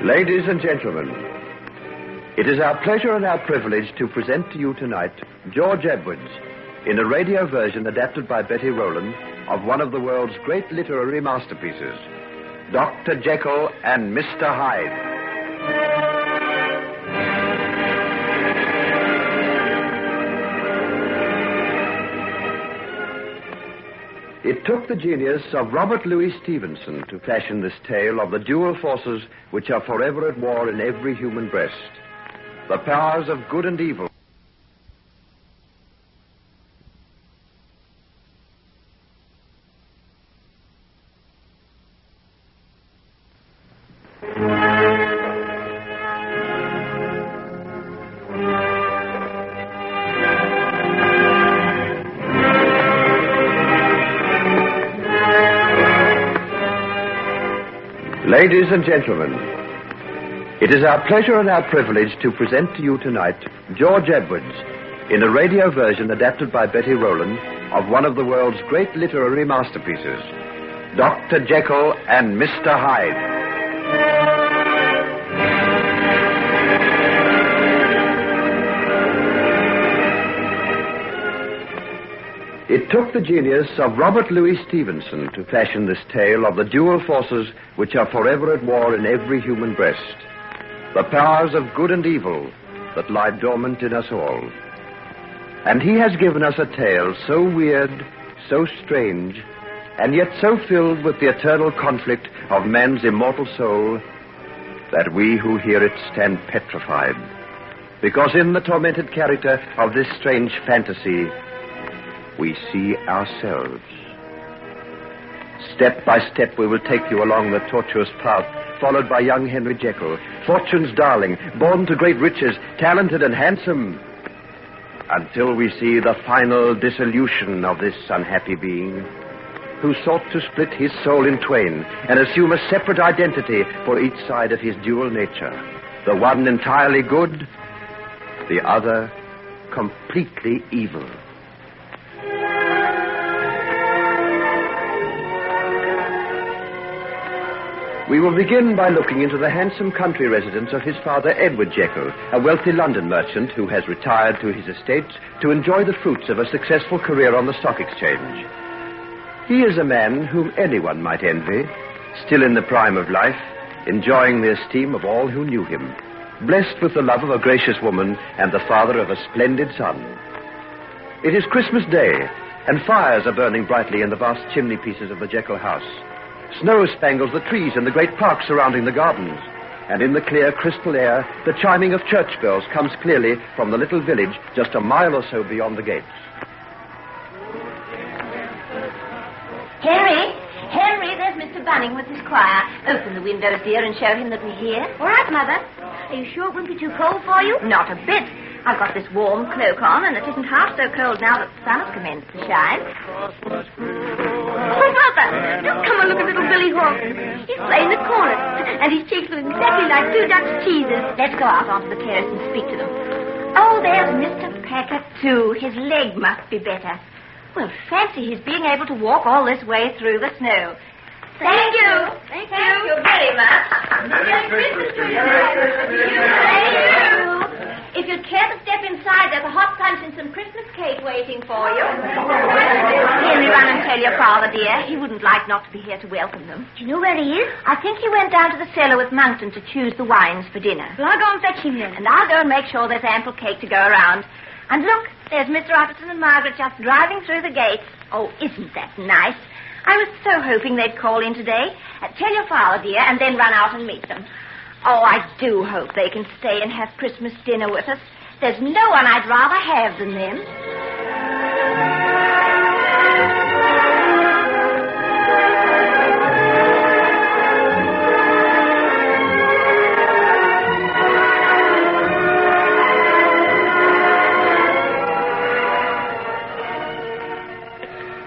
Ladies and gentlemen, it is our pleasure and our privilege to present to you tonight George Edwards in a radio version adapted by Betty Rowland of one of the world's great literary masterpieces, Dr. Jekyll and Mr. Hyde. It took the genius of Robert Louis Stevenson to fashion this tale of the dual forces which are forever at war in every human breast, the powers of good and evil. Ladies and gentlemen, it is our pleasure and our privilege to present to you tonight George Edwards in a radio version adapted by Betty Rowland of one of the world's great literary masterpieces, Dr. Jekyll and Mr. Hyde. It took the genius of Robert Louis Stevenson to fashion this tale of the dual forces which are forever at war in every human breast, the powers of good and evil that lie dormant in us all. And he has given us a tale so weird, so strange, and yet so filled with the eternal conflict of man's immortal soul that we who hear it stand petrified, because in the tormented character of this strange fantasy we see ourselves. Step by step we will take you along the tortuous path followed by young Henry Jekyll, fortune's darling, born to great riches, talented and handsome, until we see the final dissolution of this unhappy being who sought to split his soul in twain and assume a separate identity for each side of his dual nature, the one entirely good, the other completely evil. We will begin by looking into the handsome country residence of his father, Edward Jekyll, a wealthy London merchant who has retired to his estates to enjoy the fruits of a successful career on the stock exchange. He is a man whom anyone might envy, still in the prime of life, enjoying the esteem of all who knew him, blessed with the love of a gracious woman and the father of a splendid son. It is Christmas Day, and fires are burning brightly in the vast chimney pieces of the Jekyll house. Snow spangles the trees in the great park surrounding the gardens, and in the clear, crystal air, the chiming of church bells comes clearly from the little village just a mile or so beyond the gates. Henry, there's Mr. Bunning with his choir. Open the windows, dear, and show him that we're here. All right, Mother. Are you sure it won't be too cold for you? Not a bit. I've got this warm cloak on, and it isn't half so cold now that the sun has commenced to shine. Oh, Mother, just come and look at little Billy Hawkins. He's playing the cornet, and his cheeks look exactly like two Dutch cheeses. Let's go out onto the terrace and speak to them. Oh, there's Mr. Packer, too. His leg must be better. Well, fancy his being able to walk all this way through the snow. Thank you. Thank you very much. Merry Christmas to you. Thank you. If you'd care to step inside, there's a hot punch and some Christmas cake waiting for you. Henry, run and tell your father, dear. He wouldn't like not to be here to welcome them. Do you know where he is? I think he went down to the cellar with Monkton to choose the wines for dinner. Well, I'll go and fetch him then. And I'll go and make sure there's ample cake to go around. And look, there's Mr. Utterson and Margaret just driving through the gates. Oh, isn't that nice? I was so hoping they'd call in today. Tell your father, dear, and then run out and meet them. Oh, I do hope they can stay and have Christmas dinner with us. There's no one I'd rather have than them.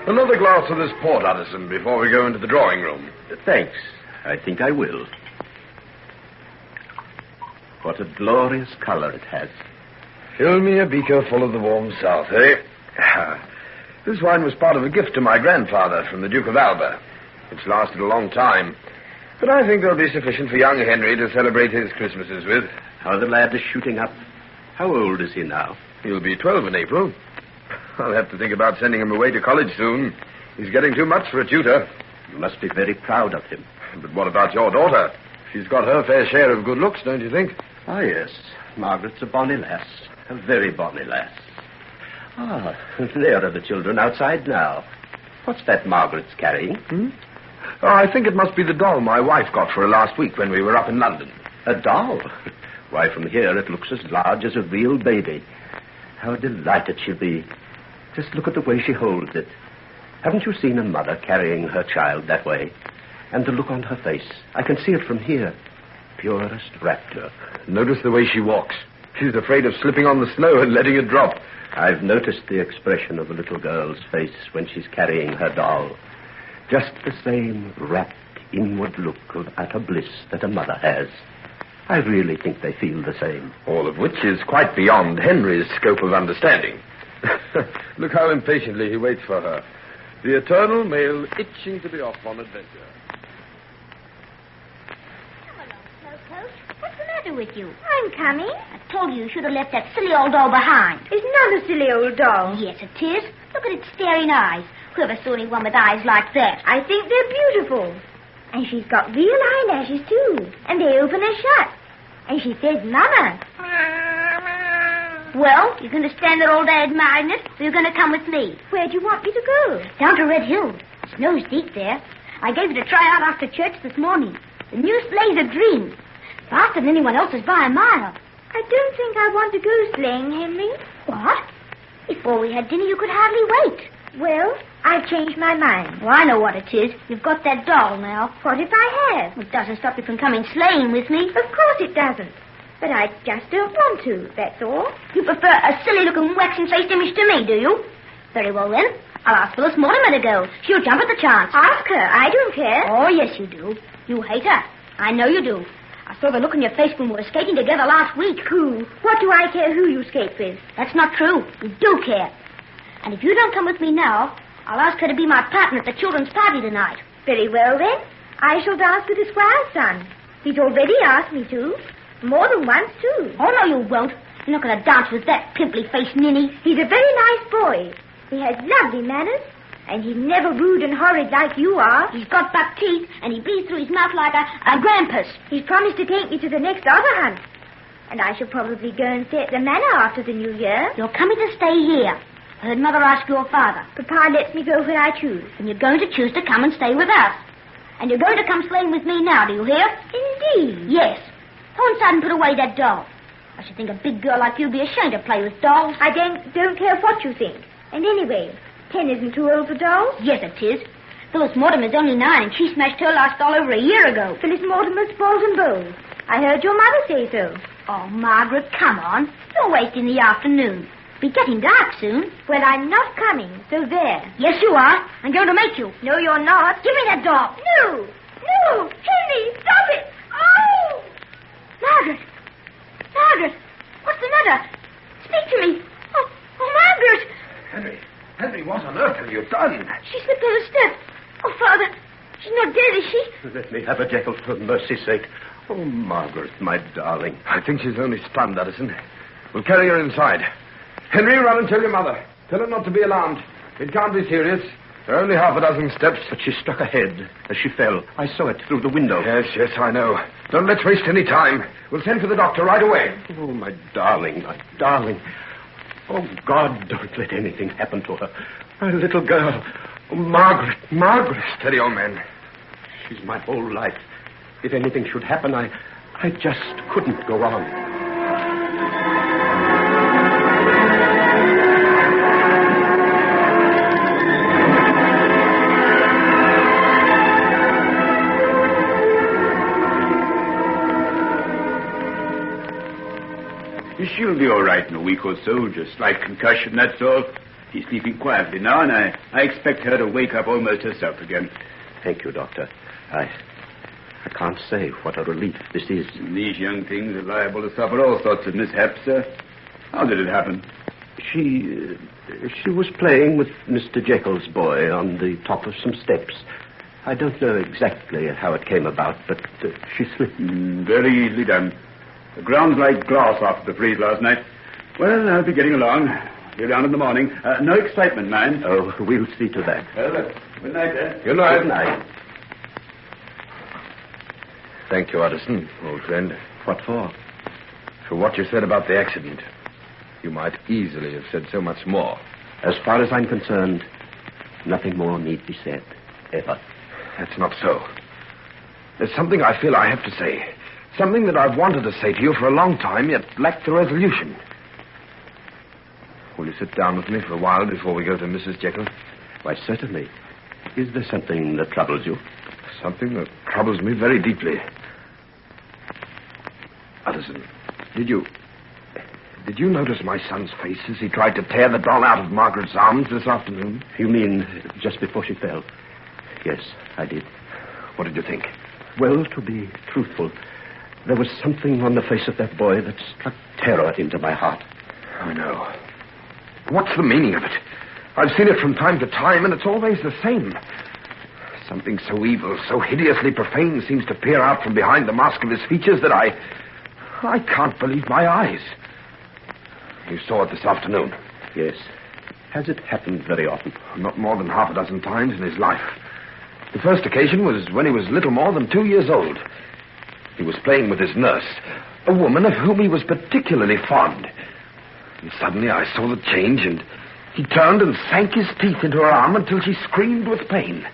Another glass of this port, Utterson, before we go into the drawing room. Thanks. I think I will. What a glorious color it has. Fill me a beaker full of the warm south, eh? This wine was part of a gift to my grandfather from the Duke of Alba. It's lasted a long time. But I think there'll be sufficient for young Henry to celebrate his Christmases with. How the lad is shooting up. How old is he now? He'll be 12 in April. I'll have to think about sending him away to college soon. He's getting too much for a tutor. You must be very proud of him. But what about your daughter? She's got her fair share of good looks, don't you think? Ah, yes. Margaret's a bonny lass. A very bonny lass. Ah, there are the children outside now. What's that Margaret's carrying? Oh, I think it must be the doll my wife got for her last week when we were up in London. A doll? Why, from here it looks as large as a real baby. How delighted she'll be. Just look at the way she holds it. Haven't you seen a mother carrying her child that way? And the look on her face. I can see it from here. Purest rapture. Notice the way she walks. She's afraid of slipping on the snow and letting it drop. I've noticed the expression of the little girl's face when she's carrying her doll. Just the same rapt inward look of utter bliss that a mother has. I really think they feel the same. All of which is quite beyond Henry's scope of understanding. Look how impatiently he waits for her. The eternal male itching to be off on adventure. Come along, Coco. What's the matter with you? I'm coming. I told you should have left that silly old doll behind. It's not a silly old doll. Yes, it is. Look at its staring eyes. Whoever saw anyone with eyes like that? I think they're beautiful. And she's got real eyelashes, too. And they open and shut. And she says, Mama. Well, you're going to stand there all day admiring it, or you're going to come with me? Where do you want me to go? Down to Red Hill. The snow's deep there. I gave it a try out after church this morning. The new sleigh's a dream. Faster than anyone else's by a mile. I don't think I want to go sleighing, Henry. What? Before we had dinner, you could hardly wait. Well, I've changed my mind. Well, I know what it is. You've got that doll now. What if I have? It doesn't stop you from coming sleighing with me. Of course it doesn't. But I just don't want to, that's all. You prefer a silly-looking waxen-faced image to me, do you? Very well, then. I'll ask Phyllis Mortimer to go. She'll jump at the chance. Ask her. I don't care. Oh, yes, you do. You hate her. I know you do. I saw the look on your face when we were skating together last week. Who? What do I care who you skate with? That's not true. You do care. And if you don't come with me now, I'll ask her to be my partner at the children's party tonight. Very well, then. I shall dance with the squire's son. He's already asked me to. More than once, too. Oh, no, you won't. You're not going to dance with that pimply-faced ninny. He's a very nice boy. He has lovely manners, and he's never rude and horrid like you are. He's got buck teeth, and he breathes through his mouth like a grampus. He's promised to take me to the next otter hunt. And I shall probably go and stay at the manor after the new year. You're coming to stay here. I heard Mother ask your father. Papa lets me go where I choose. And you're going to choose to come and stay with us. And you're going to come sleighing with me now, do you hear? Indeed. Yes. Go inside and put away that doll. I should think a big girl like you'd be ashamed to play with dolls. I don't care what you think. And anyway, 10 isn't too old for dolls. Yes, it is. Phyllis Mortimer's only 9, and she smashed her last doll over a year ago. Phyllis Mortimer's balls and bowls. I heard your mother say so. Oh, Margaret, come on. You're wasting the afternoon. It'll be getting dark soon. Well, I'm not coming, so there. Yes, you are. I'm going to make you. No, you're not. Give me that doll. No. No. Henry, stop it. Oh! Margaret! Margaret! What's the matter? Speak to me. Oh, Margaret! Henry, what on earth have you done? She slipped on a step. Oh, Father, she's not dead, is she? Let me have a Jekyll, for mercy's sake. Oh, Margaret, my darling. I think she's only stunned, Utterson. We'll carry her inside. Henry, run and tell your mother. Tell her not to be alarmed. It can't be serious. There are only half a dozen steps. But she struck her head as she fell. I saw it through the window. Yes, I know. Don't let's waste any time. We'll send for the doctor right away. Oh, my darling, my darling. Oh, God, don't let anything happen to her. My little girl. Oh, Margaret. Steady, old man. She's my whole life. If anything should happen, I just couldn't go on. She'll be all right in a week or so, just like concussion, that's all. He's sleeping quietly now, and I expect her to wake up almost herself again. Thank you, Doctor. I can't say what a relief this is. These young things are liable to suffer all sorts of mishaps, sir. How did it happen? She was playing with Mr. Jekyll's boy on the top of some steps. I don't know exactly how it came about, but she slipped. Very easily done. The ground's like glass after the freeze last night. Well, I'll be getting along. Be around in the morning. No excitement, mind. Oh, we'll see to that. Well, good night, sir. Good night. Good night. Thank you, Utterson, old friend. What for? For what you said about the accident. You might easily have said so much more. As far as I'm concerned, nothing more need be said, ever. That's not so. There's something I feel I have to say. Something that I've wanted to say to you for a long time, yet lacked the resolution. Will you sit down with me for a while before we go to Mrs. Jekyll? Why, certainly. Is there something that troubles you? Something that troubles me very deeply. Utterson, did you notice my son's face as he tried to tear the doll out of Margaret's arms this afternoon? You mean just before she fell? Yes, I did. What did you think? Well, to be truthful, there was something on the face of that boy that struck terror into my heart. I know. What's the meaning of it? I've seen it from time to time, and it's always the same. Something so evil, so hideously profane seems to peer out from behind the mask of his features that I can't believe my eyes. You saw it this afternoon? Yes. Has it happened very often? Not more than half a dozen times in his life. The first occasion was when he was little more than 2 years old. He was playing with his nurse, a woman of whom he was particularly fond. And suddenly I saw the change, and he turned and sank his teeth into her arm until she screamed with pain.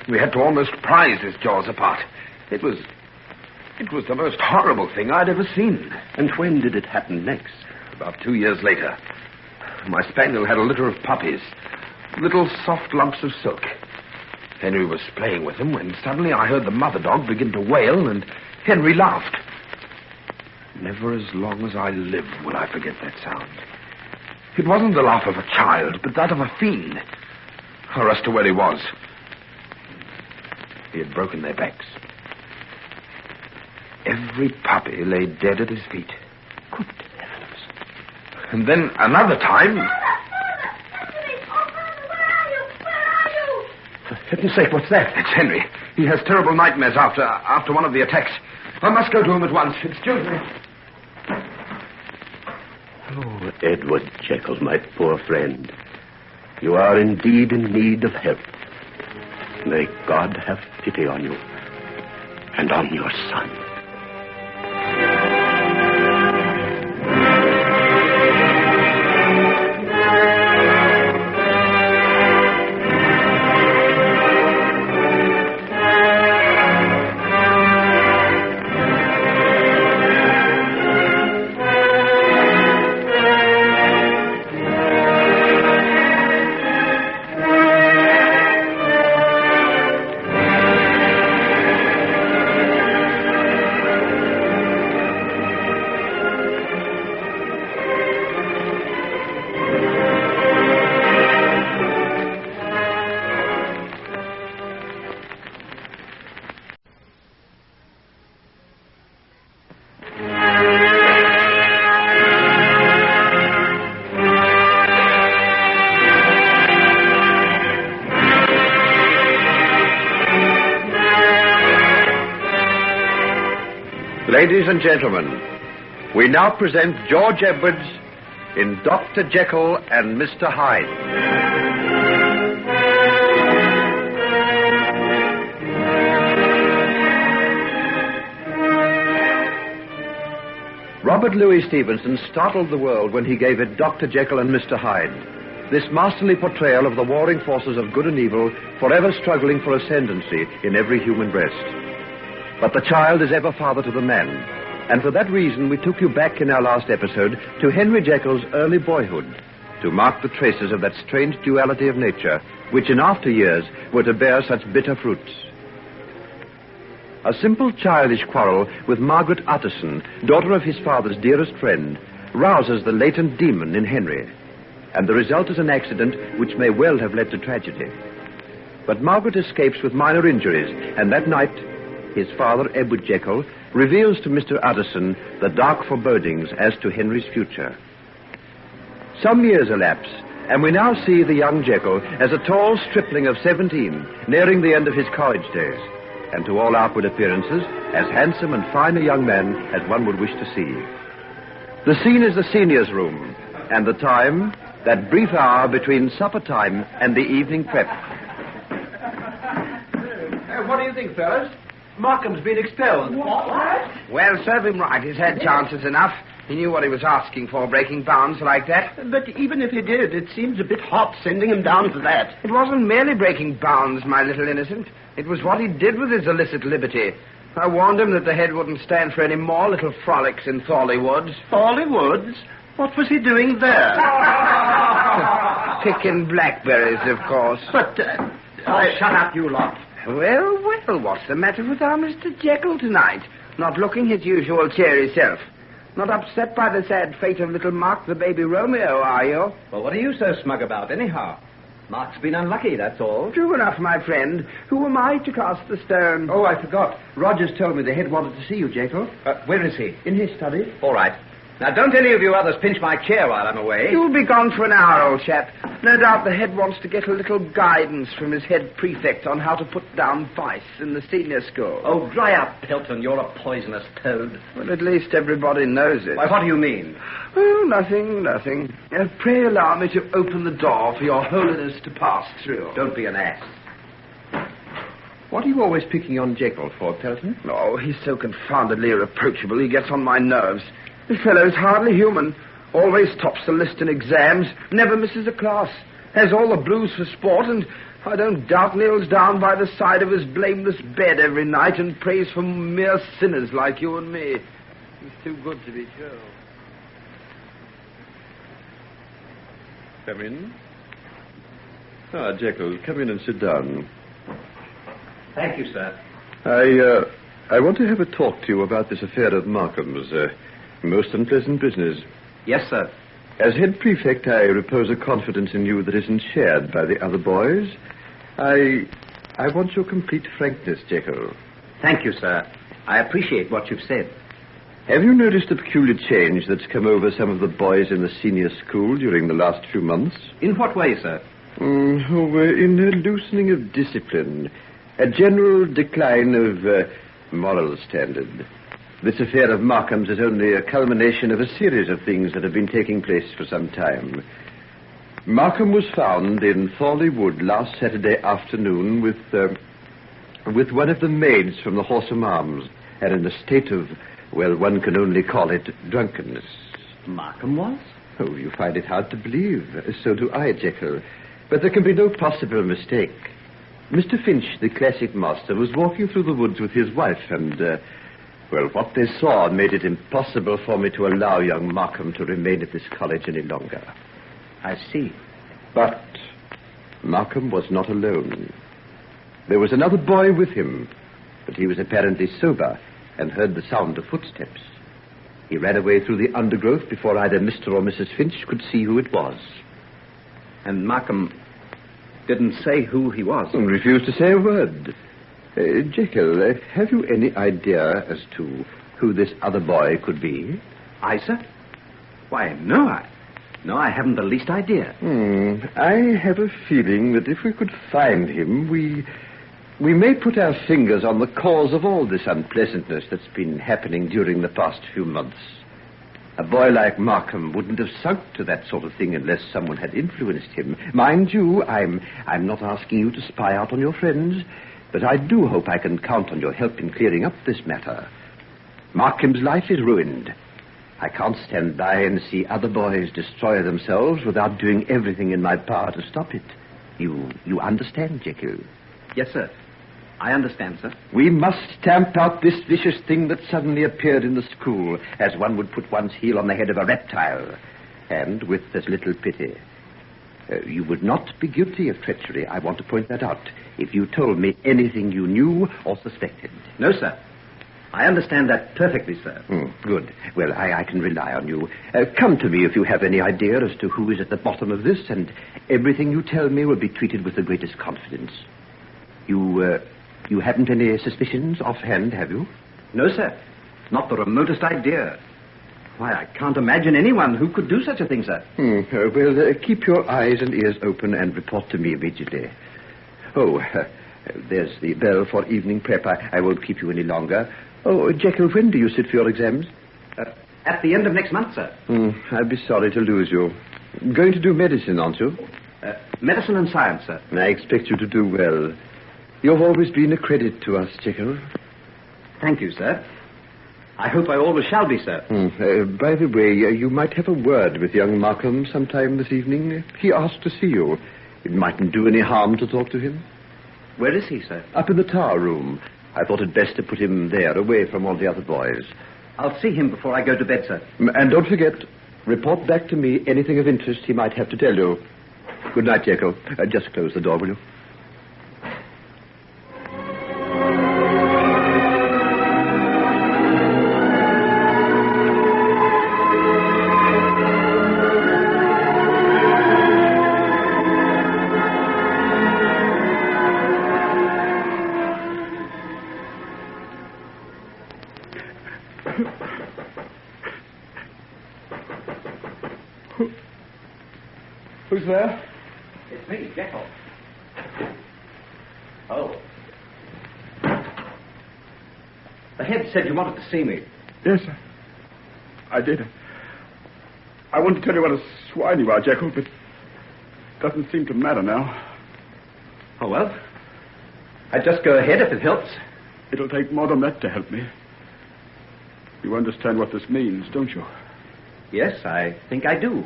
We had to almost prise his jaws apart. It was the most horrible thing I'd ever seen. And when did it happen next? About 2 years later. My spaniel had a litter of puppies, little soft lumps of silk. Henry was playing with them when suddenly I heard the mother dog begin to wail, and Henry laughed. Never as long as I live will I forget that sound. It wasn't the laugh of a child, but that of a fiend. Or as to where he was. He had broken their backs. Every puppy lay dead at his feet. Good heavens. And then another time... For heaven's sake, what's that? It's Henry. He has terrible nightmares after one of the attacks. I must go to him at once. Excuse me. Oh, Edward Jekyll, my poor friend. You are indeed in need of help. May God have pity on you and on your son. Ladies and gentlemen, we now present George Edwards in Dr. Jekyll and Mr. Hyde. Robert Louis Stevenson startled the world when he gave it Dr. Jekyll and Mr. Hyde, this masterly portrayal of the warring forces of good and evil forever struggling for ascendancy in every human breast. But the child is ever father to the man, and for that reason we took you back in our last episode to Henry Jekyll's early boyhood, to mark the traces of that strange duality of nature which in after years were to bear such bitter fruits. A simple childish quarrel with Margaret Utterson, daughter of his father's dearest friend, rouses the latent demon in Henry, and the result is an accident which may well have led to tragedy. But Margaret escapes with minor injuries, and that night his father, Edward Jekyll, reveals to Mr. Utterson the dark forebodings as to Henry's future. Some years elapse, and we now see the young Jekyll as a tall stripling of 17, nearing the end of his college days, and to all outward appearances, as handsome and fine a young man as one would wish to see. The scene is the seniors' room, and the time, that brief hour between supper time and the evening prep. What do you think, fellas? Markham's been expelled. What? Well, serve him right. He's had chances enough. He knew what he was asking for, breaking bounds like that. But even if he did, it seems a bit hot sending him down for that. It wasn't merely breaking bounds, my little innocent. It was what he did with his illicit liberty. I warned him that the head wouldn't stand for any more little frolics in Thorley Woods. Thorley Woods? What was he doing there? Picking blackberries, of course. But, shut up, you lot. Well, what's the matter with our Mr. Jekyll tonight? Not looking his usual cheery self. Not upset by the sad fate of little Mark, the baby Romeo, are you? Well, what are you so smug about, anyhow? Mark's been unlucky, that's all. True enough, my friend. Who am I to cast the stone? Oh, I forgot. Rogers told me the head wanted to see you, Jekyll. Where is he? In his study. All right. Now, don't any of you others pinch my chair while I'm away. You'll be gone for an hour, old chap. No doubt the head wants to get a little guidance from his head prefect on how to put down vice in the senior school. Oh, dry up, Pelton. You're a poisonous toad. Well, at least everybody knows it. Why, what do you mean? Oh, nothing. Pray allow me to open the door for your holiness to pass through. Don't be an ass. What are you always picking on Jekyll for, Pelton? Oh, he's so confoundedly irreproachable, he gets on my nerves. The fellow's hardly human. Always tops the list in exams. Never misses a class. Has all the blues for sport, and I don't doubt kneels down by the side of his blameless bed every night and prays for mere sinners like you and me. He's too good to be true. Come in. Ah, Jekyll, come in and sit down. Thank you, sir. I want to have a talk to you about this affair of Markham's. Most unpleasant business. Yes, sir. As head prefect, I repose a confidence in you that isn't shared by the other boys. I want your complete frankness, Jekyll. Thank you, sir. I appreciate what you've said. Have you noticed the peculiar change that's come over some of the boys in the senior school during the last few months? In what way, sir? In a loosening of discipline. A general decline of moral standard. This affair of Markham's is only a culmination of a series of things that have been taking place for some time. Markham was found in Thorley Wood last Saturday afternoon with one of the maids from the Horse Arms, and in a state of, well, one can only call it drunkenness. Markham was? Oh, you find it hard to believe. So do I, Jekyll. But there can be no possible mistake. Mr. Finch, the classic master, was walking through the woods with his wife, and, well, what they saw made it impossible for me to allow young Markham to remain at this college any longer. I see. But Markham was not alone. There was another boy with him, but he was apparently sober and heard the sound of footsteps. He ran away through the undergrowth before either Mr. or Mrs. Finch could see who it was. And Markham didn't say who he was? And refused to say a word. Jekyll, have you any idea as to who this other boy could be? I, sir? Why, no, I haven't the least idea. I have a feeling that if we could find him, we may put our fingers on the cause of all this unpleasantness that's been happening during the past few months. A boy like Markham wouldn't have sunk to that sort of thing unless someone had influenced him. Mind you, I'm not asking you to spy out on your friends, but I do hope I can count on your help in clearing up this matter. Markham's life is ruined. I can't stand by and see other boys destroy themselves without doing everything in my power to stop it. You understand, Jekyll? Yes, sir. I understand, sir. We must stamp out this vicious thing that suddenly appeared in the school, as one would put one's heel on the head of a reptile. And with as little pity. You would not be guilty of treachery, I want to point that out, if you told me anything you knew or suspected. No, sir. I understand that perfectly, sir. Good. Well, I can rely on you. Come to me if you have any idea as to who is at the bottom of this, and everything you tell me will be treated with the greatest confidence. You You haven't any suspicions offhand, have you? No, sir. Not the remotest idea. Why, I can't imagine anyone who could do such a thing, sir. Well, keep your eyes and ears open and report to me immediately. Oh, there's the bell for evening prep. I won't keep you any longer. Oh, Jekyll, when do you sit for your exams? At the end of next month, sir. I'd be sorry to lose you. Going to do medicine, aren't you? Medicine and science, sir. I expect you to do well. You've always been a credit to us, Jekyll. Thank you, sir. I hope I always shall be, sir. By the way, you might have a word with young Markham sometime this evening. He asked to see you. It mightn't do any harm to talk to him. Where is he, sir? Up in the tower room. I thought it best to put him there, away from all the other boys. I'll see him before I go to bed, sir. And don't forget, report back to me anything of interest he might have to tell you. Good night, Jekyll. Just close the door, will you? Who's there? It's me, Jekyll. Oh. The head said you wanted to see me. Yes, sir. I did. I want to tell you what a swine you are, Jekyll, but it doesn't seem to matter now. Oh, well. I'd just go ahead if it helps. It'll take more than that to help me. You understand what this means, don't you? Yes, I think I do.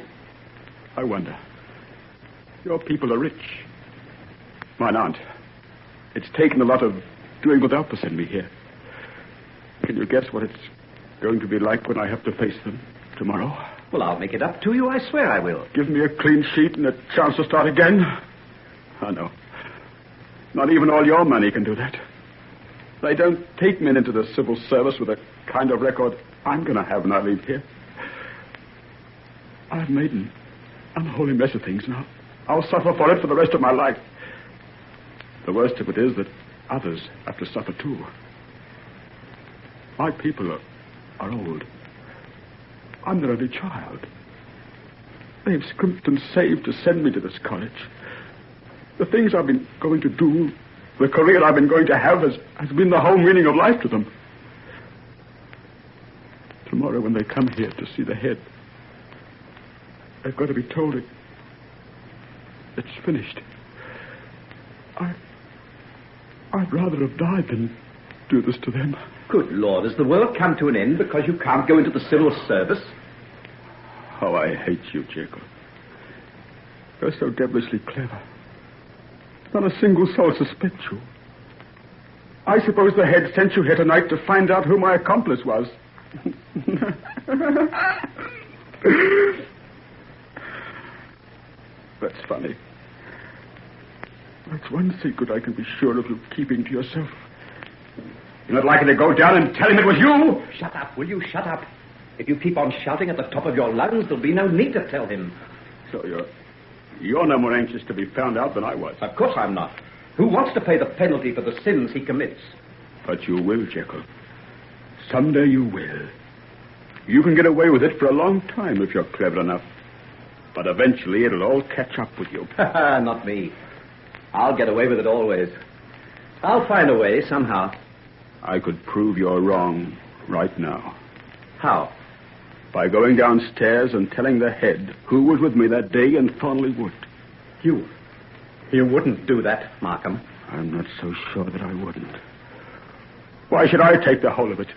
I wonder. Your people are rich. Mine aren't. It's taken a lot of doing without to send me here. Can you guess what it's going to be like when I have to face them tomorrow? Well, I'll make it up to you. I swear I will. Give me a clean sheet and a chance to start again? Oh, no. Not even all your money can do that. They don't take men into the civil service with a kind of record I'm going to have when I leave here. I've made an unholy mess of things now. I'll suffer for it for the rest of my life. The worst of it is that others have to suffer too. My people are old. I'm their only child. They've scrimped and saved to send me to this college. The things I've been going to do, the career I've been going to have has been the whole meaning of life to them. Tomorrow when they come here to see the head, they've got to be told it's finished. I'd rather have died than do this to them. Good Lord, has the world come to an end because you can't go into the civil service? Oh, I hate you, Jekyll. You're so devilishly clever. Not a single soul suspects you. I suppose the head sent you here tonight to find out who my accomplice was. That's funny. That's one secret I can be sure of you keeping to yourself. You're not likely to go down and tell him it was you? Shut up, will you? Shut up. If you keep on shouting at the top of your lungs, there'll be no need to tell him. So you're no more anxious to be found out than I was. Of course I'm not. Who wants to pay the penalty for the sins he commits? But you will, Jekyll. Someday you will. You can get away with it for a long time if you're clever enough. But eventually it'll all catch up with you. Not me. I'll get away with it always. I'll find a way somehow. I could prove you're wrong right now. How? By going downstairs and telling the head who was with me that day in Thornley Wood. You wouldn't do that, Markham. I'm not so sure that I wouldn't. Why should I take the whole of it?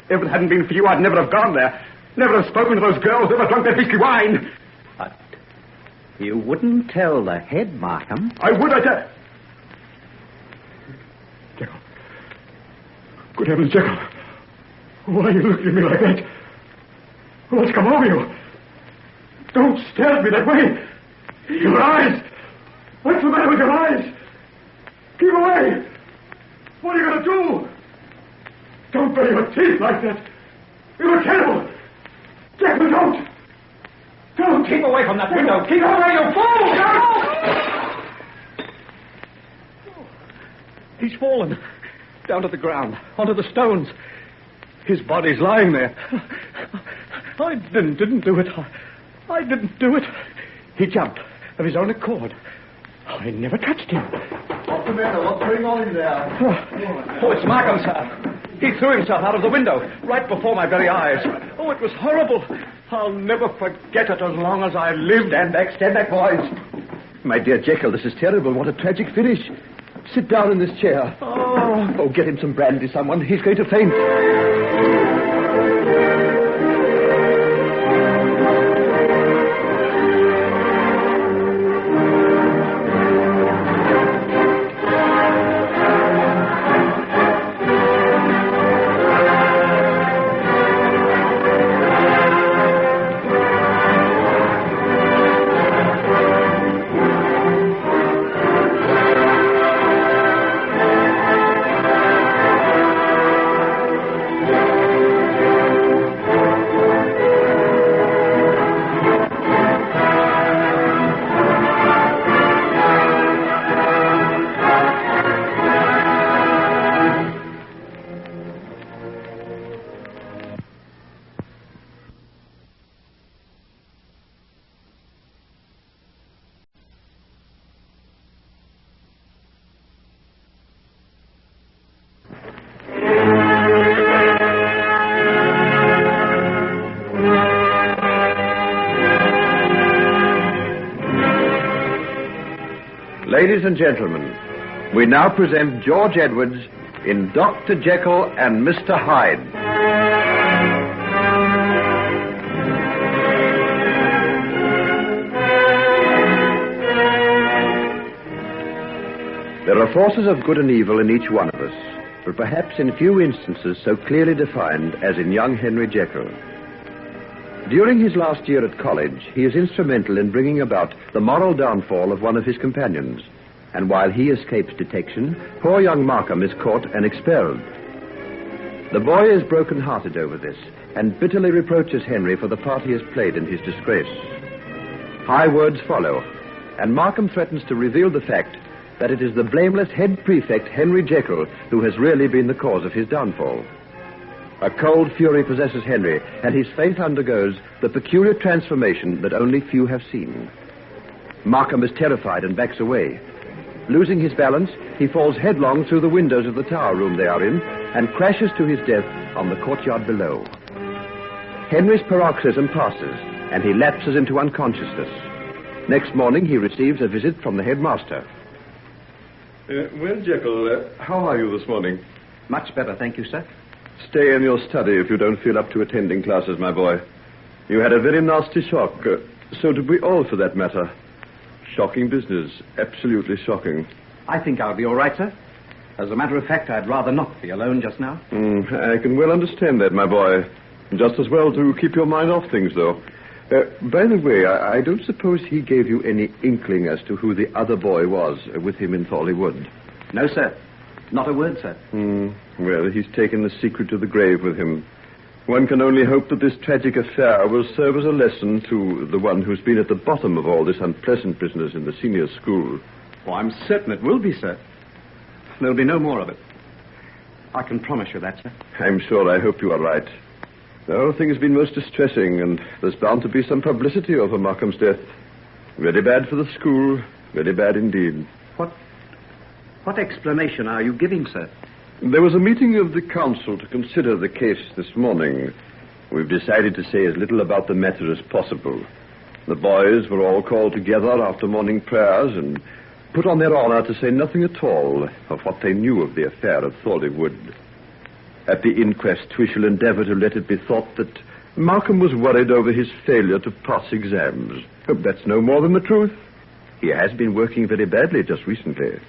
If it hadn't been for you, I'd never have gone there. Never have spoken to those girls, never drunk that beastly wine. But you wouldn't tell the head, Markham. I would, I tell... Jekyll. Good heavens, Jekyll. Why are you looking at me like that? What's come over you? Don't stare at me that way. Your eyes. What's the matter with your eyes? Keep away. What are you going to do? Don't bury your teeth like that. You're a cannibal. Jekyll, don't. Don't. Keep away from that window. Keep away, you fool! He's fallen. Down to the ground, onto the stones. His body's lying there. I didn't do it. I didn't do it. He jumped of his own accord. I never touched him. What's the matter? What's going on in there? Oh, it's Markham, sir. He threw himself out of the window, right before my very eyes. Oh, it was horrible. I'll never forget it as long as I live. Stand back, boys. My dear Jekyll, this is terrible. What a tragic finish. Sit down in this chair. Oh, get him some brandy, someone. He's going to faint. Ladies and gentlemen, we now present George Edwards in Dr. Jekyll and Mr. Hyde. There are forces of good and evil in each one of us, but perhaps in few instances so clearly defined as in young Henry Jekyll. During his last year at college, he is instrumental in bringing about the moral downfall of one of his companions. And while he escapes detection, poor young Markham is caught and expelled. The boy is broken-hearted over this and bitterly reproaches Henry for the part he has played in his disgrace. High words follow, and Markham threatens to reveal the fact that it is the blameless head prefect, Henry Jekyll, who has really been the cause of his downfall. A cold fury possesses Henry, and his faith undergoes the peculiar transformation that only few have seen. Markham is terrified and backs away. Losing his balance, he falls headlong through the windows of the tower room they are in and crashes to his death on the courtyard below. Henry's paroxysm passes, and he lapses into unconsciousness. Next morning, he receives a visit from the headmaster. Well, Jekyll, how are you this morning? Much better, thank you, sir. Stay in your study if you don't feel up to attending classes, my boy. You had a very nasty shock. So did we all, for that matter. Shocking business. Absolutely shocking. I think I'll be all right, sir. As a matter of fact, I'd rather not be alone just now. I can well understand that, my boy. Just as well to keep your mind off things, though. By the way, I don't suppose he gave you any inkling as to who the other boy was with him in Thorley Wood? No, sir. Not a word, sir. Well, he's taken the secret to the grave with him. One can only hope that this tragic affair will serve as a lesson to the one who's been at the bottom of all this unpleasant business in the senior school. Oh, I'm certain it will be, sir. There'll be no more of it. I can promise you that, sir. I'm sure I hope you are right. The whole thing has been most distressing, and there's bound to be some publicity over Markham's death. Very bad for the school. Very bad indeed. What explanation are you giving, sir? There was a meeting of the council to consider the case this morning. We've decided to say as little about the matter as possible. The boys were all called together after morning prayers and put on their honor to say nothing at all of what they knew of the affair at Thorley Wood. At the inquest, we shall endeavor to let it be thought that Markham was worried over his failure to pass exams. That's no more than the truth. He has been working very badly just recently.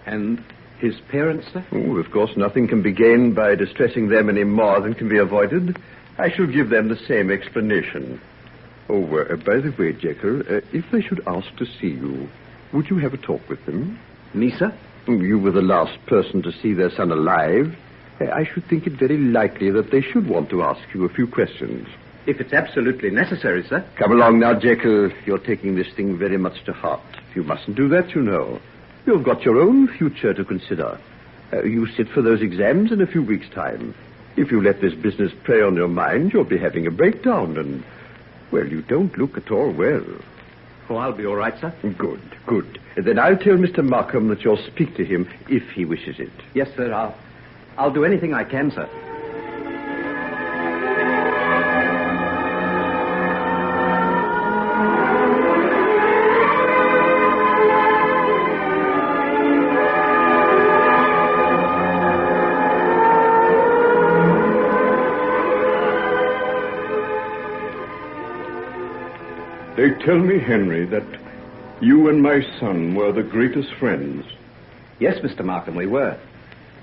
And his parents, sir? Oh, of course, nothing can be gained by distressing them any more than can be avoided. I shall give them the same explanation. Oh, by the way, Jekyll, if they should ask to see you, would you have a talk with them? Me, sir? You were the last person to see their son alive. I should think it very likely that they should want to ask you a few questions. If it's absolutely necessary, sir. Come along now, Jekyll. You're taking this thing very much to heart. You mustn't do that, you know. You've got your own future to consider. You sit for those exams in a few weeks' time. If you let this business prey on your mind, you'll be having a breakdown and, well, you don't look at all well. Oh, I'll be all right, sir. Good. Then I'll tell Mr. Markham that you'll speak to him if he wishes it. Yes, sir. I'll do anything I can, sir. They tell me, Henry, that you and my son were the greatest friends. Yes, Mr. Markham, we were.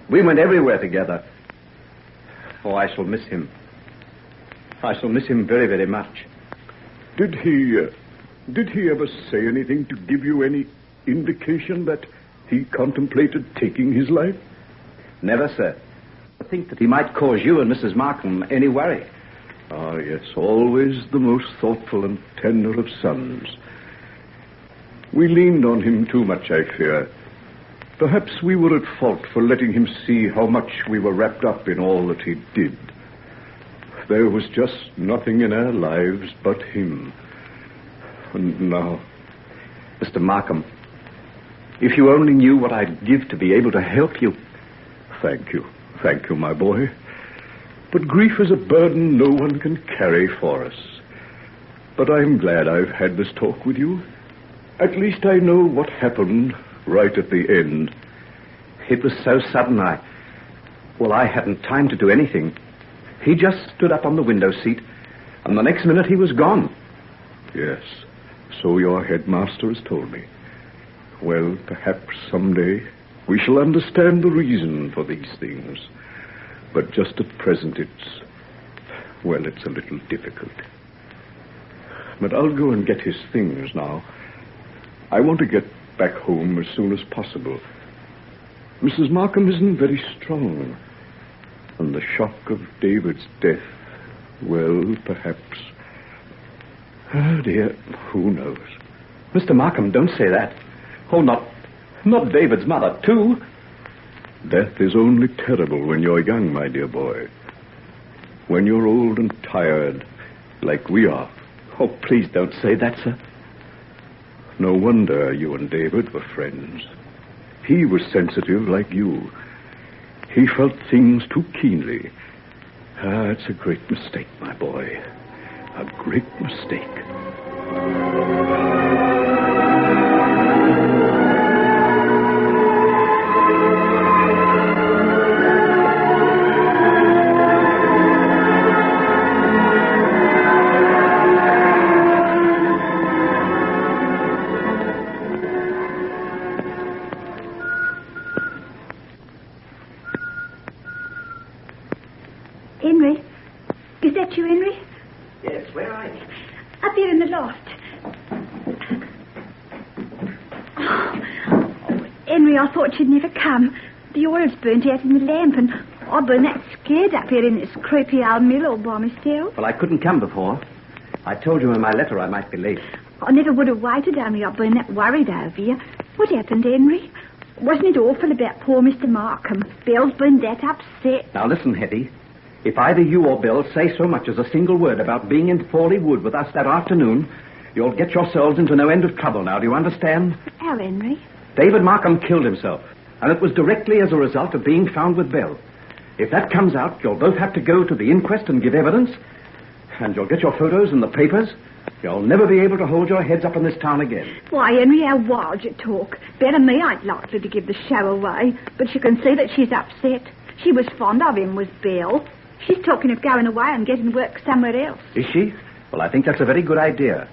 We went everywhere together. Oh, I shall miss him. I shall miss him very, very much. Did he ever say anything to give you any indication that he contemplated taking his life? Never, sir. I think that he might cause you and Mrs. Markham any worry. Ah, yes, always the most thoughtful and tender of sons. We leaned on him too much, I fear. Perhaps we were at fault for letting him see how much we were wrapped up in all that he did. There was just nothing in our lives but him. And now... Mr. Markham, if you only knew what I'd give to be able to help you. Thank you, my boy. But grief is a burden no one can carry for us. But I'm glad I've had this talk with you. At least I know what happened right at the end. It was so sudden, I hadn't time to do anything. He just stood up on the window seat, and the next minute he was gone. Yes, so your headmaster has told me. Well, perhaps someday we shall understand the reason for these things. But just at present it's a little difficult. But I'll go and get his things now. I want to get back home as soon as possible. Mrs. Markham isn't very strong. And the shock of David's death, well, perhaps... Oh, dear, who knows? Mr. Markham, don't say that. Oh, not David's mother, too. Death is only terrible when you're young, my dear boy. When you're old and tired, like we are. Oh, please don't say that, sir. No wonder you and David were friends. He was sensitive like you. He felt things too keenly. It's a great mistake, my boy. A great mistake. Henry? Is that you, Henry? Yes, where are you? Up here in the loft. Oh, Henry, I thought you'd never come. The oil's burnt out in the lamp, and I've been that scared up here in this creepy old mill all by myself. Well, I couldn't come before. I told you in my letter I might be late. I never would have waited, only I've been that worried over you. What happened, Henry? Wasn't it awful about poor Mr. Markham? Bill's been that upset. Now, listen, Hetty. If either you or Bill say so much as a single word about being in Fawley Wood with us that afternoon, you'll get yourselves into no end of trouble now. Do you understand? How, Henry? David Markham killed himself, and it was directly as a result of being found with Bill. If that comes out, you'll both have to go to the inquest and give evidence, and you'll get your photos in the papers. You'll never be able to hold your heads up in this town again. Why, Henry, how wild you talk. Ben and me ain't likely to give the show away, but you can see that she's upset. She was fond of him, was Bill. She's talking of going away and getting work somewhere else. Is she? Well, I think that's a very good idea.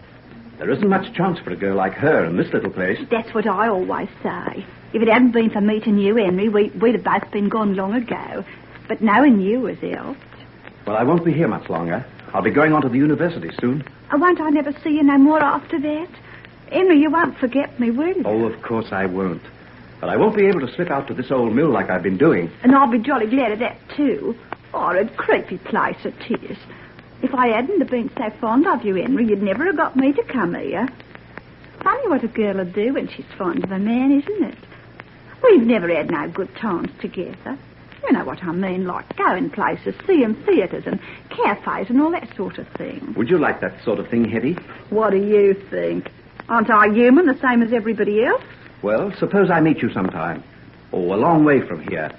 There isn't much chance for a girl like her in this little place. That's what I always say. If it hadn't been for meeting you, Henry, we'd have both been gone long ago. But knowing you has helped. Well, I won't be here much longer. I'll be going on to the university soon. Oh, won't I never see you no more after that? Henry, you won't forget me, will you? Oh, of course I won't. But I won't be able to slip out to this old mill like I've been doing. And I'll be jolly glad of that, too. Horrid, creepy place it is. If I hadn't have been so fond of you, Henry, you'd never have got me to come here. Funny what a girl will do when she's fond of a man, isn't it? We've never had no good times together. You know what I mean, like going places, seeing theatres and cafes and all that sort of thing. Would you like that sort of thing, Hetty? What do you think? Aren't I human, the same as everybody else? Well, suppose I meet you sometime. Oh, a long way from here.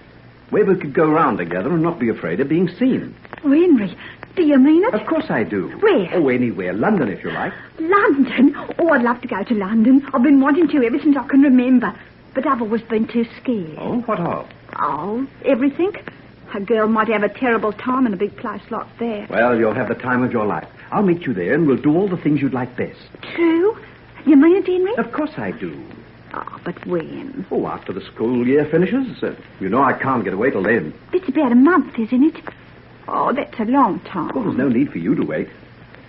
Where we could go round together and not be afraid of being seen. Oh, Henry, do you mean it? Of course I do. Where? Oh, anywhere. London, if you like. London? Oh, I'd love to go to London. I've been wanting to ever since I can remember. But I've always been too scared. Oh, what of? Oh, everything. A girl might have a terrible time in a big place like that. Well, you'll have the time of your life. I'll meet you there and we'll do all the things you'd like best. True? You mean it, Henry? Of course I do. Oh, but when? Oh, after the school year finishes. You know I can't get away till then. It's about a month, isn't it? Oh, that's a long time. Well, there's no need for you to wait.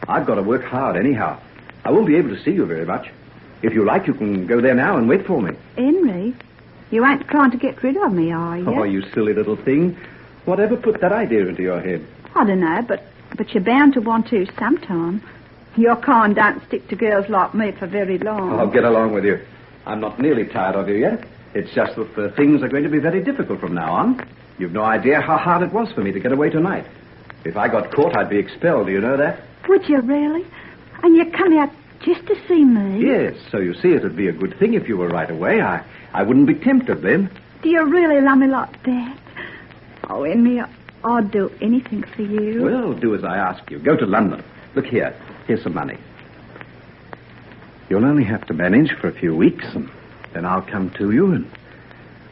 I've got to work hard anyhow. I won't be able to see you very much. If you like, you can go there now and wait for me. Henry, you ain't trying to get rid of me, are you? Oh, you silly little thing. Whatever put that idea into your head? I don't know, but you're bound to want to sometime. Your kind don't stick to girls like me for very long. I'll get along with you. I'm not nearly tired of you yet. It's just that things are going to be very difficult from now on. You've no idea how hard it was for me to get away tonight. If I got caught, I'd be expelled. Do you know that? Would you really? And you come out just to see me? Yes, so you see it'd be a good thing if you were right away. I wouldn't be tempted then. Do you really love me like that? Oh, Henry, I'd do anything for you. Well, do as I ask you. Go to London. Look here. Here's some money. You'll only have to manage for a few weeks, and then I'll come to you, and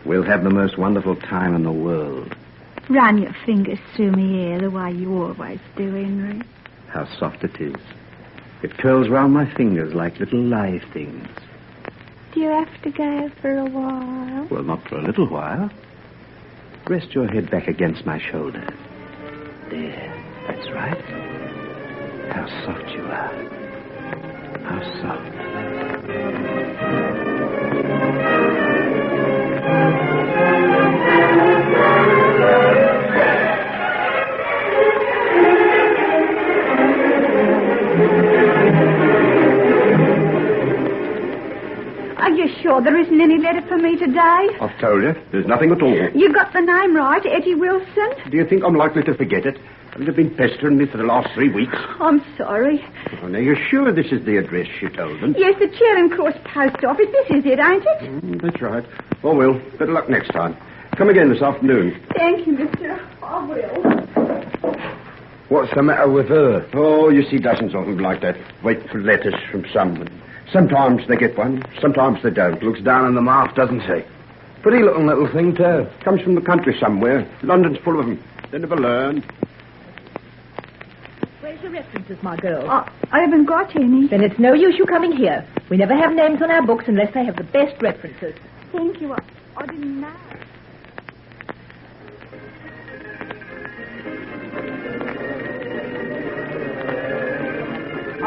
we'll have the most wonderful time in the world. Run your fingers through me hair the way you always do, Henry. How soft it is. It curls round my fingers like little live things. Do you have to go for a while? Well, not for a little while. Rest your head back against my shoulder. There, that's right. How soft you are. How soft. Are you sure there isn't any letter for me today? I've told you. There's nothing at all. You got the name right, Eddie Wilson? Do you think I'm likely to forget it? Haven't you been pestering me for the last 3 weeks? I'm sorry. Oh, now, you're sure this is the address you told them? Yes, the Charing Cross Post Office. This is it, ain't it? That's right. Oh, well, better luck next time. Come again this afternoon. Thank you, mister. I will. What's the matter with her? Oh, you see dozens of them like that. Wait for letters from someone. Sometimes they get one, sometimes they don't. Looks down on the mark, doesn't she? Pretty looking little thing, too. Comes from the country somewhere. London's full of them. They never learn. Where's your references, my girl? I haven't got any. Then it's no use you coming here. We never have names on our books unless they have the best references. Thank you. I didn't know.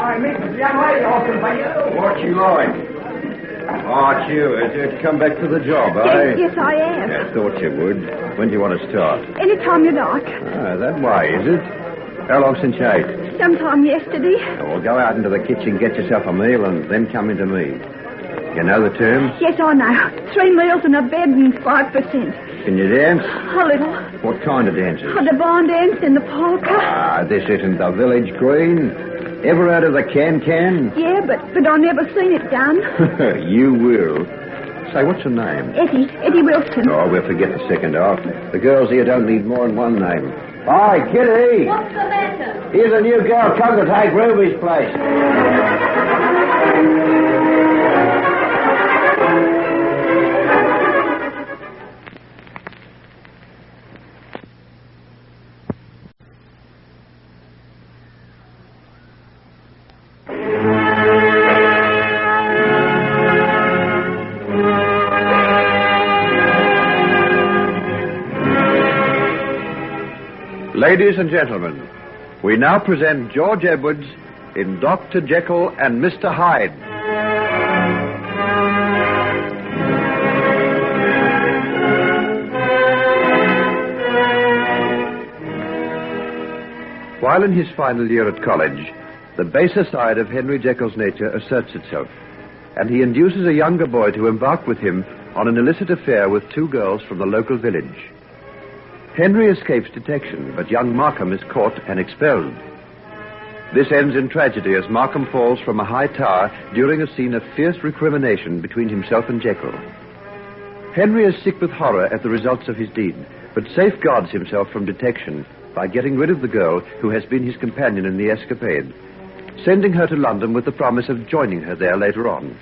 I meet the young lady often for you. What you like? Oh, it's you. Has you come back to the job, Yes, I am. I thought you would. When do you want to start? Any time you like. Ah, that way, is it? How long since you ate? Sometime yesterday. Oh, well, go out into the kitchen, get yourself a meal, and then come into me. You know the terms? Yes, I know. 3 meals and a bed and 5%. Can you dance? A little. What kind of dances? The barn dance and the polka. Ah, this isn't the village green. Ever heard of the can-can? Yeah, but I've never seen it done. You will. Say, what's your name? Eddie Wilson. Oh, we'll forget the second half. The girls here don't need more than one name. Hi, Kitty. What's the matter? Here's a new girl come to take Ruby's place. Ladies and gentlemen, we now present George Edwards in Dr. Jekyll and Mr. Hyde. While in his final year at college, the baser side of Henry Jekyll's nature asserts itself, and he induces a younger boy to embark with him on an illicit affair with 2 girls from the local village. Henry escapes detection, but young Markham is caught and expelled. This ends in tragedy as Markham falls from a high tower during a scene of fierce recrimination between himself and Jekyll. Henry is sick with horror at the results of his deed, but safeguards himself from detection by getting rid of the girl who has been his companion in the escapade, sending her to London with the promise of joining her there later on.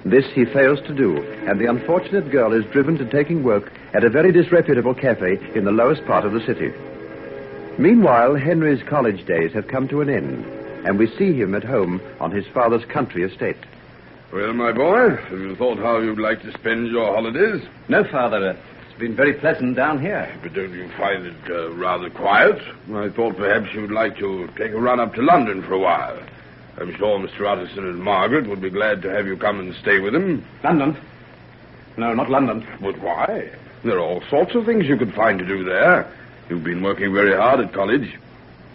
This he fails to do, and the unfortunate girl is driven to taking work at a very disreputable cafe in the lowest part of the city. Meanwhile, Henry's college days have come to an end, and we see him at home on his father's country estate. Well, my boy, have you thought how you'd like to spend your holidays? No, Father. It's been very pleasant down here. But don't you find it rather quiet? I thought perhaps you'd like to take a run up to London for a while. I'm sure Mr. Utterson and Margaret would be glad to have you come and stay with them. London? No, not London. But why? There are all sorts of things you could find to do there. You've been working very hard at college.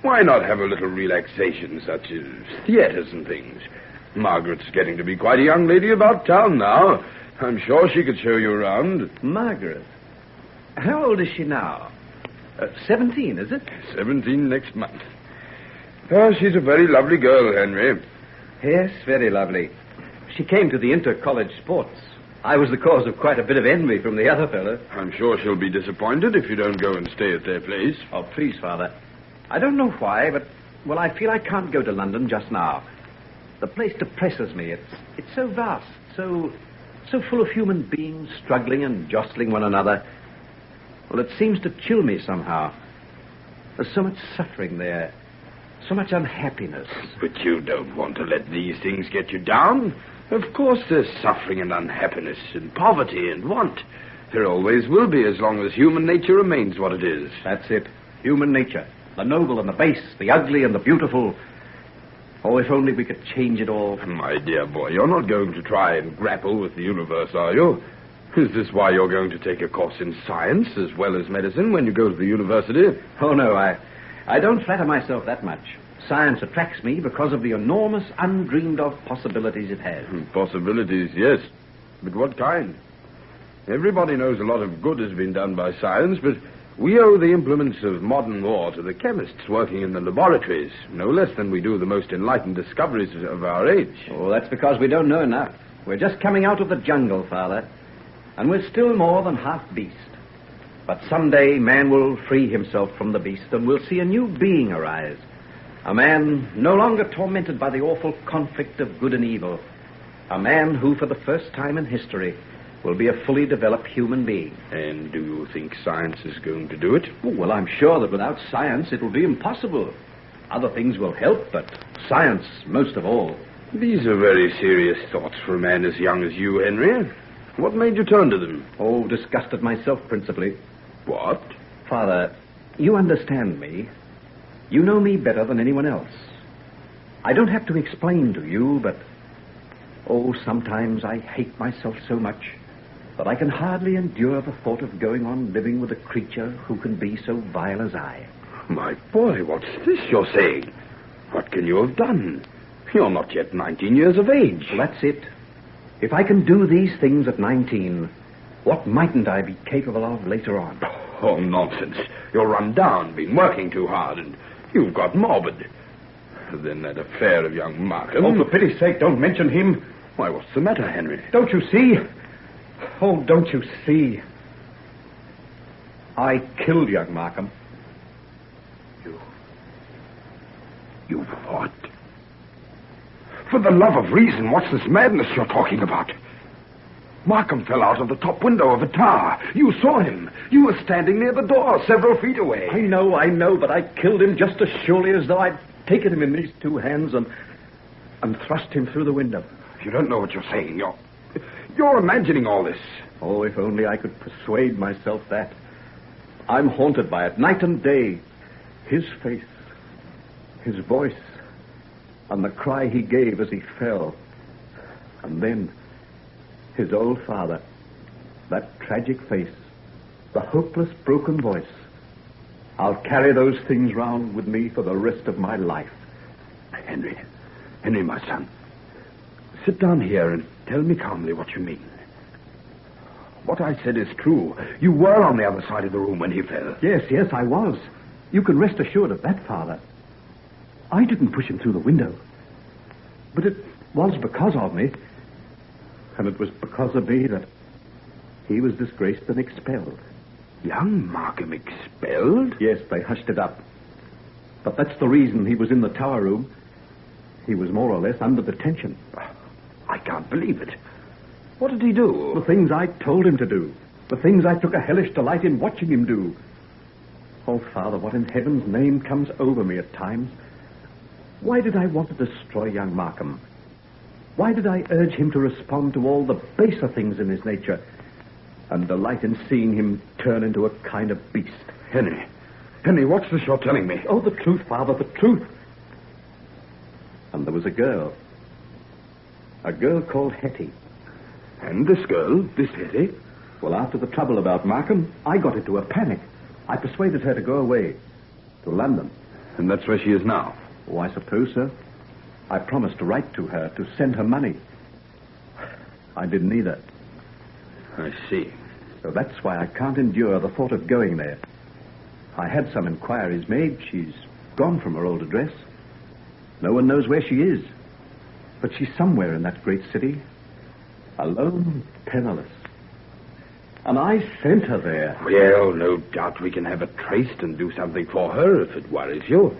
Why not have a little relaxation, such as theaters and things? Margaret's getting to be quite a young lady about town now. I'm sure she could show you around. Margaret? How old is she now? 17, is it? 17 next month. Oh, she's a very lovely girl, Henry. Yes, very lovely. She came to the inter-college sports. I was the cause of quite a bit of envy from the other fellow. I'm sure she'll be disappointed if you don't go and stay at their place. Oh, please, Father. I don't know why, but, well, I feel I can't go to London just now. The place depresses me. It's so vast, so full of human beings struggling and jostling one another. Well, it seems to chill me somehow. There's so much suffering there. So much unhappiness. But you don't want to let these things get you down. Of course there's suffering and unhappiness and poverty and want. There always will be as long as human nature remains what it is. That's it. Human nature. The noble and the base, the ugly and the beautiful. Oh, if only we could change it all. My dear boy, you're not going to try and grapple with the universe, are you? Is this why you're going to take a course in science as well as medicine when you go to the university? Oh, no, I don't flatter myself that much. Science attracts me because of the enormous, undreamed-of possibilities it has. Possibilities, yes. But what kind? Everybody knows a lot of good has been done by science, but we owe the implements of modern war to the chemists working in the laboratories, no less than we do the most enlightened discoveries of our age. Oh, that's because we don't know enough. We're just coming out of the jungle, Father, and we're still more than half beast. But someday man will free himself from the beast, and we'll see a new being arise. A man no longer tormented by the awful conflict of good and evil. A man who, for the first time in history, will be a fully developed human being. And do you think science is going to do it? Oh, well, I'm sure that without science it will be impossible. Other things will help, but science most of all. These are very serious thoughts for a man as young as you, Henry. What made you turn to them? Oh, disgusted myself, principally. What? Father, you understand me. You know me better than anyone else. I don't have to explain to you, but... oh, sometimes I hate myself so much that I can hardly endure the thought of going on living with a creature who can be so vile as I. My boy, what's this you're saying? What can you have done? You're not yet 19 years of age. Well, that's it. If I can do these things at 19, what mightn't I be capable of later on? Oh, nonsense. You're run down, been working too hard, and you've got morbid. Then that affair of young Markham... Oh, for pity's sake, don't mention him. Why, what's the matter, Henry? Don't you see? Oh, don't you see? I killed young Markham. You what? For the love of reason, what's this madness you're talking about? Markham fell out of the top window of a tower. You saw him. You were standing near the door, several feet away. I know, but I killed him just as surely as though I'd taken him in these two hands and thrust him through the window. You don't know what you're saying. You're imagining all this. Oh, if only I could persuade myself that. I'm haunted by it night and day. His face, his voice, and the cry he gave as he fell. And then his old father, that tragic face, the hopeless broken voice. I'll carry those things round with me for the rest of my life. Henry, my son, sit down here and tell me calmly what you mean. What I said is true. You were on the other side of the room when he fell. Yes, I was. You can rest assured of that, Father. I didn't push him through the window. But it was because of me. And it was because of me that he was disgraced and expelled. Young Markham expelled? Yes, they hushed it up. But that's the reason he was in the tower room. He was more or less under detention. I can't believe it. What did he do? The things I told him to do. The things I took a hellish delight in watching him do. Oh, Father, what in heaven's name comes over me at times? Why did I want to destroy young Markham? Why did I urge him to respond to all the baser things in his nature and delight in seeing him turn into a kind of beast? Henry, what's this you're telling me? Oh, the truth, Father, the truth. And there was a girl. A girl called Hetty. And this girl, this Hetty? Well, after the trouble about Markham, I got into a panic. I persuaded her to go away to London. And that's where she is now? Oh, I suppose so. I promised to write to her, to send her money. I didn't either. I see. So that's why I can't endure the thought of going there. I had some inquiries made. She's gone from her old address. No one knows where she is. But she's somewhere in that great city. Alone, penniless. And I sent her there. Well, no doubt we can have her traced and do something for her if it worries you.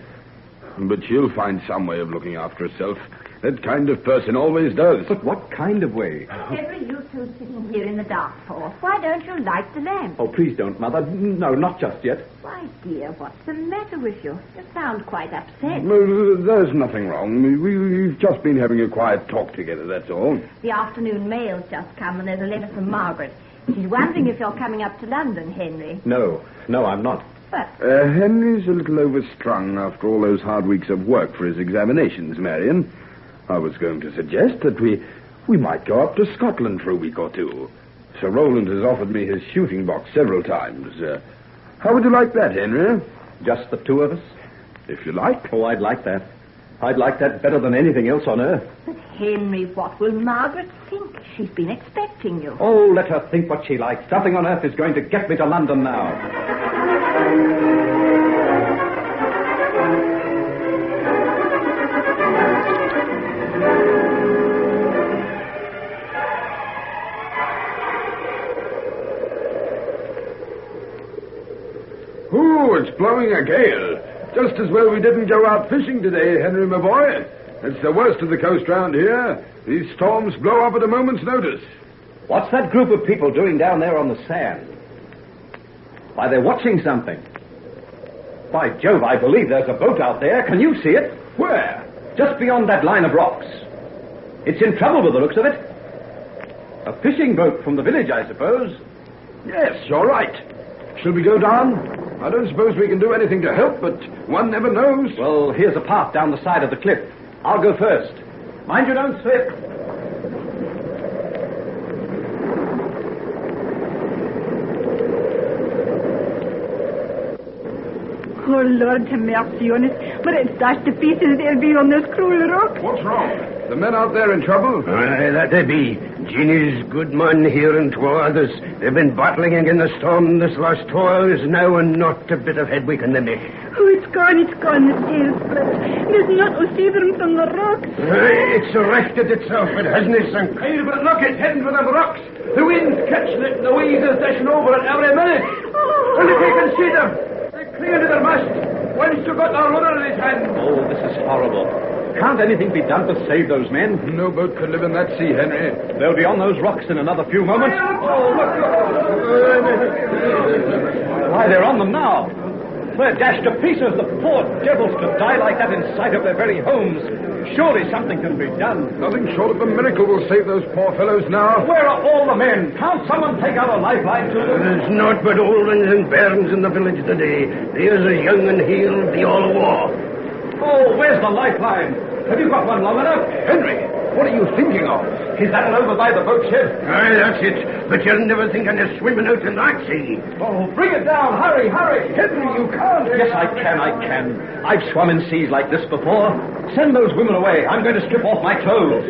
But she'll find some way of looking after herself. That kind of person always does. But what kind of way? Henry, you two sitting here in the dark for? Why don't you light the lamp? Oh, please don't, Mother. No, not just yet. Why, dear, what's the matter with you? You sound quite upset. No, there's nothing wrong. We've just been having a quiet talk together, that's all. The afternoon mail's just come and there's a letter from Margaret. She's wondering if you're coming up to London, Henry. No, I'm not. But Henry's a little overstrung after all those hard weeks of work for his examinations, Marion. I was going to suggest that we might go up to Scotland for a week or two. Sir Roland has offered me his shooting box several times. How would you like that, Henry? Just the two of us? If you like. Oh, I'd like that. I'd like that better than anything else on earth. But, Henry, what will Margaret think? She's been expecting you. Oh, let her think what she likes. Nothing on earth is going to get me to London now. Oh, it's blowing a gale. Just as well we didn't go out fishing today, Henry, my boy. It's the worst of the coast round here. These storms blow up at a moment's notice. What's that group of people doing down there on the sand? Why, they're watching something. By Jove, I believe there's a boat out there. Can you see it? Where? Just beyond that line of rocks. It's in trouble with the looks of it. A fishing boat from the village, I suppose. Yes, you're right. Shall we go down? I don't suppose we can do anything to help, but one never knows. Well, here's a path down the side of the cliff. I'll go first. Mind you don't slip. Oh, Lord, have mercy on us. But it's dashed to pieces they'll be on this cruel rock. What's wrong? The men out there in trouble? That they be. Jeannie's good man here and 2 others. They've been battling against the storm this last 2 hours now, and not a bit of headway can they make. Oh, it's gone, the sail's split. There's not to see them from the rocks. It's erected itself, it hasn't it sunk. Hey, but look, it's heading for them rocks. The wind's catching it, and the waves are dashing over it every minute. Oh. And if you can see them, they're clinging to their mast. Once you've got their rudder in his hand. Oh, this is horrible. Can't anything be done to save those men? No boat could live in that sea, Henry. They'll be on those rocks in another few moments. Oh, look. Why, they're on them now. They're dashed to pieces. The poor devils to die like that in sight of their very homes. Surely something can be done. Nothing short of a miracle will save those poor fellows now. Where are all the men? Can't someone take out a lifeline to them? There's naught but old ones and bairns in the village today. There's a young and he'll be all war. Oh, where's the lifeline? Have you got one long enough? Henry, What are you thinking of? Is that over by the boat shed? Aye, that's it. But you're never thinking of swimming out in that sea. Oh, bring it down. Hurry, hurry. Henry, you can't. Yes, I can. I've swum in seas like this before. Send those women away. I'm going to strip off my clothes.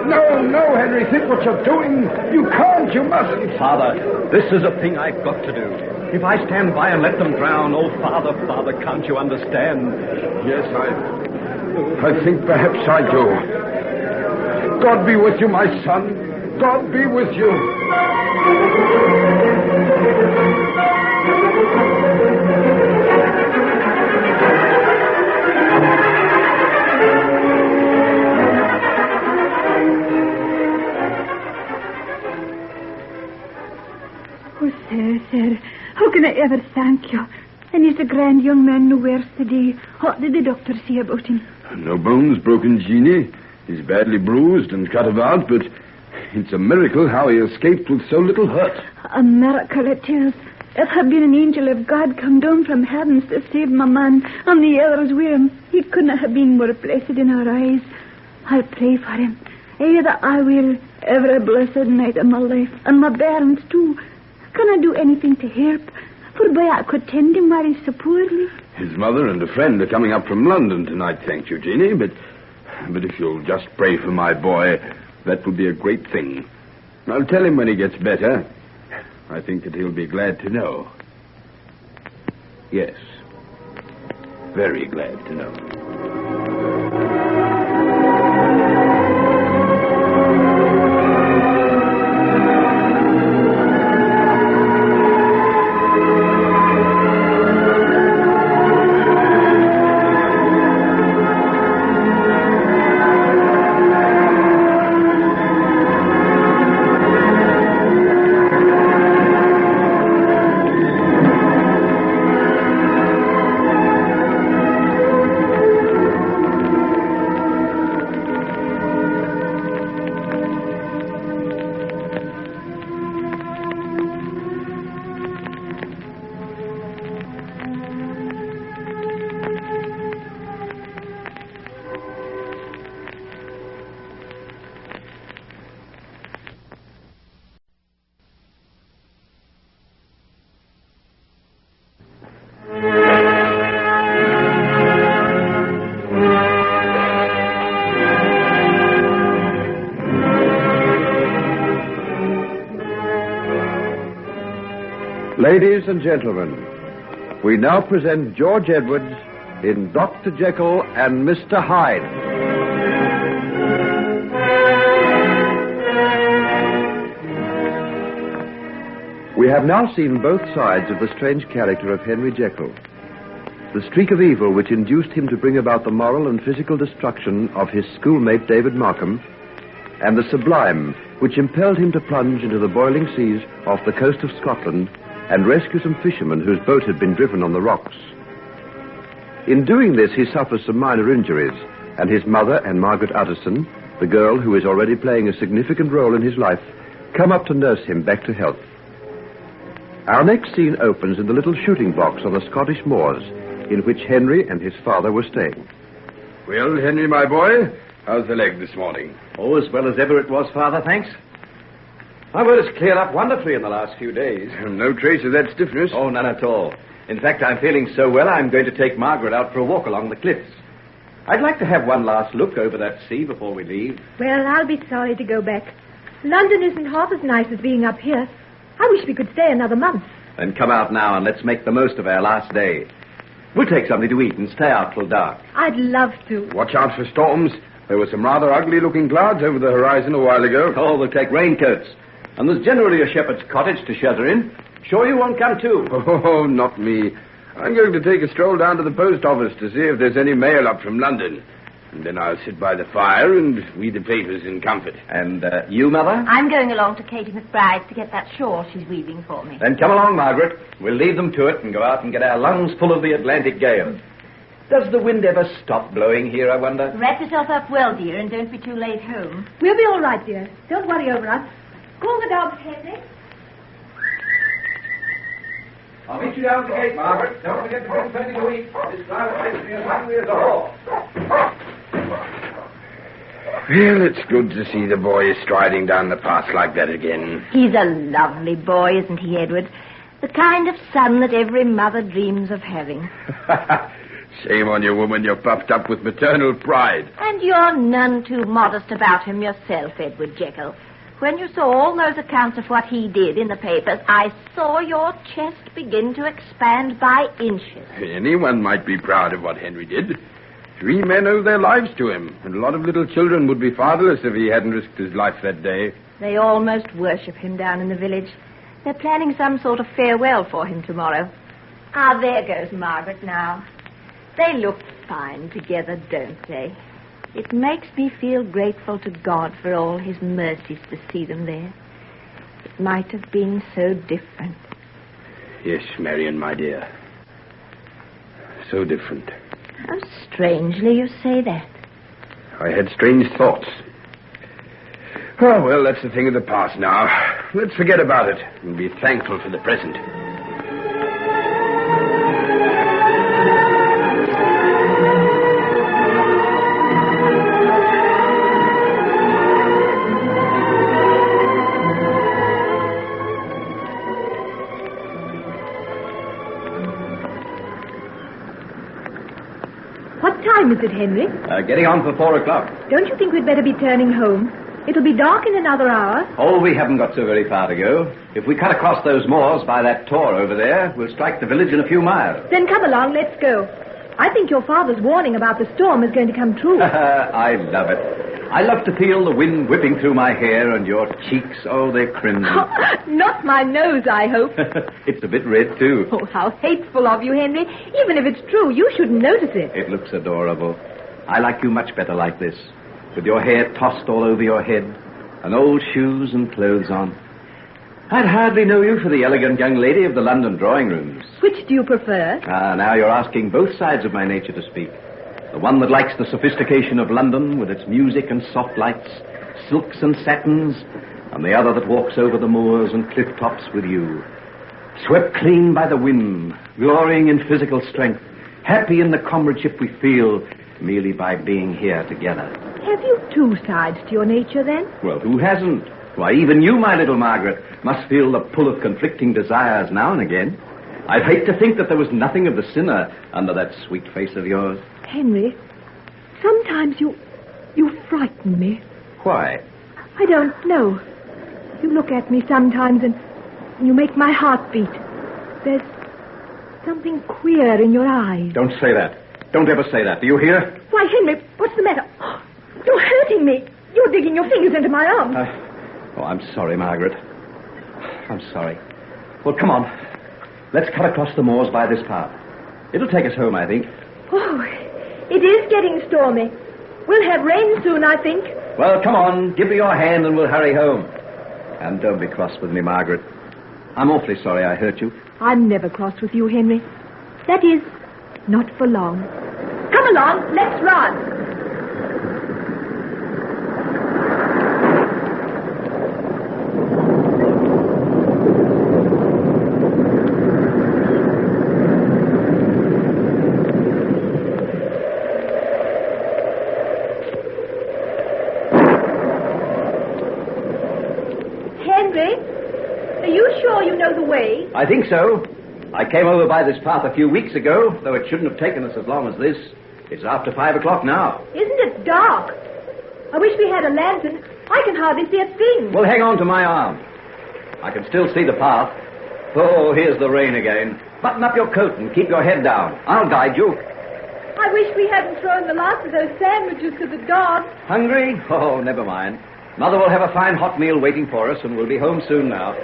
No, Henry. Think what you're doing. You can't. You mustn't. Father, this is a thing I've got to do. If I stand by and let them drown, oh, Father, can't you understand? Yes, I think perhaps I do. God be with you, my son. God be with you. Oh, sir, how can I ever thank you? And is the grand young man no worse today? What did the doctor say about him? No bones broken, Jeannie. He's badly bruised and cut about, but it's a miracle how he escaped with so little hurt. A miracle it is. If had been an angel of God come down from heavens to save my man and the others with him, he couldn't have been more blessed in our eyes. I'll pray for him. That I will every blessed night of my life, and my bairns too. Can I do anything to help? For boy, I could tend him while he's so poorly. His mother and a friend are coming up from London tonight, thank you, Jeannie, but if you'll just pray for my boy, that would be a great thing. I'll tell him when he gets better. I think that he'll be glad to know. Yes. Very glad to know. Ladies and gentlemen, we now present George Edwards in Dr. Jekyll and Mr. Hyde. We have now seen both sides of the strange character of Henry Jekyll. The streak of evil which induced him to bring about the moral and physical destruction of his schoolmate David Markham, and the sublime which impelled him to plunge into the boiling seas off the coast of Scotland and rescue some fishermen whose boat had been driven on the rocks. In doing this, he suffers some minor injuries, and his mother and Margaret Utterson, the girl who is already playing a significant role in his life, come up to nurse him back to health. Our next scene opens in the little shooting box on the Scottish moors, in which Henry and his father were staying. Well, Henry, my boy, how's the leg this morning? Oh, as well as ever it was, Father, thanks. My word has cleared up wonderfully in the last few days. No trace of that stiffness? Oh, none at all. In fact, I'm feeling so well, I'm going to take Margaret out for a walk along the cliffs. I'd like to have one last look over that sea before we leave. Well, I'll be sorry to go back. London isn't half as nice as being up here. I wish we could stay another month. Then come out now and let's make the most of our last day. We'll take something to eat and stay out till dark. I'd love to. Watch out for storms. There were some rather ugly-looking clouds over the horizon a while ago. Oh, we'll take raincoats. And there's generally a shepherd's cottage to shelter in. Sure you won't come too? Oh, not me. I'm going to take a stroll down to the post office to see if there's any mail up from London. And then I'll sit by the fire and read the papers in comfort. And you, Mother? I'm going along to Katie McBride's to get that shawl she's weaving for me. Then come along, Margaret. We'll leave them to it and go out and get our lungs full of the Atlantic gale. Does the wind ever stop blowing here, I wonder? Wrap yourself up well, dear, and don't be too late home. We'll be all right, dear. Don't worry over us. Call the dogs, Henry. I'll meet you down at the gate, Margaret. Don't forget to bring plenty to eat. This drive makes me as hungry as a hawk. Well, it's good to see the boy striding down the path like that again. He's a lovely boy, isn't he, Edward? The kind of son that every mother dreams of having. Shame on you, woman. You're puffed up with maternal pride. And you're none too modest about him yourself, Edward Jekyll. When you saw all those accounts of what he did in the papers, I saw your chest begin to expand by inches. Anyone might be proud of what Henry did. 3 men owe their lives to him, and a lot of little children would be fatherless if he hadn't risked his life that day. They almost worship him down in the village. They're planning some sort of farewell for him tomorrow. Ah, there goes Margaret now. They look fine together, don't they? It makes me feel grateful to God for all his mercies to see them there. It might have been so different. Yes, Marion, my dear. So different. How strangely you say that. I had strange thoughts. Oh, well, that's the thing of the past now. Let's forget about it and be thankful for the present. What time is it, Henry? Getting on for 4 o'clock. Don't you think we'd better be turning home? It'll be dark in another hour. Oh, we haven't got so very far to go. If we cut across those moors by that tor over there, we'll strike the village in a few miles. Then come along, let's go. I think your father's warning about the storm is going to come true. I love it. I love to feel the wind whipping through my hair and your cheeks, oh, they're crimson. Not my nose, I hope. It's a bit red, too. Oh, how hateful of you, Henry. Even if it's true, you shouldn't notice it. It looks adorable. I like you much better like this, with your hair tossed all over your head, and old shoes and clothes on. I'd hardly know you for the elegant young lady of the London drawing rooms. Which do you prefer? Now you're asking both sides of my nature to speak. The one that likes the sophistication of London with its music and soft lights, silks and satins, and the other that walks over the moors and cliff tops with you. Swept clean by the wind, glorying in physical strength, happy in the comradeship we feel merely by being here together. Have you 2 sides to your nature, then? Well, who hasn't? Why, even you, my little Margaret, must feel the pull of conflicting desires now and again. I'd hate to think that there was nothing of the sinner under that sweet face of yours. Henry, sometimes you frighten me. Why? I don't know. You look at me sometimes and you make my heart beat. There's something queer in your eyes. Don't say that. Don't ever say that. Do you hear? Why, Henry, what's the matter? You're hurting me. You're digging your fingers into my arm. I'm sorry, Margaret. I'm sorry. Well, come on. Let's cut across the moors by this path. It'll take us home, I think. Oh, it is getting stormy. We'll have rain soon, I think. Well, come on. Give me your hand and we'll hurry home. And don't be cross with me, Margaret. I'm awfully sorry I hurt you. I'm never cross with you, Henry. That is, not for long. Come along, let's run. I think so. I came over by this path a few weeks ago, though it shouldn't have taken us as long as this. It's after 5 o'clock now. Isn't it dark? I wish we had a lantern. I can hardly see a thing. Well, hang on to my arm. I can still see the path. Oh, here's the rain again. Button up your coat and keep your head down. I'll guide you. I wish we hadn't thrown the last of those sandwiches to the dogs. Hungry? Oh, never mind. Mother will have a fine hot meal waiting for us, and we'll be home soon now.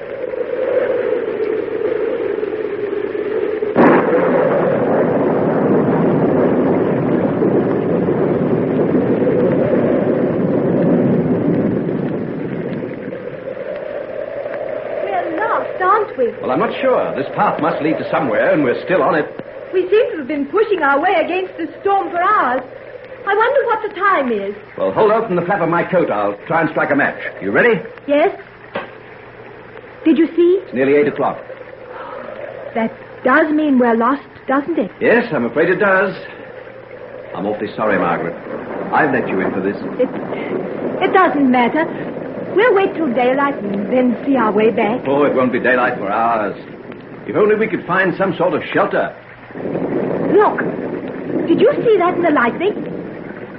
Well, I'm not sure. This path must lead to somewhere, and we're still on it. We seem to have been pushing our way against the storm for hours. I wonder what the time is. Well, hold open the flap of my coat. I'll try and strike a match. You ready? Yes. Did you see? It's nearly 8 o'clock. That does mean we're lost, doesn't it? Yes, I'm afraid it does. I'm awfully sorry, Margaret. I've let you in for this. It doesn't matter. We'll wait till daylight and then see our way back. Oh, it won't be daylight for hours. If only we could find some sort of shelter. Look. Did you see that in the lightning?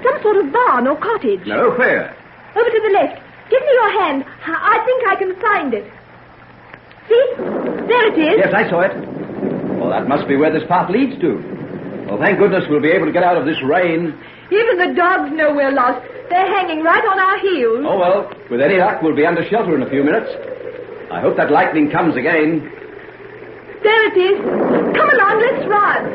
Some sort of barn or cottage. No, where? Over to the left. Give me your hand. I think I can find it. See? There it is. Yes, I saw it. Well, that must be where this path leads to. Well, thank goodness we'll be able to get out of this rain. Even the dogs know we're lost. They're hanging right on our heels. Oh, well, with any luck, we'll be under shelter in a few minutes. I hope that lightning comes again. There it is. Come along, let's run.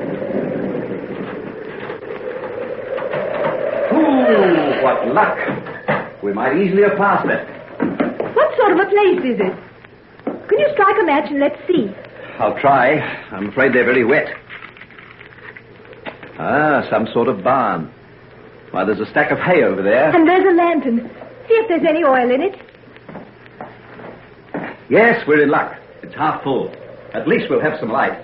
Ooh, what luck. We might easily have passed it. What sort of a place is it? Can you strike a match and let's see? I'll try. I'm afraid they're very wet. Ah, some sort of barn. Why, there's a stack of hay over there. And there's a lantern. See if there's any oil in it. Yes, we're in luck. It's half full. At least we'll have some light.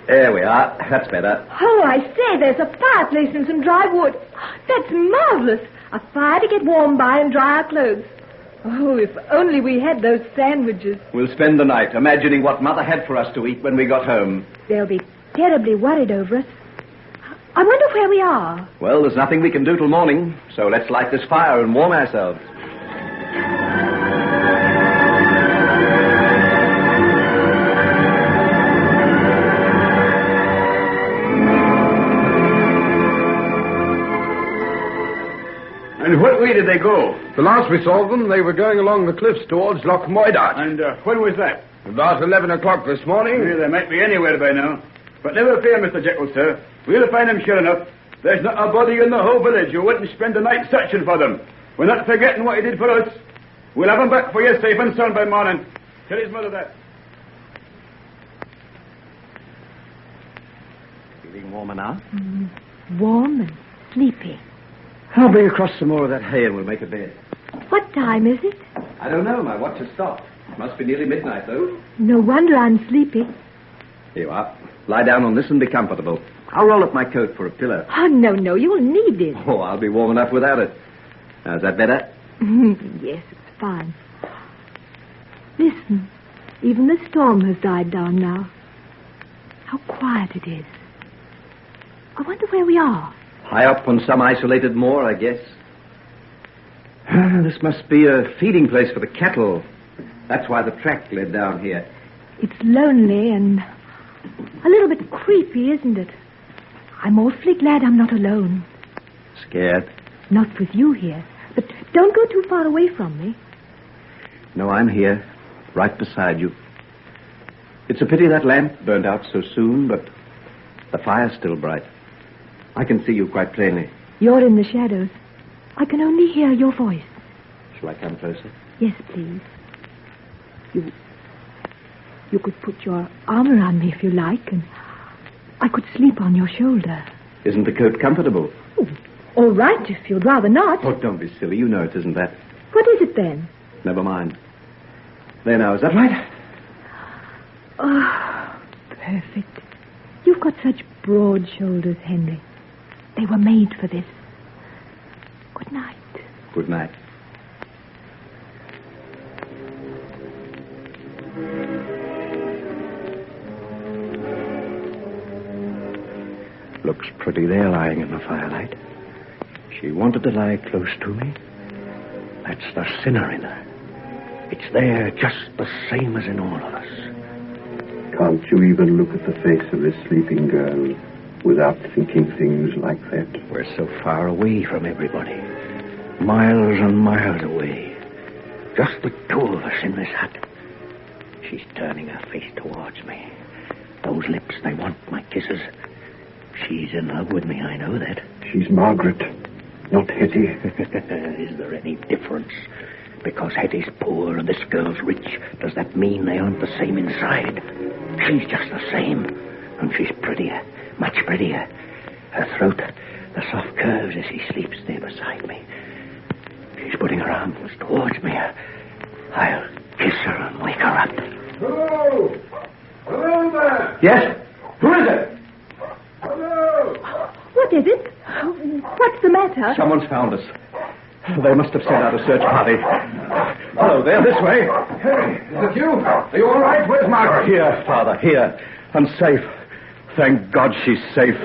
There we are. That's better. Oh, I say, there's a fireplace and some dry wood. That's marvelous. A fire to get warm by and dry our clothes. Oh, if only we had those sandwiches. We'll spend the night imagining what Mother had for us to eat when we got home. They'll be terribly worried over us. I wonder where we are. Well, there's nothing we can do till morning, so let's light this fire and warm ourselves. And what way did they go? The last we saw them, they were going along the cliffs towards Loch Moidart. And when was that? About 11 o'clock this morning. Well, they might be anywhere by now. But never fear, Mr. Jekyll, sir. We'll find them sure enough. There's not a body in the whole village who wouldn't spend the night searching for them. We're not forgetting what he did for us. We'll have him back for you safe and sound by morning. Tell his mother that. Feeling warmer now? Warm and sleepy. I'll bring across some more of that hay and we'll make a bed. What time is it? I don't know. My watch has stopped. Must be nearly midnight, though. No wonder I'm sleepy. Here you are. Lie down on this and be comfortable. I'll roll up my coat for a pillow. Oh, no, you'll need it. Oh, I'll be warm enough without it. Now, is that better? Yes, it's fine. Listen, even the storm has died down now. How quiet it is. I wonder where we are. High up on some isolated moor, I guess. This must be a feeding place for the cattle. That's why the track led down here. It's lonely and a little bit creepy, isn't it? I'm awfully glad I'm not alone. Scared? Not with you here. But don't go too far away from me. No, I'm here, right beside you. It's a pity that lamp burned out so soon, but the fire's still bright. I can see you quite plainly. You're in the shadows. I can only hear your voice. Shall I come closer? Yes, please. You could put your arm around me if you like, and I could sleep on your shoulder. Isn't the coat comfortable? Oh, all right, if you'd rather not. Oh, don't be silly. You know it isn't that. What is it, then? Never mind. There now, is that right? Oh, perfect. You've got such broad shoulders, Henry. They were made for this. Good night. Good night. Looks pretty there lying in the firelight. She wanted to lie close to me. That's the sinner in her. It's there just the same as in all of us. Can't you even look at the face of this sleeping girl without thinking things like that? We're so far away from everybody. Miles and miles away. Just the two of us in this hut. She's turning her face towards me. Those lips, they want my kisses. She's in love with me, I know that. She's Margaret, not Hetty. Is there any difference? Because Hetty's poor and this girl's rich, does that mean they aren't the same inside? She's just the same. And she's prettier, much prettier. Her throat, the soft curves as she sleeps there beside me. She's putting her arms towards me. I'll kiss her and wake her up. Hello! Hello there! Yes? Who is it? Hello! What is it? What's the matter? Someone's found us. They must have sent out a search party. Hello there, this way. Hey, is it you? Are you all right? Where's Margaret? Here, Father, here. I'm safe. Thank God she's safe.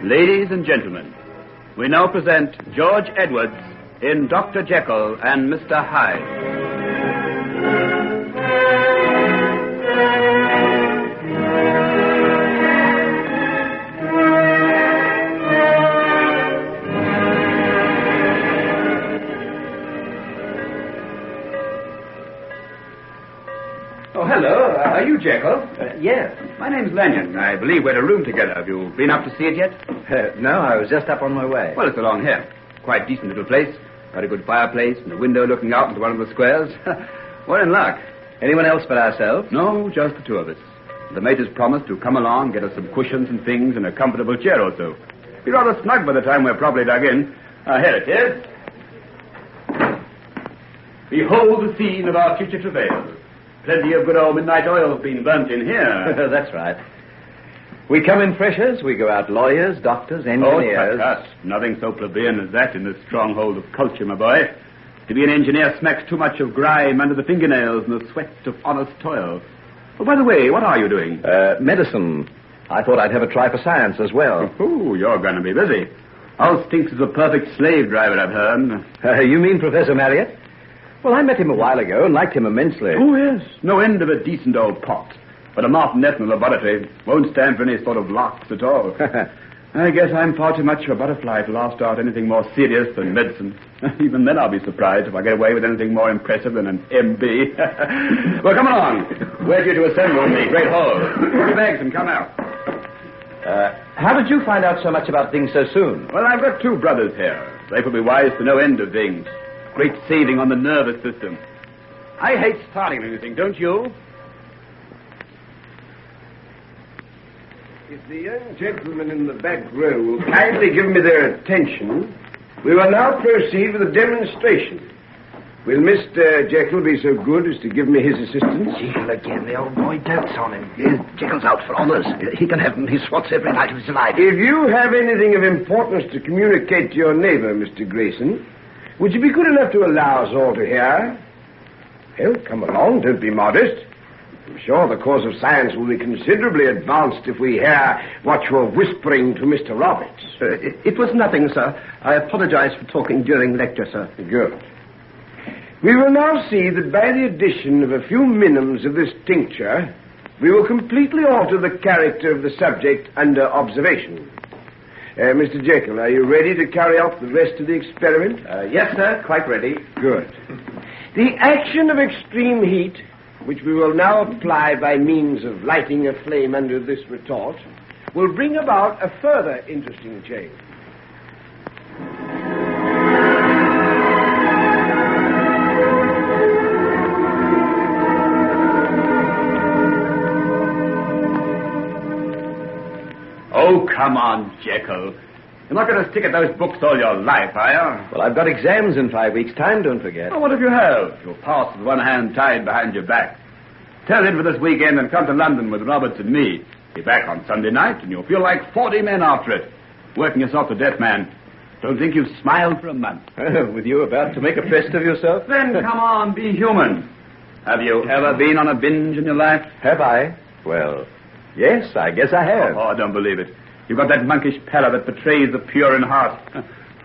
Ladies and gentlemen, we now present George Edwards in Dr. Jekyll and Mr. Hyde. Oh, hello. Are you Jekyll? Yes. My name's Lanyon. I believe we're in a room together. Have you been up to see it yet? No, I was just up on my way. Well, it's along here. Quite decent little place. Got a good fireplace and a window looking out into one of the squares. We're in luck. Anyone else but ourselves? No, just the two of us. The mate has promised to come along, get us some cushions and things, and a comfortable chair or so. Be rather snug by the time we're properly dug in. Here it is. Behold the scene of our future travails. Plenty of good old midnight oil's been burnt in here. That's right. We come in freshers, we go out lawyers, doctors, engineers. Oh, nothing so plebeian as that in this stronghold of culture, my boy. To be an engineer smacks too much of grime under the fingernails and the sweat of honest toil. Oh, by the way, what are you doing? Medicine. I thought I'd have a try for science as well. Oh, you're going to be busy. Old Stinks is a perfect slave driver, I've heard. You mean Professor Marriott? Well, I met him a while ago and liked him immensely. Oh, yes. No end of a decent old pot. But a martinet in the laboratory won't stand for any sort of larks at all. I guess I'm far too much of a butterfly to last out anything more serious than medicine. Even then I'll be surprised if I get away with anything more impressive than an M.B. Well, come along. Where'd you to assemble in the great hall? Put your bags and come out. How did you find out so much about things so soon? Well, I've got two brothers here. They will be wise to no end of things. Great saving on the nervous system. I hate starting anything, don't you? If the young gentlemen in the back row will kindly give me their attention, we will now proceed with the demonstration. Will Mr. Jekyll be so good as to give me his assistance? Jekyll again. The old boy dotes on him. Jekyll's out for honours. He can have them. He swats every night of his life. If you have anything of importance to communicate to your neighbour, Mr. Grayson, would you be good enough to allow us all to hear? Well, come along. Don't be modest. I'm sure the cause of science will be considerably advanced if we hear what you're whispering to Mr. Roberts. It was nothing, sir. I apologize for talking during lecture, sir. Good. We will now see that by the addition of a few minims of this tincture, we will completely alter the character of the subject under observation. Mr. Jekyll, are you ready to carry out the rest of the experiment? Yes, sir. Quite ready. Good. The action of extreme heat, which we will now apply by means of lighting a flame under this retort, will bring about a further interesting change. Oh, come on, Jekyll. You're not going to stick at those books all your life, are you? Well, I've got exams in 5 weeks' time, don't forget. Oh, what if you have? You'll pass with one hand tied behind your back. Tell in for this weekend and come to London with Roberts and me. Be back on Sunday night, and you'll feel like 40 men after it. Working yourself to death, man. Don't think you've smiled for a month. With you about to make a fest of yourself? Then come on, be human. Have you ever been on a binge in your life? Have I? Well, yes, I guess I have. Oh, I don't believe it. You've got that monkish pallor that betrays the pure in heart.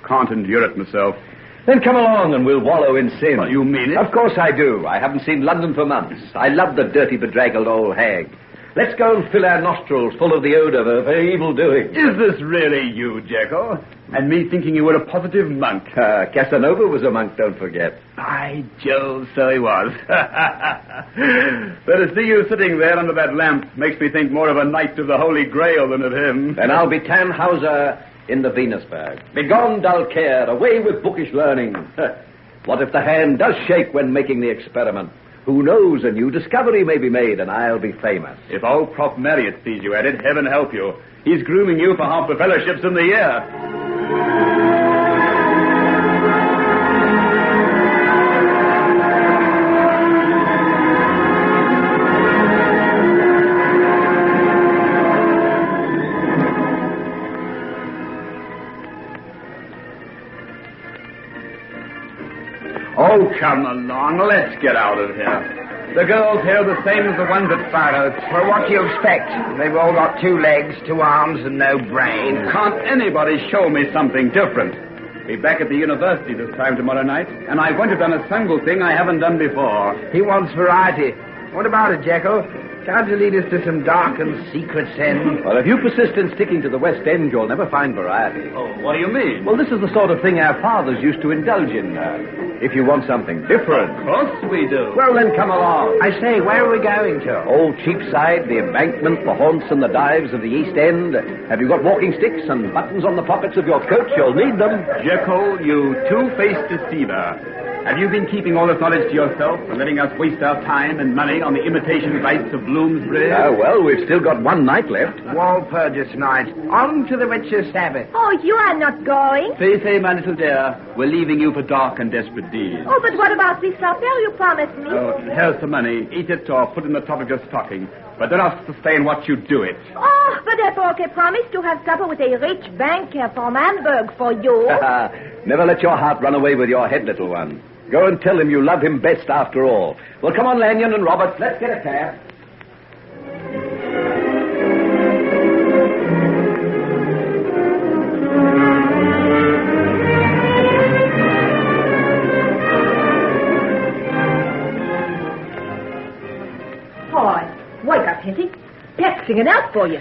Can't endure it myself. Then come along and we'll wallow in sin. You mean it? Of course I do. I haven't seen London for months. I love the dirty, bedraggled old hag. Let's go and fill our nostrils full of the odour of evil doing. Is this really you, Jekyll? And me thinking you were a positive monk. Casanova was a monk, don't forget. By Jove, so he was. But to see you sitting there under that lamp makes me think more of a knight of the Holy Grail than of him. Then I'll be Tannhauser in the Venusberg. Begone, dull care, away with bookish learning. What if the hand does shake when making the experiment? Who knows, a new discovery may be made, and I'll be famous. If old Prof. Marriott sees you at it, heaven help you. He's grooming you for half the fellowships in the year. Oh, come along, let's get out of here. The girls here are the same as the ones at Farrow's. Well, what do you expect? They've all got 2 legs, 2 arms, and no brain. Can't anybody show me something different? Be back at the university this time tomorrow night, and I won't have done a single thing I haven't done before. He wants variety. What about it, Jekyll? Can't you lead us to some dark and secret sin? Well, if you persist in sticking to the West End, you'll never find variety. Oh, what do you mean? Well, this is the sort of thing our fathers used to indulge in. If you want something different. Of course we do. Well, then come along. I say, where are we going to? Old Cheapside, the Embankment, the haunts and the dives of the East End. Have you got walking sticks and buttons on the pockets of your coat? You'll need them. Jekyll, you two-faced deceiver. Have you been keeping all this knowledge to yourself and letting us waste our time and money on the imitation rites of Bloomsbury? Well, we've still got 1 night left. Walpurgis night. On to the witches' Sabbath. Oh, you are not going? Faith, my little dear. We're leaving you for dark and desperate deeds. Oh, but what about this supper you promised me? Oh, here's some money. Eat it or put it in the top of your stocking. But don't ask to stay and watch you do it. Oh, but I promised to have supper with a rich banker from Hamburg for you. Never let your heart run away with your head, little one. Go and tell him you love him best after all. Well, come on, Lanyon and Robert. Let's get a cab. Hi, wake up, Hetty. Pat's singing out for you.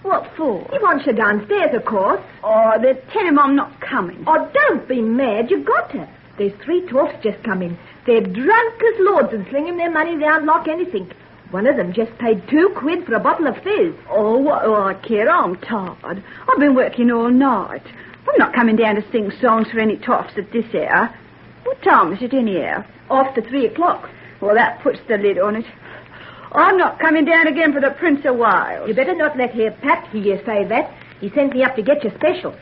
What for? He wants you downstairs, of course. Oh, then tell him I'm not coming. Oh, don't be mad. You got to. There's 3 toffs just come in. They're drunk as lords and slinging their money round like anything. One of them just paid 2 quid for a bottle of fizz. Oh, what do I care? I'm tired. I've been working all night. I'm not coming down to sing songs for any toffs at this hour. What time is it anyhow? After 3 o'clock. Well, that puts the lid on it. I'm not coming down again for the Prince of Wales. You better not let Herr Pat hear you say that. He sent me up to get you special.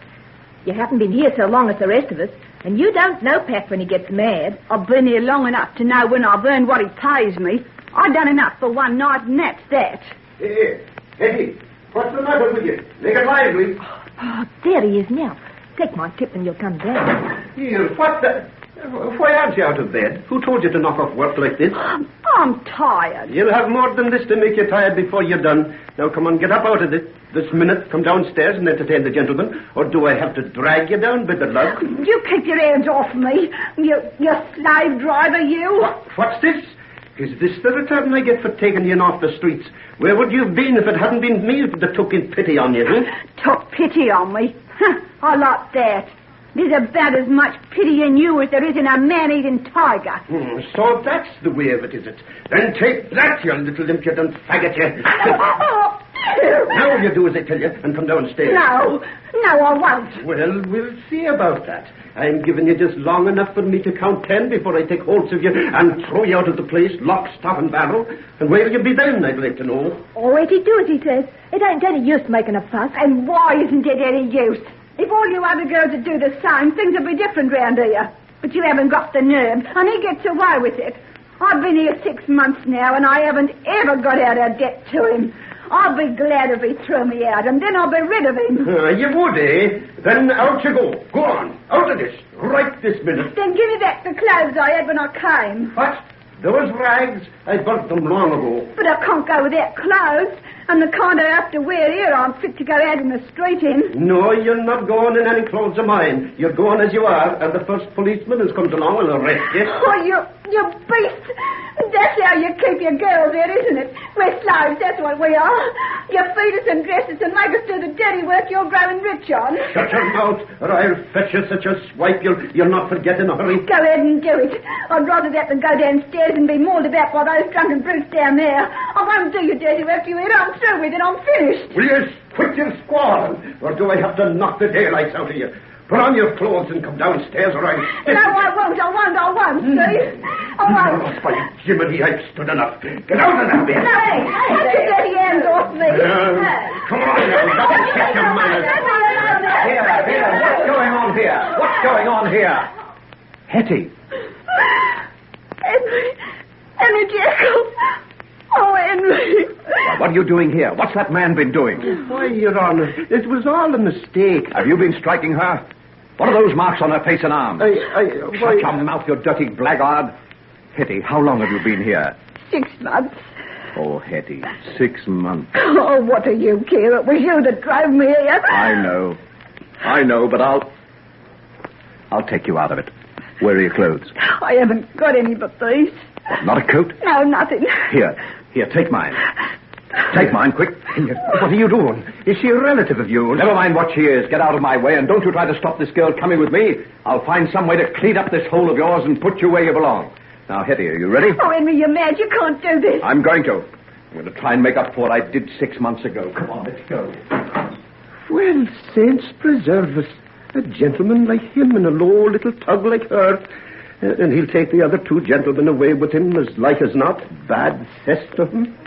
You haven't been here so long as the rest of us, and you don't know Pat when he gets mad. I've been here long enough to know when I've earned what he pays me. I've done enough for 1 night, and that's that. Hey, Hetty, what's the matter with you? Make it lively. Oh, there he is now. Take my tip and you'll come down. Here, what the... Why aren't you out of bed? Who told you to knock off work like this? I'm tired. You'll have more than this to make you tired before you're done. Now, come on, get up out of it. This minute, come downstairs and entertain the gentleman. Or do I have to drag you down by the lug? You keep your hands off me. You slave driver, you. What's this? Is this the return I get for taking you off the streets? Where would you have been if it hadn't been me that took in pity on you, Took pity on me? I like that. There's about as much pity in you as there is in a man-eating tiger. So that's the way of it, is it? Then take that, you little impudent faggot, you. Now you do as I tell you and come downstairs. No, I won't. Well, we'll see about that. I'm giving you just long enough for me to count 10 before I take hold of you and throw you out of the place, lock, stock, and barrel. And where will you be then, I'd like to know? Oh, wait, he do as he says. It ain't any use making a fuss. And why isn't it any use? If all you other girls would do the same, things would be different round here. But you haven't got the nerve, and he gets away with it. I've been here 6 months now, and I haven't ever got out of debt to him. I'll be glad if he threw me out, and then I'll be rid of him. You would, eh? Then out you go. Go on. Out of this. Right this minute. Then give me back the clothes I had when I came. What? Those rags? I burnt them long ago. But I can't go without clothes. And the kind I have to wear here aren't fit to go out in the street in. No, you're not going in any clothes of mine. You're going as you are, and the first policeman who comes along will arrest you. Oh, You beast! That's how you keep your girls in, isn't it? We're slaves, that's what we are. You feed us and dress us and make us do the dirty work you're growing rich on. Shut your mouth, or I'll fetch you such a swipe you'll not forget in a hurry. Go ahead and do it. I'd rather that than go downstairs and be mauled about by those drunken brutes down there. I won't do your dirty work, you hear? I'm through with it. I'm finished. Will you quit your squall, or do I have to knock the daylights out of you? Put on your clothes and come downstairs, or I'll... No, I won't, Steve. I won't. Oh, by Jiminy, I've stood enough. Get out of there, man. Hey, get your dirty hands off me. Come on, now. Get your manners. Here, what's going on here? What's going on here? Hetty. Henry Jekyll. Oh, Henry. What are you doing here? What's that man been doing? Why, Your Honor, it was all a mistake. Have you been striking her? What are those marks on her face and arms? Shut your mouth, you dirty blackguard. Hetty, how long have you been here? 6 months. Oh, Hetty, 6 months. Oh, what do you care? It was you that drove me here. I know, but I'll take you out of it. Where are your clothes? I haven't got any but these. What, not a coat? No, nothing. Here, take mine. Take mine, quick. What are you doing? Is she a relative of yours? Never mind what she is. Get out of my way, and don't you try to stop this girl coming with me. I'll find some way to clean up this hole of yours and put you where you belong. Now, Hetty, are you ready? Oh, Henry, you're mad. You can't do this. I'm going to. I'm going to try and make up for what I did 6 months ago. Come on, let's go. Well, saints preserve us. A gentleman like him and a low little tug like her. And he'll take the other 2 gentlemen away with him as like as not. Bad cess to him.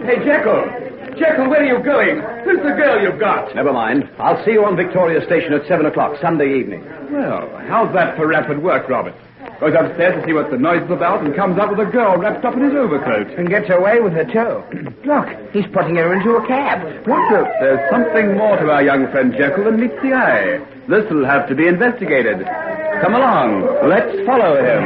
Hey, Jekyll, where are you going? Who's the girl you've got? Never mind. I'll see you on Victoria Station at 7 o'clock, Sunday evening. Well, how's that for rapid work, Robert? Goes upstairs to see what the noise is about and comes up with a girl wrapped up in his overcoat. And gets away with her, too. Look, he's putting her into a cab. What? There's something more to our young friend Jekyll than meets the eye. This'll have to be investigated. Come along. Let's follow him.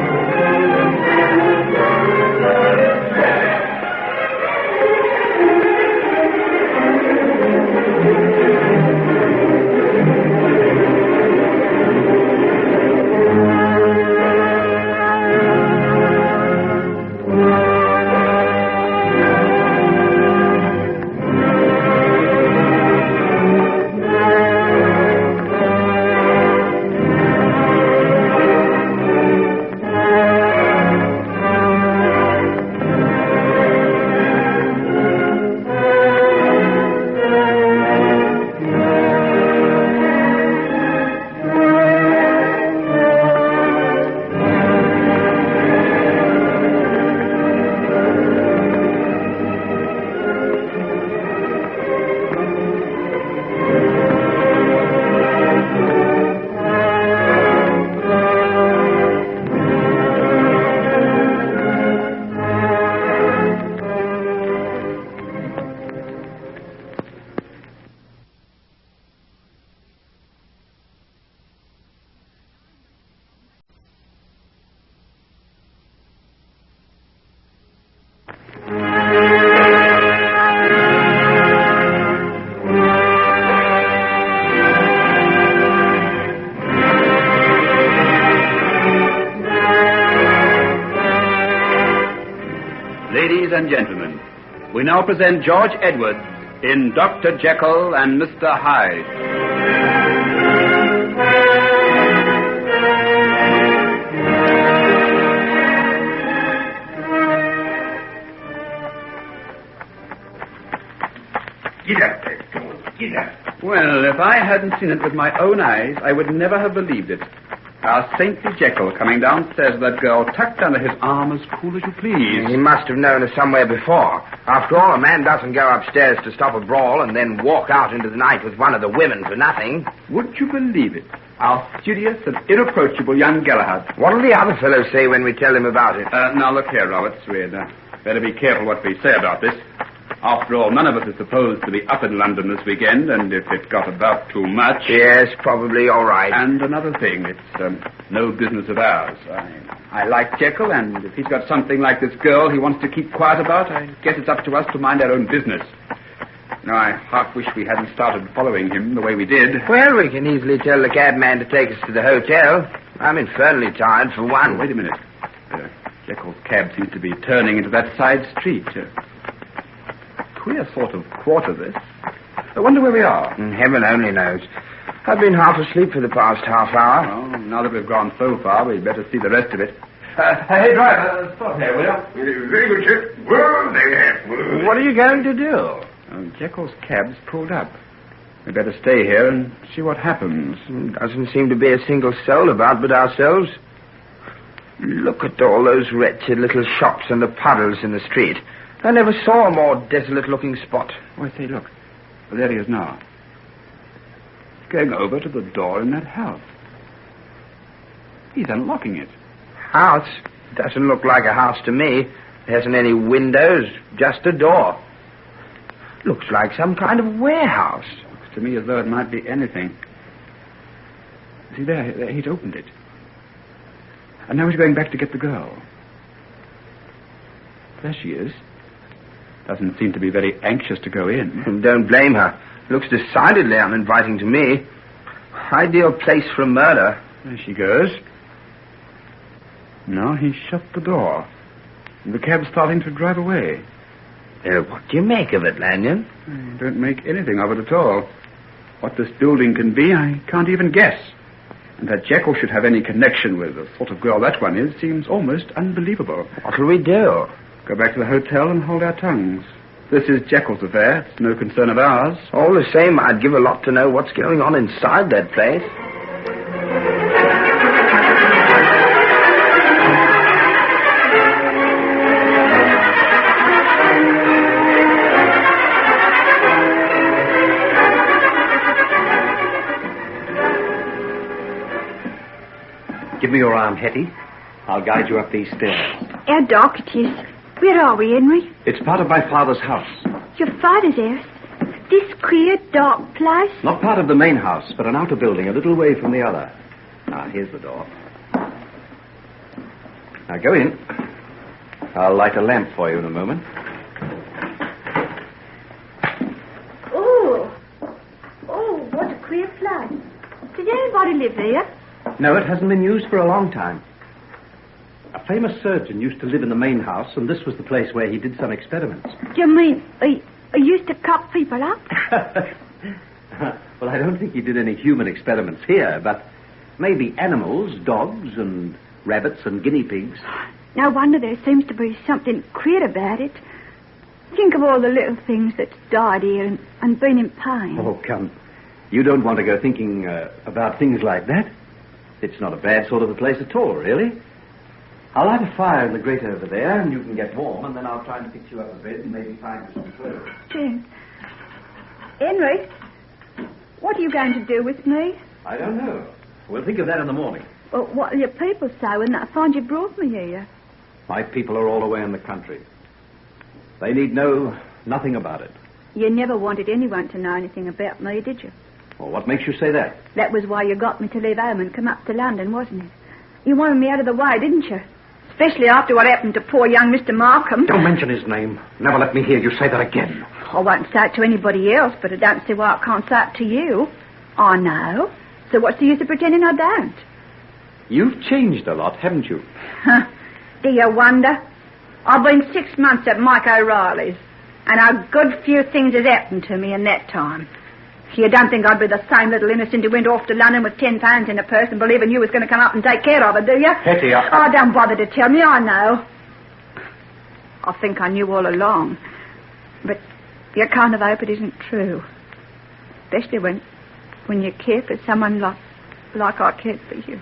Ladies and gentlemen, we now present George Edwards in Dr. Jekyll and Mr. Hyde. Get up. Well, if I hadn't seen it with my own eyes, I would never have believed it. Our saintly Jekyll coming downstairs with that girl tucked under his arm as cool as you please. He must have known her somewhere before. After all, a man doesn't go upstairs to stop a brawl and then walk out into the night with one of the women for nothing. Would you believe it? Our studious and irreproachable young Galahad. What'll the other fellow say when we tell him about it? Now, look here, Roberts. We'd better be careful what we say about this. After all, none of us is supposed to be up in London this weekend, and if it got about too much... Yes, probably all right. And another thing, it's no business of ours. I like Jekyll, and if he's got something like this girl he wants to keep quiet about, I guess it's up to us to mind our own business. Now, I half wish we hadn't started following him the way we did. Well, we can easily tell the cabman to take us to the hotel. I'm infernally tired, for one. Oh, wait a minute. Jekyll's cab seems to be turning into that side street. Queer sort of quarter, this. I wonder where we are. Heaven only knows. I've been half asleep for the past half hour. Well, now that we've gone so far, we'd better see the rest of it. Hey, driver, stop here, will you? Very good, sir. Well, there. What are you going to do? Jekyll's cab's pulled up. We'd better stay here and see what happens. Doesn't seem to be a single soul about but ourselves. Look at all those wretched little shops and the puddles in the street. I never saw a more desolate-looking spot. Oh, I say, look. Well, there he is now. Going over to the door in that house. He's unlocking it. House? Doesn't look like a house to me. It hasn't any windows, just a door. Looks like some kind of warehouse. Looks to me as though it might be anything. See, there, he's opened it. And now he's going back to get the girl. There she is. Doesn't seem to be very anxious to go in. Don't blame her. Looks decidedly uninviting to me. Ideal place for a murder. There she goes. Now he's shut the door. And the cab's starting to drive away. What do you make of it, Lanyon? I don't make anything of it at all. What this building can be, I can't even guess. And that Jekyll should have any connection with the sort of girl that one is seems almost unbelievable. What'll we do? Go back to the hotel and hold our tongues. This is Jekyll's affair. It's no concern of ours. All the same, I'd give a lot to know what's going on inside that place. Give me your arm, Hetty. I'll guide you up these stairs. Our dark it is. Where are we, Henry? It's part of my father's house. Your father's house? This queer, dark place? Not part of the main house, but an outer building a little way from the other. Now, here's the door. Now, go in. I'll light a lamp for you in a moment. Oh, what a queer place. Did anybody live there? No, it hasn't been used for a long time. A famous surgeon used to live in the main house, and this was the place where he did some experiments. Do you mean he used to cut people up? Well, I don't think he did any human experiments here, but maybe animals, dogs and rabbits and guinea pigs. No wonder there seems to be something queer about it. Think of all the little things that's died here and been in pain. Oh, come. You don't want to go thinking about things like that. It's not a bad sort of a place at all, really. I'll light a fire in the grate over there, and you can get warm, and then I'll try and fix you up a bed and maybe find you some clothes. Jim. Henry, what are you going to do with me? I don't know. We'll think of that in the morning. Well, what will your people say when they find you brought me here? My people are all away in the country. They need know nothing about it. You never wanted anyone to know anything about me, did you? Well, what makes you say that? That was why you got me to leave home and come up to London, wasn't it? You wanted me out of the way, didn't you? Especially after what happened to poor young Mr. Markham. Don't mention his name. Never let me hear you say that again. I won't say it to anybody else, but I don't see why I can't say it to you. I know. So what's the use of pretending I don't? You've changed a lot, haven't you? Do you wonder? I've been 6 months at Mike O'Reilly's, and a good few things has happened to me in that time. You don't think I'd be the same little innocent who went off to London with £10 in a purse and believing you was going to come up and take care of her, do you? Hetty, Oh, don't bother to tell me. I know. I think I knew all along. But you kind of hope it isn't true. Especially when you care for someone like I cared for you.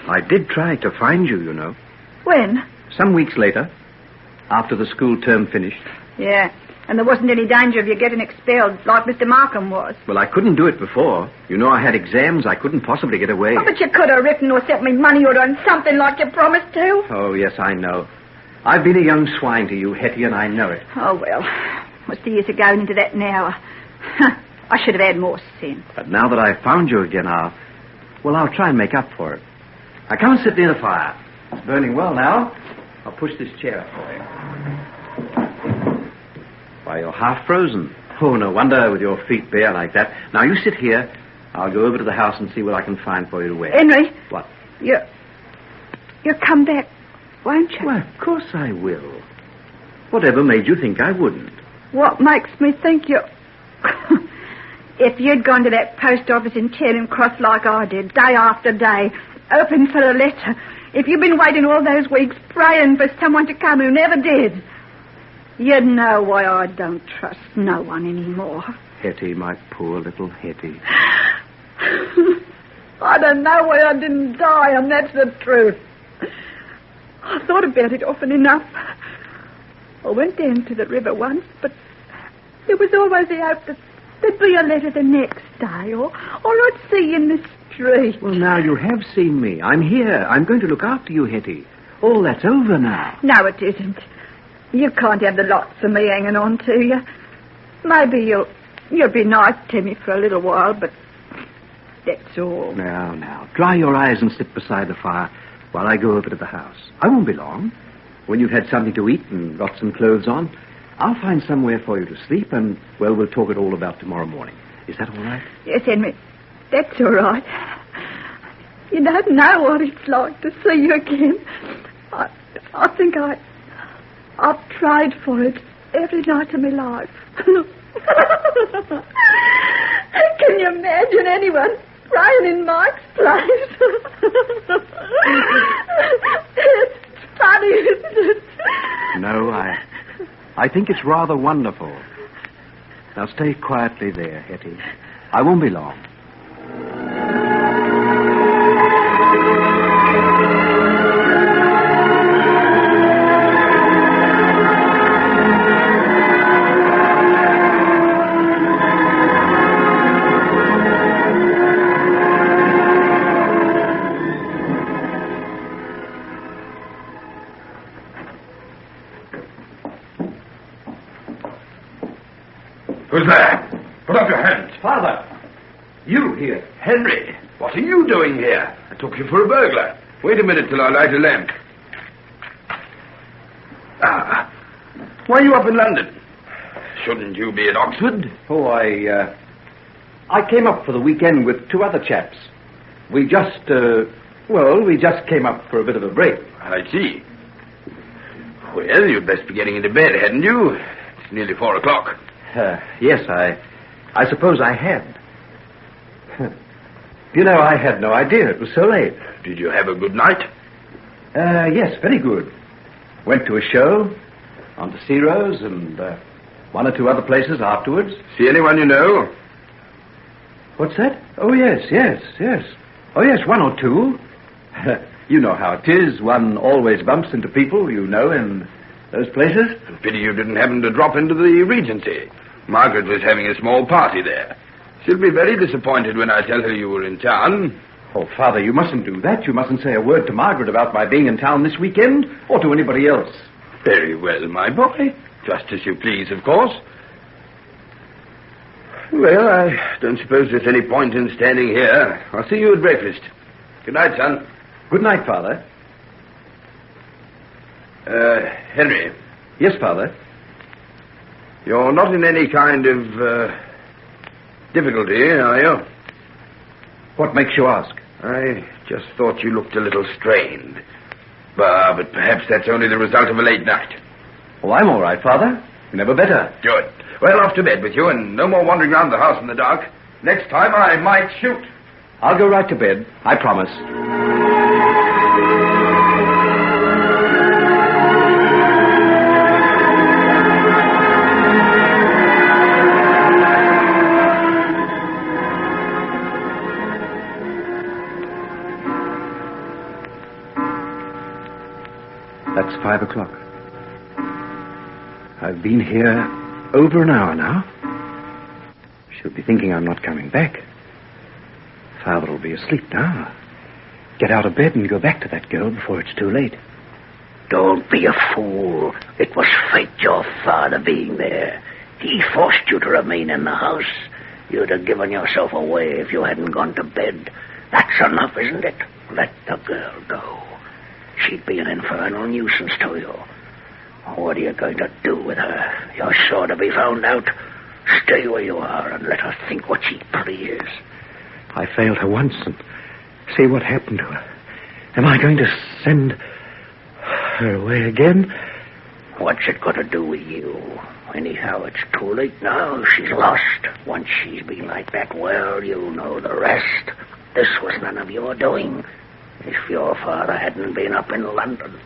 I did try to find you, you know. When? Some weeks later, after the school term finished. Yeah. And there wasn't any danger of you getting expelled like Mr. Markham was. Well, I couldn't do it before. You know I had exams. I couldn't possibly get away. Oh, but you could have written or sent me money or done something like you promised to. Oh, yes, I know. I've been a young swine to you, Hetty, and I know it. Oh, well. What's the use of going into that now? I should have had more sense. But now that I've found you again, I'll try and make up for it. Now, come and sit near the fire. It's burning well now. I'll push this chair up for you. Why, you're half frozen. Oh, no wonder with your feet bare like that. Now, you sit here. I'll go over to the house and see what I can find for you to wear. Henry. What? You'll come back, won't you? Well, of course I will. Whatever made you think I wouldn't? What makes me think you... If you'd gone to that post office in Charing Cross like I did, day after day, open for a letter, if you'd been waiting all those weeks praying for someone to come who never did, you'd know why I don't trust no one anymore. Hetty, my poor little Hetty. I don't know why I didn't die, and that's the truth. I thought about it often enough. I went down to the river once, but there was always the hope that there'd be a letter the next day, or I'd see you in the street. Well, now you have seen me. I'm here. I'm going to look after you, Hetty. All that's over now. No, it isn't. You can't have the lots of me hanging on to you. Maybe you'll be nice to me for a little while, but that's all. Now, dry your eyes and sit beside the fire while I go over to the house. I won't be long. When you've had something to eat and got some clothes on, I'll find somewhere for you to sleep, and, well, we'll talk it all about tomorrow morning. Is that all right? Yes, Henry. That's all right. You don't know what it's like to see you again. I think I've tried for it every night of my life. Can you imagine anyone praying in Mike's place? It's funny, isn't it? No, I think it's rather wonderful. Now stay quietly there, Hetty. I won't be long. Who's there? Put up your hands. Father, you here. Henry, what are you doing here? I took you for a burglar. Wait a minute till I light a lamp. Why are you up in London? Shouldn't you be at Oxford? Oh, I came up for the weekend with two other chaps. We just came up for a bit of a break. I see. Well, you'd best be getting into bed, hadn't you? It's nearly 4 o'clock. Yes, I suppose I had. You know, I had no idea it was so late. Did you have a good night? Yes, very good. Went to a show, on to Ciro's, and one or two other places afterwards. See anyone you know? What's that? Oh, yes. Oh, yes, one or two. You know how it is. One always bumps into people, you know, in those places. Pity you didn't happen to drop into the Regency. Margaret was having a small party there. She'll be very disappointed when I tell her you were in town. Oh, Father, you mustn't do that. You mustn't say a word to Margaret about my being in town this weekend, or to anybody else. Very well, my boy. Just as you please, of course. Well, I don't suppose there's any point in standing here. I'll see you at breakfast. Good night, son. Good night, Father. Henry. Yes, Father? You're not in any kind of, difficulty, are you? What makes you ask? I just thought you looked a little strained. But perhaps that's only the result of a late night. Oh, I'm all right, Father. Never better. Good. Well, off to bed with you, and no more wandering round the house in the dark. Next time I might shoot. I'll go right to bed. I promise. That's 5 o'clock. I've been here over an hour now. She'll be thinking I'm not coming back. Father will be asleep now. Get out of bed and go back to that girl before it's too late. Don't be a fool. It was fate, your father being there. He forced you to remain in the house. You'd have given yourself away if you hadn't gone to bed. That's enough, isn't it? Let the girl go. She'd be an infernal nuisance to you. What are you going to do with her? You're sure to be found out. Stay where you are and let her think what she pleases. I failed her once, and see what happened to her. Am I going to send her away again? What's it got to do with you? Anyhow, it's too late now. She's lost. Once she's been like that, well, you know the rest. This was none of your doing. If your father hadn't been up in London.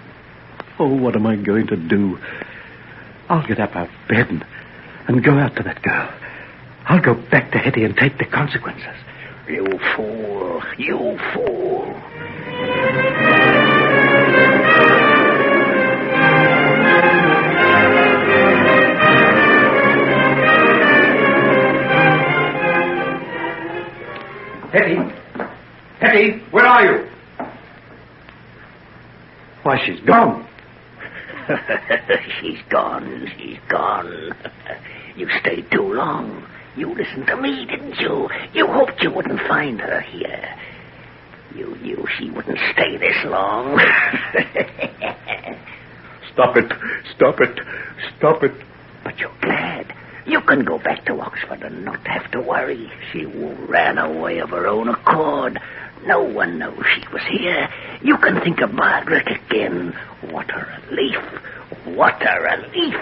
Oh, what am I going to do? I'll get up out of bed and go out to that girl. I'll go back to Hetty and take the consequences. You fool. You fool. Hetty! Hetty, where are you? Why, she's gone. She's gone. She's gone. You stayed too long. You listened to me, didn't you? You hoped you wouldn't find her here. You knew she wouldn't stay this long. Stop it. Stop it. Stop it. But you're glad. You can go back to Oxford and not have to worry. She ran away of her own accord. No one knows she was here. You can think of Margaret again. What a relief. What a relief.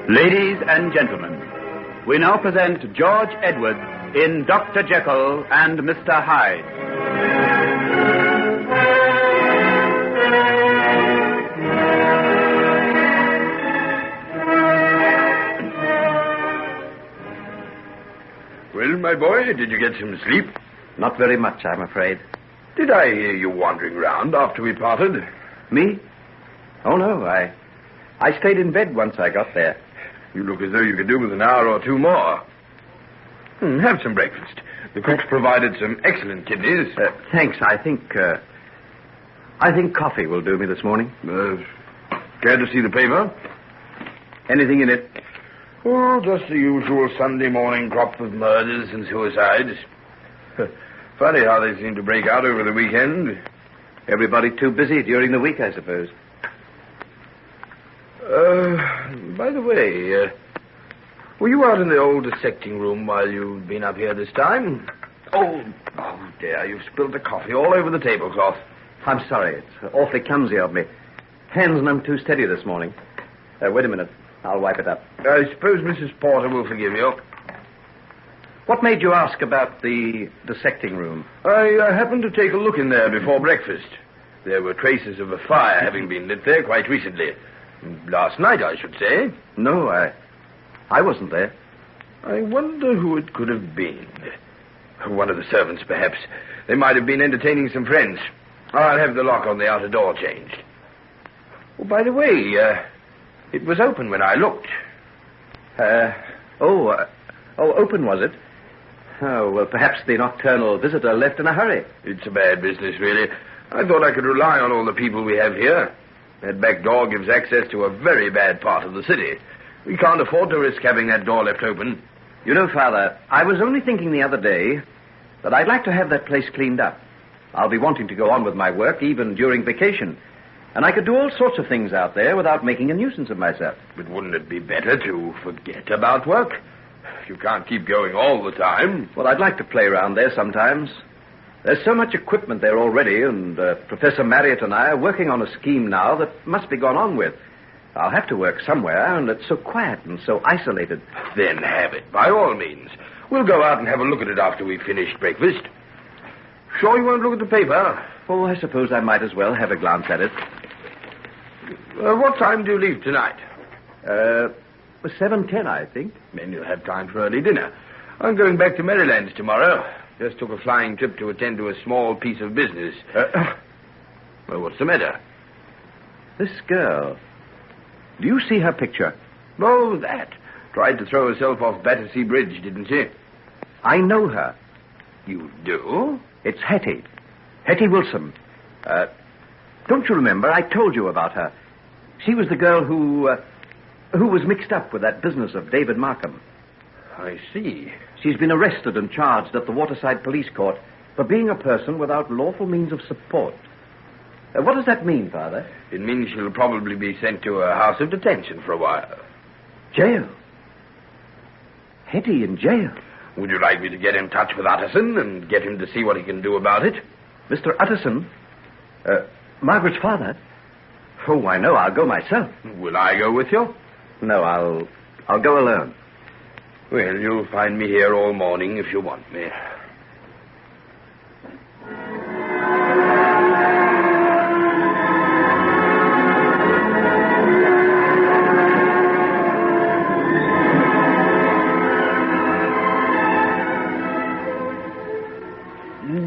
Ladies and gentlemen, we now present George Edward in Dr. Jekyll and Mr. Hyde. Well, my boy, did you get some sleep? Not very much, I'm afraid. Did I hear you wandering round after we parted? Me? Oh, no, I stayed in bed once I got there. You look as though you could do with an hour or two more. Have some breakfast. The cook's provided some excellent kidneys. Thanks. I think coffee will do me this morning. Care to see the paper? Anything in it? Oh, just the usual Sunday morning crop of murders and suicides. Funny how they seem to break out over the weekend. Everybody too busy during the week, I suppose. By the way, were you out in the old dissecting room while you've been up here this time? Oh, dear, you've spilled the coffee all over the tablecloth. I'm sorry. It's awfully clumsy of me. Hands none too steady this morning. Wait a minute. I'll wipe it up. I suppose Mrs. Porter will forgive you. What made you ask about the dissecting room? I happened to take a look in there before breakfast. There were traces of a fire having been lit there quite recently. Last night, I should say. No, I wasn't there. I wonder who it could have been. One of the servants, perhaps. They might have been entertaining some friends. I'll have the lock on the outer door changed. Oh, by the way, it was open when I looked. Open was it? Oh, well, perhaps the nocturnal visitor left in a hurry. It's a bad business, really. I thought I could rely on all the people we have here. That back door gives access to a very bad part of the city. We can't afford to risk having that door left open. You know, Father, I was only thinking the other day that I'd like to have that place cleaned up. I'll be wanting to go on with my work even during vacation. And I could do all sorts of things out there without making a nuisance of myself. But wouldn't it be better to forget about work? You can't keep going all the time. Well, I'd like to play around there sometimes. There's so much equipment there already, and Professor Marriott and I are working on a scheme now that must be gone on with. I'll have to work somewhere, and it's so quiet and so isolated. Then have it, by all means. We'll go out and have a look at it after we've finished breakfast. Sure you won't look at the paper? Oh, I suppose I might as well have a glance at it. What time do you leave tonight? 7:10, I think. Then you'll have time for early dinner. I'm going back to Maryland tomorrow. Just took a flying trip to attend to a small piece of business. Well, what's the matter? This girl. Do you see her picture? Oh, that. Tried to throw herself off Battersea Bridge, didn't she? I know her. You do? It's Hetty. Hetty Wilson. Don't you remember? I told you about her. She was the girl who was mixed up with that business of David Markham. I see. She's been arrested and charged at the Waterside Police Court for being a person without lawful means of support. What does that mean, Father? It means she'll probably be sent to a house of detention for a while. Jail? Hetty in jail? Would you like me to get in touch with Utterson and get him to see what he can do about it? Mr. Utterson? Margaret's father? Oh, I know. I'll go myself. Will I go with you? No, I'll go alone. Well, you'll find me here all morning if you want me.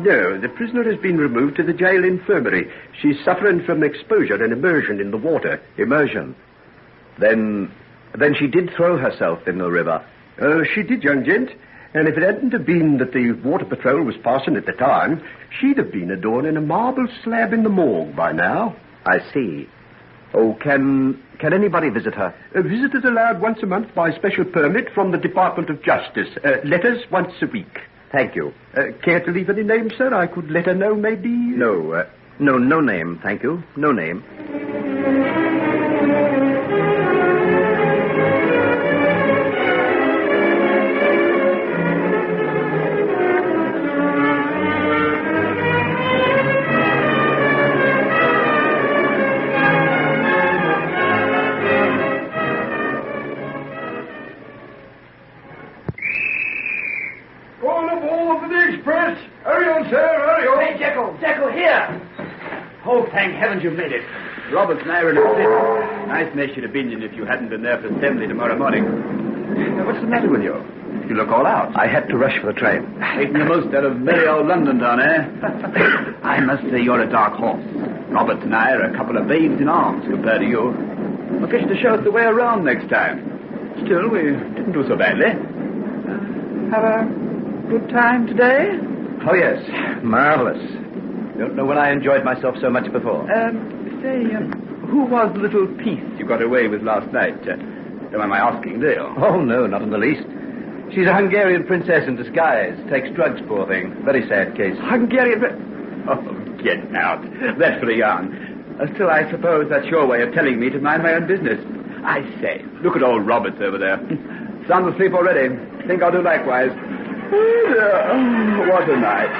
No, the prisoner has been removed to the jail infirmary. She's suffering from exposure and immersion in the water. Immersion? Then she did throw herself in the river. She did, young gent. And if it hadn't have been that the water patrol was passing at the time, she'd have been adorning a marble slab in the morgue by now. I see. Oh, can anybody visit her? Visitors allowed once a month by special permit from the Department of Justice. Letters once a week. Thank you. Care to leave any name, sir? I could let her know, maybe. No name, thank you. No name. Thank heavens you made it. Roberts and I are in a fit. Nice mess you'd have been in if you hadn't been there for assembly tomorrow morning. What's the matter with you? You look all out. I had to rush for the train. Making the most out of merry old London town, eh? I must say you're a dark horse. Roberts and I are a couple of babes in arms compared to you. I wish to show us the way around next time. Still, we didn't do so badly. Have a good time today? Oh, yes. Marvelous. Don't know when I enjoyed myself so much before. Who was the little piece you got away with last night? Don't mind my asking, do you? Oh, no, not in the least. She's a Hungarian princess in disguise. Takes drugs, poor thing. Very sad case. Hungarian... Oh, get out. That's for a yarn. Still, I suppose that's your way of telling me to mind my own business. I say, look at old Roberts over there. Sound asleep already. Think I'll do likewise. Oh, what a night.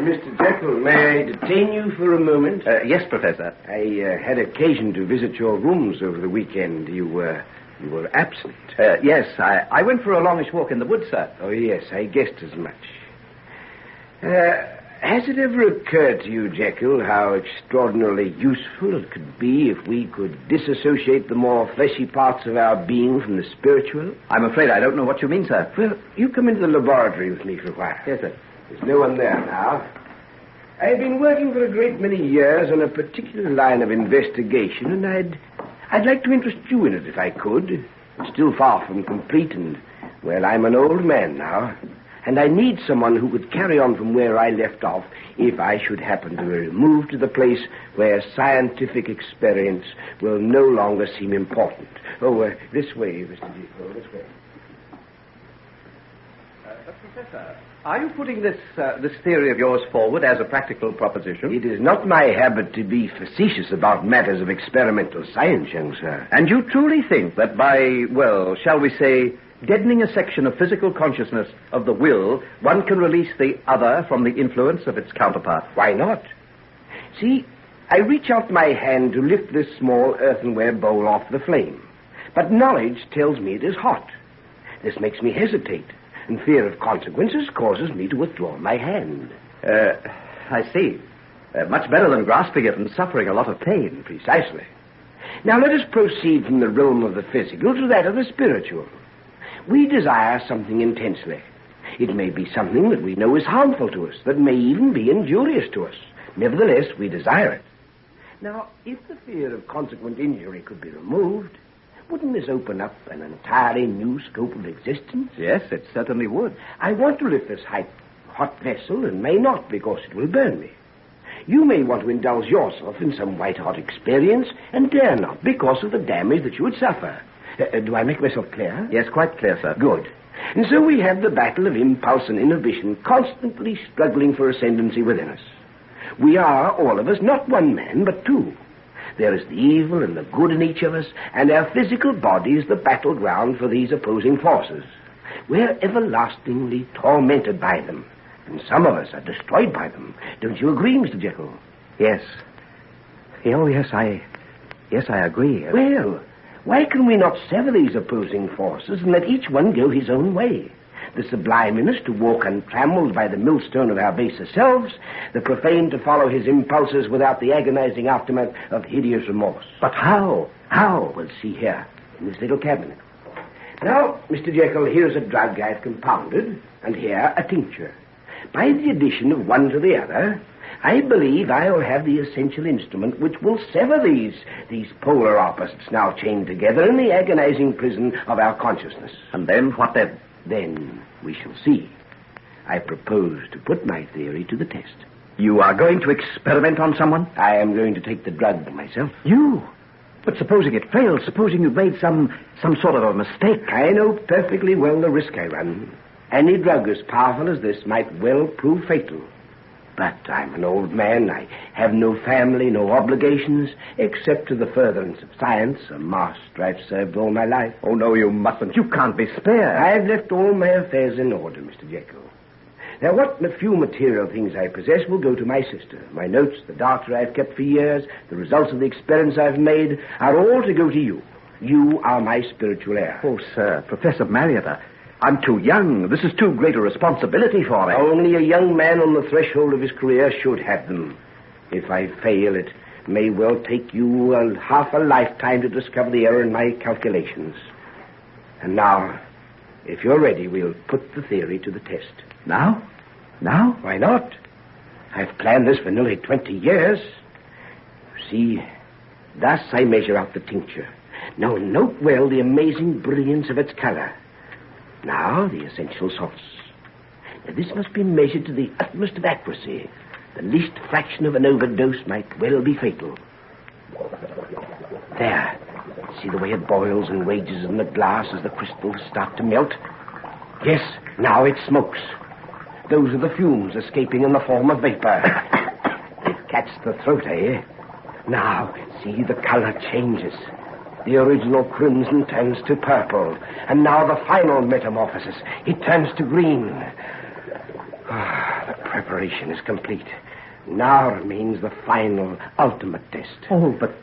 Mr. Jekyll, may I detain you for a moment? Yes, Professor. I had occasion to visit your rooms over the weekend. You were absent. Yes, I went for a longish walk in the woods, sir. Oh, yes, I guessed as much. Has it ever occurred to you, Jekyll, how extraordinarily useful it could be if we could disassociate the more fleshy parts of our being from the spiritual? I'm afraid I don't know what you mean, sir. Well, you come into the laboratory with me for a while. Yes, sir. There's no one there now. I've been working for a great many years on a particular line of investigation, and I'd like to interest you in it if I could. It's still far from complete, and, well, I'm an old man now, and I need someone who could carry on from where I left off if I should happen to move to the place where scientific experience will no longer seem important. Oh, this way, Mr. Jekyll, this way. Professor, are you putting this theory of yours forward as a practical proposition? It is not my habit to be facetious about matters of experimental science, young sir. And you truly think that by, well, shall we say, deadening a section of physical consciousness of the will, one can release the other from the influence of its counterpart? Why not? See, I reach out my hand to lift this small earthenware bowl off the flame, but knowledge tells me it is hot. This makes me hesitate. And fear of consequences causes me to withdraw my hand. I see. Much better than grasping it and suffering a lot of pain. Precisely. Now let us proceed from the realm of the physical to that of the spiritual. We desire something intensely. It may be something that we know is harmful to us, that may even be injurious to us. Nevertheless, we desire it. Now, if the fear of consequent injury could be removed, wouldn't this open up an entirely new scope of existence? Yes, it certainly would. I want to lift this hot vessel and may not because it will burn me. You may want to indulge yourself in some white-hot experience and dare not because of the damage that you would suffer. Do I make myself clear? Yes, quite clear, sir. Good. And so we have the battle of impulse and inhibition constantly struggling for ascendancy within us. We are, all of us, not one man, but two. There is the evil and the good in each of us, and our physical body is the battleground for these opposing forces. We're everlastingly tormented by them, and some of us are destroyed by them. Don't you agree, Mr. Jekyll? Yes. Oh, yes, I agree. Well, why can we not sever these opposing forces and let each one go his own way? The sublime in us to walk untrammeled by the millstone of our baser selves, the profane to follow his impulses without the agonizing aftermath of hideous remorse. But how? How? We'll see here, in this little cabinet. Now, Mr. Jekyll, here's a drug I've compounded, and here a tincture. By the addition of one to the other, I believe I'll have the essential instrument which will sever these polar opposites now chained together in the agonizing prison of our consciousness. And then, what then? Then we shall see. I propose to put my theory to the test. You are going to experiment on someone? I am going to take the drug myself. You? But supposing it fails, supposing you've made some sort of a mistake. I know perfectly well the risk I run. Any drug as powerful as this might well prove fatal. But I'm an old man. I have no family, no obligations, except to the furtherance of science, a master I've served all my life. Oh, no, you mustn't. You can't be spared. I've left all my affairs in order, Mr. Jekyll. Now, what few material things I possess will go to my sister. My notes, the data I've kept for years, the results of the experiments I've made, are all to go to you. You are my spiritual heir. Oh, sir, Professor Marietta, I'm too young. This is too great a responsibility for me. Only a young man on the threshold of his career should have them. If I fail, it may well take you half a lifetime to discover the error in my calculations. And now, if you're ready, we'll put the theory to the test. Now? Now? Why not? I've planned this for nearly 20 years. See, thus I measure out the tincture. Now note well the amazing brilliance of its color. Now, the essential source. Now, this must be measured to the utmost of accuracy. The least fraction of an overdose might well be fatal. There. See the way it boils and rages in the glass as the crystals start to melt? Yes, now it smokes. Those are the fumes escaping in the form of vapor. It catches the throat, eh? Now, see, the color changes. The original crimson turns to purple. And now the final metamorphosis. It turns to green. The preparation is complete. Now remains the final, ultimate test. Oh, but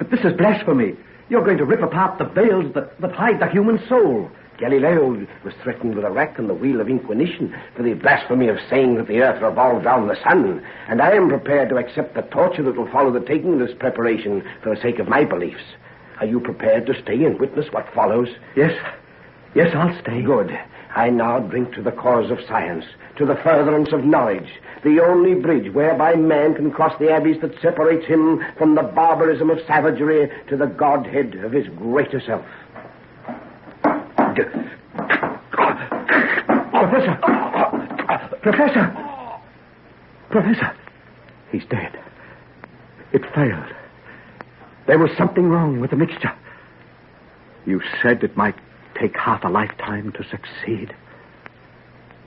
this is blasphemy. You're going to rip apart the veils that hide the human soul. Galileo was threatened with a rack on the wheel of Inquisition for the blasphemy of saying that the earth revolved round the sun. And I am prepared to accept the torture that will follow the taking of this preparation for the sake of my beliefs. Are you prepared to stay and witness what follows? Yes. Yes, I'll stay. Good. I now drink to the cause of science, to the furtherance of knowledge, the only bridge whereby man can cross the abyss that separates him from the barbarism of savagery to the godhead of his greater self. Professor! He's dead. It failed. There was something wrong with the mixture. You said it might take half a lifetime to succeed.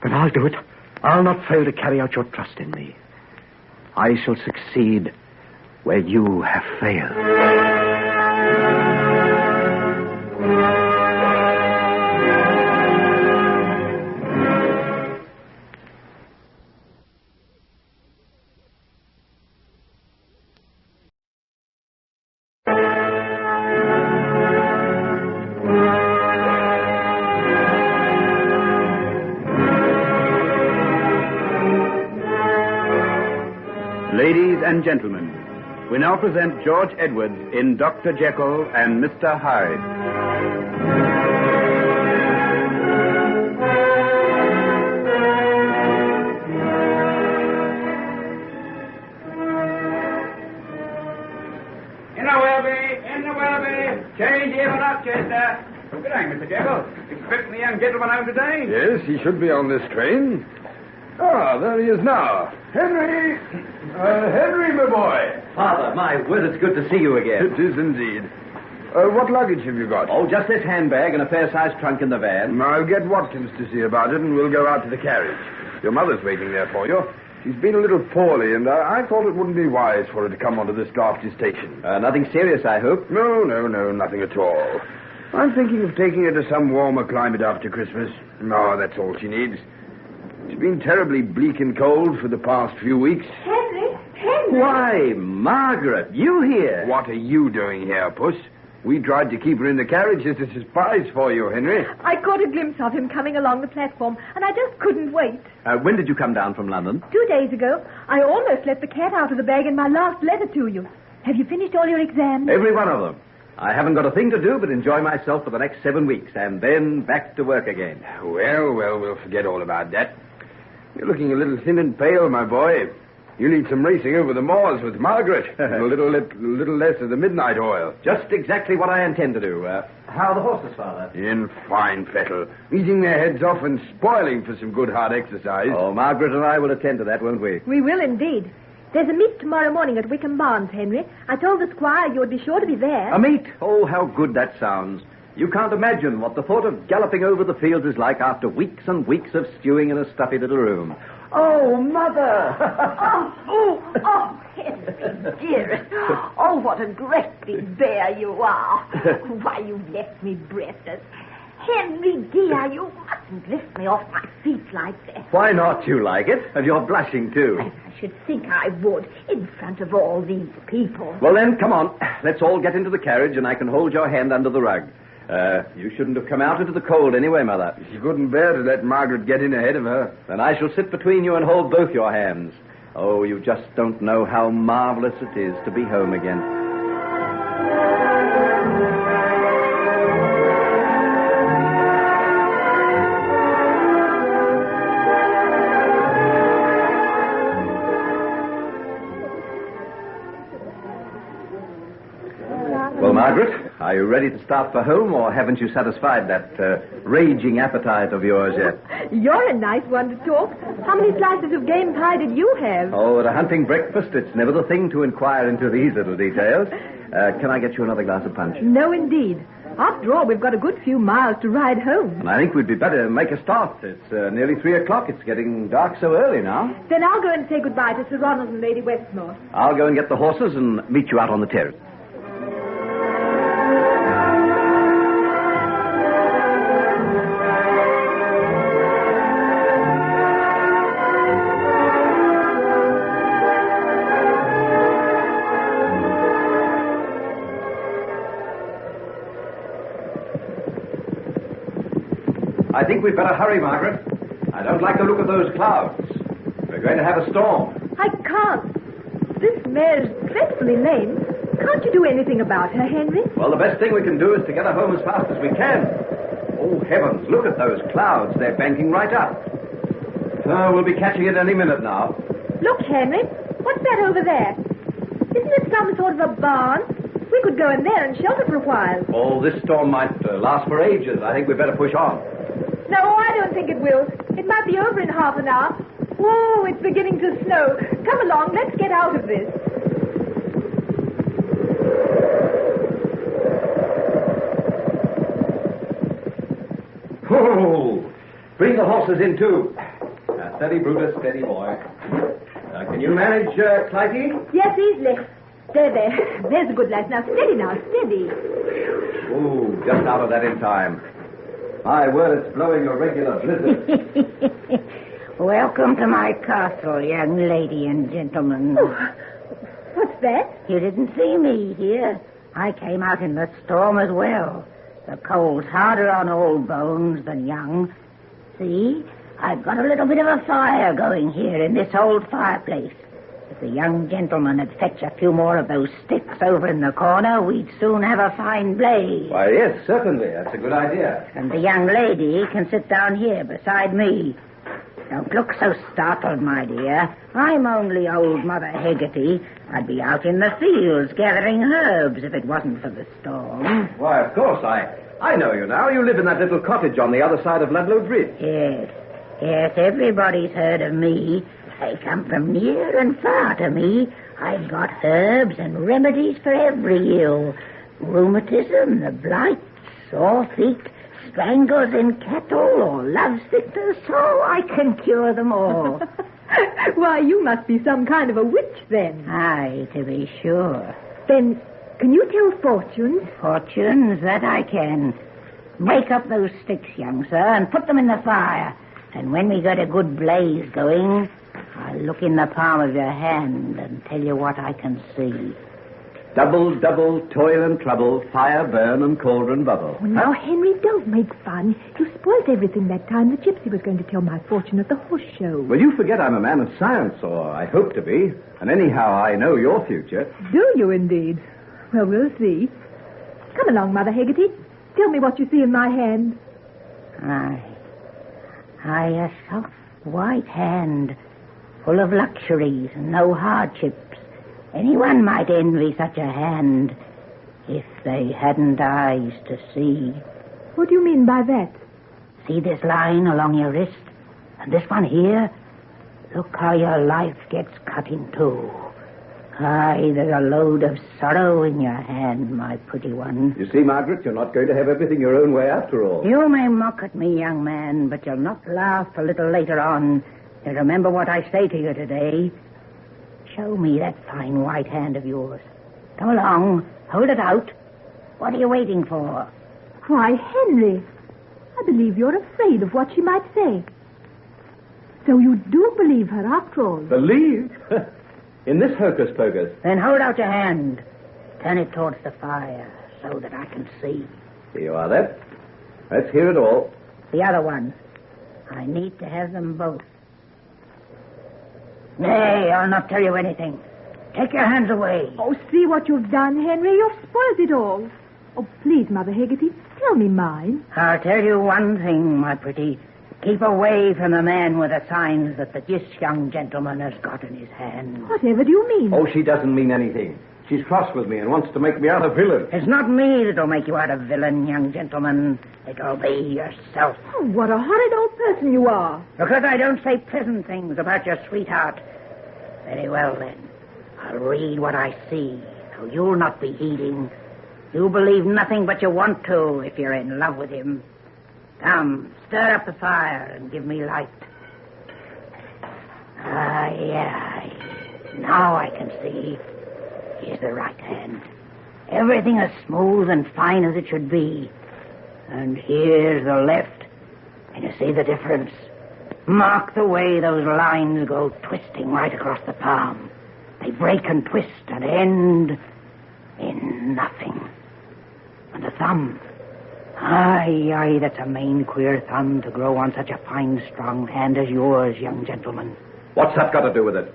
But I'll do it. I'll not fail to carry out your trust in me. I shall succeed where you have failed. Ladies and gentlemen, we now present George Edwards in Dr. Jekyll and Mr. Hyde. In the Welby. Change here for Rochester. Good day, Mr. Jekyll. Expecting the young gentleman home today? Yes, he should be on this train. Ah, there he is now. Henry! Henry, my boy. Father, my word, it's good to see you again. It is indeed. What luggage have you got? Oh, just this handbag and a fair-sized trunk in the van. I'll get Watkins to see about it, and we'll go out to the carriage. Your mother's waiting there for you. She's been a little poorly, and I thought it wouldn't be wise for her to come onto this drafty station. Nothing serious, I hope? No, nothing at all. I'm thinking of taking her to some warmer climate after Christmas. No, that's all she needs. It's been terribly bleak and cold for the past few weeks. Henry! Why, Margaret, you here? What are you doing here, Puss? We tried to keep her in the carriage as a surprise for you, Henry. I caught a glimpse of him coming along the platform, and I just couldn't wait. When did you come down from London? 2 days ago. I almost let the cat out of the bag in my last letter to you. Have you finished all your exams? Every one of them. I haven't got a thing to do but enjoy myself for the next 7 weeks, and then back to work again. Well, we'll forget all about that. You're looking a little thin and pale, my boy. You need some racing over the moors with Margaret. And a little less of the midnight oil. Just exactly what I intend to do. How are the horses, Father? In fine fettle. Eating their heads off and spoiling for some good hard exercise. Oh, Margaret and I will attend to that, won't we? We will indeed. There's a meet tomorrow morning at Wickham Barns, Henry. I told the squire you would be sure to be there. A meet? Oh, how good that sounds. You can't imagine what the thought of galloping over the fields is like after weeks and weeks of stewing in a stuffy little room. Oh, Mother! Henry, dearest. Oh, what a great big bear you are. Why, you've left me breathless. Henry, dear, you mustn't lift me off my feet like that. Why not? You like it, and you're blushing, too. I should think I would, in front of all these people. Well, then, come on. Let's all get into the carriage, and I can hold your hand under the rug. You shouldn't have come out into the cold anyway, Mother. She couldn't bear to let Margaret get in ahead of her. Then I shall sit between you and hold both your hands. Oh, you just don't know how marvelous it is to be home again. Well, Margaret, are you ready to start for home, or haven't you satisfied that raging appetite of yours yet? You're a nice one to talk. How many slices of game pie did you have? Oh, at a hunting breakfast, it's never the thing to inquire into these little details. Can I get you another glass of punch? No, indeed. After all, we've got a good few miles to ride home. And I think we'd be better to make a start. It's nearly 3 o'clock. It's getting dark so early now. Then I'll go and say goodbye to Sir Ronald and Lady Westmore. I'll go and get the horses and meet you out on the terrace. I think we'd better hurry, Margaret. I don't like the look of those clouds. We're going to have a storm. I can't. This mare's dreadfully lame. Can't you do anything about her, Henry? Well, the best thing we can do is to get her home as fast as we can. Oh, heavens, look at those clouds. They're banking right up. Oh, we'll be catching it any minute now. Look, Henry. What's that over there? Isn't it some sort of a barn? We could go in there and shelter for a while. Oh, this storm might last for ages. I think we'd better push on. No, I don't think it will. It might be over in half an hour. Oh, it's beginning to snow. Come along, let's get out of this. Oh, bring the horses in, too. Steady, Brutus, steady, boy. Can you manage, Clytie? Yes, easily. There. There's a good lad. Now, steady. Oh, just out of that in time. My word, it's blowing a regular blizzard. Welcome to my castle, young lady and gentlemen. Oh, what's that? You didn't see me here. I came out in the storm as well. The cold's harder on old bones than young. See, I've got a little bit of a fire going here in this old fireplace. If the young gentleman had fetched a few more of those sticks over in the corner, we'd soon have a fine blaze. Why, yes, certainly. That's a good idea. And the young lady can sit down here beside me. Don't look so startled, my dear. I'm only old Mother Hegarty. I'd be out in the fields gathering herbs if it wasn't for the storm. Why, of course, I know you now. You live in that little cottage on the other side of Ludlow Bridge. Yes, everybody's heard of me. They come from near and far to me. I've got herbs and remedies for every ill. Rheumatism, the blight, sore feet, strangles in cattle, or love sickness, so I can cure them all. Why, you must be some kind of a witch, then. Aye, to be sure. Then, can you tell fortunes? Fortunes, that I can. Break up those sticks, young sir, and put them in the fire. And when we got a good blaze going, I'll look in the palm of your hand and tell you what I can see. Double, toil and trouble, fire burn and cauldron bubble. Oh, now, Henry, don't make fun. You spoiled everything that time the gypsy was going to tell my fortune at the horse show. Well, you forget I'm a man of science, or I hope to be. And anyhow, I know your future. Do you indeed? Well, we'll see. Come along, Mother Hegarty. Tell me what you see in my hand. A soft white hand, full of luxuries and no hardships. Anyone might envy such a hand if they hadn't eyes to see. What do you mean by that? See this line along your wrist? And this one here? Look how your life gets cut in two. Aye, there's a load of sorrow in your hand, my pretty one. You see, Margaret, you're not going to have everything your own way after all. You may mock at me, young man, but you'll not laugh a little later on. You'll remember what I say to you today. Show me that fine white hand of yours. Come along. Hold it out. What are you waiting for? Why, Henry, I believe you're afraid of what she might say. So you do believe her after all? Believe? In this hocus-pocus? Then hold out your hand. Turn it towards the fire so that I can see. Here you are, then. Let's hear it all. The other one. I need to have them both. Nay, I'll not tell you anything. Take your hands away. Oh, see what you've done, Henry. You've spoiled it all. Oh, please, Mother Hegarty, tell me mine. I'll tell you one thing, my pretty. Keep away from the man with the signs that this young gentleman has got in his hand. Whatever do you mean? Oh, she doesn't mean anything. She's cross with me and wants to make me out a villain. It's not me that'll make you out a villain, young gentleman. It'll be yourself. Oh, what a horrid old person you are. Because I don't say pleasant things about your sweetheart. Very well, then. I'll read what I see, so you'll not be heeding. You believe nothing but you want to if you're in love with him. Come, stir up the fire and give me light. Aye. Now I can see. Here's the right hand. Everything as smooth and fine as it should be. And here's the left. Can you see the difference? Mark the way those lines go twisting right across the palm. They break and twist and end in nothing. And the thumb. Aye, that's a main queer thumb to grow on such a fine, strong hand as yours, young gentleman. What's that got to do with it?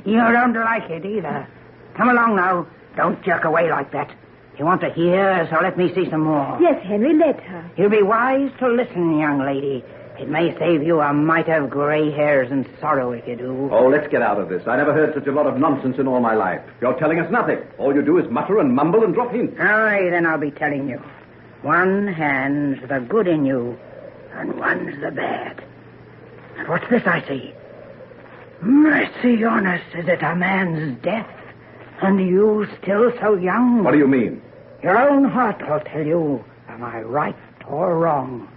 You don't like it either. Come along now. Don't jerk away like that. You want to hear, so let me see some more. Yes, Henry, let her. You'll be wise to listen, young lady. It may save you a mite of gray hairs and sorrow if you do. Oh, let's get out of this. I never heard such a lot of nonsense in all my life. You're telling us nothing. All you do is mutter and mumble and drop hints. Aye, then I'll be telling you. One hand's the good in you, and one's the bad. And what's this I see? Mercy on us, is it a man's death? And you still so young? What do you mean? Your own heart will tell you, am I right or wrong?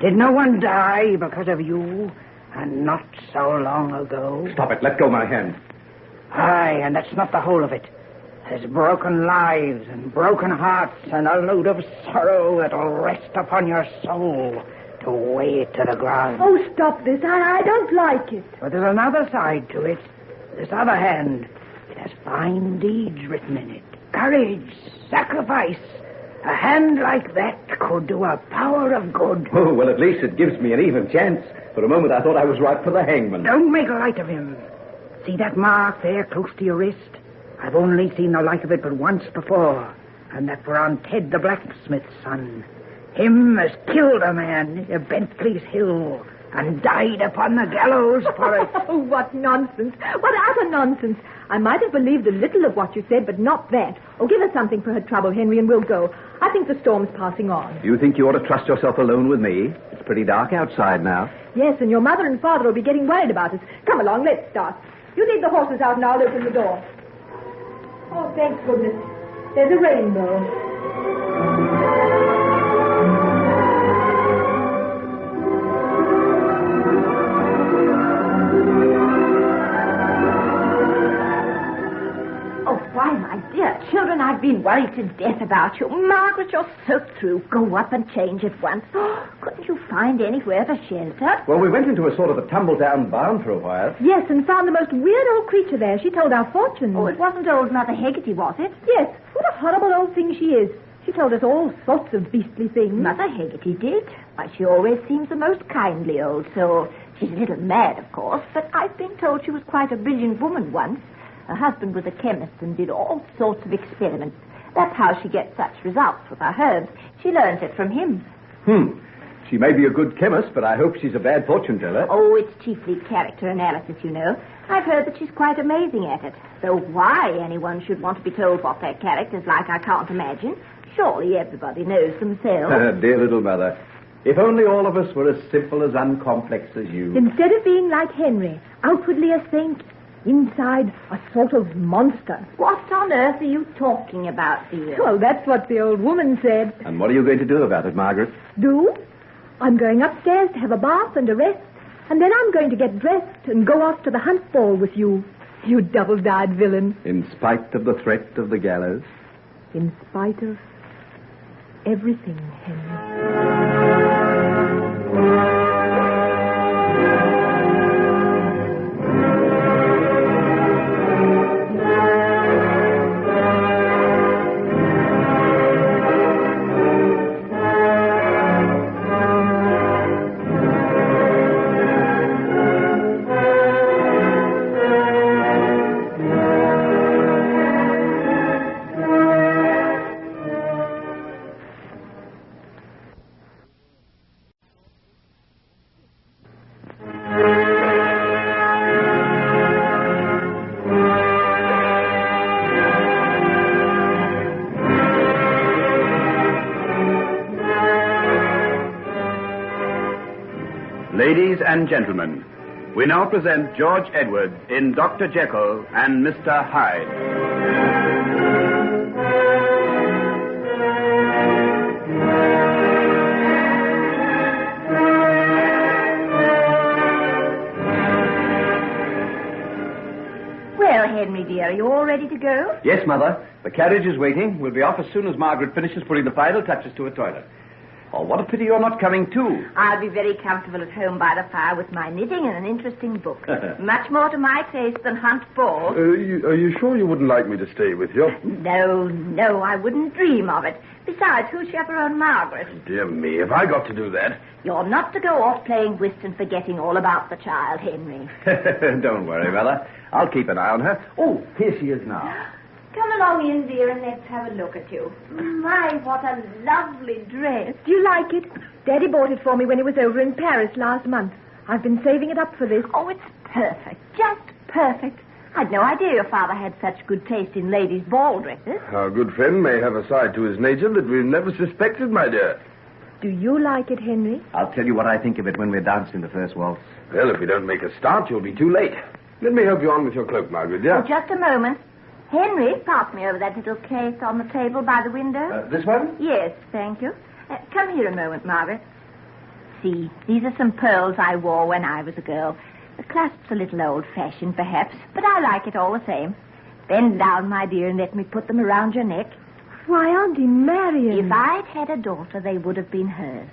Did no one die because of you, and not so long ago? Stop it. Let go my hand. Aye, and that's not the whole of it. There's broken lives and broken hearts and a load of sorrow that'll rest upon your soul to weigh it to the ground. Oh, stop this. I don't like it. But there's another side to it. This other hand. It has fine deeds written in it. Courage, sacrifice. A hand like that could do a power of good. Oh, well, at least it gives me an even chance. For a moment, I thought I was right for the hangman. Don't make light of him. See that mark there close to your wrist? I've only seen the like of it but once before, and that were on Ted the blacksmith's son. Him has killed a man near Bentley's Hill and died upon the gallows for it. Oh, what nonsense. What utter nonsense. I might have believed a little of what you said, but not that. Oh, give us something for her trouble, Henry, and we'll go. I think the storm's passing on. You think you ought to trust yourself alone with me? It's pretty dark outside now. Yes, and your mother and father will be getting worried about us. Come along, let's start. You lead the horses out and I'll open the door. Oh, thank goodness. There's a rainbow. Why, my dear children, I've been worried to death about you. Margaret, you're soaked through. Go up and change at once. Oh, couldn't you find anywhere for shelter? Well, we went into a sort of a tumble-down barn for a while. Yes, and found the most weird old creature there. She told our fortunes. Oh, it wasn't old Mother Heggarty, was it? Yes. What a horrible old thing she is. She told us all sorts of beastly things. Mother Heggarty did. Why, she always seems the most kindly old soul. She's a little mad, of course, but I've been told she was quite a brilliant woman once. Her husband was a chemist and did all sorts of experiments. That's how she gets such results with her herbs. She learns it from him. She may be a good chemist, but I hope she's a bad fortune teller. Oh, it's chiefly character analysis, you know. I've heard that she's quite amazing at it. Though why anyone should want to be told what their character's like, I can't imagine. Surely everybody knows themselves. Dear little mother. If only all of us were as simple, as uncomplex as you. Instead of being like Henry, outwardly a saint, inside a sort of monster. What on earth are you talking about, dear? Well, that's what the old woman said. And what are you going to do about it, Margaret? Do? I'm going upstairs to have a bath and a rest, and then I'm going to get dressed and go off to the hunt ball with you, you double-dyed villain. In spite of the threat of the gallows? In spite of everything, Henry. Ladies and gentlemen, we now present George Edwards in Dr. Jekyll and Mr. Hyde. Well, Henry, dear, are you all ready to go? Yes, Mother. The carriage is waiting. We'll be off as soon as Margaret finishes putting the final touches to her toilet. Oh, what a pity you're not coming too. I'll be very comfortable at home by the fire with my knitting and an interesting book. Much more to my taste than hunt balls. Are you sure you wouldn't like me to stay with you? No, I wouldn't dream of it. Besides, who'll chaperone Margaret? Dear me, have I got to do that? You're not to go off playing whist and forgetting all about the child, Henry. Don't worry, Mother. I'll keep an eye on her. Oh, here she is now. Come along in, dear, and let's have a look at you. My, what a lovely dress. Do you like it? Daddy bought it for me when he was over in Paris last month. I've been saving it up for this. Oh, it's perfect. Just perfect. I'd no idea your father had such good taste in ladies' ball dresses. Our good friend may have a side to his nature that we've never suspected, my dear. Do you like it, Henry? I'll tell you what I think of it when we're dancing the first waltz. Well, if we don't make a start, you'll be too late. Let me help you on with your cloak, Margaret, dear. Oh, just a moment. Henry, pass me over that little case on the table by the window. This one? Yes, thank you. Come here a moment, Margaret. See, these are some pearls I wore when I was a girl. The clasp's a little old-fashioned, perhaps, but I like it all the same. Bend down, my dear, and let me put them around your neck. Why, Auntie Marion. If I'd had a daughter, they would have been hers.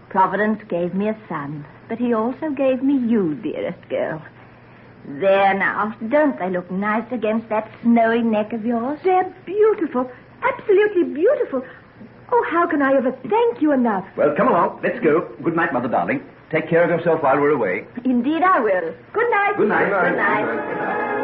Providence gave me a son, but he also gave me you, dearest girl. There now, don't they look nice against that snowy neck of yours? They're beautiful, absolutely beautiful. Oh, how can I ever thank you enough? Well, come along. Let's go. Good night, Mother darling. Take care of yourself while we're away. Indeed I will. Good night. Good night. Good night.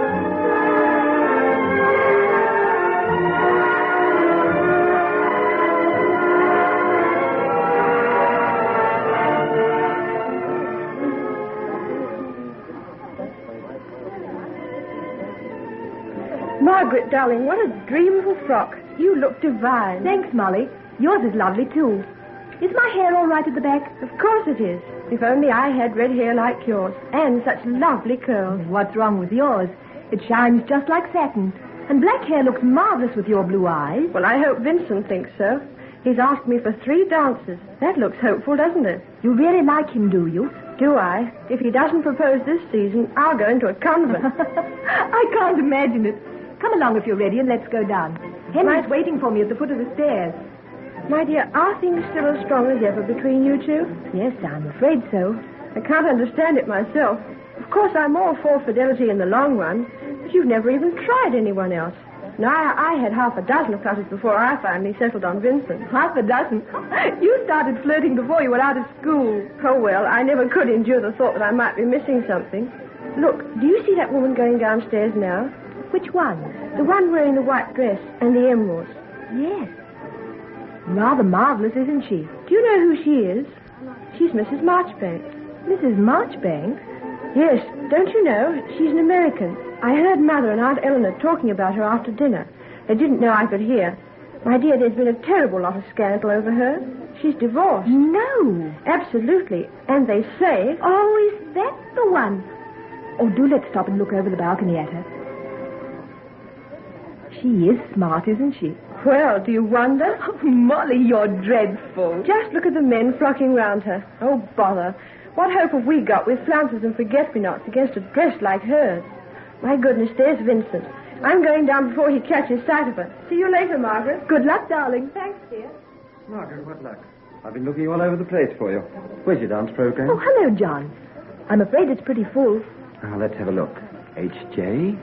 Margaret, darling, what a dream of a frock. You look divine. Thanks, Molly. Yours is lovely, too. Is my hair all right at the back? Of course it is. If only I had red hair like yours. And such lovely curls. What's wrong with yours? It shines just like satin. And black hair looks marvelous with your blue eyes. Well, I hope Vincent thinks so. He's asked me for 3 dances. That looks hopeful, doesn't it? You really like him, do you? Do I? If he doesn't propose this season, I'll go into a convent. I can't imagine it. Come along if you're ready and let's go down. Henry's waiting for me at the foot of the stairs. My dear, are things still as strong as ever between you two? Yes, I'm afraid so. I can't understand it myself. Of course, I'm all for fidelity in the long run, but you've never even tried anyone else. Now, I had half a dozen flutters before I finally settled on Vincent. Half a dozen? You started flirting before you were out of school. Oh, well, I never could endure the thought that I might be missing something. Look, do you see that woman going downstairs now? Which one? The one wearing the white dress and the emeralds. Yes. Rather marvelous, isn't she? Do you know who she is? She's Mrs. Marchbanks. Mrs. Marchbanks? Yes, don't you know? She's an American. I heard Mother and Aunt Eleanor talking about her after dinner. They didn't know I could hear. My dear, there's been a terrible lot of scandal over her. She's divorced. No. Absolutely. And they say... Oh, is that the one? Oh, do let's stop and look over the balcony at her. She is smart, isn't she? Well, do you wonder? Oh, Molly, you're dreadful. Just look at the men flocking round her. Oh, bother. What hope have we got with flounces and forget-me-nots against a dress like hers? My goodness, there's Vincent. I'm going down before he catches sight of her. See you later, Margaret. Good luck, darling. Thanks, dear. Margaret, what luck? I've been looking all over the place for you. Where's your dance program? Oh, hello, John. I'm afraid it's pretty full. Now, let's have a look. HJ.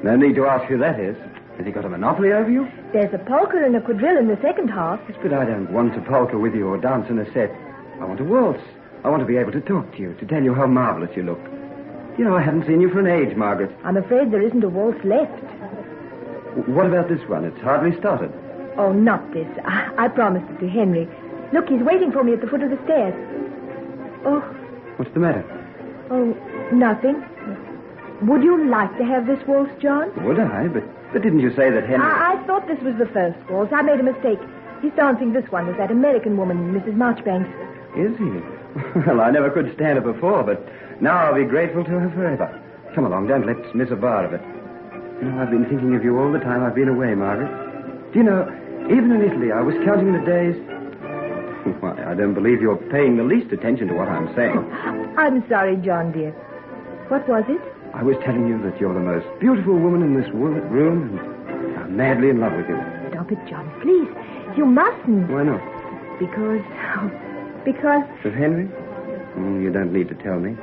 No need to ask who that is. Has he got a monopoly over you? There's a polka and a quadrille in the second half. Yes, but I don't want to polka with you or dance in a set. I want to waltz. I want to be able to talk to you, to tell you how marvelous you look. You know, I haven't seen you for an age, Margaret. I'm afraid there isn't a waltz left. What about this one? It's hardly started. Oh, not this. I promised it to Henry. Look, he's waiting for me at the foot of the stairs. Oh. What's the matter? Oh, nothing. Would you like to have this waltz, John? Would I? But didn't you say that Henry... I thought this was the first waltz. I made a mistake. He's dancing this one with that American woman, Mrs. Marchbanks. Is he? Well, I never could stand her before, but now I'll be grateful to her forever. Come along, don't let's miss a bar of it. You know, I've been thinking of you all the time I've been away, Margaret. Do you know, even in Italy, I was counting the days... Why, I don't believe you're paying the least attention to what I'm saying. I'm sorry, John, dear. What was it? I was telling you that you're the most beautiful woman in this room, and I'm madly in love with you. Stop it, John, please. You mustn't. Why not? Because... Of Henry? Oh, you don't need to tell me.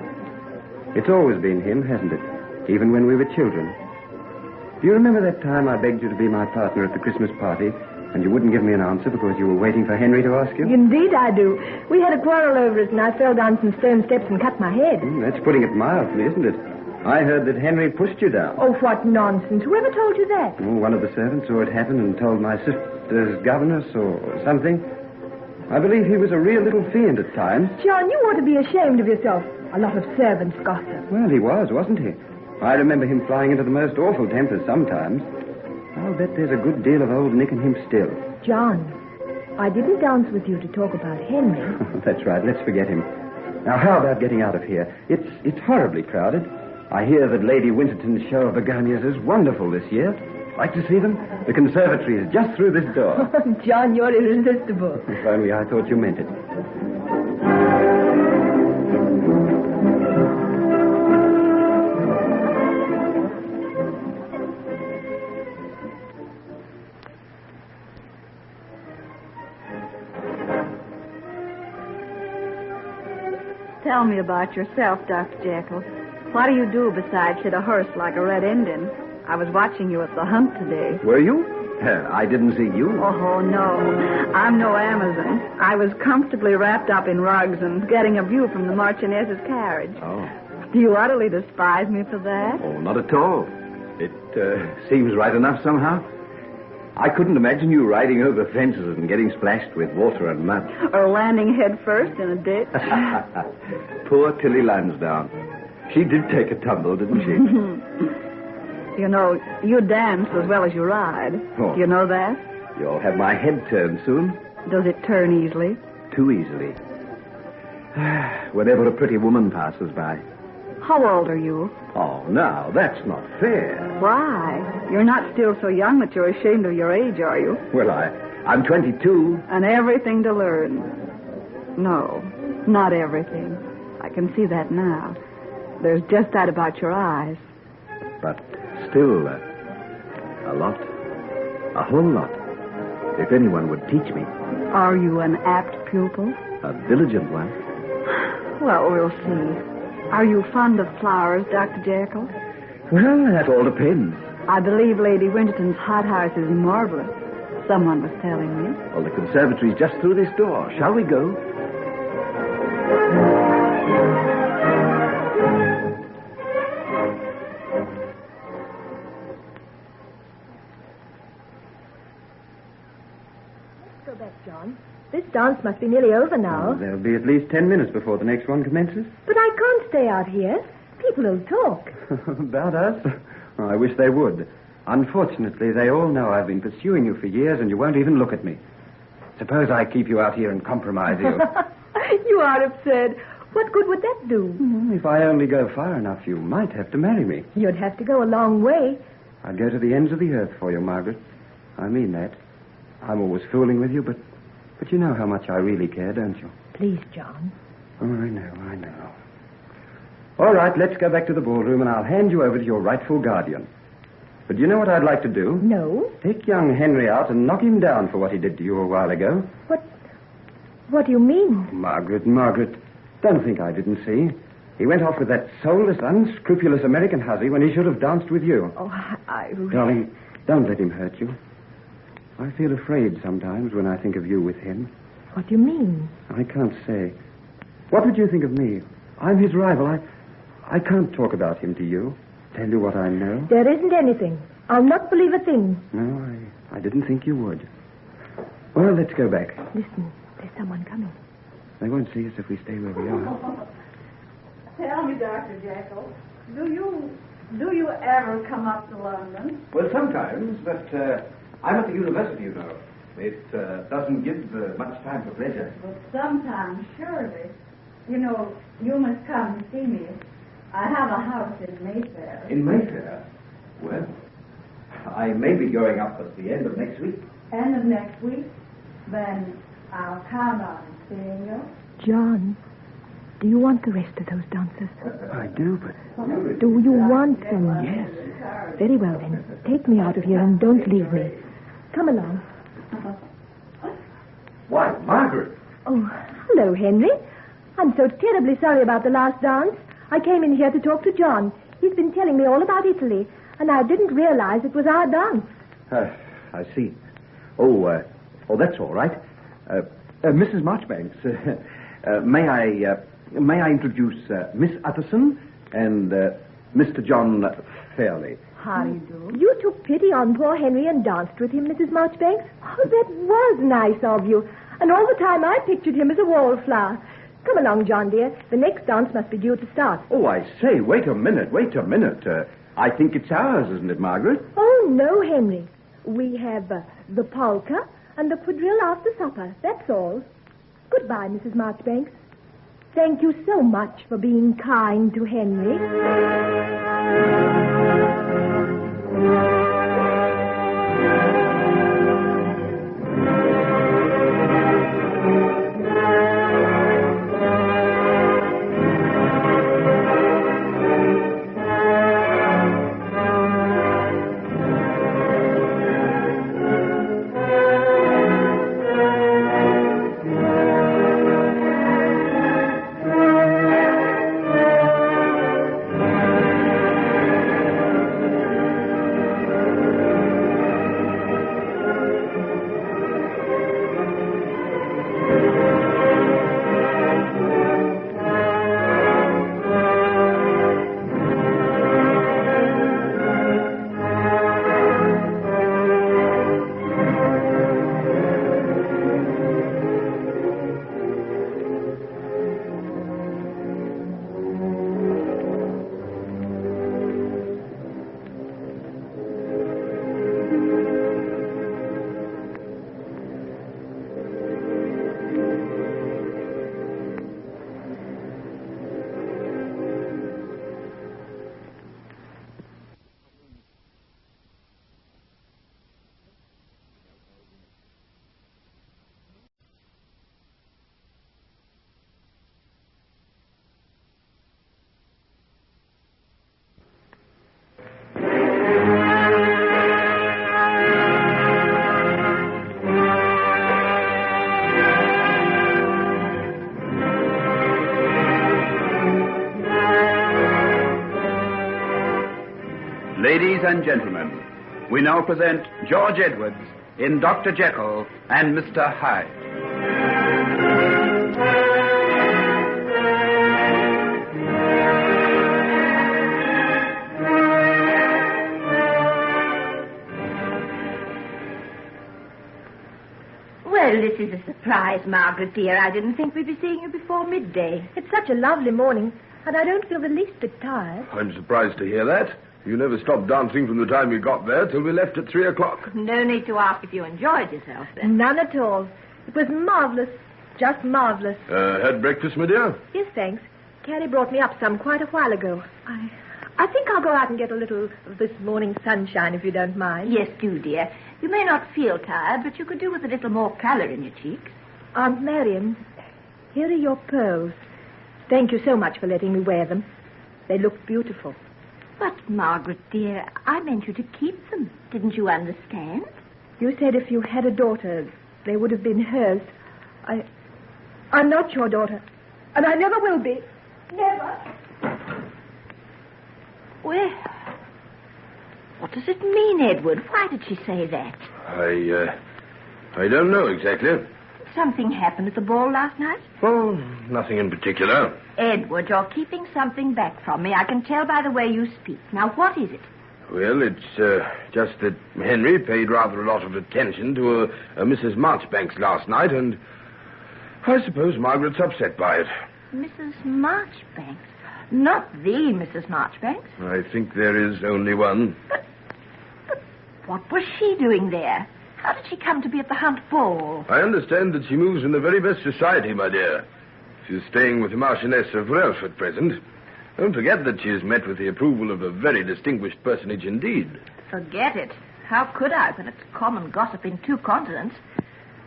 It's always been him, hasn't it? Even when we were children. Do you remember that time I begged you to be my partner at the Christmas party, and you wouldn't give me an answer because you were waiting for Henry to ask you? Indeed I do. We had a quarrel over it, and I fell down some stone steps and cut my head. That's putting it mildly, isn't it? I heard that Henry pushed you down. Oh, what nonsense. Whoever told you that? Oh, one of the servants saw it happen and told my sister's governess or something. I believe he was a real little fiend at times. John, you ought to be ashamed of yourself. A lot of servants gossip. Well, he was, wasn't he? I remember him flying into the most awful tempers sometimes. I'll bet there's a good deal of old Nick in him still. John, I didn't dance with you to talk about Henry. That's right. Let's forget him. Now, how about getting out of here? It's horribly crowded. I hear that Lady Winterton's show of begonias is wonderful this year. Like to see them? The conservatory is just through this door. John, you're irresistible. If only I thought you meant it. Tell me about yourself, Dr. Jekyll. What do you do besides hit a hearse like a red Indian? I was watching you at the hunt today. Were you? I didn't see you. Oh, no. I'm no Amazon. I was comfortably wrapped up in rugs and getting a view from the Marchioness's carriage. Oh. Do you utterly despise me for that? Oh, not at all. It seems right enough somehow. I couldn't imagine you riding over fences and getting splashed with water and mud. Or landing head first in a ditch. Poor Tilly Lansdowne. She did take a tumble, didn't she? You know, you dance as well as you ride. Oh. Do you know that? You'll have my head turned soon. Does it turn easily? Too easily. Whenever a pretty woman passes by. How old are you? Oh, now, that's not fair. Why? You're not still so young that you're ashamed of your age, are you? Well, I'm 22. And everything to learn. No, not everything. I can see that now. There's just that about your eyes. But still, a lot. A whole lot. If anyone would teach me. Are you an apt pupil? A diligent one. Well, we'll see. Are you fond of flowers, Dr. Jekyll? Well, that all depends. I believe Lady Winterton's hothouse is marvelous. Someone was telling me. Well, the conservatory's just through this door. Shall we go? Let's go back, John. This dance must be nearly over now. Oh, there'll be at least 10 minutes before the next one commences. But I can't stay out here. People will talk. About us? Oh, I wish they would. Unfortunately, they all know I've been pursuing you for years and you won't even look at me. Suppose I keep you out here and compromise you. You are absurd. What good would that do? If I only go far enough, you might have to marry me. You'd have to go a long way. I'd go to the ends of the earth for you, Margaret. I mean that. I'm always fooling with you, but you know how much I really care, don't you? Please, John. Oh, I know. All right, let's go back to the ballroom and I'll hand you over to your rightful guardian. But do you know what I'd like to do? No. Take young Henry out and knock him down for what he did to you a while ago. What do you mean? Margaret, don't think I didn't see. He went off with that soulless, unscrupulous American hussy when he should have danced with you. Oh, I... Darling, don't let him hurt you. I feel afraid sometimes when I think of you with him. What do you mean? I can't say. What would you think of me? I'm his rival. I can't talk about him to you. Tell you what I know. There isn't anything. I'll not believe a thing. No, I didn't think you would. Well, let's go back. Listen, there's someone coming. They won't see us if we stay where we are. Tell me, Dr. Jekyll, do you ever come up to London? Well, sometimes, but I'm at the university, you know. It doesn't give much time for pleasure. But sometimes, surely. You know, you must come and see me. I have a house in Mayfair. In Mayfair? Well, I may be going up at the end of next week. End of next week? Then I'll count on seeing you. John, do you want the rest of those dancers? I do, but... Do you want them? Yes. Very well, then. Take me out of here and don't leave me. Come along. Why, Margaret. Oh, hello, Henry. I'm so terribly sorry about the last dance. I came in here to talk to John. He's been telling me all about Italy, and I didn't realize it was our dance. I see. Oh, that's all right. Mrs. Marchbanks, may I introduce Miss Utterson and Mr. John Fairley? How do you do? You took pity on poor Henry and danced with him, Mrs. Marchbanks. Oh, that was nice of you. And all the time I pictured him as a wallflower. Come along, John, dear. The next dance must be due to start. Oh, I say, wait a minute. I think it's ours, isn't it, Margaret? Oh, no, Henry. We have the polka and the quadrille after supper. That's all. Goodbye, Mrs. Marchbanks. Thank you so much for being kind to Henry. Ladies and gentlemen, we now present George Edwards in Dr. Jekyll and Mr. Hyde. Well, this is a surprise, Margaret, dear. I didn't think we'd be seeing you before midday. It's such a lovely morning, and I don't feel the least bit tired. I'm surprised to hear that. You never stopped dancing from the time you got there till we left at 3 o'clock. No need to ask if you enjoyed yourself, then. None at all. It was marvellous. Just marvellous. Had breakfast, my dear? Yes, thanks. Carrie brought me up some quite a while ago. I think I'll go out and get a little of this morning sunshine, if you don't mind. Yes, do, dear. You may not feel tired, but you could do with a little more colour in your cheeks. Aunt Marion, here are your pearls. Thank you so much for letting me wear them. They look beautiful. But, Margaret, dear, I meant you to keep them. Didn't you understand? You said if you had a daughter, they would have been hers. I'm not your daughter, and I never will be. Never. Well, what does it mean, Edward? Why did she say that? I don't know exactly. Something happened at the ball last night? Oh, nothing in particular. Edward, you're keeping something back from me. I can tell by the way you speak. Now, what is it? Well, it's just that Henry paid rather a lot of attention to a Mrs. Marchbanks last night, and I suppose Margaret's upset by it. Mrs. Marchbanks? Not the Mrs. Marchbanks? I think there is only one. But what was she doing there? How did she come to be at the Hunt Ball? I understand that she moves in the very best society, my dear. She's staying with the Marchioness of Ralph at present. Don't forget that she has met with the approval of a very distinguished personage indeed. Forget it. How could I when it's common gossip in 2 continents?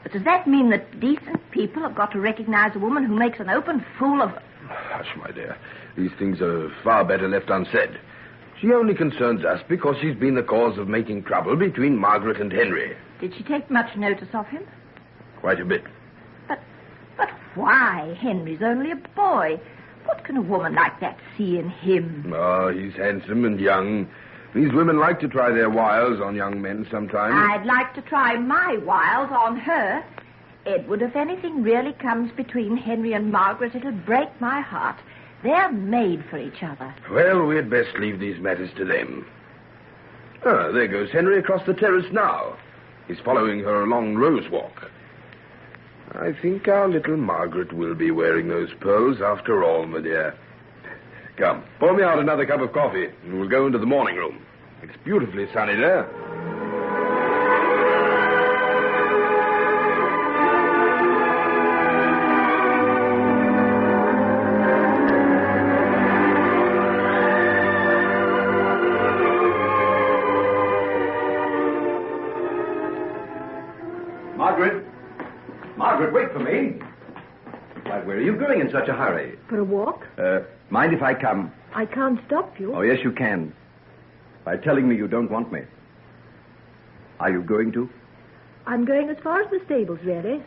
But does that mean that decent people have got to recognize a woman who makes an open fool of... Hush, my dear. These things are far better left unsaid. She only concerns us because she's been the cause of making trouble between Margaret and Henry. Did she take much notice of him? Quite a bit. But why? Henry's only a boy. What can a woman like that see in him? Oh, he's handsome and young. These women like to try their wiles on young men sometimes. I'd like to try my wiles on her. Edward, if anything really comes between Henry and Margaret, it'll break my heart. They're made for each other. Well, we'd best leave these matters to them. Ah, there goes Henry across the terrace now. He's following her along Rose Walk. I think our little Margaret will be wearing those pearls after all, my dear. Come, pour me out another cup of coffee, and we'll go into the morning room. It's beautifully sunny there. Margaret, wait for me. Why, where are you going in such a hurry? For a walk? Mind if I come? I can't stop you. Oh, yes, you can. By telling me you don't want me. Are you going to? I'm going as far as the stables, really.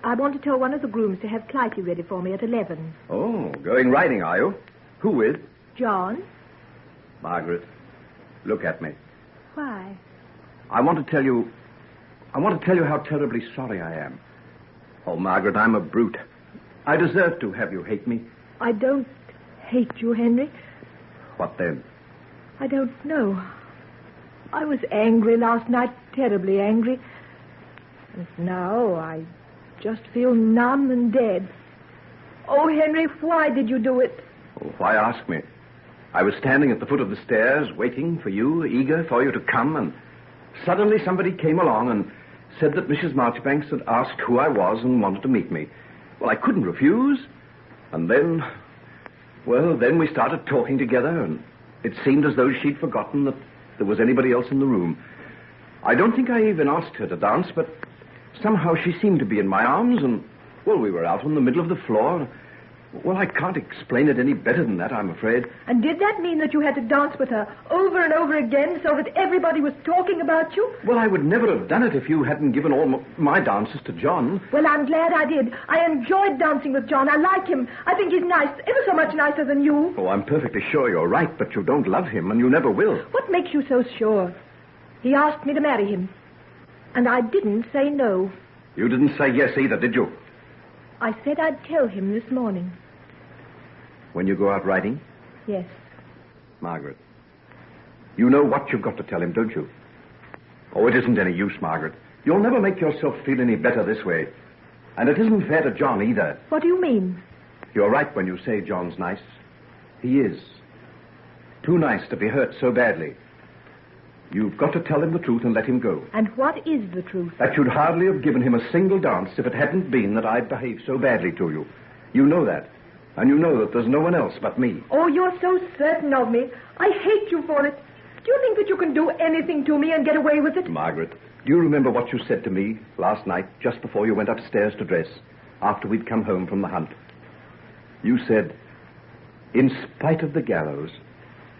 I want to tell one of the grooms to have Clytie ready for me at 11. Oh, going riding, are you? Who with? John. Margaret, look at me. Why? I want to tell you how terribly sorry I am. Oh, Margaret, I'm a brute. I deserve to have you hate me. I don't hate you, Henry. What then? I don't know. I was angry last night, terribly angry. And now I just feel numb and dead. Oh, Henry, why did you do it? Oh, why ask me? I was standing at the foot of the stairs, waiting for you, eager for you to come, and suddenly somebody came along and said that Mrs. Marchbanks had asked who I was and wanted to meet me. Well, I couldn't refuse. And then we started talking together, and it seemed as though she'd forgotten that there was anybody else in the room. I don't think I even asked her to dance, but somehow she seemed to be in my arms, and, well, we were out in the middle of the floor. Well, I can't explain it any better than that, I'm afraid. And did that mean that you had to dance with her over and over again so that everybody was talking about you? Well, I would never have done it if you hadn't given all my dances to John. Well, I'm glad I did. I enjoyed dancing with John. I like him. I think he's nice, ever so much nicer than you. Oh, I'm perfectly sure you're right, but you don't love him, and you never will. What makes you so sure? He asked me to marry him, and I didn't say no. You didn't say yes either, did you? I said I'd tell him this morning. When you go out riding? Yes. Margaret, you know what you've got to tell him, don't you? Oh, it isn't any use, Margaret. You'll never make yourself feel any better this way. And it isn't fair to John either. What do you mean? You're right when you say John's nice. He is. Too nice to be hurt so badly. You've got to tell him the truth and let him go. And what is the truth? That you'd hardly have given him a single dance if it hadn't been that I'd behaved so badly to you. You know that. And you know that there's no one else but me. Oh, you're so certain of me. I hate you for it. Do you think that you can do anything to me and get away with it? Margaret, do you remember what you said to me last night, just before you went upstairs to dress, after we'd come home from the hunt? You said, in spite of the gallows,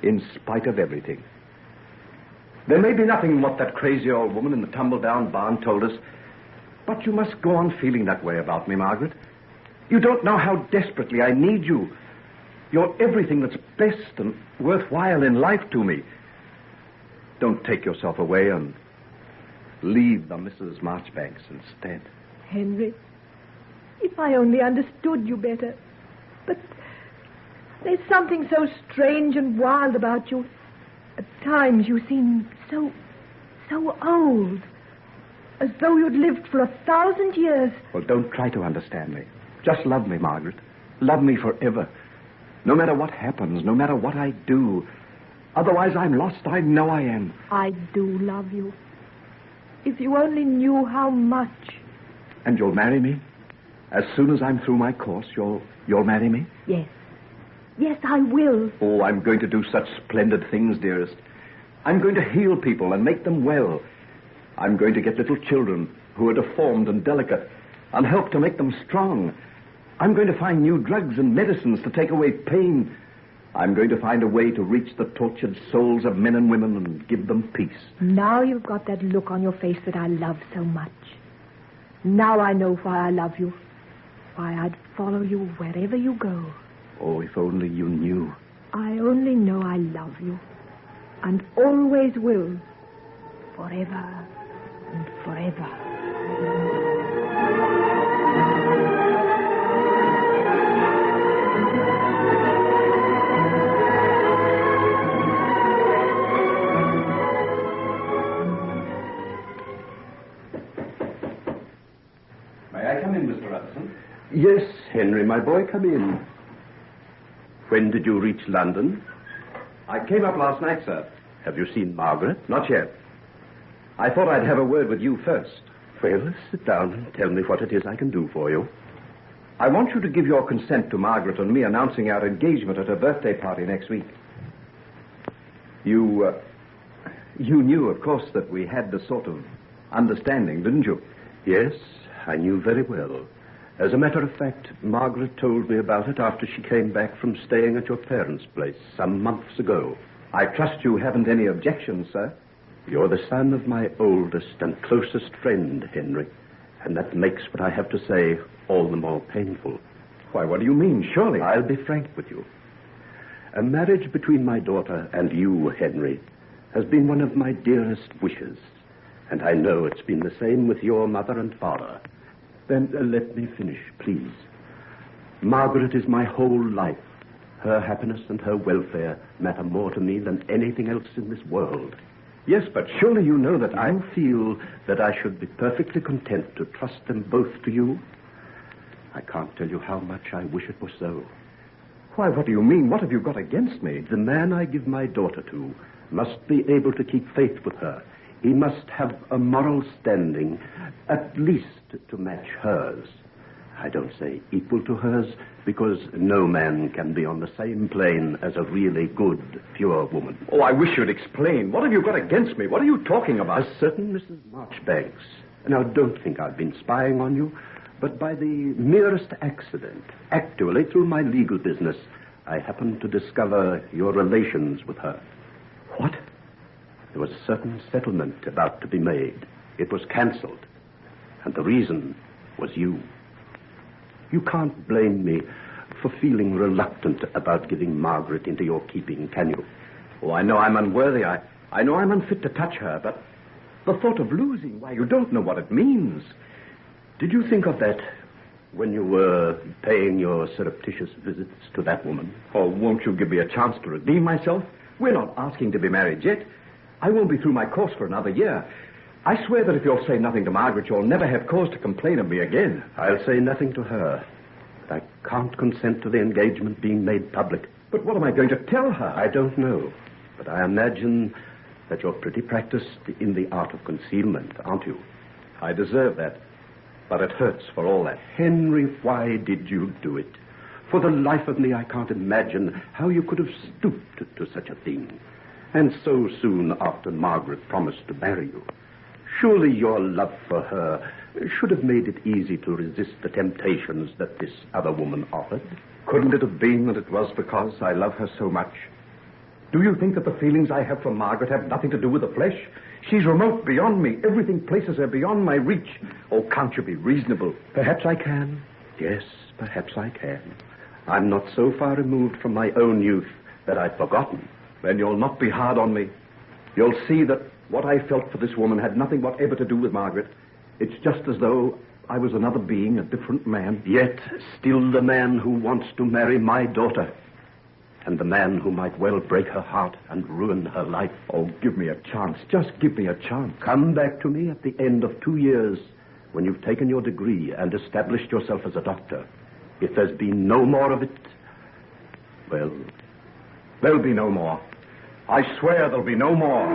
in spite of everything. There may be nothing in what that crazy old woman in the tumble-down barn told us, but you must go on feeling that way about me, Margaret. You don't know how desperately I need you. You're everything that's best and worthwhile in life to me. Don't take yourself away and leave the Mrs. Marchbanks instead. Henry, if I only understood you better. But there's something so strange and wild about you. At times you seem so old. As though you'd lived for 1,000 years. Well, don't try to understand me. Just love me, Margaret. Love me forever. No matter what happens, no matter what I do. Otherwise, I'm lost. I know I am. I do love you. If you only knew how much. And you'll marry me? As soon as I'm through my course, you'll marry me? Yes. Yes, I will. Oh, I'm going to do such splendid things, dearest. I'm going to heal people and make them well. I'm going to get little children who are deformed and delicate and help to make them strong. I'm going to find new drugs and medicines to take away pain. I'm going to find a way to reach the tortured souls of men and women and give them peace. Now you've got that look on your face that I love so much. Now I know why I love you. Why I'd follow you wherever you go. Oh, if only you knew. I only know I love you. And always will. Forever and forever. May I come in, Mr. Utterson? Yes, Henry, my boy, come in. When did you reach London? I came up last night, sir. Have you seen Margaret? Not yet. I thought I'd have a word with you first. Well, sit down and tell me what it is I can do for you. I want you to give your consent to Margaret and me announcing our engagement at her birthday party next week. You knew, of course, that we had this sort of understanding, didn't you? Yes, I knew very well. As a matter of fact, Margaret told me about it after she came back from staying at your parents' place some months ago. I trust you haven't any objections, sir. You're the son of my oldest and closest friend, Henry, and that makes what I have to say all the more painful. Why, what do you mean? Surely. I'll be frank with you. A marriage between my daughter and you, Henry, has been one of my dearest wishes, and I know it's been the same with your mother and father. Then let me finish, please. Margaret is my whole life. Her happiness and her welfare matter more to me than anything else in this world. Yes, but surely you know that I feel that I should be perfectly content to trust them both to you. I can't tell you how much I wish it was so. Why, what do you mean? What have you got against me? The man I give my daughter to must be able to keep faith with her. He must have a moral standing, at least to match hers. I don't say equal to hers, because no man can be on the same plane as a really good, pure woman. Oh, I wish you'd explain. What have you got against me? What are you talking about? A certain Mrs. Marchbanks. Now, don't think I've been spying on you. But by the merest accident, actually through my legal business, I happened to discover your relations with her. What? There was a certain settlement about to be made. It was cancelled. And the reason was you. You can't blame me for feeling reluctant about giving Margaret into your keeping, can you? Oh, I know I'm unworthy. I know I'm unfit to touch her, but the thought of losing, why, you don't know what it means. Did you think of that when you were paying your surreptitious visits to that woman? Oh, won't you give me a chance to redeem myself? We're not asking to be married yet. I won't be through my course for another year. I swear that if you'll say nothing to Margaret, you'll never have cause to complain of me again. I'll say nothing to her. But I can't consent to the engagement being made public. But what am I going to tell her? I don't know. But I imagine that you're pretty practiced in the art of concealment, aren't you? I deserve that. But it hurts for all that. Henry, why did you do it? For the life of me, I can't imagine how you could have stooped to such a thing. And so soon after Margaret promised to marry you. Surely your love for her should have made it easy to resist the temptations that this other woman offered. Couldn't it have been that it was because I love her so much? Do you think that the feelings I have for Margaret have nothing to do with the flesh? She's remote beyond me. Everything places her beyond my reach. Oh, can't you be reasonable? Perhaps I can. Yes, perhaps I can. I'm not so far removed from my own youth that I've forgotten. Then you'll not be hard on me. You'll see that what I felt for this woman had nothing whatever to do with Margaret. It's just as though I was another being, a different man. Yet still the man who wants to marry my daughter. And the man who might well break her heart and ruin her life. Oh, give me a chance. Just give me a chance. Come back to me at the end of 2 years when you've taken your degree and established yourself as a doctor. If there's been no more of it, well, there'll be no more. I swear there'll be no more.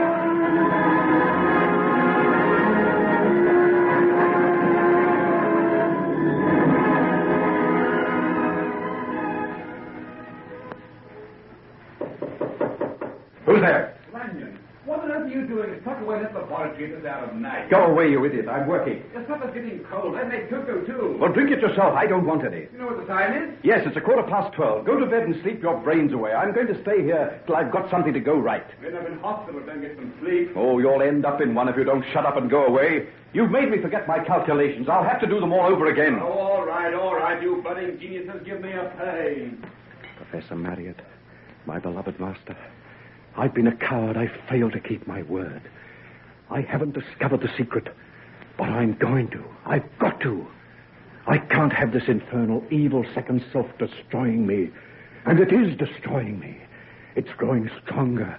Who's there? Lanyon, what on earth are you doing? It's tucked away in this laboratory at this hour of night. Go away, you idiot. I'm working. Your supper's getting cold. I made cocoa, too. Well, drink it yourself. I don't want any. You know what the time is? Yes, it's 12:15. Go to bed and sleep your brains away. I'm going to stay here till I've got something to go right. When I'm in hospital, don't get some sleep. Oh, you'll end up in one if you don't shut up and go away. You've made me forget my calculations. I'll have to do them all over again. Oh, all right. You budding geniuses, give me a pain. Professor Marriott, my beloved master, I've been a coward. I failed to keep my word. I haven't discovered the secret, but I'm going to. I've got to. I can't have this infernal, evil second self destroying me. And it is destroying me. It's growing stronger,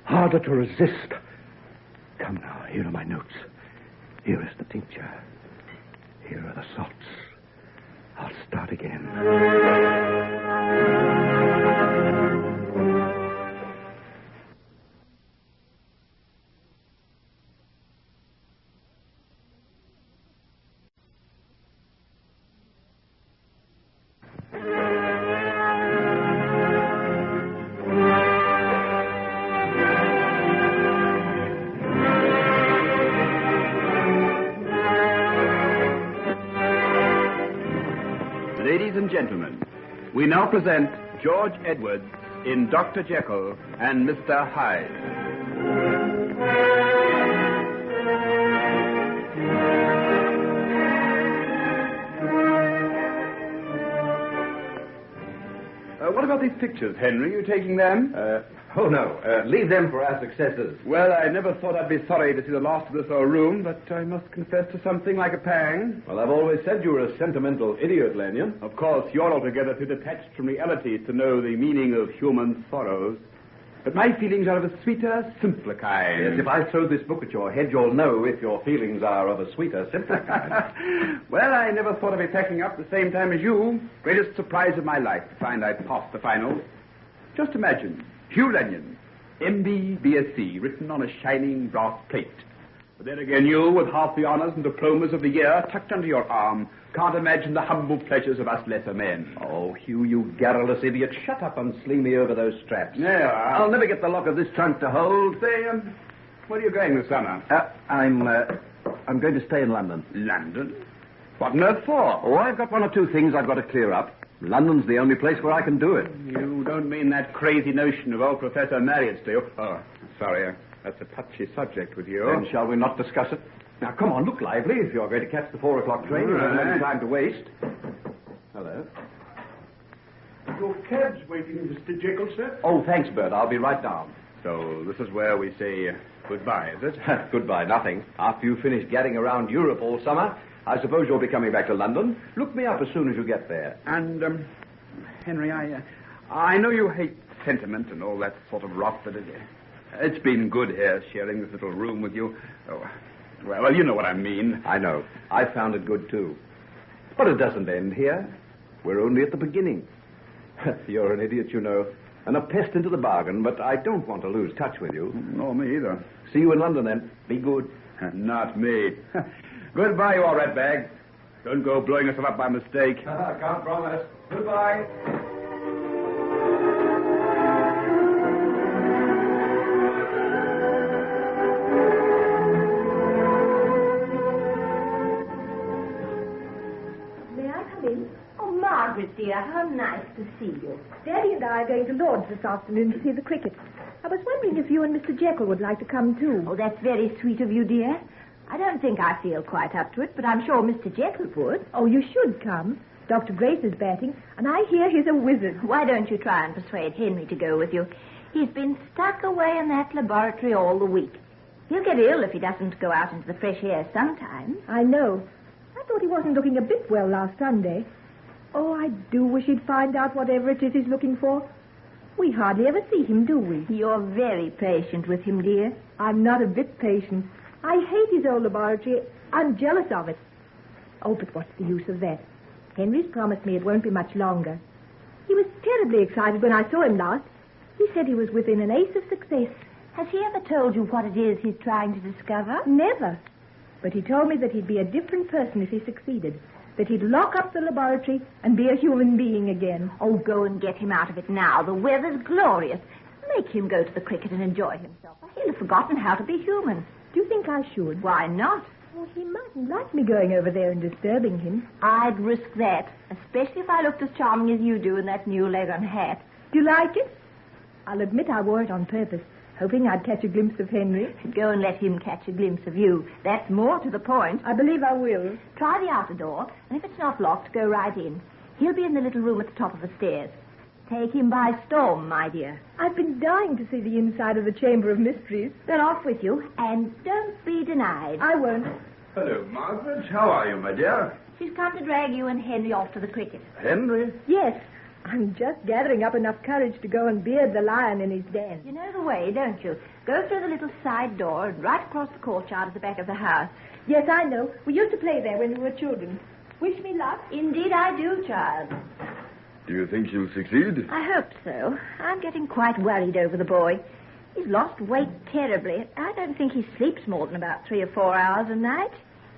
harder to resist. Come now, here are my notes. Here is the tincture. Here are the salts. I'll start again. Ladies and gentlemen, we now present George Edwards in Dr. Jekyll and Mr. Hyde. What about these pictures, Henry? You taking them? Oh, no. Leave them for our successors. Well, I never thought I'd be sorry to see the last of this old room, but I must confess to something like a pang. Well, I've always said you were a sentimental idiot, Lanyon. Of course, you're altogether too detached from reality to know the meaning of human sorrows. But my feelings are of a sweeter, simpler kind. Yes, if I throw this book at your head, you'll know if your feelings are of a sweeter, simpler kind. Well, I never thought of be packing up the same time as you. Greatest surprise of my life to find I'd passed the final. Just imagine, Hugh Lanyon, M.B. B.Sc., written on a shining brass plate. But then again, you, with half the honors and diplomas of the year tucked under your arm, can't imagine the humble pleasures of us lesser men. Oh, Hugh, you garrulous idiot. Shut up and sling me over those straps. Yeah. I'll never get the lock of this trunk to hold. Say, where are you going this summer? I'm going to stay in London. London? What on earth for? Oh, I've got one or two things I've got to clear up. London's the only place where I can do it. You don't mean that crazy notion of old Professor Marriott's, do you? Oh, sorry. That's a touchy subject with you. Then shall we not discuss it? Now, come on, look lively. If you're going to catch the 4 o'clock train, you don't have any time to waste. Hello. Your cab's waiting, Mr. Jekyll, sir. Oh, thanks, Bert. I'll be right down. So this is where we say goodbye, is it? Goodbye, nothing. After you finish gadding around Europe all summer, I suppose you'll be coming back to London. Look me up as soon as you get there. And, Henry, I know you hate sentiment and all that sort of rot, but it's been good here, sharing this little room with you. Oh, well, you know what I mean. I know. I found it good, too. But it doesn't end here. We're only at the beginning. You're an idiot, you know, and a pest into the bargain, but I don't want to lose touch with you. No, me either. See you in London, then. Be good. Not me. Goodbye, you all ratbag. Don't go blowing yourself up by mistake. Can't promise. Goodbye. May I come in? Oh, Margaret, dear, how nice to see you. Daddy and I are going to Lord's this afternoon to see the cricket. I was wondering if you and Mr. Jekyll would like to come, too. Oh, that's very sweet of you, dear. I don't think I feel quite up to it, but I'm sure Mr. Jekyll would. Oh, you should come. Dr. Grace is batting, and I hear he's a wizard. Why don't you try and persuade Henry to go with you? He's been stuck away in that laboratory all the week. He'll get ill if he doesn't go out into the fresh air sometime. I know. I thought he wasn't looking a bit well last Sunday. Oh, I do wish he'd find out whatever it is he's looking for. We hardly ever see him, do we? You're very patient with him, dear. I'm not a bit patient. I hate his old laboratory. I'm jealous of it. Oh, but what's the use of that? Henry's promised me it won't be much longer. He was terribly excited when I saw him last. He said he was within an ace of success. Has he ever told you what it is he's trying to discover? Never. But he told me that he'd be a different person if he succeeded. That he'd lock up the laboratory and be a human being again. Oh, go and get him out of it now. The weather's glorious. Make him go to the cricket and enjoy himself. He'll have forgotten how to be human. Do you think I should? Why not? Oh, he mightn't like me going over there and disturbing him. I'd risk that, especially if I looked as charming as you do in that new Leghorn hat. Do you like it? I'll admit I wore it on purpose, hoping I'd catch a glimpse of Henry. Go and let him catch a glimpse of you. That's more to the point. I believe I will. Try the outer door, and if it's not locked, go right in. He'll be in the little room at the top of the stairs. Take him by storm, my dear. I've been dying to see the inside of the Chamber of Mysteries. Then off with you, and don't be denied. I won't. Hello, Margaret. How are you, my dear? She's come to drag you and Henry off to the cricket. Henry? Yes. I'm just gathering up enough courage to go and beard the lion in his den. You know the way, don't you? Go through the little side door and right across the courtyard at the back of the house. Yes, I know. We used to play there when we were children. Wish me luck? Indeed I do, child. Do you think she'll succeed? I hope so. I'm getting quite worried over the boy. He's lost weight terribly. I don't think he sleeps more than about 3 or 4 hours a night.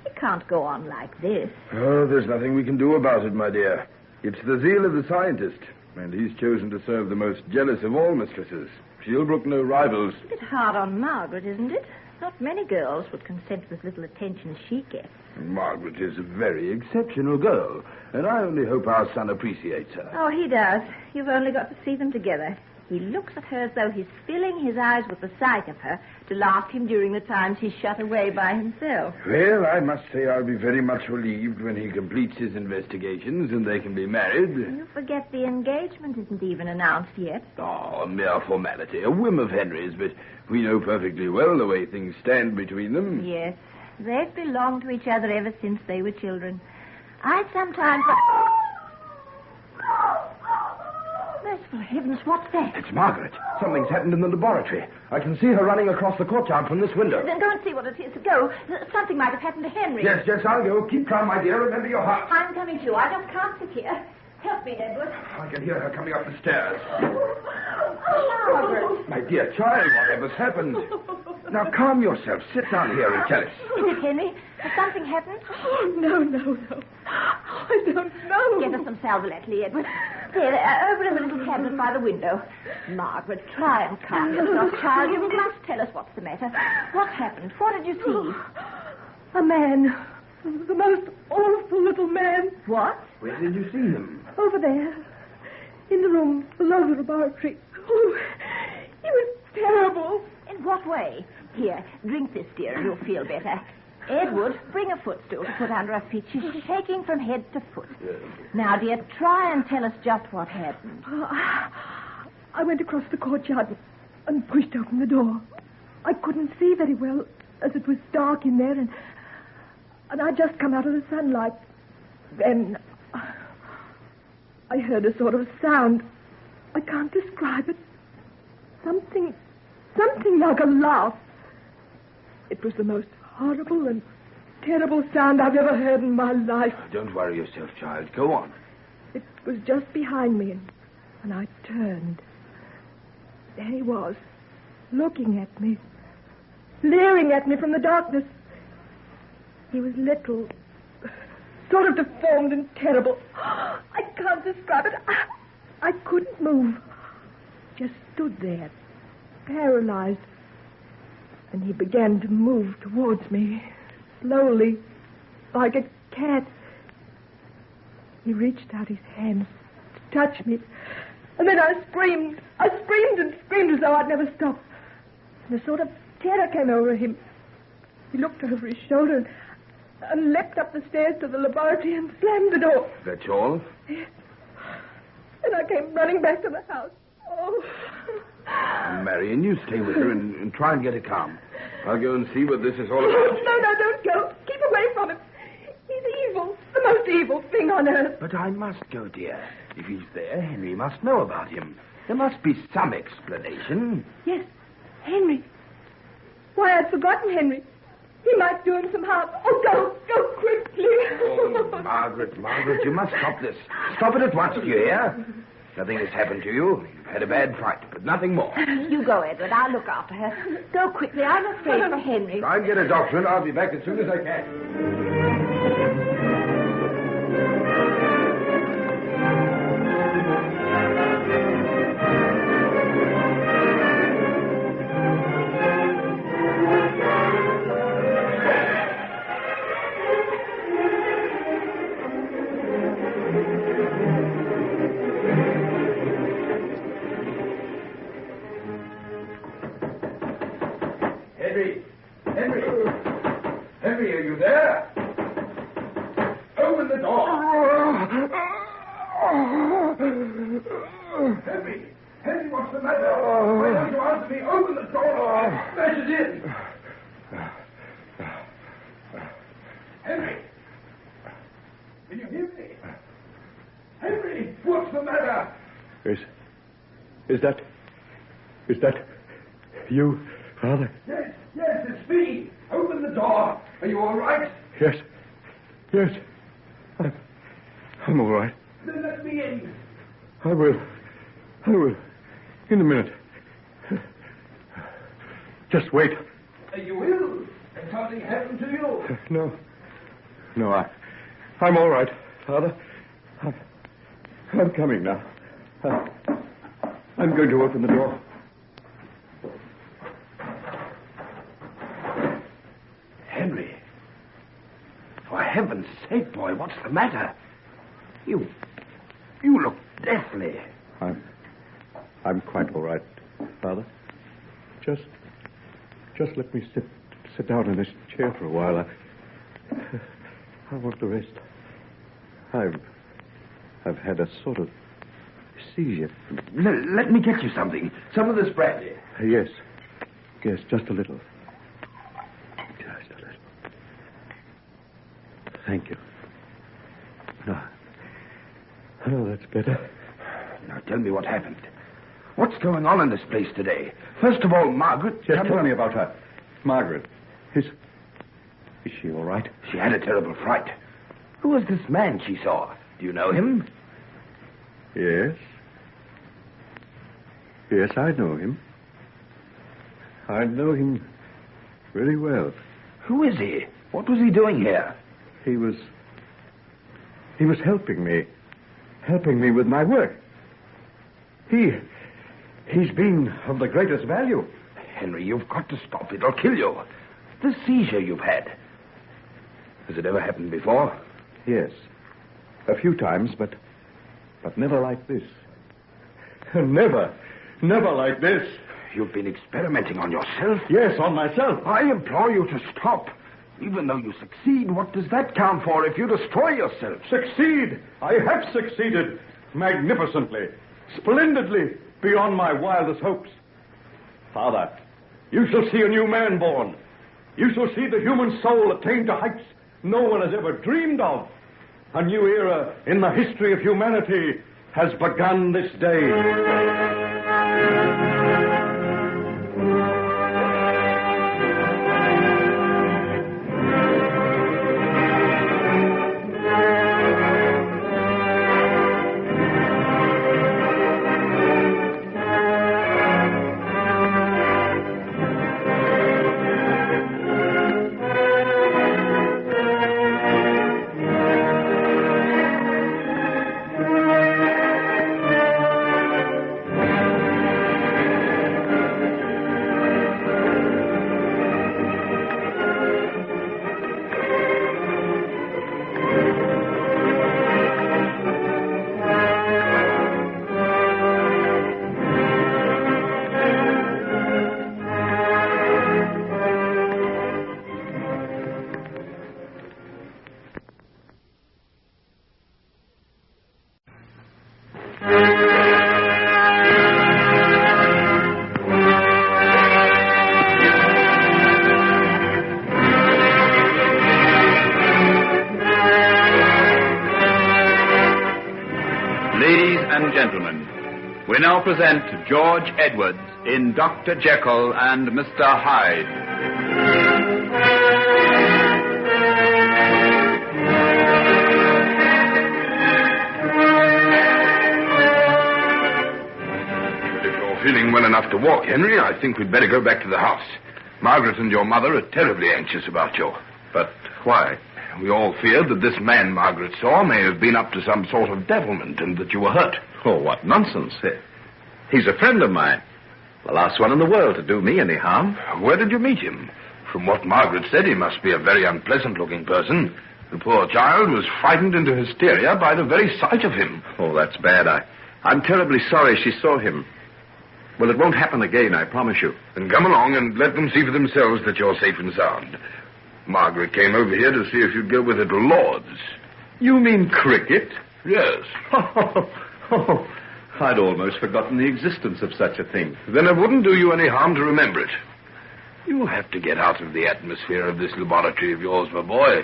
He can't go on like this. Oh, there's nothing we can do about it, my dear. It's the zeal of the scientist, and he's chosen to serve the most jealous of all mistresses. She'll brook no rivals. It's a bit hard on Margaret, isn't it? Not many girls would consent with little attention as she gets. Margaret is a very exceptional girl, and I only hope our son appreciates her. Oh, he does. You've only got to see them together. He looks at her as though he's filling his eyes with the sight of her to last him during the times he's shut away by himself. Well, I must say I'll be very much relieved when he completes his investigations and they can be married. You forget the engagement isn't even announced yet. Oh, a mere formality, a whim of Henry's, but we know perfectly well the way things stand between them. Yes, they've belonged to each other ever since they were children. I sometimes... Merciful heavens, what's that? It's Margaret. Something's happened in the laboratory. I can see her running across the courtyard from this window. Then go and see what it is. Go. Something might have happened to Henry. Yes, I'll go. Keep calm, my dear. Remember your heart. I'm coming too. I just can't sit here. Help me, Edward. I can hear her coming up the stairs. Margaret. My dear child, whatever's happened? Now, calm yourself. Sit down here and tell us. Is it Henry? Has something happened? Oh, no. I don't know. Get us some sal volatile, Edward. There, over in the little cabinet by the window. Margaret, try and calm yourself, child. You must tell us what's the matter. What happened? What did you see? A man. The most awful little man. What? Where did you see him? Over there. In the room below the laboratory. Oh, he was terrible. In what way? Here, drink this, dear, and you'll feel better. Edward, bring a footstool to put under her feet. She's shaking from head to foot. Now, dear, try and tell us just what happened. I went across the courtyard and pushed open the door. I couldn't see very well, as it was dark in there, and I'd just come out of the sunlight. Then I heard a sort of sound. I can't describe it. Something like a laugh. It was the most horrible and terrible sound I've ever heard in my life. Don't worry yourself, child. Go on. It was just behind me, and I turned. There he was, looking at me, leering at me from the darkness. He was little, sort of deformed and terrible. I can't describe it. I couldn't move. Just stood there, paralyzed. And he began to move towards me, slowly, like a cat. He reached out his hands to touch me. And then I screamed. I screamed and screamed as though I'd never stop. And a sort of terror came over him. He looked over his shoulder and leapt up the stairs to the laboratory and slammed the door. That's all? Yes. And I came running back to the house. Oh. Marion, you stay with her and try and get her calm. I'll go and see what this is all about. No, don't go. Keep away from him. He's evil. The most evil thing on earth. But I must go, dear. If he's there, Henry must know about him. There must be some explanation. Yes, Henry. Why, I'd forgotten Henry. He might do him some harm. Oh, go quickly. Oh, Margaret, you must stop this. Stop it at once, do you hear? Nothing has happened to you. You've had a bad fright, but nothing more. You go, Edward. I'll look after her. Go quickly. I'm afraid for Henry. I'll get a doctor and I'll be back as soon as I can. Henry, are you there? Open the door. Henry, what's the matter? Why don't you answer me? Open the door. Smash it in. Henry, can you hear me? Henry, what's the matter? Is that you, Father? Yes, it's me. Open the door. Are you all right? Yes. I'm all right. Then let me in. I will. In a minute. Just wait. Are you ill? Has something happened to you? No, I'm all right, Father. I'm coming now. I'm going to open the door. Henry. For heaven's sake, boy, what's the matter? You look deathly. I'm quite all right, Father. Just let me sit down in this chair for a while. I want to rest. I've had a sort of seizure. Let me get you something. Some of this brandy. Yes, just a little. Just a little. Thank you. Oh, that's better. Now, tell me what happened. What's going on in this place today? First of all, Margaret... Just tell me about her. Margaret. Is she all right? She had a terrible fright. Who was this man she saw? Do you know him? Yes. Yes, I know him. I know him very well. Who is he? What was he doing here? He was helping me with my work. He's been of the greatest value. Henry, you've got to stop. It'll kill you. The seizure you've had. Has it ever happened before? Yes. A few times, but never like this. Never like this. You've been experimenting on yourself? Yes, on myself. I implore you to stop. Even though you succeed, what does that count for if you destroy yourself? Succeed? I have succeeded. Magnificently. Splendidly. Beyond my wildest hopes. Father, you shall see a new man born. You shall see the human soul attain to heights no one has ever dreamed of. A new era in the history of humanity has begun this day. We now present George Edwards in Dr. Jekyll and Mr. Hyde. If you're feeling well enough to walk, Henry, I think we'd better go back to the house. Margaret and your mother are terribly anxious about you. But why? We all feared that this man Margaret saw may have been up to some sort of devilment and that you were hurt. Oh, what nonsense. He's a friend of mine. The last one in the world to do me any harm. Where did you meet him? From what Margaret said, he must be a very unpleasant-looking person. The poor child was frightened into hysteria by the very sight of him. Oh, that's bad. I'm terribly sorry she saw him. Well, it won't happen again, I promise you. Then come along and let them see for themselves that you're safe and sound. Margaret came over here to see if you'd go with her to Lord's. You mean cricket? Yes. Oh, I'd almost forgotten the existence of such a thing. Then it wouldn't do you any harm to remember it. You'll have to get out of the atmosphere of this laboratory of yours, my boy.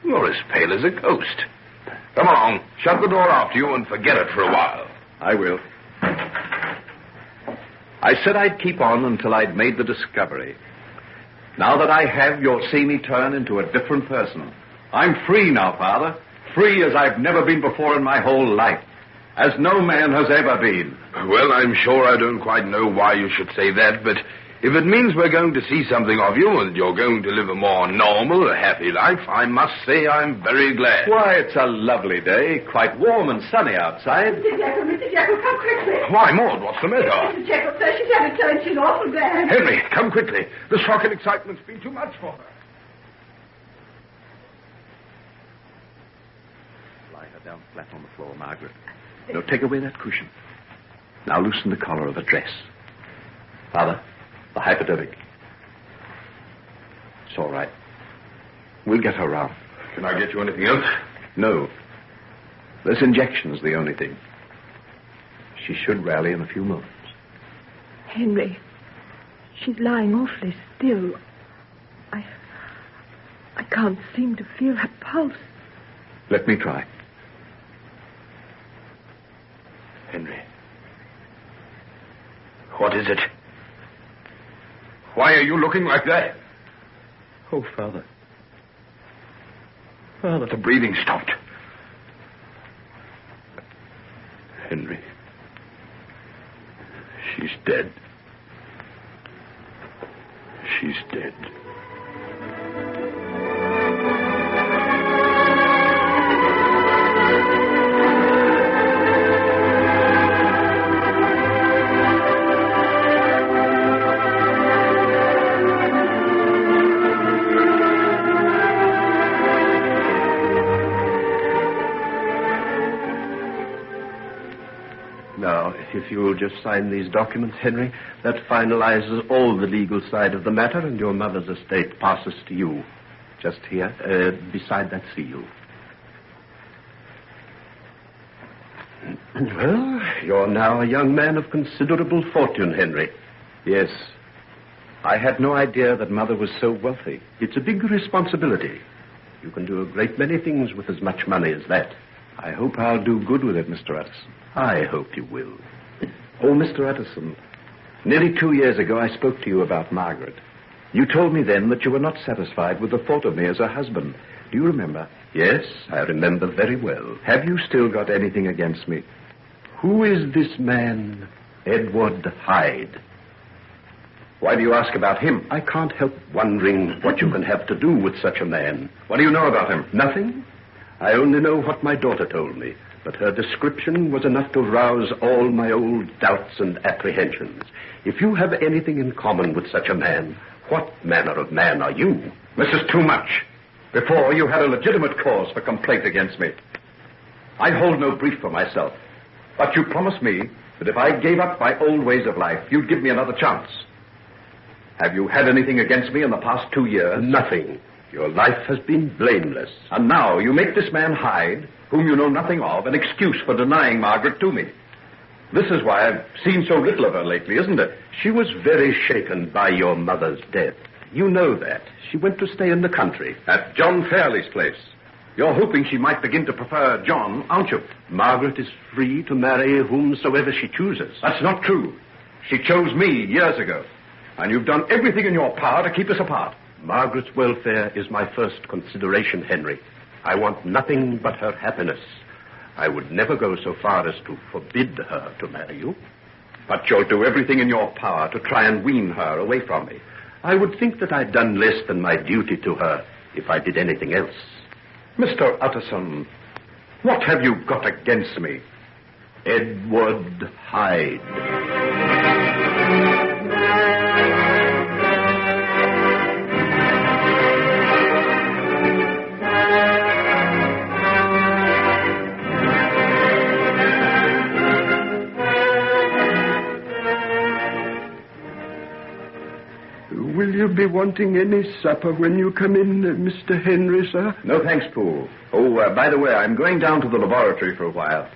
You're as pale as a ghost. Come along, shut the door after you and forget it for a while. I will. I said I'd keep on until I'd made the discovery. Now that I have, you'll see me turn into a different person. I'm free now, Father. Free as I've never been before in my whole life. As no man has ever been. Well, I'm sure I don't quite know why you should say that, but if it means we're going to see something of you and you're going to live a more normal, a happy life, I must say I'm very glad. Why, it's a lovely day. Quite warm and sunny outside. Mr. Jekyll, come quickly. Why, Maud, what's the matter? Mr. Jekyll, sir, she's had a turn. She's awful bad. Henry, come quickly. The shock and excitement's been too much for her. Lie her down flat on the floor, Margaret. No, take away that cushion. Now loosen the collar of the dress. Father, the hypodermic. It's all right. We'll get her round. Can I get you anything else? No. This injection's the only thing. She should rally in a few moments. Henry, she's lying awfully still. I can't seem to feel her pulse. Let me try. Henry. What is it? Why are you looking like that? Oh, Father. Father. The breathing stopped. Henry. She's dead. She's dead. If you will just sign these documents, Henry, that finalizes all the legal side of the matter, and your mother's estate passes to you. Just here, beside that seal. Well, you're now a young man of considerable fortune, Henry. Yes. I had no idea that Mother was so wealthy. It's a big responsibility. You can do a great many things with as much money as that. I hope I'll do good with it, Mr. Utterson. I hope you will. Oh, Mr. Utterson, nearly 2 years ago I spoke to you about Margaret. You told me then that you were not satisfied with the thought of me as a husband. Do you remember? Yes, I remember very well. Have you still got anything against me? Who is this man, Edward Hyde? Why do you ask about him? I can't help wondering what you can have to do with such a man. What do you know about him? Nothing. I only know what my daughter told me, but her description was enough to rouse all my old doubts and apprehensions. If you have anything in common with such a man, what manner of man are you? This is too much. Before, you had a legitimate cause for complaint against me. I hold no brief for myself, but you promised me that if I gave up my old ways of life, you'd give me another chance. Have you had anything against me in the past 2 years? Nothing. Your life has been blameless. And now you make this man Hyde, whom you know nothing of, an excuse for denying Margaret to me. This is why I've seen so little of her lately, isn't it? She was very shaken by your mother's death. You know that. She went to stay in the country. At John Fairley's place. You're hoping she might begin to prefer John, aren't you? Margaret is free to marry whomsoever she chooses. That's not true. She chose me years ago. And you've done everything in your power to keep us apart. Margaret's welfare is my first consideration, Henry. I want nothing but her happiness. I would never go so far as to forbid her to marry you. But you'll do everything in your power to try and wean her away from me. I would think that I'd done less than my duty to her if I did anything else. Mr. Utterson, what have you got against me? Edward Hyde. Will you be wanting any supper when you come in, Mr. Henry, sir? No, thanks, Poole. Oh, by the way, I'm going down to the laboratory for a while.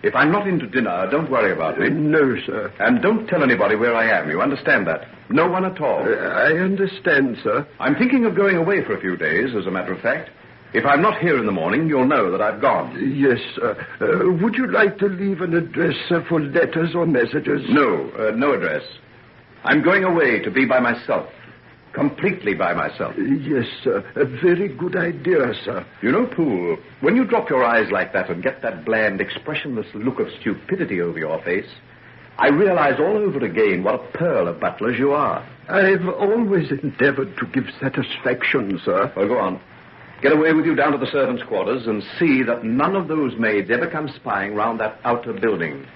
If I'm not in to dinner, don't worry about me. No, sir. And don't tell anybody where I am. You understand that? No one at all. I understand, sir. I'm thinking of going away for a few days, as a matter of fact. If I'm not here in the morning, you'll know that I've gone. Yes, sir. Would you like to leave an address for letters or messages? No, no address. I'm going away to be by myself. Completely by myself. Yes, sir. A very good idea, sir. You know, Poole, when you drop your eyes like that and get that bland, expressionless look of stupidity over your face, I realize all over again what a pearl of butlers you are. I've always endeavored to give satisfaction, sir. Well, go on. Get away with you down to the servants' quarters and see that none of those maids ever come spying round that outer building.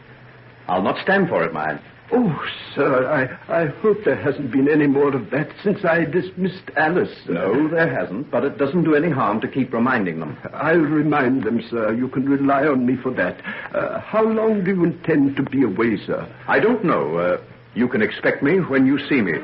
I'll not stand for it, mind. Oh, sir, I hope there hasn't been any more of that since I dismissed Alice. No, there hasn't, but it doesn't do any harm to keep reminding them. I'll remind them, sir. You can rely on me for that. How long do you intend to be away, sir? I don't know. You can expect me when you see me.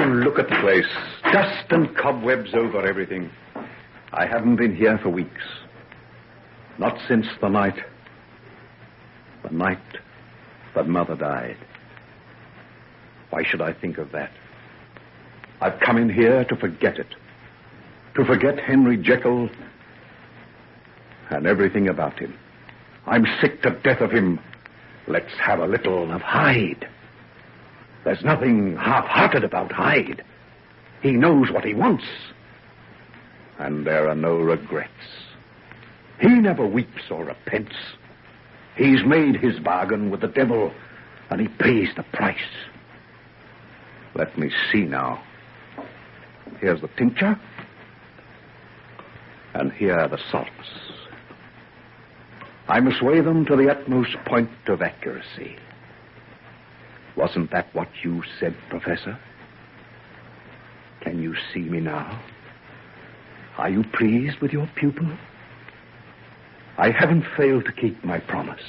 Look at the place. Dust and cobwebs over everything. I haven't been here for weeks. Not since the night that Mother died. Why should I think of that? I've come in here to forget it. To forget Henry Jekyll and everything about him. I'm sick to death of him. Let's have a little of Hyde. There's nothing half-hearted about Hyde. He knows what he wants. And there are no regrets. He never weeps or repents. He's made his bargain with the devil, and he pays the price. Let me see now. Here's the tincture. And here are the salts. I must weigh them to the utmost point of accuracy. Wasn't that what you said, Professor? Can you see me now? Are you pleased with your pupil? I haven't failed to keep my promise.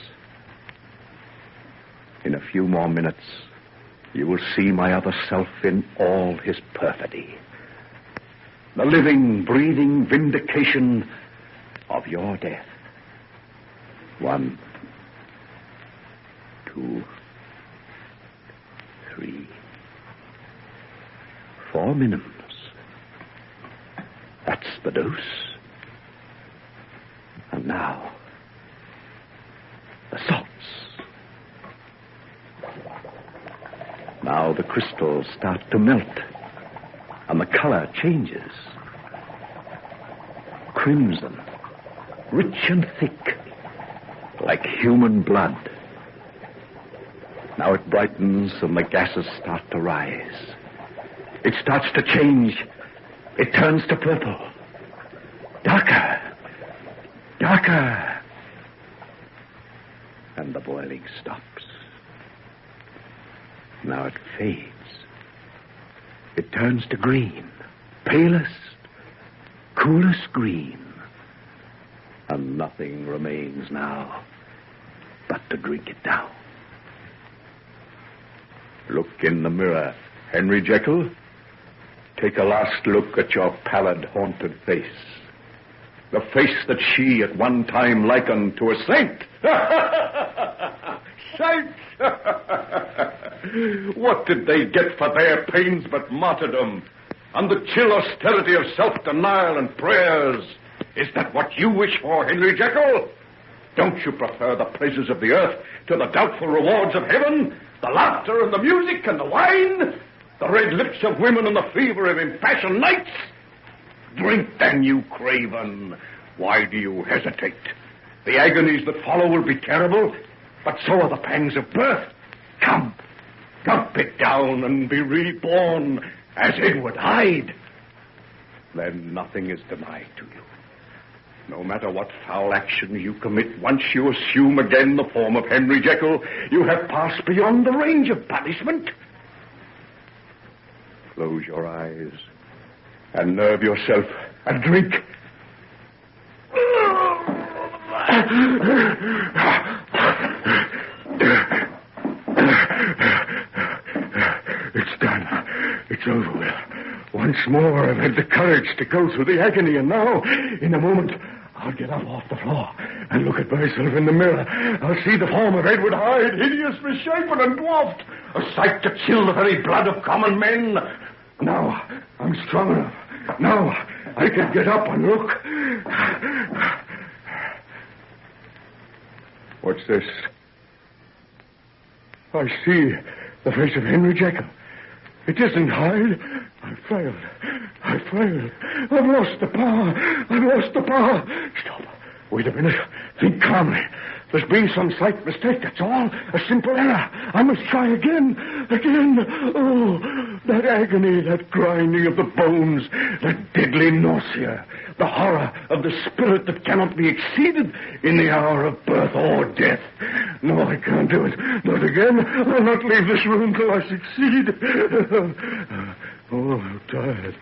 In a few more minutes, you will see my other self in all his perfidy. The living, breathing vindication of your death. 1, 2, 3, 4 minims. That's the dose. And now, the salts. Now the crystals start to melt, and the color changes. Crimson, rich and thick, like human blood. Now it brightens and the gases start to rise. It starts to change. It turns to purple. Darker. Darker. And the boiling stops. Now it fades. It turns to green. Palest, coolest green. And nothing remains now but to drink it down. Look in the mirror, Henry Jekyll. Take a last look at your pallid, haunted face. The face that she at one time likened to a saint. Saint! What did they get for their pains but martyrdom and the chill austerity of self-denial and prayers? Is that what you wish for, Henry Jekyll? Don't you prefer the pleasures of the earth to the doubtful rewards of heaven? The laughter and the music and the wine? The red lips of women and the fever of impassioned nights? Drink then, you craven. Why do you hesitate? The agonies that follow will be terrible, but so are the pangs of birth. Come, gulp it down and be reborn as Edward Hyde. Then nothing is denied to you. No matter what foul action you commit, once you assume again the form of Henry Jekyll, you have passed beyond the range of punishment. Close your eyes and nerve yourself and drink. It's done. It's over with. Once more, I've had the courage to go through the agony, and now, in a moment, I'll get up off the floor and look at myself in the mirror. I'll see the form of Edward Hyde, hideous, misshapen, and dwarfed, a sight to chill the very blood of common men. Now, I'm strong enough. Now, I can get up and look. What's this? I see the face of Henry Jekyll. It isn't Hyde. I've failed. I've lost the power. Stop. Wait a minute. Think calmly. There's been some slight mistake, that's all. A simple error. I must try again. Oh, that agony, that grinding of the bones, that deadly nausea, the horror of the spirit that cannot be exceeded in the hour of birth or death. No, I can't do it. Not again. I'll not leave this room till I succeed. Oh, how tired.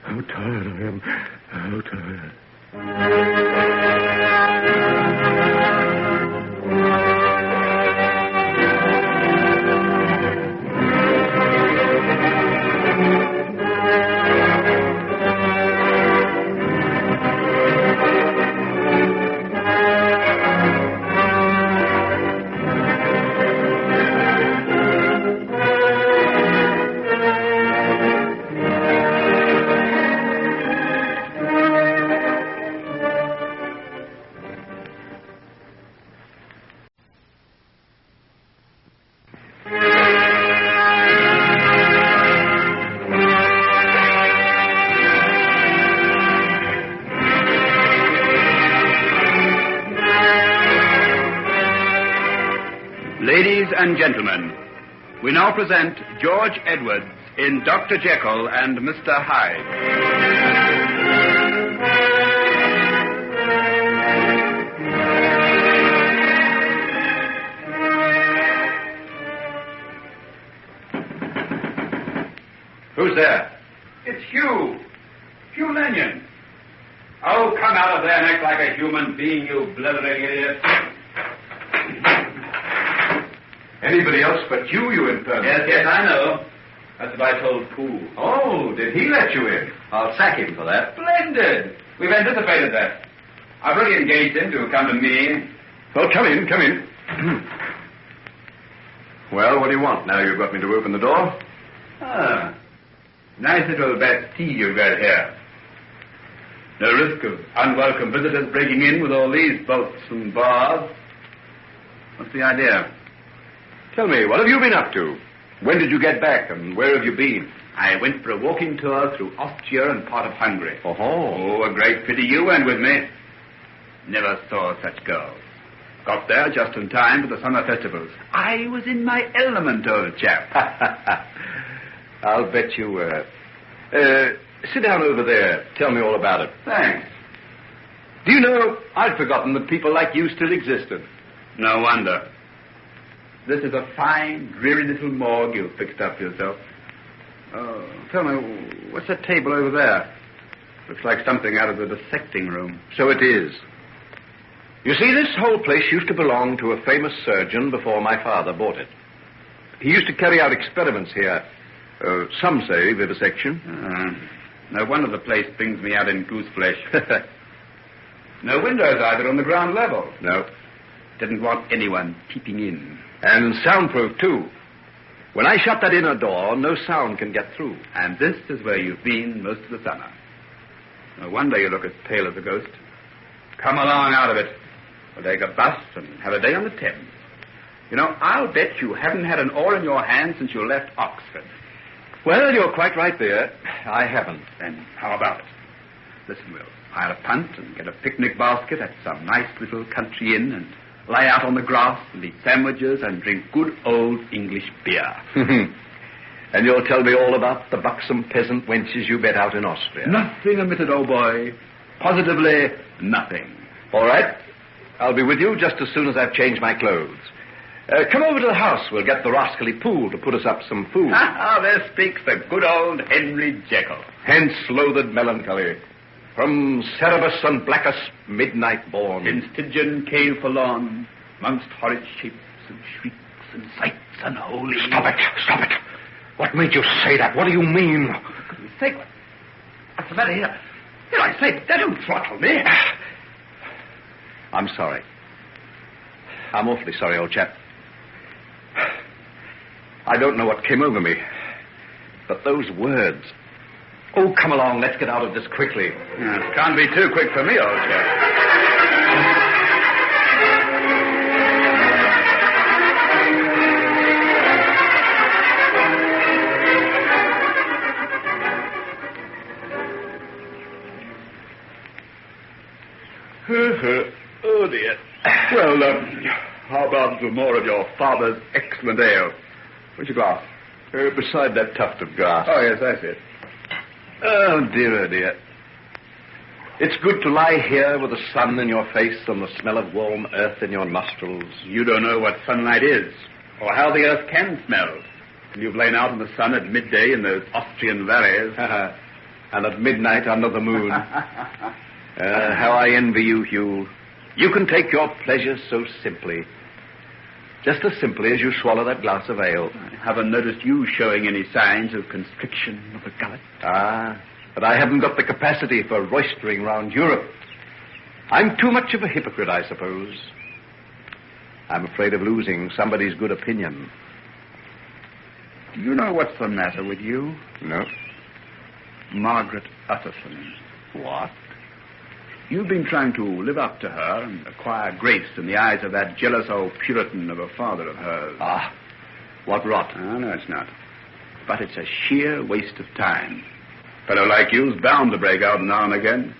How tired I am. How tired. Ladies and gentlemen, we now present George Edwards in Dr. Jekyll and Mr. Hyde. there? It's Hugh. Hugh Lanyon. Oh, come out of there and act like a human being, you blithering idiot. Anybody else but you infernal. Yes, I know. That's what I told Pooh. Oh, did he let you in? I'll sack him for that. Splendid. We've anticipated that. I've already engaged him to come to me. Well, come in. Well, what do you want now you've got me to open the door? Ah, nice little Bastille you've got here. No risk of unwelcome visitors breaking in with all these bolts and bars. What's the idea? Tell me, what have you been up to? When did you get back, and where have you been? I went for a walking tour through Austria and part of Hungary. Oh, a great pity you went with me. Never saw such girls. Got there just in time for the summer festivals. I was in my element, old chap. I'll bet you were. Sit down over there. Tell me all about it. Thanks. Do you know, I'd forgotten that people like you still existed. No wonder. This is a fine, dreary little morgue you've fixed up yourself. Oh, tell me, what's that table over there? Looks like something out of the dissecting room. So it is. You see, this whole place used to belong to a famous surgeon before my father bought it. He used to carry out experiments here. Some say vivisection. No wonder the place brings me out in goose flesh. No windows either on the ground level. No. Didn't want anyone peeping in. And soundproof, too. When I shut that inner door, no sound can get through. And this is where you've been most of the summer. No wonder you look as pale as a ghost. Come along out of it. We'll take a bus and have a day on the Thames. You know, I'll bet you haven't had an oar in your hand since you left Oxford. Well, you're quite right there. I haven't. Then how about it? Listen, we'll hire a punt and get a picnic basket at some nice little country inn and lie out on the grass and eat sandwiches and drink good old English beer. And you'll tell me all about the buxom peasant wenches you met out in Austria. Nothing omitted, old boy. Positively nothing. All right. I'll be with you just as soon as I've changed my clothes. Come over to the house. We'll get the rascally Poole to put us up some food. There speaks the good old Henry Jekyll. Hence loathed melancholy. From Cerberus and Blackus, midnight born. In Stygian cave forlorn, amongst horrid shapes and shrieks and sights unholy. Stop it. What made you say that? What do you mean? For goodness sake, what's the matter here? Here, I say, don't throttle me. I'm sorry. I'm awfully sorry, old chap. I don't know what came over me, but those words... Oh, come along, let's get out of this quickly. Can't be too quick for me, old chap. Oh, dear. Well, how about some more of your father's excellent ale? Where's your glass? Beside that tuft of grass. Oh, yes, I see it. Oh, dear. It's good to lie here with the sun in your face and the smell of warm earth in your nostrils. You don't know what sunlight is, or how the earth can smell. And you've lain out in the sun at midday in those Austrian valleys. And at midnight under the moon. How I envy you, Hugh. You can take your pleasure so simply. Just as simply as you swallow that glass of ale. I haven't noticed you showing any signs of constriction of the gullet. But I haven't got the capacity for roistering round Europe. I'm too much of a hypocrite, I suppose. I'm afraid of losing somebody's good opinion. Do you know what's the matter with you? No. Margaret Utterson. What? You've been trying to live up to her and acquire grace in the eyes of that jealous old Puritan of a father of hers. What rot. Oh, no, it's not. But it's a sheer waste of time. A fellow like you's bound to break out now and again.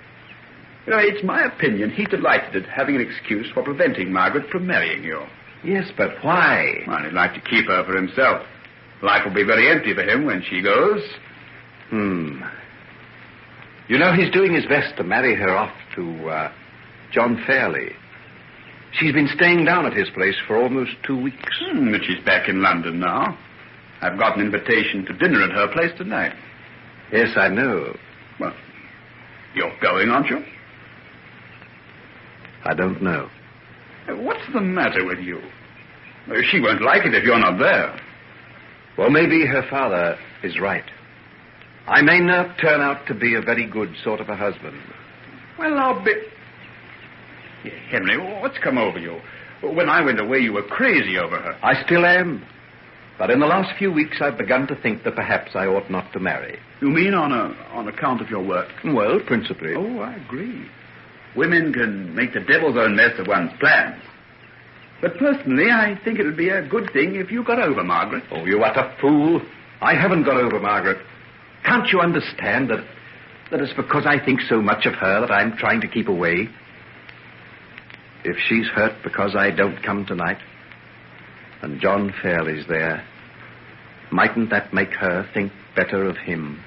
You know, it's my opinion he's delighted at having an excuse for preventing Margaret from marrying you. Yes, but why? Well, he'd like to keep her for himself. Life will be very empty for him when she goes. You know, he's doing his best to marry her off to John Fairley. She's been staying down at his place for almost 2 weeks. But she's back in London now. I've got an invitation to dinner at her place tonight. Yes, I know. Well, you're going, aren't you? I don't know. What's the matter with you? She won't like it if you're not there. Well, maybe her father is right. I may not turn out to be a very good sort of a husband. Well, I'll be... Henry, what's come over you? When I went away, you were crazy over her. I still am. But in the last few weeks, I've begun to think that perhaps I ought not to marry. You mean on account of your work? Well, principally. Oh, I agree. Women can make the devil's own mess of one's plans. But personally, I think it would be a good thing if you got over Margaret. Oh, you utter fool. I haven't got over Margaret. Can't you understand that it's because I think so much of her that I'm trying to keep away? If she's hurt because I don't come tonight, and John Fairley's there, mightn't that make her think better of him?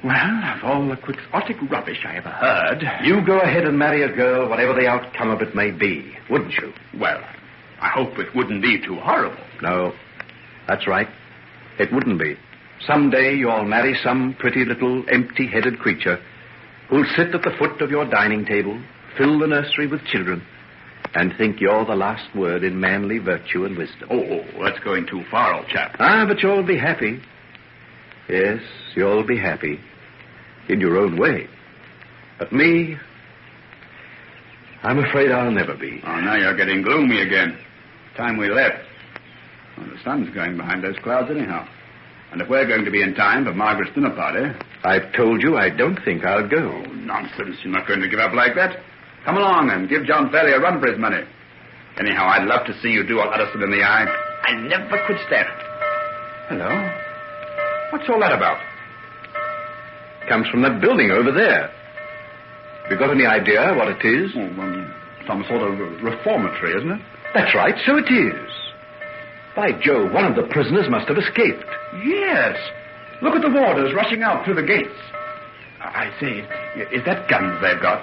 Well, of all the quixotic rubbish I ever heard... You go ahead and marry a girl, whatever the outcome of it may be, wouldn't you? Well, I hope it wouldn't be too horrible. No, that's right. It wouldn't be. Someday you'll marry some pretty little empty-headed creature who'll sit at the foot of your dining table, fill the nursery with children, and think you're the last word in manly virtue and wisdom. Oh, that's going too far, old chap. Ah, but you'll be happy. Yes, you'll be happy. In your own way. But me, I'm afraid I'll never be. Oh, now you're getting gloomy again. Time we left. Well, the sun's going behind those clouds anyhow. And if we're going to be in time for Margaret's dinner party... I've told you I don't think I'll go. Oh, nonsense. You're not going to give up like that. Come along and give John Fairley a run for his money. Anyhow, I'd love to see you do Utterson in the eye. I never could stand it. Hello? What's all that about? Comes from that building over there. Have you got any idea what it is? Oh, some sort of reformatory, isn't it? That's right, so it is. By Jove, one of the prisoners must have escaped. Yes. Look at the warders rushing out through the gates. I say, is that guns they've got?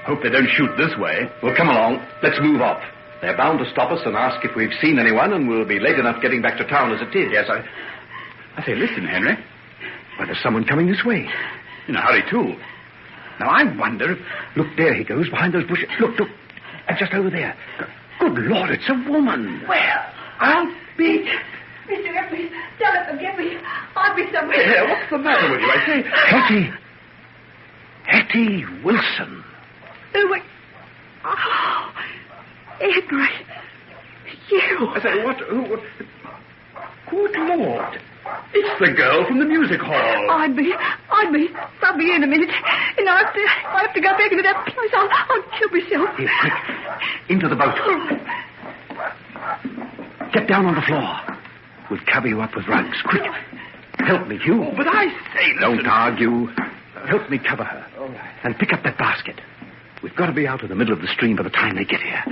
Hope they don't shoot this way. Well, come along. Let's move off. They're bound to stop us and ask if we've seen anyone, and we'll be late enough getting back to town as it is. Yes, I say, listen, Henry. Why, there's someone coming this way. In a hurry, too. Now, I wonder if... Look, there he goes, behind those bushes. Look. And just over there. Good Lord, it's a woman. Where? I'll be... Mr. Epley, don't forgive me. I'll be somewhere. Here, what's the matter with you? I say... Hetty Wilson. Oh, wait. Oh, Edward. You. I say, what? Good Lord. It's the girl from the music hall. I'll be in a minute. And I have to go back into that place. I'll kill myself. Here, quick. Into the boat. Get down on the floor. We'll cover you up with rugs. Quick. Help me, Hugh. Oh, but I say, listen. Don't argue. Help me cover her. All right. And pick up that basket. We've got to be out in the middle of the stream by the time they get here.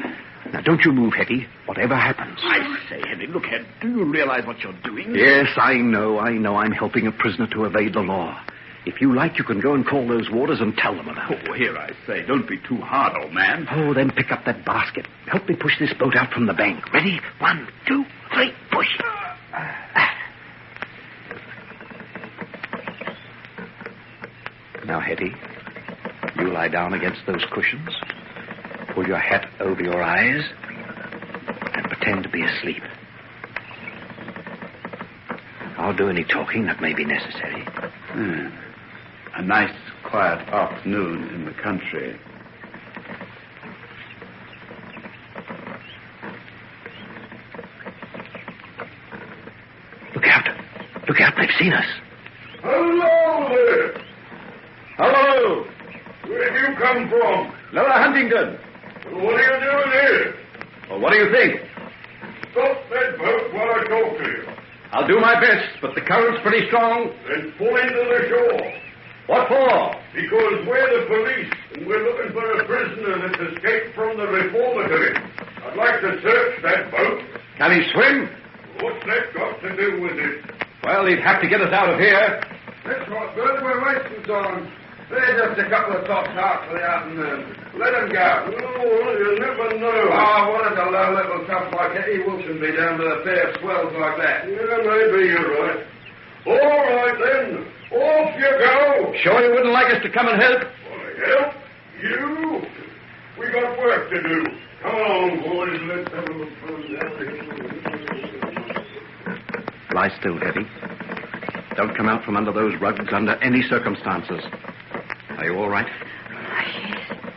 Now, don't you move, Hetty, whatever happens. I say, Henry, look here. Do you realize what you're doing? Yes, I know. I'm helping a prisoner to evade the law. If you like, you can go and call those warders and tell them about it. Oh, here, I say, don't be too hard, old man. Oh, then pick up that basket. Help me push this boat out from the bank. Ready? 1, 2, 3, push. Now, Hetty, you lie down against those cushions, pull your hat over your eyes, and pretend to be asleep. I'll do any talking that may be necessary. A nice, quiet afternoon in the country. Look out. Look out, they've seen us. Hello there. Hello. Where do you come from? Lower Huntingdon. Well, what are you doing here? Well, what do you think? Stop that boat while I talk to you. I'll do my best, but the current's pretty strong. Then pull into the shore. What for? Because we're the police, and we're looking for a prisoner that's escaped from the reformatory. I'd like to search that boat. Can he swim? What's that got to do with it? Well, he'd have to get us out of here. That's what, good. We're wasting time. There's just a couple of top shots for the afternoon. Let him go. Oh, you never know. Oh, what does a low little tough like Eddie Wilson be down with a pair of swells like that? Yeah, maybe you're right. All right, then. Off you go. Sure you wouldn't like us to come and help? Help? You? We got work to do. Come on, boys. Let's have a look around. Lie still, Eddie. Don't come out from under those rugs under any circumstances. Are you all right?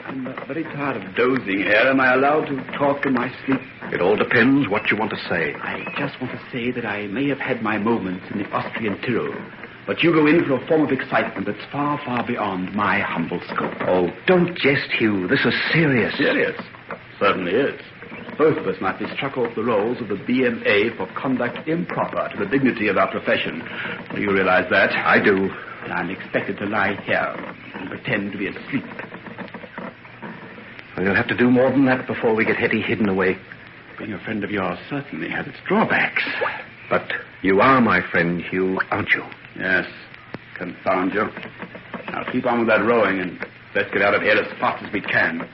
I'm very tired of dozing here. Am I allowed to talk in my sleep? It all depends what you want to say. I just want to say that I may have had my moments in the Austrian Tyrol, but you go in for a form of excitement that's far, far beyond my humble scope. Oh, don't jest, Hugh. This is serious. Serious? Certainly is. Both of us might be struck off the rolls of the BMA for conduct improper to the dignity of our profession. Do you realize that? I do. And I'm expected to lie here and pretend to be asleep. Well, you'll have to do more than that before we get Hetty hidden away. Being a friend of yours certainly has its drawbacks. But you are my friend, Hugh, aren't you? Yes. Confound you. Now keep on with that rowing and let's get out of here as fast as we can.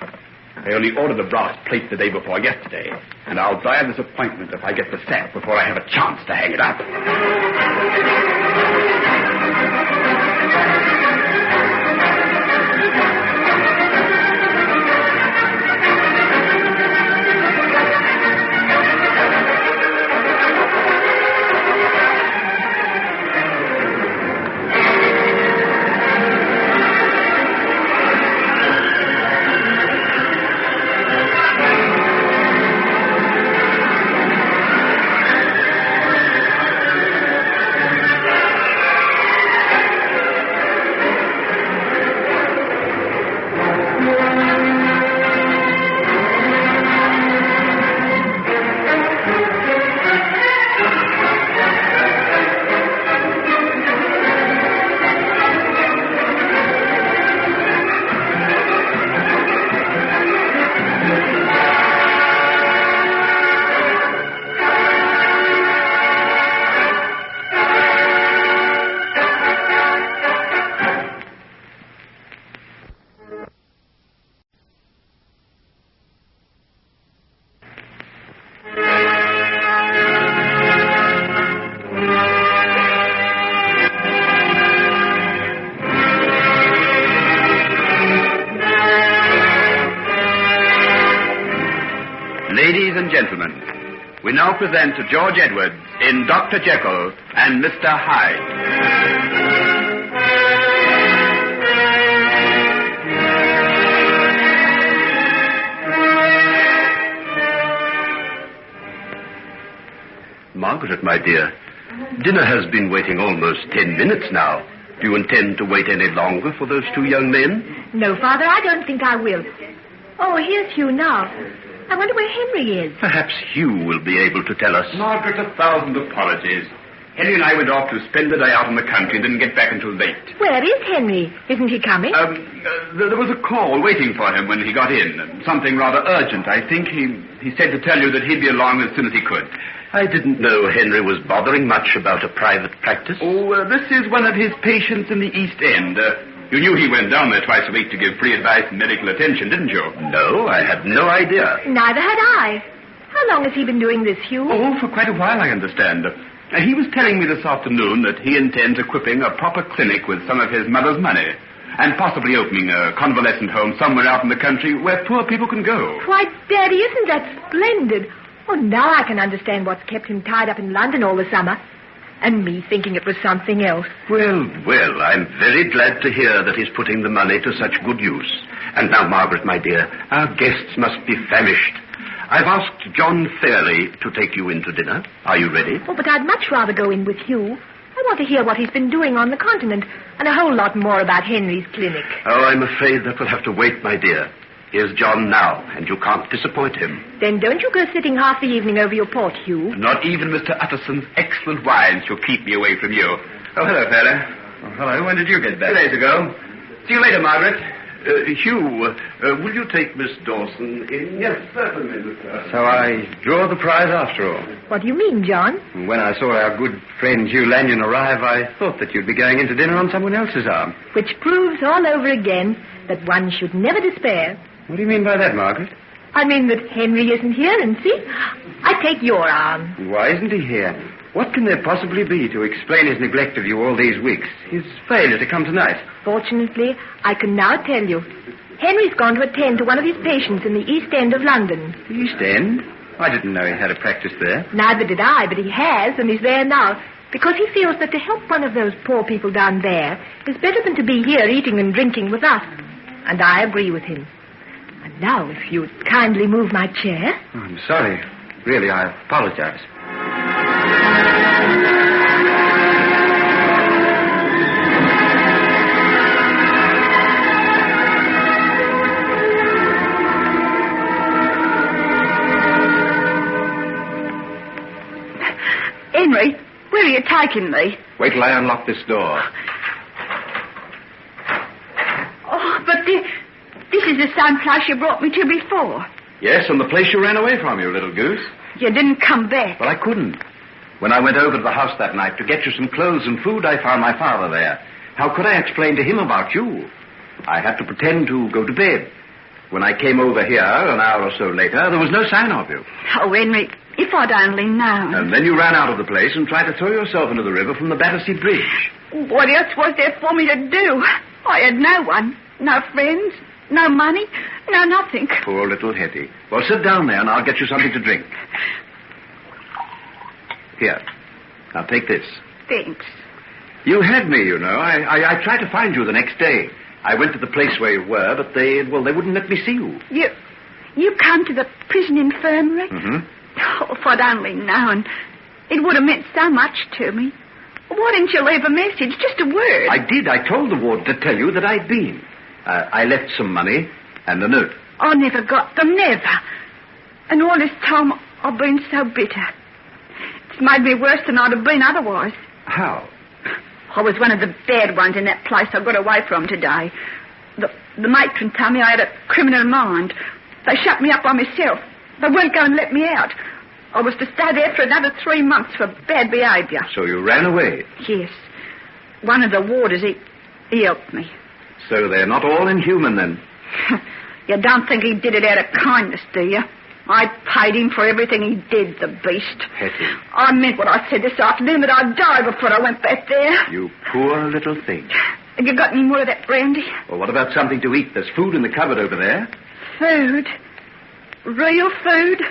I only ordered the brass plate the day before yesterday, and I'll die of disappointment if I get the sack before I have a chance to hang it up. Ladies and gentlemen, we now present to George Edwards in Dr. Jekyll and Mr. Hyde. Margaret, my dear, dinner has been waiting almost 10 minutes now. Do you intend to wait any longer for those two young men? No, Father, I don't think I will. Oh, here's Hugh now. I wonder where Henry is. Perhaps Hugh will be able to tell us. Margaret, 1,000 apologies. Henry and I went off to spend the day out in the country and didn't get back until late. Where is Henry? Isn't he coming? There was a call waiting for him when he got in. Something rather urgent, I think. He said to tell you that he'd be along as soon as he could. I didn't know Henry was bothering much about a private practice. Oh, this is one of his patients in the East End. You knew he went down there twice a week to give free advice and medical attention, didn't you? No, I had no idea. Neither had I. How long has he been doing this, Hugh? Oh, for quite a while, I understand. He was telling me this afternoon that he intends equipping a proper clinic with some of his mother's money and possibly opening a convalescent home somewhere out in the country where poor people can go. Why, Daddy, isn't that splendid? Oh, now I can understand what's kept him tied up in London all the summer. And me thinking it was something else. Well, I'm very glad to hear that he's putting the money to such good use. And now, Margaret, my dear, our guests must be famished. I've asked John Fairley to take you in to dinner. Are you ready? Oh, but I'd much rather go in with Hugh. I want to hear what he's been doing on the continent and a whole lot more about Henry's clinic. Oh, I'm afraid that will have to wait, my dear. Here's John now, and you can't disappoint him. Then don't you go sitting half the evening over your port, Hugh. Not even Mr. Utterson's excellent wine shall keep me away from you. Oh, hello, fella. Oh, hello. When did you get back? 2 days ago. See you later, Margaret. Hugh, will you take Miss Dawson in? Yes, certainly, Mr. So I draw the prize after all. What do you mean, John? When I saw our good friend Hugh Lanyon arrive, I thought that you'd be going into dinner on someone else's arm. Which proves all over again that one should never despair. What do you mean by that, Margaret? I mean that Henry isn't here, and see, I take your arm. Why isn't he here? What can there possibly be to explain his neglect of you all these weeks? His failure to come tonight? Fortunately, I can now tell you. Henry's gone to attend to one of his patients in the East End of London. East End? I didn't know he had a practice there. Neither did I, but he has, and he's there now. Because he feels that to help one of those poor people down there is better than to be here eating and drinking with us. And I agree with him. And now, if you'd kindly move my chair. Oh, I'm sorry. Really, I apologize. Henry, where are you taking me? Wait till I unlock this door. Oh, but this is the same place you brought me to before. Yes, and the place you ran away from, you little goose. You didn't come back. Well, I couldn't. When I went over to the house that night to get you some clothes and food, I found my father there. How could I explain to him about you? I had to pretend to go to bed. When I came over here an hour or so later, there was no sign of you. Oh, Henry, if I'd only known. And then you ran out of the place and tried to throw yourself into the river from the Battersea Bridge. What else was there for me to do? I had no one. No friends. No money. No nothing. Poor little Hetty. Well, sit down there and I'll get you something to drink. Here. Now take this. Thanks. You had me, you know. I tried to find you the next day. I went to the place where you were, but they wouldn't let me see you. You come to the prison infirmary? Mm-hmm. Oh, if I'd only known. It would have meant so much to me. Why didn't you leave a message? Just a word. I did. I told the warden to tell you that I'd been. I left some money and a note. I never got them, never. And all this time, I've been so bitter. It's made me worse than I'd have been otherwise. How? I was one of the bad ones in that place I got away from today. The matron told me I had a criminal mind. They shut me up by myself. They weren't going to let me out. I was to stay there for another 3 months for bad behaviour. So you ran away? Yes. One of the warders, he helped me. So they're not all inhuman, then? You don't think he did it out of kindness, do you? I paid him for everything he did, the beast. Hetty. I meant what I said this afternoon, that I'd die before I went back there. You poor little thing. Have you got any more of that brandy? Well, what about something to eat? There's food in the cupboard over there. Food? Real food?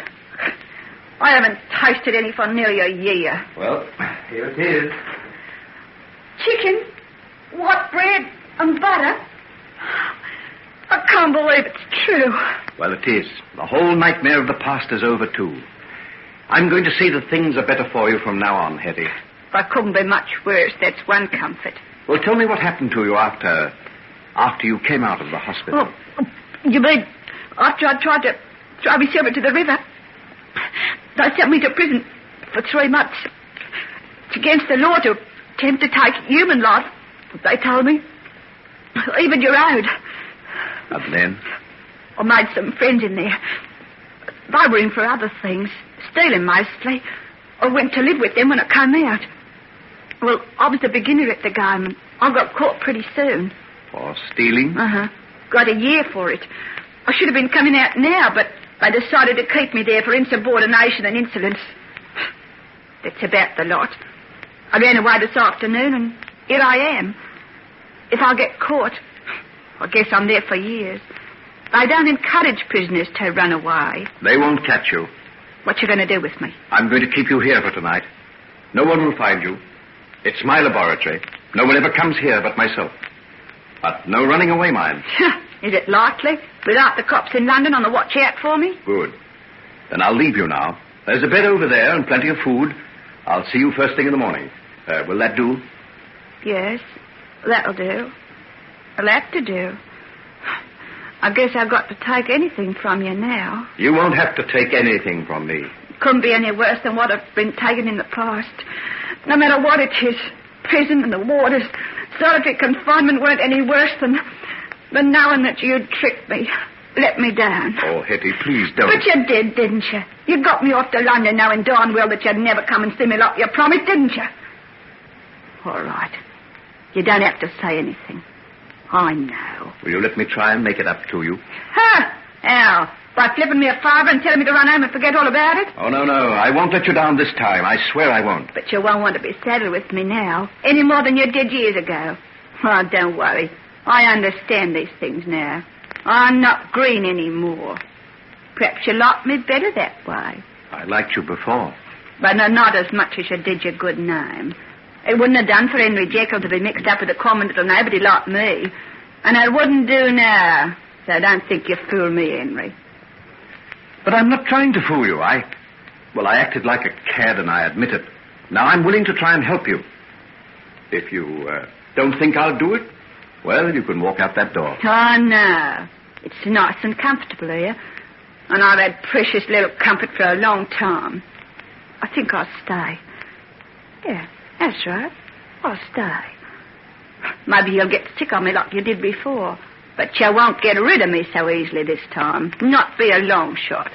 I haven't tasted any for nearly a year. Well, here it is. Chicken, white bread, and butter. I can't believe it's true. Well, it is. The whole nightmare of the past is over, too. I'm going to see that things are better for you from now on, Hetty. I couldn't be much worse. That's one comfort. Well, tell me what happened to you after you came out of the hospital. Oh, you mean after I tried to throw myself into the river? They sent me to prison for 3 months. It's against the law to attempt to take human life, they told me. Even your own. And then? I made some friends in there. They were in for other things, stealing mostly. I went to live with them when I came out. Well, I was a beginner at the game, and I got caught pretty soon. For stealing? Uh-huh. Got a year for it. I should have been coming out now, but they decided to keep me there for insubordination and insolence. That's about the lot. I ran away this afternoon, and here I am. If I get caught, I guess I'm there for years. They don't encourage prisoners to run away. They won't catch you. What you going to do with me? I'm going to keep you here for tonight. No one will find you. It's my laboratory. No one ever comes here but myself. But no running away, mind. Is it likely? Without the cops in London on the watch out for me? Good. Then I'll leave you now. There's a bed over there and plenty of food. I'll see you first thing in the morning. Will that do? Yes, that'll do. I'll have to do. I guess I've got to take anything from you now. You won't have to take anything from me. Couldn't be any worse than what I've been taken in the past. No matter what it is, prison and the warders, solitary confinement weren't any worse than knowing that you'd tricked me, let me down. Oh, Hetty, please don't. But you did, didn't you? You got me off to London knowing darn well that you'd never come and see me like you promised, didn't you? All right. You don't have to say anything. I know. Will you let me try and make it up to you? Ha! How? By flipping me a fiver and telling me to run home and forget all about it? Oh, no. I won't let you down this time. I swear I won't. But you won't want to be saddled with me now, any more than you did years ago. Oh, don't worry. I understand these things now. I'm not green anymore. Perhaps you like me better that way. I liked you before. But not as much as you did your good name. It wouldn't have done for Henry Jekyll to be mixed up with a common little nobody like me. And it wouldn't do now. So don't think you fool me, Henry. But I'm not trying to fool you. I acted like a cad, and I admit it. Now I'm willing to try and help you. If you don't think I'll do it, well, you can walk out that door. Oh, no. It's nice and comfortable here. And I've had precious little comfort for a long time. I think I'll stay. Yeah, that's right. I'll stay. Maybe you'll get sick of me like you did before. But you won't get rid of me so easily this time. Not be a long shot.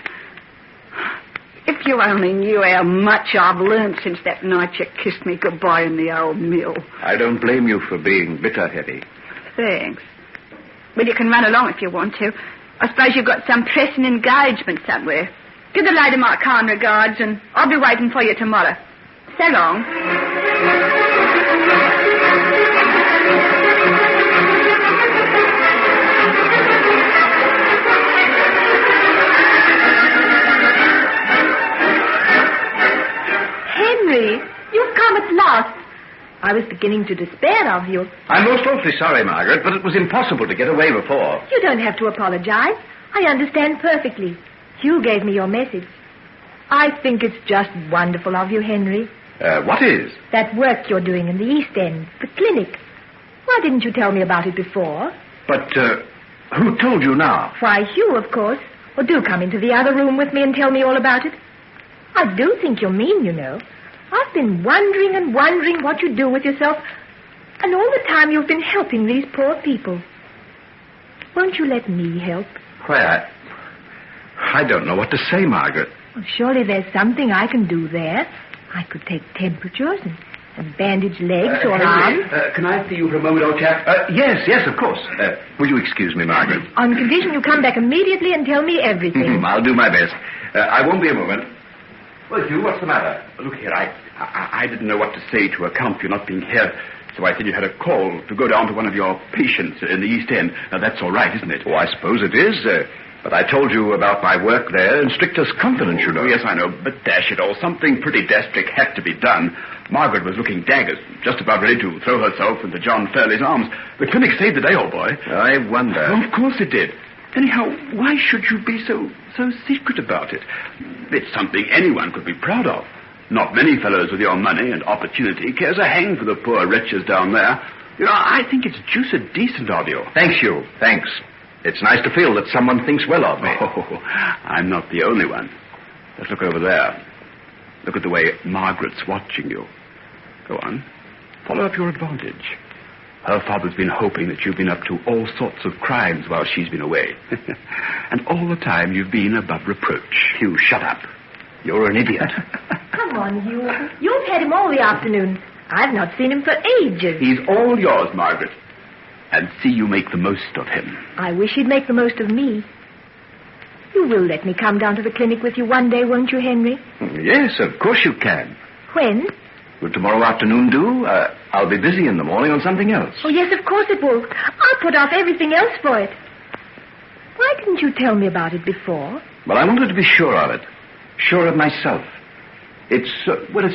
If you only knew how much I've learned since that night you kissed me goodbye in the old mill. I don't blame you for being bitter, Hetty. Thanks. But you can run along if you want to. I suppose you've got some pressing engagement somewhere. Give the lady my kind regards, and I'll be waiting for you tomorrow. So long. Henry, you've come at last. I was beginning to despair of you. I'm most awfully sorry, Margaret, but it was impossible to get away before. You don't have to apologize. I understand perfectly. Hugh gave me your message. I think it's just wonderful of you, Henry. What is? That work you're doing in the East End, the clinic. Why didn't you tell me about it before? But, who told you now? Why, Hugh, of course. Well, do come into the other room with me and tell me all about it. I do think you're mean, you know. I've been wondering and wondering what you do with yourself, and all the time you've been helping these poor people. Won't you let me help? Why, I don't know what to say, Margaret. Well, surely there's something I can do there. I could take temperatures and bandage legs or arms. Can I see you for a moment, old chap? Yes, of course. Will you excuse me, Margaret? On condition you come back immediately and tell me everything. I'll do my best. I won't be a moment. Well, Hugh, what's the matter? Look here, I didn't know what to say to account for you not being here, so I said you had a call to go down to one of your patients in the East End. Now, that's all right, isn't it? Oh, I suppose it is. But I told you about my work there in strictest confidence, you know. Oh, yes, I know, but dash it all, something pretty desperate had to be done. Margaret was looking daggers, just about ready to throw herself into John Fairley's arms. The clinic saved the day, old boy. I wonder. Oh, of course it did. Anyhow, why should you be so secret about it? It's something anyone could be proud of. Not many fellows with your money and opportunity cares a hang for the poor wretches down there. You know, I think it's juiced decent of you. Thanks, Hugh. Thanks. It's nice to feel that someone thinks well of me. Oh, I'm not the only one. Let's look over there. Look at the way Margaret's watching you. Go on. Follow up your advantage. Her father's been hoping that you've been up to all sorts of crimes while she's been away. And all the time you've been above reproach. Hugh, shut up. You're an idiot. Come on, Hugh. You've had him all the afternoon. I've not seen him for ages. He's all yours, Margaret. And see you make the most of him. I wish he'd make the most of me. You will let me come down to the clinic with you one day, won't you, Henry? Yes, of course you can. When? Will tomorrow afternoon do? I'll be busy in the morning on something else. Oh, yes, of course it will. I'll put off everything else for it. Why didn't you tell me about it before? Well, I wanted to be sure of it. Sure of myself. It's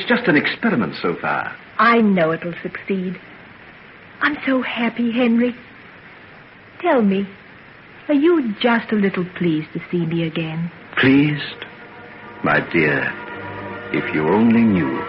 just an experiment so far. I know it'll succeed. I'm so happy, Henry. Tell me, are you just a little pleased to see me again? Pleased? My dear, if you only knew.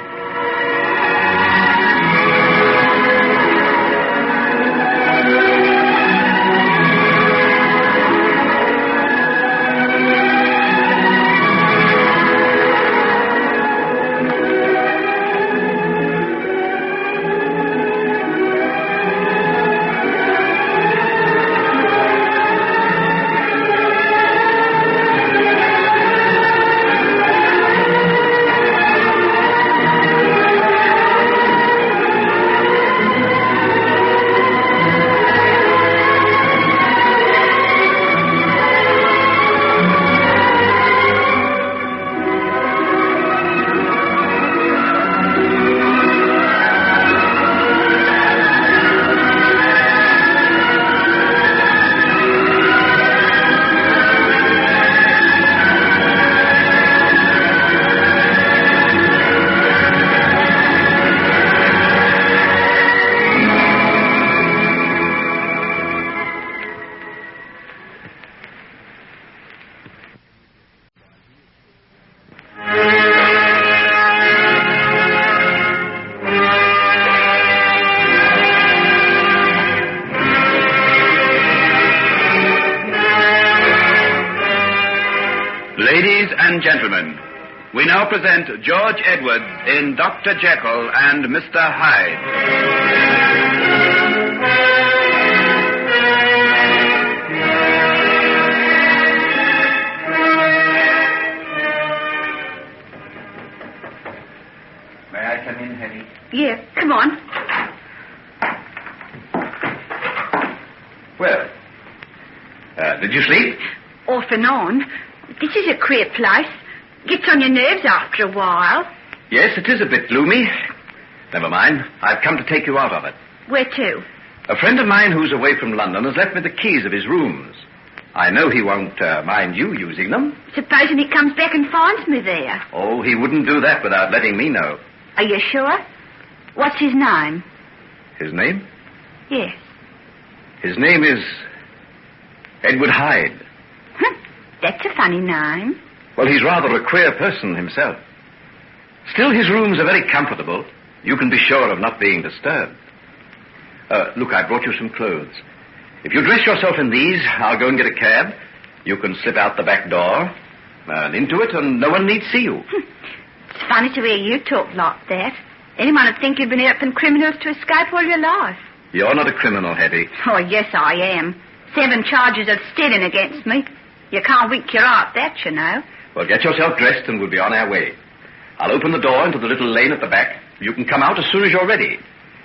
Ladies and gentlemen, we now present George Edwards in Dr. Jekyll and Mr. Hyde. May I come in, Hetty? Yeah, come on. Well, did you sleep? Off and on. This is a queer place. Gets on your nerves after a while. Yes, it is a bit gloomy. Never mind. I've come to take you out of it. Where to? A friend of mine who's away from London has left me the keys of his rooms. I know he won't mind you using them. Supposing he comes back and finds me there. Oh, he wouldn't do that without letting me know. Are you sure? What's his name? His name? Yes. His name is Edward Hyde. That's a funny name. Well, he's rather a queer person himself. Still, his rooms are very comfortable. You can be sure of not being disturbed. Look, I brought you some clothes. If you dress yourself in these, I'll go and get a cab. You can slip out the back door and into it, and no one need see you. It's funny to hear you talk like that. Anyone would think you'd been helping criminals to escape all your life. You're not a criminal, Hetty. Oh, yes, I am. 7 charges of stealing against me. You can't wink your eye at that, you know. Well, get yourself dressed and we'll be on our way. I'll open the door into the little lane at the back. You can come out as soon as you're ready.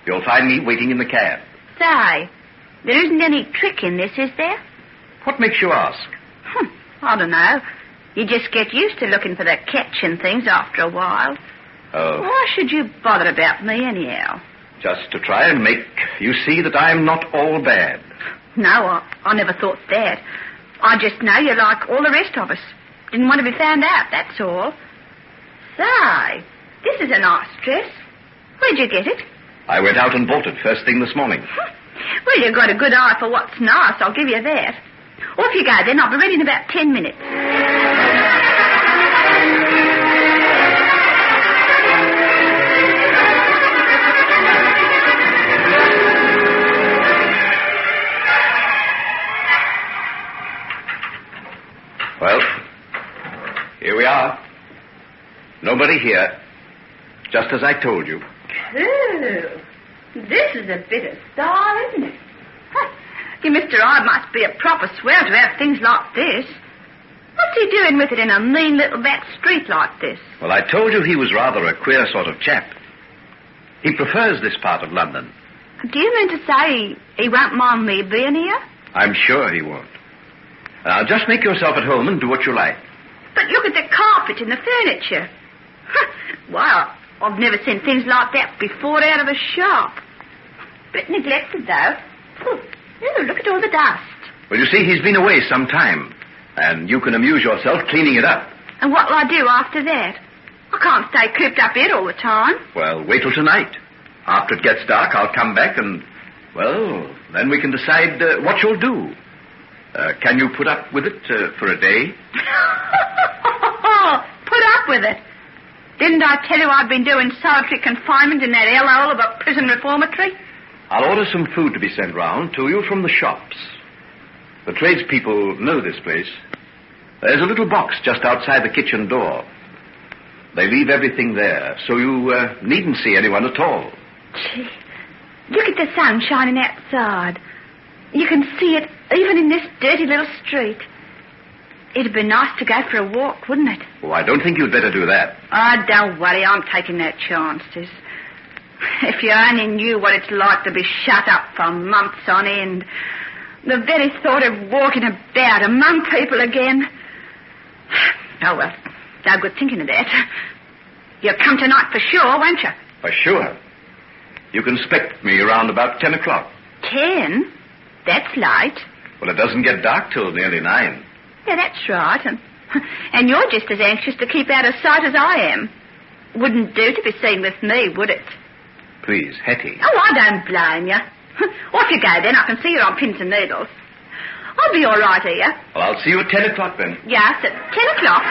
You'll find me waiting in the cab. Say, there isn't any trick in this, is there? What makes you ask? I don't know. You just get used to looking for the catch in things after a while. Oh. Why should you bother about me anyhow? Just to try and make you see that I'm not all bad. No, I never thought that. I just know you're like all the rest of us. Didn't want to be found out, that's all. Say, this is a nice dress. Where'd you get it? I went out and bought it first thing this morning. Well, you've got a good eye for what's nice, I'll give you that. Off you go then, I'll be ready in about 10 minutes. Well, here we are. Nobody here. Just as I told you. Cool. This is a bit of style, isn't it? You Mr. Hyde must be a proper swell to have things like this. What's he doing with it in a mean little back street like this? Well, I told you he was rather a queer sort of chap. He prefers this part of London. Do you mean to say he won't mind me being here? I'm sure he won't. Now, just make yourself at home and do what you like. But look at the carpet and the furniture. Wow, I've never seen things like that before out of a shop. Bit neglected, though. Look at all the dust. Well, you see, he's been away some time, and you can amuse yourself cleaning it up. And what'll I do after that? I can't stay cooped up here all the time. Well, wait till tonight. After it gets dark, I'll come back and, well, then we can decide what you'll do. Can you put up with it for a day? Put up with it? Didn't I tell you I'd been doing solitary confinement in that hellhole of a prison reformatory? I'll order some food to be sent round to you from the shops. The tradespeople know this place. There's a little box just outside the kitchen door. They leave everything there, so you needn't see anyone at all. Gee, look at the sun shining outside. You can see it even in this dirty little street. It'd be nice to go for a walk, wouldn't it? Oh, I don't think you'd better do that. Oh, don't worry. I'm taking that chances. If you only knew what it's like to be shut up for months on end. The very thought of walking about among people again. Oh, well, no good thinking of that. You'll come tonight for sure, won't you? For sure. You can expect me around about 10 o'clock. 10? That's late. Well, it doesn't get dark till nearly 9. Yeah, that's right. And you're just as anxious to keep out of sight as I am. Wouldn't do to be seen with me, would it? Please, Hetty. Oh, I don't blame you. Off you go, then. I can see you're on pins and needles. I'll be all right here. Well, I'll see you at 10 o'clock, then. Yes, at 10 o'clock.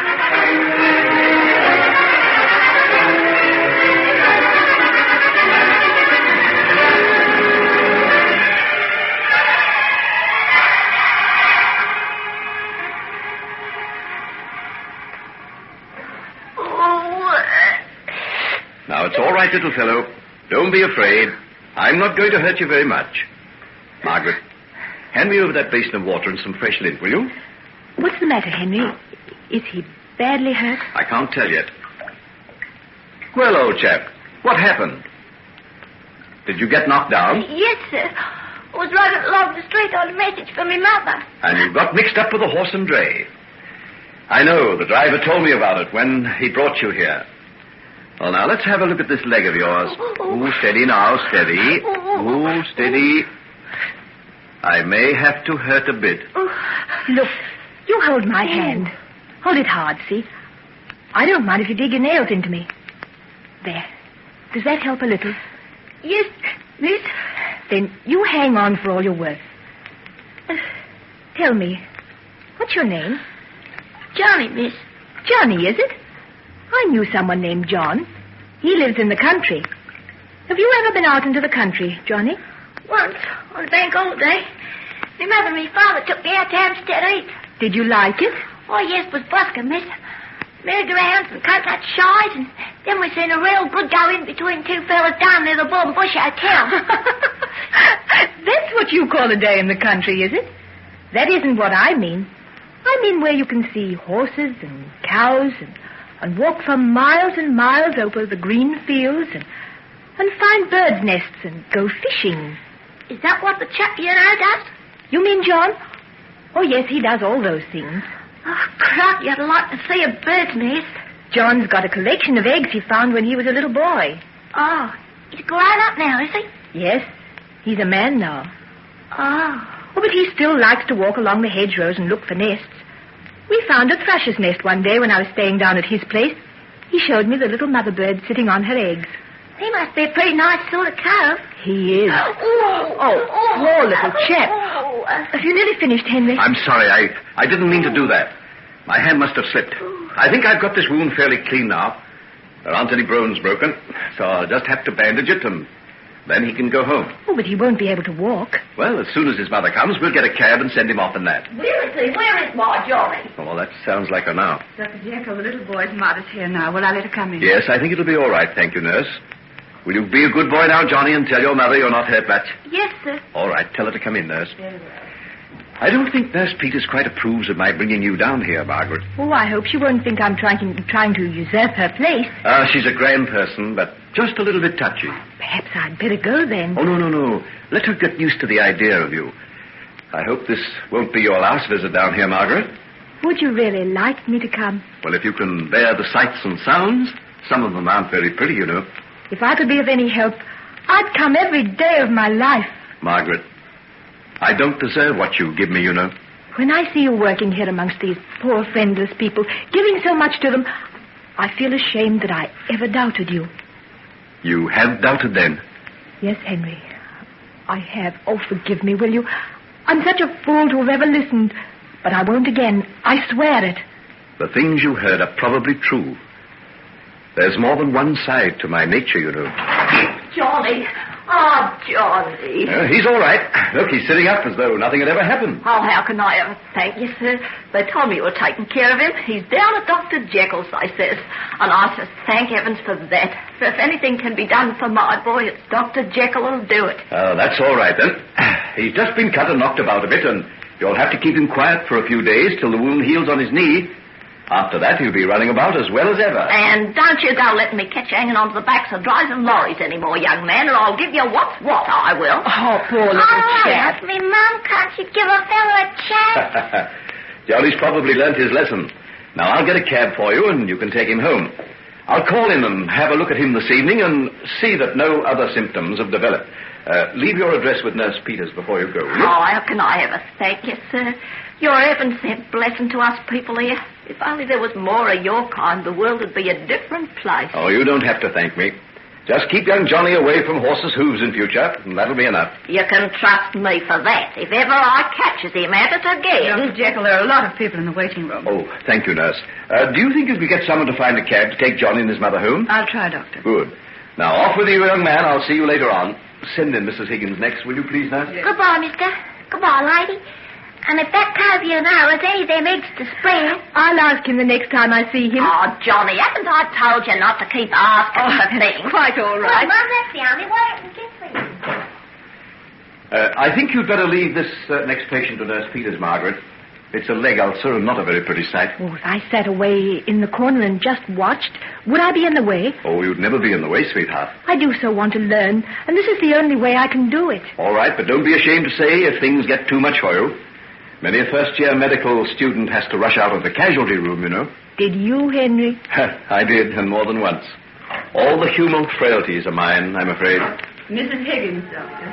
Now, it's all right, little fellow. Don't be afraid. I'm not going to hurt you very much. Margaret, hand me over that basin of water and some fresh lint, will you? What's the matter, Henry? Is he badly hurt? I can't tell yet. Well, old chap, what happened? Did you get knocked down? Yes, sir. I was riding along the street on a message from my mother. And you got mixed up with a horse and dray. I know. The driver told me about it when he brought you here. Well, now, let's have a look at this leg of yours. Ooh, steady now, steady. Ooh, steady. I may have to hurt a bit. Look, you hold my hand. Hold it hard, see? I don't mind if you dig your nails into me. There. Does that help a little? Yes, miss. Then you hang on for all you're worth. Tell me, what's your name? Johnny, miss. Johnny, is it? I knew someone named John. He lives in the country. Have you ever been out into the country, Johnny? Once, on bank holiday. My mother and my father took me out to Hampstead Heath. Did you like it? Oh, yes, it was busking, miss. Merry-go-rounds and coconut shies, and then we seen a real good go-in between two fellas down near the Bull and Bush Hotel. That's what you call a day in the country, is it? That isn't what I mean. I mean where you can see horses and cows and walk for miles and miles over the green fields and find birds' nests and go fishing. Is that what the chap you know does? You mean John? Oh, yes, he does all those things. Oh, crap, you'd like to see a bird's nest. John's got a collection of eggs he found when he was a little boy. Oh, he's grown up now, is he? Yes, he's a man now. Oh, but he still likes to walk along the hedgerows and look for nests. We found a thrush's nest one day when I was staying down at his place. He showed me the little mother bird sitting on her eggs. He must be a pretty nice sort of cove. He is. Oh, poor little chap. Have you nearly finished, Henry? I'm sorry. I didn't mean to do that. My hand must have slipped. I think I've got this wound fairly clean now. There aren't any bones broken, so I'll just have to bandage it, and then he can go home. Oh, but he won't be able to walk. Well, as soon as his mother comes, we'll get a cab and send him off in that. Where is my Johnny? Oh, that sounds like her now. Dr. Jekyll, the little boy's mother's here now. Will I let her come in? Yes, I think it'll be all right, thank you, nurse. Will you be a good boy now, Johnny, and tell your mother you're not hurt much? Yes, sir. All right, tell her to come in, nurse. I don't think Nurse Peters quite approves of my bringing you down here, Margaret. Oh, I hope she won't think I'm trying to usurp her place. She's a grand person, but just a little bit touchy. Perhaps I'd better go then. Oh, no. Let her get used to the idea of you. I hope this won't be your last visit down here, Margaret. Would you really like me to come? Well, if you can bear the sights and sounds, some of them aren't very pretty, you know. If I could be of any help, I'd come every day of my life. Margaret, I don't deserve what you give me, you know. When I see you working here amongst these poor, friendless people, giving so much to them, I feel ashamed that I ever doubted you. You have doubted, then? Yes, Henry. I have. Oh, forgive me, will you? I'm such a fool to have ever listened, but I won't again. I swear it. The things you heard are probably true. There's more than one side to my nature, you know. Johnny. Oh, Johnny. He's all right. Look, he's sitting up as though nothing had ever happened. Oh, how can I ever thank you, sir? They told me you were taking care of him. He's down at Dr. Jekyll's, I says. And I says, thank heavens for that. For if anything can be done for my boy, it's Dr. Jekyll who'll do it. Oh, that's all right, then. He's just been cut and knocked about a bit, and you'll have to keep him quiet for a few days till the wound heals on his knee. After that, he'll be running about as well as ever. And don't you go letting me catch you hanging onto the backs of driving lorries anymore, young man, or I'll give you what's what, I will. Oh, poor little chap. Me, Mum, can't you give a fellow a chance? Johnny's probably learnt his lesson. Now, I'll get a cab for you, and you can take him home. I'll call in and have a look at him this evening and see that no other symptoms have developed. Leave your address with Nurse Peters before you go, will you? Oh, how can I ever thank you, sir? You're a heaven-sent blessing to us people here. If only there was more of your kind, the world would be a different place. Oh, you don't have to thank me. Just keep young Johnny away from horses' hooves in future, and that'll be enough. You can trust me for that. If ever I catches him at it again. Dr. Jekyll, there are a lot of people in the waiting room. Oh, thank you, nurse. Do you think you could get someone to find a cab to take Johnny and his mother home? I'll try, Doctor. Good. Now, off with you, young man. I'll see you later on. Send in Mrs. Higgins next, will you please, nurse? Yes. Goodbye, mister. Goodbye, lady. And if that covey of ours any of them eggs to spread... I'll ask him the next time I see him. Oh, Johnny, haven't I told you not to keep asking for things? Quite all right. Well, Mum, that's the only way I can get things. I think you'd better leave this next patient to Nurse Peters, Margaret. It's a leg ulcer and not a very pretty sight. Oh, if I sat away in the corner and just watched, would I be in the way? Oh, you'd never be in the way, sweetheart. I do so want to learn, and this is the only way I can do it. All right, but don't be ashamed to say if things get too much for you. Many a first-year medical student has to rush out of the casualty room, you know. Did you, Henry? I did, and more than once. All the human frailties are mine, I'm afraid. Mrs. Higgins, Doctor.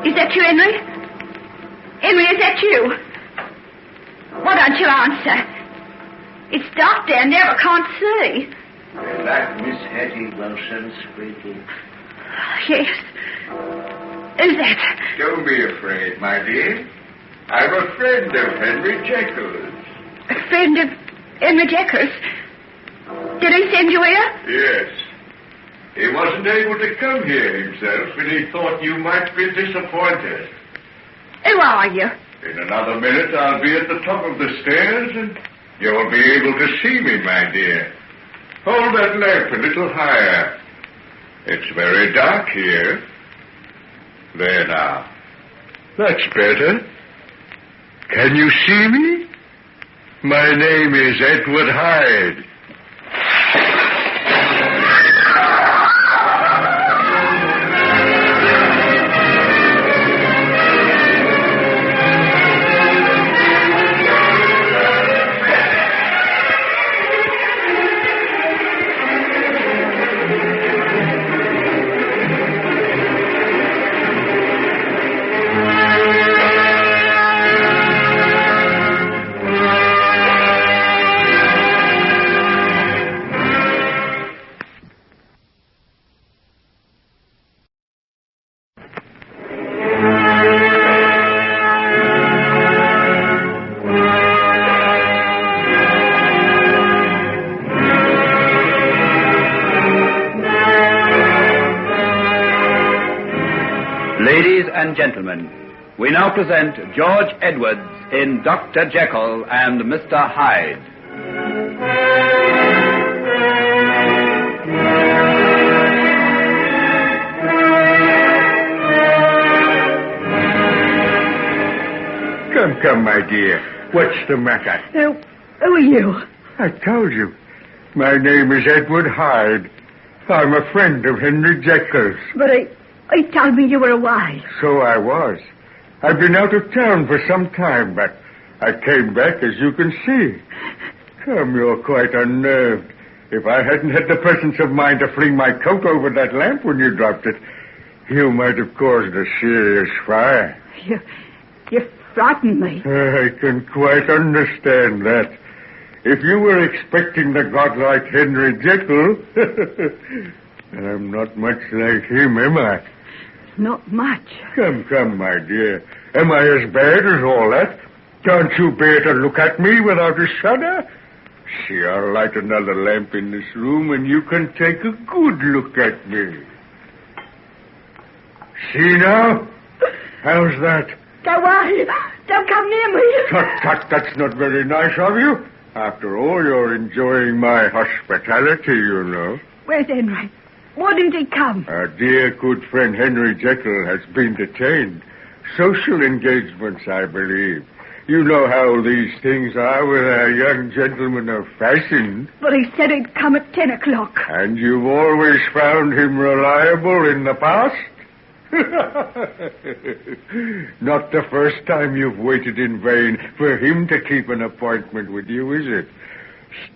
Is that you, Henry? Henry, is that you? Why don't you answer? It's dark down there, I can't see. Is that Miss Hetty Wilson speaking? Yes. Who's that? Don't be afraid, my dear. I'm a friend of Henry Jekyll's. A friend of Henry Jekyll's? Did he send you here? Yes. He wasn't able to come here himself, and he thought you might be disappointed. Who are you? In another minute, I'll be at the top of the stairs, and you'll be able to see me, my dear. Hold that lamp a little higher. It's very dark here. There now. That's better. Can you see me? My name is Edward Hyde. Ladies and gentlemen, we now present George Edwards in Dr. Jekyll and Mr. Hyde. Come, my dear. What's the matter? Who are you? I told you. My name is Edward Hyde. I'm a friend of Henry Jekyll's. But I told me you were a wife. So I was. I've been out of town for some time, but I came back, as you can see. Come, you're quite unnerved. If I hadn't had the presence of mind to fling my coat over that lamp when you dropped it, you might have caused a serious fire. You frightened me. I can quite understand that. If you were expecting the godlike Henry Jekyll, I'm not much like him, am I? Not much. Come, my dear. Am I as bad as all that? Can't you bear to look at me without a shudder? See, I'll light another lamp in this room, and you can take a good look at me. See now? How's that? Go away. Don't come near me. Tut, that's not very nice of you. After all, you're enjoying my hospitality, you know. Where's Henry? Why didn't he come? Our dear good friend Henry Jekyll has been detained. Social engagements, I believe. You know how these things are with our young gentlemen of fashion. But he said he'd come at 10 o'clock. And you've always found him reliable in the past? Not the first time you've waited in vain for him to keep an appointment with you, is it?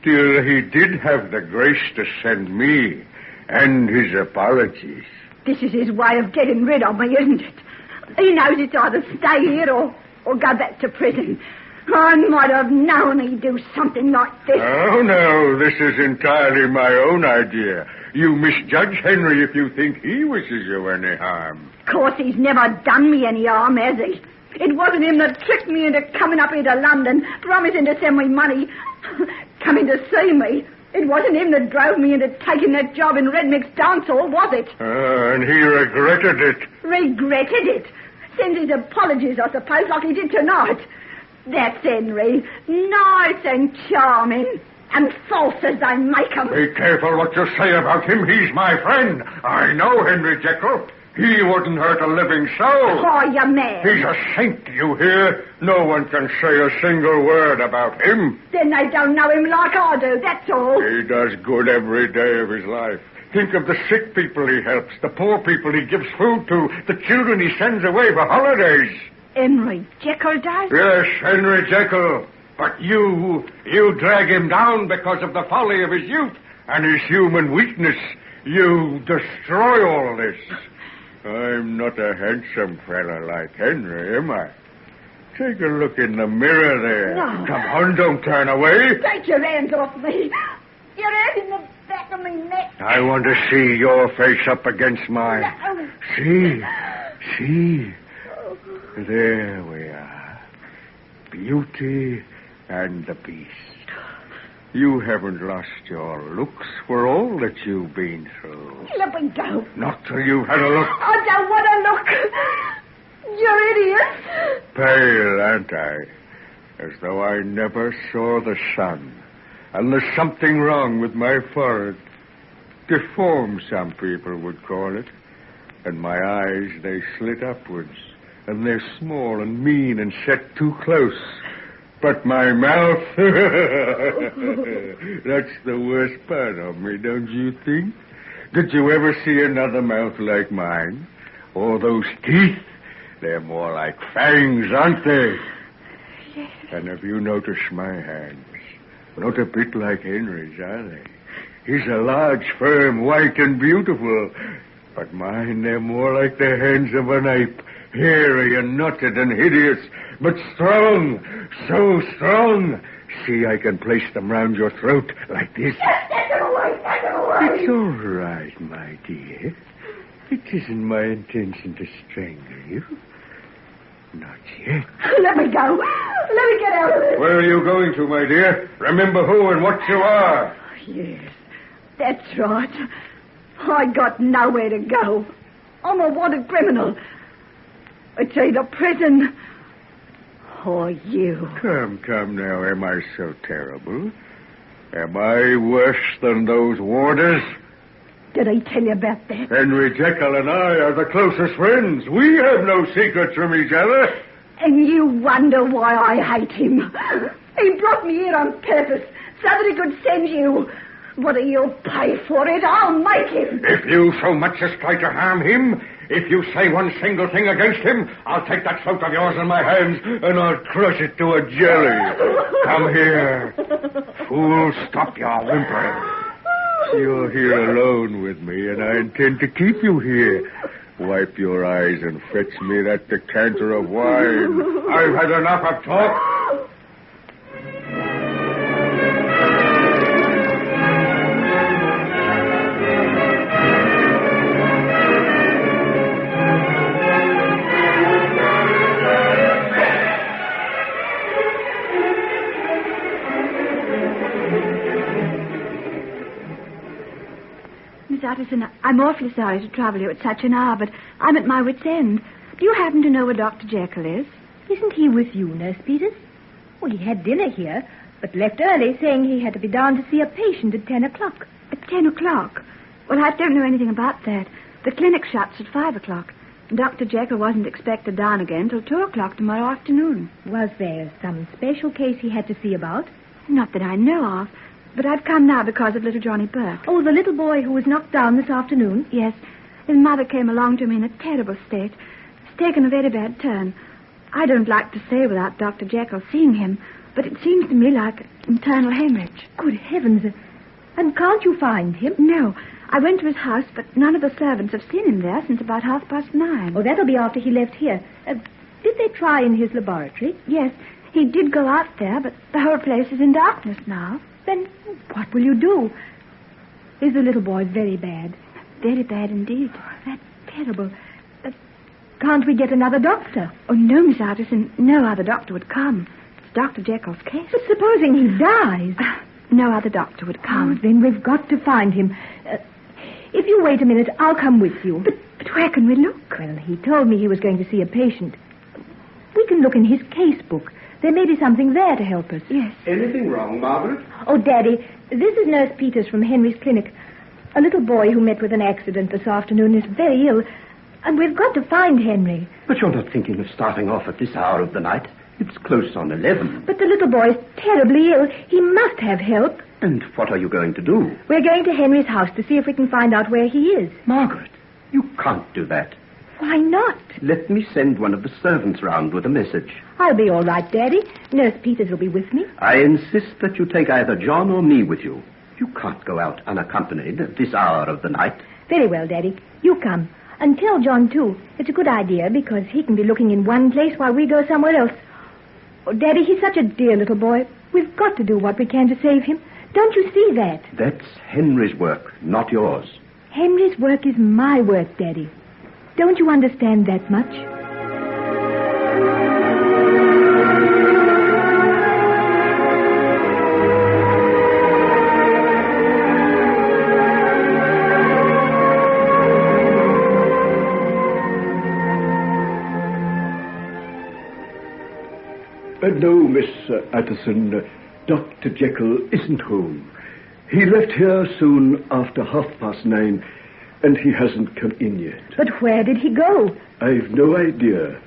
Still, he did have the grace to send me and his apologies. This is his way of getting rid of me, isn't it? He knows it's either stay here or go back to prison. I might have known he'd do something like this. Oh, no, this is entirely my own idea. You misjudge Henry if you think he wishes you any harm. Of course, he's never done me any harm, has he? It wasn't him that tricked me into coming up here to London, promising to send me money, coming to see me. It wasn't him that drove me into taking that job in Red Mick's dance hall, was it? And he regretted it. Regretted it? Sends his apologies, I suppose, like he did tonight. That's Henry. Nice and charming. And false as they make 'em. Be careful what you say about him. He's my friend. I know Henry Jekyll. He wouldn't hurt a living soul. Oh, you mad? He's a saint, you hear? No one can say a single word about him. Then they don't know him like I do, that's all. He does good every day of his life. Think of the sick people he helps, the poor people he gives food to, the children he sends away for holidays. Henry Jekyll does? Yes, Henry Jekyll. But you drag him down because of the folly of his youth and his human weakness. You destroy all this. I'm not a handsome fella like Henry, am I? Take a look in the mirror there. No. Come on, don't turn away. Take your hands off me. Your hand in the back of my neck. I want to see your face up against mine. No. See. There we are. Beauty and the Beast. You haven't lost your looks for all that you've been through. Let me go. Not till you've had a look. I don't want to look. You're idiots. Pale, aren't I? As though I never saw the sun. And there's something wrong with my forehead. Deformed, some people would call it. And my eyes, they slit upwards. And they're small and mean and set too close. But my mouth, that's the worst part of me, don't you think? Did you ever see another mouth like mine? Or those teeth? They're more like fangs, aren't they? Yes. And have you noticed my hands? Not a bit like Henry's, are they? He's a large, firm, white, and beautiful. But mine, they're more like the hands of an ape. Hairy and knotted and hideous, but strong, so strong. See, I can place them round your throat like this. Take them away. It's all right, my dear. It isn't my intention to strangle you. Not yet. Let me go. Let me get out of this. Where are you going to, my dear? Remember who and what you are. Yes, that's right. I got nowhere to go. I'm a wanted criminal. It's either prison or you. Come now. Am I so terrible? Am I worse than those warders? Did I tell you about that? Henry Jekyll and I are the closest friends. We have no secrets from each other. And you wonder why I hate him. He brought me here on purpose so that he could send you. Whether you'll pay for it, I'll make him. If you so much as try to harm him, if you say one single thing against him, I'll take that throat of yours in my hands and I'll crush it to a jelly. Come here. Fool, stop your whimpering. You're here alone with me, and I intend to keep you here. Wipe your eyes and fetch me that decanter of wine. I've had enough of talk. Utterson, I'm awfully sorry to trouble you at such an hour, but I'm at my wit's end. Do you happen to know where Dr. Jekyll is? Isn't he with you, Nurse Peters? Well, he had dinner here, but left early, saying he had to be down to see a patient at 10 o'clock. At 10 o'clock? Well, I don't know anything about that. The clinic shuts at 5 o'clock. Dr. Jekyll wasn't expected down again till 2 o'clock tomorrow afternoon. Was there some special case he had to see about? Not that I know of. But I've come now because of little Johnny Burke. Oh, the little boy who was knocked down this afternoon? Yes. His mother came along to me in a terrible state. It's taken a very bad turn. I don't like to say without Dr. Jekyll seeing him, but it seems to me like internal hemorrhage. Good heavens. And can't you find him? No. I went to his house, but none of the servants have seen him there since about 9:30. Oh, that'll be after he left here. Did they try in his laboratory? Yes. He did go out there, but the whole place is in darkness now. Then what will you do? Is the little boy very bad? Very bad indeed. That's terrible. But can't we get another doctor? Oh, no, Miss Utterson. No other doctor would come. It's Dr. Jekyll's case. But supposing he dies? No other doctor would come. Oh, then we've got to find him. If you wait a minute, I'll come with you. But where can we look? Well, he told me he was going to see a patient. We can look in his case book. There may be something there to help us. Yes. Anything wrong, Margaret? Oh, Daddy, this is Nurse Peters from Henry's clinic. A little boy who met with an accident this afternoon is very ill, and we've got to find Henry. But you're not thinking of starting off at this hour of the night. It's close on 11. But the little boy's terribly ill. He must have help. And what are you going to do? We're going to Henry's house to see if we can find out where he is. Margaret, you can't do that. Why not? Let me send one of the servants round with a message. I'll be all right, Daddy. Nurse Peters will be with me. I insist that you take either John or me with you. You can't go out unaccompanied at this hour of the night. Very well, Daddy. You come. And tell John, too. It's a good idea, because he can be looking in one place while we go somewhere else. Oh, Daddy, he's such a dear little boy. We've got to do what we can to save him. Don't you see that? That's Henry's work, not yours. Henry's work is my work, Daddy. Don't you understand that much? No, Miss Utterson. Dr. Jekyll isn't home. He left here soon after 9:30, and he hasn't come in yet. But where did he go? I've no idea.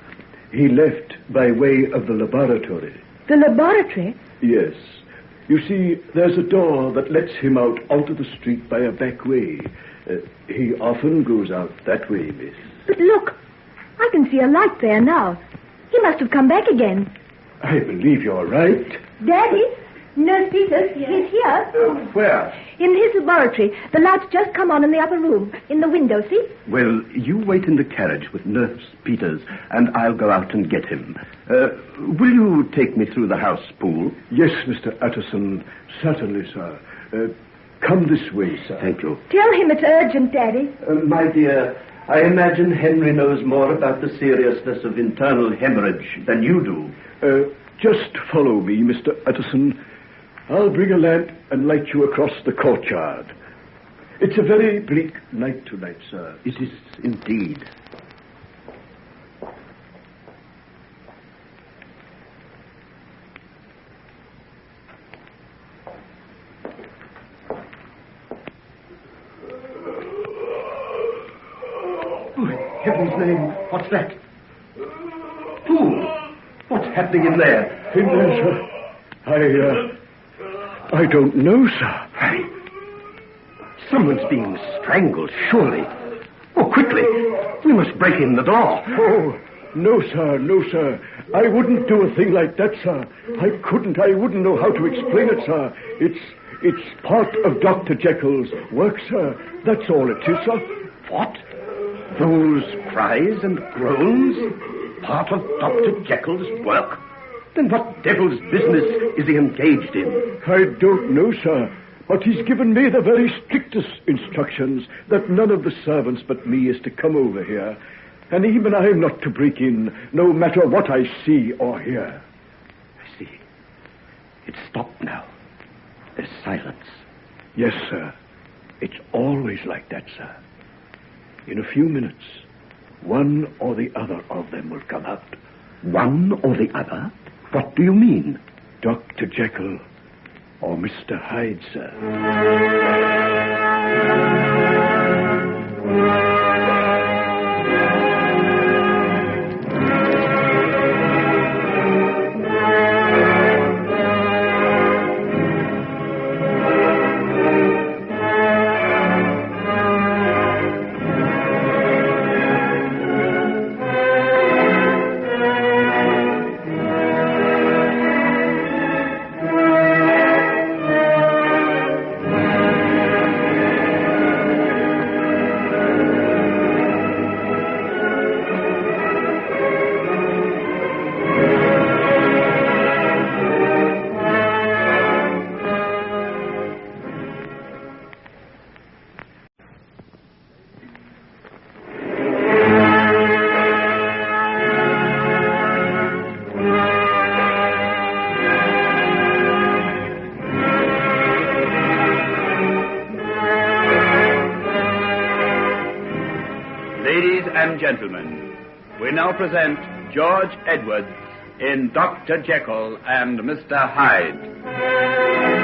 He left by way of the laboratory. The laboratory? Yes. You see, there's a door that lets him out onto the street by a back way. He often goes out that way, miss. But look, I can see a light there now. He must have come back again. I believe you're right. Daddy, Nurse Peters, he's here. Where? In his laboratory. The light's just come on in the upper room. In the window, see? Well, you wait in the carriage with Nurse Peters, and I'll go out and get him. Will you take me through the house, Poole? Yes, Mr. Utterson. Certainly, sir. Come this way, sir. Thank you. Tell him it's urgent, Daddy. My dear, I imagine Henry knows more about the seriousness of internal hemorrhage than you do. Just follow me, Mr. Utterson. I'll bring a lamp and light you across the courtyard. It's a very bleak night tonight, sir. It is indeed. Oh, in heaven's name, what's that? Fool! What's happening in there? In there, sir? I don't know, sir. Someone's being strangled, surely. Oh, quickly. We must break in the door. Oh, no, sir, no, sir. I wouldn't do a thing like that, sir. I wouldn't know how to explain it, sir. It's part of Dr. Jekyll's work, sir. That's all it is, sir. What? Those cries and groans? Part of Dr. Jekyll's work? Then what devil's business is he engaged in? I don't know, sir. But he's given me the very strictest instructions that none of the servants but me is to come over here. And even I'm not to break in, no matter what I see or hear. I see. It's stopped now. There's silence. Yes, sir. It's always like that, sir. In a few minutes, one or the other of them will come out. One or the other? What do you mean? Dr. Jekyll or Mr. Hyde, sir. and gentlemen, we now present George Edwards in Dr. Jekyll and Mr. Hyde.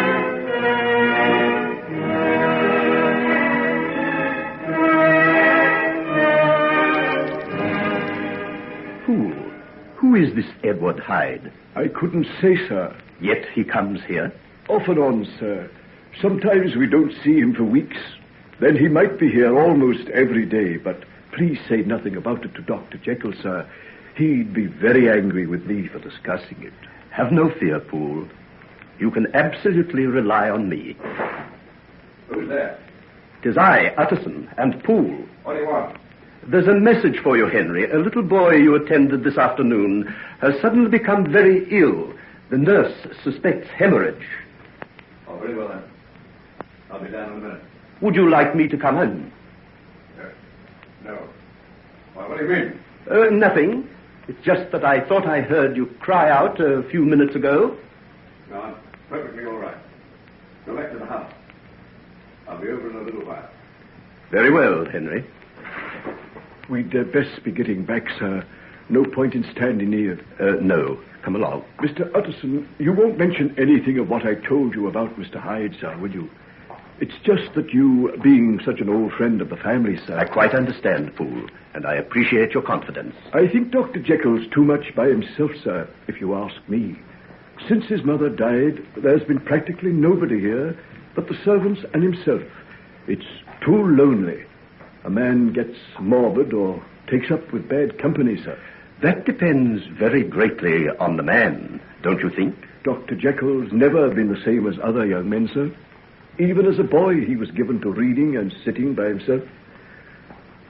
Who is this Edward Hyde? I couldn't say, sir. Yet he comes here? Off and on, sir. Sometimes we don't see him for weeks. Then he might be here almost every day, but please say nothing about it to Dr. Jekyll, sir. He'd be very angry with me for discussing it. Have no fear, Poole. You can absolutely rely on me. Who's there? 'Tis I, Utterson, and Poole. What do you want? There's a message for you, Henry. A little boy you attended this afternoon has suddenly become very ill. The nurse suspects hemorrhage. Oh, very well, then. I'll be down in a minute. Would you like me to come in? No. Why, what do you mean? Nothing. It's just that I thought I heard you cry out a few minutes ago. No, I'm perfectly all right. Go back to the house. I'll be over in a little while. Very well, Henry. We'd best be getting back, sir. No point in standing here. No. Come along. Mr. Utterson, you won't mention anything of what I told you about Mr. Hyde, sir, will you? It's just that you, being such an old friend of the family, sir... I quite understand, Poole, and I appreciate your confidence. I think Dr. Jekyll's too much by himself, sir, if you ask me. Since his mother died, there's been practically nobody here but the servants and himself. It's too lonely. A man gets morbid or takes up with bad company, sir. That depends very greatly on the man, don't you think? Dr. Jekyll's never been the same as other young men, sir. Even as a boy, he was given to reading and sitting by himself.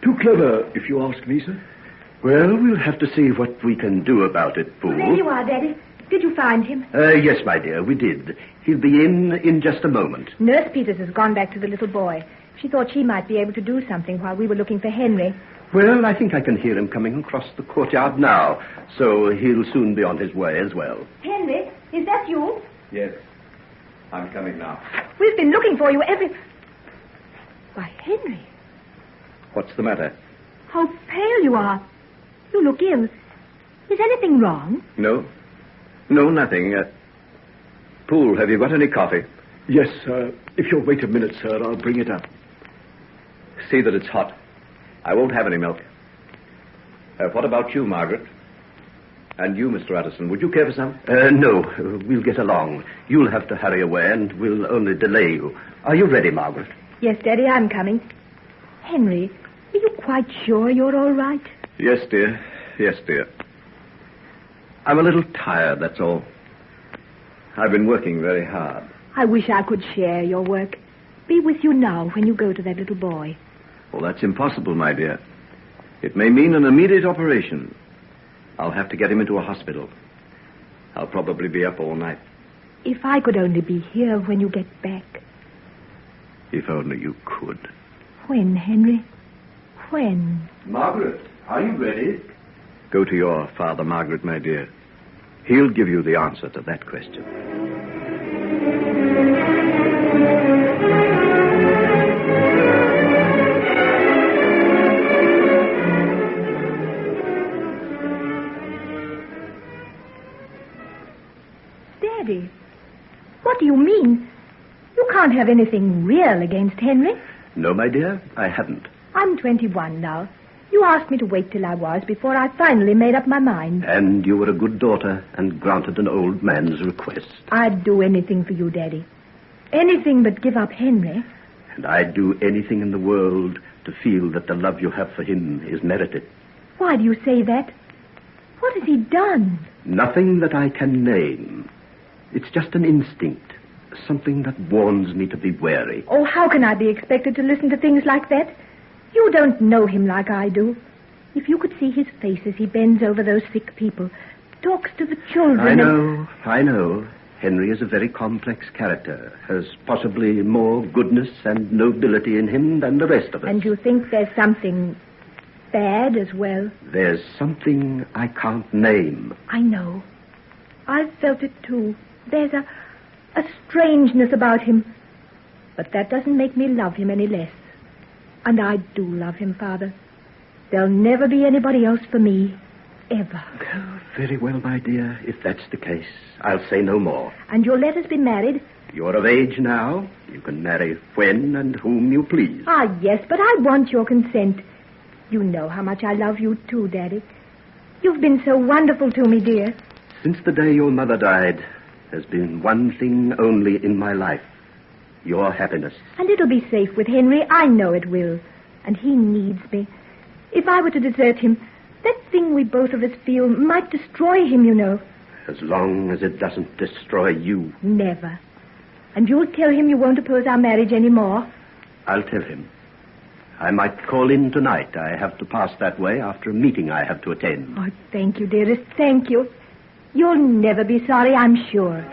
Too clever, if you ask me, sir. Well, we'll have to see what we can do about it, Poole. There you are, Daddy. Did you find him? Yes, my dear, we did. He'll be in just a moment. Nurse Peters has gone back to the little boy. She thought she might be able to do something while we were looking for Henry. Well, I think I can hear him coming across the courtyard now, so he'll soon be on his way as well. Henry, is that you? Yes. I'm coming now. We've been looking for you every... Why, Henry, What's the matter? how pale you are. You look ill. Is anything wrong? No, nothing. Poole, have you got any coffee? Yes, sir. If you'll wait a minute, sir, I'll bring it up. See that it's hot. I won't have any milk. What about you, Margaret? And you, Mr. Utterson, would you care for some? No, we'll get along. You'll have to hurry away, and we'll only delay you. Are you ready, Margaret? Yes, Daddy, I'm coming. Henry, are you quite sure you're all right? Yes, dear. Yes, dear. I'm a little tired, that's all. I've been working very hard. I wish I could share your work. Be with you now when you go to that little boy. Well, that's impossible, my dear. It may mean an immediate operation. I'll have to get him into a hospital. I'll probably be up all night. If I could only be here when you get back. If only you could. When, Henry? When? Margaret, are you ready? Go to your father, Margaret, my dear. He'll give you the answer to that question. Daddy, what do you mean? You can't have anything real against Henry. No, my dear, I haven't. I'm 21 now. You asked me to wait till I was before I finally made up my mind. And you were a good daughter and granted an old man's request. I'd do anything for you, Daddy. Anything but give up Henry. And I'd do anything in the world to feel that the love you have for him is merited. Why do you say that? What has he done? Nothing that I can name. It's just an instinct. Something that warns me to be wary. Oh, how can I be expected to listen to things like that? You don't know him like I do. If you could see his face as he bends over those sick people, talks to the children... I know. Henry is a very complex character, has possibly more goodness and nobility in him than the rest of us. And you think there's something bad as well? There's something I can't name. I know. I've felt it too. There's a strangeness about him. But that doesn't make me love him any less. And I do love him, Father. There'll never be anybody else for me. Ever. Very well, my dear. If that's the case, I'll say no more. And you'll let us be married? You're of age now. You can marry when and whom you please. Ah, yes, but I want your consent. You know how much I love you, too, Daddy. You've been so wonderful to me, dear. Since the day your mother died, there's been one thing only in my life. Your happiness. And it'll be safe with Henry. I know it will. And he needs me. If I were to desert him, that thing we both of us feel might destroy him, you know. As long as it doesn't destroy you. Never. And you'll tell him you won't oppose our marriage anymore? I'll tell him. I might call in tonight. I have to pass that way after a meeting I have to attend. Oh, thank you, dearest. Thank you. You'll never be sorry, I'm sure.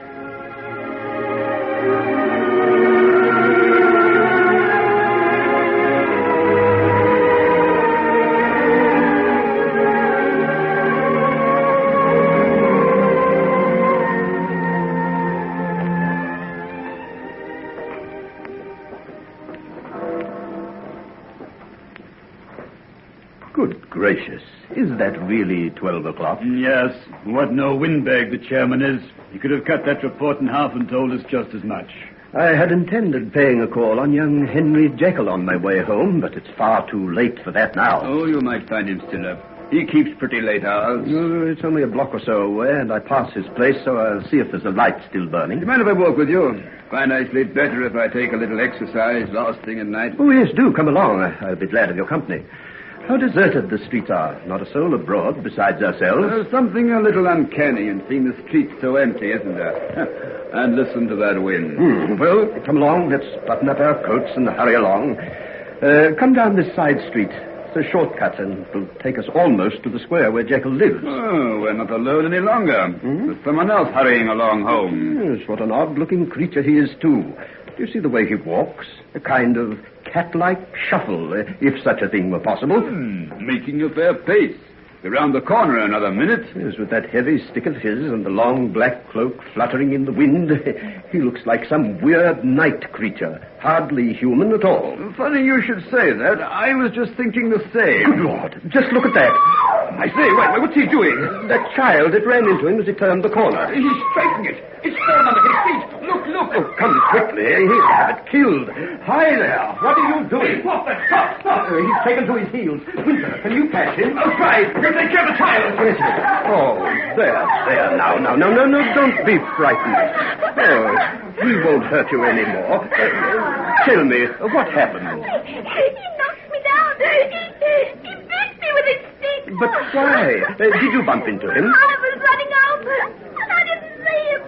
Good gracious. Is that really 12 o'clock? Yes. What no windbag the chairman is. He could have cut that report in half and told us just as much. I had intended paying a call on young Henry Jekyll on my way home, but it's far too late for that now. Oh, you might find him still up. He keeps pretty late hours. It's only a block or so away, and I pass his place, so I'll see if there's a light still burning. Do you mind if I walk with you? Find I sleep better if I take a little exercise last thing at night. Oh, yes, do come along. I'll be glad of your company. How deserted the streets are. Not a soul abroad besides ourselves. There's something a little uncanny in seeing the streets so empty, isn't there? And listen to that wind. Well, come along. Let's button up our coats and hurry along. Come down this side street. It's a shortcut, and it'll take us almost to the square where Jekyll lives. Oh, we're not alone any longer. There's someone else hurrying along home. Yes, what an odd-looking creature he is, too. Do you see the way he walks? A kind of cat-like shuffle, if such a thing were possible. Making a fair pace. Around the corner another minute. Yes, with that heavy stick of his and the long black cloak fluttering in the wind, he looks like some weird night creature. Hardly human at all. Funny you should say that. I was just thinking the same. Good Lord, just look at that. I say, wait, what's he doing? That child, it ran into him as he turned the corner. He's striking it. It's fallen under his feet. Look. Oh, come quickly. He'll have it killed. Hi there. What are you doing? Stop. He's taken to his heels. Winter, can you catch him? I'll try. You'll take care of the child. Yes. Oh, there. Now. No, don't be frightened. Oh, he won't hurt you anymore. Tell me, what happened? He knocked me down. He beat me with his stick. But why? Did you bump into him? I was running out, and I didn't see him.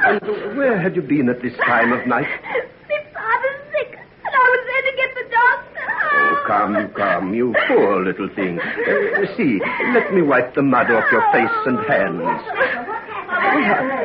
And where had you been at this time of night? My father's sick, and I was there to get the doctor. Oh, come, you poor little thing. See, let me wipe the mud off your face and hands.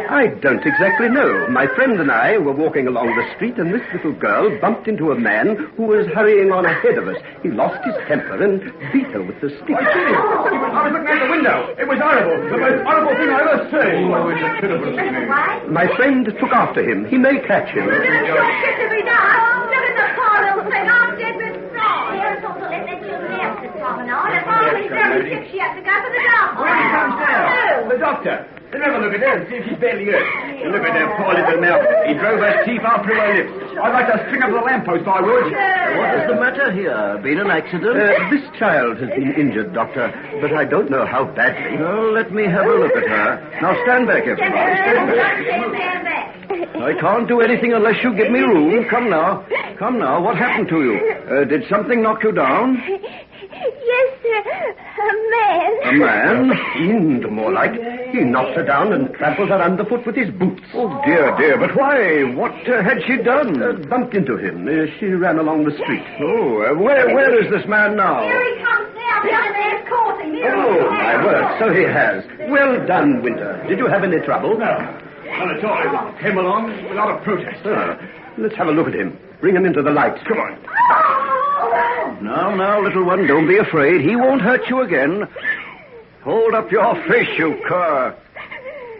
I don't exactly know. My friend and I were walking along the street, and this little girl bumped into a man who was hurrying on ahead of us. He lost his temper and beat her with the stick. I was looking out the window. It was horrible. The most horrible thing I ever saw. Oh, it's a pitiful thing. My friend took after him. He may catch him. Look at me now. Look at the poor little thing. I'm dead with fright. Here's also let that children have this promenade. If only 36 she has to go for the doctor. When he comes down. The doctor. Never look at her and see if she's barely hurt. Look at her poor little mouth. He drove her teeth out through her lips. I'd like to string up to the lamppost, I would. What is the matter here? Been an accident? This child has been injured, Doctor, but I don't know how badly. Oh, let me have a look at her. Now stand back, everybody. Stand back. I can't do anything unless you give me room. Come now. What happened to you? Did something knock you down? Yes, sir. A man. A man? Fiend, more like. He knocked her down and trampled her underfoot with his boots. Oh, dear. But why? What had she done? Bumped into him. She ran along the street. Oh, where is this man now? Here he comes now. Down there, courting. Oh, my word, so he has. Well done, Winter. Did you have any trouble? No, not at all. He came along without a protest. Let's have a look at him. Bring him into the light. Come on. Now, little one, don't be afraid. He won't hurt you again. Hold up your face, you cur.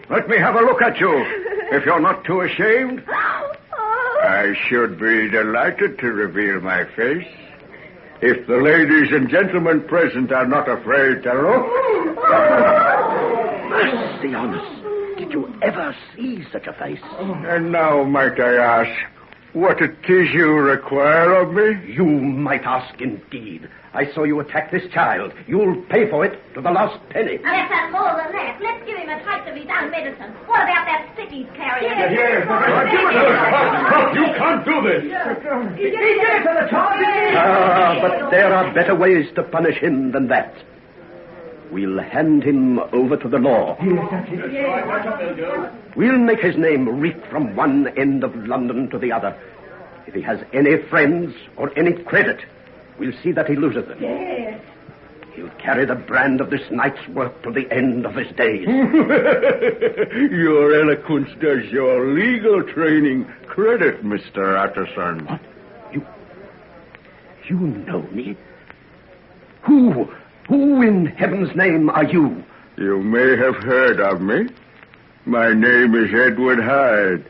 Let me have a look at you, if you're not too ashamed. I should be delighted to reveal my face. If the ladies and gentlemen present are not afraid to look. Mercy on us. Did you ever see such a face? And now, might I ask, what it is you require of me? You might ask indeed. I saw you attack this child. You'll pay for it to the last penny. Now, let's have more than that. Let's give him a taste of his own medicine. What about that stick he's carrying? You can't do this. He did it to the top. But there are better ways to punish him than that. We'll hand him over to the law. We'll make his name reek from one end of London to the other. If he has any friends or any credit, we'll see that he loses them. Yes. He'll carry the brand of this night's work to the end of his days. Your eloquence does your legal training credit, Mr. Utterson. What? You know me? Who in heaven's name are you? You may have heard of me. My name is Edward Hyde.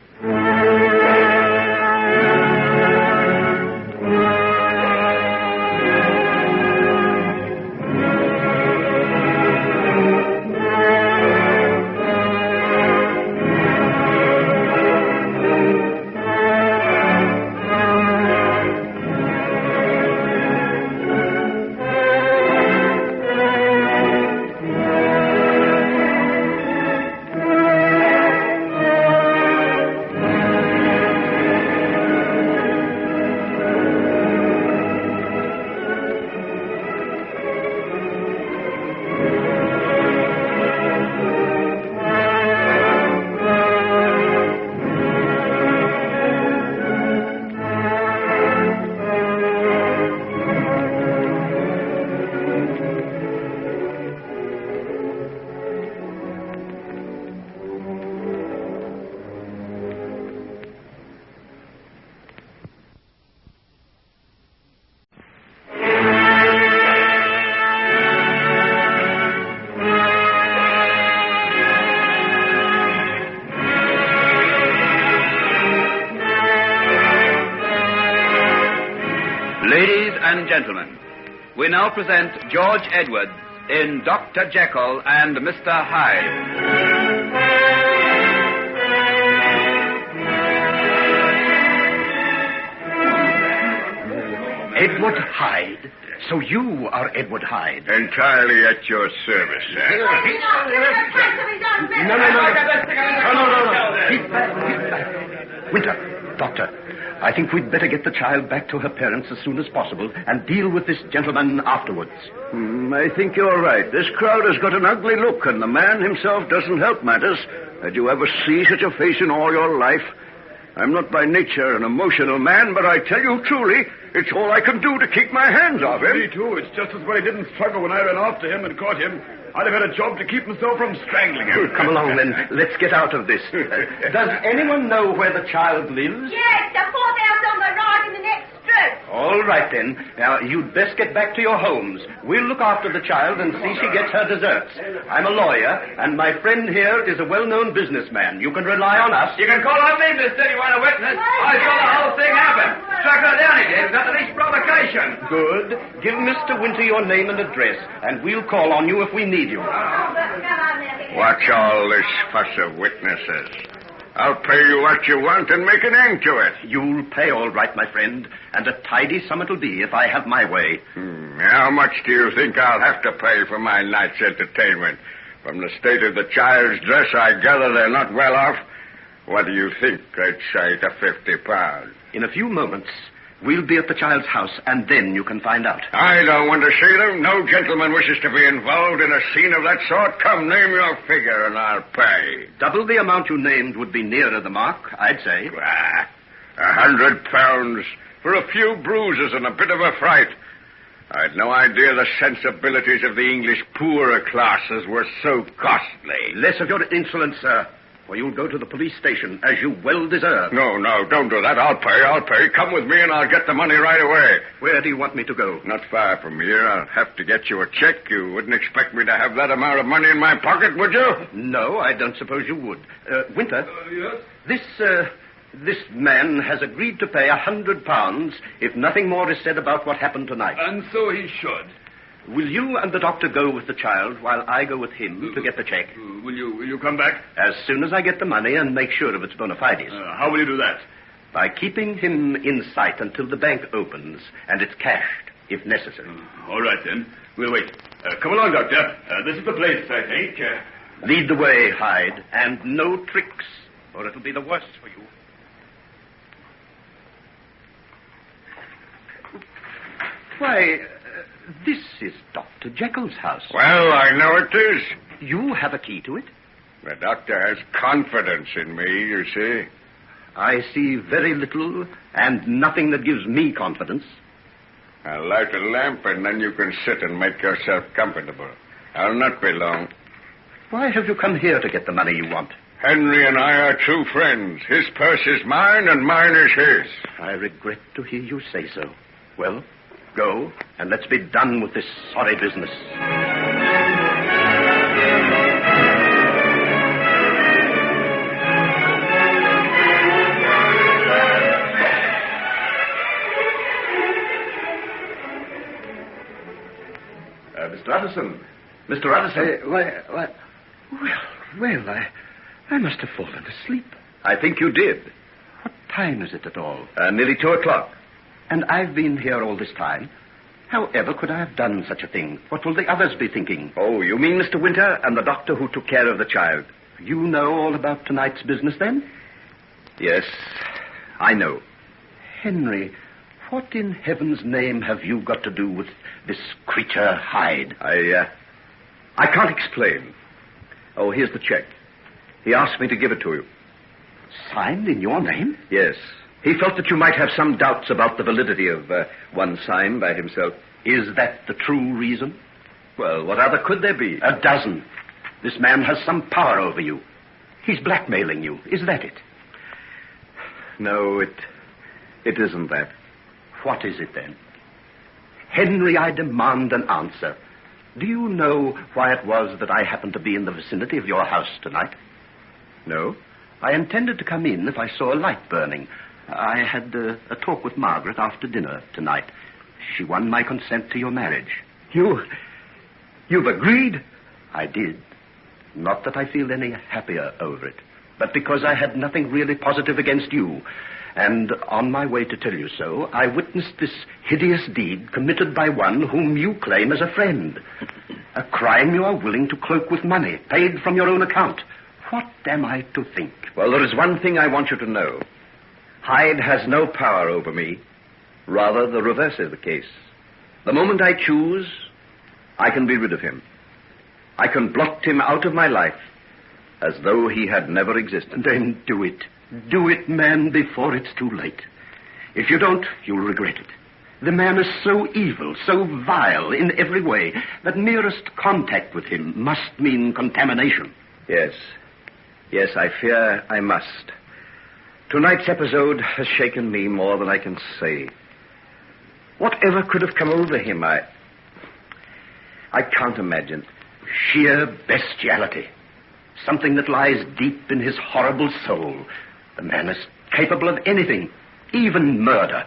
Ladies and gentlemen, we now present George Edwards in Dr. Jekyll and Mr. Hyde. Edward Hyde? So you are Edward Hyde? Entirely at your service, sir. No. Keep back. Winter, Doctor, I think we'd better get the child back to her parents as soon as possible and deal with this gentleman afterwards. I think you're right. This crowd has got an ugly look, and the man himself doesn't help matters. Did you ever see such a face in all your life? I'm not by nature an emotional man, but I tell you truly, it's all I can do to keep my hands off him. Me too. It's just as well he didn't struggle when I ran after him and caught him. I'd have had a job to keep myself from strangling him. Come along, then. Let's get out of this. Does anyone know where the child lives? Yes, the fourth house on the right in the next street. All right, then. Now, you'd best get back to your homes. We'll look after the child and see she gets her deserts. I'm a lawyer, and my friend here is a well-known businessman. You can rely on us. You can call on me, mister. You want a witness? I saw the whole thing happen. Struck her down again without the least provocation. Good. Give Mr. Winter your name and address, and we'll call on you if we need you. What's all this fuss of witnesses? I'll pay you what you want and make an end to it. You'll pay all right, my friend, and a tidy sum it'll be if I have my way. How much do you think I'll have to pay for my night's entertainment? From the state of the child's dress, I gather they're not well off. What do you think? I'd say to £50. In a few moments, we'll be at the child's house, and then you can find out. I don't want to see them. No gentleman wishes to be involved in a scene of that sort. Come, name your figure, and I'll pay. Double the amount you named would be nearer the mark, I'd say. £100 for a few bruises and a bit of a fright. I'd no idea the sensibilities of the English poorer classes were so costly. Less of your insolence, sir, or you'll go to the police station, as you well deserve. No, don't do that. I'll pay. Come with me and I'll get the money right away. Where do you want me to go? Not far from here. I'll have to get you a check. You wouldn't expect me to have that amount of money in my pocket, would you? No, I don't suppose you would. Winter? Yes? This man has agreed to pay £100 if nothing more is said about what happened tonight. And so he should. Will you and the doctor go with the child while I go with him to get the check? Will you come back? As soon as I get the money and make sure of its bona fides. How will you do that? By keeping him in sight until the bank opens and it's cashed, if necessary. All right, then. We'll wait. Come along, Doctor. This is the place, I think. Lead the way, Hyde, and no tricks, or it'll be the worse for you. Why, this is Dr. Jekyll's house. Well, I know it is. You have a key to it? The doctor has confidence in me, you see. I see very little and nothing that gives me confidence. I'll light a lamp and then you can sit and make yourself comfortable. I'll not be long. Why have you come here to get the money you want? Henry and I are true friends. His purse is mine and mine is his. I regret to hear you say so. Well, go, and let's be done with this sorry business. Mr. Utterson. Mr. Utterson. Well, I must have fallen asleep. I think you did. What time is it at all? Nearly 2 o'clock. And I've been here all this time. However could I have done such a thing? What will the others be thinking? Oh, you mean Mr. Winter and the doctor who took care of the child? You know all about tonight's business, then? Yes, I know. Henry, what in heaven's name have you got to do with this creature Hyde? I can't explain. Oh, here's the check. He asked me to give it to you. Signed in your name? Yes. He felt that you might have some doubts about the validity of one signed by himself. Is that the true reason? Well, what other could there be? A dozen. This man has some power over you. He's blackmailing you. Is that it? No, it isn't that. What is it, then? Henry, I demand an answer. Do you know why it was that I happened to be in the vicinity of your house tonight? No. I intended to come in if I saw a light burning. I had a talk with Margaret after dinner tonight. She won my consent to your marriage. You've agreed? I did. Not that I feel any happier over it, but because I had nothing really positive against you. And on my way to tell you so, I witnessed this hideous deed committed by one whom you claim as a friend. A crime you are willing to cloak with money, paid from your own account. What am I to think? Well, there is one thing I want you to know. Hyde has no power over me. Rather, the reverse is the case. The moment I choose, I can be rid of him. I can blot him out of my life as though he had never existed. Then do it. Do it, man, before it's too late. If you don't, you'll regret it. The man is so evil, so vile in every way, that merest contact with him must mean contamination. Yes, I fear I must. Tonight's episode has shaken me more than I can say. Whatever could have come over him, I can't imagine. Sheer bestiality. Something that lies deep in his horrible soul. The man is capable of anything, even murder.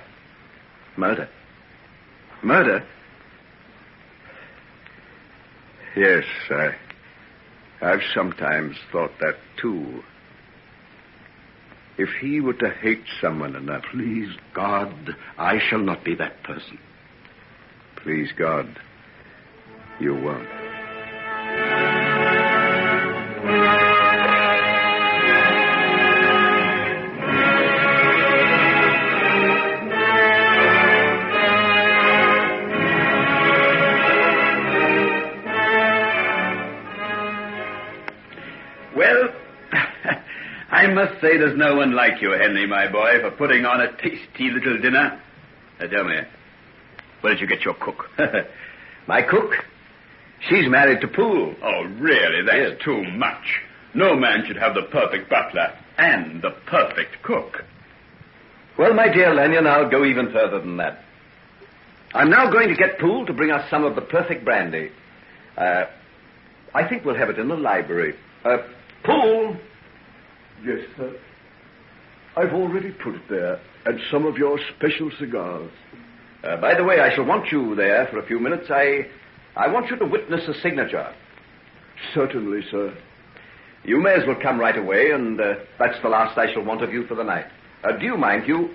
Murder? Murder? Yes, I've sometimes thought that, too. If he were to hate someone enough... Please, God, I shall not be that person. Please, God, you won't. Well, I must say there's no one like you, Henry, my boy, for putting on a tasty little dinner. Tell me, where did you get your cook? My cook? She's married to Poole. Oh, really? That's too much. No man should have the perfect butler and the perfect cook. Well, my dear Lanyon, I'll go even further than that. I'm now going to get Poole to bring us some of the perfect brandy. I think we'll have it in the library. Poole! Yes, sir. I've already put it there, and some of your special cigars. By the way, I shall want you there for a few minutes. I want you to witness a signature. Certainly, sir. You may as well come right away, and that's the last I shall want of you for the night. Do you mind, Hugh?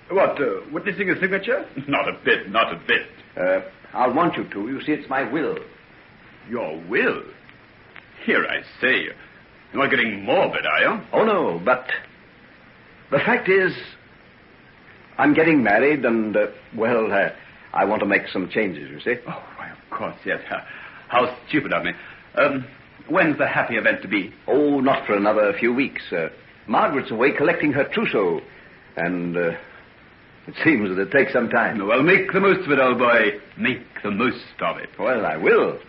What, witnessing a signature? Not a bit, not a bit. I'll want you to. You see, it's my will. Your will? Here, I say. You're not getting morbid, are you? Oh, no, but the fact is, I'm getting married, and, I want to make some changes, you see. Oh, why, of course, yes. How stupid of me. When's the happy event to be? Oh, not for another few weeks. Margaret's away collecting her trousseau, and it seems that it takes some time. Well, make the most of it, old boy. Make the most of it. Well, I will.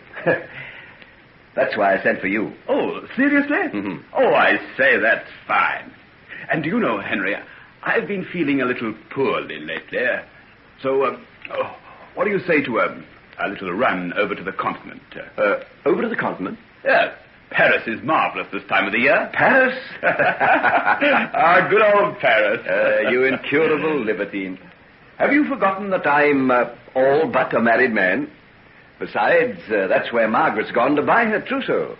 That's why I sent for you. Oh, seriously? Mm-hmm. Oh, I say, that's fine. And do you know, Henry, I've been feeling a little poorly lately. So, what do you say to a little run over to the continent? Over to the continent? Yes. Paris is marvelous this time of the year. Paris? Good old Paris. You incurable libertine. Have you forgotten that I'm all but a married man? Besides, that's where Margaret's gone to buy her trousseau.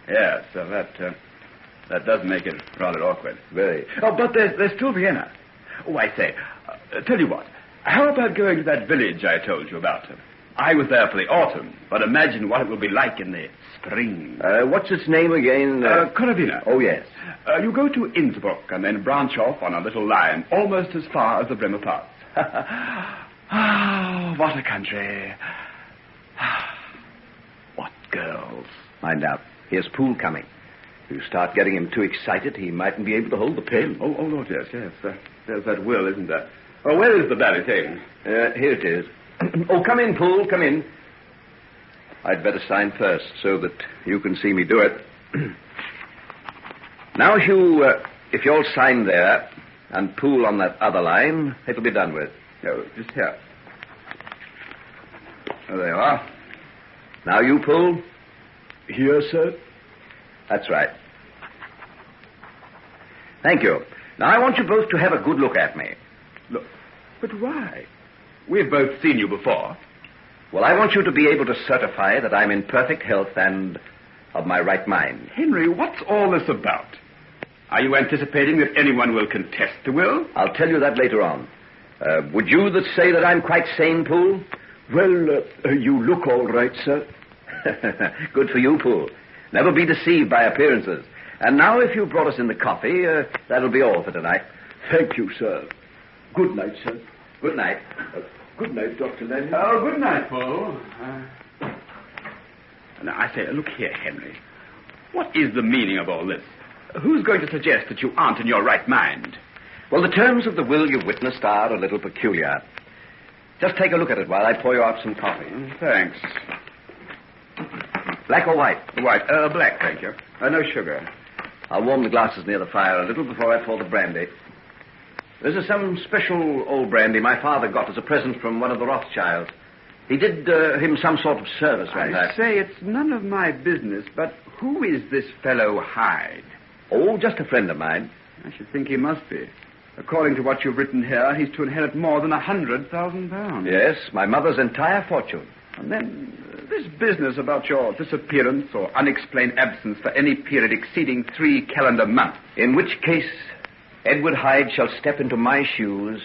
Yes, that does make it rather awkward. Very. Oh, but there's still Vienna. Oh, I say, tell you what, how about going to that village I told you about? I was there for the autumn, but imagine what it will be like in the spring. What's its name again? Corvina. Oh, yes. You go to Innsbruck and then branch off on a little line almost as far as the Bremer Pass. Ah, what a country. What girls. Mind out. Here's Poole coming. You start getting him too excited, he mightn't be able to hold the pen. Oh, Lord, yes. There's that will, isn't there? Oh, where is the bally thing? Here it is. Oh, come in, Poole, come in. I'd better sign first so that you can see me do it. Now, Hugh, if you'll sign there and Poole on that other line, it'll be done with. No, just here. Oh, there you are. Now you, Poole. Here, sir. That's right. Thank you. Now, I want you both to have a good look at me. Look, but why? We've both seen you before. Well, I want you to be able to certify that I'm in perfect health and of my right mind. Henry, what's all this about? Are you anticipating that anyone will contest the will? I'll tell you that later on. Would you say that I'm quite sane, Poole? Well, you look all right, sir. Good for you, Poole. Never be deceived by appearances. And now, if you brought us in the coffee, that'll be all for tonight. Thank you, sir. Good night, sir. Good night. Good night, Dr. Lennon. Oh, good night, Paul. Now, I say, look here, Henry. What is the meaning of all this? Who's going to suggest that you aren't in your right mind? Well, the terms of the will you've witnessed are a little peculiar. Just take a look at it while I pour you out some coffee. Thanks. Black or white? White. Black, thank you. No sugar. I'll warm the glasses near the fire a little before I pour the brandy. This is some special old brandy my father got as a present from one of the Rothschilds. He did him some sort of service one night. I say, it's none of my business, but who is this fellow Hyde? Oh, just a friend of mine. I should think he must be. According to what you've written here, he's to inherit more than £100,000. Yes, my mother's entire fortune. And then this business about your disappearance or unexplained absence for any period exceeding 3 calendar months. In which case, Edward Hyde shall step into my shoes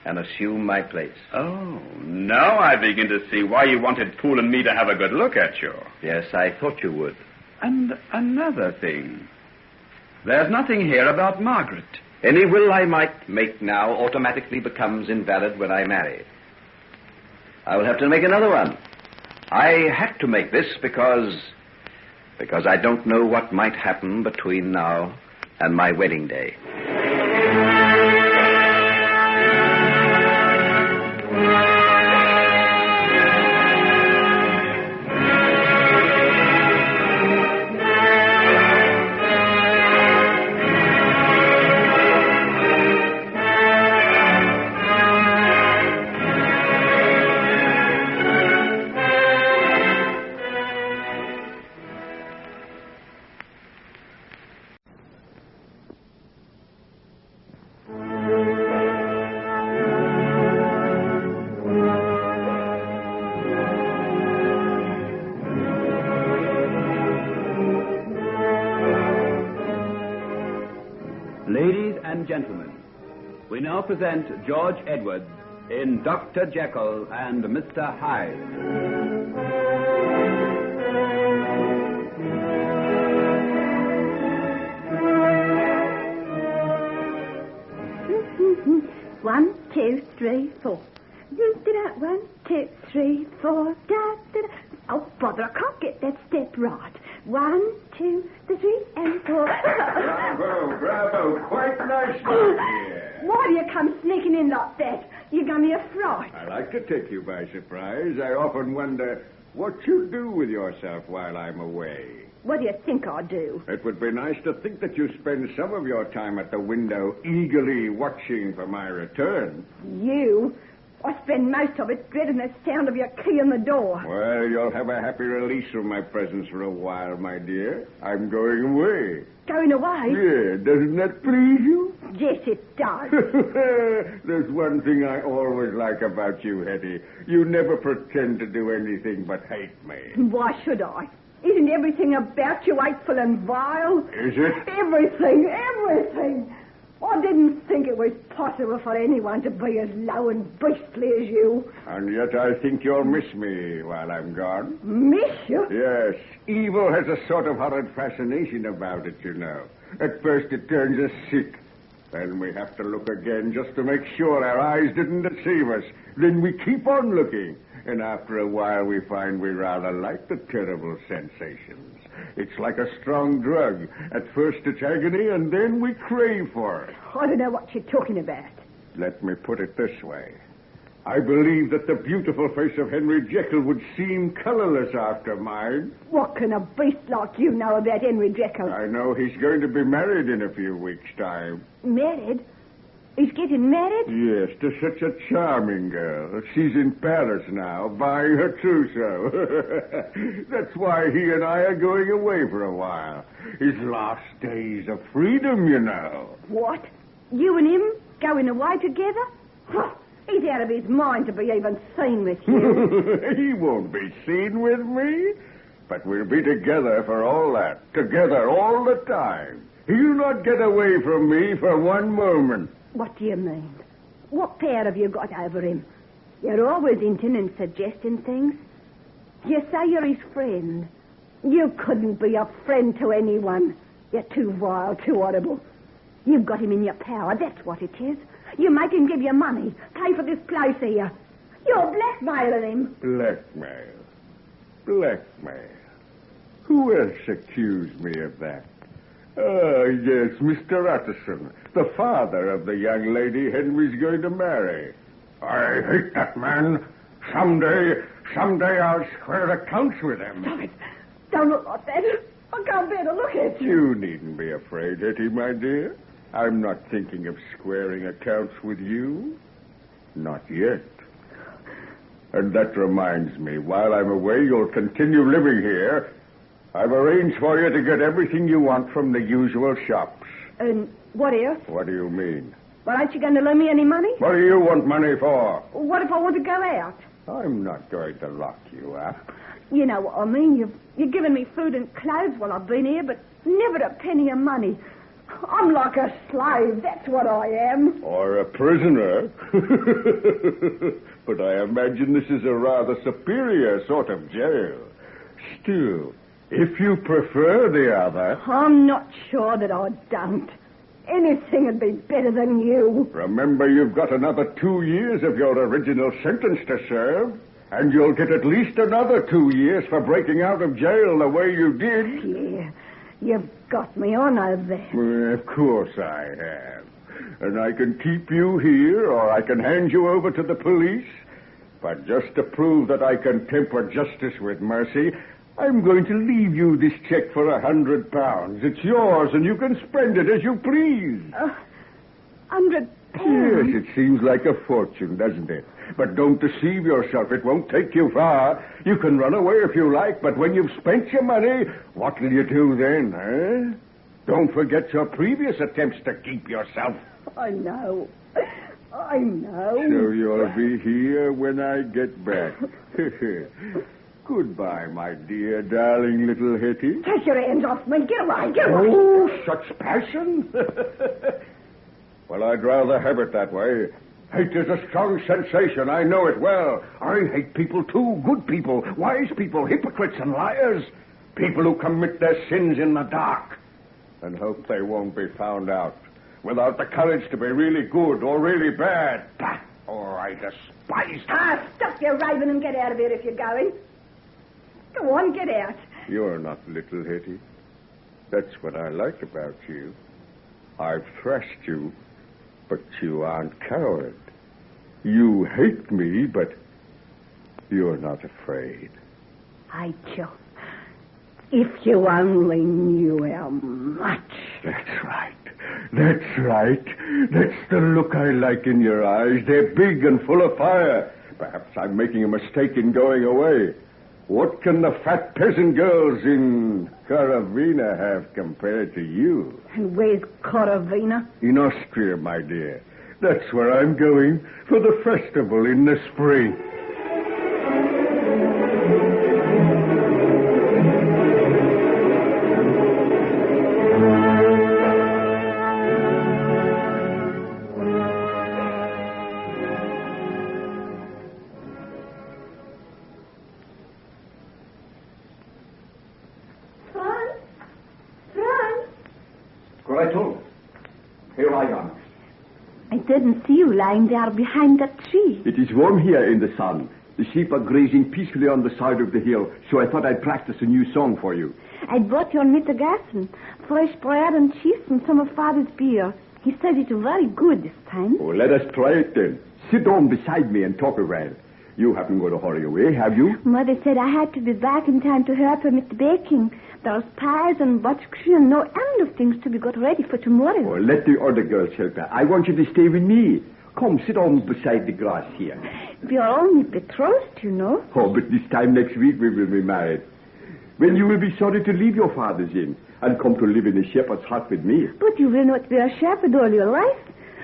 and assume my place. Oh, now I begin to see why you wanted Poole and me to have a good look at you. Yes, I thought you would. And another thing. There's nothing here about Margaret. Any will I might make now automatically becomes invalid when I marry. I will have to make another one. I had to make this because I don't know what might happen between now and my wedding day. We now present George Edwards in Dr. Jekyll and Mr. Hyde. One, 2, 3, 4. 1, 2, 3, 4. Oh, bother, I can't get that step right. 1, 2, 3, and 4. Bravo. Quite nice, my dear. Why do you come sneaking in like that? You got me a fright. I like to take you by surprise. I often wonder what you do with yourself while I'm away. What do you think I do? It would be nice to think that you spend some of your time at the window eagerly watching for my return. You? I spend most of it dreading the sound of your key in the door. Well, you'll have a happy release from my presence for a while, my dear. I'm going away. Going away? Yeah, doesn't that please you? Yes, it does. There's one thing I always like about you, Hetty. You never pretend to do anything but hate me. Why should I? Isn't everything about you hateful and vile? Is it? Everything. I didn't think it was possible for anyone to be as low and beastly as you. And yet I think you'll miss me while I'm gone. Miss you? Yes. Evil has a sort of horrid fascination about it, you know. At first it turns us sick. Then we have to look again just to make sure our eyes didn't deceive us. Then we keep on looking. And after a while we find we rather like the terrible sensations. It's like a strong drug. At first it's agony, and then we crave for it. I don't know what you're talking about. Let me put it this way. I believe that the beautiful face of Henry Jekyll would seem colorless after mine. What can a beast like you know about Henry Jekyll? I know he's going to be married in a few weeks' time. Married? He's getting married? Yes, to such a charming girl. She's in Paris now, buying her trousseau. That's why he and I are going away for a while. His last days of freedom, you know. What? You and him going away together? He's out of his mind to be even seen with you. He won't be seen with me. But we'll be together for all that. Together all the time. He'll not get away from me for one moment. What do you mean? What power have you got over him? You're always hinting and suggesting things. You say you're his friend. You couldn't be a friend to anyone. You're too vile, too horrible. You've got him in your power, that's what it is. You make him give you money, pay for this place here. You're blackmailing him. Blackmail. Who else accused me of that? Yes, Mr. Utterson, the father of the young lady Henry's going to marry. I hate that man. Someday I'll square accounts with him. Stop it. Don't look like that. I can't bear to look at you. You needn't be afraid, Hetty, my dear. I'm not thinking of squaring accounts with you. Not yet. And that reminds me, while I'm away, you'll continue living here. I've arranged for you to get everything you want from the usual shops. And what else? What do you mean? Well, aren't you going to loan me any money? What do you want money for? What if I want to go out? I'm not going to lock you up. You know what I mean. You've given me food and clothes while I've been here, but never a penny of money. I'm like a slave, that's what I am. Or a prisoner. But I imagine this is a rather superior sort of jail. Still, if you prefer the other... I'm not sure that I don't. Anything would be better than you. Remember, you've got another 2 years of your original sentence to serve. And you'll get at least another 2 years for breaking out of jail the way you did. Yeah, you've got me on over there. Well, of course I have. And I can keep you here, or I can hand you over to the police. But just to prove that I can temper justice with mercy, I'm going to leave you this check for £100. It's yours, and you can spend it as you please. £100? Yes, it seems like a fortune, doesn't it? But don't deceive yourself. It won't take you far. You can run away if you like, but when you've spent your money, what will you do then, eh? Don't forget your previous attempts to keep yourself. I know. I know. So you'll be here when I get back. Goodbye, my dear, darling little Hetty. Take your hands off me. Get away, get away. Oh, such passion. Well, I'd rather have it that way. Hate is a strong sensation. I know it well. I hate people, too. Good people, wise people, hypocrites and liars. People who commit their sins in the dark and hope they won't be found out. Without the courage to be really good or really bad. Oh, I despise them. Stop your raving and get out of here if you're going. Go on, get out. You're not little, Hetty. That's what I like about you. I've thrashed you, but you aren't coward. You hate me, but you're not afraid. I do. If you only knew how much. That's right. That's right. That's the look I like in your eyes. They're big and full of fire. Perhaps I'm making a mistake in going away. What can the fat peasant girls in Caravina have compared to you? And where's Caravina? In Austria, my dear. That's where I'm going for the festival in the spring. I didn't see you lying there behind that tree. It is warm here in the sun. The sheep are grazing peacefully on the side of the hill, so I thought I'd practice a new song for you. I brought your mittagessen, fresh bread and cheese and some of Father's beer. He said it's very good this time. Oh, let us try it then. Sit down beside me and talk a while. You haven't got to hurry away, have you? Mother said I had to be back in time to help her with the baking. There's pies and butchercream and no end of things to be got ready for tomorrow. Oh, let the other girls help her. I want you to stay with me. Come, sit down beside the grass here. We are only betrothed, you know. Oh, but this time next week we will be married. When you will be sorry to leave your father's inn and come to live in a shepherd's hut with me. But you will not be a shepherd all your life.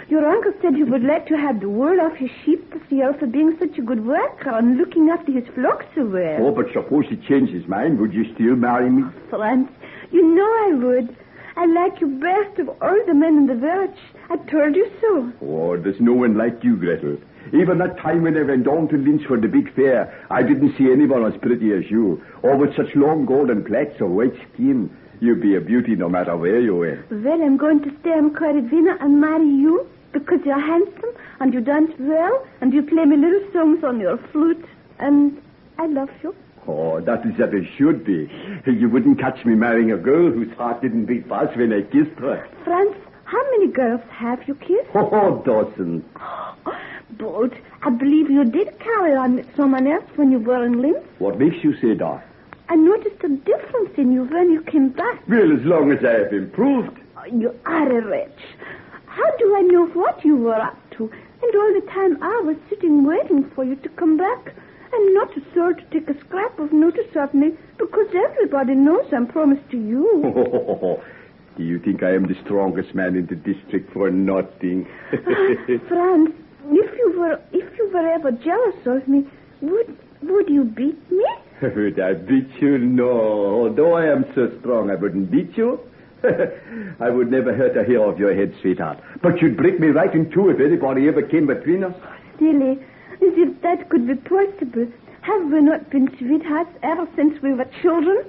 Your uncle said he would let you have the wool off his sheep this year for being such a good worker and looking after his flock so well. Oh, but suppose he changed his mind, would you still marry me? Franz, you know I would. I like you best of all the men in the village. I told you so. Oh, there's no one like you, Gretel. Even that time when I went down to Linz for the big fair, I didn't see anyone as pretty as you. Or with such long golden plaits of white skin. You'd be a beauty no matter where you went. Well, I'm going to stay in Caravina and marry you because you're handsome and you dance well and you play me little songs on your flute. And I love you. Oh, that is as it should be. You wouldn't catch me marrying a girl whose heart didn't beat fast when I kissed her. Franz, how many girls have you kissed? Oh, dozens. But I believe you did carry on with someone else when you were in Linz. What makes you say that? I noticed a difference in you when you came back. Well, as long as I have improved. Oh, you are a wretch. How do I know what you were up to? And all the time I was sitting waiting for you to come back. And not a soul to take a scrap of notice of me because everybody knows I'm promised to you. Do you think I am the strongest man in the district for nothing? Franz, if you were ever jealous of me, would you beat me? Would I beat you? No. Although I am so strong, I wouldn't beat you. I would never hurt a hair of your head, sweetheart. But you'd break me right in two if anybody ever came between us. Silly. As if that could be possible. Have we not been sweethearts ever since we were children?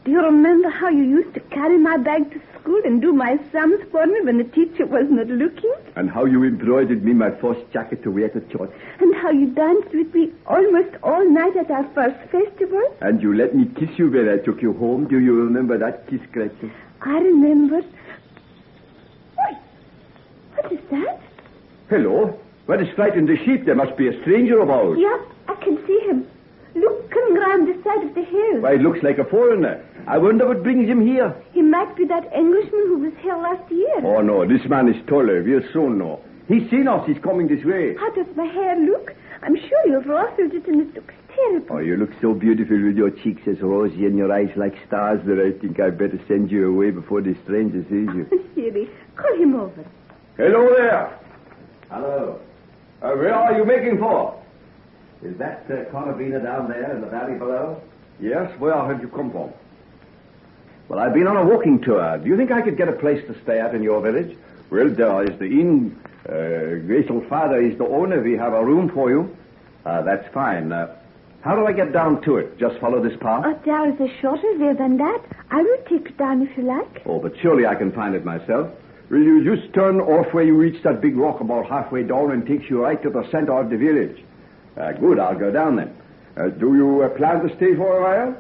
Do you remember how you used to carry my bag to school and do my sums for me when the teacher was not looking? And how you embroidered me my first jacket to wear to church. And how you danced with me almost all night at our first festival. And you let me kiss you when I took you home. Do you remember that kiss, Gretel? I remember. Wait, what is that? Hello. What is frightened the sheep? There must be a stranger about. Yeah, I can see him. Look, coming round the side of the hill. Why, it looks like a foreigner. I wonder what brings him here. He might be that Englishman who was here last year. Oh, no, this man is taller. We'll soon know. He's seen us. He's coming this way. How does my hair look? I'm sure you've ruffled it and it looks terrible. Oh, you look so beautiful with your cheeks as rosy and your eyes like stars that I think I'd better send you away before the stranger sees you. Silly. Call him over. Hello there. Hello. Where are you making for? Is that Caravina down there in the valley below? Yes. Where have you come from? Well, I've been on a walking tour. Do you think I could get a place to stay at in your village? Well, there is the inn. Graceful father is the owner. We have a room for you. That's fine. How do I get down to it? Just follow this path? Oh, there is a shorter way than that. I will take you down if you like. Oh, but surely I can find it myself. Will you just turn off where you reach that big rock about halfway down and takes you right to the center of the village? Good, I'll go down then. Do you plan to stay for a while?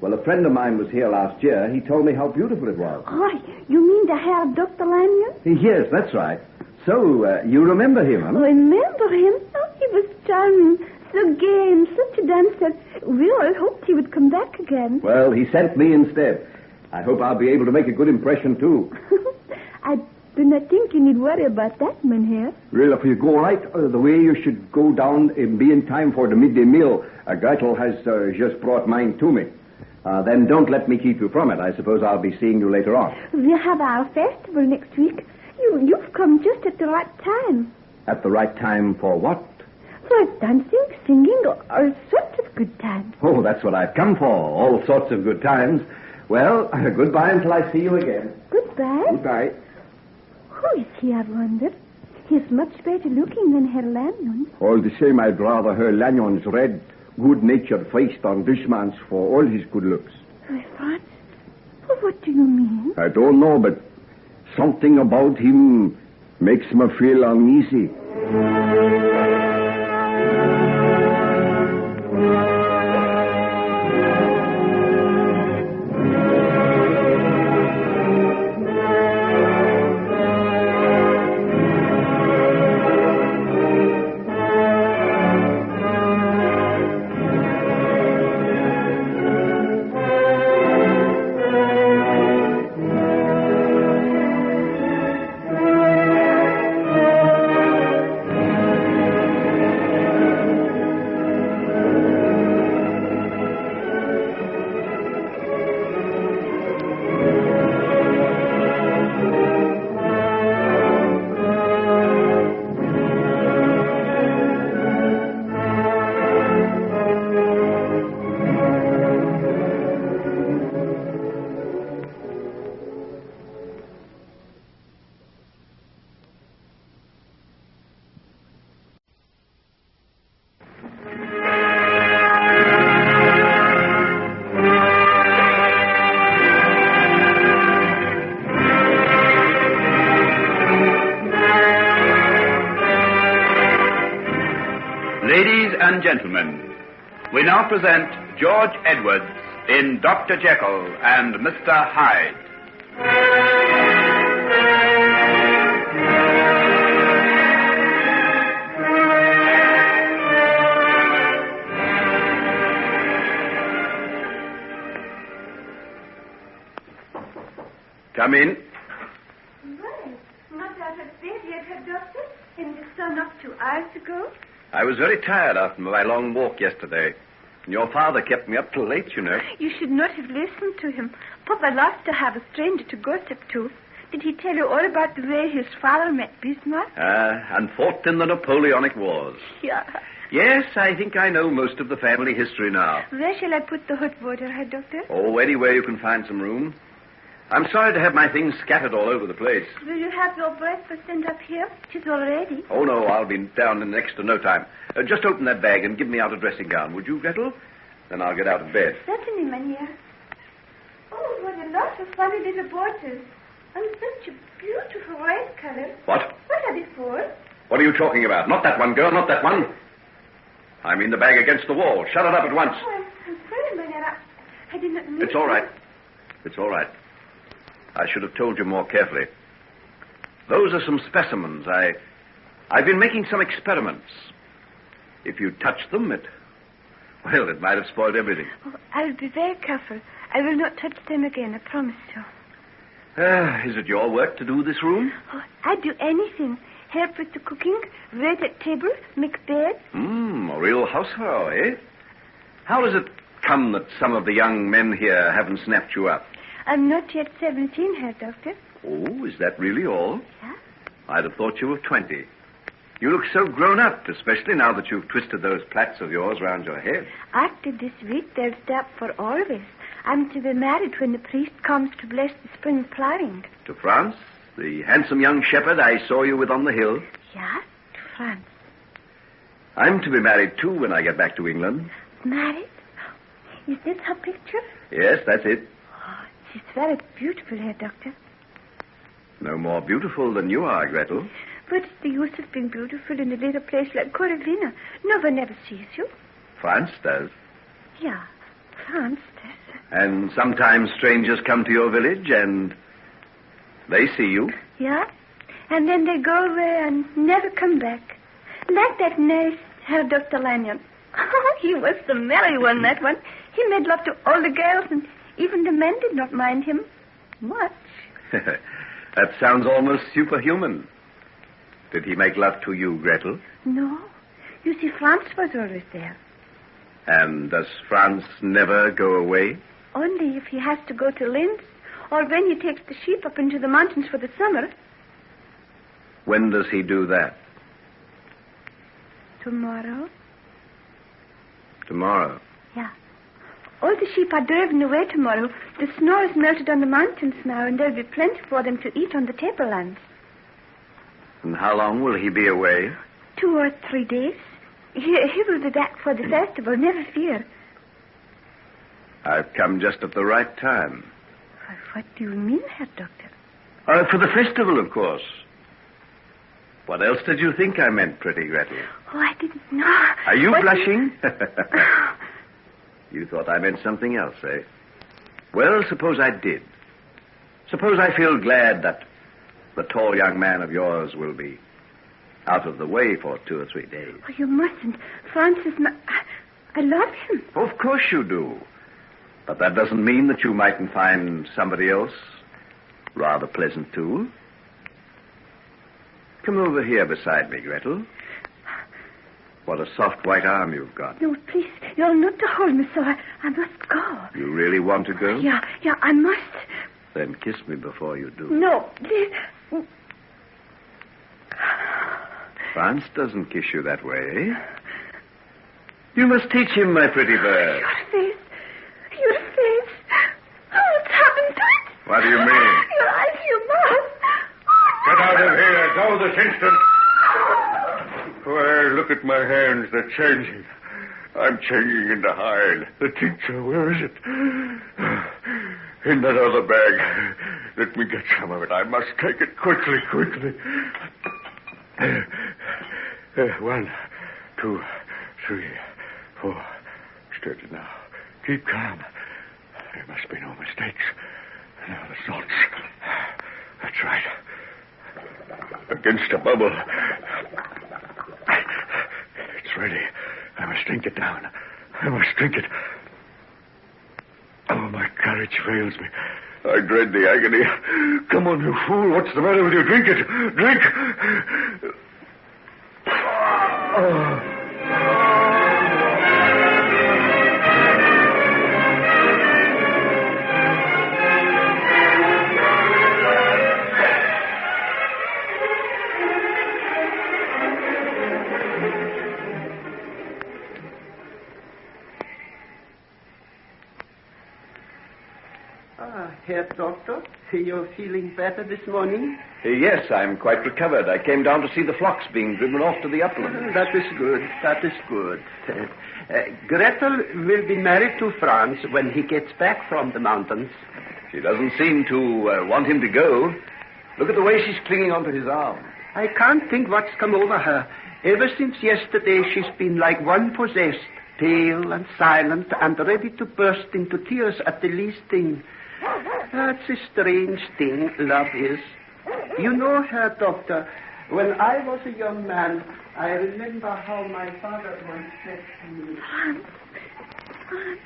Well, a friend of mine was here last year. He told me how beautiful it was. Oh, you mean the hair of Dr. Lanyon? Yes, that's right. So, you remember him, huh? Oh, remember him? Oh, he was charming. So gay and such a dancer. We all hoped he would come back again. Well, he sent me instead. I hope I'll be able to make a good impression, too. I do not think you need worry about that, Mynheer. Well, if you go right the way, you should go down and be in time for the midday meal. Gretel has just brought mine to me. Then don't let me keep you from it. I suppose I'll be seeing you later on. We have our festival next week. You've come just at the right time. At the right time for what? For dancing, singing, all sorts of good times. Oh, that's what I've come for. All sorts of good times. Well, goodbye until I see you again. Goodbye. Goodbye. Who is he, I wonder? He's much better looking than Herr Lanyon. All the same, I'd rather Herr Lanyon's red, good-natured face than this man's for all his good looks. Oh, Franz, what do you mean? I don't know, but something about him makes me feel uneasy. Ladies and gentlemen, we now present George Edwards in Dr. Jekyll and Mr. Hyde. Come in. Well, not out of bed yet, Herr Doctor? And the sun up 2 hours ago? I was very tired after my long walk yesterday. And your father kept me up till late, you know. You should not have listened to him. Papa loves to have a stranger to gossip to. Did he tell you all about the way his father met Bismarck? And fought in the Napoleonic Wars. Yeah. Yes, I think I know most of the family history now. Where shall I put the hot water, Herr Doctor? Oh, anywhere you can find some room. I'm sorry to have my things scattered all over the place. Will you have your breakfast sent up here? It is all ready. Oh, no, I'll be down in next to no time. Just open that bag and give me out a dressing gown, would you, Gretel? Then I'll get out of bed. Certainly, Mynheer. Oh, what a lot of funny little bottles. And such a beautiful red color. What? What are they for? What are you talking about? Not that one, girl, not that one. I mean the bag against the wall. Shut it up at once. Oh, I'm sorry, Mynheer. I did not mean... It's all right. It's all right. I should have told you more carefully. Those are some specimens. I've been making some experiments. If you touch them, it might have spoiled everything. Oh, I'll be very careful. I will not touch them again, I promise you. Is it your work to do this room? Oh, I'd do anything. Help with the cooking, wait at table, make bed. A real housefrau, eh? How does it come that some of the young men here haven't snapped you up? I'm not yet 17, Herr Doctor. Oh, is that really all? Yeah. I'd have thought you were 20. You look so grown up, especially now that you've twisted those plaits of yours round your head. After this week, they'll stop for always. I'm to be married when the priest comes to bless the spring plowing. To France? The handsome young shepherd I saw you with on the hill. Yeah? To France. I'm to be married, too, when I get back to England. Married? Is this her picture? Yes, that's it. Oh, she's very beautiful here, Doctor. No more beautiful than you are, Gretel. But it's the use of being beautiful in a little place like Coralina. No one ever sees you. France does. Yeah, France does. And sometimes strangers come to your village and they see you. Yeah? And then they go away and never come back. Like that nice Herr Dr. Lanyon. Oh, he was the merry one, that one. He made love to all the girls, and even the men did not mind him much. That sounds almost superhuman. Did he make love to you, Gretel? No. You see, Franz was always there. And does Franz never go away? Only if he has to go to Linz, or when he takes the sheep up into the mountains for the summer. When does he do that? Tomorrow. Tomorrow? Yeah. All the sheep are driven away tomorrow. The snow is melted on the mountains now, and there'll be plenty for them to eat on the tablelands. And how long will he be away? 2 or 3 days. He will be back for the festival, never fear. I've come just at the right time. What do you mean, Herr Doctor? For the festival, of course. What else did you think I meant, pretty Gretel? Oh, I didn't know. Are you blushing? You thought I meant something else, eh? Well, suppose I did. Suppose I feel glad that the tall young man of yours will be out of the way for 2 or 3 days. Oh, you mustn't. Franz is my... I love him. Of course you do. But that doesn't mean that you mightn't find somebody else rather pleasant, too. Come over here beside me, Gretel. What a soft white arm you've got. No, please. You're not to hold me, so I must go. You really want to go? Yeah, I must. Then kiss me before you do. No, please. Franz doesn't kiss you that way. You must teach him, my pretty bird. Your face. Oh, what's happened to it? What do you mean? Your eyes, your mouth. Get out of here. Go this instant. Why, look at my hands. They're changing. I'm changing into Hyde. The tincture, where is it? In that other bag. Let me get some of it. I must take it quickly. 1, 2, 3, 4. Steady now. Keep calm. There must be no mistakes. Now the salts. That's right. Against a bubble. It's ready. I must drink it down. I must drink it. Oh, my courage fails me. I dread the agony. Come on, you fool. What's the matter with you? Drink it. Drink. Oh. Herr Doctor, you're feeling better this morning? Yes, I'm quite recovered. I came down to see the flocks being driven off to the upland. That is good. Gretel will be married to Franz when he gets back from the mountains. She doesn't seem to want him to go. Look at the way she's clinging onto his arm. I can't think what's come over her. Ever since yesterday, she's been like one possessed, pale and silent and ready to burst into tears at the least thing. That's a strange thing, love is. You know, Herr Doctor, when I was a young man, I remember how my father once said to me... Franz,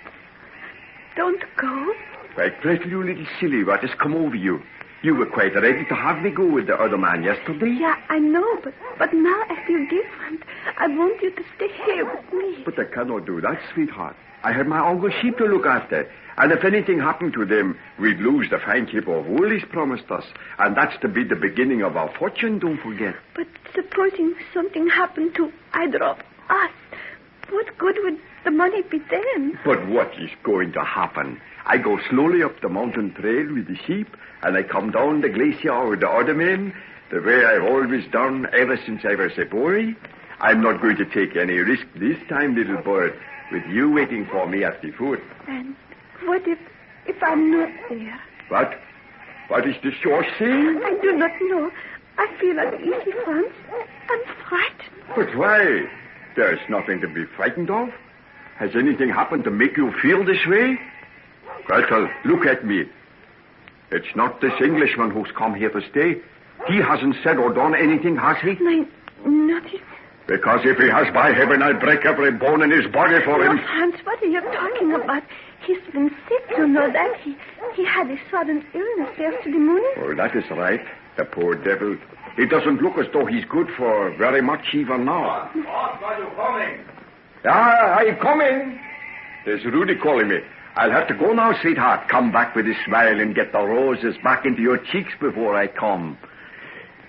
don't go. Why, Gretel, you little silly, what has come over you? You were quite ready to have me go with the other man yesterday. Yeah, I know, but now I feel different. I want you to stay here with me. But I cannot do that, sweetheart. I have my uncle's sheep to look after. And if anything happened to them, we'd lose the fine keep of wool he's promised us. And that's to be the beginning of our fortune, don't forget. But supposing something happened to either of us, what good would the money be then? But what is going to happen? I go slowly up the mountain trail with the sheep, and I come down the glacier with the other men, the way I've always done ever since I was a boy. I'm not going to take any risk this time, little bird, with you waiting for me at the foot. And what if I'm not there? What? What is the shore saying? I do not know. I feel uneasy, Franz. I'm frightened. But why? There's nothing to be frightened of. Has anything happened to make you feel this way? Gretel, look at me. It's not this Englishman who's come here to stay. He hasn't said or done anything, has he? Nothing. Because if he has, by heaven, I'll break every bone in his body for him. Franz, what are you talking about? He's been sick, you know that. He had a sudden illness yesterday morning. Oh, that is right. The poor devil. It doesn't look as though he's good for very much even now. Boss, are you coming? I'm coming. There's Rudy calling me. I'll have to go now, sweetheart. Come back with a smile and get the roses back into your cheeks before I come.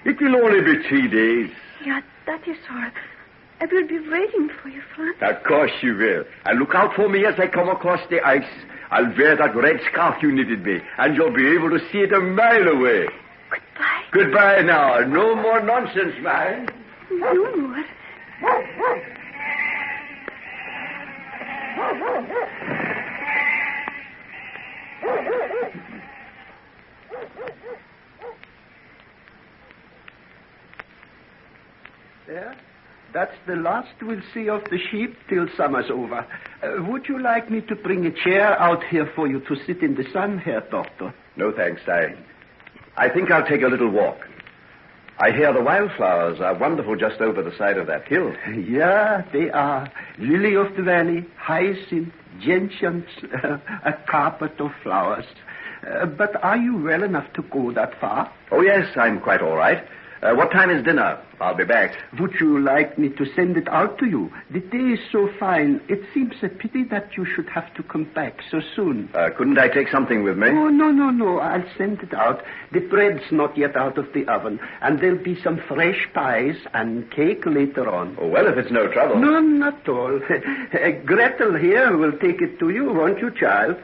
It will only be 3 days. Yeah, that is all. I will be waiting for you, Franz. Of course you will. And look out for me as I come across the ice. I'll wear that red scarf you knitted me, and you'll be able to see it a mile away. Goodbye. Goodbye now. No more nonsense, man. No more. There. That's the last we'll see of the sheep till summer's over. Would you like me to bring a chair out here for you to sit in the sun, Herr Doctor? No, thanks. I think I'll take a little walk. I hear the wildflowers are wonderful just over the side of that hill. Yeah, they are. Lily of the valley, hyacinth, gentians, a carpet of flowers. But are you well enough to go that far? Oh, yes, I'm quite all right. What time is dinner? I'll be back. Would you like me to send it out to you? The day is so fine. It seems a pity that you should have to come back so soon. Couldn't I take something with me? Oh, no. I'll send it out. The bread's not yet out of the oven, and there'll be some fresh pies and cake later on. Oh, well, if it's no trouble. No, not at all. Gretel here will take it to you, won't you, child?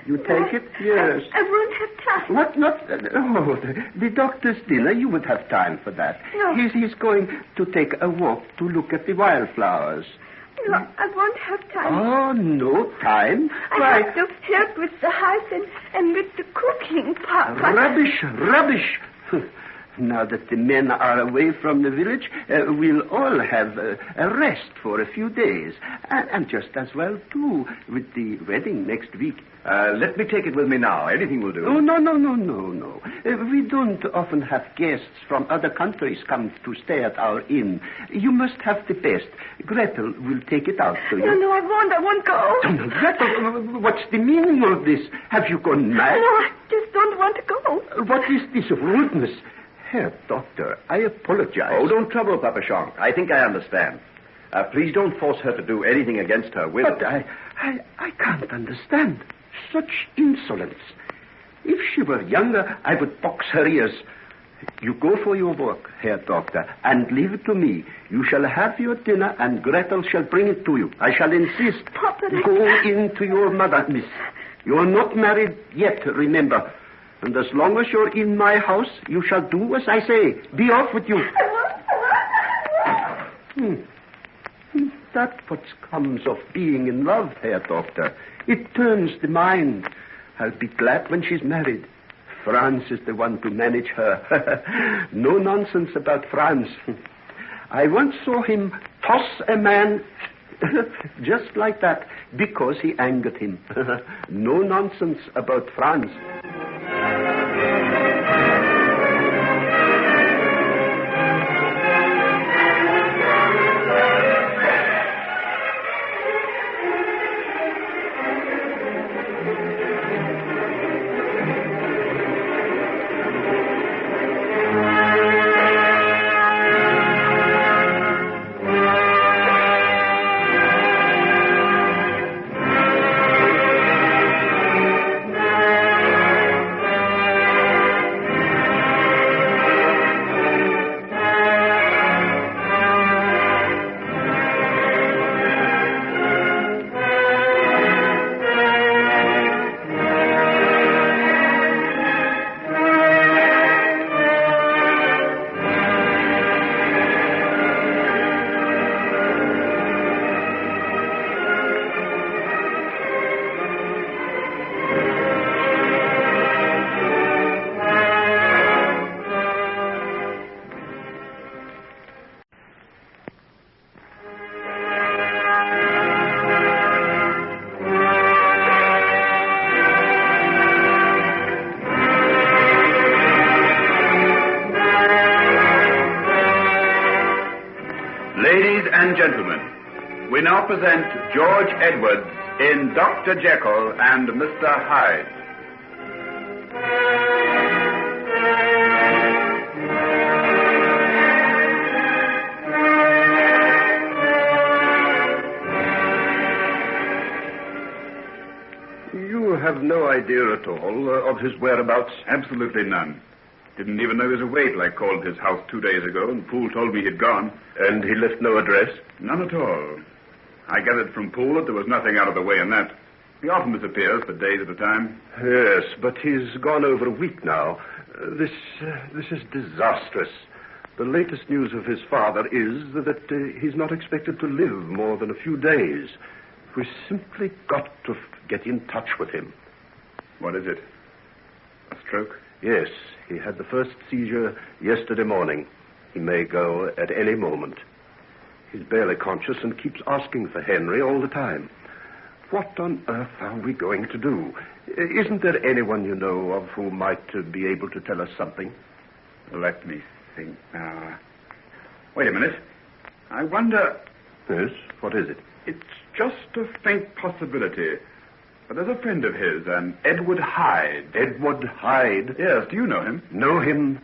You take it? Yes. I won't have time. What? Not? The doctor's dinner. You would have time for that. No. He's going to take a walk to look at the wildflowers. No, I won't have time. Oh, no time? I have to help with the house and with the cooking, Papa. Rubbish. Now that the men are away from the village, we'll all have a rest for a few days. And just as well, too, with the wedding next week. Let me take it with me now. Anything will do. Oh, no. We don't often have guests from other countries come to stay at our inn. You must have the best. Gretel will take it out to you. No, I won't go. Oh, Gretel, what's the meaning of this? Have you gone mad? No, I just don't want to go. What is this rudeness? Herr Doctor, I apologize. Oh, don't trouble, Papa Shank. I think I understand. Please don't force her to do anything against her will. But I can't understand. Such insolence. If she were younger, I would box her ears. You go for your work, Herr Doctor, and leave it to me. You shall have your dinner, and Gretel shall bring it to you. I shall insist. Papa, go in to your mother, miss. You are not married yet, remember. And as long as you're in my house, you shall do as I say. Be off with you. That's what comes of being in love, Herr Doctor. It turns the mind. I'll be glad when she's married. Franz is the one to manage her. No nonsense about Franz. I once saw him toss a man just like that because he angered him. No nonsense about Franz. now present George Edwards in Dr. Jekyll and Mr. Hyde. You have no idea at all of his whereabouts? Absolutely none. Didn't even know he was away till I called at his house 2 days ago, and Poole told me he'd gone. And he left no address? None at all. I gathered from Poole that there was nothing out of the way in that. He often disappears for days at a time. Yes, but he's gone over a week now. This is disastrous. The latest news of his father is that he's not expected to live more than a few days. We simply got to get in touch with him. What is it? A stroke? Yes, he had the first seizure yesterday morning. He may go at any moment. He's barely conscious and keeps asking for Henry all the time. What on earth are we going to do? Isn't there anyone you know of who might be able to tell us something? Let me think now. Wait a minute. I wonder... Yes, what is it? It's just a faint possibility. But there's a friend of his, an Edward Hyde. Edward Hyde? Yes, do you know him? Know him?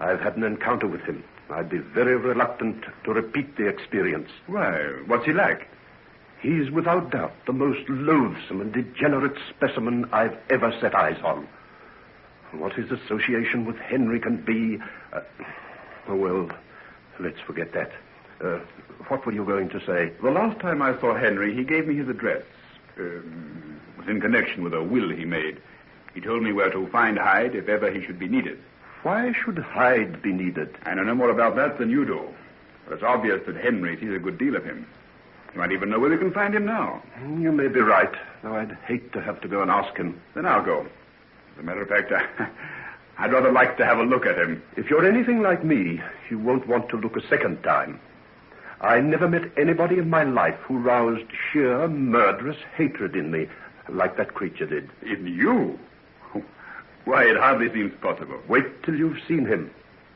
I've had an encounter with him. I'd be very reluctant to repeat the experience. Why, what's he like? He's without doubt the most loathsome and degenerate specimen I've ever set eyes on. What his association with Henry can be... well, let's forget that. What were you going to say? The last time I saw Henry, he gave me his address. It was in connection with a will he made. He told me where to find Hyde if ever he should be needed. Why should Hyde be needed? I know no more about that than you do. But it's obvious that Henry sees a good deal of him. You might even know where we can find him now. You may be right, though I'd hate to have to go and ask him. Then I'll go. As a matter of fact, I'd rather like to have a look at him. If you're anything like me, you won't want to look a second time. I never met anybody in my life who roused sheer murderous hatred in me like that creature did. In you? Why, it hardly seems possible. Wait till you've seen him.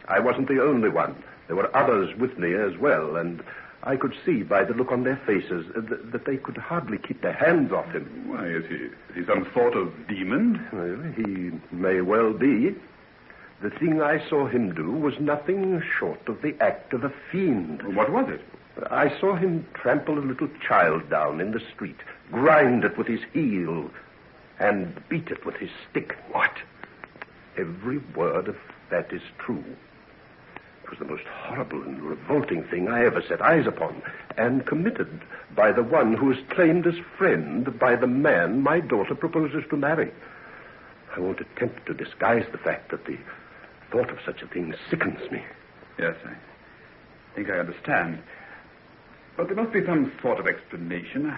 I wasn't the only one. There were others with me as well, and I could see by the look on their faces that they could hardly keep their hands off him. Why, is he some sort of demon? Well, he may well be. The thing I saw him do was nothing short of the act of a fiend. What was it? I saw him trample a little child down in the street, grind it with his heel, and beat it with his stick. What? Every word of that is true. It was the most horrible and revolting thing I ever set eyes upon, and committed by the one who is claimed as friend by the man my daughter proposes to marry. I won't attempt to disguise the fact that the thought of such a thing sickens me. Yes, I think I understand. But there must be some sort of explanation.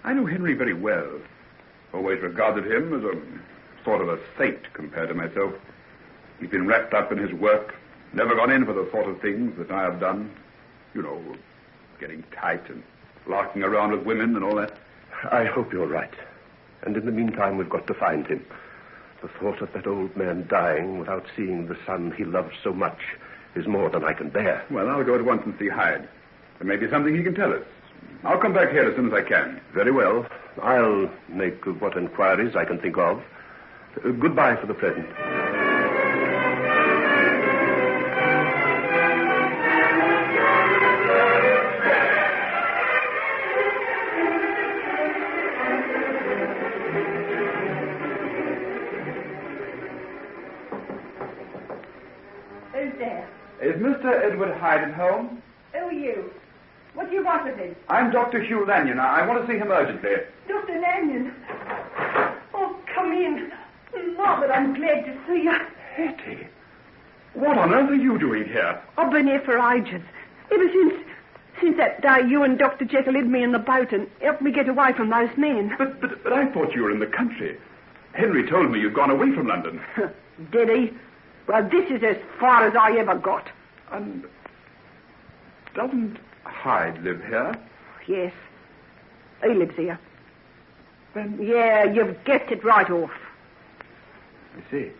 I knew Henry very well. Always regarded him as a sort of a saint compared to myself. He's been wrapped up in his work, never gone in for the sort of things that I have done. You know, getting tight and larking around with women and all that. I hope you're right. And in the meantime, we've got to find him. The thought of that old man dying without seeing the son he loves so much is more than I can bear. Well, I'll go at once and see Hyde. There may be something he can tell us. I'll come back here as soon as I can. Very well. I'll make what inquiries I can think of. Goodbye for the present. Who's there? Is Mr. Edward Hyde at home? Who are you? What do you want of him? I'm Dr. Hugh Lanyon. I want to see him urgently. Dr. Lanyon. Oh, come in. Robert, I'm glad to see you. Hetty, what on earth are you doing here? I've been here for ages. Ever since that day you and Dr. Jekyll hid me in the boat and helped me get away from those men. But I thought you were in the country. Henry told me you'd gone away from London. Did he? Well, this is as far as I ever got. And doesn't Hyde live here? Yes. He lives here. Then... Yeah, you've guessed it right off. I see.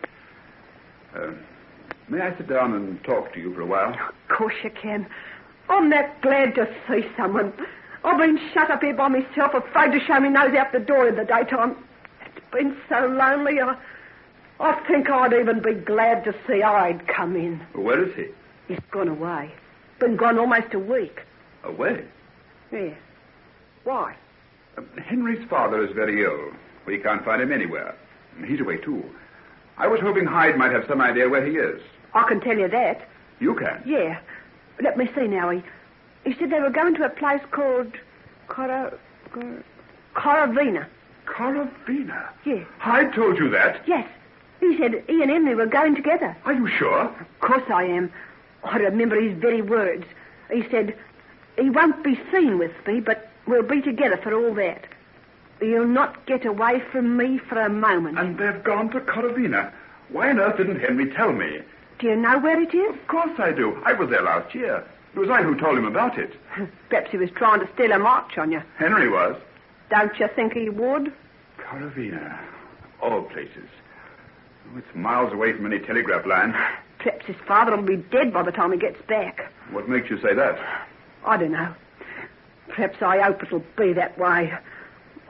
May I sit down and talk to you for a while? Of course you can. I'm that glad to see someone. I've been shut up here by myself, afraid to show me nose out the door in the daytime. It's been so lonely, I think I'd even be glad to see Hyde come in. Where is he? He's gone away. Been gone almost a week. Away? Yeah. Why? Henry's father is very ill. We can't find him anywhere. He's away, too. I was hoping Hyde might have some idea where he is. I can tell you that. You can? Yeah. Let me see now. He said they were going to a place called Coravina. Coravina? Yeah. Hyde told you that? Yes. He said he and Henry were going together. Are you sure? Of course I am. I remember his very words. He said, he won't be seen with me, but we'll be together for all that. He'll not get away from me for a moment. And they've gone to Coravina. Why on earth didn't Henry tell me? Do you know where it is? Of course I do. I was there last year. It was I who told him about it. Perhaps he was trying to steal a march on you. Henry was. Don't you think he would? Coravina. All places. Oh, it's miles away from any telegraph line. Perhaps his father will be dead by the time he gets back. What makes you say that? I don't know. Perhaps I hope it'll be that way.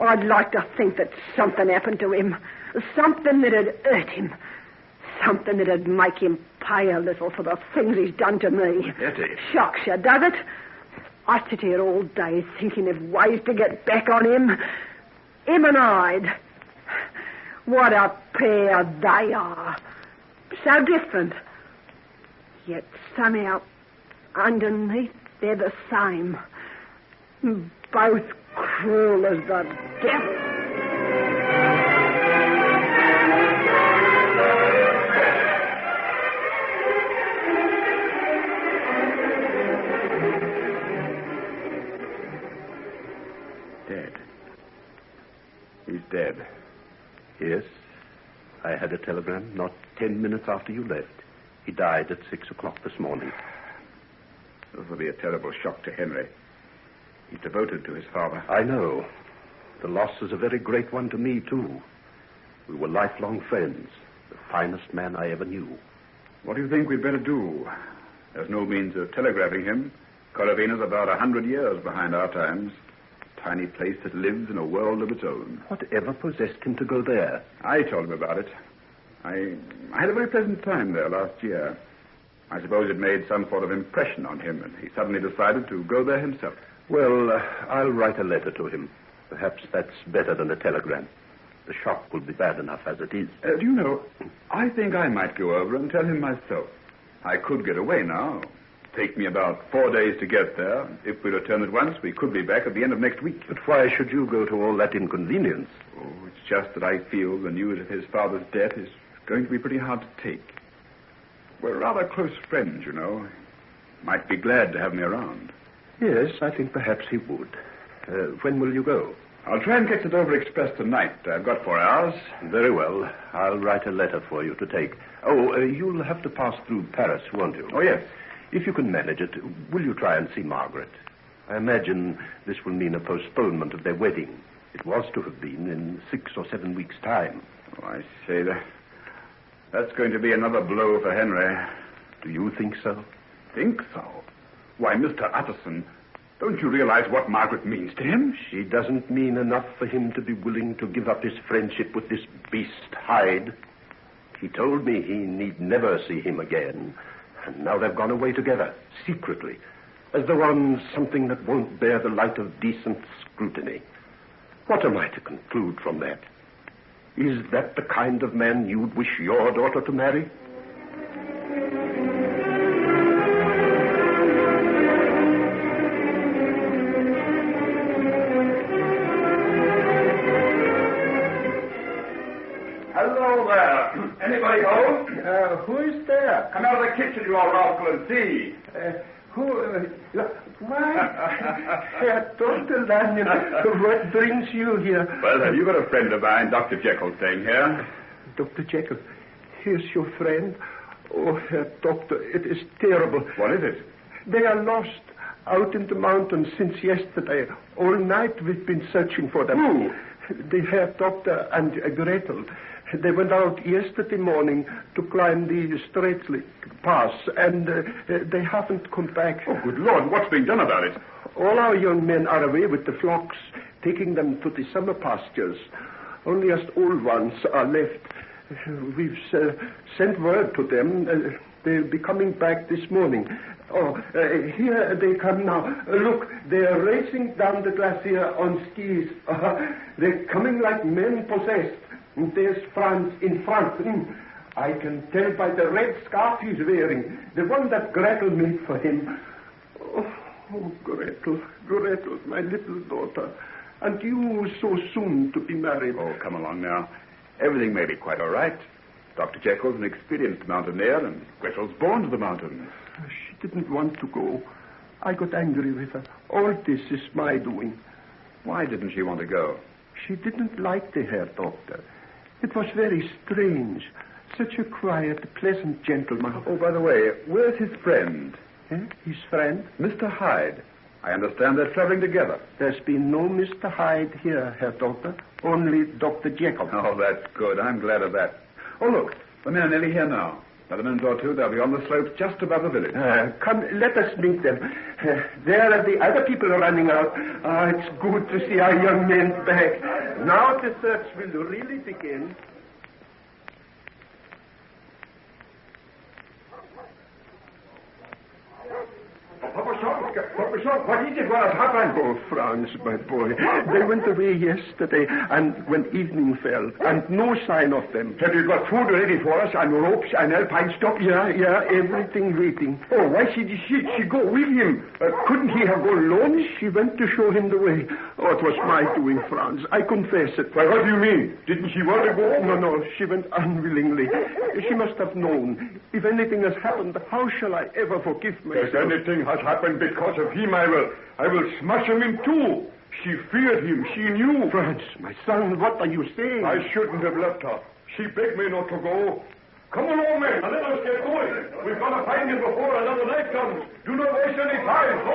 I'd like to think that something happened to him. Something that'd hurt him. Something that'd make him pay a little for the things he's done to me. Etty. Shocks you, does it? I sit here all day thinking of ways to get back on him. Him and Hyde. What a pair they are. So different. Yet somehow, underneath, they're the same. Both cruel as the devil. Dead. He's dead. Yes. I had a telegram not 10 minutes after you left. He died at 6 o'clock this morning. This will be a terrible shock to Henry. He's devoted to his father. I know. The loss is a very great one to me, too. We were lifelong friends. The finest man I ever knew. What do you think we'd better do? There's no means of telegraphing him. Coravina's about 100 years behind our times. Tiny place that lives in a world of its own. Whatever possessed him to go there? I told him about it. I had a very pleasant time there last year. I suppose it made some sort of impression on him, and he suddenly decided to go there himself. Well, I'll write a letter to him. Perhaps that's better than a telegram. The shock will be bad enough as it is. Do you know, I think I might go over and tell him myself. I could get away now. Take me about 4 days to get there. If we return at once, we could be back at the end of next week. But why should you go to all that inconvenience? Oh, it's just that I feel the news of his father's death is going to be pretty hard to take. We're rather close friends, you know. Might be glad to have me around. Yes, I think perhaps he would. When will you go? I'll try and catch the Dover Express tonight. I've got 4 hours. Very well. I'll write a letter for you to take. Oh, you'll have to pass through Paris, won't you? Oh, yes. If you can manage it, will you try and see Margaret? I imagine this will mean a postponement of their wedding. It was to have been in 6 or 7 weeks' time. Oh, I say that's going to be another blow for Henry. Do you think so? Think so? Why, Mr. Utterson, don't you realize what Margaret means to him? She doesn't mean enough for him to be willing to give up his friendship with this beast Hyde. He told me he need never see him again. And now they've gone away together, secretly, as though on something that won't bear the light of decent scrutiny. What am I to conclude from that? Is that the kind of man you'd wish your daughter to marry? Hello there. Anybody home? Who is there? Come out of the kitchen, you old rascal, and see. Why, Dr. Lanyon, what brings you here? Well, have you got a friend of mine, Dr. Jekyll, staying here? Dr. Jekyll, here's your friend. Oh, Herr Doctor, it is terrible. What is it? They are lost out in the mountains since yesterday. All night we've been searching for them. Who? The Herr Doctor and Gretel. They went out yesterday morning to climb the Straits Pass, and they haven't come back. Oh, good Lord, what's being done about it? All our young men are away with the flocks, taking them to the summer pastures. Only us old ones are left. We've sent word to them. They'll be coming back this morning. Oh, here they come now. Look, they're racing down the glacier on skis. They're coming like men possessed. There's Franz in front. I can tell by the red scarf he's wearing, the one that Gretel made for him. Oh, Gretel, my little daughter. And you so soon to be married. Oh, come along now. Everything may be quite all right. Dr. Jekyll's an experienced mountaineer, and Gretel's born to the mountains. She didn't want to go. I got angry with her. All this is my doing. Why didn't she want to go? She didn't like the Herr Doctor. It was very strange. Such a quiet, pleasant gentleman. Oh, by the way, where's his friend? His friend? Mr. Hyde. I understand they're traveling together. There's been no Mr. Hyde here, Herr Doctor. Only Dr. Jekyll. Oh, that's good. I'm glad of that. Oh, look. The men are nearly here now. In a minute or two, they'll be on the slopes just above the village. Come, let us meet them. There are the other people running out. It's good to see our young men back. Now the search will really begin. Papa Shaw, what is it? What has happened? Oh, Franz, my boy. They went away yesterday, and when evening fell, and no sign of them. Have you got food ready for us, and ropes, and alpine stock? Yeah, everything waiting. Oh, why should she go with him? Couldn't he have gone alone? She went to show him the way. Oh, it was my doing, Franz. I confess it. Why, what do you mean? Didn't she want to go? No, she went unwillingly. She must have known. If anything has happened, how shall I ever forgive myself? If anything has happened because of him, I will smash him in two. She feared him. She knew. Franz, my son, what are you saying? I shouldn't have left her. She begged me not to go. Come along, men, and let us get going. We've got to find him before another night comes. Do not waste any time. Go.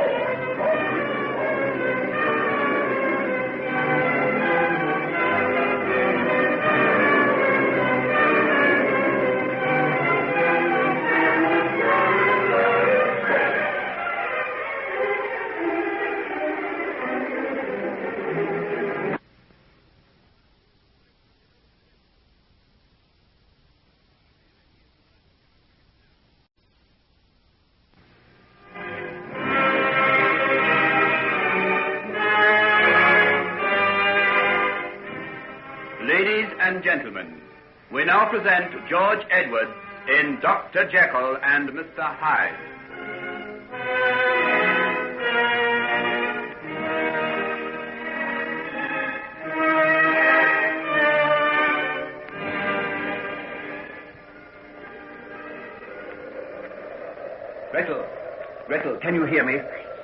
And gentlemen, we now present George Edwards in Dr. Jekyll and Mr. Hyde. Gretel, can you hear me?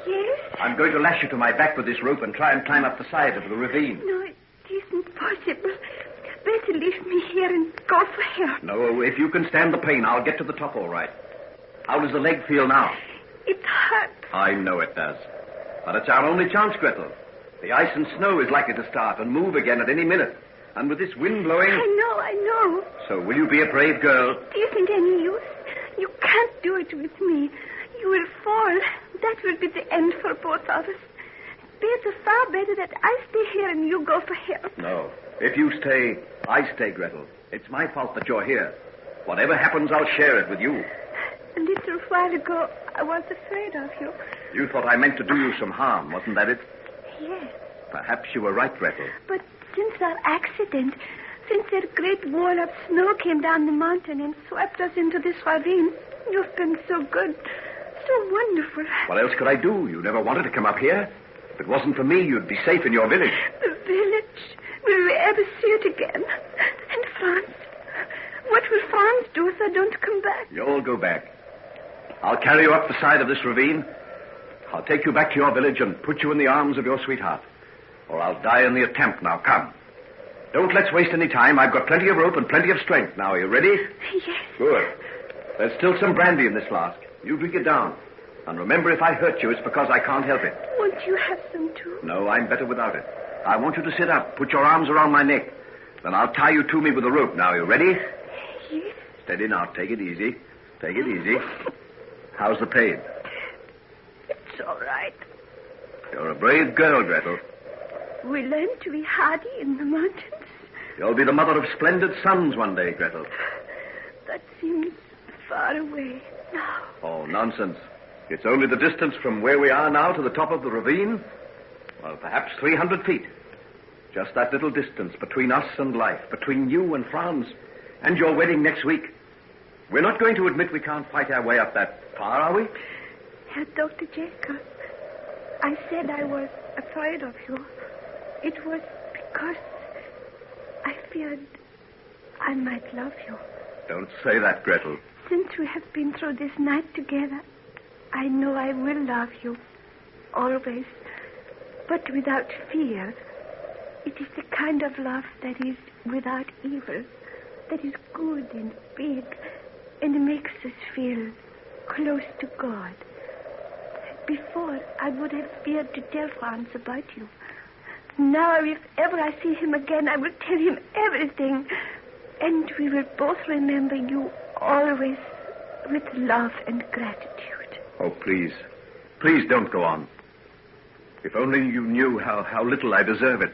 Yes? I'm going to lash you to my back with this rope and try and climb up the side of the ravine. No, it isn't possible. Better leave me here and go for help. No, if you can stand the pain, I'll get to the top all right. How does the leg feel now? It hurts. I know it does. But it's our only chance, Gretel. The ice and snow is likely to start and move again at any minute. And with this wind blowing... I know. So will you be a brave girl? It isn't any use. You can't do it with me. You will fall. That will be the end for both of us. Better, far better that I stay here and you go for help. No. If you stay, I stay, Gretel. It's my fault that you're here. Whatever happens, I'll share it with you. A little while ago, I was afraid of you. You thought I meant to do you some harm, wasn't that it? Yes. Perhaps you were right, Gretel. But since our accident, since that great wall of snow came down the mountain and swept us into this ravine, you've been so good, so wonderful. What else could I do? You never wanted to come up here. If it wasn't for me, you'd be safe in your village. The village? Will we ever see it again? And Franz? What will Franz do if I don't come back? You'll go back. I'll carry you up the side of this ravine. I'll take you back to your village and put you in the arms of your sweetheart. Or I'll die in the attempt. Now, come. Don't let's waste any time. I've got plenty of rope and plenty of strength. Now, are you ready? Yes. Good. There's still some brandy in this flask. You drink it down. And remember, if I hurt you, it's because I can't help it. Won't you have some, too? No, I'm better without it. I want you to sit up. Put your arms around my neck. Then I'll tie you to me with a rope now. You ready? Yes. Steady now. Take it easy. Take it easy. How's the pain? It's all right. You're a brave girl, Gretel. We learn to be hardy in the mountains. You'll be the mother of splendid sons one day, Gretel. That seems far away now. Oh, nonsense. It's only the distance from where we are now to the top of the ravine. Well, perhaps 300 feet. Just that little distance between us and life, between you and France, and your wedding next week. We're not going to admit we can't fight our way up that far, are we? Herr Dr. Jekyll, I said I was afraid of you. It was because I feared I might love you. Don't say that, Gretel. Since we have been through this night together, I know I will love you. Always. But without fear. It is the kind of love that is without evil. That is good and big. And makes us feel close to God. Before, I would have feared to tell Franz about you. Now, if ever I see him again, I will tell him everything. And we will both remember you always with love and gratitude. Oh, please. Please don't go on. If only you knew how little I deserve it.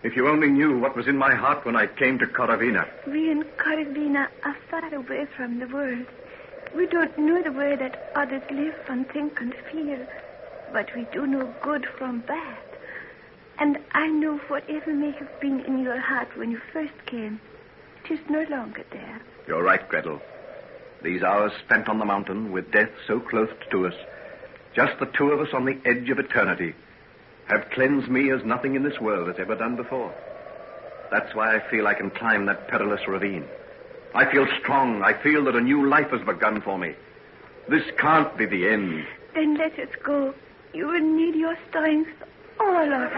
If you only knew what was in my heart when I came to Korovina. We in Korovina are far away from the world. We don't know the way that others live and think and feel. But we do know good from bad. And I know whatever may have been in your heart when you first came, it is no longer there. You're right, Gretel. These hours spent on the mountain with death so close to us, just the two of us on the edge of eternity, have cleansed me as nothing in this world has ever done before. That's why I feel I can climb that perilous ravine. I feel strong. I feel that a new life has begun for me. This can't be the end. Then let us go. You will need your strength, all of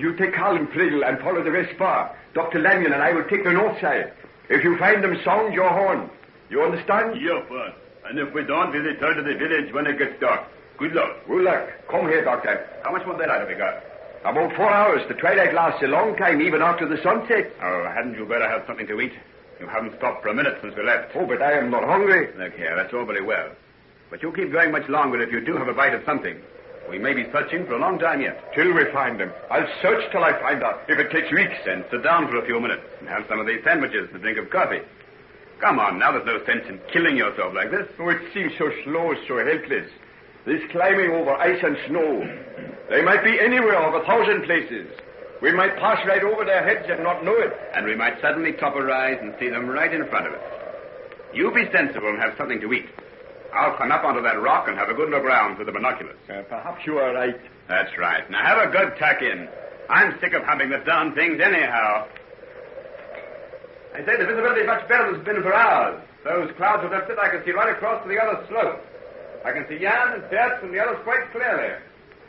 You take Carl and Friedel and follow the rest far. Dr. Lanyon and I will take the north side. If you find them, sound your horn. You understand? Yes, boss. And if we don't, we'll return to the village when it gets dark. Good luck. Good luck. Come here, Doctor. How much more daylight have we got? About 4 hours. The twilight lasts a long time, even after the sun sets. Oh, hadn't you better have something to eat? You haven't stopped for a minute since we left. Oh, but I am not hungry. Look here, that's all very well. But you keep going much longer if you do have a bite of something. We may be searching for a long time yet. Till we find them. I'll search till I find out. If it takes weeks. Then sit down for a few minutes and have some of these sandwiches and a drink of coffee. Come on, now there's no sense in killing yourself like this. Oh, it seems so slow, so helpless. This climbing over ice and snow. They might be anywhere of 1,000 places. We might pass right over their heads and not know it. And we might suddenly top a rise and see them right in front of us. You be sensible and have something to eat. I'll climb up onto that rock and have a good look round with the binoculars. Perhaps you are right. That's right. Now have a good tuck in. I'm sick of hunting the darn things anyhow. I say the visibility is much better than it's been for hours. Those clouds have lifted. I can see right across to the other slope. I can see Jan and Bert and the others quite clearly.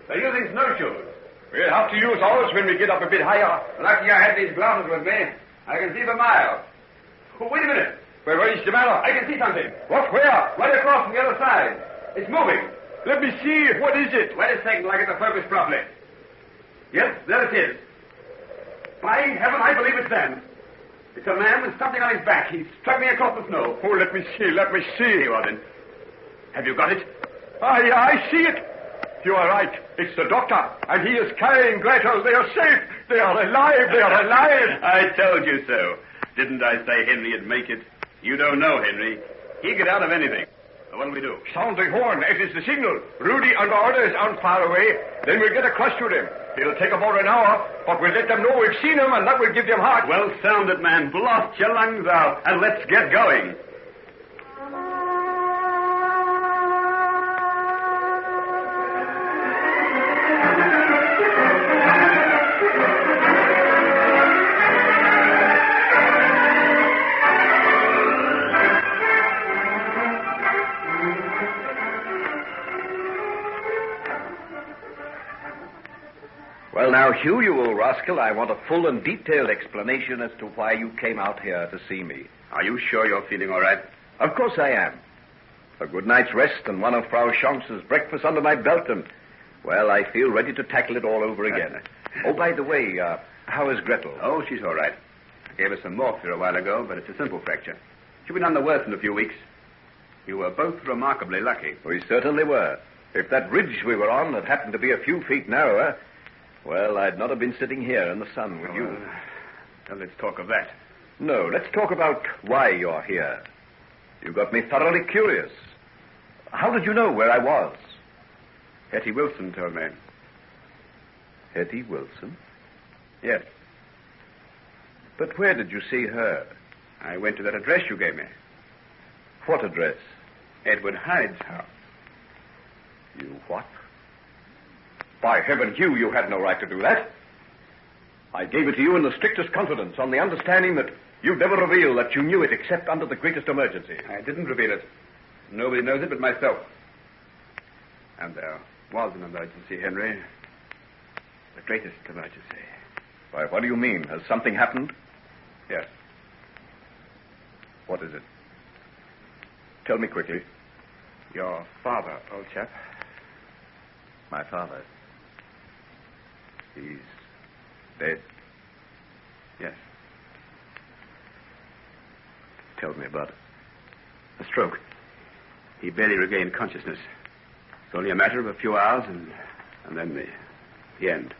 They're using snowshoes. We'll have to use ours when we get up a bit higher. Lucky I had these glasses with me. I can see for miles. Oh, wait a minute. Well, what is the matter? I can see something. What? Where? Right across from the other side. It's moving. Let me see. What is it? Wait a second, till I get the focus properly. Yes, there it is. By heaven, I believe it's them. It's a man with something on his back. He's struck me across the snow. Oh, let me see. Let me see. Here you are, then. Have you got it? I see it. You are right. It's the doctor. And he is carrying Gretel. They are safe. They are alive. They are alive. I told you so. Didn't I say Henry'd make it? You don't know Henry. He'd get out of anything. So what'll we do? Sound the horn. It is the signal. Rudy and the others aren't far away. Then we'll get across to them. It'll take about an hour, but we'll let them know we've seen them, and that will give them heart. Well sounded, man. Blast your lungs out, and let's get going. Well, now, Hugh, you old rascal, I want a full and detailed explanation as to why you came out here to see me. Are you sure you're feeling all right? Of course I am. A good night's rest and one of Frau Schanz's breakfasts under my belt, and, well, I feel ready to tackle it all over again. Oh, by the way, how is Gretel? Oh, she's all right. I gave her some morphia a while ago, but it's a simple fracture. She'll be none the worse in a few weeks. You were both remarkably lucky. We certainly were. If that ridge we were on had happened to be a few feet narrower, well, I'd not have been sitting here in the sun with you. Well, let's talk of that. No, let's talk about why you're here. You got me thoroughly curious. How did you know where I was? Hetty Wilson told me. Hetty Wilson? Yes. But where did you see her? I went to that address you gave me. What address? Edward Hyde's house. You what? By heaven, Hugh, you had no right to do that. I gave it to you in the strictest confidence, on the understanding that you'd never reveal that you knew it except under the greatest emergency. I didn't reveal it. Nobody knows it but myself. And there was an emergency, Henry. The greatest emergency. Why, what do you mean? Has something happened? Yes. What is it? Tell me quickly. Your father, old chap. My father? He's dead? Yes. Tell me about it. A stroke. He barely regained consciousness. It's only a matter of a few hours, and then the end.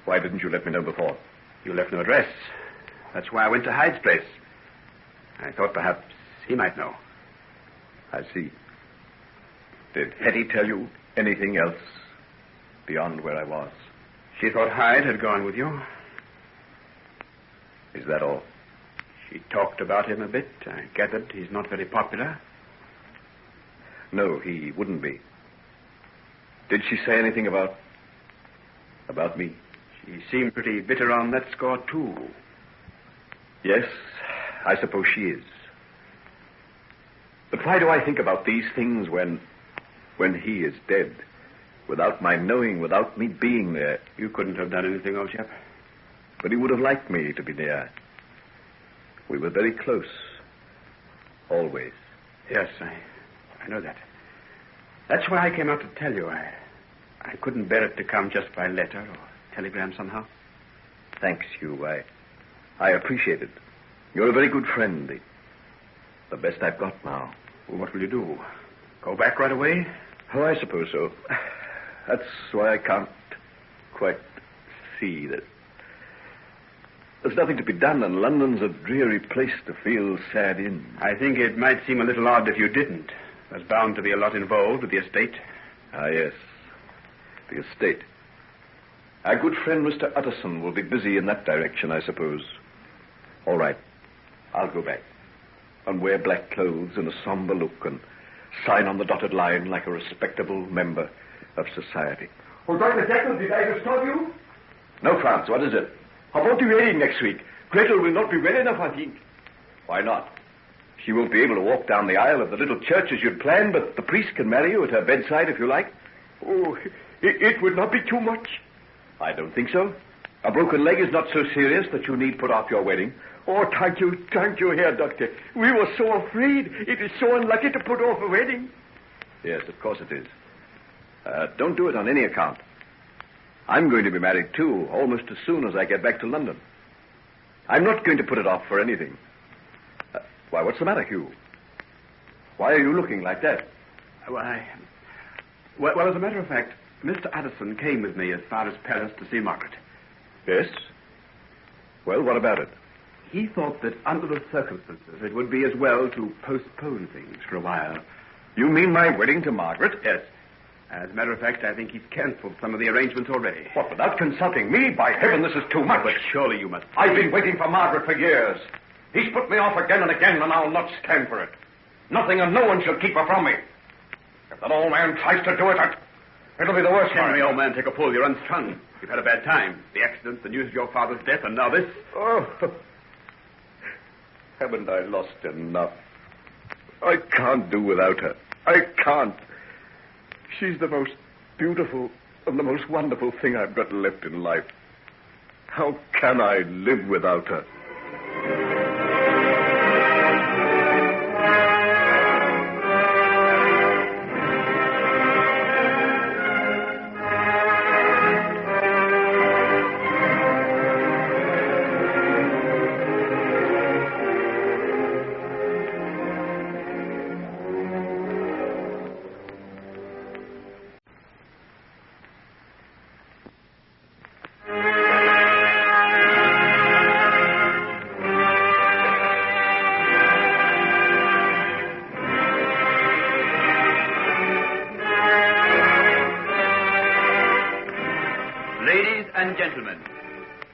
Why didn't you let me know before? You left no address. That's why I went to Hyde's place. I thought perhaps he might know. I see. Did Hetty tell you anything else beyond where I was? She thought Hyde had gone with you. Is that all? She talked about him a bit. I gathered he's not very popular. No, he wouldn't be. Did she say anything about me? She seemed pretty bitter on that score, too. Yes, I suppose she is. But why do I think about these things when he is dead? Without my knowing, without me being there. You couldn't have done anything, old chap. But he would have liked me to be near. We were very close. Always. Yes, I know that. That's why I came out to tell you. I couldn't bear it to come just by letter or telegram somehow. Thanks, Hugh. I appreciate it. You're a very good friend. The best I've got now. Well, what will you do? Go back right away? Oh, I suppose so. That's why I can't quite see that there's nothing to be done, and London's a dreary place to feel sad in. I think it might seem a little odd if you didn't. There's bound to be a lot involved with the estate. Ah, yes. The estate. Our good friend Mr. Utterson will be busy in that direction, I suppose. All right. I'll go back. And wear black clothes and a somber look and sign on the dotted line like a respectable member of society. Oh, Dr. Jekyll, did I disturb you? No, Franz, what is it? How about the wedding next week? Gretel will not be well enough, I think. Why not? She won't be able to walk down the aisle of the little church as you'd planned, but the priest can marry you at her bedside if you like. Oh, it would not be too much. I don't think so. A broken leg is not so serious that you need put off your wedding. Oh, thank you, Herr Doctor. We were so afraid. It is so unlucky to put off a wedding. Yes, of course it is. Don't do it on any account. I'm going to be married, too, almost as soon as I get back to London. I'm not going to put it off for anything. Why, what's the matter, Hugh? Why are you looking like that? Well, as a matter of fact, Mr. Utterson came with me as far as Paris to see Margaret. Yes? Well, what about it? He thought that under the circumstances it would be as well to postpone things for a while. You mean my wedding to Margaret? Yes. As a matter of fact, I think he's cancelled some of the arrangements already. What, without consulting me? By heaven, this is too much. But surely you must... I've been waiting for Margaret for years. He's put me off again and again, and I'll not stand for it. Nothing and no one shall keep her from me. If that old man tries to do it, it'll be the worst for Henry, me. old man, take a pull. You're unstrung. You've had a bad time. The accident, the news of your father's death, and now this. Oh, haven't I lost enough? I can't do without her. I can't. She's the most beautiful of the most wonderful thing I've got left in life. How can I live without her?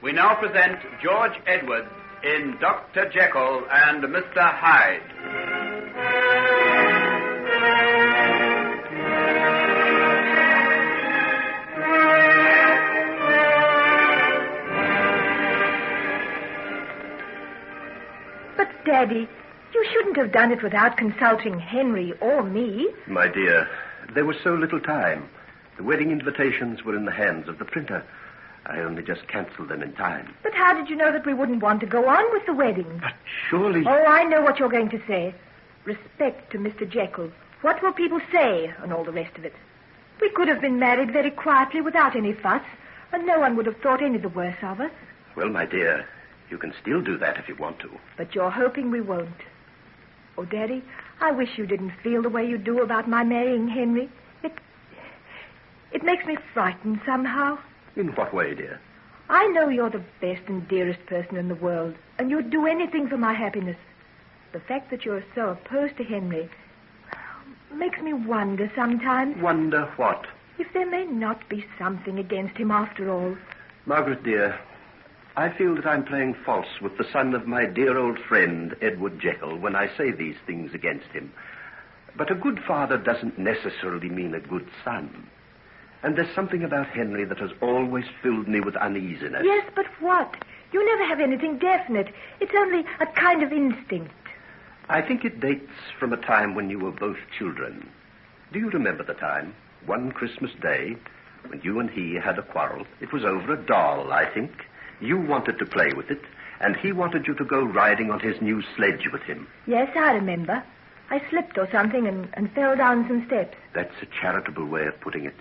We now present George Edwards in Dr. Jekyll and Mr. Hyde. But, Daddy, you shouldn't have done it without consulting Henry or me. My dear, there was so little time. The wedding invitations were in the hands of the printer. I only just cancelled them in time. But how did you know that we wouldn't want to go on with the wedding? But surely... Oh, I know what you're going to say. Respect to Mr. Jekyll. What will people say, and all the rest of it? We could have been married very quietly without any fuss, and no one would have thought any the worse of us. Well, my dear, you can still do that if you want to. But you're hoping we won't. Oh, Daddy, I wish you didn't feel the way you do about my marrying Henry. It makes me frightened somehow. In what way, dear? I know you're the best and dearest person in the world, and you'd do anything for my happiness. The fact that you're so opposed to Henry makes me wonder sometimes. Wonder what? If there may not be something against him after all. Margaret, dear, I feel that I'm playing false with the son of my dear old friend, Edward Jekyll, when I say these things against him. But a good father doesn't necessarily mean a good son. And there's something about Henry that has always filled me with uneasiness. Yes, but what? You never have anything definite. It's only a kind of instinct. I think it dates from a time when you were both children. Do you remember the time? One Christmas day, when you and he had a quarrel. It was over a doll, I think. You wanted to play with it, and he wanted you to go riding on his new sledge with him. Yes, I remember. I slipped or something and fell down some steps. That's a charitable way of putting it.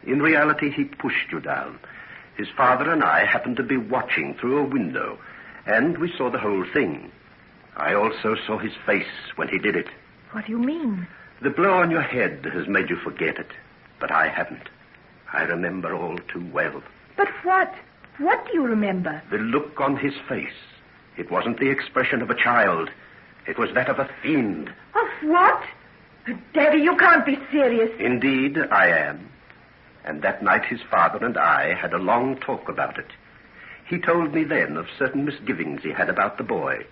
In reality, he pushed you down. His father and I happened to be watching through a window, and we saw the whole thing. I also saw his face when he did it. What do you mean? The blow on your head has made you forget it, but I haven't. I remember all too well. But what? What do you remember? The look on his face. It wasn't the expression of a child. It was that of a fiend. Of what? Daddy, you can't be serious. Indeed, I am. And that night his father and I had a long talk about it. He told me then of certain misgivings he had about the boy.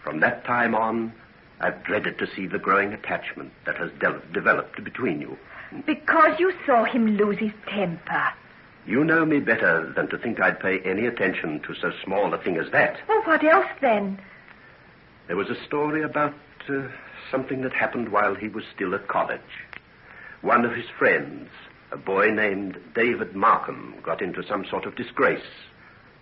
From that time on, I've dreaded to see the growing attachment that has developed between you. Because you saw him lose his temper. You know me better than to think I'd pay any attention to so small a thing as that. Oh, what else then? There was a story about something that happened while he was still at college. One of his friends, a boy named David Markham, got into some sort of disgrace.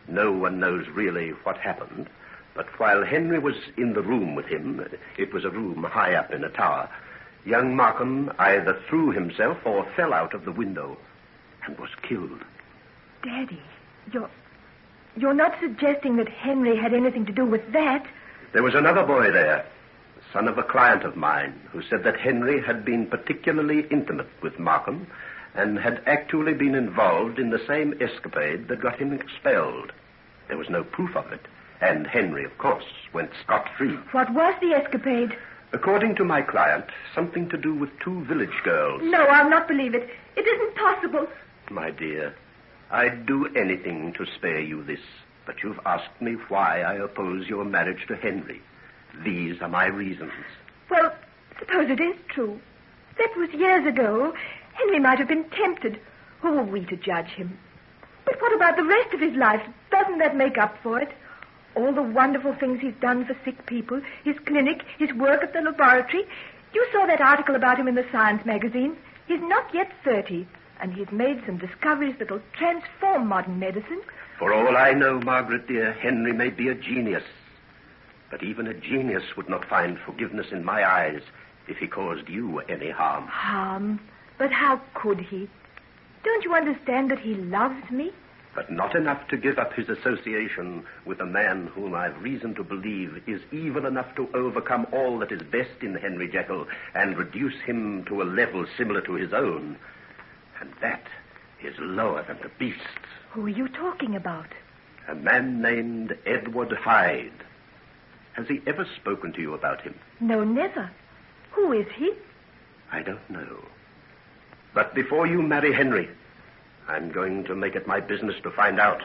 No one knows really what happened, but while Henry was in the room with him, it was a room high up in a tower, young Markham either threw himself or fell out of the window and was killed. Daddy, you're not suggesting that Henry had anything to do with that? There was another boy there, the son of a client of mine, who said that Henry had been particularly intimate with Markham and had actually been involved in the same escapade that got him expelled. There was no proof of it, and Henry, of course, went scot-free. What was the escapade? According to my client, something to do with two village girls. No, I'll not believe it. It isn't possible. My dear, I'd do anything to spare you this, but you've asked me why I oppose your marriage to Henry. These are my reasons. Well, suppose it is true. That was years ago. Henry might have been tempted. Who are we to judge him? But what about the rest of his life? Doesn't that make up for it? All the wonderful things he's done for sick people, his clinic, his work at the laboratory. You saw that article about him in the Science magazine. He's not yet 30, And he's made some discoveries that'll transform modern medicine. For all I know, Margaret, dear, Henry may be a genius. But even a genius would not find forgiveness in my eyes if he caused you any harm. Harm? But how could he? Don't you understand that he loves me? But not enough to give up his association with a man whom I've reason to believe is evil enough to overcome all that is best in Henry Jekyll and reduce him to a level similar to his own. And that is lower than the beast. Who are you talking about? A man named Edward Hyde. Has he ever spoken to you about him? No, never. Who is he? I don't know. But before you marry Henry, I'm going to make it my business to find out.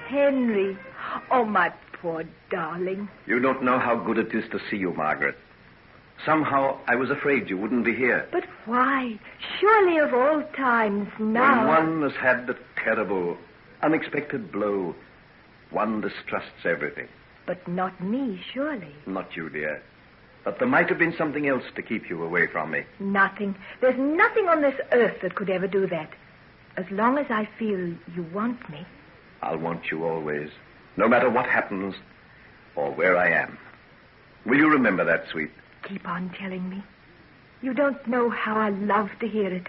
Henry. Oh, my poor darling. You don't know how good it is to see you, Margaret. Somehow I was afraid you wouldn't be here. But why? Surely of all times now. When one has had the terrible, unexpected blow, one distrusts everything. But not me, surely. Not you, dear. But there might have been something else to keep you away from me. Nothing. There's nothing on this earth that could ever do that. As long as I feel you want me. I'll want you always, no matter what happens or where I am. Will you remember that, sweet? Keep on telling me. You don't know how I love to hear it.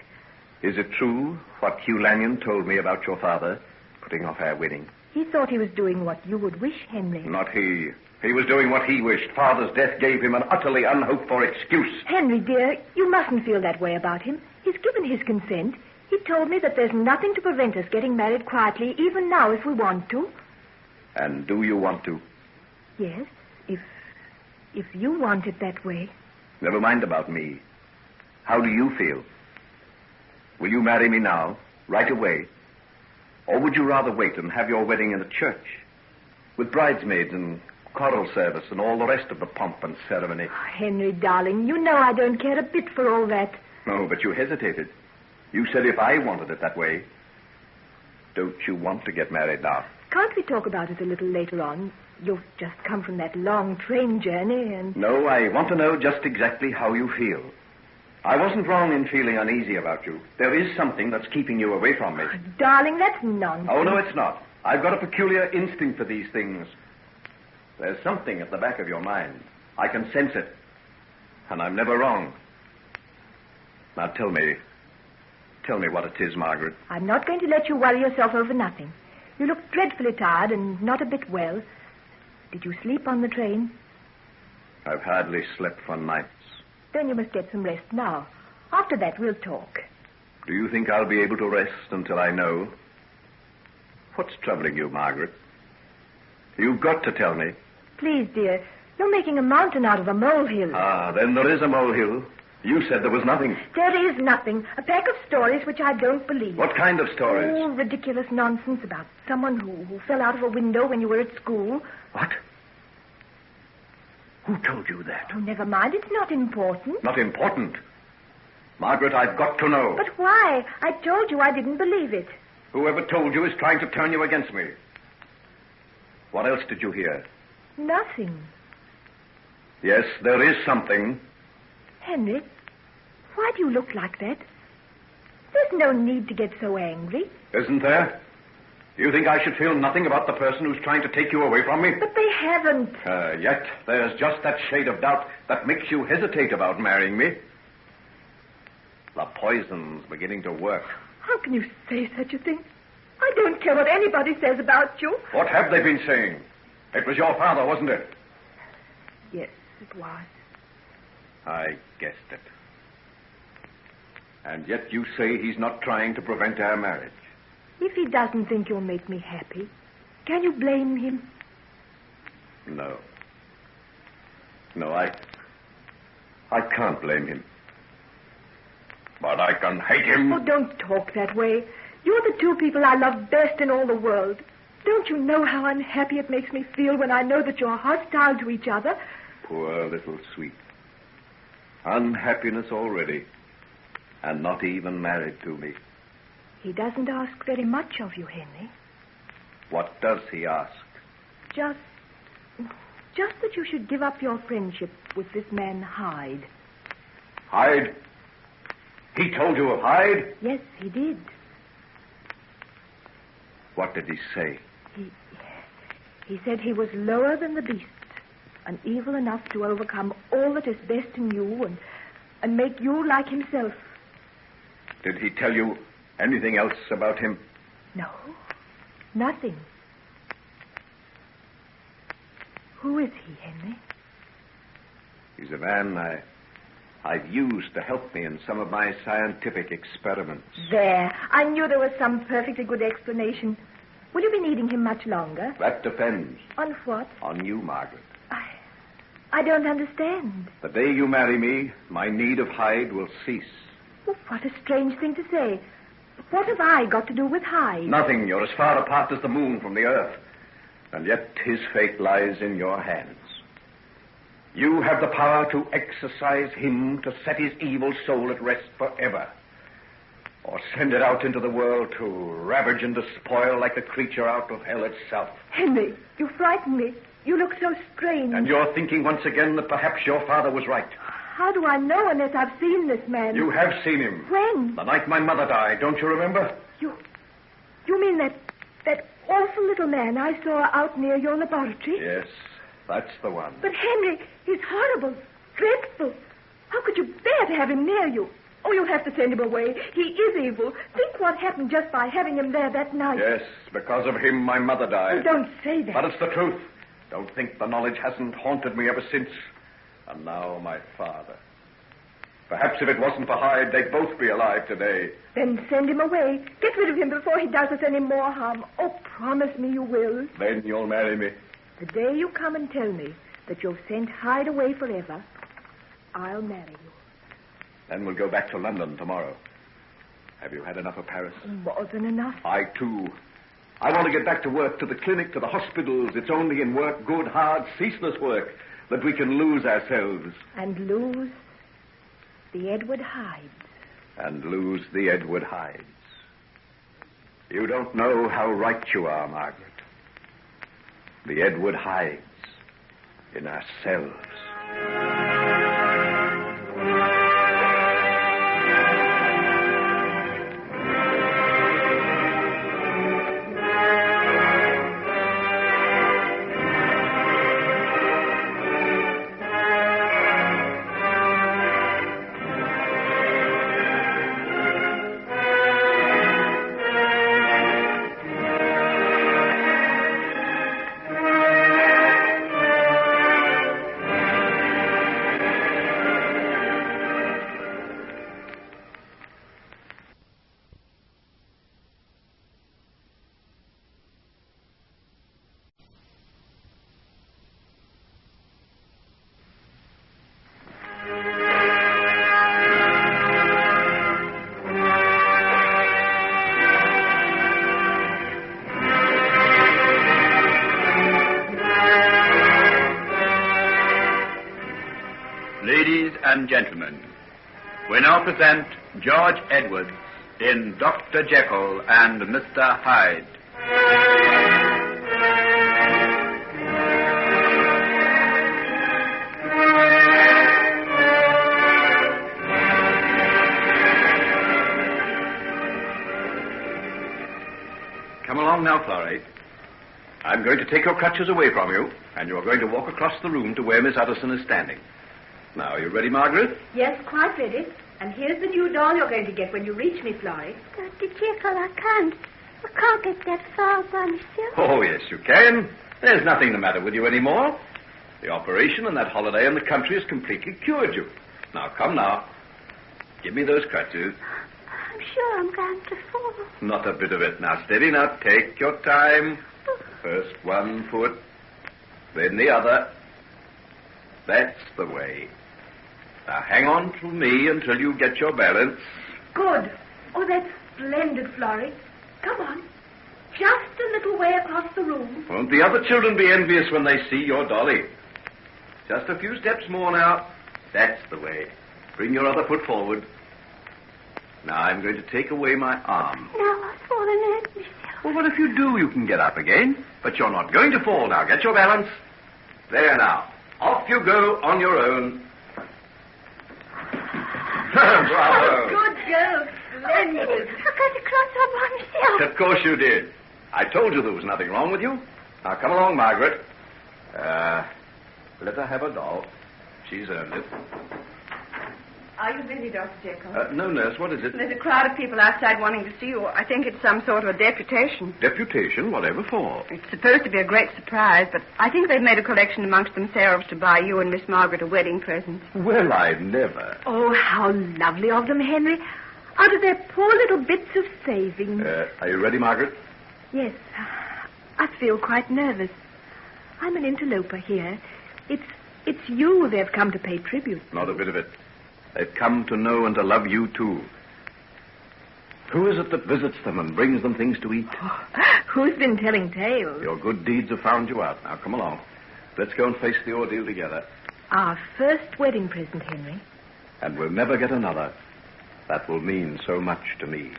Is it true what Hugh Lanyon told me about your father putting off our wedding? He thought he was doing what you would wish, Henry. Not he. He was doing what he wished. Father's death gave him an utterly unhoped-for excuse. Henry, dear, you mustn't feel that way about him. He's given his consent. He told me that there's nothing to prevent us getting married quietly, even now, if we want to. And do you want to? Yes, if you want it that way. Never mind about me. How do you feel? Will you marry me now, right away? Or would you rather wait and have your wedding in a church, with bridesmaids and choral service and all the rest of the pomp and ceremony? Oh, Henry, darling, you know I don't care a bit for all that. No, but you hesitated. You said if I wanted it that way. Don't you want to get married now? Can't we talk about it a little later on? You've just come from that long train journey and... No, I want to know just exactly how you feel. I wasn't wrong in feeling uneasy about you. There is something that's keeping you away from me. Oh, darling, that's nonsense. Oh, no, it's not. I've got a peculiar instinct for these things. There's something at the back of your mind. I can sense it. And I'm never wrong. Now tell me what it is, Margaret. I'm not going to let you worry yourself over nothing. You look dreadfully tired and not a bit well. Did you sleep on the train? I've hardly slept for nights. Then you must get some rest now. After that, we'll talk. Do you think I'll be able to rest until I know? What's troubling you, Margaret? You've got to tell me. Please, dear. You're making a mountain out of a molehill. Ah, then there is a molehill. You said there was nothing. There is nothing. A pack of stories which I don't believe. What kind of stories? Oh, ridiculous nonsense about someone who fell out of a window when you were at school. What? Who told you that? Oh, never mind. It's not important. Not important? Margaret, I've got to know. But why? I told you I didn't believe it. Whoever told you is trying to turn you against me. What else did you hear? Nothing. Yes, there is something. Henry, why do you look like that? There's no need to get so angry. Isn't there? You think I should feel nothing about the person who's trying to take you away from me? But they haven't. Yet there's just that shade of doubt that makes you hesitate about marrying me. The poison's beginning to work. How can you say such a thing? I don't care what anybody says about you. What have they been saying? It was your father, wasn't it? Yes, it was. I guessed it. And yet you say he's not trying to prevent our marriage. If he doesn't think you'll make me happy, can you blame him? No. No, I can't blame him. But I can hate him. Oh, don't talk that way. You're the two people I love best in all the world. Don't you know how unhappy it makes me feel when I know that you're hostile to each other? Poor little sweet. Unhappiness already. And not even married to me. He doesn't ask very much of you, Henry. What does he ask? Just that you should give up your friendship with this man Hyde. Hyde? He told you of Hyde? Yes, he did. What did he say? He said he was lower than the beasts, and evil enough to overcome all that is best in you and make you like himself. Did he tell you anything else about him? No, nothing. Who is he, Henry? He's a man I've used to help me in some of my scientific experiments. There. I knew there was some perfectly good explanation. Will you be needing him much longer? That depends. On what? On you, Margaret. I don't understand. The day you marry me, my need of Hyde will cease. Oh, what a strange thing to say. What have I got to do with Hyde? Nothing. You're as far apart as the moon from the earth. And yet his fate lies in your hands. You have the power to exorcise him, to set his evil soul at rest forever. Or send it out into the world to ravage and despoil like a creature out of hell itself. Henry, you frighten me. You look so strange. And you're thinking once again that perhaps your father was right. How do I know unless I've seen this man? You have seen him. When? The night my mother died. Don't you remember? You mean that awful little man I saw out near your laboratory? Yes, that's the one. But Henry, he's horrible, dreadful. How could you bear to have him near you? Oh, you'll have to send him away. He is evil. Think what happened just by having him there that night. Yes, because of him my mother died. Oh, don't say that. But it's the truth. Don't think the knowledge hasn't haunted me ever since. And now my father. Perhaps if it wasn't for Hyde, they'd both be alive today. Then send him away. Get rid of him before he does us any more harm. Oh, promise me you will. Then you'll marry me. The day you come and tell me that you've sent Hyde away forever, I'll marry you. Then we'll go back to London tomorrow. Have you had enough of Paris? More than enough. I, too. I want to get back to work, to the clinic, to the hospitals. It's only in work, good, hard, ceaseless work, that we can lose ourselves. And lose the Edward Hydes. And lose the Edward Hydes. You don't know how right you are, Margaret. The Edward Hydes in ourselves. Ladies and gentlemen, we now present George Edwards in Dr. Jekyll and Mr. Hyde. Come along now, Florrie. I'm going to take your crutches away from you, and you're going to walk across the room to where Miss Utterson is standing. Now, are you ready, Margaret? Yes, quite ready. And here's the new doll you're going to get when you reach me, Florrie. Dr. Jekyll, I can't get that far by myself. Oh, yes, you can. There's nothing the matter with you anymore. The operation and that holiday in the country has completely cured you. Now, come now. Give me those crutches. I'm sure I'm going to fall. Not a bit of it. Now, steady now. Take your time. First one foot, then the other. That's the way. Now, hang on to me until you get your balance. Good. Oh, that's splendid, Florrie. Come on. Just a little way across the room. Won't the other children be envious when they see your dolly? Just a few steps more now. That's the way. Bring your other foot forward. Now, I'm going to take away my arm. Now I've fallen hurt myself. Well, what if you do? You can get up again. But you're not going to fall now. Get your balance. There now. Off you go on your own. Bravo. Good girl. Splendid. I got across all by myself. Of course you did. I told you there was nothing wrong with you. Now, come along, Margaret. Let her have a doll. She's earned it. Are you busy, Dr. Jekyll? No, nurse, what is it? There's a crowd of people outside wanting to see you. I think it's some sort of a deputation. Deputation? Whatever for? It's supposed to be a great surprise, but I think they've made a collection amongst themselves to buy you and Miss Margaret a wedding present. Well, I'd never. Oh, how lovely of them, Henry. Out of their poor little bits of savings. Are you ready, Margaret? Yes. I feel quite nervous. I'm an interloper here. It's you they've come to pay tribute. Not a bit of it. They've come to know and to love you, too. Who is it that visits them and brings them things to eat? Oh, who's been telling tales? Your good deeds have found you out. Now, come along. Let's go and face the ordeal together. Our first wedding present, Henry. And we'll never get another. That will mean so much to me.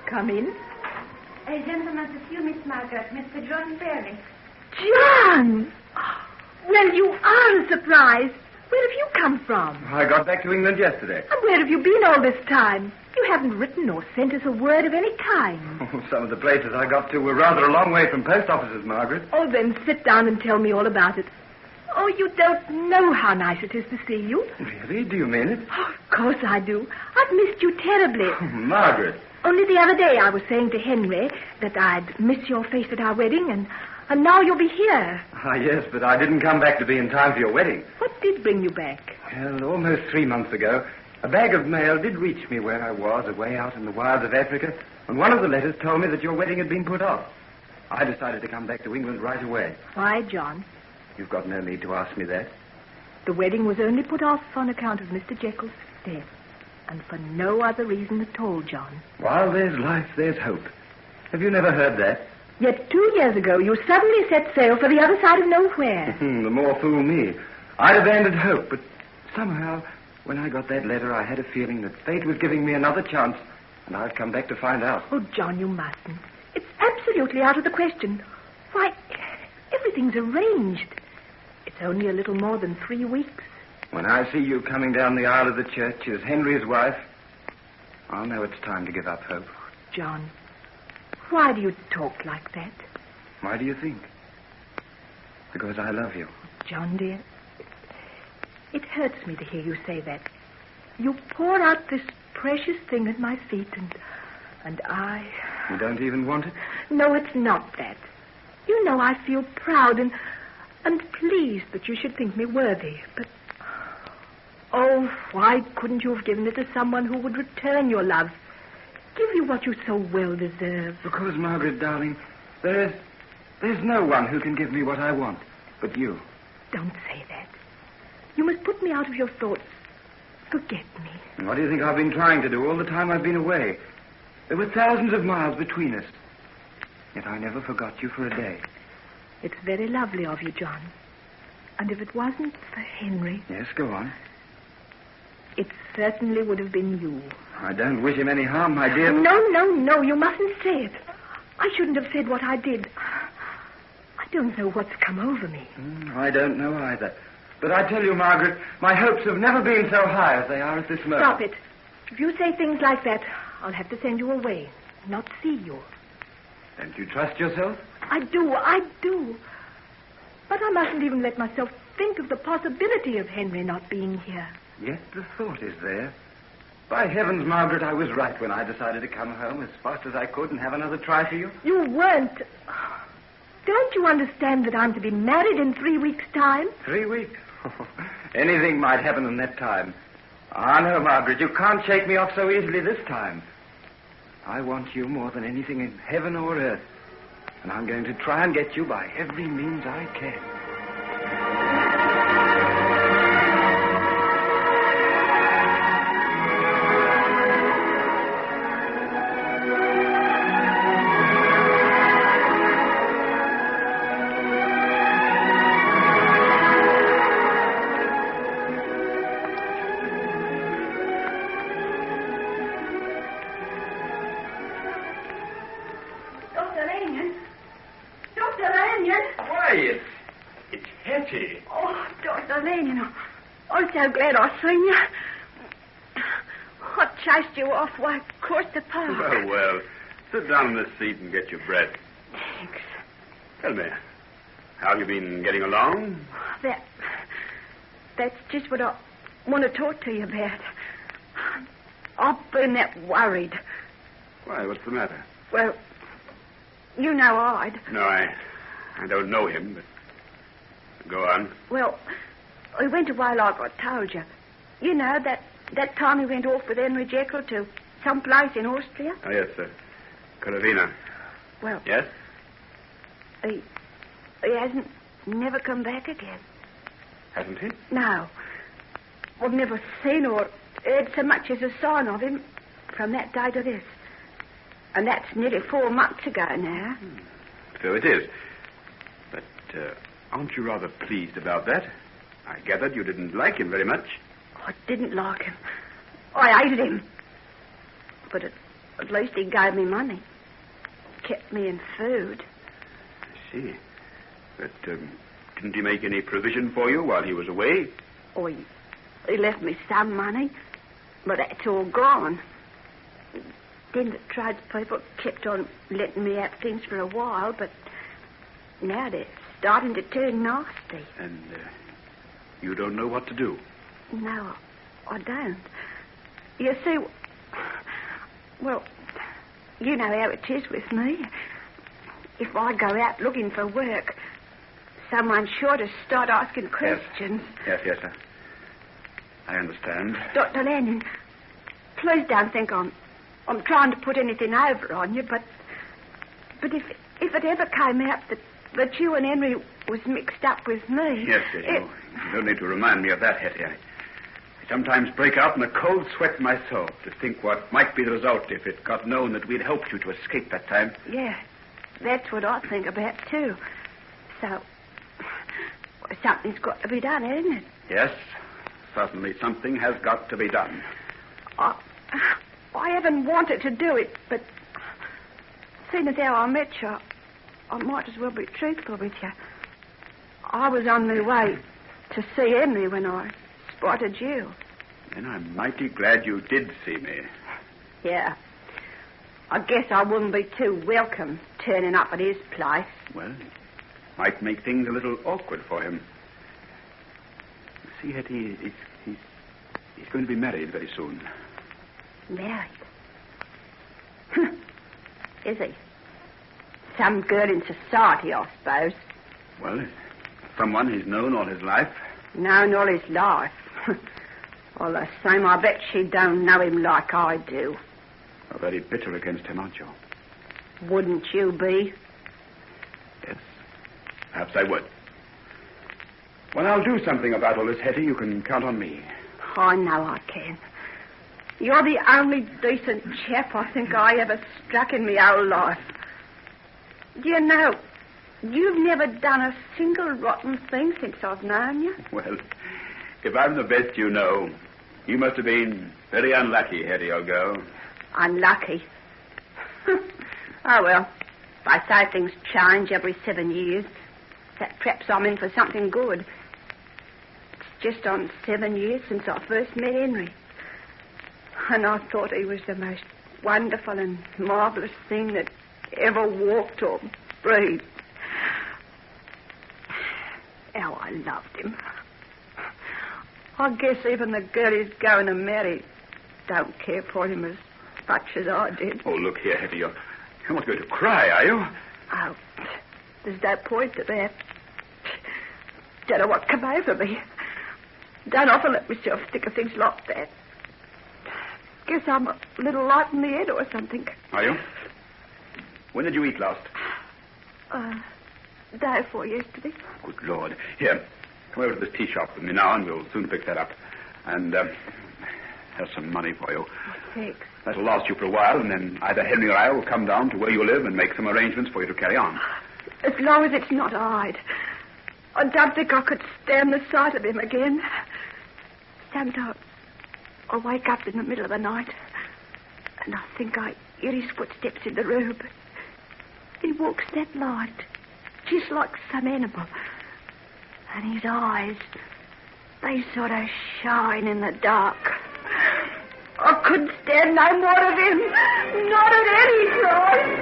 Come in. A gentleman to see you, Miss Margaret. Mr. John Bailey. John! Well, you are a surprise. Where have you come from? I got back to England yesterday. And where have you been all this time? You haven't written or sent us a word of any kind. Oh, some of the places I got to were rather a long way from post offices, Margaret. Oh, then sit down and tell me all about it. Oh, you don't know how nice it is to see you. Really? Do you mean it? Oh, of course I do. I've missed you terribly. Oh, Margaret. Only the other day I was saying to Henry that I'd miss your face at our wedding, and now you'll be here. Ah, yes, but I didn't come back to be in time for your wedding. What did bring you back? Well, almost 3 months ago, a bag of mail did reach me where I was, away out in the wilds of Africa, and one of the letters told me that your wedding had been put off. I decided to come back to England right away. Why, John? You've got no need to ask me that. The wedding was only put off on account of Mr. Jekyll's death, and for no other reason at all, John. While there's life, there's hope. Have you never heard that? Yet 2 years ago, you suddenly set sail for the other side of nowhere. The more fool me. I'd abandoned hope, but somehow, when I got that letter, I had a feeling that fate was giving me another chance, and I've come back to find out. Oh, John, you mustn't. It's absolutely out of the question. Why, everything's arranged. It's only a little more than 3 weeks. When I see you coming down the aisle of the church as Henry's wife, I'll know it's time to give up hope. John, why do you talk like that? Why do you think? Because I love you. John, dear, it hurts me to hear you say that. You pour out this precious thing at my feet, and I... You don't even want it? No, it's not that. You know I feel proud and pleased that you should think me worthy, but... Oh, why couldn't you have given it to someone who would return your love? Give you what you so well deserve. Because, Margaret, darling, there's no one who can give me what I want but you. Don't say that. You must put me out of your thoughts. Forget me. And what do you think I've been trying to do all the time I've been away? There were thousands of miles between us. Yet I never forgot you for a day. It's very lovely of you, John. And if it wasn't for Henry... Yes, go on. It certainly would have been you. I don't wish him any harm, my dear. No, you mustn't say it. I shouldn't have said what I did. I don't know what's come over me. I don't know either. But I tell you, Margaret, my hopes have never been so high as they are at this moment. Stop it. If you say things like that, I'll have to send you away, not see you. Don't you trust yourself? I do. But I mustn't even let myself think of the possibility of Henry not being here. Yet the thought is there. By heavens, Margaret, I was right when I decided to come home as fast as I could and have another try for you. You weren't. Don't you understand that I'm to be married in 3 weeks' time? 3 weeks? Anything might happen in that time. Ah, no, Margaret, you can't shake me off so easily this time. I want you more than anything in heaven or earth. And I'm going to try and get you by every means I can. Why, it's Hetty. Oh, Dr. Lanyon, I'm so glad I seen you. I chased you off way across the park. Well, sit down in this seat and get your breath. Thanks. Tell me, how have you been getting along? That's just what I want to talk to you about. I've been that worried. Why, what's the matter? Well, you know Hyde. No, I don't know him, but go on. Well, he went away like I told you. You know, that time he went off with Henry Jekyll to some place in Austria. Oh, yes, sir. Caravina. Well... Yes? He hasn't never come back again. Hasn't he? No. I've never seen or heard so much as a sign of him from that day to this. And that's nearly 4 months ago now. So it is. But aren't you rather pleased about that? I gathered you didn't like him very much. I didn't like him. I hated him. But at least he gave me money. Kept me in food. I see. But didn't he make any provision for you while he was away? Oh, he left me some money, but that's all gone. Then the tradespeople kept on letting me have things for a while, but now they're starting to turn nasty. And you don't know what to do? No, I don't. You see, well, you know how it is with me. If I go out looking for work, someone's sure to start asking questions. Yes, sir. I understand. Dr. Lanyon, please don't think I'm trying to put anything over on you, but if it ever came out that you and Henry was mixed up with me... Yes, you don't need to remind me of that, Hetty. I sometimes break out in a cold sweat myself to think what might be the result if it got known that we'd helped you to escape that time. Yeah, that's what I think about, too. So, something's got to be done, hasn't it? Yes, certainly something has got to be done. I haven't wanted to do it, but seeing as how I met you, I might as well be truthful with you. I was on my way to see Henry when I spotted you. Then I'm mighty glad you did see me. Yeah. I guess I wouldn't be too welcome turning up at his place. Well, it might make things a little awkward for him. See, Hetty, he's going to be married very soon. Married? Is he? Some girl in society, I suppose. Well, someone he's known all his life. Known all his life? All the same, I bet she don't know him like I do. You're very bitter against him, aren't you? Wouldn't you be? Yes. Perhaps I would. Well, I'll do something about all this, Hetty. You can count on me. I know I can. You're the only decent chap I think I ever struck in my whole life. Do you know, you've never done a single rotten thing since I've known you. Well, if I'm the best you know, you must have been very unlucky, Hetty, old girl. Unlucky? Oh, well, I say things change every 7 years. That perhaps I'm in for something good. It's just on 7 years since I first met Henry. And I thought he was the most wonderful and marvellous thing that ever walked or breathed. How I loved him. I guess even the girl he's going to marry don't care for him as much as I did. Oh, look here, Hetty, you're not going to cry, are you? Oh, there's no point to that. Don't know what come over me. Don't often let myself think of things like that. Guess I'm a little light in the head or something. Are you? When did you eat last? Day before yesterday. Good Lord. Here, come over to this tea shop with me now, and we'll soon fix that up. And have some money for you. Oh, thanks. That'll last you for a while, and then either Henry or I will come down to where you live and make some arrangements for you to carry on. As long as it's not Hyde. I don't think I could stand the sight of him again. Sometimes I wake up in the middle of the night, and I think I hear his footsteps in the room. He walks that light, just like some animal. And his eyes, they sort of shine in the dark. I couldn't stand no more of him. Not at any price.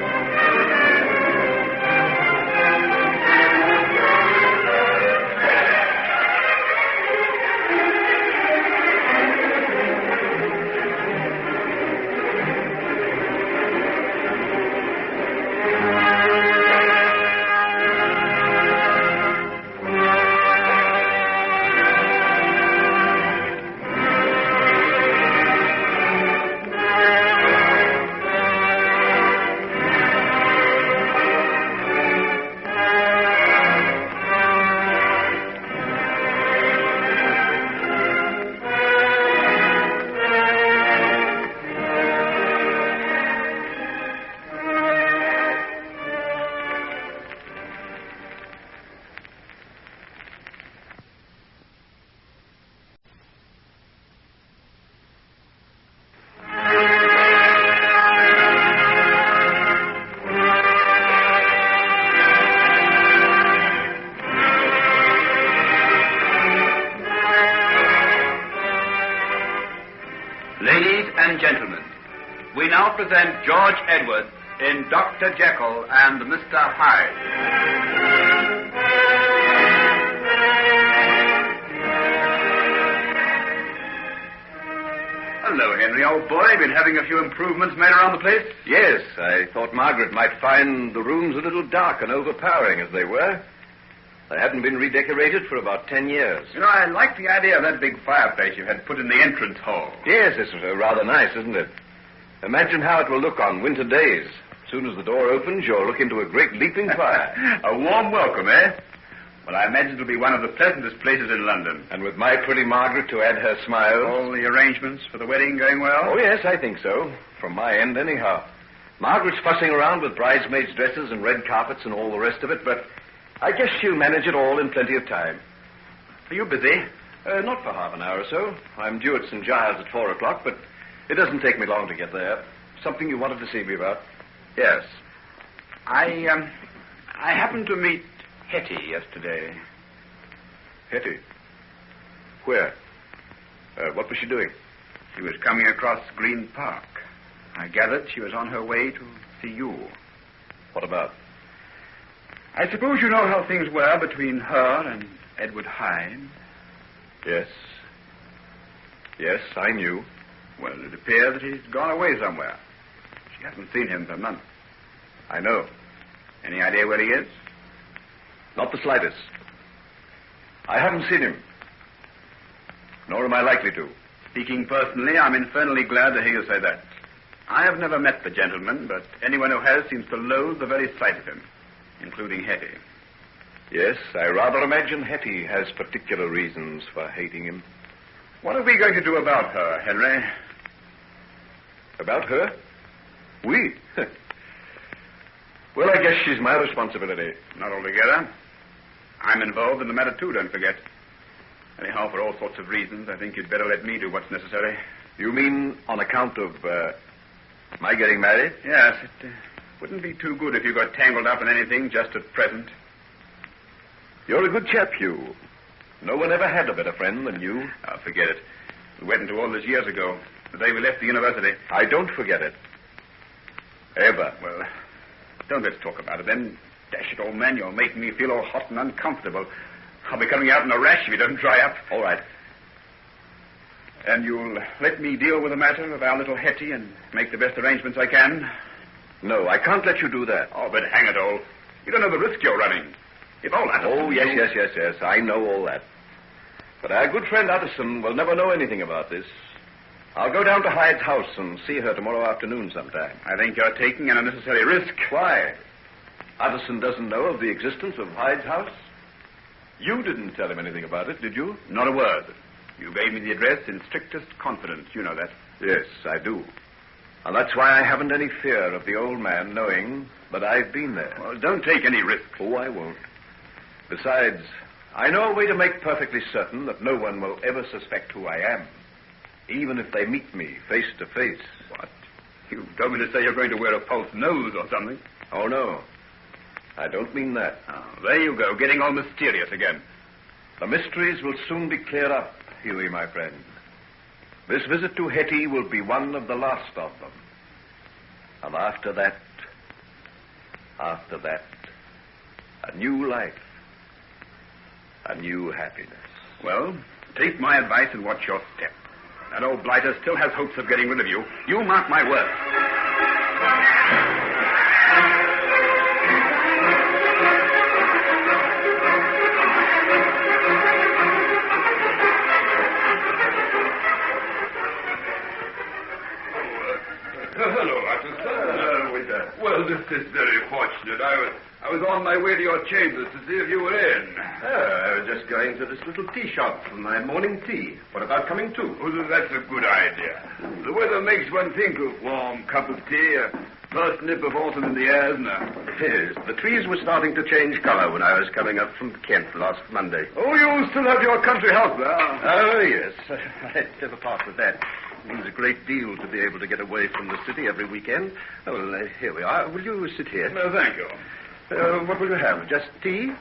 Present George Edward in Dr. Jekyll and Mr. Hyde. Hello, Henry, old boy. Been having a few improvements made around the place? Yes, I thought Margaret might find the rooms a little dark and overpowering as they were. They hadn't been redecorated for about 10 years. You know, I like the idea of that big fireplace you had put in the entrance hall. Yes, it's rather nice, isn't it? Imagine how it will look on winter days. As soon as the door opens, you'll look into a great leaping fire. A warm welcome, eh? Well, I imagine it'll be one of the pleasantest places in London. And with my pretty Margaret to add her smiles. All the arrangements for the wedding going well? Oh, yes, I think so. From my end, anyhow. Margaret's fussing around with bridesmaids' dresses and red carpets and all the rest of it, but I guess she'll manage it all in plenty of time. Are you busy? Not for half an hour or so. I'm due at St. Giles at 4 o'clock, but it doesn't take me long to get there. Something you wanted to see me about? Yes. I happened to meet Hetty yesterday. Hetty? Where? What was she doing? She was coming across Green Park. I gathered she was on her way to see you. What about? I suppose you know how things were between her and Edward Hyde. Yes. Yes, I knew. Well, it appears that he's gone away somewhere. She hasn't seen him for months. I know. Any idea where he is? Not the slightest. I haven't seen him. Nor am I likely to. Speaking personally, I'm infernally glad to hear you say that. I have never met the gentleman, but anyone who has seems to loathe the very sight of him, including Hetty. Yes, I rather imagine Hetty has particular reasons for hating him. What are we going to do about her, Henry? About her? We? Well, I guess she's my responsibility. Not altogether. I'm involved in the matter, too, don't forget. Anyhow, for all sorts of reasons, I think you'd better let me do what's necessary. You mean on account of my getting married? Yes, it wouldn't be too good if you got tangled up in anything just at present. You're a good chap, Hugh. No one ever had a better friend than you. Oh, forget it. We went into all this years ago, the day we left the university. I don't forget it. Ever. Well, don't let's talk about it then. Dash it, old man, you're making me feel all hot and uncomfortable. I'll be coming out in a rash if you don't dry up. All right. And you'll let me deal with the matter of our little Hetty and make the best arrangements I can? No, I can't let you do that. Oh, but hang it all. You don't know the risk you're running. If old Utterson... Oh, yes. I know all that. But our good friend Utterson will never know anything about this. I'll go down to Hyde's house and see her tomorrow afternoon sometime. I think you're taking an unnecessary risk. Why? Utterson doesn't know of the existence of Hyde's house? You didn't tell him anything about it, did you? Not a word. You gave me the address in strictest confidence. You know that. Yes, I do. And that's why I haven't any fear of the old man knowing that I've been there. Well, don't take any risk. Oh, I won't. Besides, I know a way to make perfectly certain that no one will ever suspect who I am, even if they meet me face to face. What? You don't mean to say you're going to wear a false nose or something? Oh, no. I don't mean that. Oh, there you go, getting all mysterious again. The mysteries will soon be cleared up, Huey, my friend. This visit to Hetty will be one of the last of them. And after that, a new life, a new happiness. Well, take my advice and watch your step. That old blighter still has hopes of getting rid of you. You mark my words. Hello, Utterson. Waiter. Well, this is very fortunate. I was on my way to your chambers to see if you were in. I was just going to this little tea shop for my morning tea. What about coming too? Oh, that's a good idea. The weather makes one think of warm cup of tea, a first nip of autumn in the air, isn't it? Yes, the trees were starting to change colour when I was coming up from Kent last Monday. Oh, you still have your country house there? Oh, yes. I'd never part with that. It means a great deal to be able to get away from the city every weekend. Oh, well, here we are. Will you sit here? No, thank you. What will you have? Just tea?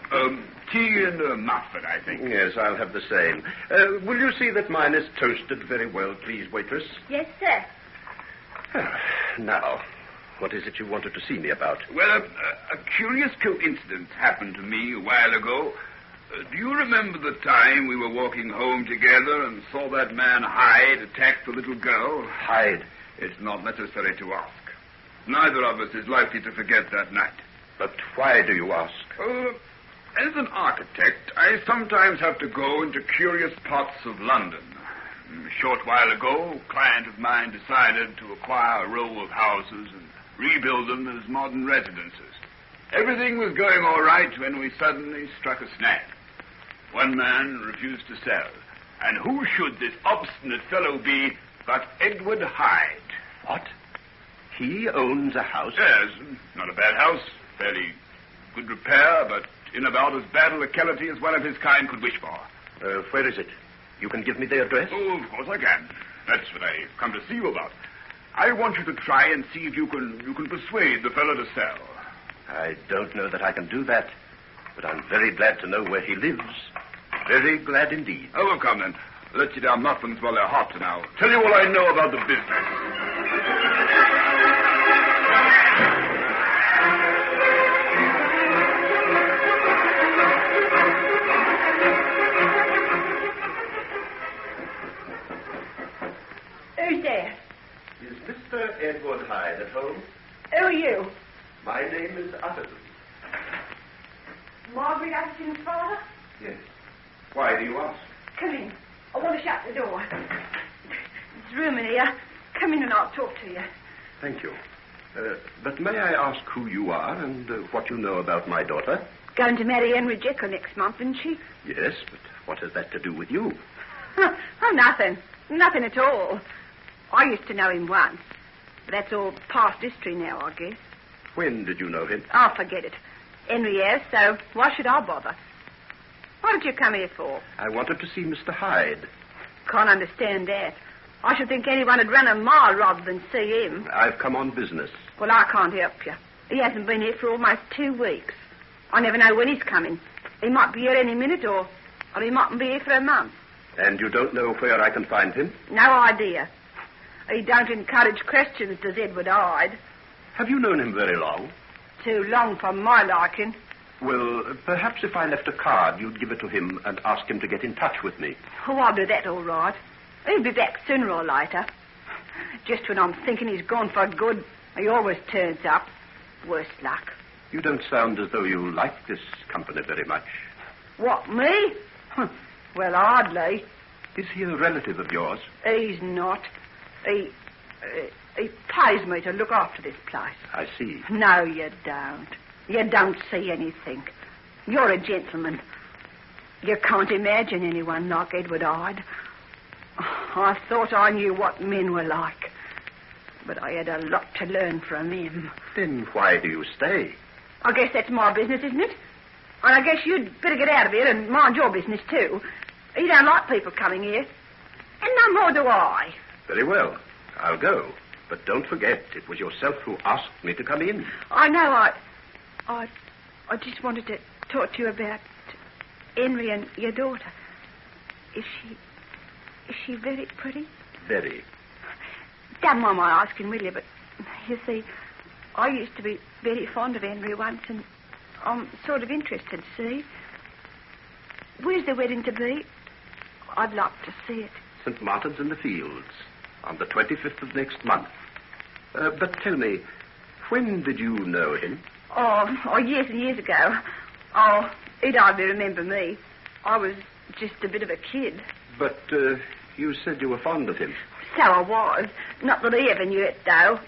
Tea and a muffin, I think. Yes, I'll have the same. Will you see that mine is toasted very well, please, waitress? Yes, sir. Now, what is it you wanted to see me about? Well, a curious coincidence happened to me a while ago. Do you remember the time we were walking home together and saw that man Hyde attack the little girl? Hyde? It's not necessary to ask. Neither of us is likely to forget that night. But why do you ask? As an architect, I sometimes have to go into curious parts of London. A short while ago, a client of mine decided to acquire a row of houses and rebuild them as modern residences. Everything was going all right when we suddenly struck a snag. One man refused to sell. And who should this obstinate fellow be but Edward Hyde? What? He owns a house? Yes, not a bad house. Fairly good repair, but in about as bad a locality as one of his kind could wish for. Where is it? You can give me the address? Oh, of course I can. That's what I've come to see you about. I want you to try and see if you can persuade the fellow to sell. I don't know that I can do that, but I'm very glad to know where he lives. Very glad indeed. Oh, well, come then. Let's eat our muffins while they're hot, and I'll tell you all I know about the business. Who's there? Is Mr. Edward Hyde at home? Who are you? My name is Utterson. Margaret Utterson's father? Yes. Why do you ask? Come in. I want to shut the door. There's room in here. Come in and I'll talk to you. Thank you. But may I ask who you are and what you know about my daughter? Going to marry Henry Jekyll next month, isn't she? Yes, but what has that to do with you? Oh, nothing. Nothing at all. I used to know him once. But that's all past history now, I guess. When did you know him? Oh, forget it. Henry has, so why should I bother? What did you come here for? I wanted to see Mr. Hyde. Can't understand that. I should think anyone would run a mile rather than see him. I've come on business. Well, I can't help you. He hasn't been here for almost 2 weeks. I never know when he's coming. He might be here any minute, or he mightn't be here for a month. And you don't know where I can find him? No idea. He don't encourage questions, does Edward Hyde. Have you known him very long? Too long for my liking. Well, perhaps if I left a card, you'd give it to him and ask him to get in touch with me. Oh, I'll do that all right. He'll be back sooner or later. Just when I'm thinking he's gone for good, he always turns up. Worse luck. You don't sound as though you like this company very much. What, me? Well, hardly. Is he a relative of yours? He's not. He pays me to look after this place. I see. No, you don't. You don't see anything. You're a gentleman. You can't imagine anyone like Edward Hyde. I thought I knew what men were like. But I had a lot to learn from him. Then why do you stay? I guess that's my business, isn't it? And I guess you'd better get out of here and mind your business, too. You don't like people coming here. And no more do I. Very well. I'll go. But don't forget, it was yourself who asked me to come in. I know. I just wanted to talk to you about Henry and your daughter. Is she very pretty? Very. Don't mind my asking, will you? But, you see, I used to be very fond of Henry once, and I'm sort of interested, see? Where's the wedding to be? I'd like to see it. St. Martin's in the Fields, on the 25th of next month. But tell me, when did you know him? Oh, years and years ago. Oh, he'd hardly remember me. I was just a bit of a kid. But you said you were fond of him. So I was. Not that he ever knew it, though.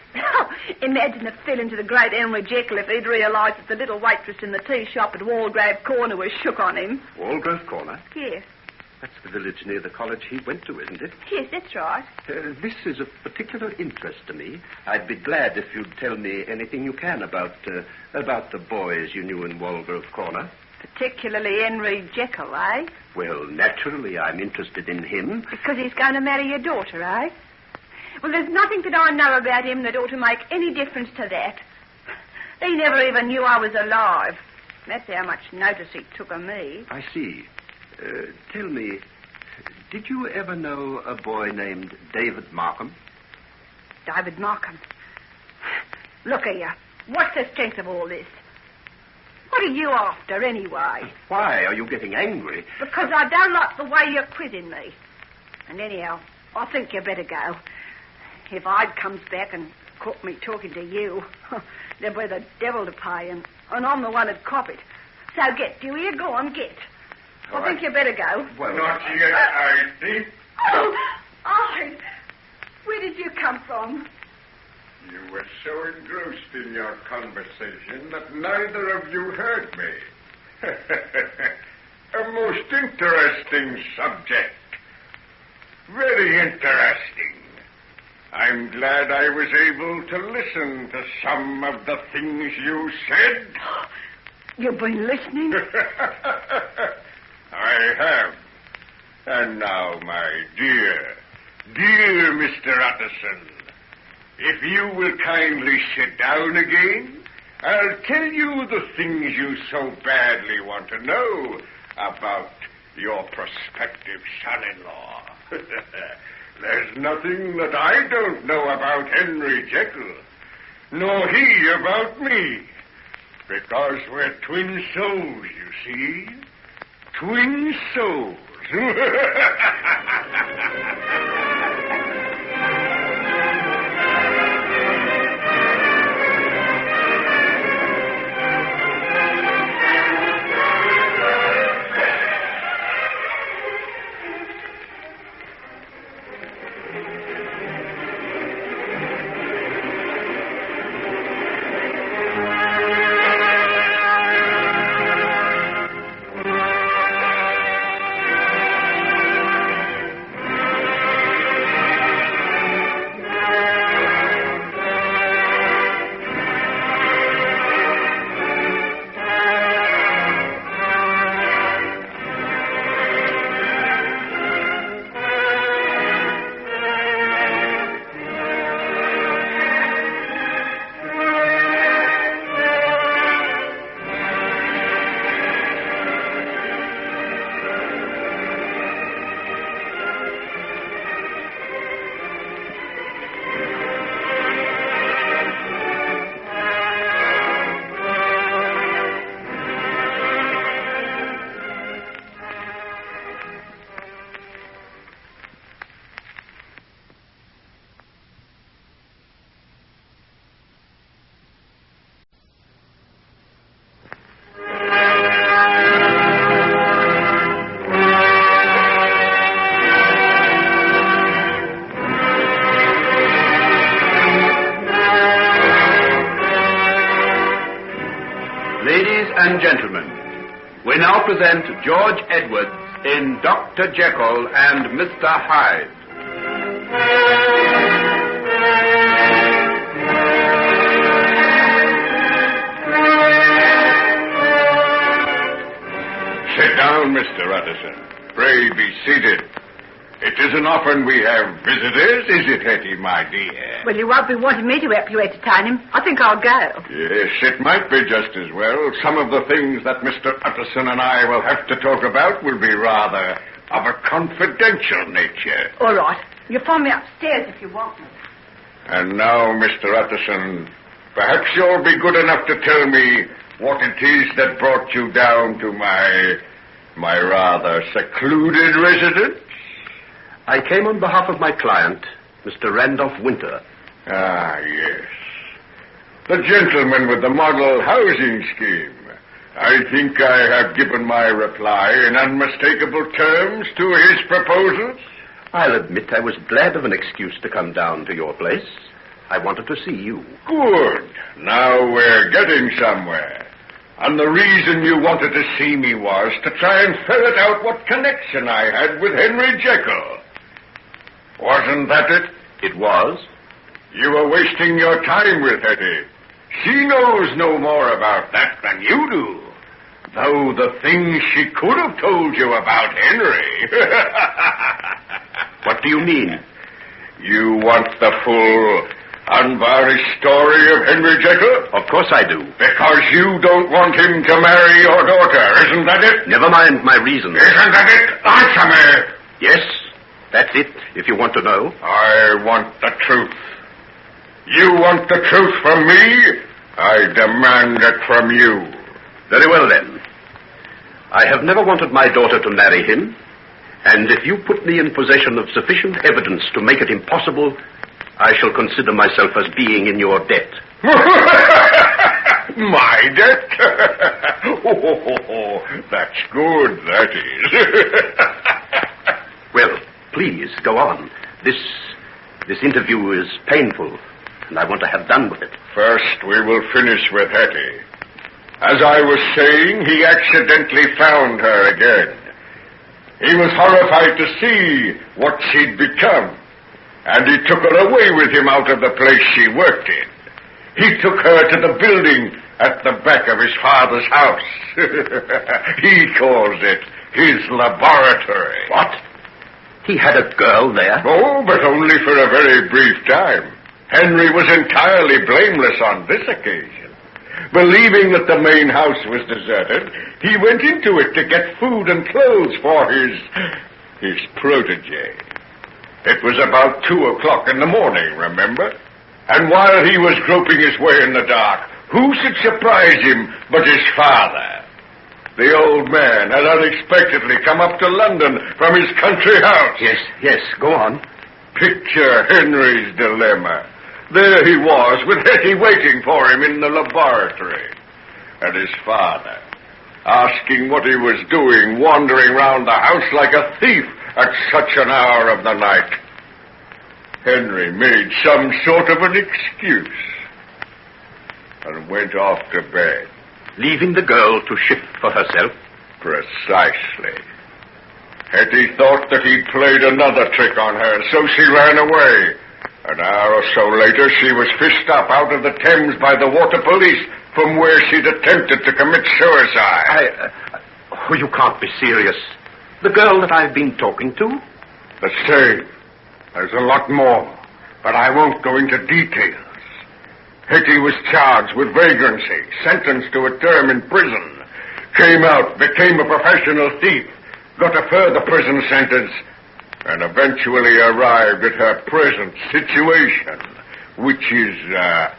Imagine it fell into the great Henry Jekyll if he'd realised that the little waitress in the tea shop at Walgrave Corner was shook on him. Walgrave Corner? Yes. That's the village near the college he went to, isn't it? Yes, that's right. This is of particular interest to me. I'd be glad if you'd tell me anything you can about the boys you knew in Walgrave Corner. Particularly Henry Jekyll, eh? Well, naturally, I'm interested in him. Because he's going to marry your daughter, eh? Well, there's nothing that I know about him that ought to make any difference to that. He never even knew I was alive. That's how much notice he took of me. I see. Tell me, did you ever know a boy named David Markham? David Markham? Look here. What's the strength of all this? What are you after, anyway? Why are you getting angry? Because I don't like the way you're quizzing me. And anyhow, I think you better go. If Hyde comes back and caught me talking to you, there'll be the devil to pay, and I'm the one who'd cop it. So get, do you hear? Go on, get. I think you better go. Well, not yet, I think. Oh, Hyde! Where did you come from? You were so engrossed in your conversation that neither of you heard me. A most interesting subject. Very interesting. I'm glad I was able to listen to some of the things you said. You've been listening? I have. And now, my dear Mr. Utterson, if you will kindly sit down again, I'll tell you the things you so badly want to know about your prospective son-in-law. There's nothing that I don't know about Henry Jekyll, nor he about me, because we're twin souls, you see. Twin souls. and gentlemen, we now present George Edwards in Dr. Jekyll and Mr. Hyde. Sit down, Mr. Utterson. Pray be seated. It isn't often we have visitors, is it, Hetty, my dear? Well, you won't be wanting me to help you entertain him. I think I'll go. Yes, it might be just as well. Some of the things that Mr. Utterson and I will have to talk about will be rather of a confidential nature. All right. You'll find me upstairs if you want me. And now, Mr. Utterson, perhaps you'll be good enough to tell me what it is that brought you down to my rather secluded residence? I came on behalf of my client, Mr. Randolph Winter. Ah, yes. The gentleman with the model housing scheme. I think I have given my reply in unmistakable terms to his proposals. I'll admit I was glad of an excuse to come down to your place. I wanted to see you. Good. Now we're getting somewhere. And the reason you wanted to see me was to try and ferret out what connection I had with Henry Jekyll. Wasn't that it? It was. You were wasting your time with Hetty. She knows no more about that than you do. Though the things she could have told you about Henry. What do you mean? You want the full, unvarnished story of Henry Jekyll? Of course I do. Because you don't want him to marry your daughter, isn't that it? Never mind my reasons. Isn't that it? Answer me! Yes, that's it, if you want to know. I want the truth. You want the truth from me? I demand it from you. Very well, then. I have never wanted my daughter to marry him, and if you put me in possession of sufficient evidence to make it impossible, I shall consider myself as being in your debt. My debt? Oh, that's good, that is. Well, please, go on. This interview is painful, and I want to have done with it. First, we will finish with Hetty. As I was saying, he accidentally found her again. He was horrified to see what she'd become, and he took her away with him out of the place she worked in. He took her to the building at the back of his father's house. He calls it his laboratory. What? He had a girl there? Oh, but only for a very brief time. Henry was entirely blameless on this occasion. Believing that the main house was deserted, he went into it to get food and clothes for his protege. It was about 2:00 in the morning, remember? And while he was groping his way in the dark, who should surprise him but his father? The old man had unexpectedly come up to London from his country house. Yes, go on. Picture Henry's dilemma. There he was, with Hetty waiting for him in the laboratory. And his father, asking what he was doing, wandering round the house like a thief at such an hour of the night. Henry made some sort of an excuse and went off to bed. Leaving the girl to shift for herself? Precisely. Hetty thought that he'd played another trick on her, so she ran away. An hour or so later, she was fished up out of the Thames by the water police from where she'd attempted to commit suicide. You can't be serious. The girl that I've been talking to? The same. There's a lot more, but I won't go into details. Hetty was charged with vagrancy, sentenced to a term in prison, came out, became a professional thief, got a further prison sentence, and eventually arrived at her present situation, which is a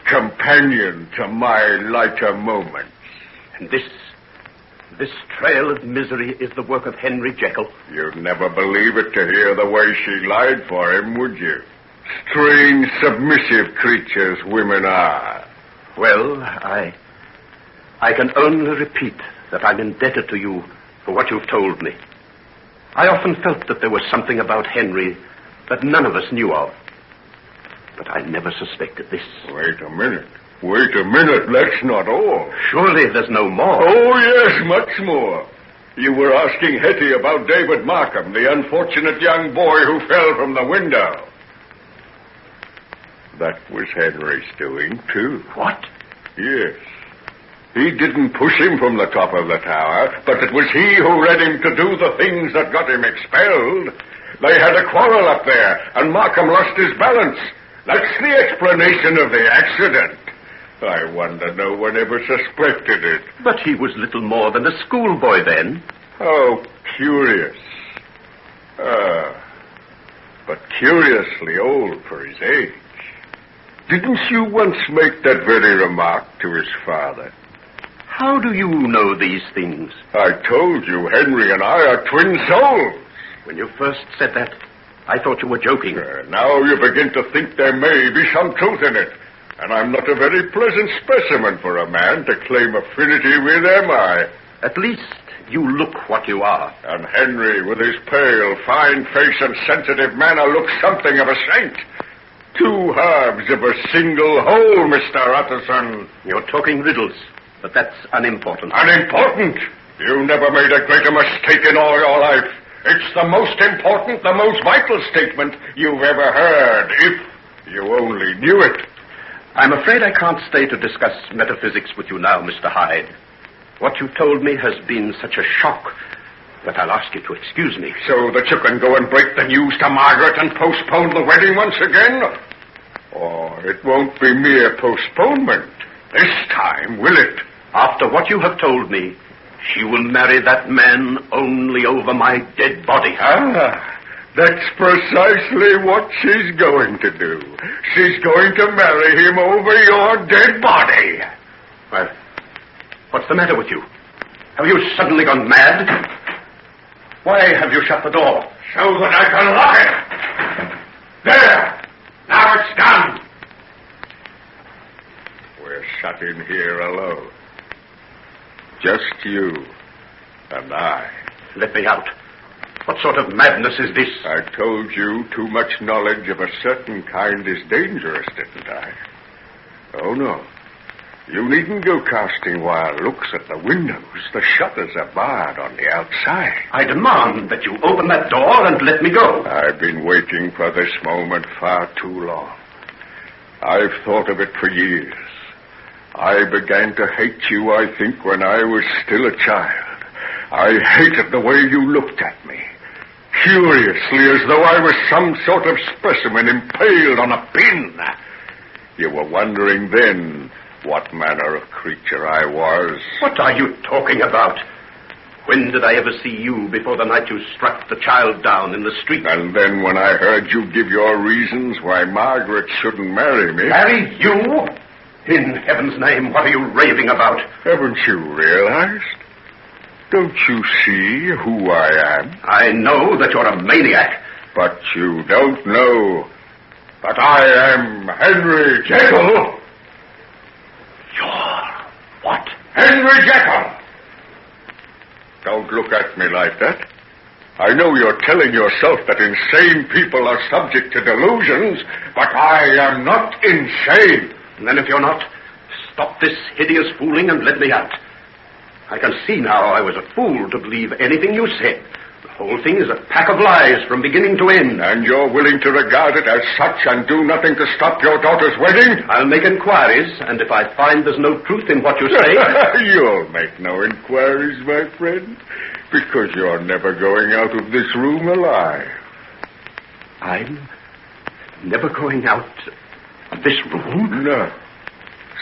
companion to my lighter moments. And this trail of misery is the work of Henry Jekyll? You'd never believe it to hear the way she lied for him, would you? Strange, submissive creatures women are. Well, I can only repeat that I'm indebted to you for what you've told me. I often felt that there was something about Henry that none of us knew of. But I never suspected this. Wait a minute. That's not all. Surely there's no more. Oh, yes, much more. You were asking Hetty about David Markham, the unfortunate young boy who fell from the window. That was Henry's doing, too. What? Yes. He didn't push him from the top of the tower, but it was he who led him to do the things that got him expelled. They had a quarrel up there, and Markham lost his balance. That's the explanation of the accident. I wonder no one ever suspected it. But he was little more than a schoolboy then. How curious. But curiously old for his age. Didn't you once make that very remark to his father? How do you know these things? I told you Henry and I are twin souls. When you first said that, I thought you were joking. Now you begin to think there may be some truth in it. And I'm not a very pleasant specimen for a man to claim affinity with, am I? At least you look what you are. And Henry, with his pale, fine face and sensitive manner, looks something of a saint. Two halves of a single whole, Mr. Utterson. You're talking riddles, but that's unimportant. Unimportant? You never made a greater mistake in all your life. It's the most important, the most vital statement you've ever heard, if you only knew it. I'm afraid I can't stay to discuss metaphysics with you now, Mr. Hyde. What you told me has been such a shock that I'll ask you to excuse me. So that you can go and break the news to Margaret and postpone the wedding once again? Oh, it won't be mere postponement. This time, will it? After what you have told me, she will marry that man only over my dead body. That's precisely what she's going to do. She's going to marry him over your dead body. Well, what's the matter with you? Have you suddenly gone mad? Why have you shut the door? So that I can lock it. There! Now it's done. We're shut in here alone. Just you and I. Let me out. What sort of madness is this? I told you too much knowledge of a certain kind is dangerous, didn't I? Oh, no. You needn't go casting wild looks at the windows. The shutters are barred on the outside. I demand that you open that door and let me go. I've been waiting for this moment far too long. I've thought of it for years. I began to hate you, I think, when I was still a child. I hated the way you looked at me. Curiously, as though I was some sort of specimen impaled on a pin. You were wondering then what manner of creature I was. What are you talking about? When did I ever see you before the night you struck the child down in the street? And then when I heard you give your reasons why Margaret shouldn't marry me... Marry you? In heaven's name, what are you raving about? Haven't you realized? Don't you see who I am? I know that you're a maniac. But you don't know that I am Henry Jekyll. You're what? Henry Jekyll! Don't look at me like that. I know you're telling yourself that insane people are subject to delusions, but I am not insane. And then if you're not, stop this hideous fooling and let me out. I can see now I was a fool to believe anything you said. The whole thing is a pack of lies from beginning to end. And you're willing to regard it as such and do nothing to stop your daughter's wedding? I'll make inquiries, and if I find there's no truth in what you say... You'll make no inquiries, my friend, because you're never going out of this room alive. I'm never going out of this room? No.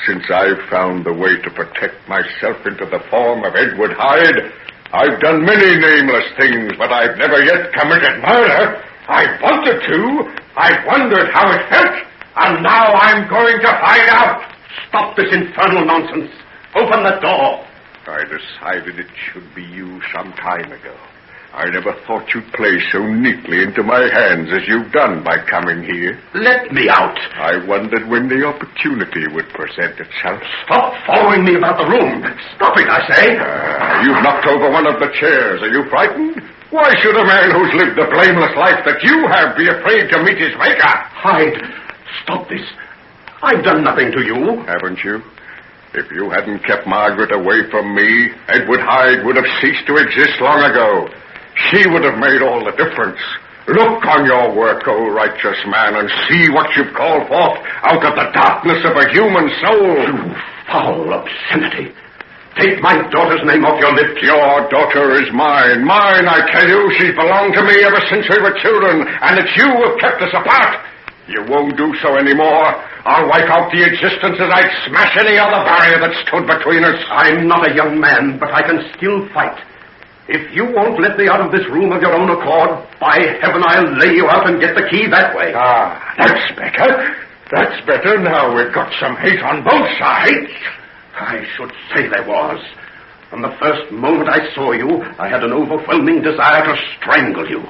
Since I've found the way to protect myself into the form of Edward Hyde, I've done many nameless things, but I've never yet committed murder. I wanted to. I wondered how it felt, and now I'm going to find out. Stop this infernal nonsense. Open the door. I decided it should be you some time ago. I never thought you'd play so neatly into my hands as you've done by coming here. Let me out. I wondered when the opportunity would present itself. Stop following me about the room. Stop it, I say. You've knocked over one of the chairs. Are you frightened? Why should a man who's lived the blameless life that you have be afraid to meet his maker? Hyde, stop this. I've done nothing to you. Haven't you? If you hadn't kept Margaret away from me, Edward Hyde would have ceased to exist long ago. She would have made all the difference. Look on your work, O righteous man, and see what you've called forth out of the darkness of a human soul. You foul obscenity. Take my daughter's name off your lips. Your daughter is mine. Mine, I tell you. She's belonged to me ever since we were children, and it's you who have kept us apart. You won't do so anymore. I'll wipe out the existences. I'd smash any other barrier that stood between us. I'm not a young man, but I can still fight. If you won't let me out of this room of your own accord, by heaven, I'll lay you out and get the key that way. Ah, that's better. That's better. Now we've got some hate on both sides. I should say there was. From the first moment I saw you, I had an overwhelming desire to strangle you.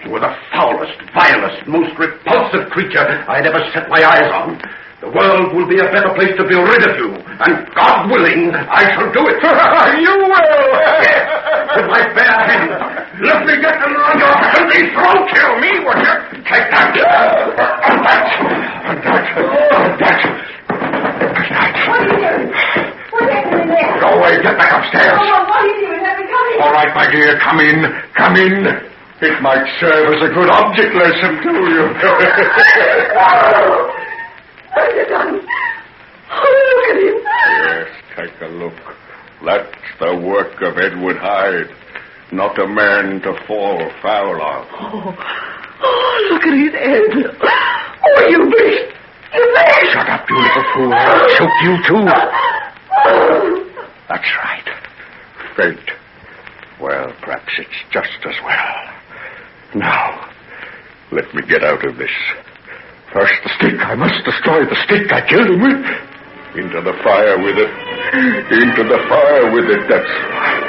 You were the foulest, vilest, most repulsive creature I'd ever set my eyes on. The world will be a better place to be rid of you, and God willing, I shall do it. You will! Yes, with my bare hands. Let me get them around your healthy throat. Kill me, would you? Take that. And that. And that. And that. What are you doing? What's happening there? Go away. Get back upstairs. Oh, what are you doing? Let me come in. All right, my dear. Come in. Come in. It might serve as a good object lesson to you. What have you done? Oh, look at him. Yes, take a look. That's the work of Edward Hyde. Not a man to fall foul of. Oh, look at his head. Oh, you beast. You beast. Shut up, you little fool. I'll choke you, too. That's right. Fate. Well, perhaps it's just as well. Now, let me get out of this. First the stick. I must destroy the stick I killed him with. Into the fire with it. Into the fire with it. That's right.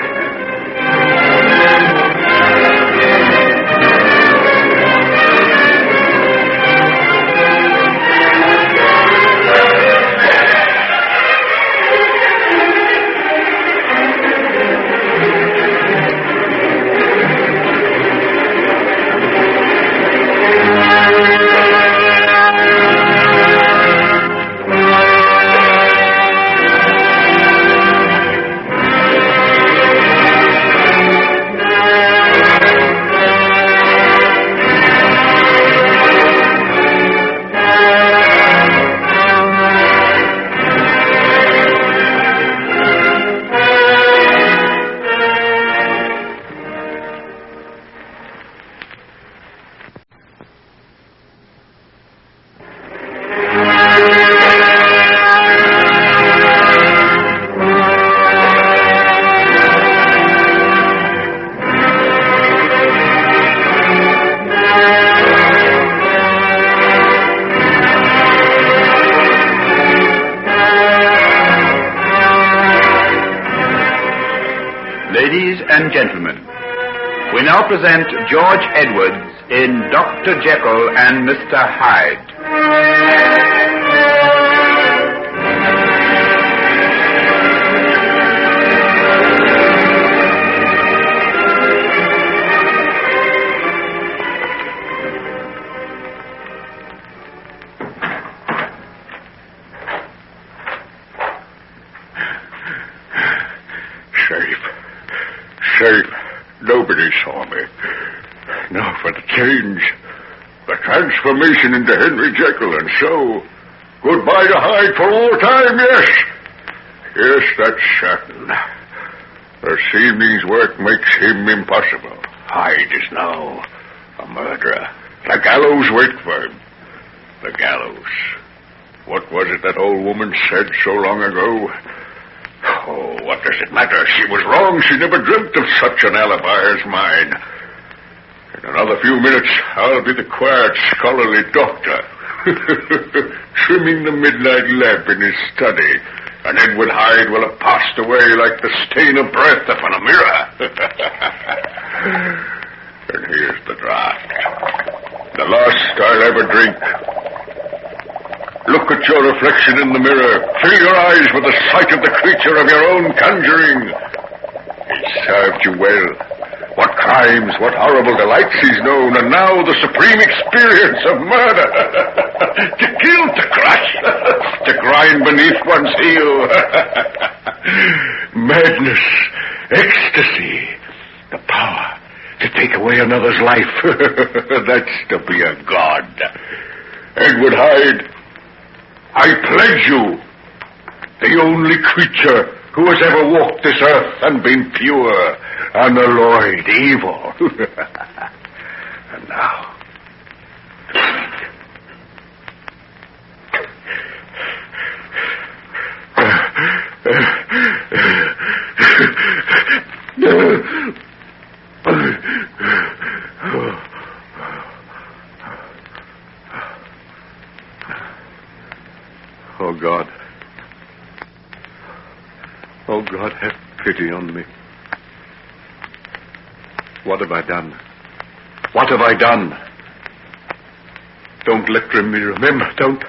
Ladies and gentlemen, we now present George Edwards in Dr. Jekyll and Mr. Hyde. Safe. Nobody saw me. Now for the change. The transformation into Henry Jekyll, and so goodbye to Hyde for all time, yes. Yes, that's certain. This evening's work makes him impossible. Hyde is now a murderer. The gallows wait for him. The gallows. What was it that old woman said so long ago? Oh, what does it matter? She was wrong. She never dreamt of such an alibi as mine. In another few minutes, I'll be the quiet, scholarly doctor, trimming the midnight lamp in his study, and Edward Hyde will have passed away like the stain of breath upon a mirror. And here's the draught. The last I'll ever drink. Look at your reflection in the mirror. Fill your eyes with the sight of the creature of your own conjuring. He served you well. What crimes, what horrible delights he's known, and now the supreme experience of murder. To kill, to crush, to grind beneath one's heel. Madness, ecstasy, the power to take away another's life. That's to be a god. Edward Hyde, I pledge you, the only creature who has ever walked this earth and been pure, unalloyed evil. And now, oh God. Oh God, have pity on me. What have I done? What have I done? Don't let me remember. Don't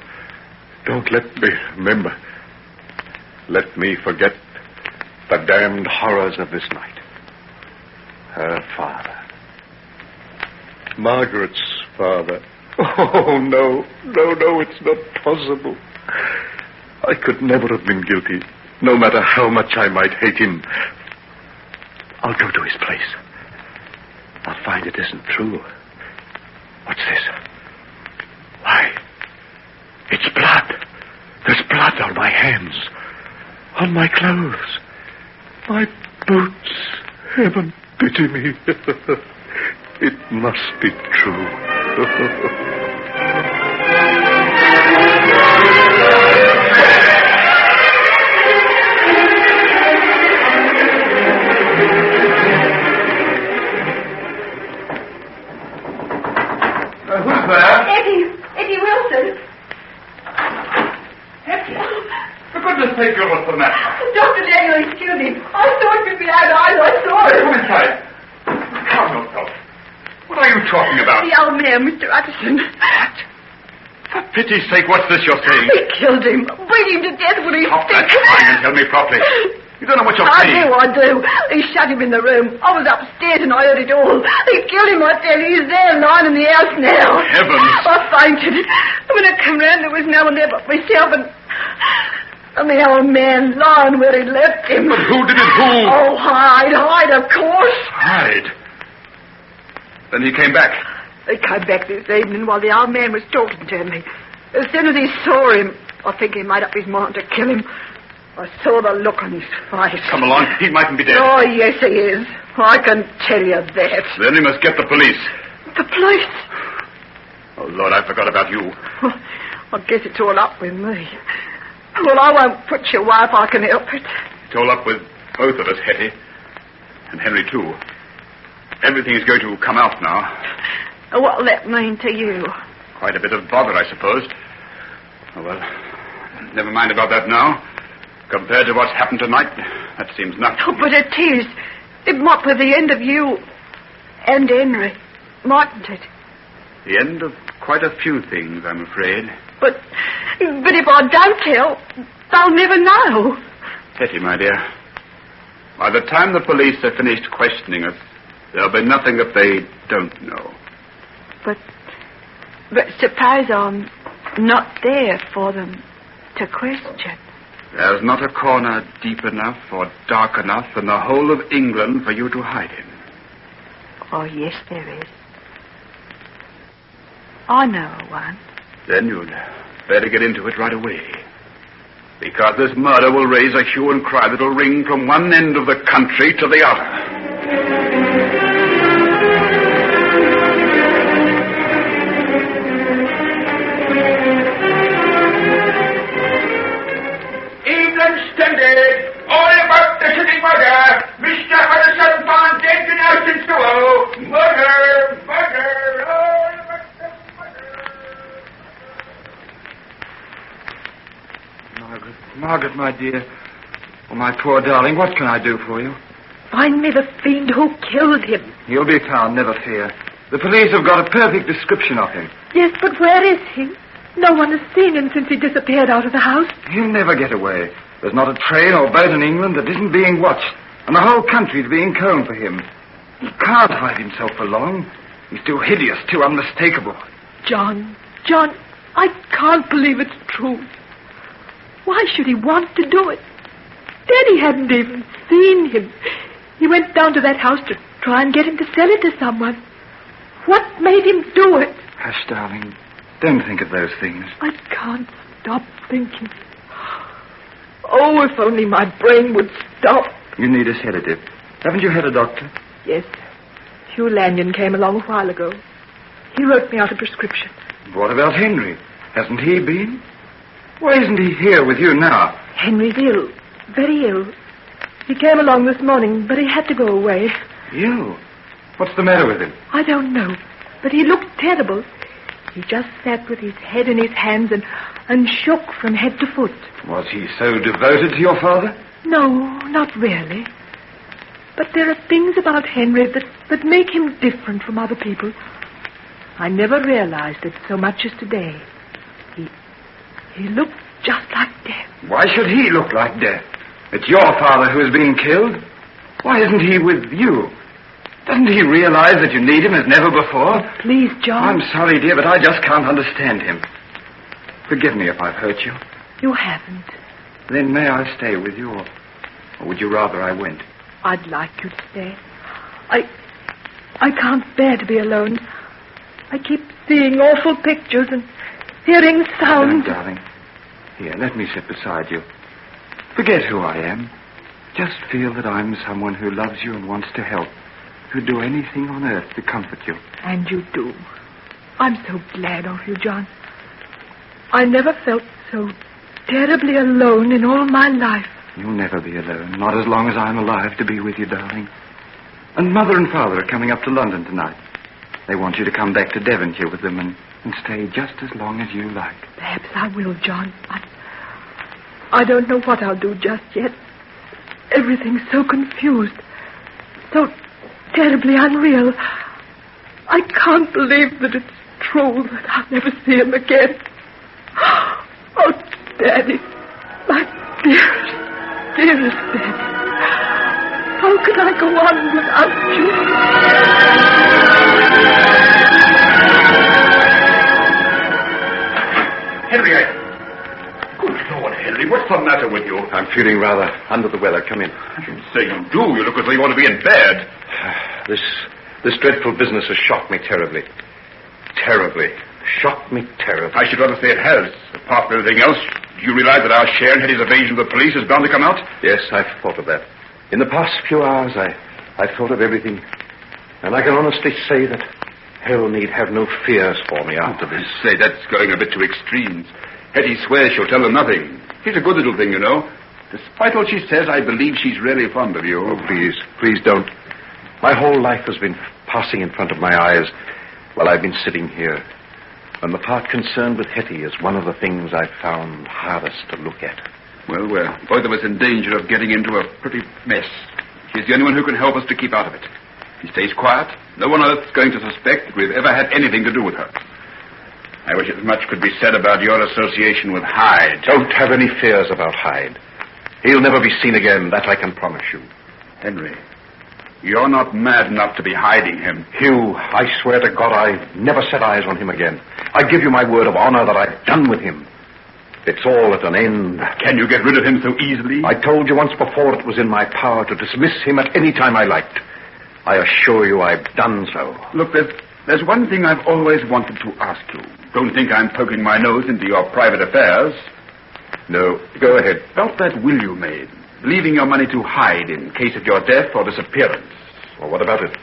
let me remember. Let me forget the damned horrors of this night. Her father. Margaret's father. Oh, no, it's not possible. I could never have been guilty, no matter how much I might hate him. I'll go to his place. I'll find it isn't true. What's this? Why, it's blood. There's blood on my hands, on my clothes, my boots. Heaven pity me. It must be true. Who's there? Eddie Wilson. For goodness sake, girl, what's the matter? Dr. Daniel, excuse me. I saw it with my own eyes. I saw it. Come inside. Calm yourself. What are you talking about? The old man, Mr. Utterson. What? For pity's sake, what's this you're saying? He killed him. Beat him to death when he Stop that crying and tell me properly. You don't know what you're saying. I do. He shut him in the room. I was upstairs and I heard it all. He killed him, I tell you. He's there lying in the house now. Heavens. I fainted. When I come round, there was no one there but myself and the old man lying where he left him. But who did it? Who? Oh, Hyde, of course. Hyde. Then he came back. He came back this evening while the old man was talking to me. As soon as he saw him, I think he made up his mind to kill him. I saw the look on his face. Come along. He mightn't be dead. Oh, yes, he is. I can tell you that. Then we must get the police. The police? Oh, Lord, I forgot about you. I guess it's all up with me. Well, I won't put you away if I can help it. It's all up with both of us, Hetty. And Henry, too. Everything is going to come out now. What'll that mean to you? Quite a bit of bother, I suppose. Oh, well, never mind about that now. Compared to what's happened tonight, that seems nothing. Oh, but it is. It might be the end of you and Henry, mightn't it? The end of quite a few things, I'm afraid. But if I don't tell, they'll never know. Hetty, my dear, by the time the police have finished questioning us, there'll be nothing that they don't know. But suppose I'm not there for them to question. There's not a corner deep enough or dark enough in the whole of England for you to hide in. Oh, yes, there is. I know one. Then you'd better get into it right away. Because this murder will raise a hue and cry that'll ring from one end of the country to the other. Standard, all about the city murder. Mr. Utterson found dead in house in Soho. Murder, all about the murder. Margaret, my dear. Oh, my poor darling, what can I do for you? Find me the fiend who killed him. He'll be found, never fear. The police have got a perfect description of him. Yes, but where is he? No one has seen him since he disappeared out of the house. He'll never get away. There's not a train or boat in England that isn't being watched, and the whole country's being combed for him. He can't hide himself for long. He's too hideous, too unmistakable. John, I can't believe it's true. Why should he want to do it? Daddy hadn't even seen him. He went down to that house to try and get him to sell it to someone. What made him do it? Hush, darling. Don't think of those things. I can't stop thinking. Oh, if only my brain would stop. You need a sedative. Haven't you had a doctor? Yes. Hugh Lanyon came along a while ago. He wrote me out a prescription. What about Henry? Hasn't he been? Why isn't he here with you now? Henry's ill. Very ill. He came along this morning, but he had to go away. Ill? What's the matter with him? I don't know, but he looked terrible. He just sat with his head in his hands and shook from head to foot. Was he so devoted to your father? No, not really. But there are things about Henry that make him different from other people. I never realized it so much as today. He looked just like death. Why should he look like death? It's your father who has been killed. Why isn't he with you? Doesn't he realize that you need him as never before? Oh, please, John. I'm sorry, dear, but I just can't understand him. Forgive me if I've hurt you. You haven't. Then may I stay with you, or would you rather I went? I'd like you to stay. I can't bear to be alone. I keep seeing awful pictures and hearing sounds. No, darling. Here, let me sit beside you. Forget who I am. Just feel that I'm someone who loves you and wants to help. Who'd do anything on earth to comfort you. And you do. I'm so glad of you, John. I never felt so terribly alone in all my life. You'll never be alone, not as long as I'm alive to be with you, darling. And Mother and Father are coming up to London tonight. They want you to come back to Devonshire with them and stay just as long as you like. Perhaps I will, John. I don't know what I'll do just yet. Everything's so confused. So terribly unreal. I can't believe that it's true that I'll never see him again. Oh, Daddy. My dearest Daddy. How can I go on without you? Henry, Good Lord, Henry, what's the matter with you? I'm feeling rather under the weather. Come in. I shouldn't say you do. You look as though you want to be in bed. This dreadful business has shocked me terribly. Terribly. Shocked me terribly. I should rather say it has. Apart from everything else, do you realize that our share in Hetty's evasion of the police is bound to come out? Yes, I've thought of that. In the past few hours, I've thought of everything. And I can honestly say that hell need have no fears for me after this. Say, that's going a bit to extremes. Hetty swears she'll tell them nothing. She's a good little thing, you know. Despite all she says, I believe she's really fond of you. Oh, please don't. My whole life has been passing in front of my eyes while I've been sitting here. And the part concerned with Hetty is one of the things I've found hardest to look at. Well, we're both of us in danger of getting into a pretty mess. She's the only one who can help us to keep out of it. She stays quiet. No one on earth's going to suspect that we've ever had anything to do with her. I wish as much could be said about your association with Hyde. Don't have any fears about Hyde. He'll never be seen again, that I can promise you. Henry, you're not mad enough to be hiding him. Hugh, I swear to God I've never set eyes on him again. I give you my word of honor that I've done with him. It's all at an end. Can you get rid of him so easily? I told you once before it was in my power to dismiss him at any time I liked. I assure you I've done so. Look, there's one thing I've always wanted to ask you. Don't think I'm poking my nose into your private affairs. No, go ahead. About that will you made, leaving your money to Hyde in case of your death or disappearance. Well, what about it?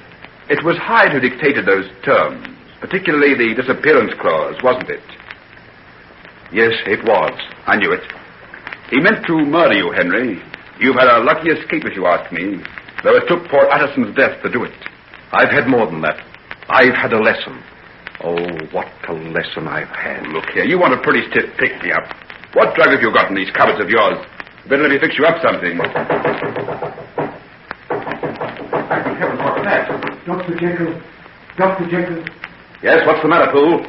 It was Hyde who dictated those terms, particularly the disappearance clause, wasn't it? Yes, it was. I knew it. He meant to murder you, Henry. You've had a lucky escape, if you ask me, though it took poor Utterson's death to do it. I've had more than that. I've had a lesson. Oh, what a lesson I've had. Look here, you want a pretty stiff pick-me-up. What drug have you got in these cupboards of yours? Better let me fix you up something. Heavens, what's that? Dr. Jekyll. Dr. Jekyll. Yes, what's the matter, Poole?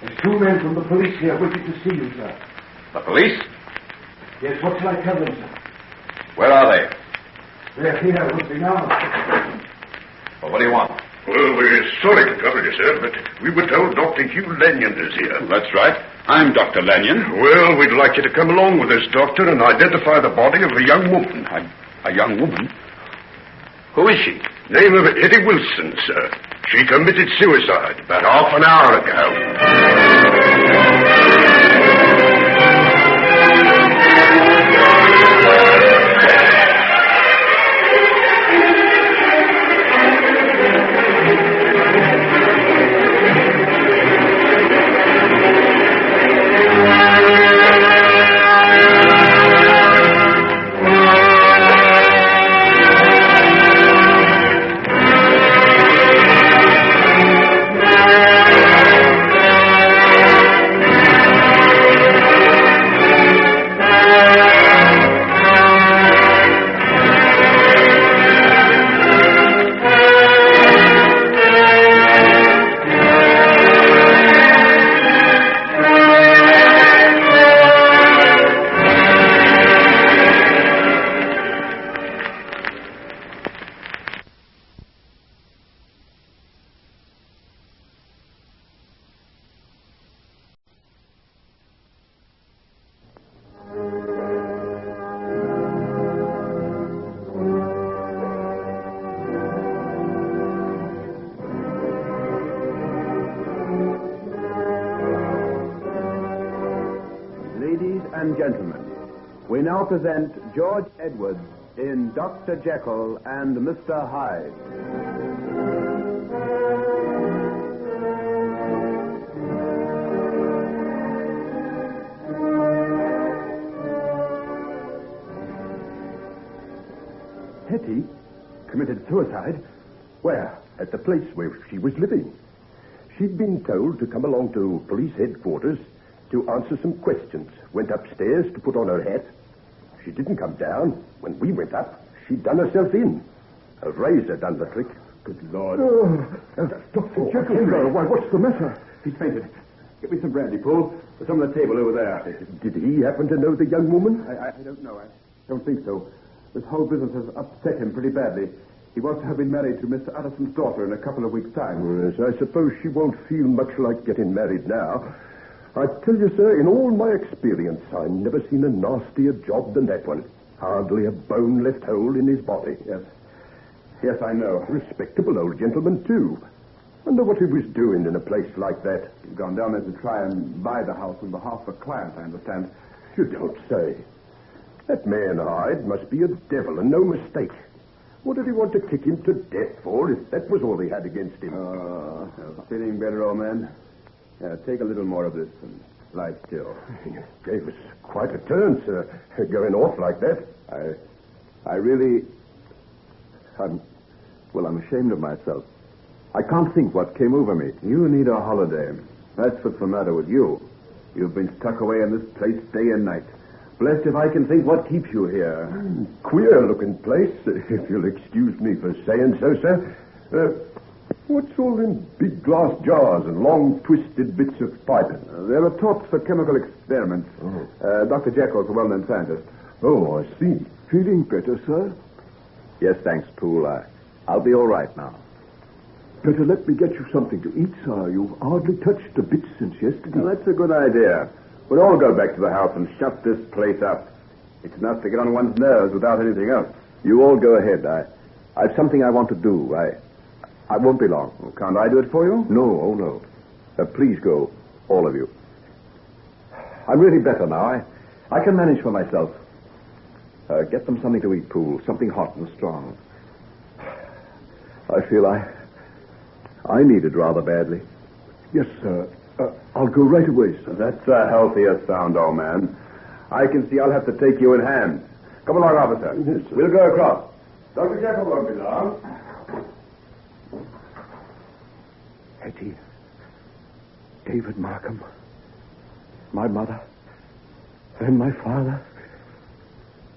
There's two men from the police here waiting to see you, sir. The police? Yes, what shall I tell them, sir? Where are they? They're here with me now. Well, what do you want? Well, we're sorry to trouble you, sir, but we were told Dr. Hugh Lanyon is here. That's right. I'm Dr. Lanyon. Well, we'd like you to come along with us, Doctor, and identify the body of a young woman. A young woman? Who is she? Name of Hetty Wilson, sir. She committed suicide about half an hour ago. now present George Edwards in Dr. Jekyll and Mr. Hyde. Hetty committed suicide? Where? At the place where she was living. She'd been told to come along to police headquarters to answer some questions. Went upstairs to put on her hat. She didn't come down. When we went up, she'd done herself in. A razor done the trick. Good Lord. Dr. Jekyll, why, what's the matter? He's fainted. Get me some brandy, Paul. There's some on the table over there. Did he happen to know the young woman? I don't know. I don't think so. This whole business has upset him pretty badly. He was to have been married to Mr. Utterson's daughter in a couple of weeks' time. Yes, I suppose she won't feel much like getting married now. I tell you, sir, in all my experience, I've never seen a nastier job than that one. Hardly a bone left whole in his body. Yes, I know. Respectable old gentleman, too. Wonder what he was doing in a place like that. He's gone down there to try and buy the house on behalf of a client, I understand. You don't say. That man Hyde must be a devil and no mistake. What did he want to kick him to death for if that was all he had against him? Feeling better, old man? Yeah, take a little more of this and lie still. You gave us quite a turn, sir, going off like that. I really... I'm ashamed of myself. I can't think what came over me. You need a holiday. That's what's the matter with you. You've been stuck away in this place day and night. Blessed if I can think what keeps you here. Queer-looking place, if you'll excuse me for saying so, sir. What's all in big glass jars and long, twisted bits of piping? They're tops for chemical experiments. Dr. Jekyll's a well-known scientist. Oh, I see. Feeling better, sir? Yes, thanks, Poole. I'll be all right now. Better let me get you something to eat, sir. You've hardly touched a bit since yesterday. Well, that's a good idea. We'll all go back to the house and shut this place up. It's enough to get on one's nerves without anything else. You all go ahead. I've something I want to do. I won't be long. Well, can't I do it for you? No, no. Please go, all of you. I'm really better now. I can manage for myself. Get them something to eat, Poole. Something hot and strong. I feel I need it rather badly. Yes, sir. I'll go right away, sir. That's a healthier sound, old man. I can see I'll have to take you in hand. Come along, officer. Yes, sir. We'll go across. Dr. Jekyll won't be long. Hetty, David Markham, my mother, and my father,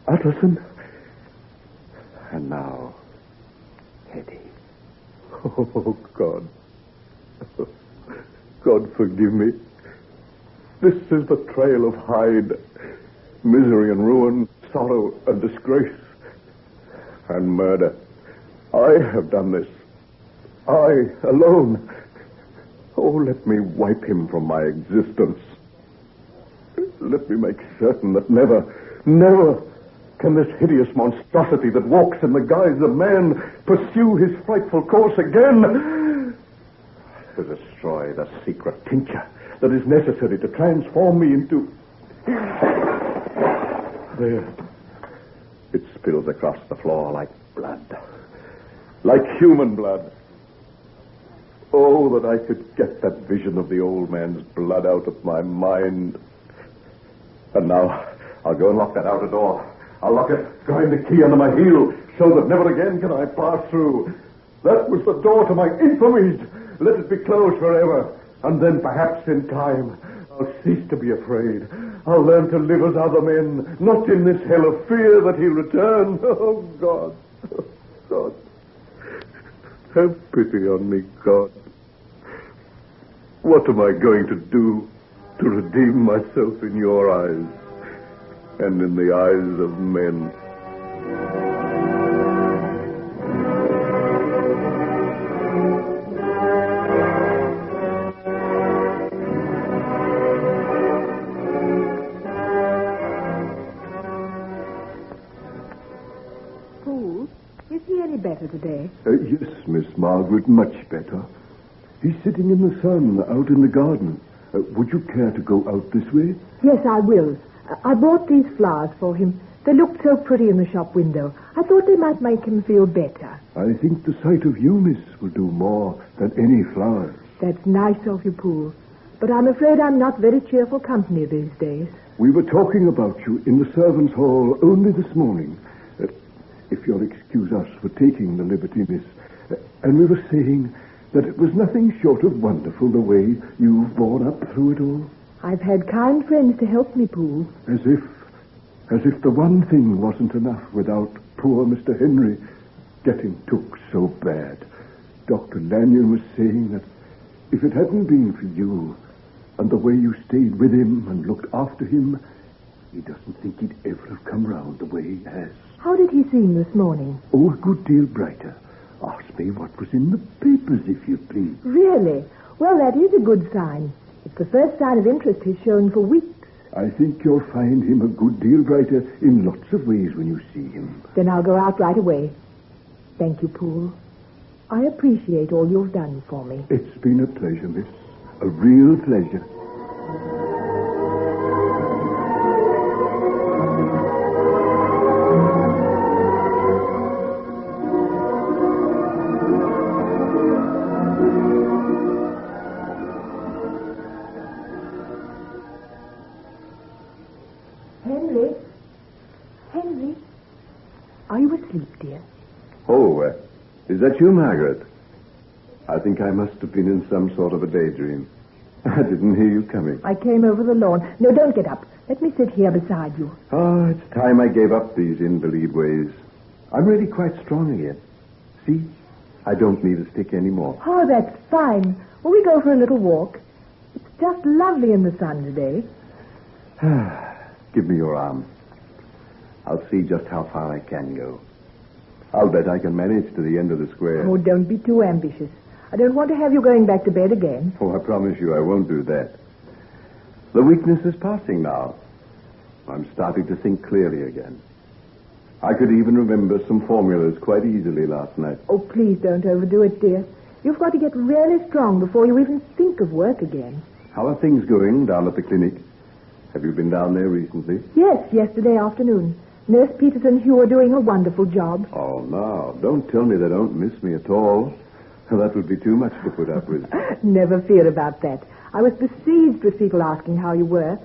Utterson, and now, Hetty. Oh, God. God, forgive me. This is the trail of Hyde. Misery and ruin, sorrow and disgrace, and murder. I have done this. I alone. Oh, let me wipe him from my existence. Let me make certain that never can this hideous monstrosity that walks in the guise of man pursue his frightful course again. To destroy the secret tincture that is necessary to transform me into... There. It spills across the floor like blood. Like human blood. Oh, that I could get that vision of the old man's blood out of my mind. And now, I'll go and lock that outer door. I'll lock it, grind the key under my heel, so that never again can I pass through. That was the door to my infamies. Let it be closed forever. And then perhaps in time, I'll cease to be afraid. I'll learn to live as other men, not in this hell of fear that he'll return. Oh, God. Oh, God. Have pity on me, God. What am I going to do to redeem myself in your eyes and in the eyes of men? Poole, is he any better today? Yes, Miss Margaret, much better. He's sitting in the sun out in the garden. Would you care to go out this way? Yes, I will. I bought these flowers for him. They looked so pretty in the shop window. I thought they might make him feel better. I think the sight of you, miss, will do more than any flowers. That's nice of you, Poole. But I'm afraid I'm not very cheerful company these days. We were talking about you in the servants' hall only this morning. If you'll excuse us for taking the liberty, miss. And we were saying that it was nothing short of wonderful the way you've borne up through it all. I've had kind friends to help me, Poole. As if the one thing wasn't enough without poor Mr. Henry getting took so bad. Dr. Lanyon was saying that if it hadn't been for you and the way you stayed with him and looked after him, he doesn't think he'd ever have come round the way he has. How did he seem this morning? Oh, a good deal brighter. Ask me what was in the papers, if you please. Really? Well, that is a good sign. It's the first sign of interest he's shown for weeks. I think you'll find him a good deal brighter in lots of ways when you see him. Then I'll go out right away. Thank you, Poole. I appreciate all you've done for me. It's been a pleasure, miss. A real pleasure. Henry? Are you asleep, dear? Oh, is that you, Margaret? I think I must have been in some sort of a daydream. I didn't hear you coming. I came over the lawn. No, don't get up. Let me sit here beside you. Oh, it's time I gave up these invalid ways. I'm really quite strong again. See? I don't need a stick anymore. Oh, that's fine. Will we go for a little walk? It's just lovely in the sun today. Give me your arm. I'll see just how far I can go. I'll bet I can manage to the end of the square. Oh, don't be too ambitious. I don't want to have you going back to bed again. Oh, I promise you I won't do that. The weakness is passing now. I'm starting to think clearly again. I could even remember some formulas quite easily last night. Oh, please don't overdo it, dear. You've got to get really strong before you even think of work again. How are things going down at the clinic? Have you been down there recently? Yes, yesterday afternoon. Nurse Peters and Hugh are doing a wonderful job. Oh, no. Don't tell me they don't miss me at all. That would be too much to put up with. Never fear about that. I was besieged with people asking how you were.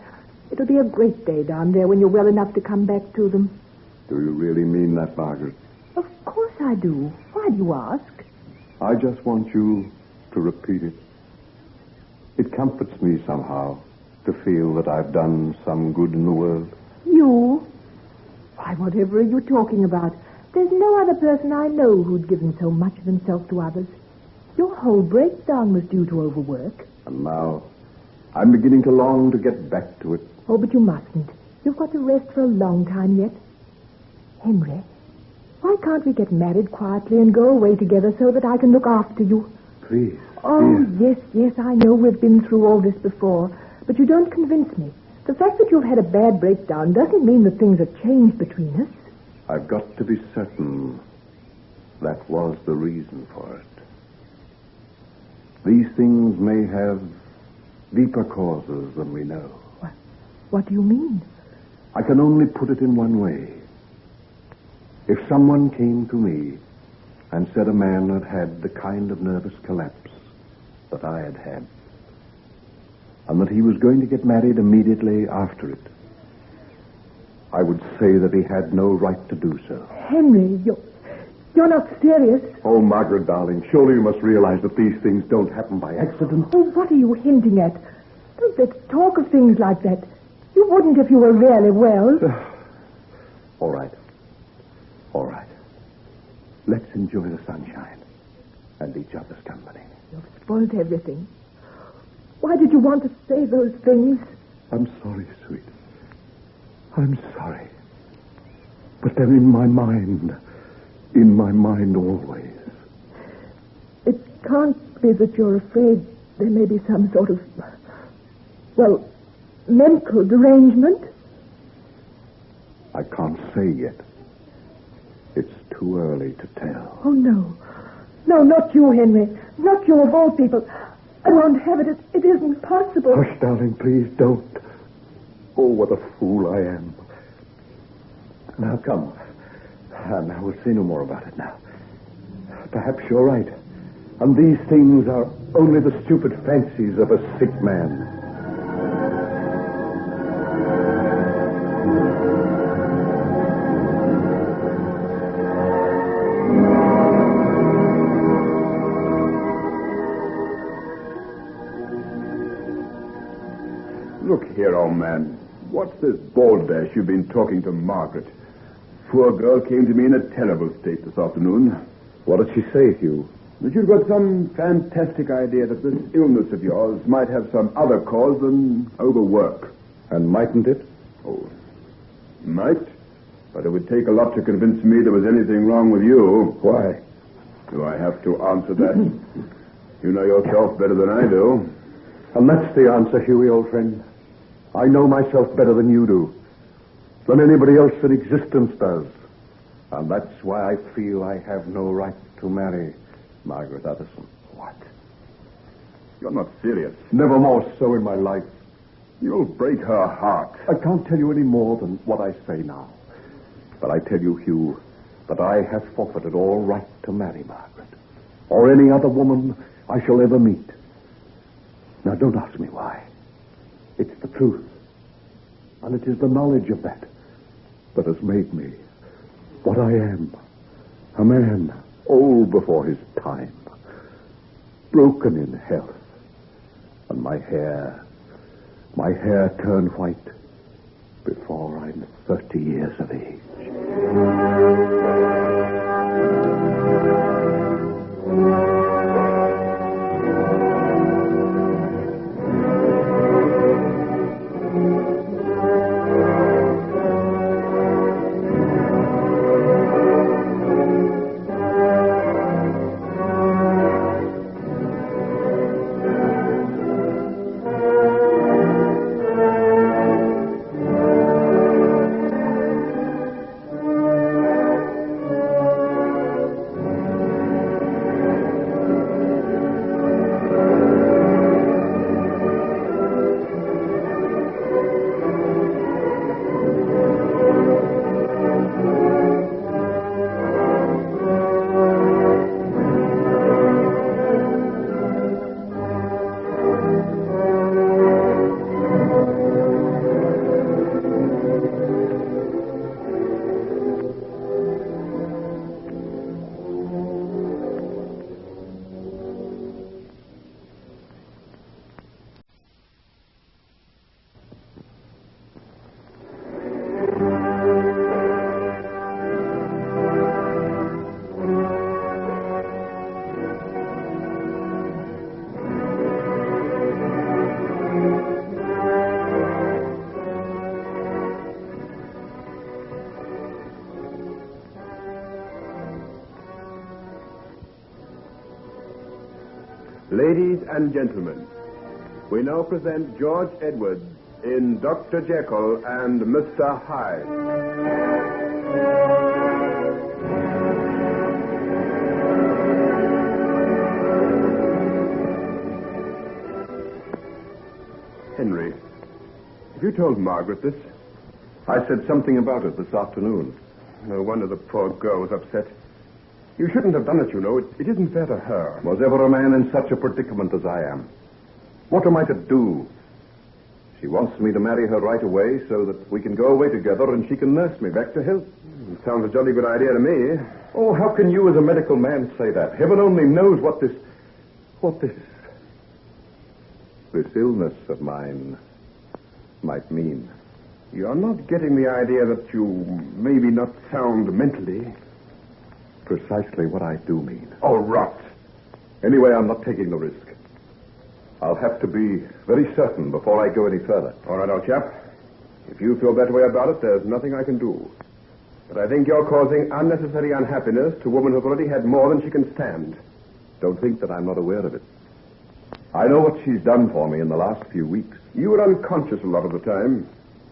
It'll be a great day down there when you're well enough to come back to them. Do you really mean that, Margaret? Of course I do. Why do you ask? I just want you to repeat it. It comforts me somehow to feel that I've done some good in the world. You? Why, whatever are you talking about? There's no other person I know who'd given so much of himself to others. Your whole breakdown was due to overwork. And now, I'm beginning to long to get back to it. Oh, but you mustn't. You've got to rest for a long time yet. Henry, why can't we get married quietly and go away together so that I can look after you? Please. Oh, dear. yes, I know we've been through all this before, but you don't convince me. The fact that you've had a bad breakdown doesn't mean that things have changed between us. I've got to be certain that was the reason for it. These things may have deeper causes than we know. What do you mean? I can only put it in one way. If someone came to me and said a man had had the kind of nervous collapse that I had had, and that he was going to get married immediately after it, I would say that he had no right to do so. Henry, you're not serious. Oh, Margaret, darling, surely you must realize that these things don't happen by accident. Oh, what are you hinting at? Don't let's talk of things like that. You wouldn't if you were really well. All right. Let's enjoy the sunshine and each other's company. You've spoiled everything. Why did you want to say those things? I'm sorry, sweet. I'm sorry. But they're in my mind always. It can't be that you're afraid there may be some sort of, mental derangement? I can't say yet. It's too early to tell. Oh, no. No, not you, Henry. Not you of all people. I won't have it. It isn't possible. Hush, darling, please don't. Oh, what a fool I am. Now, come. Now, we'll say no more about it now. Perhaps you're right. And these things are only the stupid fancies of a sick man. Look here, old man. What's this balderdash you've been talking to Margaret? Poor girl came to me in a terrible state this afternoon. What did she say, Hugh? That you've got some fantastic idea that this illness of yours might have some other cause than overwork. And mightn't it? Oh, might. But it would take a lot to convince me there was anything wrong with you. Why? Do I have to answer that? You know yourself better than I do. And that's the answer, Hughie, old friend. I know myself better than you do. Than anybody else in existence does. And that's why I feel I have no right to marry Margaret Utterson. What? You're not serious. Never more so in my life. You'll break her heart. I can't tell you any more than what I say now. But I tell you, Hugh, that I have forfeited all right to marry Margaret. Or any other woman I shall ever meet. Now, don't ask me why. It's the truth. And it is the knowledge of that has made me what I am. A man old before his time. Broken in health. And my hair turned white before I'm 30 years of age. Ladies and gentlemen, we now present George Edwards in Dr. Jekyll and Mr. Hyde. Henry, have you told Margaret this? I said something about it this afternoon. No wonder the poor girl was upset. You shouldn't have done it, you know. It isn't fair to her. Was ever a man in such a predicament as I am? What am I to do? She wants me to marry her right away so that we can go away together and she can nurse me back to health. Sounds a jolly good idea to me. Oh, how can you as a medical man say that? Heaven only knows what this illness of mine might mean. You're not getting the idea that you maybe not sound mentally. Precisely what I do mean. Oh, rot. Anyway, I'm not taking the risk. I'll have to be very certain before I go any further. All right, old chap. If you feel that way about it, there's nothing I can do. But I think you're causing unnecessary unhappiness to a woman who's already had more than she can stand. Don't think that I'm not aware of it. I know what she's done for me in the last few weeks. You were unconscious a lot of the time.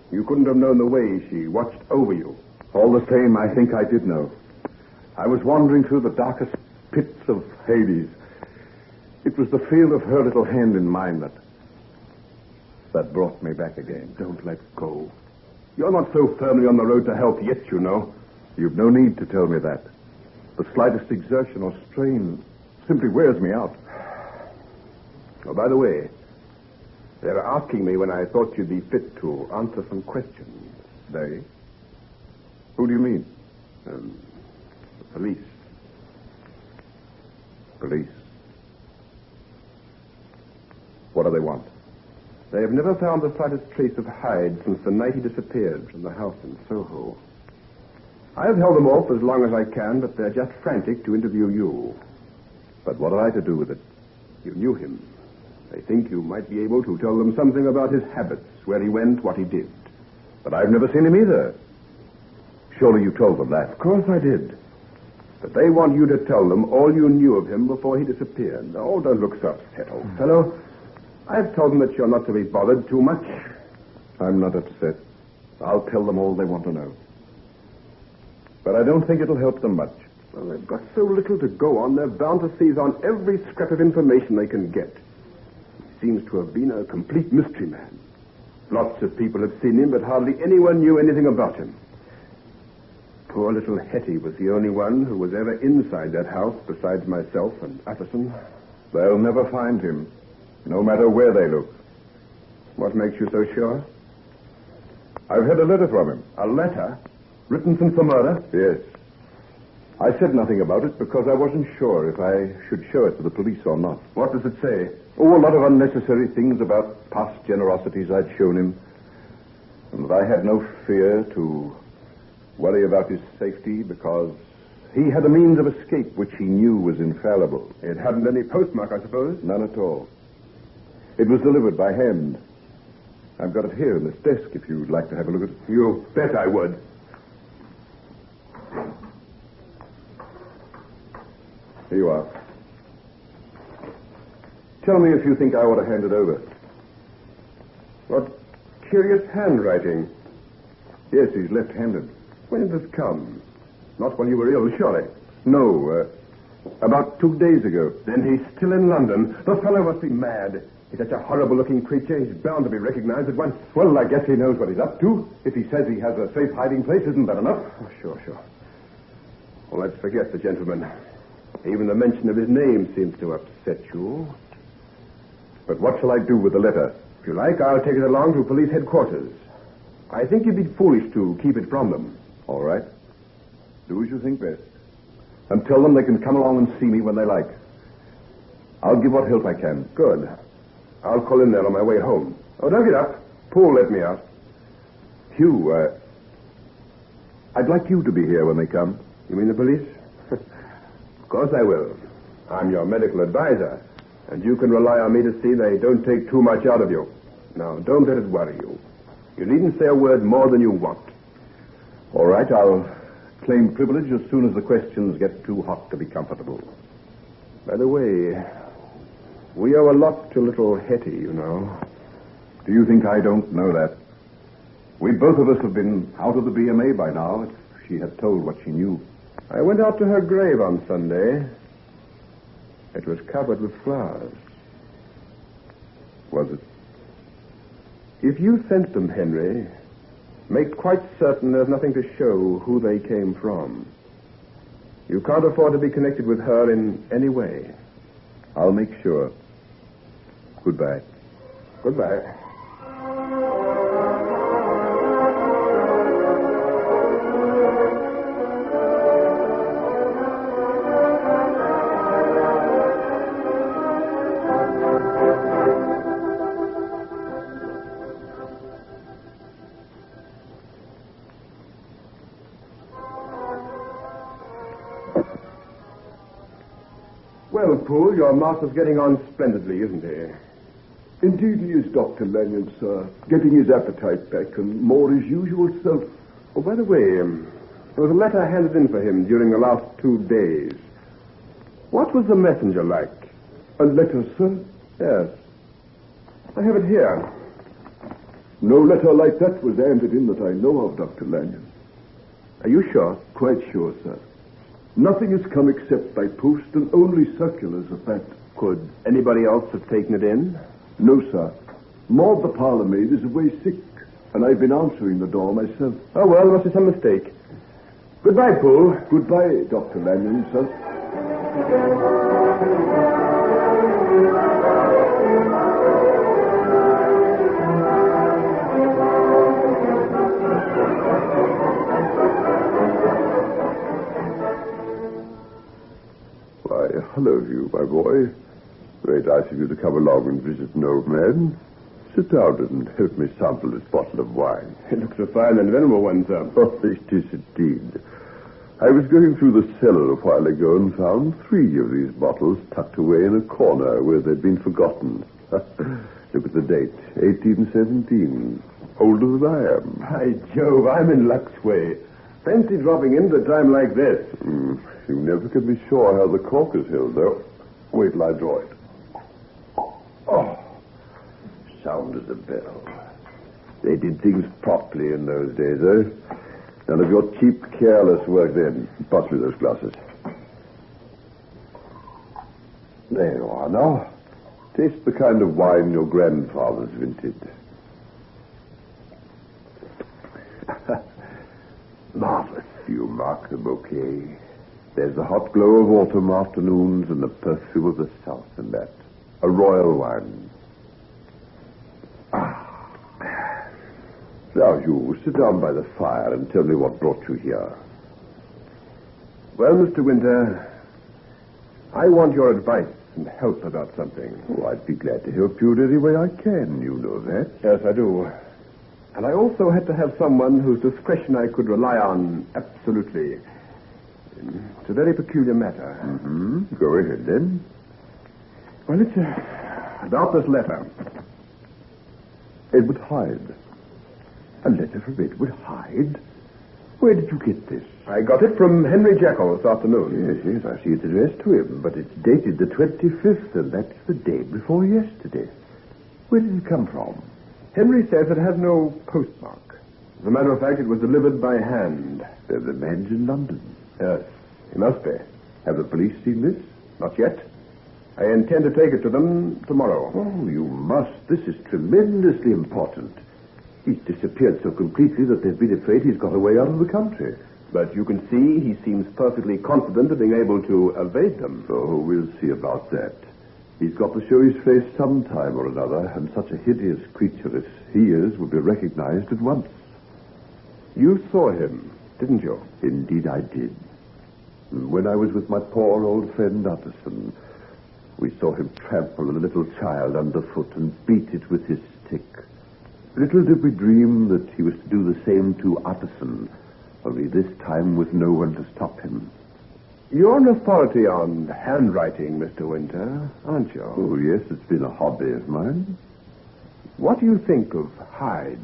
You couldn't have known the way she watched over you. All the same, I think I did know. I was wandering through the darkest pits of Hades. It was the feel of her little hand in mine that that brought me back again. Don't let go. You're not so firmly on the road to help yet, you know. You've no need to tell me that. The slightest exertion or strain simply wears me out. Oh, by the way, they're asking me when I thought you'd be fit to answer some questions. They? Who do you mean? The police. Police? What do they want? They have never found the slightest trace of Hyde since the night he disappeared from the house in Soho. I've held them off as long as I can, but they're just frantic to interview you. But what am I to do with it? You knew him. They think you might be able to tell them something about his habits, where he went, what he did. But I've never seen him either. Surely you told them that. Of course I did. But they want you to tell them all you knew of him before he disappeared. Oh, don't look so upset, old fellow. I've told them that you're not to be bothered too much. I'm not upset. I'll tell them all they want to know. But I don't think it'll help them much. Well, they've got so little to go on, they're bound to seize on every scrap of information they can get. He seems to have been a complete mystery man. Lots of people have seen him, but hardly anyone knew anything about him. Poor little Hetty was the only one who was ever inside that house besides myself and Utterson. They'll never find him, no matter where they look. What makes you so sure? I've had a letter from him. A letter? Written since the murder? Yes. I said nothing about it because I wasn't sure if I should show it to the police or not. What does it say? Oh, a lot of unnecessary things about past generosities I'd shown him. And that I had no fear to worry about his safety because he had a means of escape which he knew was infallible. It hadn't any postmark, I suppose? None at all. It was delivered by hand. I've got it here in this desk if you'd like to have a look at it. You bet I would. Here you are. Tell me if you think I ought to hand it over. What curious handwriting. Yes, he's left-handed. When did this come? Not when you were ill, surely. No, about 2 days ago. Then he's still in London. The fellow must be mad. He's such a horrible-looking creature. He's bound to be recognized at once. Well, I guess he knows what he's up to. If he says he has a safe hiding place, isn't that enough? Oh, sure. Well, let's forget the gentleman. Even the mention of his name seems to upset you. But what shall I do with the letter? If you like, I'll take it along to police headquarters. I think you'd be foolish to keep it from them. All right. Do as you think best. And tell them they can come along and see me when they like. I'll give what help I can. Good. I'll call in there on my way home. Oh, don't get up. Paul let me out. Hugh, I'd like you to be here when they come. You mean the police? Of course I will. I'm your medical advisor, and you can rely on me to see they don't take too much out of you. Now, don't let it worry you. You needn't say a word more than you want. All right, I'll claim privilege as soon as the questions get too hot to be comfortable. By the way, we owe a lot to little Hetty, you know. Do you think I don't know that? We both of us have been out of the BMA by now if she had told what she knew. I went out to her grave on Sunday. It was covered with flowers. Was it? If you sent them, Henry, make quite certain there's nothing to show who they came from. You can't afford to be connected with her in any way. I'll make sure. Goodbye. Goodbye. Well, Poole, your master's getting on splendidly, isn't he? Indeed he is, Dr. Lanyon, sir. Getting his appetite back and more his usual self. Oh, by the way, there was a letter handed in for him during the last 2 days. What was the messenger like? A letter, sir? Yes. I have it here. No letter like that was handed in that I know of, Dr. Lanyon. Are you sure? Quite sure, sir. Nothing has come except by post and only circulars at that. Could anybody else have taken it in? No, sir. Maud, the parlour maid, is away sick, and I've been answering the door myself. Oh, well, there must be some mistake. Goodbye, Poole. Goodbye, Dr. Lanyon, sir. Why, hello to you, my boy. Very nice of you to come along and visit an old man. Sit down and help me sample this bottle of wine. It looks a fine and venerable one, sir. Oh, it is indeed. I was going through the cellar a while ago and found 3 of these bottles tucked away in a corner where they'd been forgotten. Look at the date, 1817. Older than I am. By Jove, I'm in luck's way. Fancy dropping in at a time like this. You never can be sure how the cork is held, though. Wait till I draw it. Oh, sound as a bell. They did things properly in those days, eh? None of your cheap, careless work then. Pass me those glasses. There you are now. Taste the kind of wine your grandfather's vinted. Marvelous view, Mark, the bouquet. There's the hot glow of autumn afternoons and the perfume of the south in that. A royal wine. Now, you sit down by the fire and tell me what brought you here. Well, Mr. Winter, I want your advice and help about something. Oh, I'd be glad to help you in any way I can. You know that. Yes, I do. And I also had to have someone whose discretion I could rely on absolutely. It's a very peculiar matter. Go ahead, then. Well, it's about this letter. Edward Hyde. A letter from Edward Hyde? Where did you get this? I got it from Henry Jekyll this afternoon. Yes, I see it's addressed to him, but it's dated the 25th, and that's the day before yesterday. Where did it come from? Henry says it has no postmark. As a matter of fact, it was delivered by hand. Then the man's in London. Yes, he must be. Have the police seen this? Not yet. I intend to take it to them tomorrow. Oh, you must. This is tremendously important. He's disappeared so completely that they've been afraid he's got away out of the country. But you can see he seems perfectly confident of being able to evade them. Oh, we'll see about that. He's got to show his face sometime or another, and such a hideous creature as he is will be recognized at once. You saw him, didn't you? Indeed I did. When I was with my poor old friend Utterson, we saw him trample a little child underfoot and beat it with his stick. Little did we dream that he was to do the same to Utterson, only this time with no one to stop him. You're an authority on handwriting, Mr. Winter, aren't you? Oh, yes, it's been a hobby of mine. What do you think of Hyde's?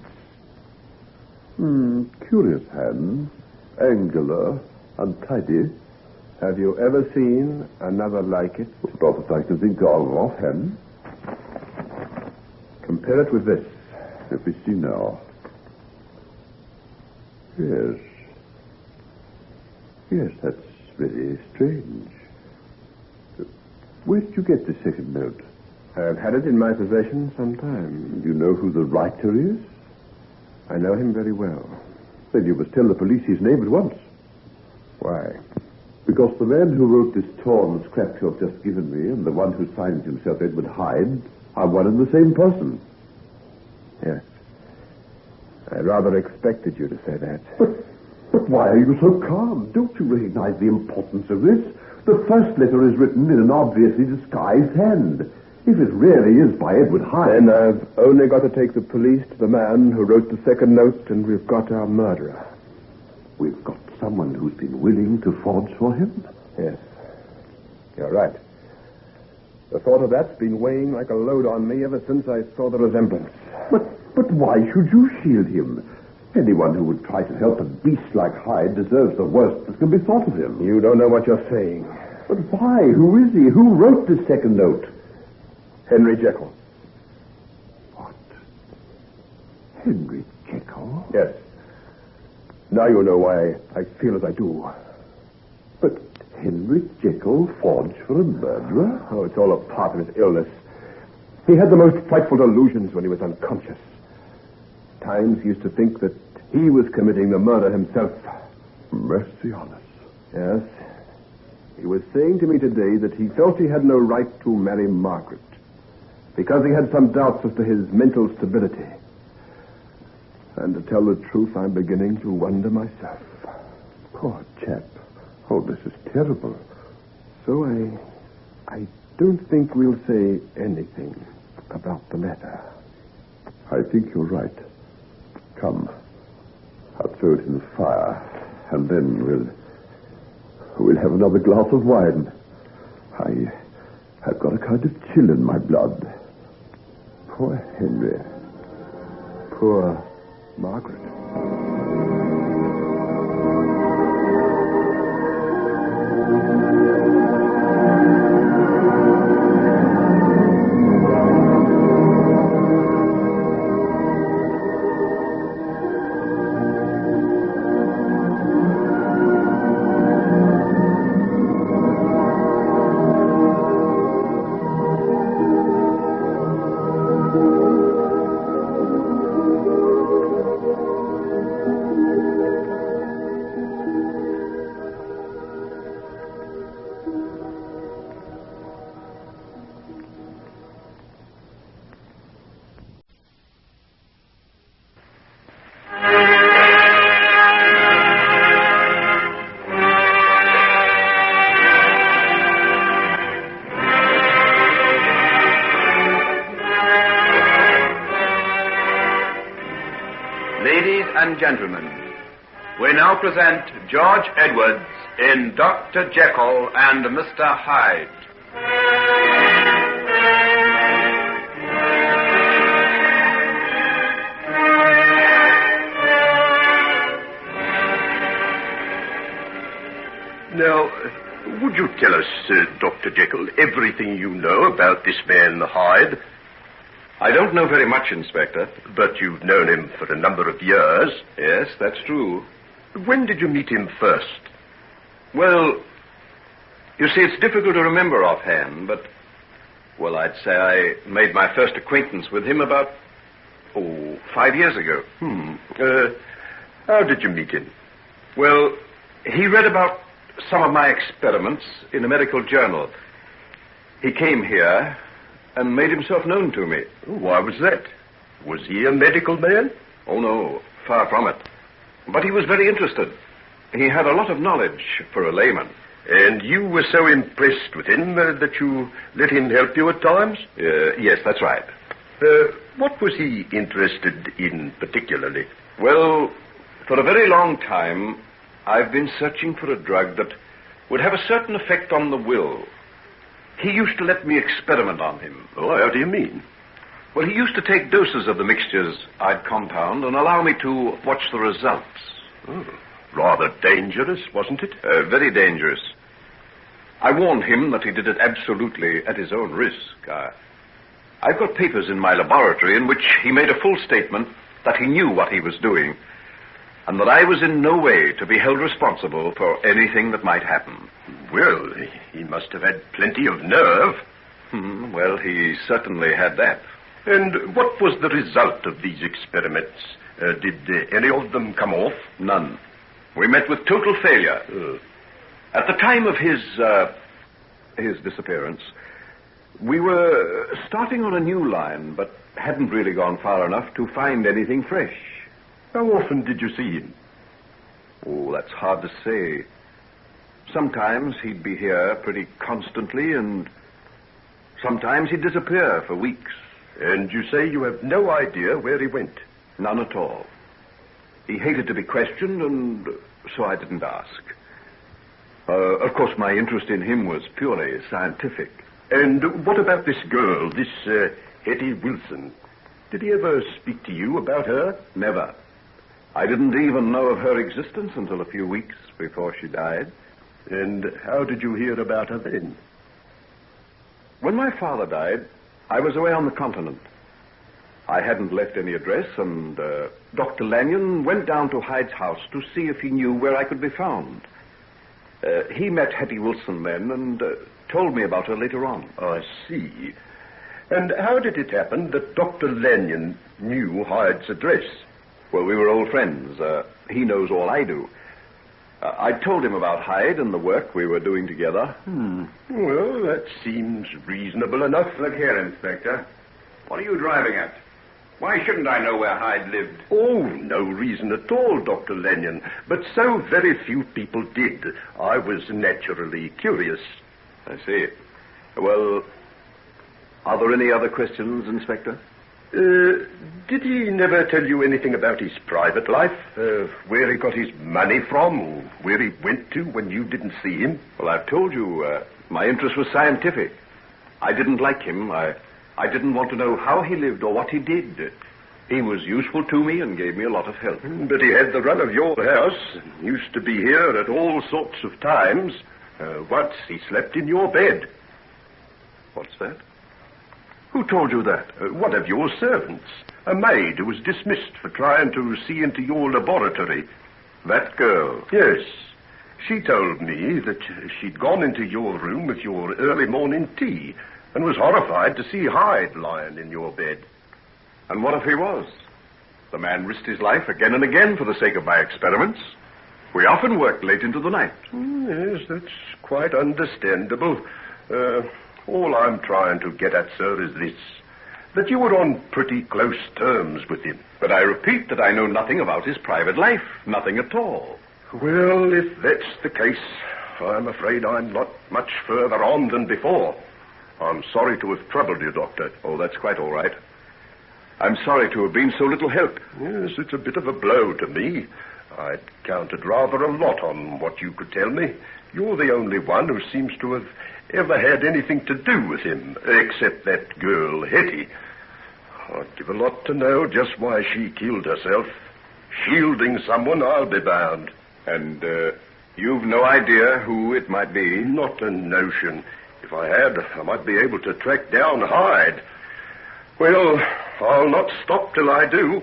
Curious hand. Angular, untidy. Have you ever seen another like it? Not that I can think of offhand. Compare it with this. Let me see now. Yes. Yes, that's very strange. Where did you get the second note? I've had it in my possession some time. Do you know who the writer is? I know him very well. Then you must tell the police his name at once. Why? Because the man who wrote this torn scrap you have just given me and the one who signs himself Edward Hyde are one and the same person. Yes. I rather expected you to say that. But why are you so calm? Don't you recognize the importance of this? The first letter is written in an obviously disguised hand. If it really is by Edward Hyde... Then I've only got to take the police to the man who wrote the second note, and we've got our murderer. We've got someone who's been willing to forge for him? Yes. You're right. The thought of that's been weighing like a load on me ever since I saw the resemblance. But why should you shield him? Anyone who would try to help a beast like Hyde deserves the worst that can be thought of him. You don't know what you're saying. But why? Who is he? Who wrote this second note? Henry Jekyll. What? Henry Jekyll? Yes. Now you know why I feel as I do. But Henry Jekyll forged for a murderer? Oh, it's all a part of his illness. He had the most frightful delusions when he was unconscious. Times he used to think that he was committing the murder himself. Mercy on us. Yes. He was saying to me today that he felt he had no right to marry Margaret because he had some doubts as to his mental stability. And to tell the truth, I'm beginning to wonder myself. Poor chap. Oh, this is terrible. So I don't think we'll say anything about the matter. I think you're right. Come. I'll throw it in the fire, and then we'll have another glass of wine. I've got a kind of chill in my blood. Poor Henry. Poor Margaret. Ladies and gentlemen, we now present George Edwards in Dr. Jekyll and Mr. Hyde. Now, would you tell us, Dr. Jekyll, everything you know about this man Hyde? I don't know very much, Inspector. But you've known him for a number of years. Yes, that's true. When did you meet him first? Well, you see, it's difficult to remember offhand, but, well, I'd say I made my first acquaintance with him about, 5 years ago. How did you meet him? Well, he read about some of my experiments in a medical journal. He came here and made himself known to me. Why was that? Was he a medical man? Oh, no, far from it. But he was very interested. He had a lot of knowledge for a layman. And you were so impressed with him that you let him help you at times? Yes, that's right. What was he interested in particularly? Well, for a very long time, I've been searching for a drug that would have a certain effect on the will. He used to let me experiment on him. Oh, how do you mean? Well, he used to take doses of the mixtures I'd compound and allow me to watch the results. Oh, rather dangerous, wasn't it? Very dangerous. I warned him that he did it absolutely at his own risk. I've got papers in my laboratory in which he made a full statement that he knew what he was doing and that I was in no way to be held responsible for anything that might happen. Well, he must have had plenty of nerve. Well, he certainly had that. And what was the result of these experiments? Did any of them come off? None. We met with total failure. At the time of his disappearance, we were starting on a new line, but hadn't really gone far enough to find anything fresh. How often did you see him? Oh, that's hard to say. Sometimes he'd be here pretty constantly, and sometimes he'd disappear for weeks. And you say you have no idea where he went? None at all. He hated to be questioned, and so I didn't ask. Of course, my interest in him was purely scientific. And what about this girl, this Hetty Wilson? Did he ever speak to you about her? Never. I didn't even know of her existence until a few weeks before she died. And how did you hear about her then? When my father died, I was away on the continent. I hadn't left any address, and Dr. Lanyon went down to Hyde's house to see if he knew where I could be found. He met Hetty Wilson then and told me about her later on. I see. And how did it happen that Dr. Lanyon knew Hyde's address? Well, we were old friends. He knows all I do. I told him about Hyde and the work we were doing together. Well, that seems reasonable enough. Look here, Inspector. What are you driving at? Why shouldn't I know where Hyde lived? Oh, no reason at all, Dr. Lanyon. But so very few people did. I was naturally curious. I see. Well, are there any other questions, Inspector? Did he never tell you anything about his private life? Where he got his money from, or where he went to when you didn't see him? Well, I've told you, my interest was scientific. I didn't like him. I didn't want to know how he lived or what he did. He was useful to me and gave me a lot of help. But he had the run of your house, used to be here at all sorts of times. Once he slept in your bed. What's that? Who told you that? One of your servants. A maid who was dismissed for trying to see into your laboratory. That girl? Yes. She told me that she'd gone into your room with your early morning tea and was horrified to see Hyde lying in your bed. And what if he was? The man risked his life again and again for the sake of my experiments. We often worked late into the night. Yes, that's quite understandable. All I'm trying to get at, sir, is this. That you were on pretty close terms with him. But I repeat that I know nothing about his private life. Nothing at all. Well, if that's the case, I'm afraid I'm not much further on than before. I'm sorry to have troubled you, Doctor. Oh, that's quite all right. I'm sorry to have been so little help. Yes, it's a bit of a blow to me. I'd counted rather a lot on what you could tell me. You're the only one who seems to have ever had anything to do with him, except that girl, Hetty. I'd give a lot to know just why she killed herself. Shielding someone, I'll be bound. And, you've no idea who it might be? Not a notion. If I had, I might be able to track down Hyde. Well, I'll not stop till I do.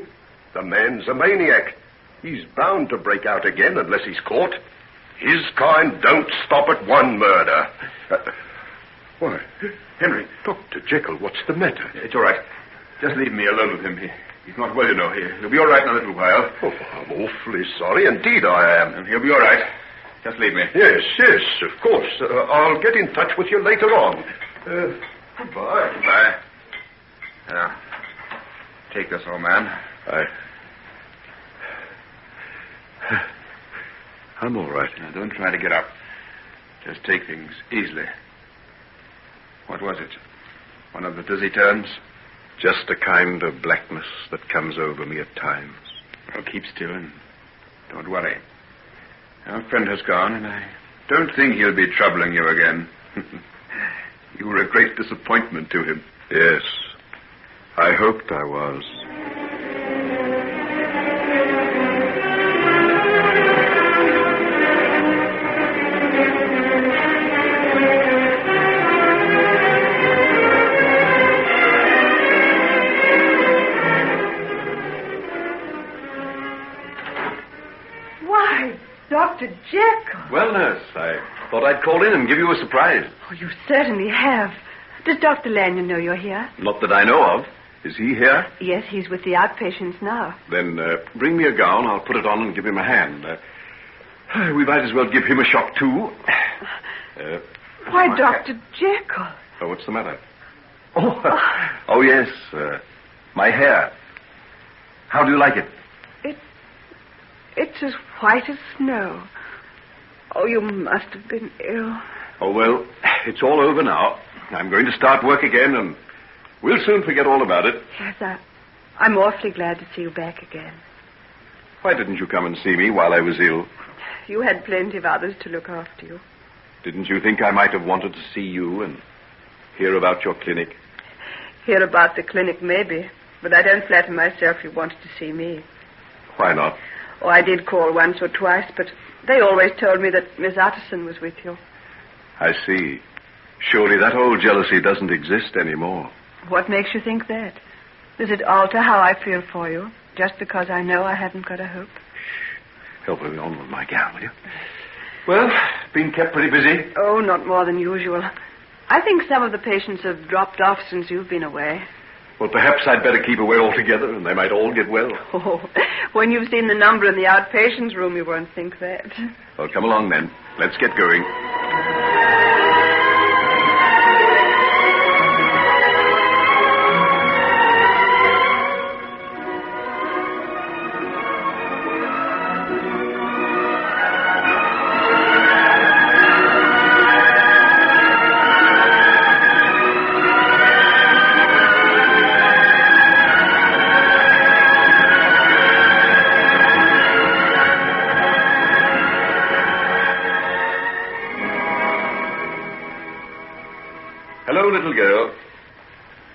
The man's a maniac. He's bound to break out again unless he's caught. His kind don't stop at one murder. Why, Henry. Dr. Jekyll, what's the matter? It's all right. Just leave me alone with him. He's not well, you know. He'll be all right in a little while. Oh, I'm awfully sorry. Indeed I am. And he'll be all right. Just leave me. Yes, of course. I'll get in touch with you later on. Goodbye. Goodbye. Now, take this, old man. I'm all right. Now, don't try to get up. Just take things easily. What was it? One of the dizzy turns? Just a kind of blackness that comes over me at times. Well, keep still and don't worry. Our friend has gone, and I don't think he'll be troubling you again. You were a great disappointment to him. Yes, I hoped I was. Dr. Jekyll. Well, nurse, I thought I'd call in and give you a surprise. Oh, you certainly have. Does Dr. Lanyon know you're here? Not that I know of. Is he here? Yes, he's with the outpatients now. Then bring me a gown. I'll put it on and give him a hand. We might as well give him a shock, too. Why, Dr. Jekyll? Oh, what's the matter? Oh, yes. My hair. How do you like it? It's as white as snow. Oh, you must have been ill. Oh, well, it's all over now. I'm going to start work again, and we'll soon forget all about it. Yes, I'm awfully glad to see you back again. Why didn't you come and see me while I was ill? You had plenty of others to look after you. Didn't you think I might have wanted to see you and hear about your clinic? Hear about the clinic, maybe, but I don't flatter myself you wanted to see me. Why not? Oh, I did call once or twice, but they always told me that Miss Utterson was with you. I see. Surely that old jealousy doesn't exist anymore. What makes you think that? Does it alter how I feel for you, just because I know I haven't got a hope? Shh. Help me on with my gown, will you? Well, been kept pretty busy? Oh, not more than usual. I think some of the patients have dropped off since you've been away. Well, perhaps I'd better keep away altogether, and they might all get well. Oh, when you've seen the number in the outpatients room, you won't think that. Well, come along, then. Let's get going. Hello, little girl.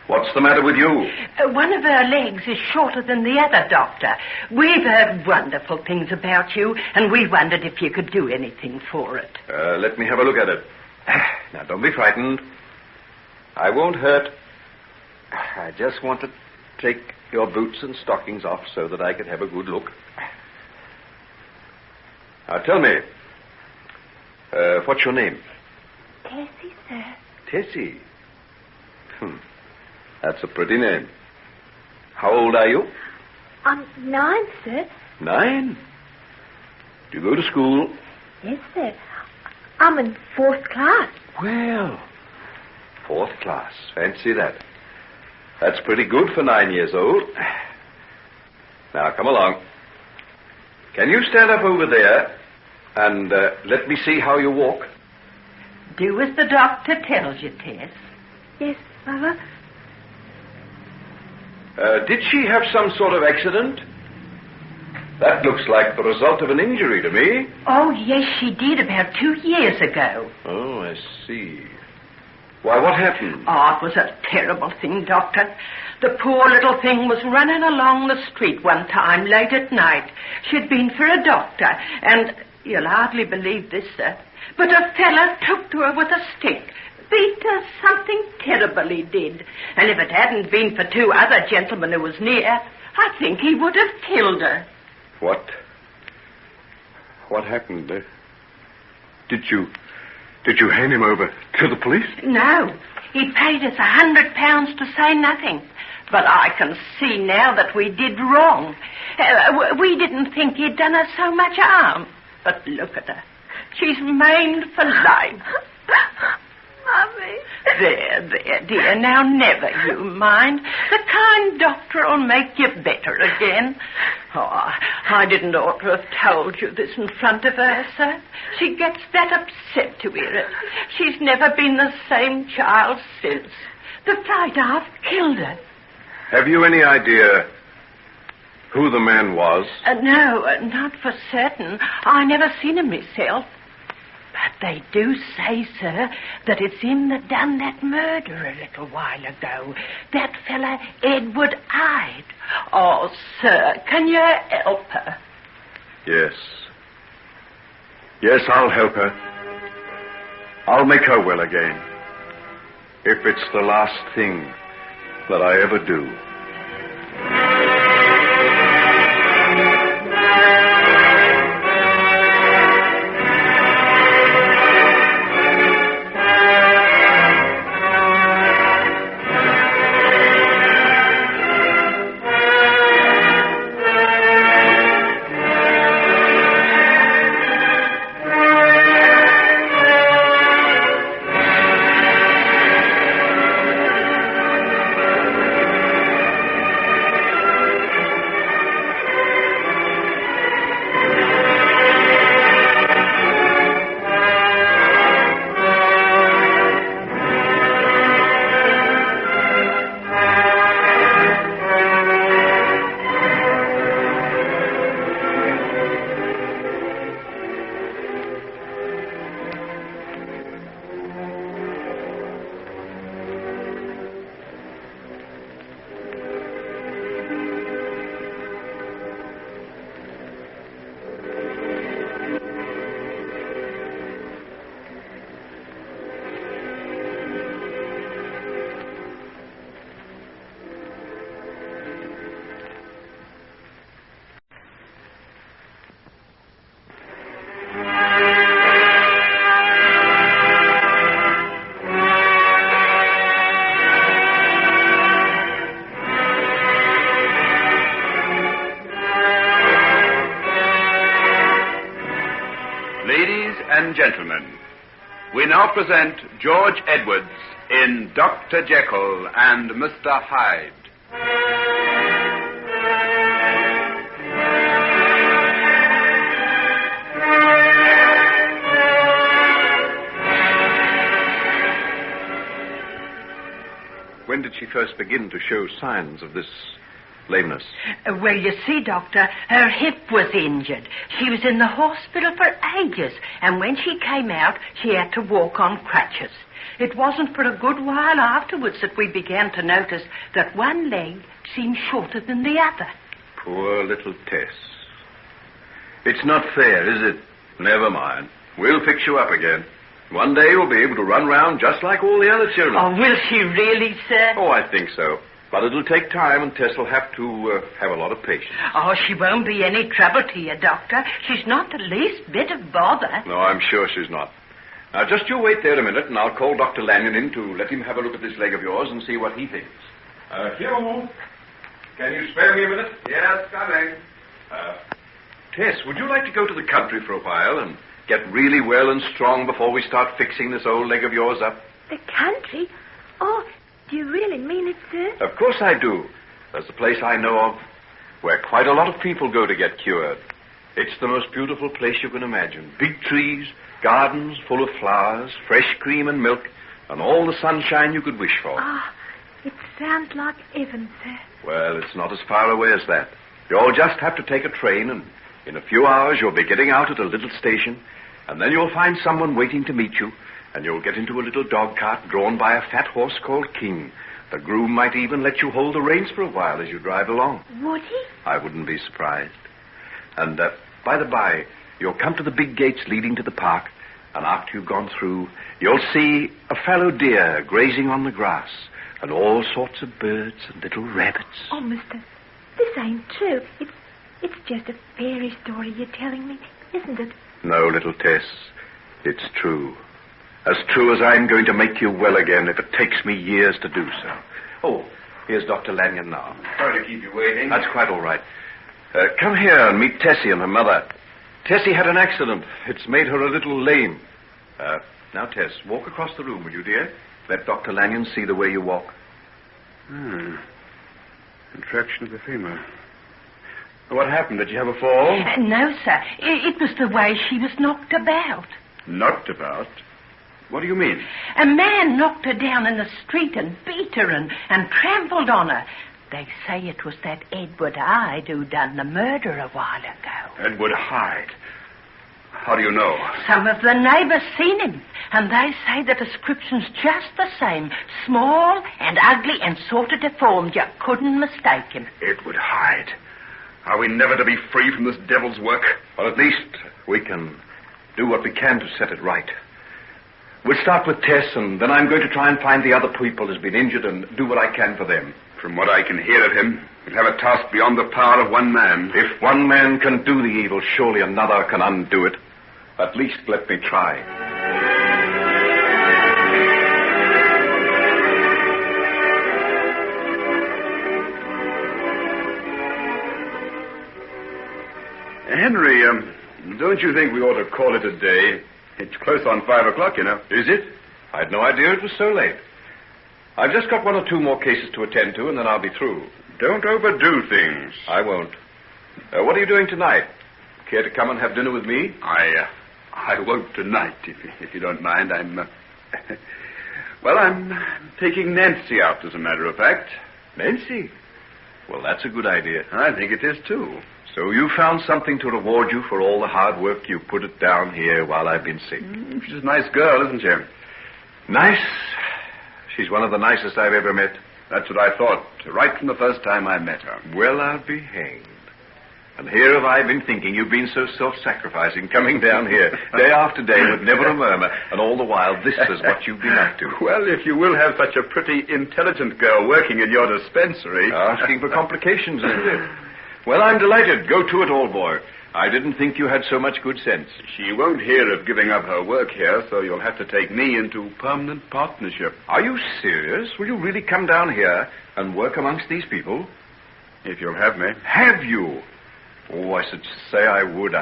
What's the matter with you? One of her legs is shorter than the other, Doctor. We've heard wonderful things about you, and we wondered if you could do anything for it. Let me have a look at it. Now, don't be frightened. I won't hurt. I just want to take your boots and stockings off so that I can have a good look. Now, tell me, what's your name? Tessie, sir. Tessie. That's a pretty name. How old are you? I'm 9, sir. 9? Do you go to school? Yes, sir. I'm in 4th class. Well, 4th class. Fancy that. That's pretty good for 9 years old. Now, come along. Can you stand up over there and let me see how you walk? Do as the doctor tells you, Tess. Yes, Father. Did she have some sort of accident? That looks like the result of an injury to me. Oh, yes, she did about 2 years ago. Oh, I see. Why, what happened? Oh, it was a terrible thing, Doctor. The poor little thing was running along the street one time late at night. She'd been for a doctor, and you'll hardly believe this, sir, but a fella took to her with a stick. Beat her something terrible, he did. And if it hadn't been for 2 other gentlemen who was near, I think he would have killed her. What happened? Did you hand him over to the police? No. He paid us £100 to say nothing. But I can see now that we did wrong. We didn't think he'd done her so much harm. But look at her. She's maimed for life. Mommy. There, dear. Now, never you mind. The kind doctor will make you better again. Oh, I didn't ought to have told you this in front of her, sir. She gets that upset to hear it. She's never been the same child since. The flight half killed her. Have you any idea who the man was? No, not for certain. I never seen him myself. But they do say, sir, that it's him that done that murder a little while ago. That fella, Edward Hyde. Oh, sir, can you help her? Yes. Yes, I'll help her. I'll make her well again. If it's the last thing that I ever do. gentlemen, we now present George Edwards in Dr. Jekyll and Mr. Hyde. When did she first begin to show signs of this lameness? Well, you see, Doctor, her hip was injured. She was in the hospital for ages, and when she came out, she had to walk on crutches. It wasn't for a good while afterwards that we began to notice that one leg seemed shorter than the other. Poor little Tess. It's not fair, is it? Never mind. We'll fix you up again. One day you'll be able to run round just like all the other children. Oh, will she really, sir? Oh, I think so. But it'll take time, and Tess will have to have a lot of patience. Oh, she won't be any trouble to you, Doctor. She's not the least bit of bother. No, I'm sure she's not. Now, just you wait there a minute, and I'll call Dr. Lanyon in to let him have a look at this leg of yours and see what he thinks. Hugh, can you spare me a minute? Yes, coming. Tess, would you like to go to the country for a while and get really well and strong before we start fixing this old leg of yours up? The country? Oh, do you really mean it, sir? Of course I do. There's a place I know of where quite a lot of people go to get cured. It's the most beautiful place you can imagine. Big trees, gardens full of flowers, fresh cream and milk, and all the sunshine you could wish for. Ah, it sounds like heaven, sir. Well, it's not as far away as that. You'll just have to take a train, and in a few hours you'll be getting out at a little station, and then you'll find someone waiting to meet you, and you'll get into a little dog cart drawn by a fat horse called King. The groom might even let you hold the reins for a while as you drive along. Would he? I wouldn't be surprised. And, by the by, you'll come to the big gates leading to the park, and after you've gone through, you'll see a fallow deer grazing on the grass, and all sorts of birds and little rabbits. Oh, mister, this ain't true. It's just a fairy story you're telling me, isn't it? No, little Tess. It's true. As true as I'm going to make you well again if it takes me years to do so. Oh, here's Dr. Lanyon now. Sorry to keep you waiting. That's quite all right. Come here and meet Tessie and her mother. Tessie had an accident. It's made her a little lame. Now, Tess, walk across the room, will you, dear? Let Dr. Lanyon see the way you walk. Contraction of the femur. What happened? Did you have a fall? No, sir. It was the way she was knocked about. Knocked about? What do you mean? A man knocked her down in the street and beat her and trampled on her. They say it was that Edward Hyde who done the murder a while ago. Edward Hyde? How do you know? Some of the neighbors seen him, and they say the description's just the same. Small and ugly and sort of deformed. You couldn't mistake him. Edward Hyde. Are we never to be free from this devil's work? Well, at least we can do what we can to set it right. We'll start with Tess, and then I'm going to try and find the other people who's been injured and do what I can for them. From what I can hear of him, he'll have a task beyond the power of one man. If one man can do the evil, surely another can undo it. At least let me try. Henry, don't you think we ought to call it a day? It's close on 5 o'clock, you know. Is it? I'd no idea it was so late. I've just got one or two more cases to attend to, and then I'll be through. Don't overdo things. I won't. What are you doing tonight? Care to come and have dinner with me? I won't tonight, if you don't mind. Well, I'm taking Nancy out, as a matter of fact. Nancy? Well, that's a good idea. I think it is, too. So you found something to reward you for all the hard work you put it down here while I've been sick. She's a nice girl, isn't she? Nice? She's one of the nicest I've ever met. That's what I thought, right from the first time I met her. Well, I'll be hanged. And here have I been thinking you've been so self-sacrificing, coming down here day after day with never a murmur, and all the while this is what you've been up to. Well, if you will have such a pretty intelligent girl working in your dispensary... Asking for complications, isn't it? Well, I'm delighted. Go to it, old boy. I didn't think you had so much good sense. She won't hear of giving up her work here, so you'll have to take me into permanent partnership. Are you serious? Will you really come down here and work amongst these people? If you'll have me. Have you? Oh, I should say I would.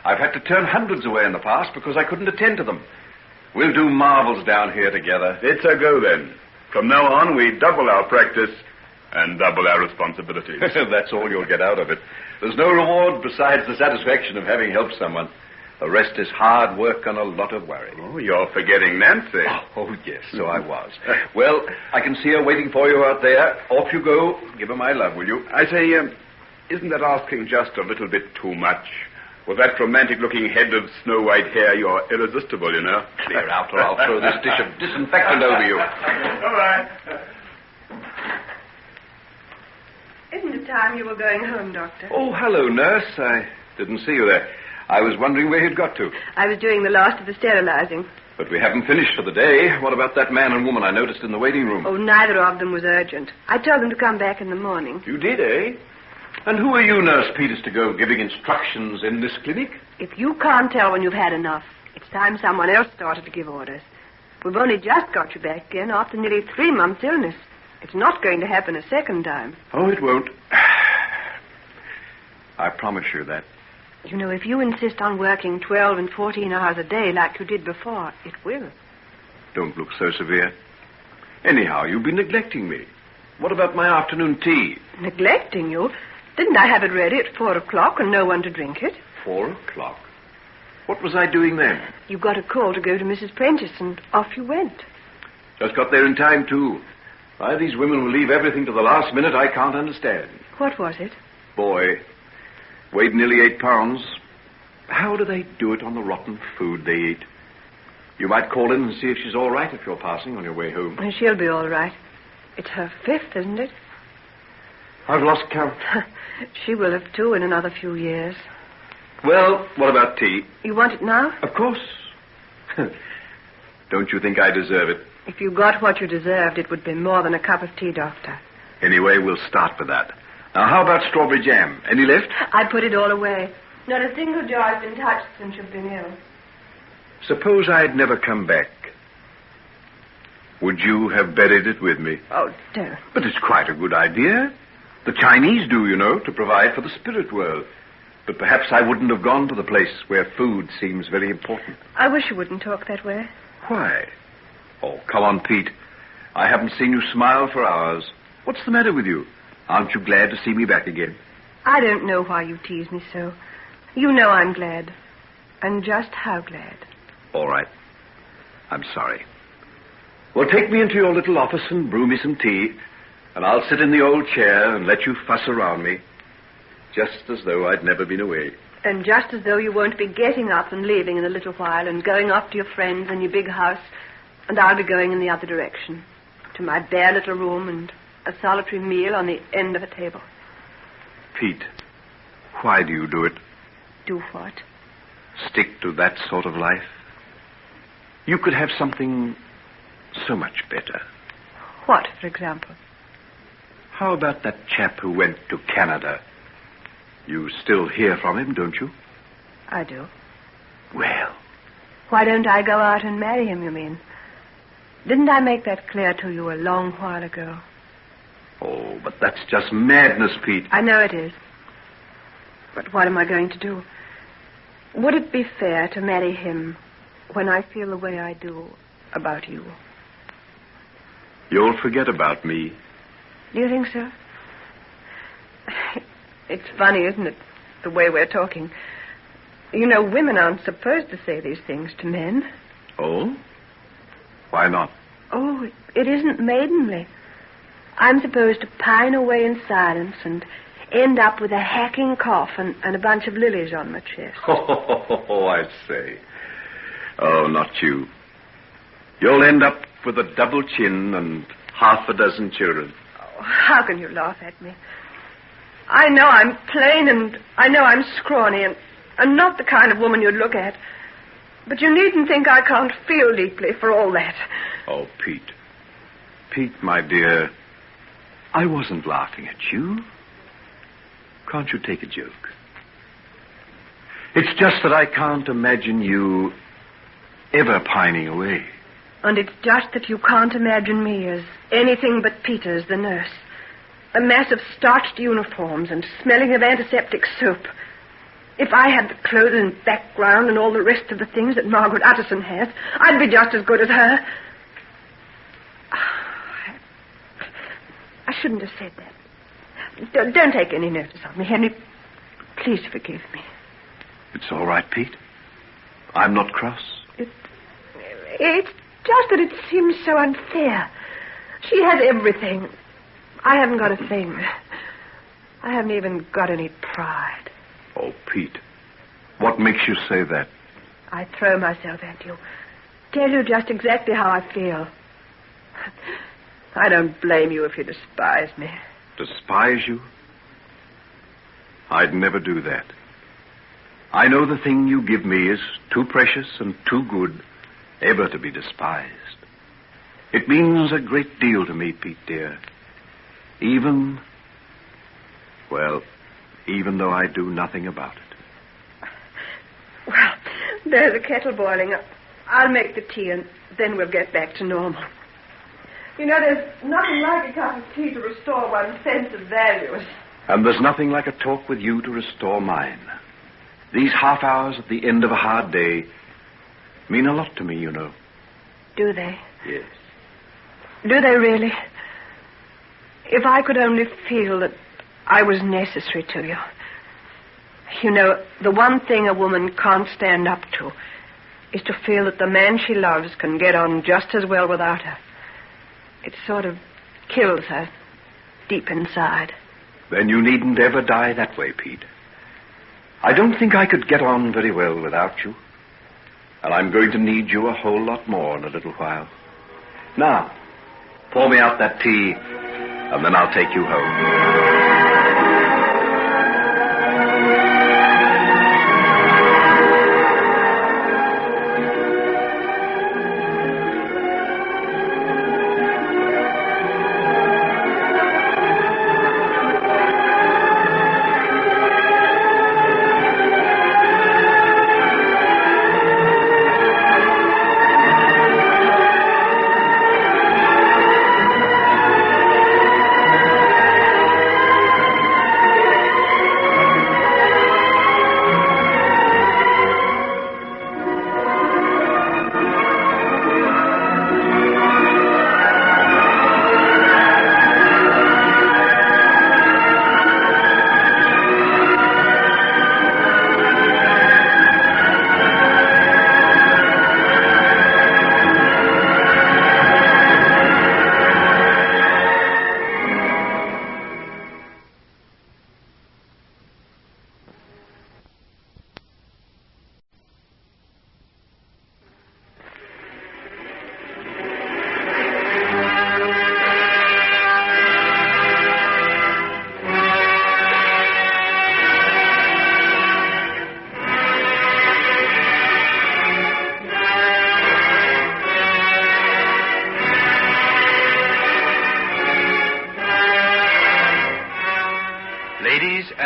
I've had to turn hundreds away in the past because I couldn't attend to them. We'll do marvels down here together. It's a go, then. From now on, we double our practice and double our responsibilities. That's all you'll get out of it. There's no reward besides the satisfaction of having helped someone. The rest is hard work and a lot of worry. Oh, you're forgetting Nancy. Oh, yes, so I was. Well, I can see her waiting for you out there. Off you go. Give her my love, will you? I say, isn't that asking just a little bit too much? With that romantic-looking head of snow-white hair, you're irresistible, you know. Clear out or I'll throw this dish of disinfectant over you. All right. Isn't it time you were going home, Doctor? Oh, hello, nurse. I didn't see you there. I was wondering where you'd got to. I was doing the last of the sterilizing. But we haven't finished for the day. What about that man and woman I noticed in the waiting room? Oh, neither of them was urgent. I told them to come back in the morning. You did, eh? And who are you, Nurse Peters, to go giving instructions in this clinic? If you can't tell when you've had enough, it's time someone else started to give orders. We've only just got you back again after nearly 3 months' illness. It's not going to happen a second time. Oh, it won't. I promise you that. You know, if you insist on working 12 and 14 hours a day like you did before, it will. Don't look so severe. Anyhow, you've been neglecting me. What about my afternoon tea? Neglecting you? Didn't I have it ready at 4 o'clock and no one to drink it? 4 o'clock? What was I doing then? You got a call to go to Mrs. Prentice and off you went. Just got there in time, too. Why these women will leave everything to the last minute, I can't understand. What was it? Boy, weighed nearly 8 pounds. How do they do it on the rotten food they eat? You might call in and see if she's all right if you're passing on your way home. She'll be all right. It's her 5th, isn't it? I've lost count. She will have, too, in another few years. Well, what about tea? You want it now? Of course. Don't you think I deserve it? If you got what you deserved, it would be more than a cup of tea, Doctor. Anyway, we'll start with that. Now, how about strawberry jam? Any left? I put it all away. Not a single jar has been touched since you've been ill. Suppose I'd never come back. Would you have buried it with me? Oh, don't. But it's quite a good idea. The Chinese do, you know, to provide for the spirit world. But perhaps I wouldn't have gone to the place where food seems very important. I wish you wouldn't talk that way. Why? Oh, come on, Pete. I haven't seen you smile for hours. What's the matter with you? Aren't you glad to see me back again? I don't know why you tease me so. You know I'm glad. And just how glad. All right. I'm sorry. Well, take me into your little office and brew me some tea, and I'll sit in the old chair and let you fuss around me, just as though I'd never been away. And just as though you won't be getting up and leaving in a little while and going off to your friends in your big house, and I'll be going in the other direction, to my bare little room and a solitary meal on the end of a table. Pete, why do you do it? Do what? Stick to that sort of life? You could have something so much better. What, for example? How about that chap who went to Canada? You still hear from him, don't you? I do. Well. Why don't I go out and marry him, you mean? Didn't I make that clear to you a long while ago? Oh, but that's just madness, Pete. I know it is. But what am I going to do? Would it be fair to marry him when I feel the way I do about you? You'll forget about me. Do you think so? It's funny, isn't it, the way we're talking? You know, women aren't supposed to say these things to men. Oh? Why not? Oh, it isn't maidenly. I'm supposed to pine away in silence and end up with a hacking cough and a bunch of lilies on my chest. Oh, I say. Oh, not you. You'll end up with a double chin and half a dozen children. Oh, how can you laugh at me? I know I'm plain and I know I'm scrawny and I'm not the kind of woman you'd look at. But you needn't think I can't feel deeply for all that. Oh, Pete. Pete, my dear, I wasn't laughing at you. Can't you take a joke? It's just that I can't imagine you ever pining away. And it's just that you can't imagine me as anything but Peters, the nurse. A mass of starched uniforms and smelling of antiseptic soap. If I had the clothes and background and all the rest of the things that Margaret Utterson has, I'd be just as good as her. I shouldn't have said that. Don't take any notice of me, Henry. Please forgive me. It's all right, Pete. I'm not cross. It's just that it seems so unfair. She has everything. I haven't got a thing. I haven't even got any pride. Oh, Pete, what makes you say that? I throw myself at you. Tell you just exactly how I feel. I don't blame you if you despise me. Despise you? I'd never do that. I know the thing you give me is too precious and too good ever to be despised. It means a great deal to me, Pete, dear. Even though I do nothing about it. Well, there's a kettle boiling. I'll make the tea and then we'll get back to normal. You know, there's nothing like a cup of tea to restore one's sense of values. And there's nothing like a talk with you to restore mine. These half hours at the end of a hard day mean a lot to me, you know. Do they? Yes. Do they really? If I could only feel that I was necessary to you. You know, the one thing a woman can't stand up to is to feel that the man she loves can get on just as well without her. It sort of kills her deep inside. Then you needn't ever die that way, Pete. I don't think I could get on very well without you. And I'm going to need you a whole lot more in a little while. Now, pour me out that tea, and then I'll take you home.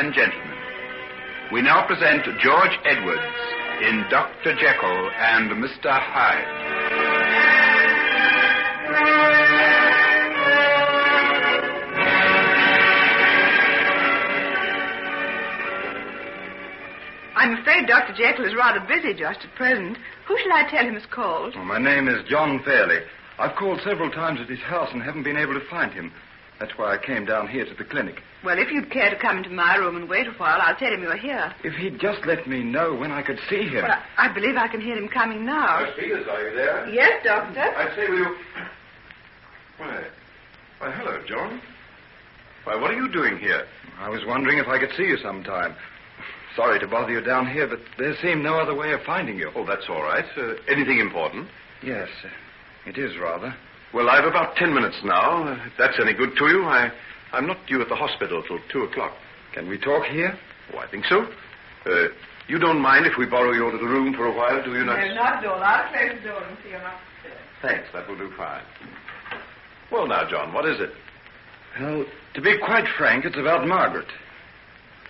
and gentlemen, we now present George Edwards in Dr. Jekyll and Mr. Hyde. I'm afraid Dr. Jekyll is rather busy just at present. Who shall I tell him is called? Well, my name is John Fairley. I've called several times at his house and haven't been able to find him. That's why I came down here to the clinic. Well, if you'd care to come into my room and wait a while, I'll tell him you're here. If he'd just let me know when I could see him. Well, I believe I can hear him coming now. Nurse Peters, are you there? Yes, Doctor. I say, will you... Why, hello, John. Why, what are you doing here? I was wondering if I could see you sometime. Sorry to bother you down here, but there seemed no other way of finding you. Oh, that's all right. Anything important? Yes, it is rather. Well, I've about 10 minutes now. If that's any good to you, I'm not due at the hospital till 2 o'clock. Can we talk here? Oh, I think so. You don't mind if we borrow your little room for a while, do you, Nurse? No, not at all. I'll close the door and see you upstairs. Thanks, that will do fine. Well, now, John, what is it? Well, to be quite frank, it's about Margaret.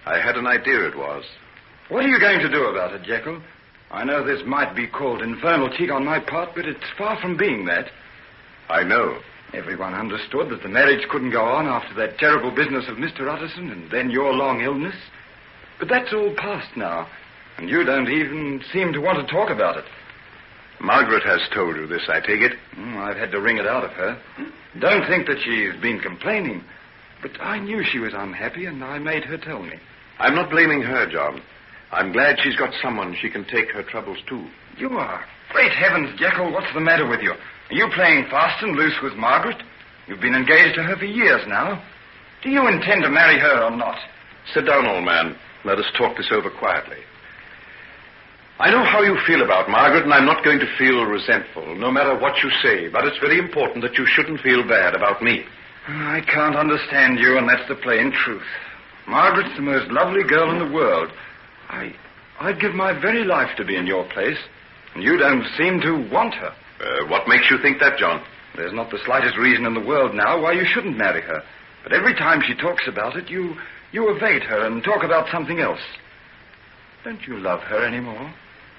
I had an idea it was. What are you going to do about it, Jekyll? I know this might be called infernal cheat on my part, but it's far from being that. I know. Everyone understood that the marriage couldn't go on after that terrible business of Mr. Utterson and then your long illness. But that's all past now, and you don't even seem to want to talk about it. Margaret has told you this, I take it? I've had to wring it out of her. Don't think that she's been complaining, but I knew she was unhappy, and I made her tell me. I'm not blaming her, John. I'm glad she's got someone she can take her troubles to. You are. Great heavens, Jekyll, what's the matter with you? Are you playing fast and loose with Margaret? You've been engaged to her for years now. Do you intend to marry her or not? Sit down, old man. Let us talk this over quietly. I know how you feel about Margaret, and I'm not going to feel resentful, no matter what you say, but it's very important that you shouldn't feel bad about me. I can't understand you, and that's the plain truth. Margaret's the most lovely girl in the world. I'd give my very life to be in your place, and you don't seem to want her. What makes you think that, John? There's not the slightest reason in the world now why you shouldn't marry her. But every time she talks about it, you evade her and talk about something else. Don't you love her anymore?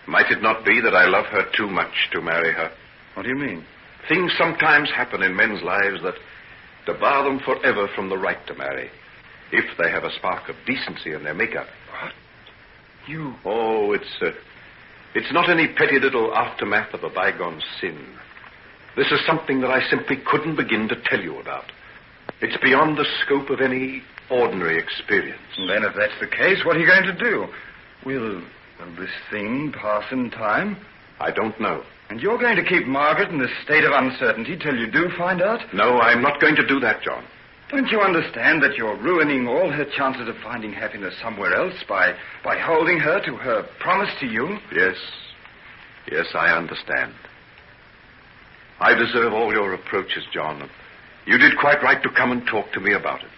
Might it not be that I love her too much to marry her? What do you mean? Things sometimes happen in men's lives that debar them forever from the right to marry, if they have a spark of decency in their makeup. What? You... Oh, it's not any petty little aftermath of a bygone sin. This is something that I simply couldn't begin to tell you about. It's beyond the scope of any ordinary experience. And then if that's the case, what are you going to do? Will this thing pass in time? I don't know. And you're going to keep Margaret in this state of uncertainty till you do find out? No, I'm not going to do that, John. Don't you understand that you're ruining all her chances of finding happiness somewhere else by holding her to her promise to you? Yes, I understand. I deserve all your reproaches, John. You did quite right to come and talk to me about it.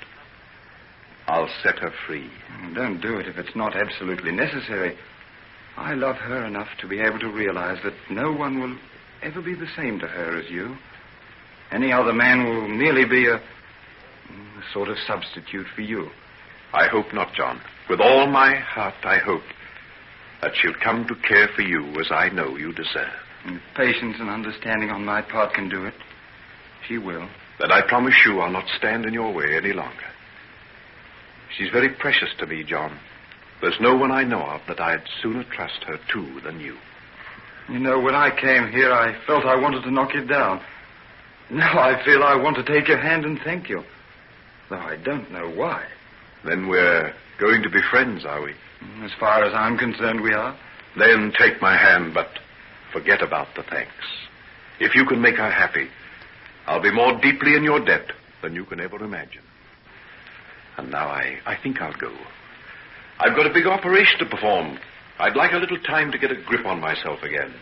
I'll set her free. Don't do it if it's not absolutely necessary. I love her enough to be able to realize that no one will ever be the same to her as you. Any other man will merely be a sort of substitute for you. I hope not, John. With all my heart, I hope that she'll come to care for you as I know you deserve. And if patience and understanding on my part can do it, she will. Then I promise you I'll not stand in your way any longer. She's very precious to me, John. There's no one I know of that I'd sooner trust her to than you. You know, when I came here, I felt I wanted to knock you down. Now I feel I want to take your hand and thank you. Though I don't know why. Then we're going to be friends, are we? As far as I'm concerned, we are. Then take my hand, but forget about the thanks. If you can make her happy, I'll be more deeply in your debt than you can ever imagine. And now I think I'll go. I've got a big operation to perform. I'd like a little time to get a grip on myself again.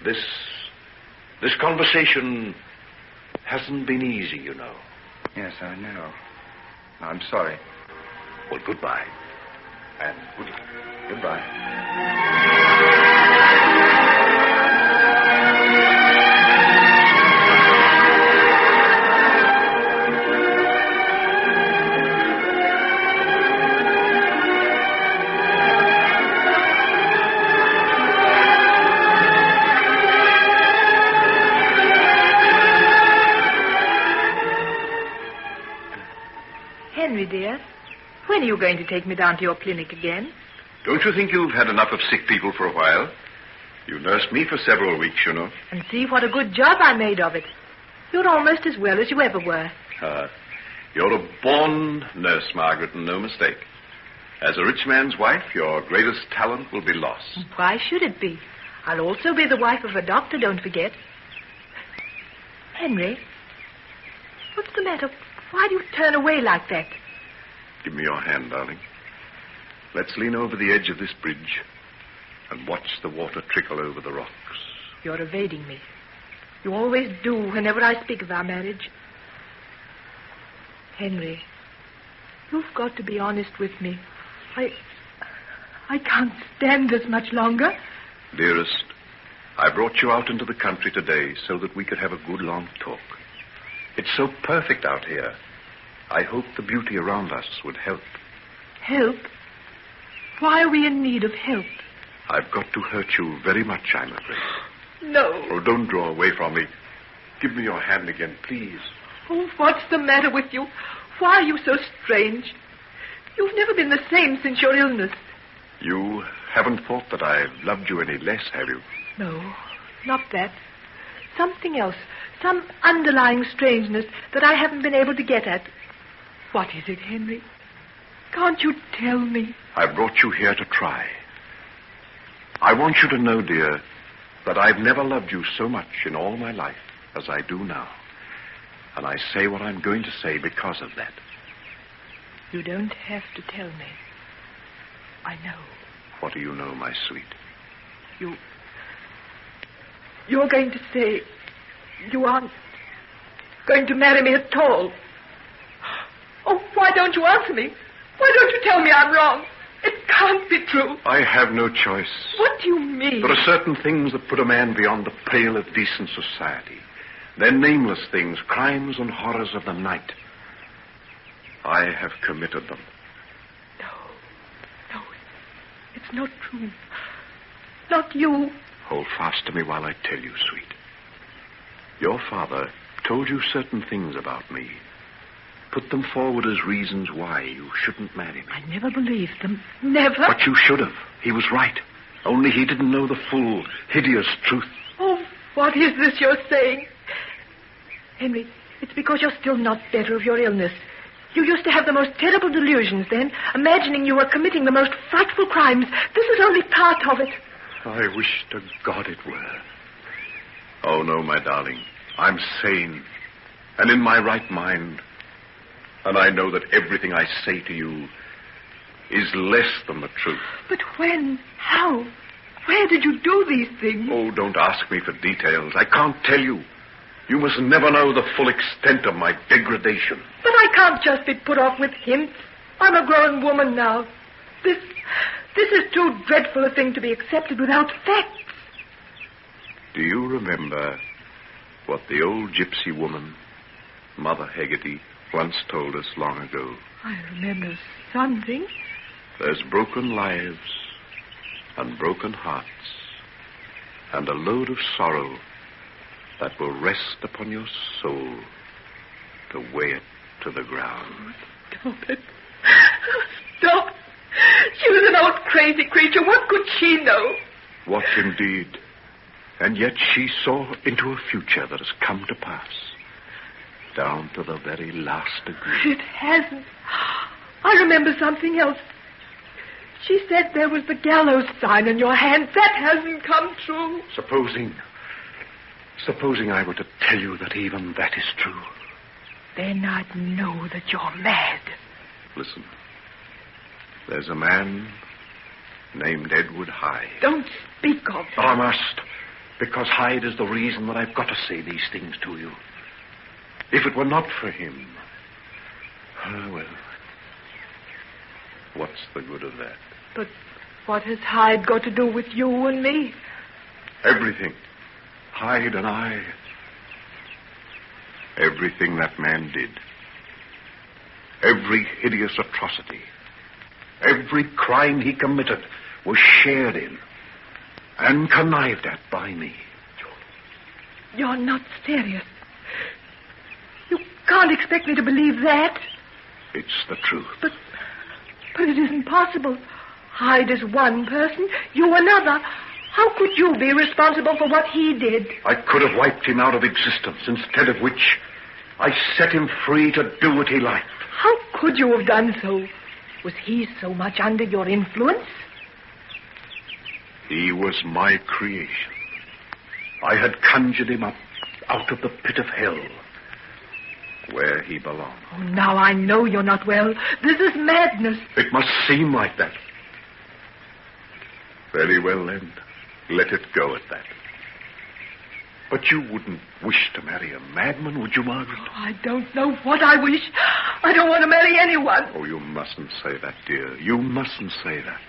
This conversation hasn't been easy, you know. Yes, I know. I'm sorry. Well, goodbye. And good luck. Goodbye. Henry, dear, when are you going to take me down to your clinic again? Don't you think you've had enough of sick people for a while? You nursed me for several weeks, you know. And see what a good job I made of it. You're almost as well as you ever were. You're a born nurse, Margaret, and no mistake. As a rich man's wife, your greatest talent will be lost. Why should it be? I'll also be the wife of a doctor, don't forget. Henry, what's the matter? Why do you turn away like that? Give me your hand, darling. Let's lean over the edge of this bridge and watch the water trickle over the rocks. You're evading me. You always do whenever I speak of our marriage. Henry, you've got to be honest with me. I can't stand this much longer. Dearest, I brought you out into the country today so that we could have a good long talk. It's so perfect out here. I hope the beauty around us would help. Help? Why are we in need of help? I've got to hurt you very much, I'm afraid. No. Oh, don't draw away from me. Give me your hand again, please. Oh, what's the matter with you? Why are you so strange? You've never been the same since your illness. You haven't thought that I've loved you any less, have you? No, not that. Something else. Some underlying strangeness that I haven't been able to get at. What is it, Henry? Can't you tell me? I brought you here to try. I want you to know, dear, that I've never loved you so much in all my life as I do now. And I say what I'm going to say because of that. You don't have to tell me. I know. What do you know, my sweet? You're going to say you aren't going to marry me at all. Oh, why don't you answer me? Why don't you tell me I'm wrong? It can't be true. I have no choice. What do you mean? There are certain things that put a man beyond the pale of decent society. They're nameless things, crimes and horrors of the night. I have committed them. No, it's not true. Not you. Hold fast to me while I tell you, sweet. Your father told you certain things about me. Put them forward as reasons why you shouldn't marry me. I never believed them. Never. But you should have. He was right. Only he didn't know the full, hideous truth. Oh, what is this you're saying? Henry, it's because you're still not better of your illness. You used to have the most terrible delusions then, imagining you were committing the most frightful crimes. This is only part of it. I wish to God it were. Oh, no, my darling. I'm sane and in my right mind. And I know that everything I say to you is less than the truth. But when? How? Where did you do these things? Oh, don't ask me for details. I can't tell you. You must never know the full extent of my degradation. But I can't just be put off with hints. I'm a grown woman now. This is too dreadful a thing to be accepted without facts. Do you remember what the old gypsy woman, Mother Haggerty, once told us long ago? I remember something. There's broken lives and broken hearts and a load of sorrow that will rest upon your soul to weigh it to the ground. Stop it. Stop. She was an old crazy creature. What could she know? What indeed? And yet she saw into a future that has come to pass. Down to the very last degree. It hasn't. I remember something else. She said there was the gallows sign in your hand. That hasn't come true. Supposing I were to tell you that even that is true. Then I'd know that you're mad. Listen. There's a man named Edward Hyde. Don't speak of him. I must. Because Hyde is the reason that I've got to say these things to you. If it were not for him... well... what's the good of that? But what has Hyde got to do with you and me? Everything. Hyde and I. Everything that man did. Every hideous atrocity. Every crime he committed was shared in and connived at by me. You're not serious. You can't expect me to believe that. It's the truth. But it isn't possible. Hyde is one person, you another. How could you be responsible for what he did? I could have wiped him out of existence, instead of which I set him free to do what he liked. How could you have done so? Was he so much under your influence? He was my creation. I had conjured him up out of the pit of hell, where he belonged. Oh, now I know you're not well. This is madness. It must seem like that. Very well, then. Let it go at that. But you wouldn't wish to marry a madman, would you, Margaret? Oh, I don't know what I wish. I don't want to marry anyone. Oh, you mustn't say that, dear. You mustn't say that.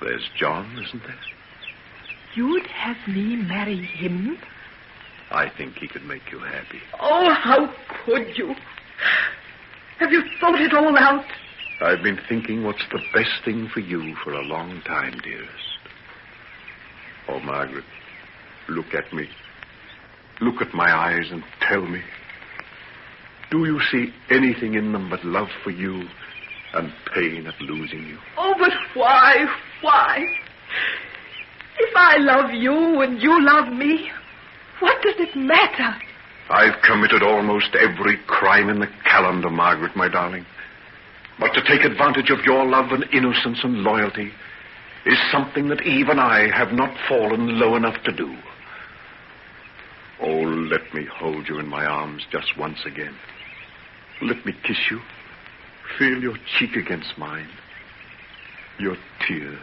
There's John, isn't there? You'd have me marry him? I think he could make you happy. Oh, how could you? Have you thought it all out? I've been thinking what's the best thing for you for a long time, dearest. Oh, Margaret, look at me. Look at my eyes and tell me. Do you see anything in them but love for you and pain at losing you. Oh, but why? Why? If I love you and you love me, what does it matter? I've committed almost every crime in the calendar, Margaret, my darling. But to take advantage of your love and innocence and loyalty is something that even I have not fallen low enough to do. Oh, let me hold you in my arms just once again. Let me kiss you. Feel your cheek against mine. Your tears.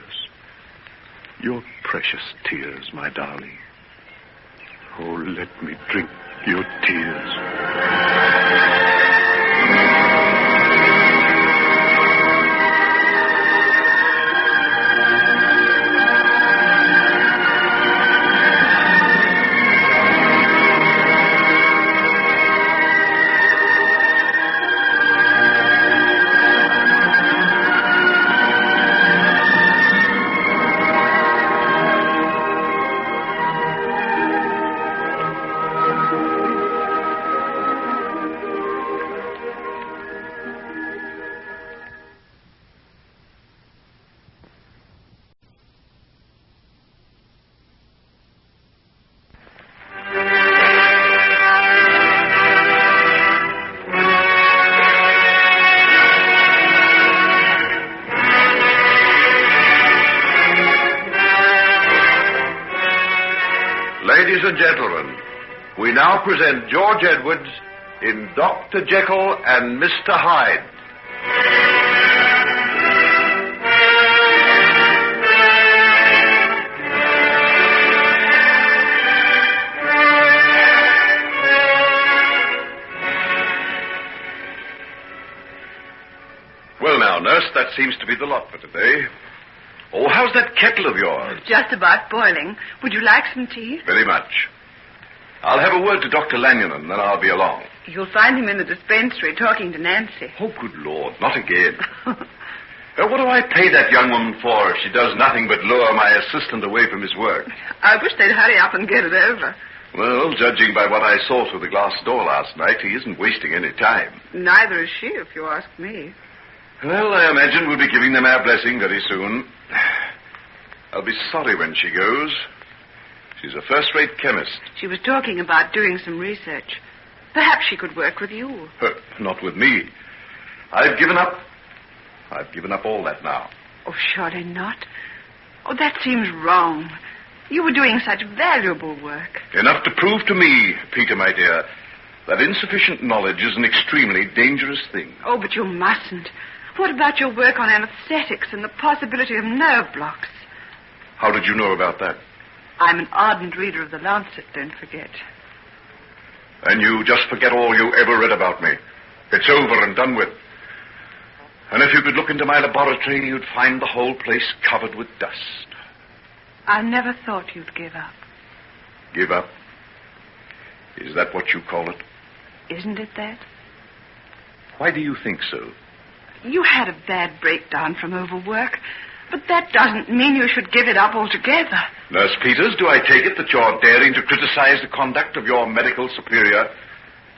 Your precious tears, my darling. Oh, let me drink your tears. Ladies and gentlemen, we now present George Edwards in Dr. Jekyll and Mr. Hyde. Well now, nurse, that seems to be the lot for today. Oh, how's that kettle of yours? Just about boiling. Would you like some tea? Very much. I'll have a word to Dr. Lanyon, and then I'll be along. You'll find him in the dispensary talking to Nancy. Oh, good Lord, not again. What do I pay that young woman for if she does nothing but lure my assistant away from his work? I wish they'd hurry up and get it over. Well, judging by what I saw through the glass door last night, he isn't wasting any time. Neither is she, if you ask me. Well, I imagine we'll be giving them our blessing very soon. I'll be sorry when she goes. She's a first-rate chemist. She was talking about doing some research. Perhaps she could work with you. Not with me. I've given up. I've given up all that now. Oh, surely not. Oh, that seems wrong. You were doing such valuable work. Enough to prove to me, Peter, my dear, that insufficient knowledge is an extremely dangerous thing. Oh, but you mustn't. What about your work on anesthetics and the possibility of nerve blocks? How did you know about that? I'm an ardent reader of the Lancet, don't forget. And you just forget all you ever read about me. It's over and done with. And if you could look into my laboratory, you'd find the whole place covered with dust. I never thought you'd give up. Give up? Is that what you call it? Isn't it that? Why do you think so? You had a bad breakdown from overwork, but that doesn't mean you should give it up altogether. Nurse Peters, do I take it that you're daring to criticize the conduct of your medical superior?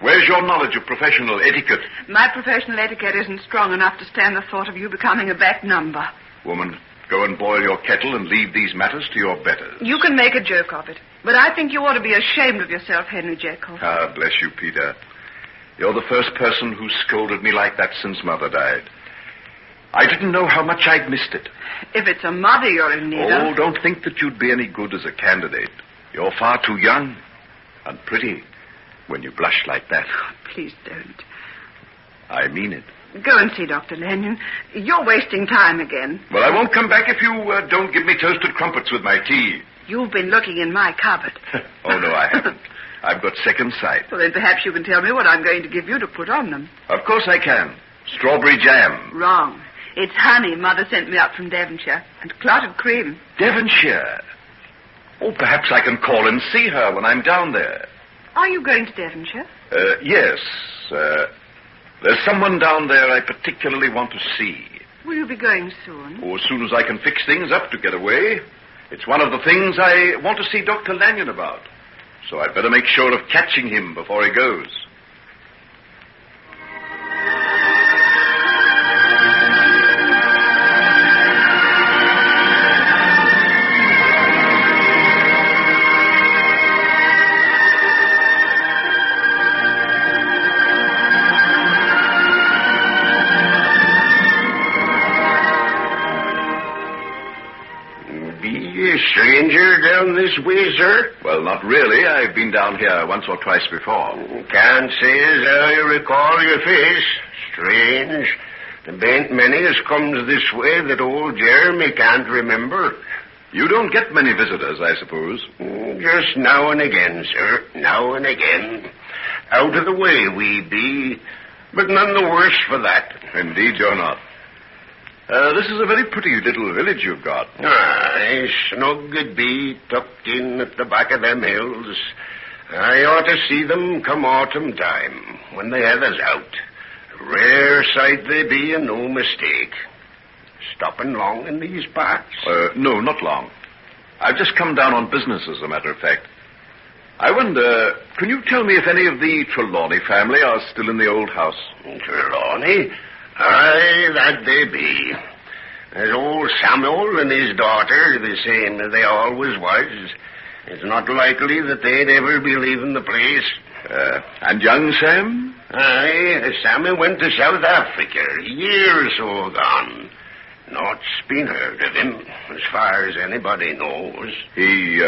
Where's your knowledge of professional etiquette? My professional etiquette isn't strong enough to stand the thought of you becoming a back number. Woman, go and boil your kettle and leave these matters to your betters. You can make a joke of it, but I think you ought to be ashamed of yourself, Henry Jekyll. Ah, bless you, Peter. You're the first person who scolded me like that since Mother died. I didn't know how much I'd missed it. If it's a mother you're in need of... Oh, don't think that you'd be any good as a candidate. You're far too young and pretty when you blush like that. Oh, please don't. I mean it. Go and see Dr. Lanyon. You're wasting time again. Well, I won't come back if you don't give me toasted crumpets with my tea. You've been looking in my cupboard. Oh, no, I haven't. I've got second sight. Well, then perhaps you can tell me what I'm going to give you to put on them. Of course I can. Strawberry jam. Wrong. It's honey Mother sent me up from Devonshire, and clotted cream. Devonshire? Oh, perhaps I can call and see her when I'm down there. Are you going to Devonshire? Yes. There's someone down there I particularly want to see. Will you be going soon? Oh, as soon as I can fix things up to get away. It's one of the things I want to see Dr. Lanyon about. So I'd better make sure of catching him before he goes. this way, sir? Well, not really. I've been down here once or twice before. Can't say as I recall your face. Strange. There ain't many as comes this way that old Jeremy can't remember. You don't get many visitors, I suppose. Just now and again, sir. Now and again. Out of the way we be, but none the worse for that. Indeed you're not. This is a very pretty little village you've got. Aye, snug it be, tucked in at the back of them hills. I ought to see them come autumn time, when the heather's out. Rare sight they be, and no mistake. Stopping long in these parts? No, not long. I've just come down on business, as a matter of fact. I wonder, can you tell me if any of the Trelawney family are still in the old house? Trelawney? Aye, that they be. There's old Samuel and his daughter, the same as they always was. It's not likely that they'd ever be leaving the place. And young Sam? Aye, Sammy went to South Africa, a year or so gone. Naught's been heard of him, as far as anybody knows. He,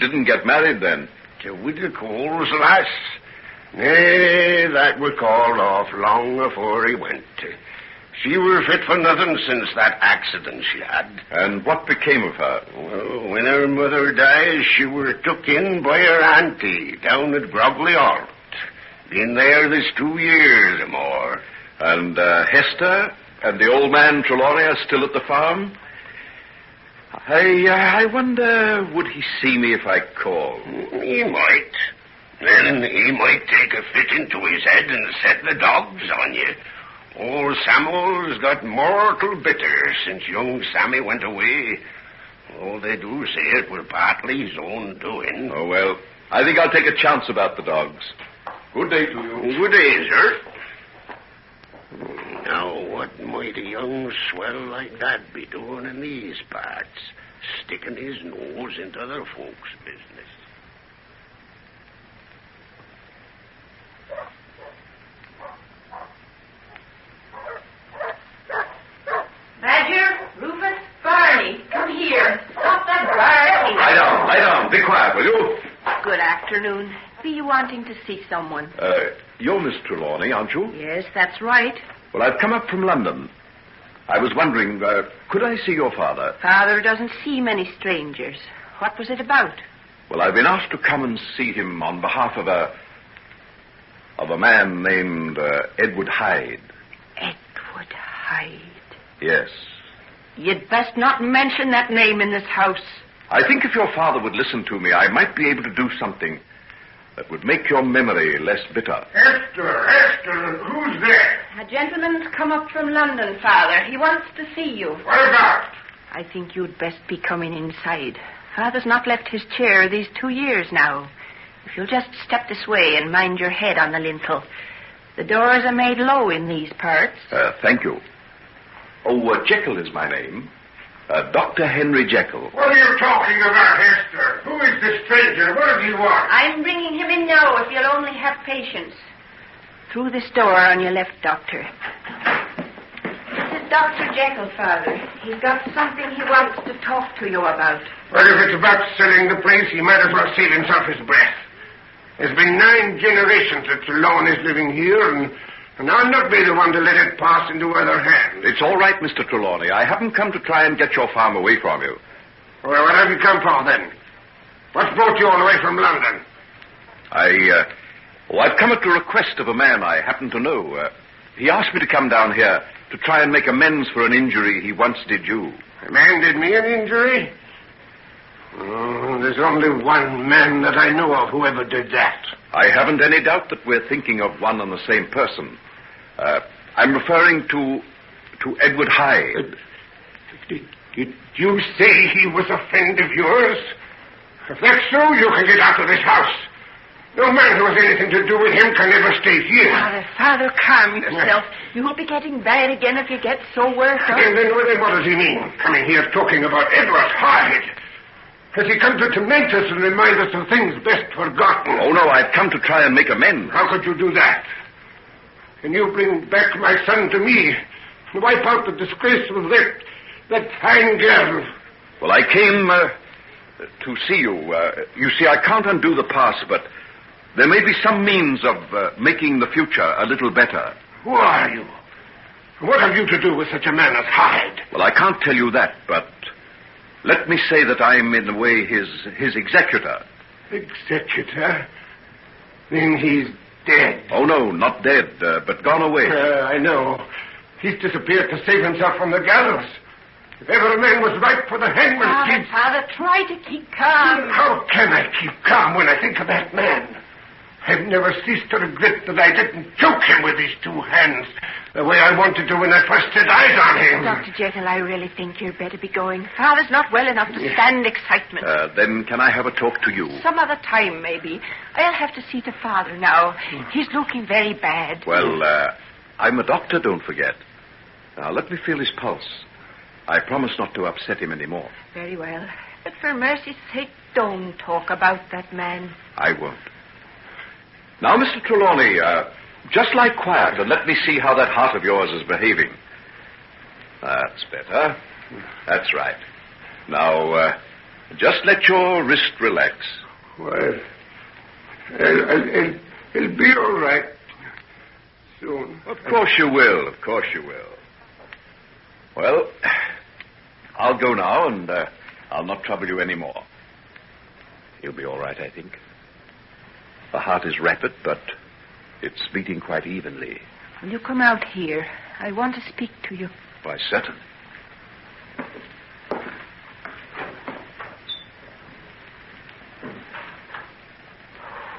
didn't get married then? To Widow Cole's lass. Nay, that was called off long afore he went. She were fit for nothing since that accident she had. And what became of her? Well, when her mother died, she were took in by her auntie down at Grogley Alt. Been there this 2 years or more. And Hester and the old man Trelawney are still at the farm? I wonder, would he see me if I called? He might. Then he might take a fit into his head and set the dogs on you. Old Samuel's got mortal bitter since young Sammy went away. Oh, they do say it was partly his own doing. Oh, well, I think I'll take a chance about the dogs. Good day to you. Good day, sir. Now, what might a young swell like that be doing in these parts? Sticking his nose into other folks' business. Badger, Rufus, Barney, come here. Stop that barking. Lie down. Be quiet, will you? Good afternoon. Be you wanting to see someone? You're Miss Trelawney, aren't you? Yes, that's right. Well, I've come up from London. I was wondering, could I see your father? Father doesn't see many strangers. What was it about? Well, I've been asked to come and see him on behalf of a man named Edward Hyde. Edward Hyde? Yes. You'd best not mention that name in this house. I think if your father would listen to me, I might be able to do something that would make your memory less bitter. Esther, who's there? A gentleman's come up from London, Father. He wants to see you. What about? I think you'd best be coming inside. Father's not left his chair these 2 years now. If you'll just step this way and mind your head on the lintel. The doors are made low in these parts. Thank you. Oh, Jekyll is my name. Dr. Henry Jekyll. What are you talking about, Esther? Who is this stranger? What does he want? I'm bringing him in now, if you'll only have patience. Through this door on your left, Doctor. This is Dr. Jekyll, Father. He's got something he wants to talk to you about. Well, if it's about selling the place, he might as well save himself his breath. There's been 9 generations that Trelawney's living here, and I'll not be the one to let it pass into other hands. It's all right, Mr. Trelawney. I haven't come to try and get your farm away from you. Well, what have you come for, then? What's brought you all the way from London? I've come at the request of a man I happen to know. He asked me to come down here to try and make amends for an injury he once did you. A man did me an injury? Oh, there's only one man that I know of who ever did that. I haven't any doubt that we're thinking of one and the same person. I'm referring to Edward Hyde. Did you say he was a friend of yours? If that's so, you can get out of this house. No man who has anything to do with him can ever stay here. Father, calm yourself. You'll be getting bad again if you get so worked up. And then what does he mean, coming here talking about Edward Hyde? Has he come to torment us and remind us of things best forgotten? Oh, no, I've come to try and make amends. How could you do that? Can you bring back my son to me and wipe out the disgrace of that fine girl? Well, I came To see you. You see, I can't undo the past, but there may be some means of making the future a little better. Who are you? What have you to do with such a man as Hyde? Well, I can't tell you that, but let me say that I'm, in a way, his executor. Executor? Then he's dead. Oh, no, not dead, but gone away. I know. He's disappeared to save himself from the gallows. If ever a man was ripe for the hangman's teeth... Father, try to keep calm. How can I keep calm when I think of that man? I've never ceased to regret that I didn't choke him with these two hands, the way I wanted to when I first set eyes on him. Dr. Jekyll, I really think you'd better be going. Father's not well enough to stand excitement. Then can I have a talk to you? Some other time, maybe. I'll have to see to Father now. He's looking very bad. Well, I'm a doctor, don't forget. Now, let me feel his pulse. I promise not to upset him anymore. Very well. But for mercy's sake, don't talk about that man. I won't. Now, Mr. Trelawney, just lie quiet and let me see how that heart of yours is behaving. That's better. That's right. Now, just let your wrist relax. Well, it'll be all right soon. Of course you will. Of course you will. Well, I'll go now, and I'll not trouble you any more. You'll be all right, I think. The heart is rapid, but it's beating quite evenly. Will you come out here? I want to speak to you. Why, certainly.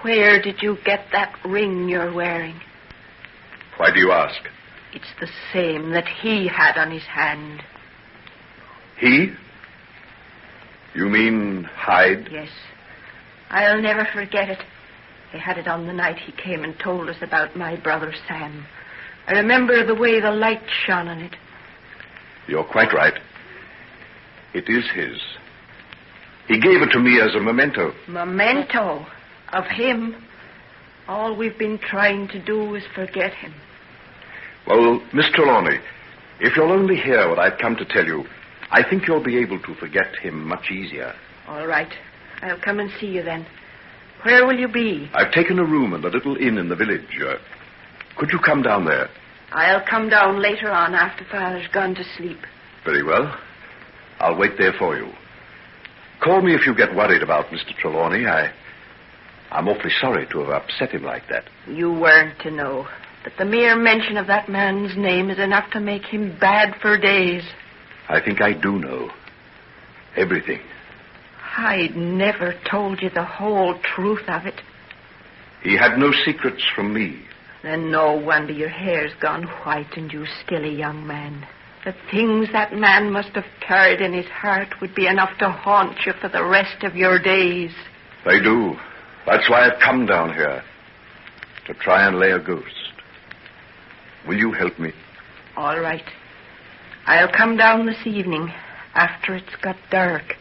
Where did you get that ring you're wearing? Why do you ask? It's the same that he had on his hand. He? You mean Hyde? Yes. I'll never forget it. He had it on the night he came and told us about my brother Sam. I remember the way the light shone on it. You're quite right. It is his. He gave it to me as a memento. Memento? Of him? All we've been trying to do is forget him. Well, Miss Trelawney, if you'll only hear what I've come to tell you, I think you'll be able to forget him much easier. All right. I'll come and see you then. Where will you be? I've taken a room in the little inn in the village. Could you come down there? I'll come down later on after Father's gone to sleep. Very well. I'll wait there for you. Call me if you get worried about Mr. Trelawney. I'm awfully sorry to have upset him like that. You weren't to know. But the mere mention of that man's name is enough to make him bad for days. I think I do know. Everything. Hyde never told you the whole truth of it. He had no secrets from me. Then no wonder your hair's gone white and you're still a young man. The things that man must have carried in his heart would be enough to haunt you for the rest of your days. They do. That's why I've come down here. To try and lay a ghost. Will you help me? All right. I'll come down this evening after it's got dark.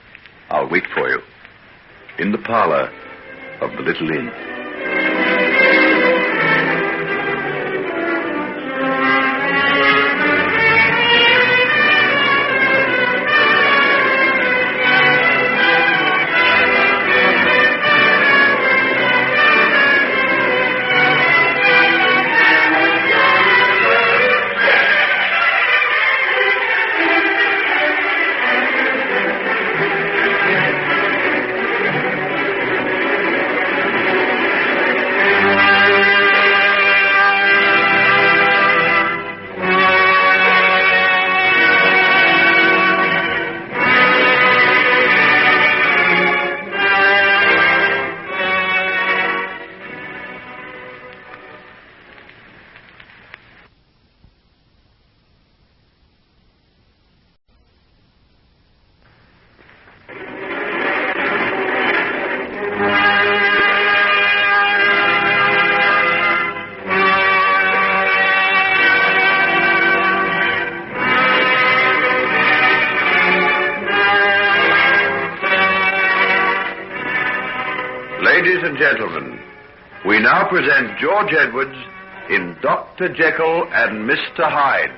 I'll wait for you. In the parlor of the little inn. Ladies and gentlemen, we now present George Edwards in Dr. Jekyll and Mr. Hyde.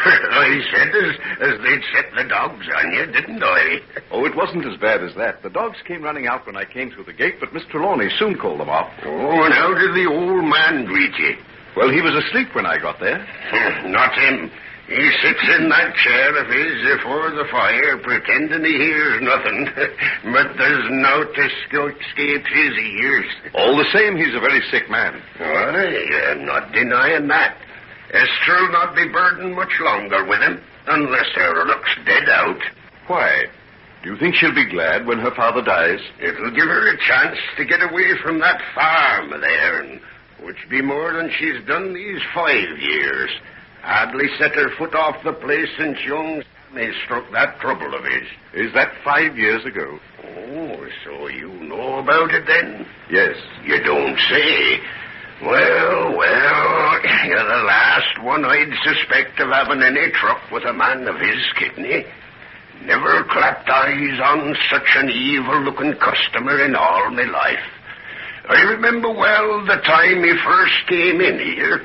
I said as they'd set the dogs on you, didn't I? Oh, it wasn't as bad as that. The dogs came running out when I came through the gate, but Mr. Trelawney soon called them off. Oh, and how did the old man greet you? Well, he was asleep when I got there. Not him. He sits in that chair of his before the fire, pretending he hears nothing. But there's naught escapes his ears. All the same, he's a very sick man. I'm not denying that. Esther'll not be burdened much longer with him, unless her looks dead out. Why? Do you think she'll be glad when her father dies? It'll give her a chance to get away from that farm there, and which be more than she's done these 5 years. Hardly set her foot off the place since young Sammy struck that trouble of his. Is that 5 years ago? Oh, so you know about it then? Yes. You don't say. Well, you're the last one I'd suspect of having any truck with a man of his kidney. Never clapped eyes on such an evil-looking customer in all my life. I remember well the time he first came in here.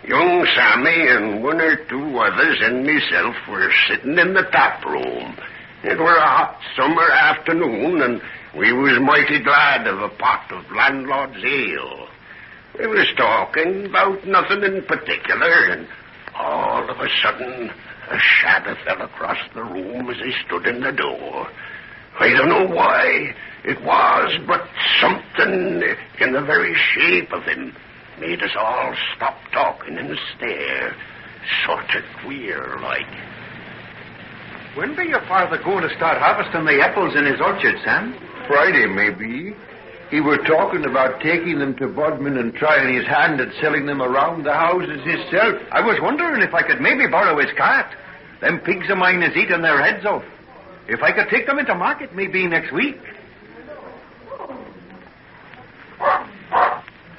Young Sammy and 1 or 2 others and myself were sitting in the tap room. It were a hot summer afternoon, and we was mighty glad of a pot of landlord's ale. We was talking about nothing in particular, and all of a sudden a shadow fell across the room as he stood in the door. I don't know why it was, but something in the very shape of him made us all stop talking and stare. Sort of queer, like. When be your father going to start harvesting the apples in his orchard, Sam? Friday, maybe. He were talking about taking them to Bodmin and trying his hand at selling them around the houses himself. I was wondering if I could maybe borrow his cart. Them pigs of mine is eating their heads off. If I could take them into market maybe next week.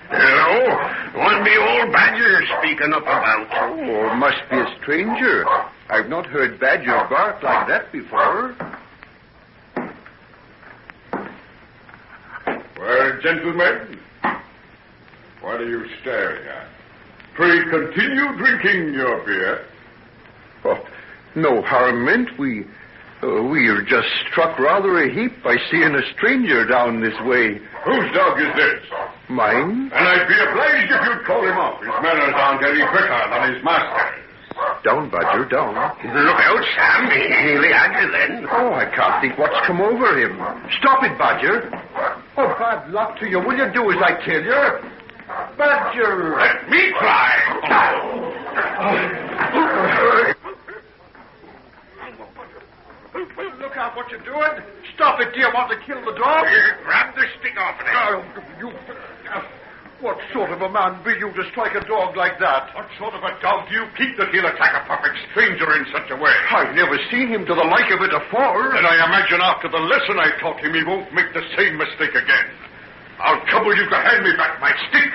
Hello? What be old Badger speaking up about? Oh, must be a stranger. I've not heard Badger bark like that before. Well, gentlemen, what are you staring at? Pray continue drinking your beer. Oh, no harm meant. We are just struck rather a heap by seeing a stranger down this way. Whose dog is this? Mine. And I'd be obliged if you'd call him off. His manners aren't any better than his master's. Down, Badger, down. Look out, Sam. He'll have you then. Oh, I can't think what's come over him. Stop it, Badger. Oh, bad luck to you. Will you do as I tell you? Badger! Let me try. Look out what you're doing. Stop it. Do you want to kill the dog? Grab the stick off it. What sort of a man be you to strike a dog like that? What sort of a dog do you keep that he'll attack a perfect stranger in such a way? I've never seen him to the like of it afore. And I imagine after the lesson I taught him, he won't make the same mistake again. I'll trouble you to hand me back my stick.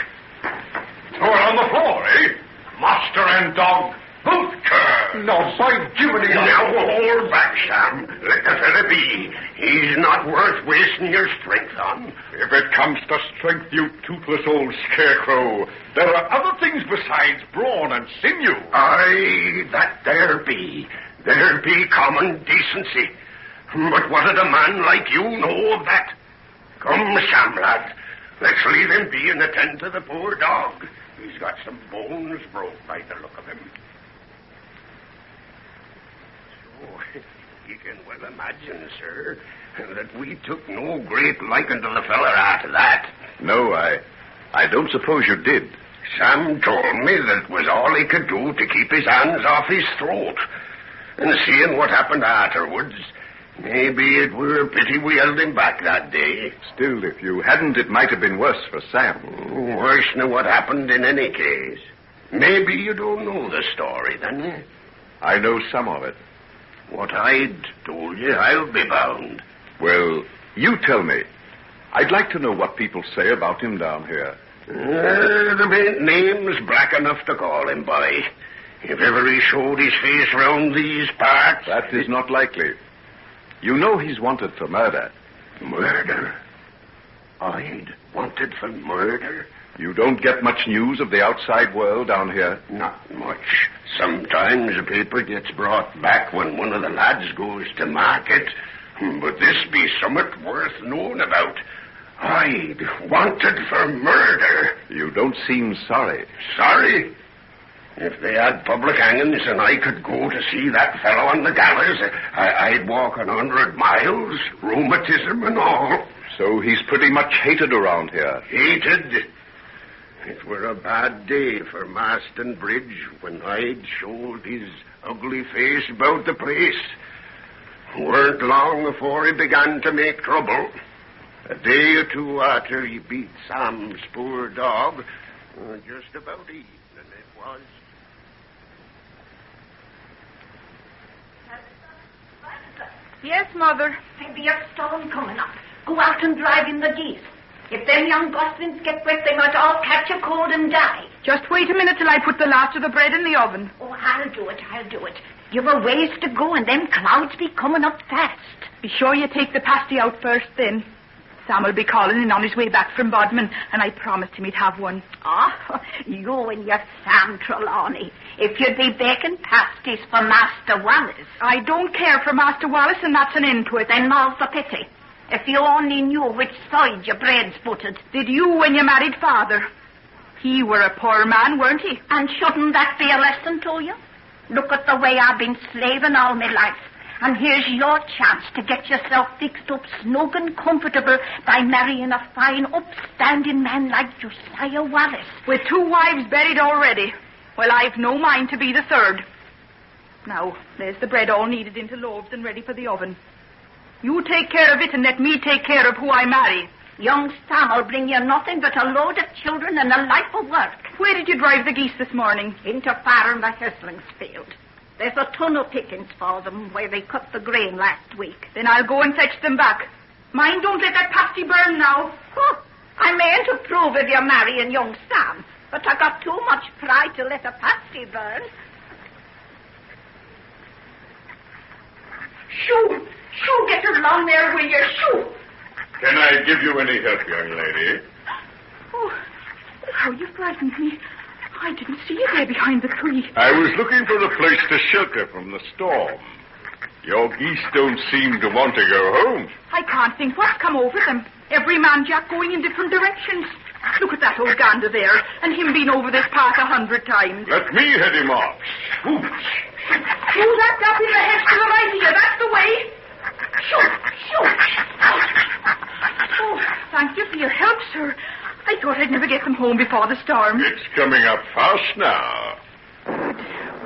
Throw it on the floor, eh? Master and dog, both curse. No, by Jiminy. Now hold back, Sam. Let the fella be. He's not worth wasting your strength on. If it comes to strength, you toothless old scarecrow, there are other things besides brawn and sinew. Aye, that there be. There be common decency. But what did a man like you know of that? Come, Sam, lad. Let's leave him be and attend to the poor dog. He's got some bones broke by the look of him. So, you can well imagine, sir, that we took no great liking to the feller after that. No, I don't suppose you did. Sam told me that it was all he could do to keep his hands off his throat. And seeing what happened afterwards, maybe it were a pity we held him back that day. Still, if you hadn't, it might have been worse for Sam. Worse than what happened in any case. Maybe you don't know the story, then? I know some of it. What I'd told you, I'll be bound. Well, you tell me. I'd like to know what people say about him down here. There ain't names black enough to call him by. If ever he showed his face round these parts... That is not likely. You know he's wanted for murder. Murder? Hyde wanted for murder? You don't get much news of the outside world down here? Not much. Sometimes a paper gets brought back when one of the lads goes to market. But this be somewhat worth knowing about. Hyde, wanted for murder. You don't seem sorry. Sorry? If they had public hangings and I could go to see that fellow on the gallows, I'd walk 100 miles, rheumatism and all. So he's pretty much hated around here. Hated? It were a bad day for Marston Bridge when Hyde showed his ugly face about the place. Weren't long before he began to make trouble. A day or two after he beat Sam's poor dog, just about evening it was. Yes, Mother. There'll be a storm coming up. Go out and drive in the geese. If them young goslings get wet, they might all catch a cold and die. Just wait a minute till I put the last of the bread in the oven. Oh, I'll do it. You've a ways to go, and them clouds be coming up fast. Be sure you take the pasty out first, then. Sam will be calling in on his way back from Bodmin, and I promised him he'd have one. Oh, you and your Sam Trelawney. If you'd be baking pasties for Master Wallace. I don't care for Master Wallace, and that's an end to it. Then more's the pity. If you only knew which side your bread's buttered. Did you when you married Father? He were a poor man, weren't he? And shouldn't that be a lesson to you? Look at the way I've been slaving all my life. And here's your chance to get yourself fixed up snug and comfortable by marrying a fine, upstanding man like Josiah Wallace. With 2 wives buried already. Well, I've no mind to be the third. Now, there's the bread all kneaded into loaves and ready for the oven. You take care of it and let me take care of who I marry. Young Sam will bring you nothing but a load of children and a life of work. Where did you drive the geese this morning? Into Farron the Hesling's field. There's a ton of pickings for them where they cut the grain last week. Then I'll go and fetch them back. Mind, don't let that pasty burn now. Oh, I mayn't approve of your marrying young Sam, but I got too much pride to let a pasty burn. Shoo! Get along there, will you? Shoo! Can I give you any help, young lady? Oh, how you frightened me. I didn't see you there behind the tree. I was looking for a place to shelter from the storm. Your geese don't seem to want to go home. I can't think what's come over them. Every man Jack going in different directions. Look at that old gander there, and him been over this path 100 times. Let me head him off. Move that gap in the hedge to the right here. That's the way. Shoot! Oh, thank you for your help, sir. I thought I'd never get them home before the storm. It's coming up fast now.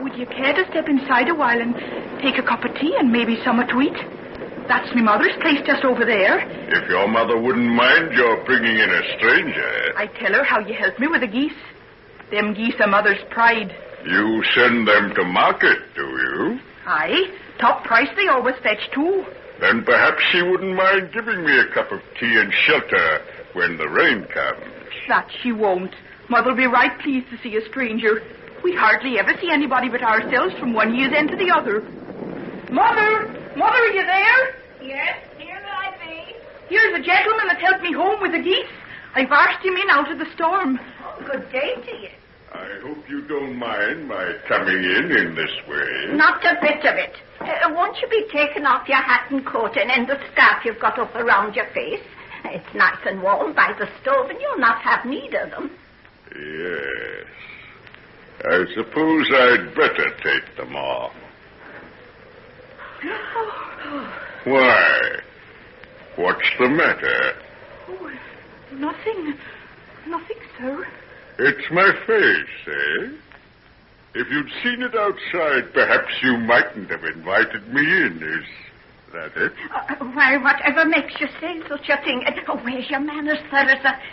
Would you care to step inside a while and take a cup of tea and maybe something to eat? That's my mother's place just over there. If your mother wouldn't mind your bringing in a stranger. I tell her how you helped me with the geese. Them geese are mother's pride. You send them to market, do you? Aye. Top price they always fetch, too. Then perhaps she wouldn't mind giving me a cup of tea and shelter when the rain comes. That she won't. Mother'll be right pleased to see a stranger. We hardly ever see anybody but ourselves from one year's end to the other. Mother! Mother, are you there? Yes, here I be. Here's a gentleman that helped me home with the geese. I've asked him in out of the storm. Oh, good day to you. I hope you don't mind my coming in this way. Not a bit of it. Won't you be taking off your hat and coat and the scarf you've got up around your face? It's nice and warm by the stove, and you'll not have need of them. Yes. I suppose I'd better take them off. Why? What's the matter? Oh, nothing. Nothing, sir. It's my face, eh? If you'd seen it outside, perhaps you mightn't have invited me in. Is that it? Why, whatever makes you say such a thing? Where's your manners, sir?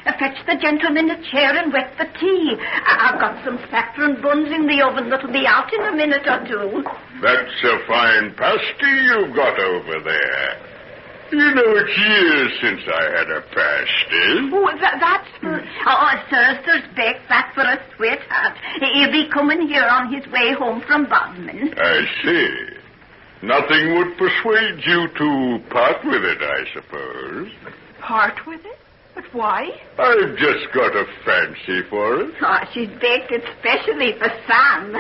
Fetch the gentleman a chair and wet the tea. I've got some saffron buns in the oven that'll be out in a minute or two. That's a fine pasty you've got over there. You know, it's years since I had a pasty. Oh, that's for... Oh, sister's baked that for a sweetheart. He'll be coming here on his way home from Bodmin. I see. Nothing would persuade you to part with it, I suppose. Part with it? But why? I've just got a fancy for it. Oh, she's baked it specially for Sam.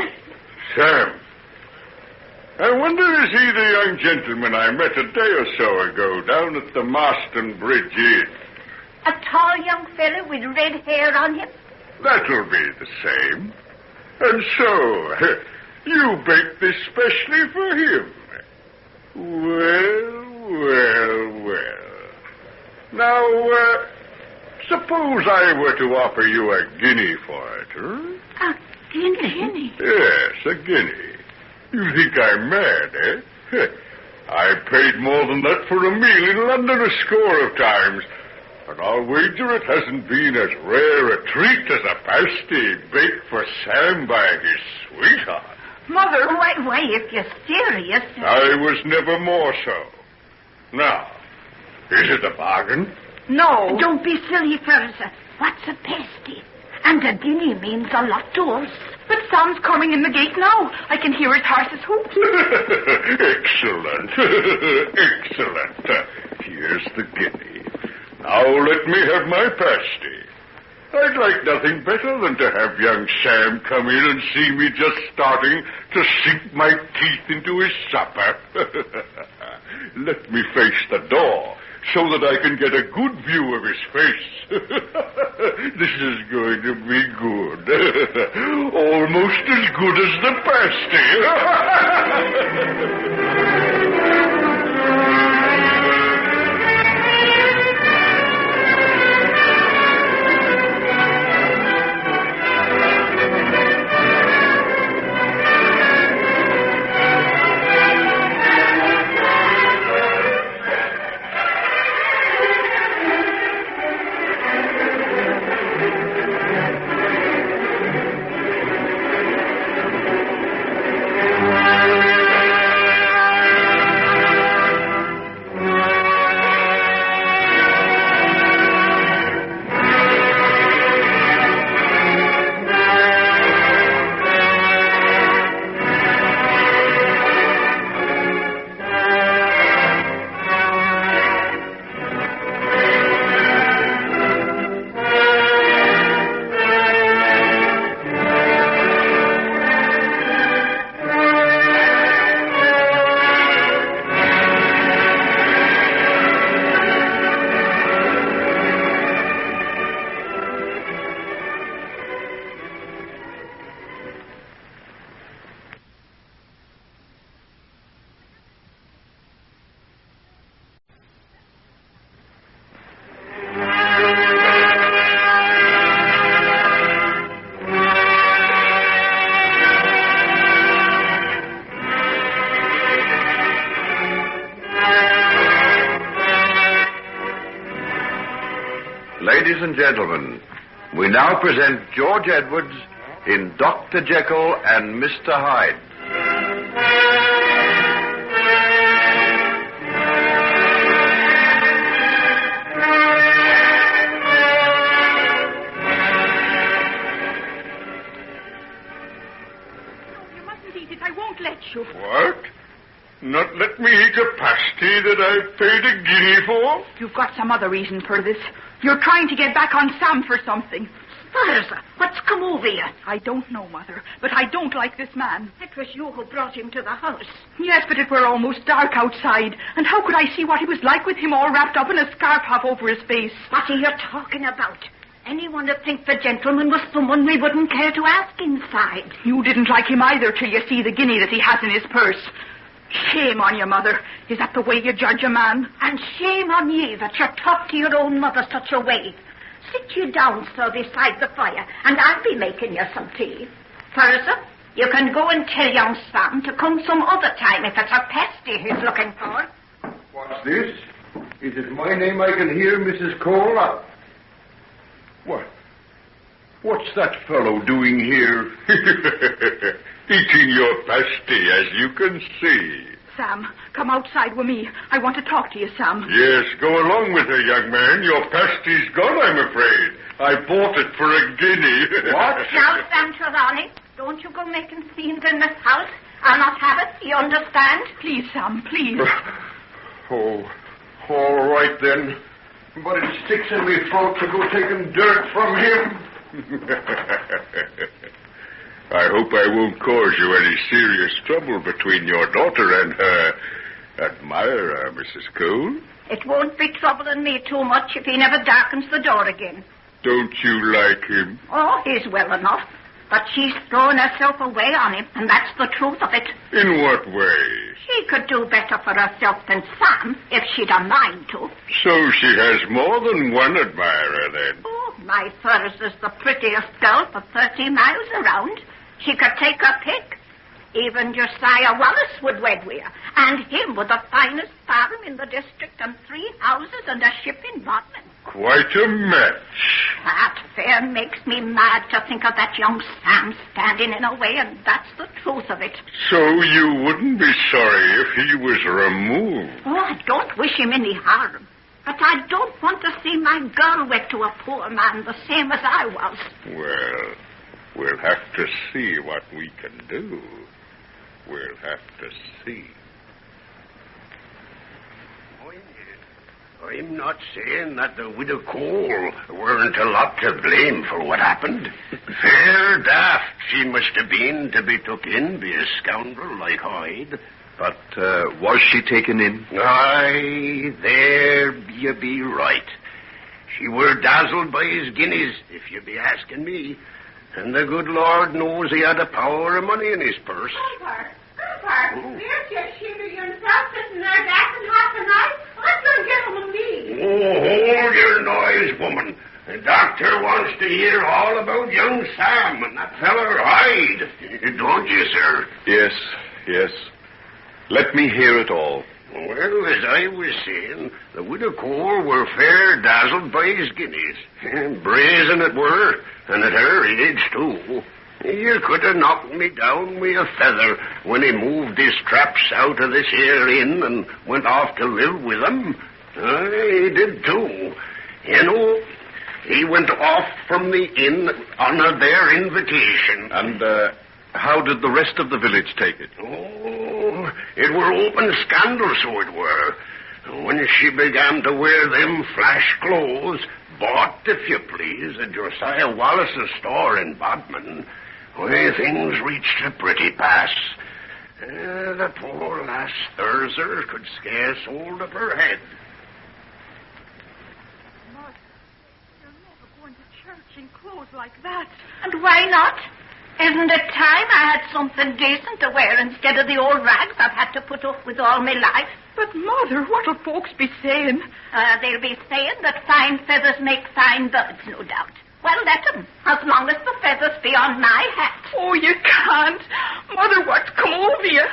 Sam. I wonder is he the young gentleman I met a day or so ago down at the Marston Bridge Inn? A tall young fellow with red hair on him? That'll be the same. And so, you baked this specially for him. Well. Now, suppose I were to offer you a guinea for it, huh? A guinea? Yes, a guinea. You think I'm mad, eh? I paid more than that for a meal in London a score of times. And I'll wager it hasn't been as rare a treat as a pasty baked for Sam by his sweetheart. Mother! Why, if you're serious... I was never more so. Now, is it a bargain? No. Don't be silly, Ferguson. What's a pasty? And a guinea means a lot to us. But Sam's coming in the gate now. I can hear his horse's hoofs. Excellent. Excellent. Here's the guinea. Now let me have my pasty. I'd like nothing better than to have young Sam come in and see me just starting to sink my teeth into his supper. Let me face the door so that I can get a good view of his face. This is going to be good. Almost as good as the pasty. Ladies and gentlemen, we now present George Edwards in Dr. Jekyll and Mr. Hyde. You mustn't eat it. I won't let you. What? Not let me eat a pasty that I've paid a guinea for? You've got some other reason for this. You're trying to get back on Sam for something. Sparza, what's come over you? I don't know, Mother, but I don't like this man. It was you who brought him to the house. Yes, but it were almost dark outside, and how could I see what he was like with him all wrapped up in a scarf half over his face? What are you talking about? Anyone would think the gentleman was someone we wouldn't care to ask inside. You didn't like him either till you see the guinea that he has in his purse. Shame on you, Mother. Is that the way you judge a man? And shame on ye that you talk to your own mother such a way. Sit you down, sir, beside the fire, and I'll be making you some tea. Further, you can go and tell young Sam to come some other time if it's a pasty he's looking for. What's this? Is it my name I can hear, Mrs. Cole? What's that fellow doing here? Eating your pasty, as you can see. Sam, come outside with me. I want to talk to you, Sam. Yes, go along with her, young man. Your pasty's gone, I'm afraid. I bought it for a guinea. What? Now, Sam Trelawney, don't you go making scenes in this house. I'll not have it, you understand? Please, Sam, please. Oh, all right then. but it sticks in me throat to go taking dirt from him. I hope I won't cause you any serious trouble between your daughter and her admirer, Mrs. Cole. It won't be troubling me too much if he never darkens the door again. Don't you like him? Oh, he's well enough. But she's thrown herself away on him, and that's the truth of it. In what way? She could do better for herself than Sam, if she'd a mind to. So she has more than one admirer, then? Oh, my Furze is the prettiest girl for 30 miles around. She could take her pick. Even Josiah Wallace would wed with her, and him with the finest farm in the district and 3 houses and a ship in Bodmin. Quite a match. That fair makes me mad to think of that young Sam standing in her way, and that's the truth of it. So you wouldn't be sorry if he was removed? Oh, I don't wish him any harm. But I don't want to see my girl wed to a poor man the same as I was. Well, we'll have to see what we can do. We'll have to see. I'm not saying that the widow Cole weren't a lot to blame for what happened. Fair daft she must have been to be took in by a scoundrel like Hyde. But was she taken in? Aye, there you be right. She were dazzled by his guineas, if you be asking me. And the good Lord knows he had a power of money in his purse. There's your shooter yourself sitting there dancing half the night. What's the gentleman be? Oh, hold your noise, woman. The doctor wants to hear all about young Sam and that feller Hyde. Don't you, sir? Yes. Let me hear it all. Well, as I was saying, the widow Cole were fair dazzled by his guineas. Brazen it were, and at her age, too. You could have knocked me down with a feather when he moved his traps out of this here inn and went off to live with them. He did, too. You know, he went off from the inn on their invitation. And how did the rest of the village take it? Oh, it were open scandal, so it were. When she began to wear them flash clothes, bought, if you please, at Josiah Wallace's store in Bodmin, where things reached a pretty pass. The poor lass Thurzer could scarce hold up her head. Mother, you're never going to church in clothes like that. And why not? Isn't it time I had something decent to wear instead of the old rags I've had to put up with all my life? But, Mother, what'll folks be saying? They'll be saying that fine feathers make fine birds, no doubt. Well, let them, as long as the feathers be on my hat. Oh, you can't. Mother, what's come over you?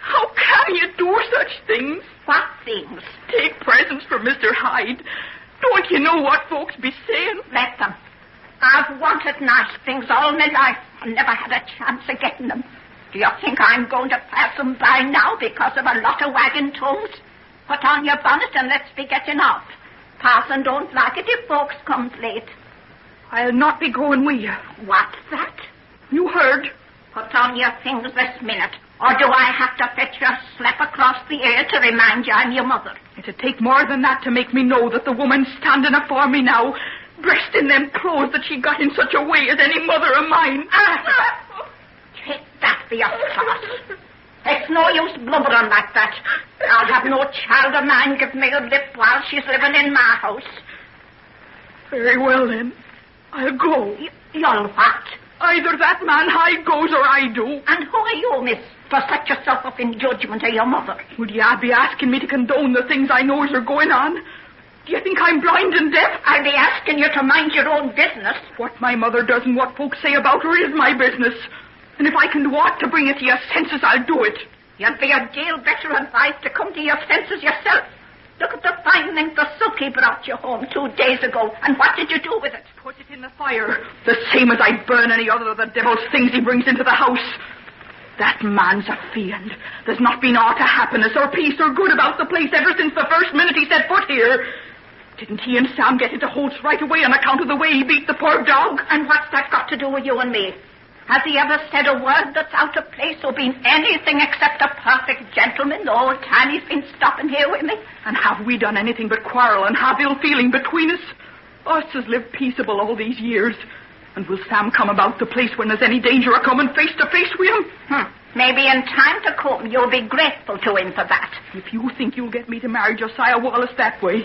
How can you do such things? What things? Take presents for Mr. Hyde. Don't you know what folks be saying? Let them. I've wanted nice things all my life and never had a chance of getting them. Do you think I'm going to pass them by now because of a lot of wagging tongues? Put on your bonnet and let's be getting off. Parson don't like it if folks comes late. I'll not be going with you. What's that? You heard. Put on your things this minute, or do I have to fetch you a slap across the ear to remind you I'm your mother? It'd take more than that to make me know that the woman standing afore me now, dressed in them clothes that she got in such a way as any mother of mine. Take that for your sauce. It's no use blubbering like that. I'll have no child of mine give me a lip while she's living in my house. Very well, then. I'll go. You'll what? Either that man Hyde goes or I do. And who are you, miss, to set yourself up in judgment of your mother? Would you be asking me to condone the things I knows are going on? Do you think I'm blind and deaf? I'll be asking you to mind your own business. What my mother does and what folks say about her is my business. And if I can do aught to bring you to your senses, I'll do it. You'd be a deal better advised to come to your senses yourself. Look at the fine length of silk he brought you home 2 days ago. And what did you do with it? Put it in the fire. The same as I'd burn any other of the devil's things he brings into the house. That man's a fiend. There's not been aught of happiness or peace or good about the place ever since the first minute he set foot here. Didn't he and Sam get into Holt's right away on account of the way he beat the poor dog? And what's that got to do with you and me? Has he ever said a word that's out of place or been anything except a perfect gentleman the whole time he's been stopping here with me? And have we done anything but quarrel and have ill feeling between us? Us has lived peaceable all these years. And will Sam come about the place when there's any danger of coming face to face with him? Maybe in time to come you'll be grateful to him for that. If you think you'll get me to marry Josiah Wallace that way,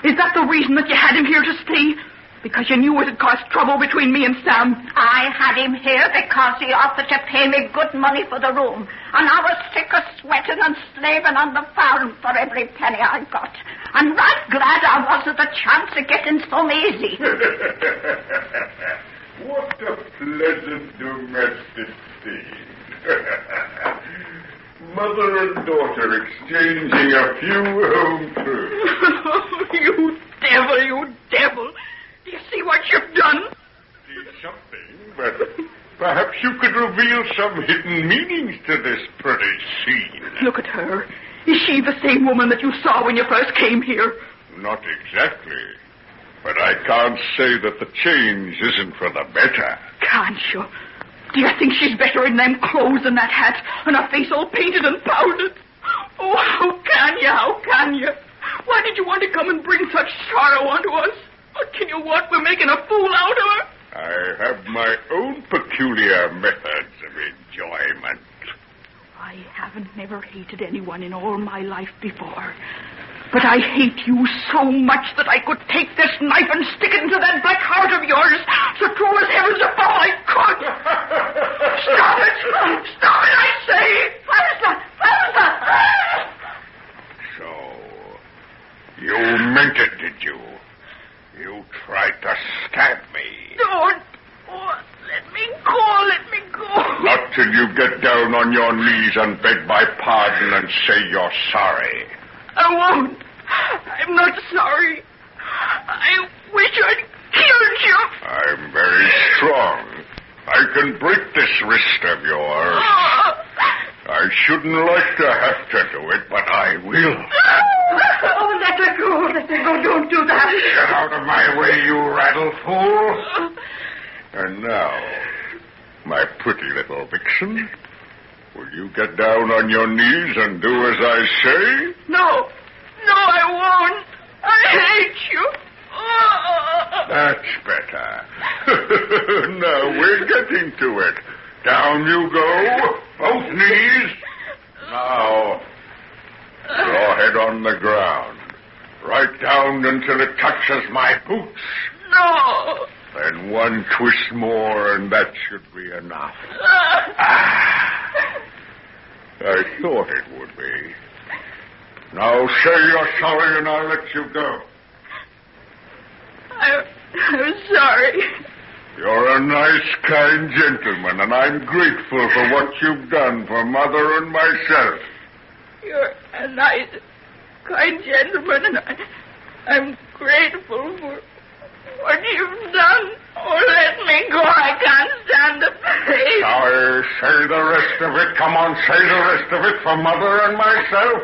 is that the reason that you had him here to stay? Because you knew it'd cause trouble between me and Sam? I had him here because he offered to pay me good money for the room. And I was sick of sweating and slaving on the farm for every penny I got. And right glad I was of the chance of getting some easy. What a pleasant domestic scene. Mother and daughter exchanging a few home truths. You devil, you devil. Do you see what you've done? See something, but perhaps you could reveal some hidden meanings to this pretty scene. Look at her. Is she the same woman that you saw when you first came here? Not exactly. But I can't say that the change isn't for the better. Can't you? Do you think she's better in them clothes and that hat and her face all painted and powdered? Oh, how can you? How can you? Why did you want to come and bring such sorrow onto us? What can you want? We're making a fool out of her. I have my own peculiar methods of enjoyment. I haven't never hated anyone in all my life before. But I hate you so much that I could take this knife and stick it into that black heart of yours, so true as heavens above I could. Stop it! Stop it, I say! So, you meant it, did you? You tried to stab me. Don't. Oh, let me go, let me go. Not till you get down on your knees and beg my pardon and say you're sorry. I won't. I'm not sorry. I wish I'd killed you. I'm very strong. I can break this wrist of yours. I shouldn't like to have to do it, but I will. Oh, let her go. Let her go. Don't do that. Get out of my way, you rattle fool. And now, my pretty little vixen, will you get down on your knees and do as I say? No. No, I won't. I hate you. That's better. Now we're getting to it. Down you go. Both knees. Now, your head on the ground. Right down until it touches my boots. No. Then one twist more and that should be enough. I thought it would be. Now say you're sorry and I'll let you go. I'm sorry. You're a nice, kind gentleman, and I'm grateful for what you've done for Mother and myself. You're a nice, kind gentleman, and I'm grateful for what you've done. Oh, let me go. I can't stand the pain. Sorry, say the rest of it. Come on, say the rest of it for Mother and myself.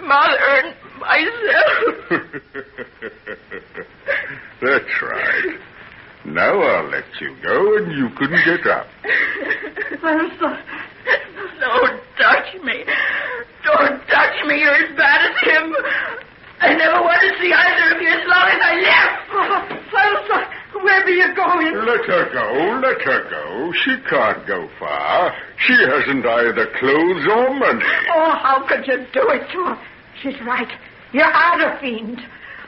Mother and myself. That's right. Now I'll let you go and you can get up. Elsa, don't touch me. Don't touch me. You're as bad as him. I never want to see either of you as long as I live. Elsa, where be you going? Let her go. Let her go. She can't go far. She hasn't either clothes or money. Oh, how could you do it to her? She's right. You are a fiend.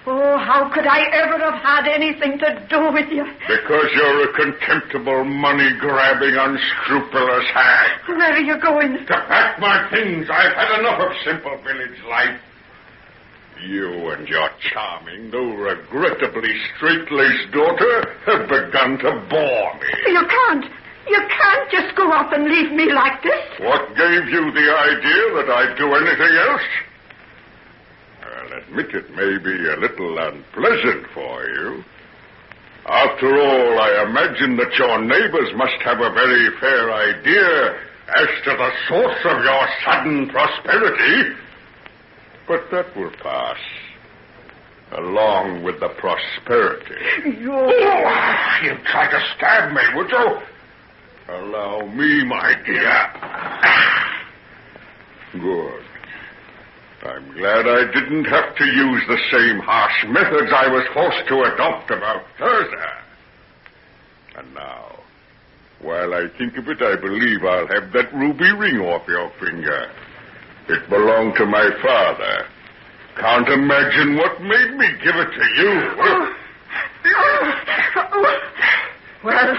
Oh, how could I ever have had anything to do with you? Because you're a contemptible, money-grabbing, unscrupulous hag. Where are you going? To pack my things. I've had enough of simple village life. You and your charming, though regrettably straight-laced daughter have begun to bore me. You can't. You can't just go off and leave me like this. What gave you the idea that I'd do anything else? I'll admit it may be a little unpleasant for you. After all, I imagine that your neighbors must have a very fair idea as to the source of your sudden prosperity. But that will pass. along with the prosperity. Oh, You tried to stab me, would you? Allow me, my dear. Good. I'm glad I didn't have to use the same harsh methods I was forced to adopt about Thurza. And now, while I think of it, I believe I'll have that ruby ring off your finger. It belonged to my father. Can't imagine what made me give it to you. Well,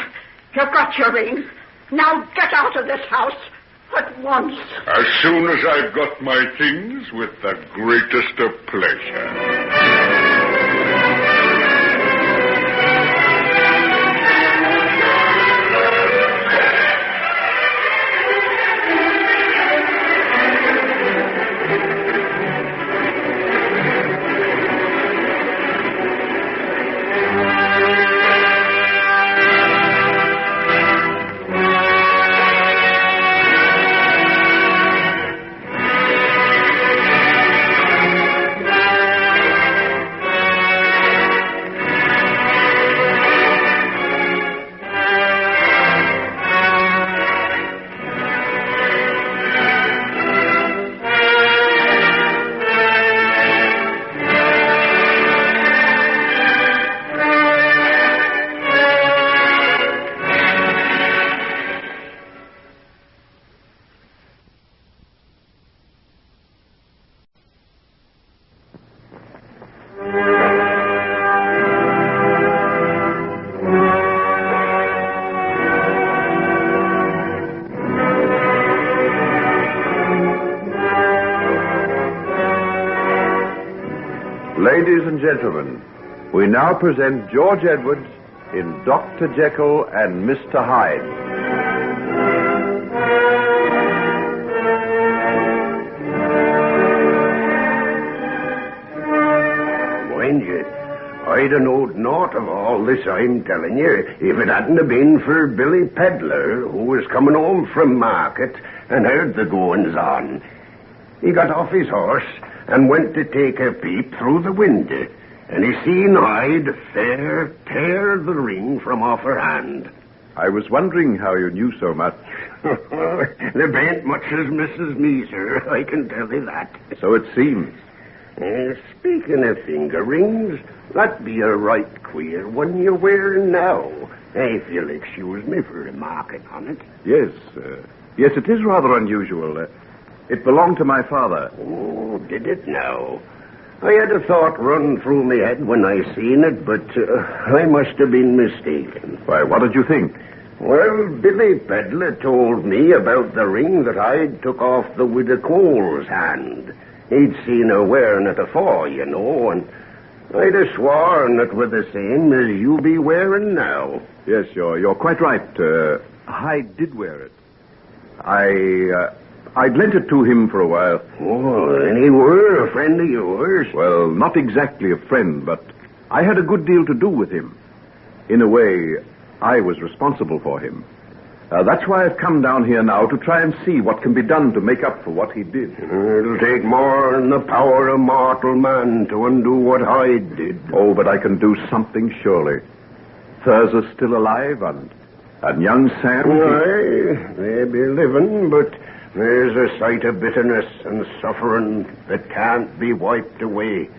you've got your ring. Now get out of this house at once. As soon as I've got my things, with the greatest of pleasure. Ladies and gentlemen, we now present George Edwards in Dr. Jekyll and Mr. Hyde. Mind you, I'd have knowed naught of all this I'm telling you if it hadn't have been for Billy Pedlar, who was coming home from market and heard the goings on. He got off his horse and went to take a peep through the window, and he seen Hyde fair tear the ring from off her hand. I was wondering how you knew so much. There ain't much as Mrs. Me, sir, I can tell you that. So it seems. Speaking of finger rings, that be a right queer one you're wearing now, if you'll excuse me for remarking on it. Yes, yes, it is rather unusual. It belonged to my father. Oh, did it now? I had a thought run through my head when I seen it, but I must have been mistaken. Why, what did you think? Well, Billy Pedlar told me about the ring that I'd took off the Widow Cole's hand. He'd seen her wearing it afore, you know, and I'd have sworn it were the same as you be wearing now. Yes, you're quite right. Hyde did wear it. I'd lent it to him for a while. Oh, and he were a friend of yours? Well, not exactly a friend, but I had a good deal to do with him. In a way, I was responsible for him. That's why I've come down here now to try and see what can be done to make up for what he did. It'll take more than the power of mortal man to undo what Hyde did. Oh, but I can do something, surely. Thurza's still alive, and young Sam... Aye, they be living, but there's a sight of bitterness and suffering that can't be wiped away.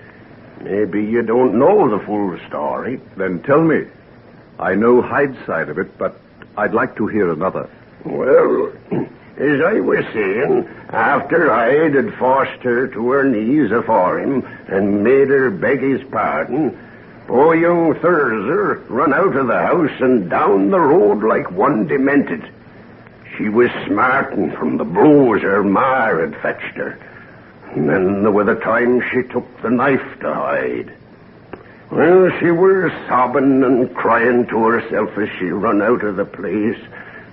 Maybe you don't know the full story. Then tell me. I know Hyde's side of it, but I'd like to hear another. Well, as I was saying, after Hyde had forced her to her knees afore him and made her beg his pardon, poor young Thurza run out of the house and down the road like one demented. She was smarting from the blows her ma had fetched her. And then there were the times she took the knife to Hyde. Well, she was sobbing and crying to herself as she run out of the place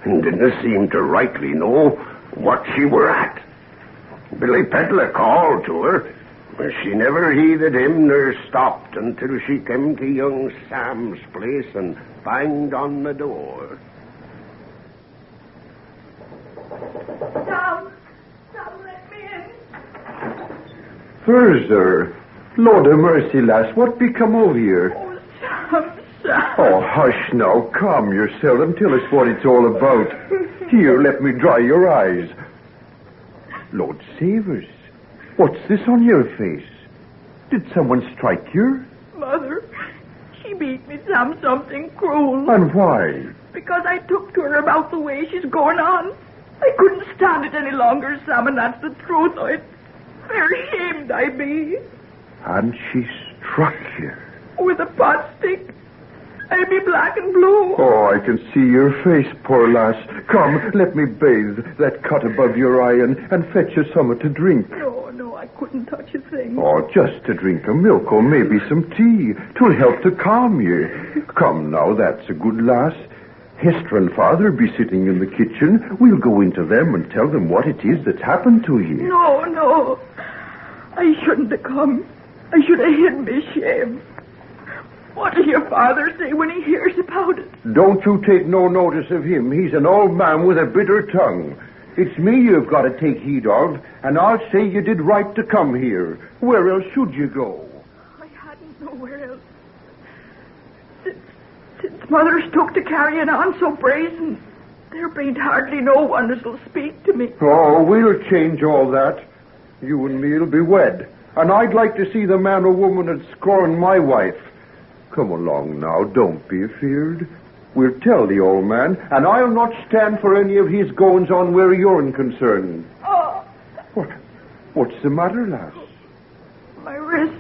and didn't seem to rightly know what she were at. Billy Pedlar called to her, but she never heeded him nor stopped until she came to young Sam's place and banged on the door. Sam, let me in. Thurza, Lord of mercy, lass, what become over here? Sam. Oh, hush now. Calm yourself and tell us what it's all about. Here, let me dry your eyes. Lord save us. What's this on your face? Did someone strike you? Mother, she beat me, Sam, something cruel. And why? Because I took to her about the way she's going on. I couldn't stand it any longer, Sam, and that's the truth. I'm very ashamed I be. And she struck you? With a pot stick. I be black and blue. Oh, I can see your face, poor lass. Come, let me bathe that cut above your eye and fetch you something to drink. No, I couldn't touch a thing. Oh, just to drink a milk or maybe some tea. 'Twill help to calm you. Come now, that's a good lass. Hester and Father be sitting in the kitchen. We'll go into them and tell them what it is that's happened to you. No. I shouldn't have come. I should have hid me shame. What'll your father say when he hears about it? Don't you take no notice of him. He's an old man with a bitter tongue. It's me you've got to take heed of, and I'll say you did right to come here. Where else should you go? I hadn't nowhere else. Since Mother's took to carrying on so brazen, there ain't hardly no one that'll speak to me. Oh, we'll change all that. You and me'll be wed, and I'd like to see the man or woman that scorned my wife. Come along now, don't be afeard. We'll tell the old man, and I'll not stand for any of his goings-on where you're concerned. Oh. What's the matter, lass? My wrist.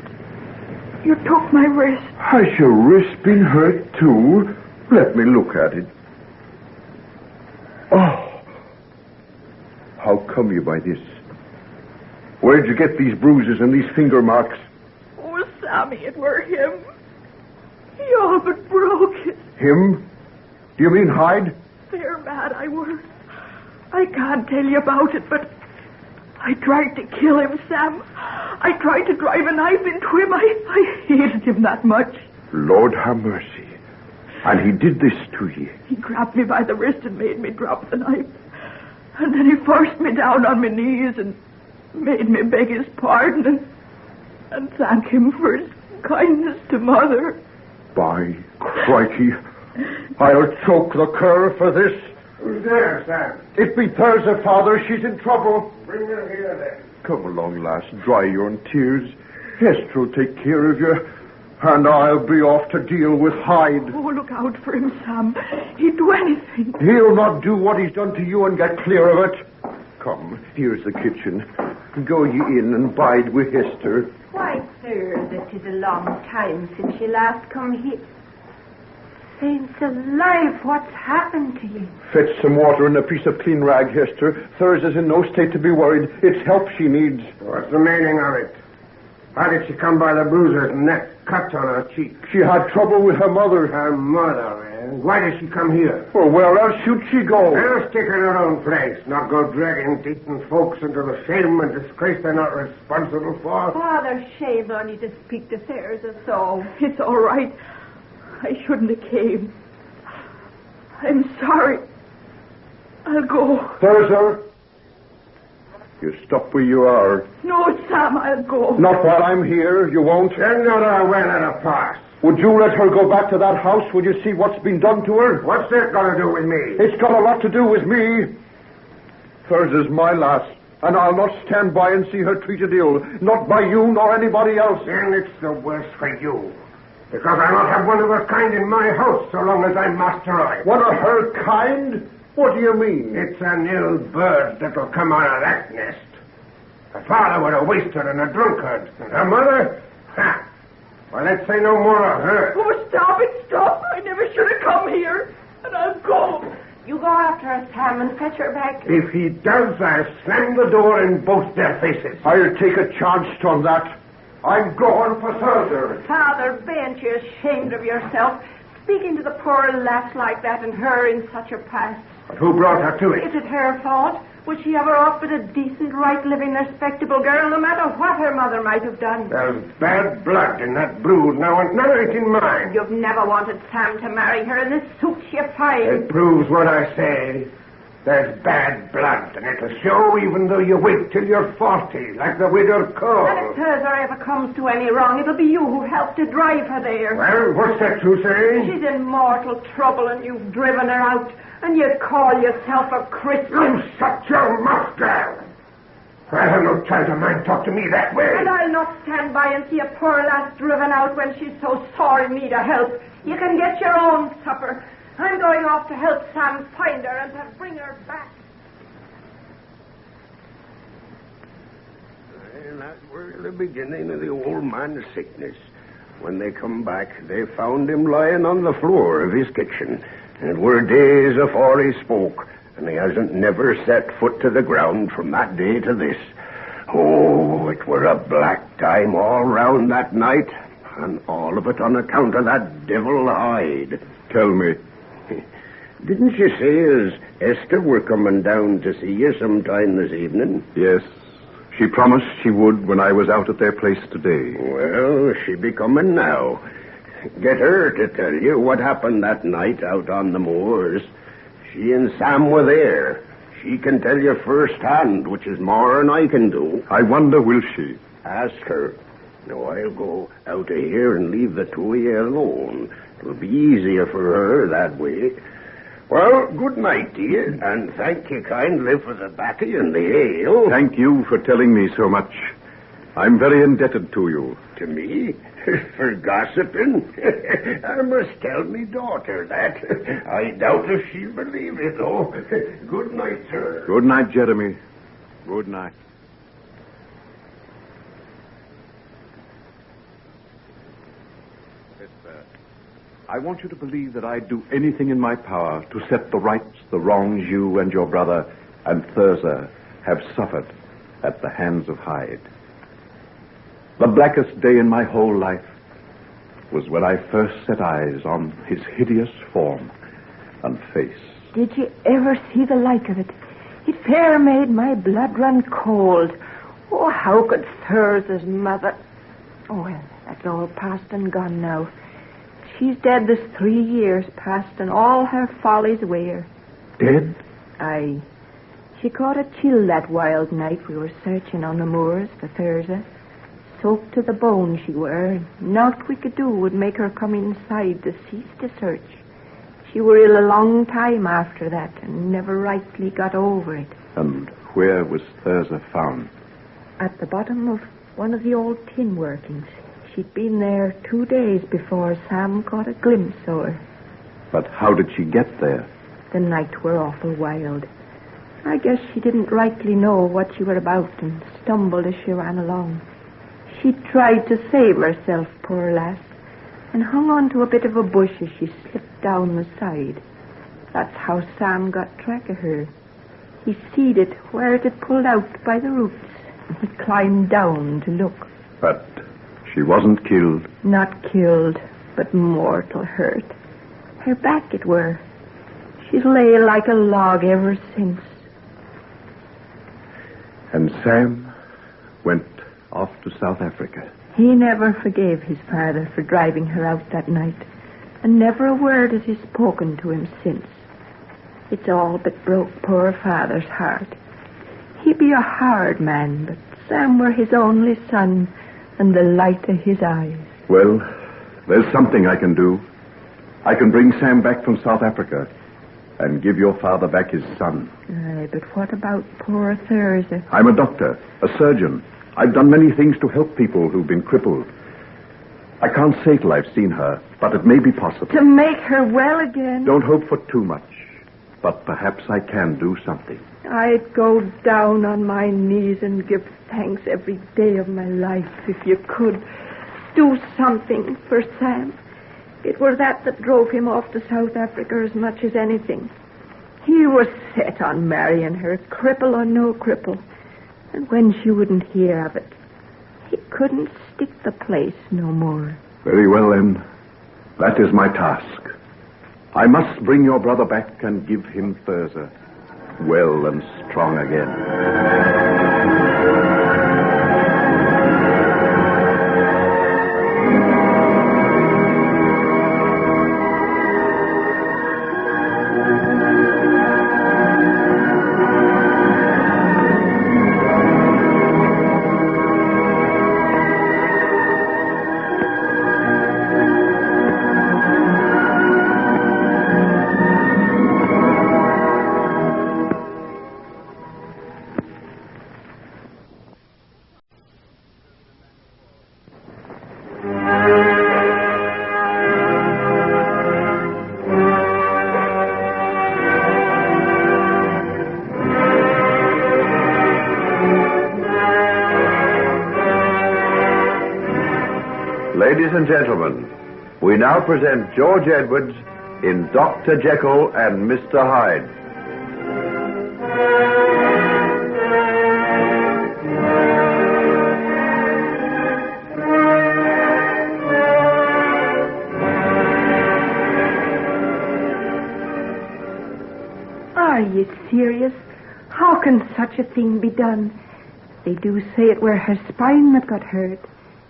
You took my wrist. Has your wrist been hurt, too? Let me look at it. Oh. How come you by this? Where'd you get these bruises and these finger marks? Oh, Sammy, it were him. He all but broke it. Him? Do you mean Hyde? Fair mad I were. I can't tell you about it, but I tried to kill him, Sam. I tried to drive a knife into him. I hated him that much. Lord have mercy. And he did this to you? He grabbed me by the wrist and made me drop the knife. And then he forced me down on my knees and made me beg his pardon and thank him for his kindness to Mother. By crikey, I'll choke the cur for this. Who's there, Sam? It be Thurza, Father. She's in trouble. Bring her here, then. Come along, lass. Dry your tears. Hester'll take care of you. And I'll be off to deal with Hyde. Oh, look out for him, Sam. He'd do anything. He'll not do what he's done to you and get clear of it. Come, here's the kitchen. Go ye in and bide with Hester. Why, sir, that is a long time since you last come here. Saints alive, what's happened to you? Fetch some water and a piece of clean rag, Hester. Thurza's in no state to be worried. It's help she needs. What's the meaning of it? How did she come by the bruises and neck cuts on her cheek? She had trouble with her mother. Her mother, eh? Why did she come here? Well, where else should she go? Let her stick in her own place, not go dragging decent folks into the shame and disgrace they're not responsible for. Father, shame on you to speak to Thurza so. It's all right. I shouldn't have came. I'm sorry. I'll go. Thurza, you stop where you are. No, Sam, I'll go. Not while I'm here. You won't. Then not our well at a pass. Would you let her go back to that house? Would you see what's been done to her? What's that got to do with me? It's got a lot to do with me. Thurza's my lass, and I'll not stand by and see her treated ill. Not by you nor anybody else. Then it's the worse for you. Because I'll not have one of her kind in my house so long as I'm master of it. One of her kind? What do you mean? It's an ill bird that'll come out of that nest. Her father was a waster and a drunkard. And her mother? Ha! Well, let's say no more of her. Oh, stop it, stop. I never should have come here. And I'll go. You go after her, Sam, and fetch her back. If he does, I'll slam the door in both their faces. I'll take a charge on that. I'm going for Thurza. Father, ben't you ashamed of yourself? Speaking to the poor lass like that and her in such a pass. But who brought her to it? Is it her fault? Was she ever off but a decent, right-living, respectable girl, no matter what her mother might have done? There's bad blood in that brood now, and none of it in mine. You've never wanted Sam to marry her, and this suits you fine. It proves what I say. There's bad blood, and it'll show even though you wait till you're 40, like the widow Cole. And if Thursday ever comes to any wrong, it'll be you who helped to drive her there. Well, what's that you say? She's in mortal trouble, and you've driven her out, and you call yourself a Christian. You shut your mouth, girl. I'll have no child of mine talk to me that way. And I'll not stand by and see a poor lass driven out when she's so sore in need of help. You can get your own supper. I'm going off to help Sam find her and to bring her back. Well, that was the beginning of the old man's sickness. When they come back, they found him lying on the floor of his kitchen. And it were days afore he spoke, and he hasn't never set foot to the ground from that day to this. Oh, it were a black time all round that night, and all of it on account of that devil Hyde. Tell me. Didn't you say as Esther were coming down to see you sometime this evening? Yes. She promised she would when I was out at their place today. Well, she be coming now. Get her to tell you what happened that night out on the moors. She and Sam were there. She can tell you firsthand, which is more than I can do. I wonder, will she? Ask her. No, I'll go out of here and leave the two of you alone. It'll be easier for her that way. Well, good night to you, and thank you kindly for the baccy and the ale. Thank you for telling me so much. I'm very indebted to you. To me? For gossiping? I must tell me daughter that. I doubt if she'll believe it, though. Good night, sir. Good night, Jeremy. Good night. I want you to believe that I'd do anything in my power to set the rights, the wrongs you and your brother and Thurza have suffered at the hands of Hyde. The blackest day in my whole life was when I first set eyes on his hideous form and face. Did you ever see the like of it? It fair made my blood run cold. Oh, how could Thurza's mother... Oh, well, that's all past and gone now. She's dead this 3 years past, and all her follies wear. Dead? Aye. She caught a chill that wild night we were searching on the moors for Thurza. Soaked to the bone she were. Naught we could do would make her come inside to cease to search. She were ill a long time after that, and never rightly got over it. And where was Thurza found? At the bottom of one of the old tin workings. She'd been there 2 days before Sam caught a glimpse of her. But how did she get there? The night were awful wild. I guess she didn't rightly know what she were about and stumbled as she ran along. She tried to save herself, poor lass, and hung on to a bit of a bush as she slipped down the side. That's how Sam got track of her. He seed it where it had pulled out by the roots, and he climbed down to look. But she wasn't killed. Not killed, but mortal hurt. Her back it were. She's lay like a log ever since. And Sam went off to South Africa. He never forgave his father for driving her out that night, and never a word has he spoken to him since. It's all but broke poor father's heart. He be a hard man, but Sam were his only son and the light of his eyes. Well, there's something I can do. I can bring Sam back from South Africa and give your father back his son. Aye, but what about poor Thurza? I'm a doctor, a surgeon. I've done many things to help people who've been crippled. I can't say till I've seen her, but it may be possible. To make her well again? Don't hope for too much, but perhaps I can do something. I'd go down on my knees and give thanks every day of my life if you could do something for Sam. It were that drove him off to South Africa as much as anything. He was set on marrying her, cripple or no cripple. And when she wouldn't hear of it, he couldn't stick the place no more. Very well, then. That is my task. I must bring your brother back and give him Thurza, well and strong again. Ladies and gentlemen, we now present George Edwards in Dr. Jekyll and Mr. Hyde. Are you serious? How can such a thing be done? They do say it were her spine that got hurt.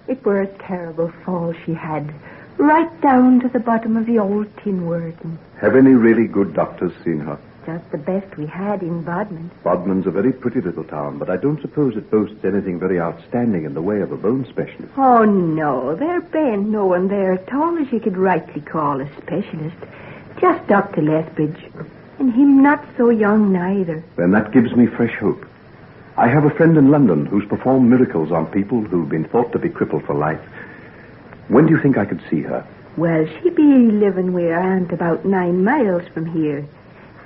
It were a terrible fall she had, right down to the bottom of the old tin wording. Have any really good doctors seen her? Just the best we had in Bodmin. Bodmin's a very pretty little town, but I don't suppose it boasts anything very outstanding in the way of a bone specialist. Oh, no. There ain't no one there at all as you could rightly call a specialist. Just Dr. Lethbridge. And him not so young neither. Then that gives me fresh hope. I have a friend in London who's performed miracles on people who've been thought to be crippled for life. When do you think I could see her? Well, she be living with her aunt about 9 miles from here.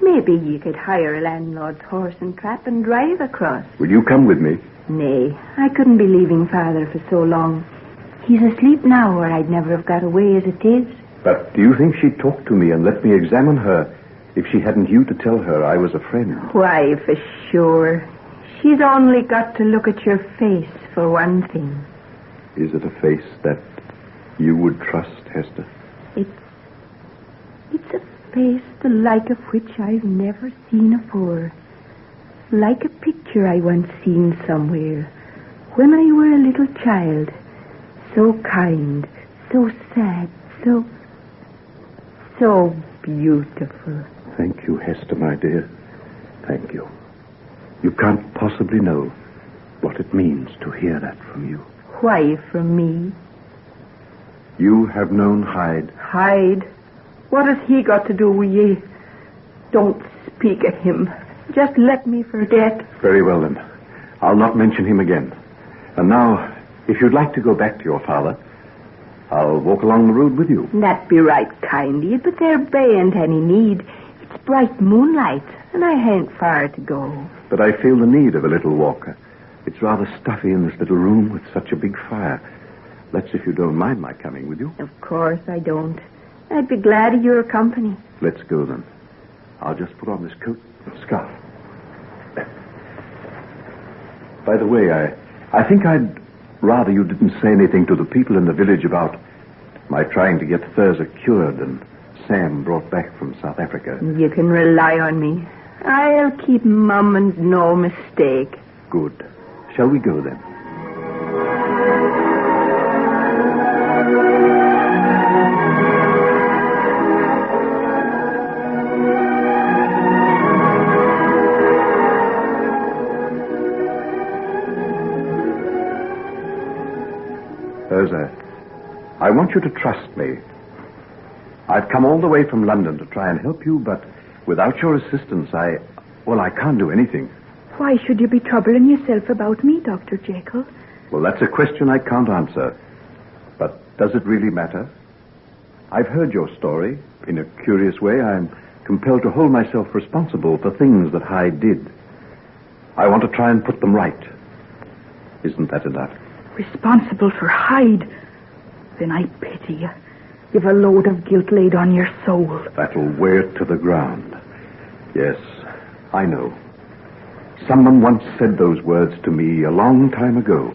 Maybe you could hire a landlord's horse and trap and drive across. Will you come with me? Nay, I couldn't be leaving Father for so long. He's asleep now, or I'd never have got away as it is. But do you think she'd talk to me and let me examine her if she hadn't you to tell her I was a friend? Why, for sure. She's only got to look at your face, for one thing. Is it a face that you would trust, Hester? It's a face the like of which I've never seen afore. Like a picture I once seen somewhere, when I were a little child. So kind, so sad, so beautiful. Thank you, Hester, my dear. Thank you. You can't possibly know what it means to hear that from you. Why from me? You have known Hyde. Hyde? What has he got to do with ye? Don't speak of him. Just let me forget. Very well, then. I'll not mention him again. And now, if you'd like to go back to your father, I'll walk along the road with you. That be right kind of you, but there bain't any need. It's bright moonlight, and I hain't far to go. But I feel the need of a little walk. It's rather stuffy in this little room with such a big fire. That's if you don't mind my coming with you. Of course I don't. I'd be glad of your company. Let's go, then. I'll just put on this coat and scarf. By the way, I think I'd rather you didn't say anything to the people in the village about my trying to get Thurza cured and Sam brought back from South Africa. You can rely on me. I'll keep mum and no mistake. Good. Shall we go, then? Thurza, I want you to trust me. I've come all the way from London to try and help you, but without your assistance, I can't do anything. Why should you be troubling yourself about me, Dr. Jekyll? Well, that's a question I can't answer. But does it really matter? I've heard your story. In a curious way, I'm compelled to hold myself responsible for things that Hyde did. I want to try and put them right. Isn't that enough? Responsible for Hyde? Then I pity you. You've a load of guilt laid on your soul. That'll wear it to the ground. Yes, I know. Someone once said those words to me a long time ago.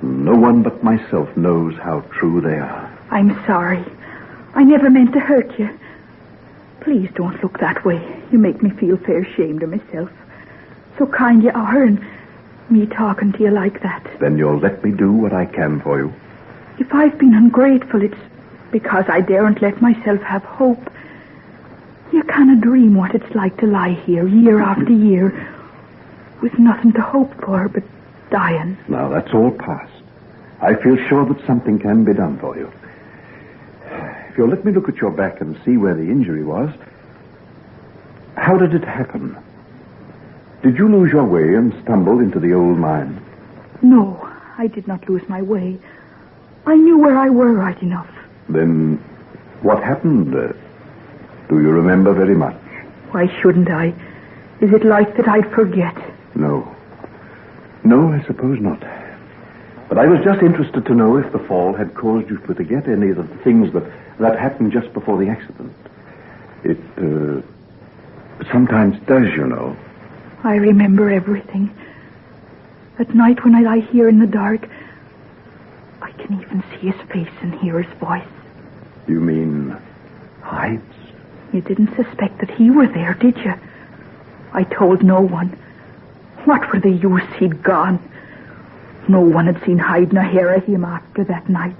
No one but myself knows how true they are. I'm sorry. I never meant to hurt you. Please don't look that way. You make me feel fair ashamed of myself. So kind you are, and me talking to you like that. Then you'll let me do what I can for you. If I've been ungrateful, it's because I daren't let myself have hope. You can't dream what it's like to lie here year after year with nothing to hope for but dying. Now, that's all past. I feel sure that something can be done for you. If you'll let me look at your back and see where the injury was. How did it happen? Did you lose your way and stumble into the old mine? No, I did not lose my way. I knew where I were right enough. Then what happened? Do you remember very much? Why shouldn't I? Is it like that I'd forget? No. No, I suppose not. But I was just interested to know if the fall had caused you to forget any of the things that happened just before the accident. It sometimes does, you know. I remember everything. At night when I lie here in the dark, I can even see his face and hear his voice. You mean Hyde's? You didn't suspect that he were there, did you? I told no one. What were the use? He'd gone. No one had seen Hyde nor hear of him after that night.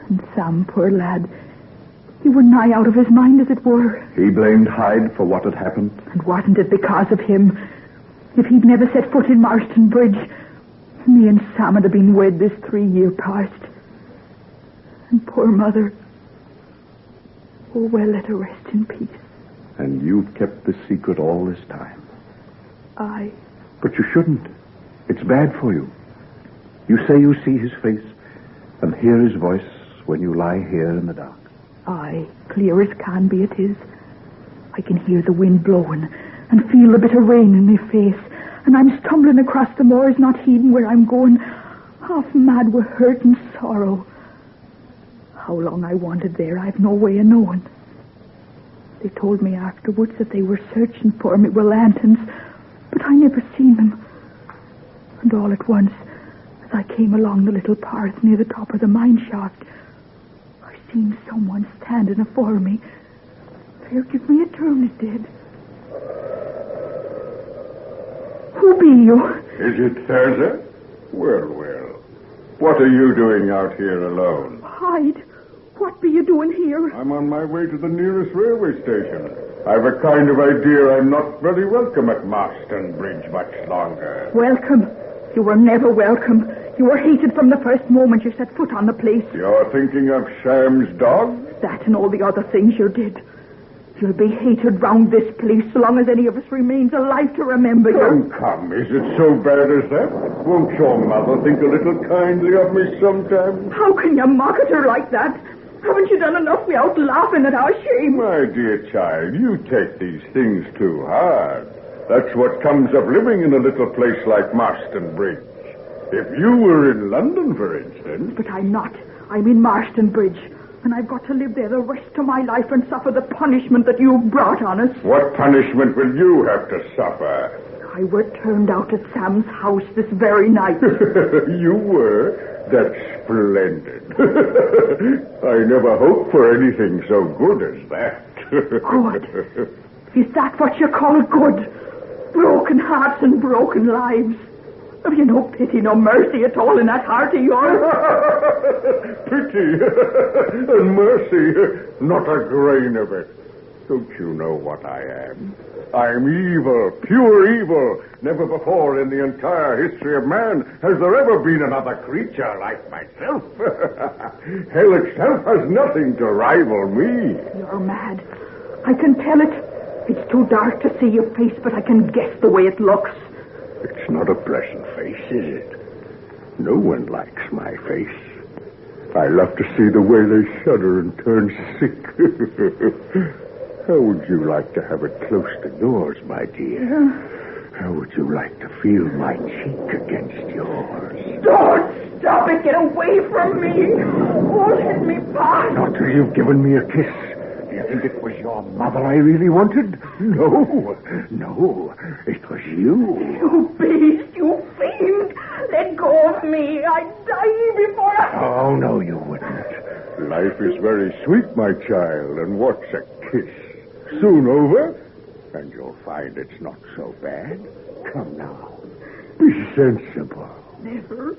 And Sam, poor lad, he were nigh out of his mind, as it were. He blamed Hyde for what had happened? And wasn't it because of him? If he'd never set foot in Marston Bridge, me and Sam would have been wed this 3 year past. And poor mother, oh, well, let her rest in peace. And you've kept this secret all this time? Aye. But you shouldn't. It's bad for you. You say you see his face and hear his voice when you lie here in the dark. Aye, clear as can be it is. I can hear the wind blowing and feel a bit of rain in my face, and I'm stumbling across the moors, not heeding where I'm going, half mad with hurt and sorrow. How long I wandered there, I've no way of knowing. They told me afterwards that they were searching for me with lanterns, but I never seen them. And all at once, as I came along the little path near the top of the mine shaft, I seen someone standing afore me. Fair give me a turn, it did. Who be you? Is it Thursday? Well, well. What are you doing out here alone? Hyde, what be you doing here? I'm on my way to the nearest railway station. I've a kind of idea I'm not very welcome at Marston Bridge much longer. Welcome? You were never welcome. You were hated from the first moment you set foot on the place. You're thinking of Sam's dog? That and all the other things you did. You'll be hated round this place so long as any of us remains alive to remember you. Come, is it so bad as that? Won't your mother think a little kindly of me sometime? How can you mock at her like that? Haven't you done enough without laughing at our shame? My dear child, you take these things too hard. That's what comes of living in a little place like Marston Bridge. If you were in London, for instance... But I'm not. I'm in Marston Bridge. And I've got to live there the rest of my life and suffer the punishment that you brought on us. What punishment will you have to suffer? I were turned out at Sam's house this very night. You were? That's splendid. I never hoped for anything so good as that. Good? Is that what you call good? Broken hearts and broken lives. Have you no pity, no mercy at all in that heart of yours? Pity and mercy, not a grain of it. Don't you know what I am? I'm evil, pure evil. Never before in the entire history of man has there ever been another creature like myself. Hell itself has nothing to rival me. You're mad. I can tell it. It's too dark to see your face, but I can guess the way it looks. It's not a pleasant face, is it? No one likes my face. I love to see the way they shudder and turn sick. How would you like to have it close to yours, my dear? How would you like to feel my cheek against yours? Don't stop it. Get away from me. Oh, let me pass. Not till you've given me a kiss. Do you think it was your mother I really wanted? No. It was you. You beast, you fiend. Let go of me. I'd die before I... Oh, no, you wouldn't. Life is very sweet, my child, and what's a kiss? Soon over, and you'll find it's not so bad. Come now. Be sensible. Never.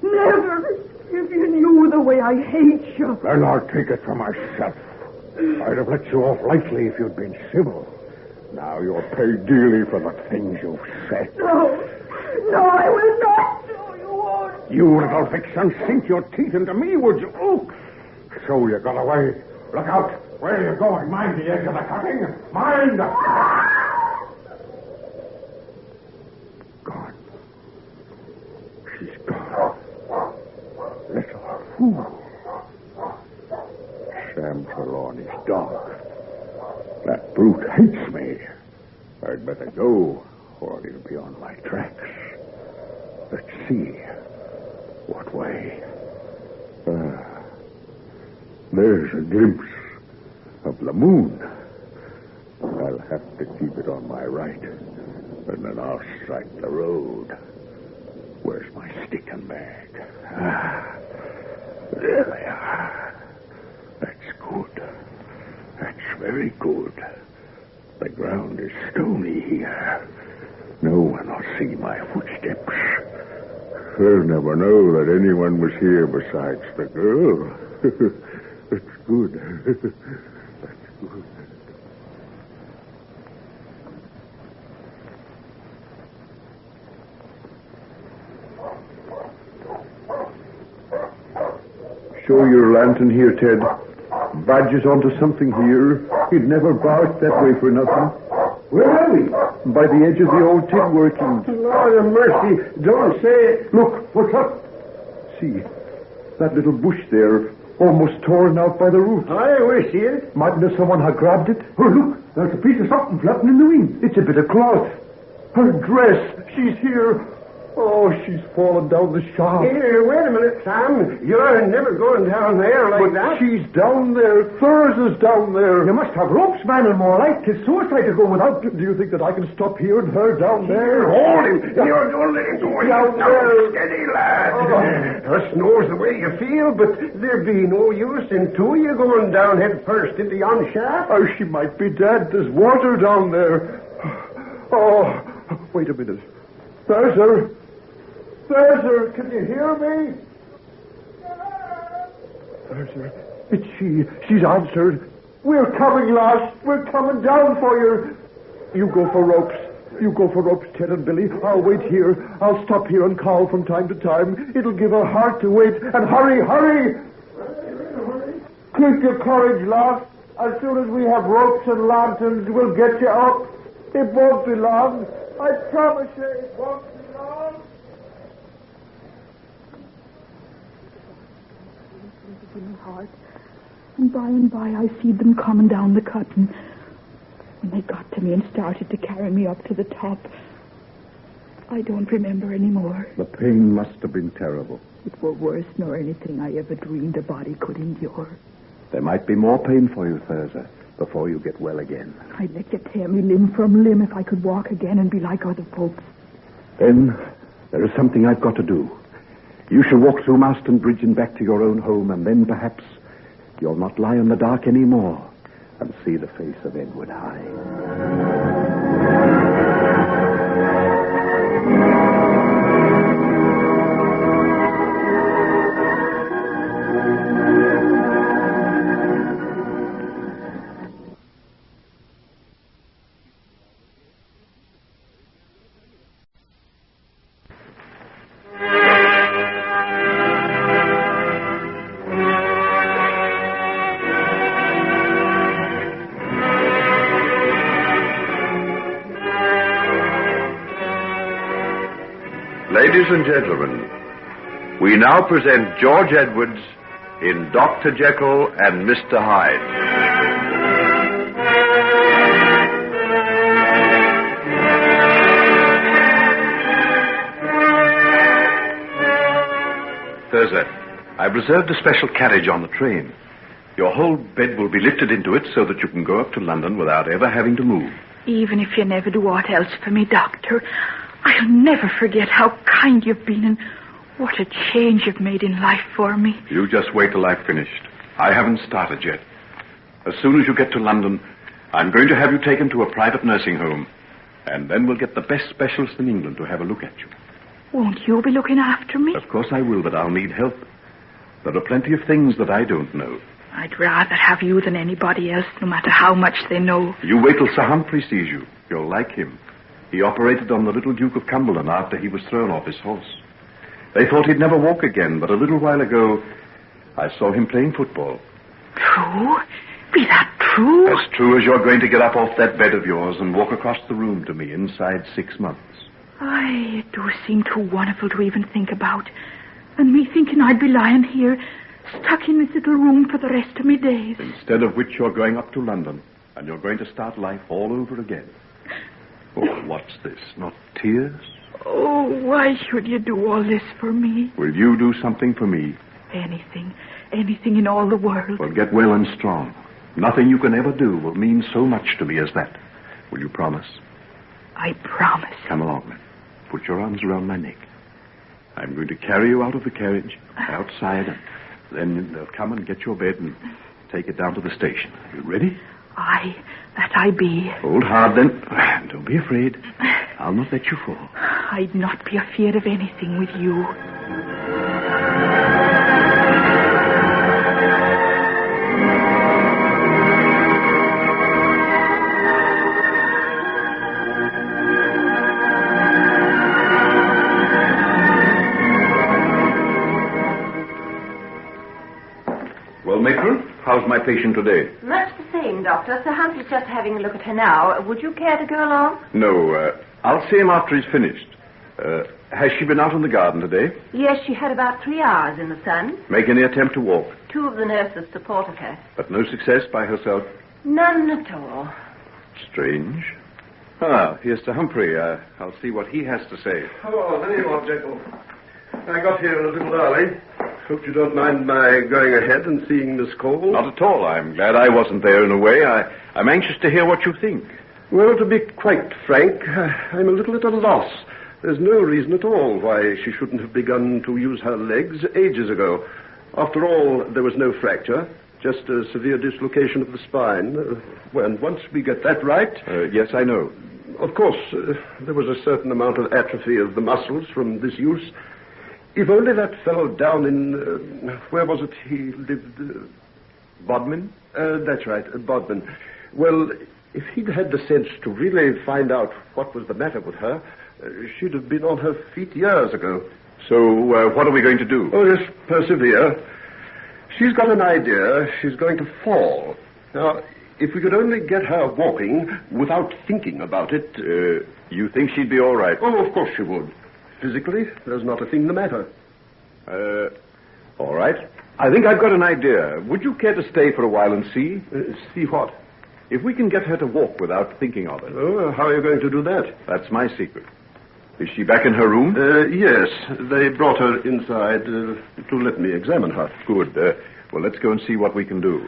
If you knew the way I hate you. Then I'll take it for myself. I'd have let you off lightly if you'd been civil. Now you'll pay dearly for the things you've said. No, I will not. No, you won't. You little vixen, sink your teeth into me, would you? Oh, so you got away. Look out. Where are you going? Mind the edge of the cutting. Mind. Gone. She's gone. Little fool. Sam Trelawney's dog. That brute hates me. I'd better go, or he'll be on my tracks. Let's see. What way? There's a glimpse of the moon. I'll have to keep it on my right, and then I'll strike the road. Where's my stick and bag? There they are. That's good. That's very good. The ground is stony here. No one will see my footsteps. They'll never know that anyone was here besides the girl. That's good. That's good. Show your lantern here, Ted. Badger's onto something here. He'd never barked that way for nothing. Where are we? By the edge of the old tin working. Lord of mercy, don't say it. Look, what's up? See, that little bush there, almost torn out by the roots. I wish you. Mightn't someone have grabbed it? Oh, look, there's a piece of something flapping in the wind. It's a bit of cloth. Her dress, she's here. Oh, she's fallen down the shaft. Here, wait a minute, Sam. You're never going down there like that. She's down there. Thurs's down there. You must have ropes, man, and more like. 'Tis suicide to go without. Do you think that I can stop here and her down there? Hold him. You're don't let him go down there. Steady, lad. Us knows the way you feel, but there'd be no use in two of you going down head first into yon shaft. Oh, she might be dead. There's water down there. Oh, wait a minute. There's her. There's her. Can you hear me? There's her. It's she. She's answered. We're coming, lass. We're coming down for you. You go for ropes. You go for ropes, Ted and Billy. I'll wait here. I'll stop here and call from time to time. It'll give her heart to wait. And hurry, hurry! Keep your courage, lass. As soon as we have ropes and lanterns, we'll get you up. It won't be long. I promise you it won't be long. In my heart. And by I see them coming down the cutting. When they got to me and started to carry me up to the top, I don't remember anymore. The pain must have been terrible. It were worse nor anything I ever dreamed a body could endure. There might be more pain for you, Thurza, before you get well again. I'd let you tear me limb from limb if I could walk again and be like other folks. Then there is something I've got to do. You shall walk through Marston Bridge and back to your own home, and then perhaps you'll not lie in the dark anymore and see the face of Edward Hyde. Ladies and gentlemen, we now present George Edwards in Dr. Jekyll and Mr. Hyde. Thurza, I've reserved a special carriage on the train. Your whole bed will be lifted into it so that you can go up to London without ever having to move. Even if you never do aught else for me, Doctor, I'll never forget how kind you've been and what a change you've made in life for me. You just wait till I've finished. I haven't started yet. As soon as you get to London, I'm going to have you taken to a private nursing home. And then we'll get the best specialist in England to have a look at you. Won't you be looking after me? Of course I will, but I'll need help. There are plenty of things that I don't know. I'd rather have you than anybody else, no matter how much they know. You wait till Sir Humphrey sees you. You'll like him. He operated on the little Duke of Cumberland after he was thrown off his horse. They thought he'd never walk again, but a little while ago, I saw him playing football. True? Be that true? As true as you're going to get up off that bed of yours and walk across the room to me inside 6 months. Aye, it do seem too wonderful to even think about. And me thinking I'd be lying here, stuck in this little room for the rest of me days. Instead of which you're going up to London, and you're going to start life all over again. Oh, what's this? Not tears? Oh, why should you do all this for me? Will you do something for me? Anything in all the world. Well, get well and strong. Nothing you can ever do will mean so much to me as that. Will you promise? I promise. Come along, then. Put your arms around my neck. I'm going to carry you out of the carriage, outside, and then they'll come and get your bed and take it down to the station. Are you ready? That I be. Hold hard, then. Don't be afraid. I'll not let you fall. I'd not be afeard of anything with you. Well, matron, how's my patient today? Much the same, Doctor. Sir Humphrey's just having a look at her now. Would you care to go along? No, I'll see him after he's finished. Has she been out in the garden today? Yes, she had about 3 hours in the sun. Make any attempt to walk? 2 of the nurses supported her. But no success by herself? None at all. Strange. Ah, here's Sir Humphrey. I'll see what he has to say. Oh, there you are, Jekyll. I got here a little early. Hope you don't mind my going ahead and seeing Miss Cole. Not at all. I'm glad I wasn't there in a way. I'm anxious to hear what you think. Well, to be quite frank, I'm a little at a loss. There's no reason at all why she shouldn't have begun to use her legs ages ago. After all, there was no fracture, just a severe dislocation of the spine. When once we get that right... Yes, I know. Of course, there was a certain amount of atrophy of the muscles from this use. If only that fellow down in... where was it he lived? Bodmin? That's right, Bodmin. Well, if he'd had the sense to really find out what was the matter with her, she'd have been on her feet years ago. So, what are we going to do? Oh, just persevere. She's got an idea. She's going to fall. Now, if we could only get her walking without thinking about it... you think she'd be all right? Oh, of course she would. Physically, there's not a thing the matter. All right. I think I've got an idea. Would you care to stay for a while and see? See what? If we can get her to walk without thinking of it. Oh, how are you going to do that? That's my secret. Is she back in her room? Yes. They brought her inside to let me examine her. Good. Well, let's go and see what we can do.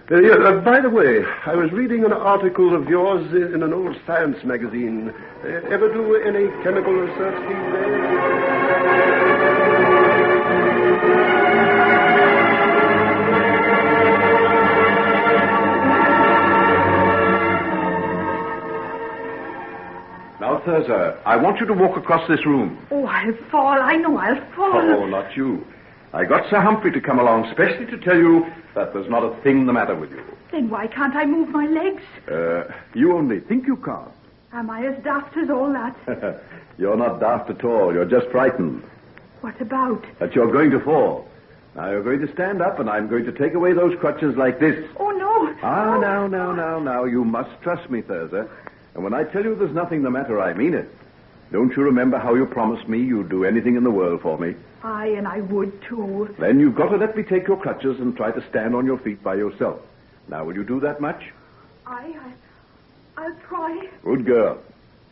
By the way, I was reading an article of yours in an old science magazine. Ever do any chemical research these days? Now, Thurza, I want you to walk across this room. Oh, I'll fall. I know I'll fall. Oh, not you. I got Sir Humphrey to come along specially to tell you that there's not a thing the matter with you. Then why can't I move my legs? You only think you can't. Am I as daft as all that? You're not daft at all. You're just frightened. What about? That you're going to fall. Now, you're going to stand up, and I'm going to take away those crutches like this. Oh, no. Now. You must trust me, Thurza. And when I tell you there's nothing the matter, I mean it. Don't you remember how you promised me you'd do anything in the world for me? Aye, and I would, too. Then you've got to let me take your crutches and try to stand on your feet by yourself. Now, will you do that much? I'll try. Good girl.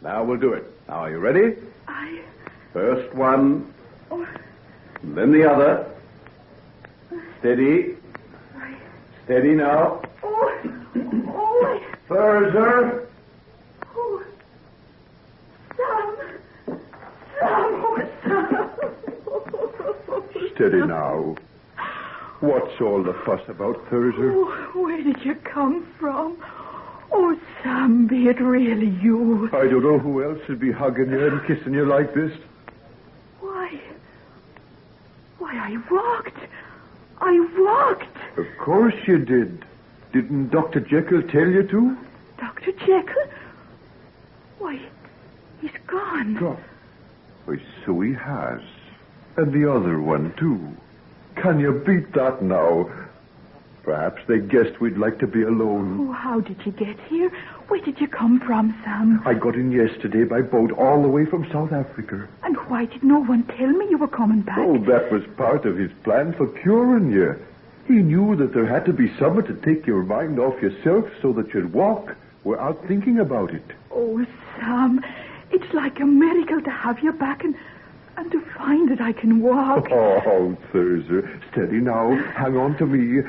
Now we'll do it. Now, are you ready? Aye. First one. Oh. Then the other. Steady. Aye. Steady now. Oh. Further. Oh. Sam. Steady now. What's all the fuss about, Thurza? Oh, where did you come from? Oh, Sam, be it really you? I don't know who else would be hugging you and kissing you like this. Why, I walked. Of course you did. Didn't Dr. Jekyll tell you to? Dr. Jekyll? Why, he's gone. Gone? Why, so he has. And the other one, too. Can you beat that now? Perhaps they guessed we'd like to be alone. Oh, how did you get here? Where did you come from, Sam? I got in yesterday by boat all the way from South Africa. And why did no one tell me you were coming back? Oh, that was part of his plan for curing you. He knew that there had to be someone to take your mind off yourself so that you'd walk without thinking about it. Oh, Tom. It's like a miracle to have you back and to find that I can walk. Oh, Thurzer, steady now. Hang on to me.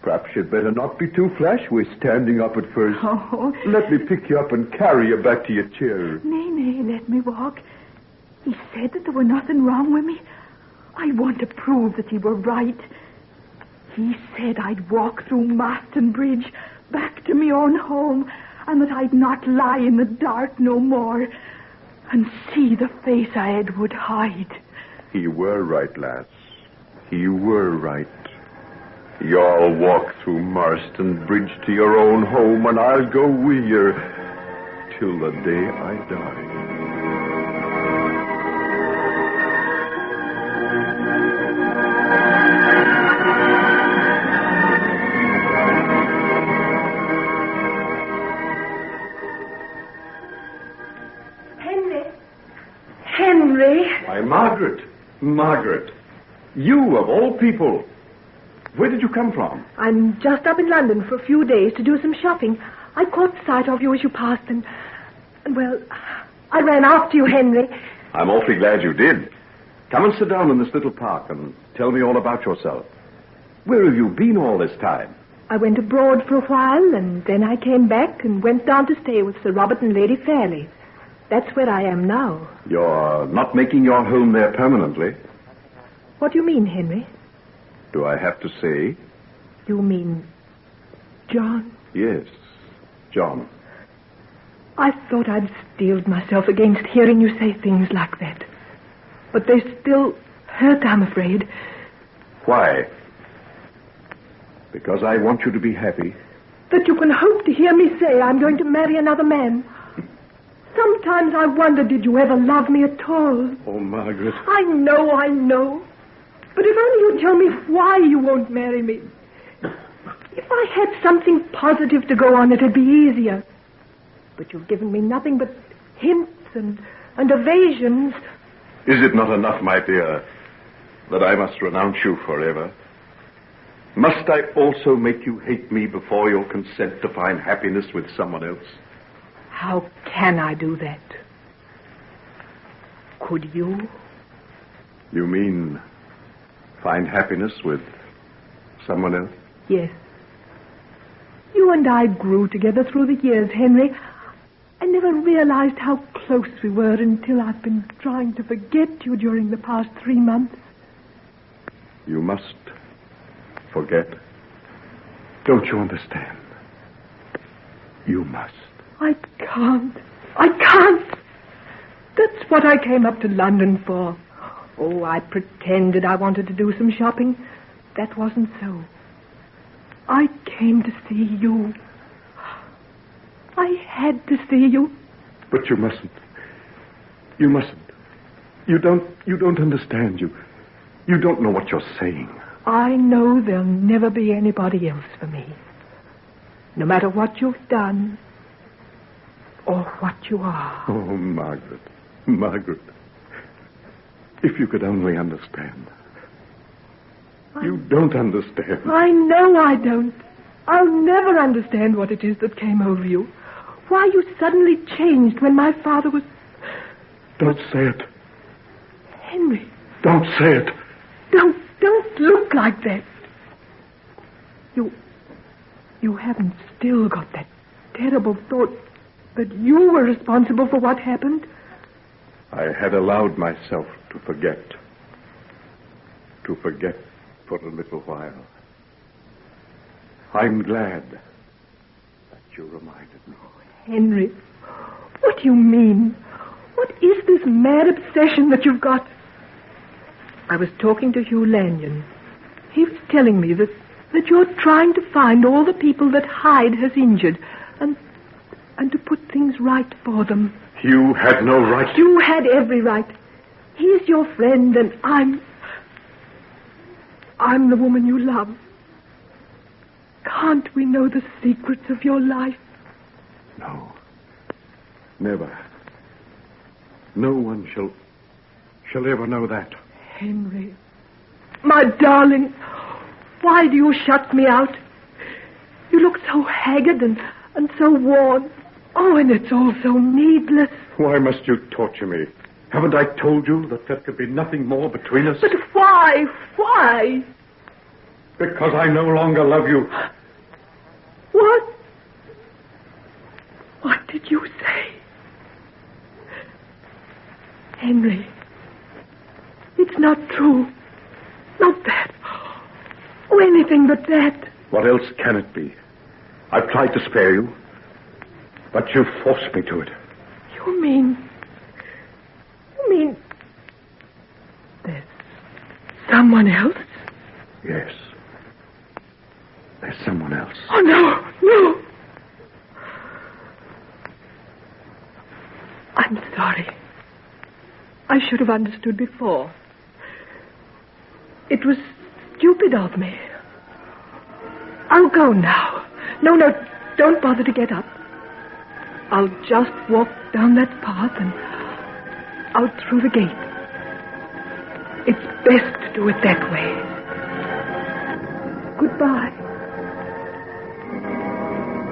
Perhaps you'd better not be too flash with standing up at first. Oh. Let me pick you up and carry you back to your chair. Nay, let me walk. He said that there were nothing wrong with me. I want to prove that he were right. He said I'd walk through Maston Bridge back to my own home, and that I'd not lie in the dark no more and see the face of Edward Hyde. You were right, lass. You were right. You'll walk through Marston Bridge to your own home, and I'll go with you till the day I die. Henry. Why, Margaret. You, of all people. Where did you come from? I'm just up in London for a few days to do some shopping. I caught sight of you as you passed, and well, I ran after you, Henry. I'm awfully glad you did. Come and sit down in this little park and tell me all about yourself. Where have you been all this time? I went abroad for a while, and then I came back and went down to stay with Sir Robert and Lady Fairley. That's where I am now. You're not making your home there permanently? What do you mean, Henry? Do I have to say? You mean John? Yes, John. I thought I'd steeled myself against hearing you say things like that. But they still hurt, I'm afraid. Why? Because I want you to be happy. That you can hope to hear me say I'm going to marry another man. Sometimes I wonder, did you ever love me at all? Oh, Margaret. I know. But if only you'd tell me why you won't marry me. If I had something positive to go on, it'd be easier. But you've given me nothing but hints and evasions. Is it not enough, my dear, that I must renounce you forever? Must I also make you hate me before you'll consent to find happiness with someone else? How can I do that? Could you? You mean find happiness with someone else? Yes. You and I grew together through the years, Henry. I never realized how close we were until I've been trying to forget you during the past 3 months. You must forget. Don't you understand? You must. I can't. That's what I came up to London for. Oh, I pretended I wanted to do some shopping. That wasn't so. I came to see you. I had to see you. But you mustn't. You mustn't. You don't understand. You don't know what you're saying. I know there'll never be anybody else for me. No matter what you've done or what you are. Oh, Margaret. If you could only understand. You don't understand. I know I don't. I'll never understand what it is that came over you. Why you suddenly changed when my father was... Don't say it. Henry. Don't say it. Don't look like that. You haven't still got that terrible thought that you were responsible for what happened? I had allowed myself to forget. To forget for a little while. I'm glad that you reminded me. Henry, what do you mean? What is this mad obsession that you've got? I was talking to Hugh Lanyon. He was telling me that you're trying to find all the people that Hyde has injured and to put things right for them. You had no right. You had every right. He's your friend, and I'm the woman you love. Can't we know the secrets of your life? No. Never. No one shall ever know that. Henry, my darling, why do you shut me out? You look so haggard and so worn. Oh, and it's all so needless. Why must you torture me? Haven't I told you that there could be nothing more between us? But why? Why? Because I no longer love you. What? What did you say? Henry, it's not true. Not that. Oh, anything but that. What else can it be? I've tried to spare you, but you forced me to it. You mean there's someone else? Yes. There's someone else. Oh, no. I'm sorry. I should have understood before. It was stupid of me. I'll go now. No, don't bother to get up. I'll just walk down that path and out through the gate. It's best to do it that way. Goodbye.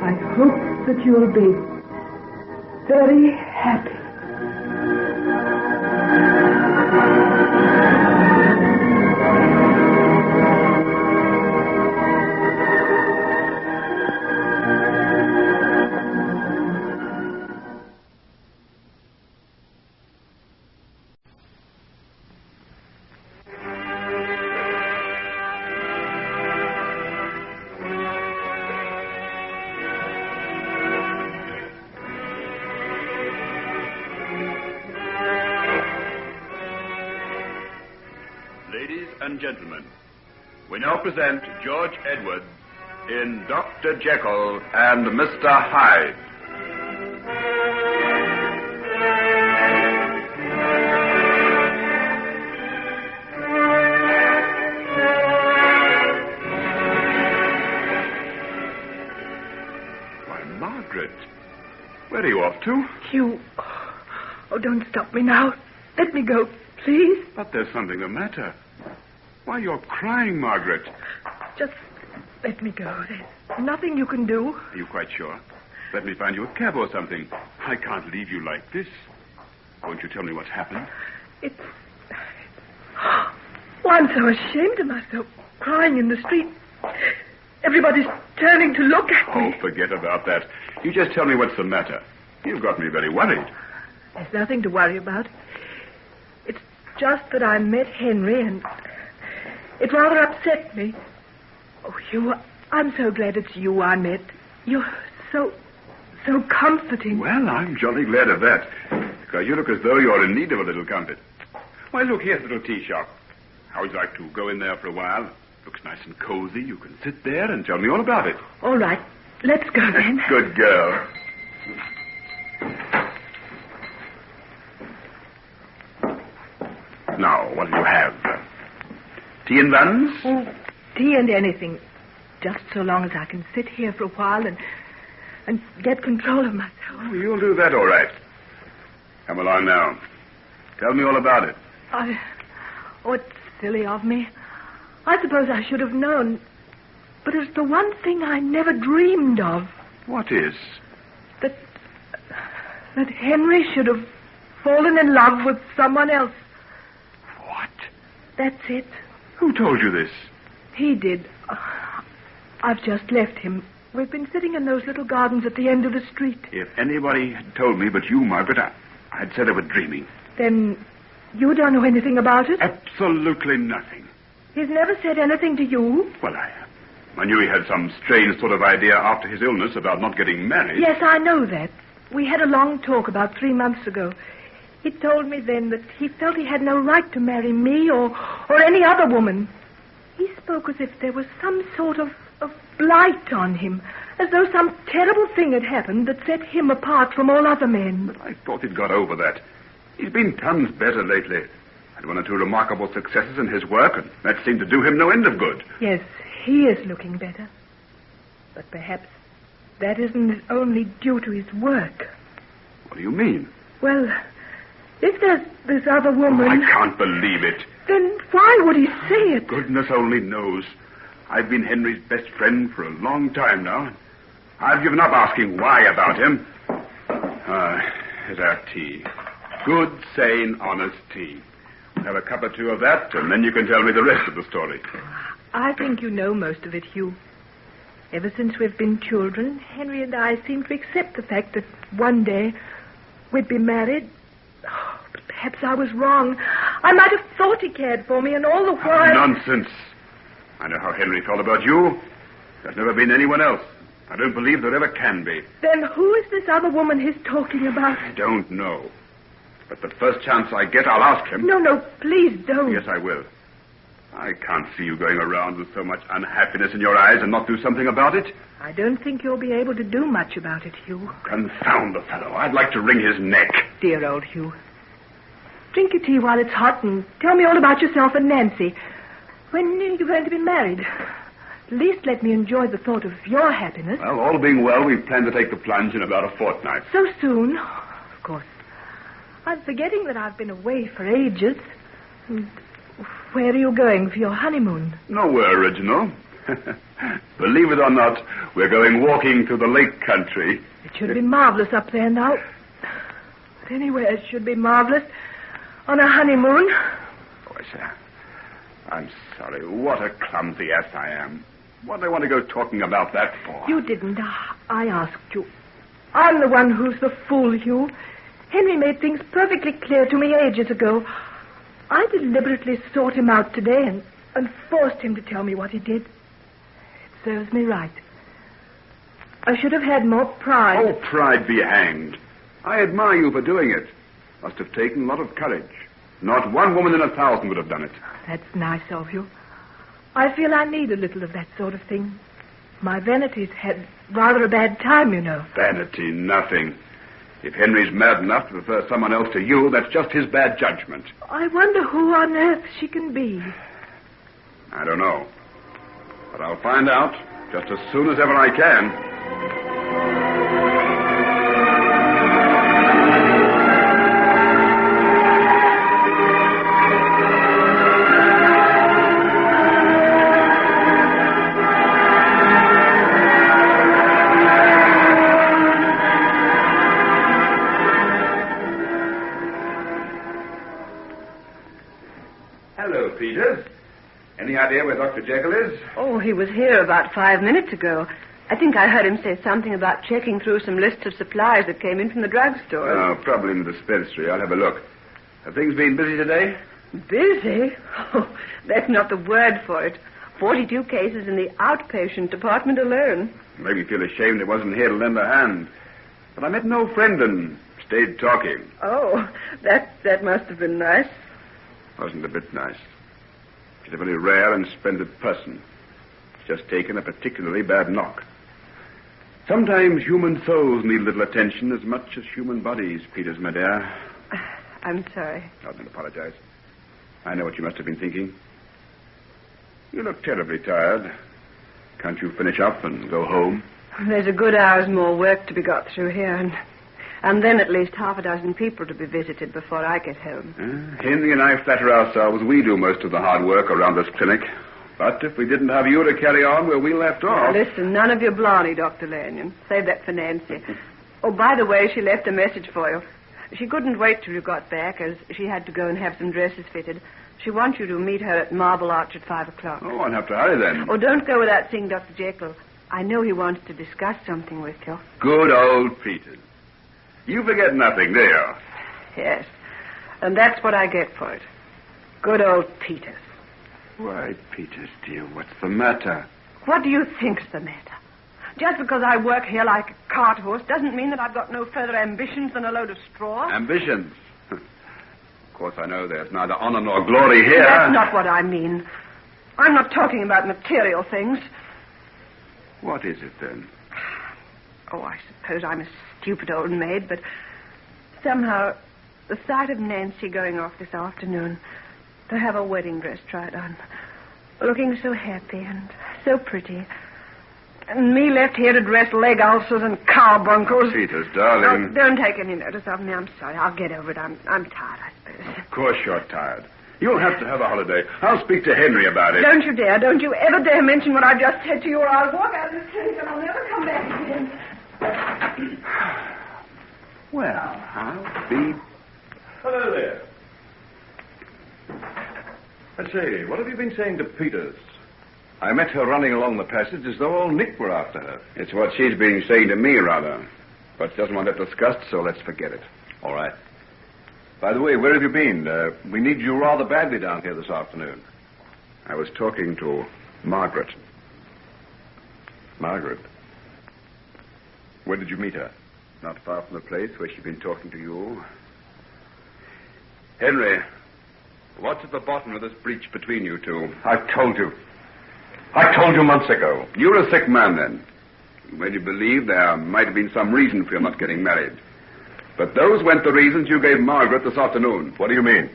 I hope that you'll be very happy. And gentlemen, we now present George Edwards in Dr. Jekyll and Mr. Hyde. Why, Margaret, where are you off to? You... Oh, don't stop me now. Let me go, please. But there's something the matter. Why, you're crying, Margaret. Just let me go. There's nothing you can do. Are you quite sure? Let me find you a cab or something. I can't leave you like this. Won't you tell me what's happened? It's... Oh, I'm so ashamed of myself, crying in the street. Everybody's turning to look at me. Oh, forget about that. You just tell me what's the matter. You've got me very worried. There's nothing to worry about. It's just that I met Henry and... It rather upset me. Oh, I'm so glad it's you I met. You're so comforting. Well, I'm jolly glad of that. Because you look as though you're in need of a little comfort. Why, look, here's the little tea shop. How would you like to go in there for a while? Looks nice and cozy. You can sit there and tell me all about it. All right. Let's go then. Good girl. Now, what do you have? Tea and buns? Oh, tea and anything. Just so long as I can sit here for a while and get control of myself. Oh, you'll do that all right. Come along now. Tell me all about it. Oh, it's silly of me. I suppose I should have known. But it's the one thing I never dreamed of. What is? That Henry should have fallen in love with someone else. What? That's it. Who told you this? He did. I've just left him. We've been sitting in those little gardens at the end of the street. If anybody had told me but you, Margaret, I'd said I was dreaming. Then you don't know anything about it? Absolutely nothing. He's never said anything to you? Well, I knew he had some strange sort of idea after his illness about not getting married. Yes, I know that. We had a long talk about 3 months ago. He told me then that he felt he had no right to marry me or any other woman. He spoke as if there was some sort of blight on him, as though some terrible thing had happened that set him apart from all other men. But I thought he'd got over that. He's been tons better lately. Had 1 or 2 remarkable successes in his work, and that seemed to do him no end of good. Yes, he is looking better. But perhaps that isn't only due to his work. What do you mean? Well, if there's this other woman... Oh, I can't believe it. Then why would he say it? Goodness only knows. I've been Henry's best friend for a long time now. I've given up asking why about him. Here's our tea. Good, sane, honest tea. Have a cup or two of that, and then you can tell me the rest of the story. I think you know most of it, Hugh. Ever since we've been children, Henry and I seem to accept the fact that one day we'd be married. Oh, but perhaps I was wrong. I might have thought he cared for me, and all the while... Nonsense. I know how Henry felt about you. There's never been anyone else. I don't believe there ever can be. Then who is this other woman he's talking about? I don't know. But the first chance I get, I'll ask him. No, please don't. Yes, I will. I can't see you going around with so much unhappiness in your eyes and not do something about it. I don't think you'll be able to do much about it, Hugh. Confound the fellow. I'd like to wring his neck. Dear old Hugh. Drink your tea while it's hot and tell me all about yourself and Nancy. When are you going to be married? At least let me enjoy the thought of your happiness. Well, all being well, we plan to take the plunge in about a fortnight. So soon? Of course. I'm forgetting that I've been away for ages. And where are you going for your honeymoon? Nowhere original. Believe it or not, we're going walking through the lake country. It should be marvelous up there now. But anywhere it should be marvelous. On a honeymoon. Oh, sir. I'm sorry. What a clumsy ass I am. What do I want to go talking about that for? You didn't. I asked you. I'm the one who's the fool, Hugh. Henry made things perfectly clear to me ages ago. I deliberately sought him out today and forced him to tell me what he did. It serves me right. I should have had more pride. Oh, pride be hanged. I admire you for doing it. Must have taken a lot of courage. Not one woman in 1,000 would have done it. That's nice of you. I feel I need a little of that sort of thing. My vanity's had rather a bad time, you know. Vanity, nothing. If Henry's mad enough to prefer someone else to you, that's just his bad judgment. I wonder who on earth she can be. I don't know. But I'll find out just as soon as ever I can. Any idea where Dr. Jekyll is? Oh, he was here about 5 minutes ago. I think I heard him say something about checking through some lists of supplies that came in from the drugstore. Oh, probably in the dispensary. I'll have a look. Have things been busy today? Busy? Oh, that's not the word for it. 42 cases in the outpatient department alone. Made me feel ashamed it wasn't here to lend a hand. But I met an old friend and stayed talking. Oh, that must have been nice. Wasn't a bit nice. She's a very rare and splendid person. She's just taken a particularly bad knock. Sometimes human souls need little attention as much as human bodies, Peters, my dear. I'm sorry. Oh, don't apologize. I know what you must have been thinking. You look terribly tired. Can't you finish up and go home? There's a good hour's more work to be got through here, and then at least half a dozen people to be visited before I get home. Henry and I flatter ourselves we do most of the hard work around this clinic. But if we didn't have you to carry on where we left off... Now, listen, none of your blarney, Dr. Lanyon. Save that for Nancy. Oh, by the way, she left a message for you. She couldn't wait till you got back, as she had to go and have some dresses fitted. She wants you to meet her at Marble Arch at 5 o'clock. Oh, I'll have to hurry then. Oh, don't go without seeing Dr. Jekyll. I know he wants to discuss something with you. Good old Peters. You forget nothing, do you? Yes. And that's what I get for it. Good old Peters. Why, Peters, dear, what's the matter? What do you think's the matter? Just because I work here like a cart horse doesn't mean that I've got no further ambitions than a load of straw. Ambitions? Of course, I know there's neither honor nor glory here. That's not what I mean. I'm not talking about material things. What is it, then? Oh, I suppose I'm a stupid old maid, but somehow the sight of Nancy going off this afternoon to have a wedding dress tried on, looking so happy and so pretty, and me left here to dress leg ulcers and carbuncles. Peters, darling. Oh, don't take any notice of me. I'm sorry. I'll get over it. I'm tired, I suppose. Of course you're tired. You'll have to have a holiday. I'll speak to Henry about it. Don't you dare. Don't you ever dare mention what I just said to you, or I'll walk out of this clinic and I'll never come back again. Well, I'll be... Hello there. I say, what have you been saying to Peters? I met her running along the passage as though old Nick were after her. It's what she's been saying to me, rather. But she doesn't want it discussed, so let's forget it. All right. By the way, where have you been? We need you rather badly down here this afternoon. I was talking to Margaret. Margaret? Where did you meet her? Not far from the place where she'd been talking to you. Henry, what's at the bottom of this breach between you two? I told you. I told you months ago. You're a sick man, then. You made you believe there might have been some reason for your not getting married. But those weren't the reasons you gave Margaret this afternoon. What do you mean?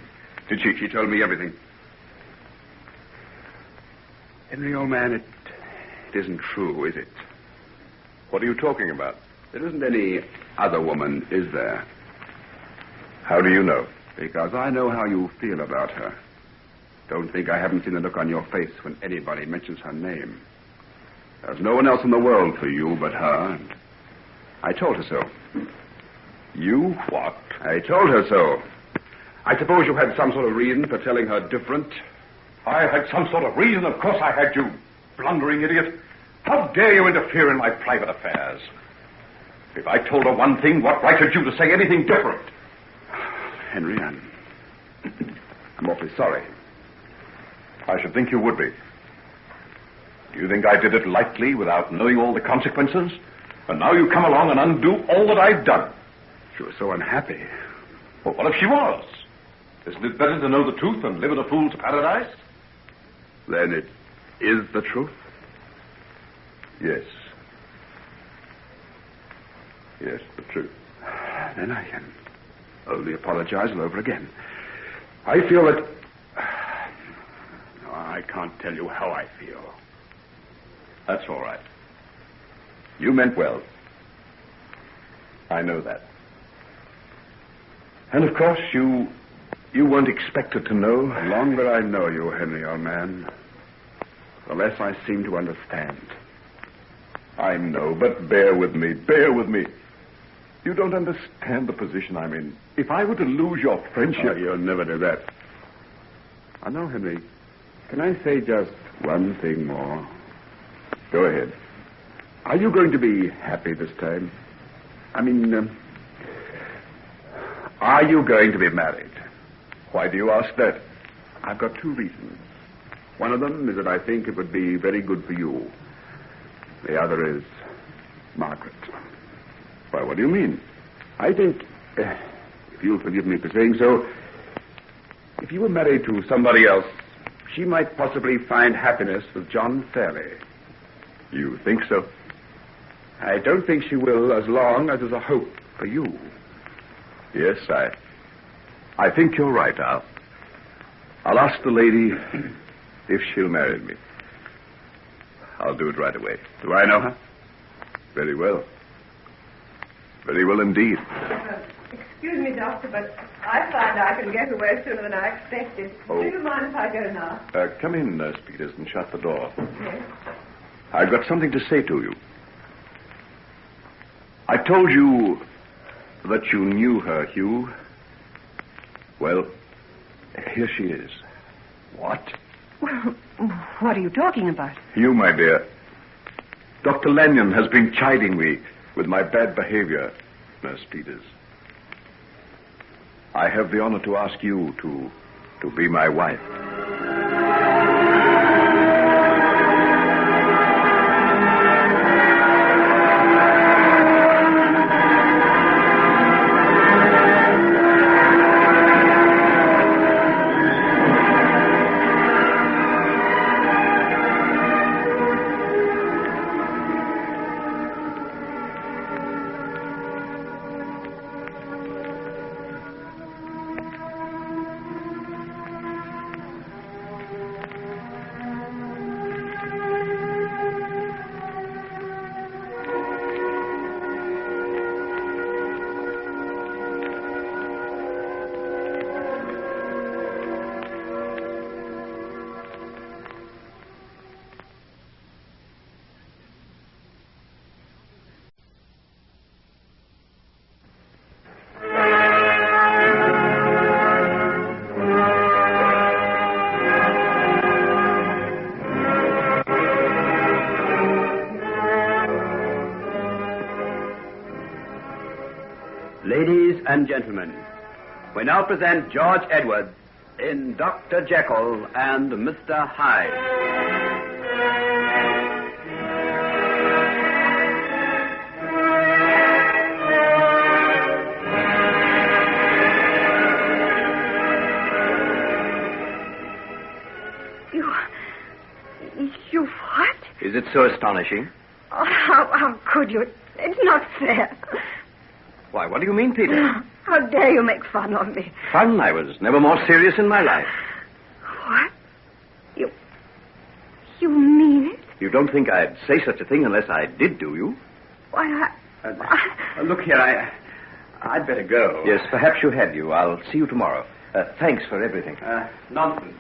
Did she? She told me everything. Henry, old man, it isn't true, is it? What are you talking about? There isn't any other woman, is there? How do you know? Because I know how you feel about her. Don't think I haven't seen the look on your face when anybody mentions her name. There's no one else in the world for you but her, and I told her so. You what? I told her so. I suppose you had some sort of reason for telling her different. I had some sort of reason? Of course I had, you blundering idiot. How dare you interfere in my private affairs? If I told her one thing, what right had you to say anything different? Henry, I'm awfully sorry. I should think you would be. Do you think I did it lightly without knowing all the consequences? And now you come along and undo all that I've done. She was so unhappy. Well, what if she was? Isn't it better to know the truth than live in a fool's paradise? Then it is the truth? Yes. Yes, the truth. Then I can only apologize all over again. I feel that... I can't tell you how I feel. That's all right. You meant well. I know that. And of course, you weren't expected to know. The longer I know you, Henry, old man, the less I seem to understand. I know, but bear with me. Bear with me. You don't understand the position I'm in. If I were to lose your friendship... Oh, you'll never do that. I know, Henry. Can I say just one thing more? Go ahead. Are you going to be happy this time? I mean, are you going to be married? Why do you ask that? I've got two reasons. One of them is that I think it would be very good for you. The other is Margaret. Why, what do you mean? I think, if you'll forgive me for saying so, if you were married to somebody else, she might possibly find happiness with John Fairley. You think so? I don't think she will as long as there's a hope for you. Yes, I think you're right. I'll ask the lady if she'll marry me. I'll do it right away. Do I know her? Very well. Very well indeed. Excuse me, Doctor, but I find I can get away sooner than I expected. Oh. Do you mind if I go now? Come in, Nurse Peters, and shut the door. Yes. I've got something to say to you. I told you that you knew her, Hugh. Well, here she is. What? Well, what are you talking about? You, my dear. Dr. Lanyon has been chiding me with my bad behavior, Nurse Peters. I have the honor to ask you to be my wife. We now present George Edwards in Dr. Jekyll and Mr. Hyde. You what? Is it so astonishing? Oh, how could you? It's not fair. Why, what do you mean, Peter? How dare you make fun of me? Fun? I was never more serious in my life. What? You mean it? You don't think I'd say such a thing unless I did, do you? Why, Look here, I'd better go. Yes, perhaps you had. I'll see you tomorrow. Thanks for everything. Nonsense.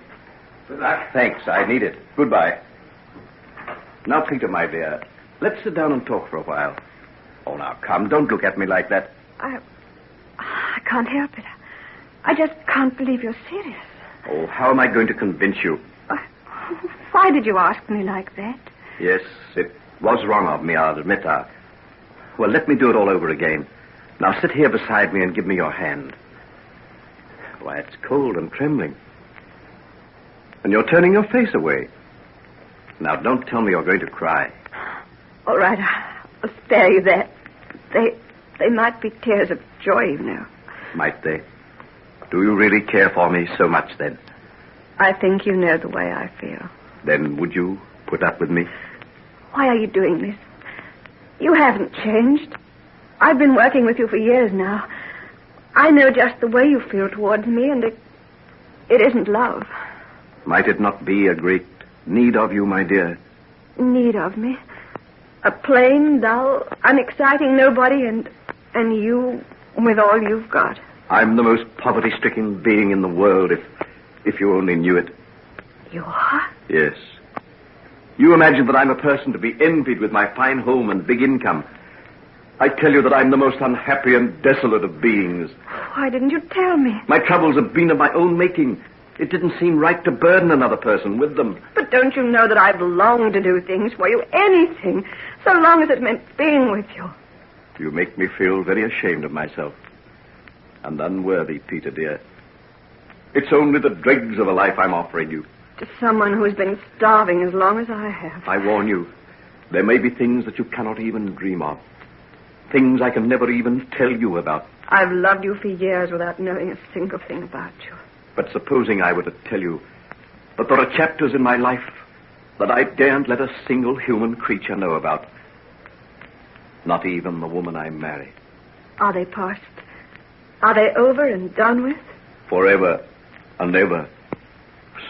Good luck. Thanks, I need it. Goodbye. Now, Peter, my dear, let's sit down and talk for a while. Oh, now, come, don't look at me like that. I can't help it. I just can't believe you're serious. Oh, how am I going to convince you? Why did you ask me like that? Yes, it was wrong of me, I'll admit that. Well, let me do it all over again. Now, sit here beside me and give me your hand. Why, it's cold and trembling. And you're turning your face away. Now, don't tell me you're going to cry. All right, I'll spare you that. They might be tears of joy, you know. Might they? Do you really care for me so much, then? I think you know the way I feel. Then would you put up with me? Why are you doing this? You haven't changed. I've been working with you for years now. I know just the way you feel towards me, and it isn't love. Might it not be a great need of you, my dear? Need of me? A plain, dull, unexciting nobody, and you with all you've got. I'm the most poverty-stricken being in the world, if you only knew it. You are? Yes. You imagine that I'm a person to be envied with my fine home and big income. I tell you that I'm the most unhappy and desolate of beings. Why didn't you tell me? My troubles have been of my own making. It didn't seem right to burden another person with them. But don't you know that I've longed to do things for you, anything, so long as it meant being with you? You make me feel very ashamed of myself. And unworthy, Peter, dear. It's only the dregs of a life I'm offering you. To someone who's been starving as long as I have. I warn you, there may be things that you cannot even dream of. Things I can never even tell you about. I've loved you for years without knowing a single thing about you. But supposing I were to tell you that there are chapters in my life that I daren't let a single human creature know about. Not even the woman I marry. Are they past? Are they over and done with? Forever and ever.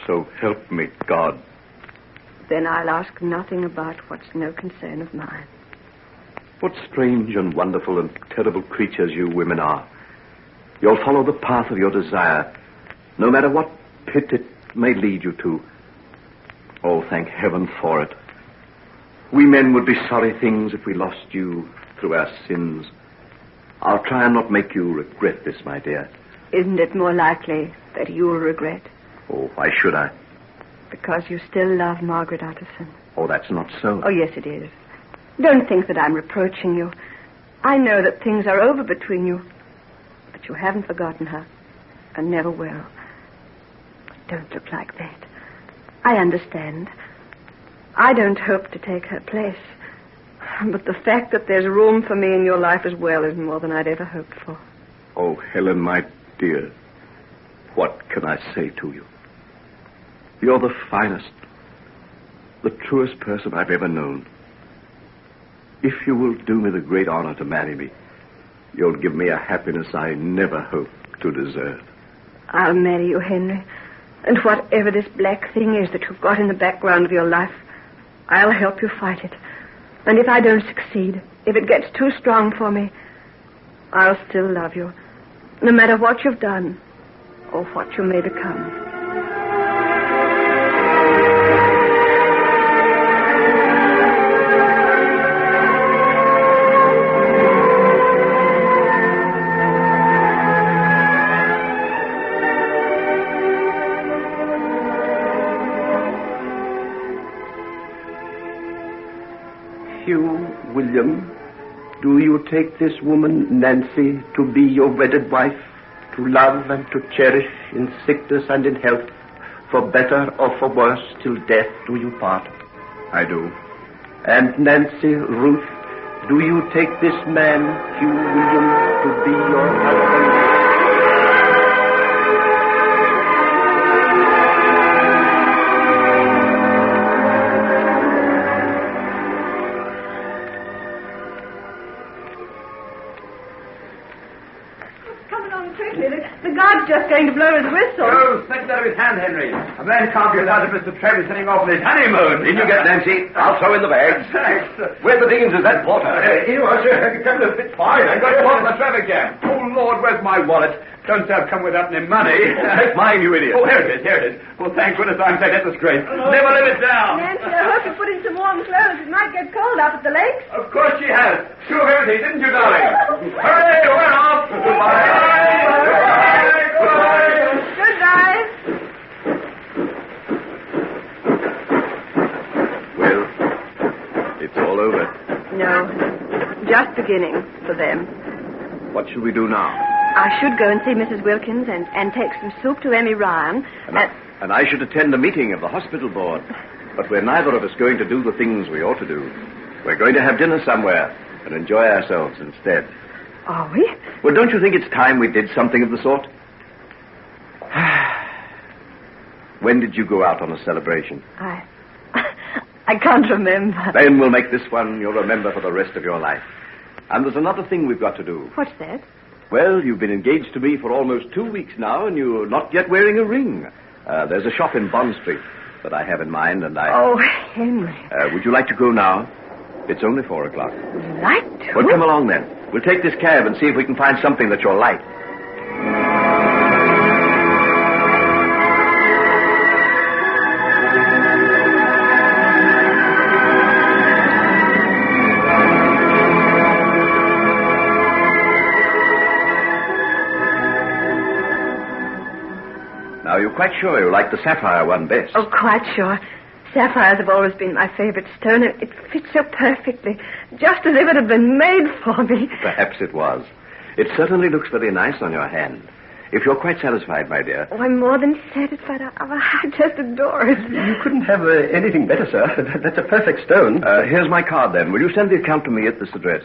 So help me, God. Then I'll ask nothing about what's no concern of mine. What strange and wonderful and terrible creatures you women are. You'll follow the path of your desire, no matter what pit it may lead you to. Oh, thank heaven for it. We men would be sorry things if we lost you through our sins. I'll try and not make you regret this, my dear. Isn't it more likely that you'll regret? Oh, why should I? Because you still love Margaret Utterson. Oh, that's not so. Oh, yes, it is. Don't think that I'm reproaching you. I know that things are over between you. But you haven't forgotten her. And never will. Don't look like that. I understand. I don't hope to take her place. But the fact that there's room for me in your life as well is more than I'd ever hoped for. Oh, Helen, my dear, what can I say to you? You're the finest, the truest person I've ever known. If you will do me the great honor to marry me, you'll give me a happiness I never hoped to deserve. I'll marry you, Henry. And whatever this black thing is that you've got in the background of your life, I'll help you fight it. And if I don't succeed, if it gets too strong for me, I'll still love you, no matter what you've done or what you may become. William, do you take this woman, Nancy, to be your wedded wife, to love and to cherish in sickness and in health, for better or for worse, till death do you part? I do. And Nancy, Ruth, do you take this man, Hugh William, to be your husband? The guard's just going to blow his whistle. Oh, snatch that of his hand, Henry. A man can't be allowed to Mr. Travis setting off on his honeymoon. In you get, Nancy. I'll throw in the bags. Thanks. Where the dickens is that porter? Here you are, sir. Come to fit fine. I've got to walk the traffic jam. Oh, Lord, where's my wallet? Don't say I've come without any money. That's mine, you idiot. Oh, here it is. Well, thank goodness I'm safe. That's a disgrace. Never live it down. Nancy, I hope you put in some warm clothes. It might get cold up at the lakes. Of course she has. Sure of everything, didn't you, darling? Hooray, we're off. Goodbye. Goodbye. Well, it's all over. No, just beginning for them. What shall we do now? I should go and see Mrs. Wilkins and take some soup to Emmy Ryan. And I should attend a meeting of the hospital board. But we're neither of us going to do the things we ought to do. We're going to have dinner somewhere and enjoy ourselves instead. Are we? Well, don't you think it's time we did something of the sort? When did you go out on a celebration? I can't remember. Then we'll make this one you'll remember for the rest of your life. And there's another thing we've got to do. What's that? Well, you've been engaged to me for almost 2 weeks now, and you're not yet wearing a ring. There's a shop in Bond Street that I have in mind, and I... Oh, Henry. Would you like to go now? It's only 4 o'clock. Like to? Well, come along then. We'll take this cab and see if we can find something that you'll like. Now, you're quite sure you like the sapphire one best? Oh, quite sure. Sapphires have always been my favorite stone. It fits so perfectly, just as if it had been made for me. Perhaps it was. It certainly looks very nice on your hand. If you're quite satisfied, my dear. Oh, I'm more than satisfied. I just adore it. You couldn't have anything better, sir. That's a perfect stone. Here's my card, then. Will you send the account to me at this address?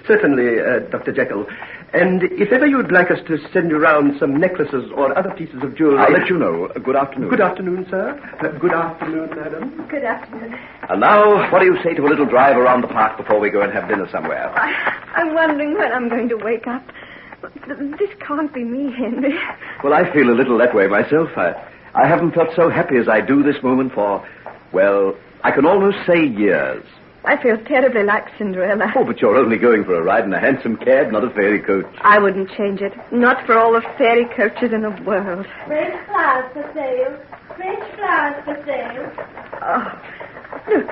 Certainly, Dr. Jekyll. And if ever you'd like us to send you round some necklaces or other pieces of jewelry... I'll let you know. Good afternoon. Good afternoon, sir. Good afternoon, madam. Good afternoon. And now, what do you say to a little drive around the park before we go and have dinner somewhere? I'm wondering when I'm going to wake up. This can't be me, Henry. Well, I feel a little that way myself. I haven't felt so happy as I do this moment for, well, I can almost say years. I feel terribly like Cinderella. Oh, but you're only going for a ride in a handsome cab, not a fairy coach. I wouldn't change it. Not for all the fairy coaches in the world. Fresh flowers for sale. Fresh flowers for sale. Oh, look.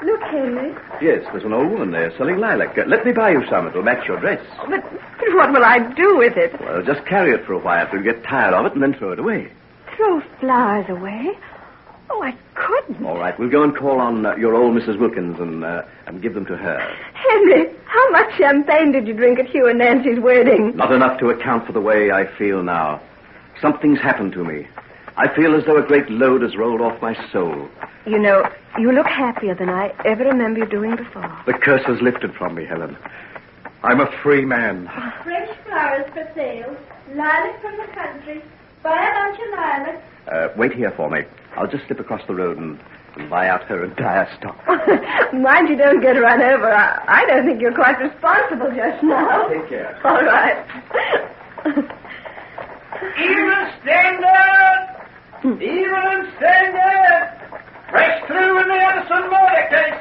Look, Henry. Yes, there's an old woman there selling lilac. Let me buy you some. It'll match your dress. Oh, but what will I do with it? Well, just carry it for a while till you get tired of it and then throw it away. Throw flowers away? Oh, I couldn't. All right, we'll go and call on your old Mrs. Wilkins and give them to her. Henry, how much champagne did you drink at Hugh and Nancy's wedding? Not enough to account for the way I feel now. Something's happened to me. I feel as though a great load has rolled off my soul. You know, you look happier than I ever remember you doing before. The curse has lifted from me, Helen. I'm a free man. Fresh flowers for sale. Lilac from the country. Buy a bunch of lilac. Wait here for me. I'll just slip across the road and buy out her entire stock. Mind you don't get run over. I don't think you're quite responsible just now. Take care. All right. Even standard! Even standard! Fresh through in the Utterson murder case.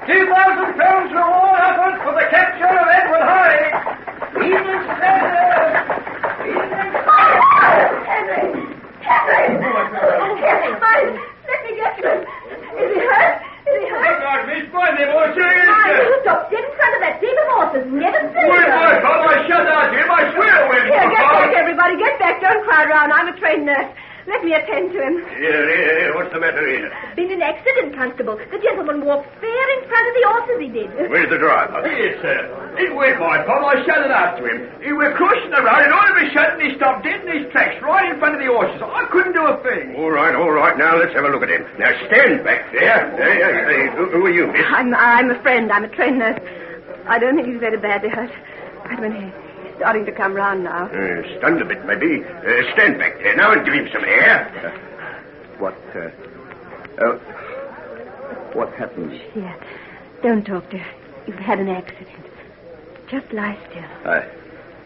2,000 pounds reward offered for the capture of Edward Hyde. Even standard! Even standard! Henry! Henry! Mine! Let me get him! Is he hurt? Is he hurt? God, Miss Bunny, what's your You stop dead in front of that team of horses. Never see Wait, my God, I shut out him. I swear with you. Here, get back, everybody. Get back. Don't crowd around. I'm a trained nurse. Let me attend to him. Here, what's the matter here? Been an accident, Constable. The gentleman walked fair in front of the horses, he did. Where's the driver? Yes, sir. It was my fault. I shouted after him. He was crossing the road, and all of a sudden he stopped dead in his tracks right in front of the horses. I couldn't do a thing. All right. Now, let's have a look at him. Now, stand back there. Hey, who are you, miss? I'm a friend. I'm a trained nurse. I don't think he's very badly hurt. Wait a minute. He's starting to come round now. Stunned a bit, maybe. Stand back there now and give him some air. What happened? Here. Don't talk to her. You've had an accident. Just lie still.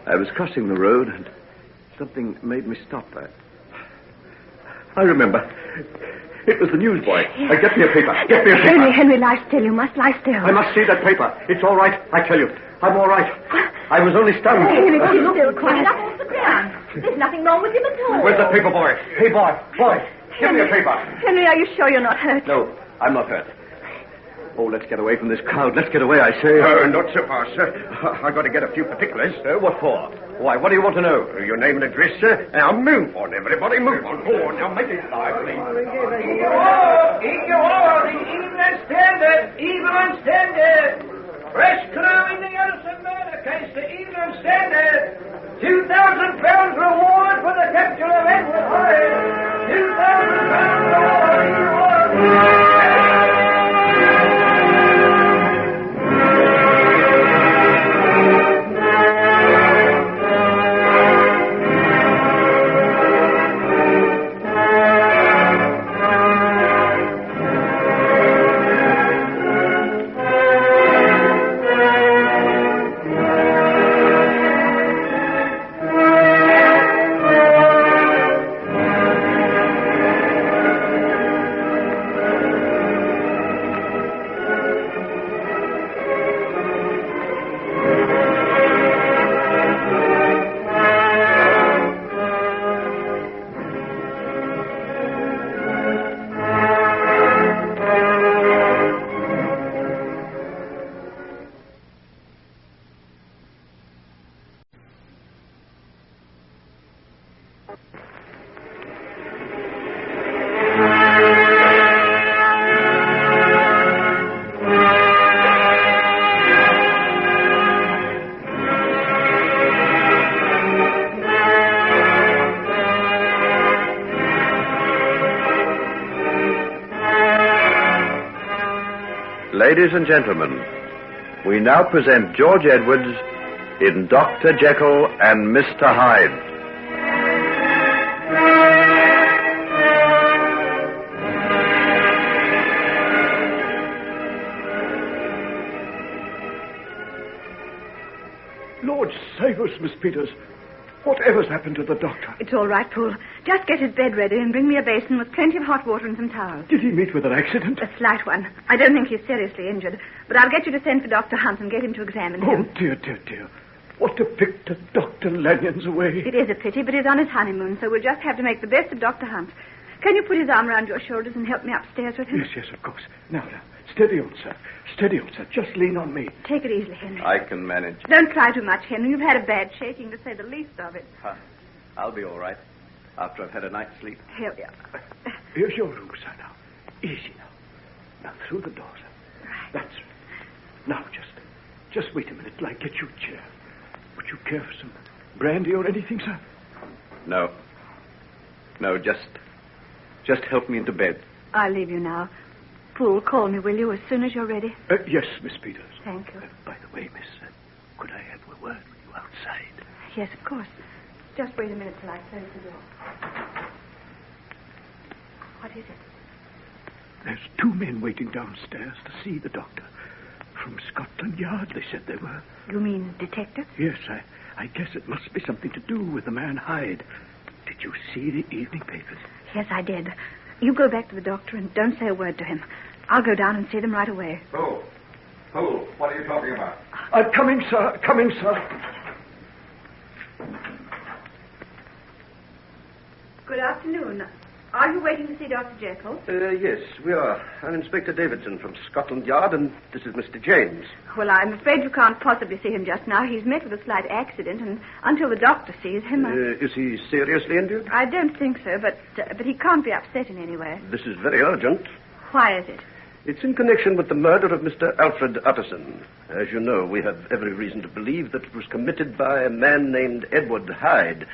I was crossing the road and something made me stop. I remember. It was the newsboy. Get me a paper. Get me a paper. Henry, lie still. You must lie still. I must see that paper. It's all right. I tell you. I'm all right. I was only stunned. Henry, keep still quiet. Up off the ground. There's nothing wrong with him at all. Where's the paper, boy? Hey, boy. Give me a paper. Henry, are you sure you're not hurt? No, I'm not hurt. Oh, let's get away from this crowd. Let's get away, I say. Not so fast, sir. I've got to get a few particulars. What for? Why, what do you want to know? Your name and address, sir. Now, move on, everybody. Move on. Go on. Now, make it lively. Here you are, the Evening Standard. Evening Standard. Fresh clue in the Utterson murder case, the Evening Standard. £2,000 reward for the capture of Edward Hyde. £2,000 reward. Ladies and gentlemen, we now present George Edwards in Dr. Jekyll and Mr. Hyde. Lord save us, Miss Peters. Whatever's happened to the doctor? It's all right, Paul. Just get his bed ready and bring me a basin with plenty of hot water and some towels. Did he meet with an accident? A slight one. I don't think he's seriously injured, but I'll get you to send for Dr. Hunt and get him to examine him. Oh, dear. What a picture Dr. Lanyon's away. It is a pity, but he's on his honeymoon, so we'll just have to make the best of Dr. Hunt. Can you put his arm around your shoulders and help me upstairs with him? Yes, of course. Now. Steady on, sir. Just lean on me. Take it easily, Henry. I can manage. Don't try too much, Henry. You've had a bad shaking, to say the least of it. I'll be all right after I've had a night's sleep. Here we are. Here's your room, sir, now. Easy now. Now, through the door, sir. Right. That's right. Now, just wait a minute till I get you a chair. Would you care for some brandy or anything, sir? No, just help me into bed. I'll leave you now. Poole, call me, will you, as soon as you're ready? Yes, Miss Peters. Thank you. By the way, miss, could I have a word with you outside? Yes, of course. Just wait a minute till I close the door. What is it? There's 2 men waiting downstairs to see the doctor. From Scotland Yard, they said they were. You mean detectives? Yes, I guess it must be something to do with the man Hyde. Did you see the evening papers? Yes, I did. You go back to the doctor and don't say a word to him. I'll go down and see them right away. Poole, what are you talking about? Coming, sir. Good afternoon. Are you waiting to see Dr. Jekyll? Yes, we are. I'm Inspector Davidson from Scotland Yard, and this is Mr. James. Well, I'm afraid you can't possibly see him just now. He's met with a slight accident, and until the doctor sees him... Is he seriously injured? I don't think so, but he can't be upset in any way. This is very urgent. Why is it? It's in connection with the murder of Mr. Alfred Utterson. As you know, we have every reason to believe that it was committed by a man named Edward Hyde.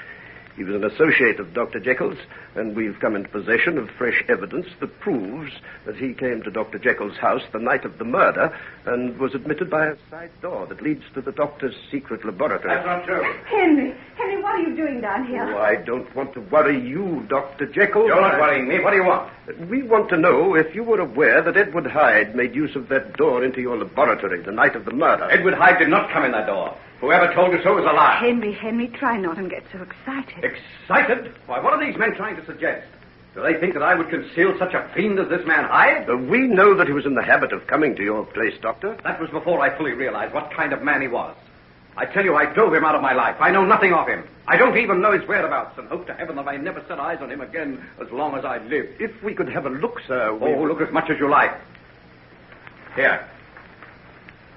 He was an associate of Dr. Jekyll's, and we've come into possession of fresh evidence that proves that he came to Dr. Jekyll's house the night of the murder and was admitted by a side door that leads to the doctor's secret laboratory. That's not true. Henry, what are you doing down here? Oh, I don't want to worry you, Dr. Jekyll. You're not worrying me. What do you want? We want to know if you were aware that Edward Hyde made use of that door into your laboratory the night of the murder. Edward Hyde did not come in that door. Whoever told you so is a liar. Henry, try not and get so excited. Excited? Why, what are these men trying to suggest? Do they think that I would conceal such a fiend as this man Hyde? We know that he was in the habit of coming to your place, Doctor. That was before I fully realized what kind of man he was. I tell you, I drove him out of my life. I know nothing of him. I don't even know his whereabouts, and hope to heaven that I never set eyes on him again as long as I live. If we could have a look, sir... Look as much as you like. Here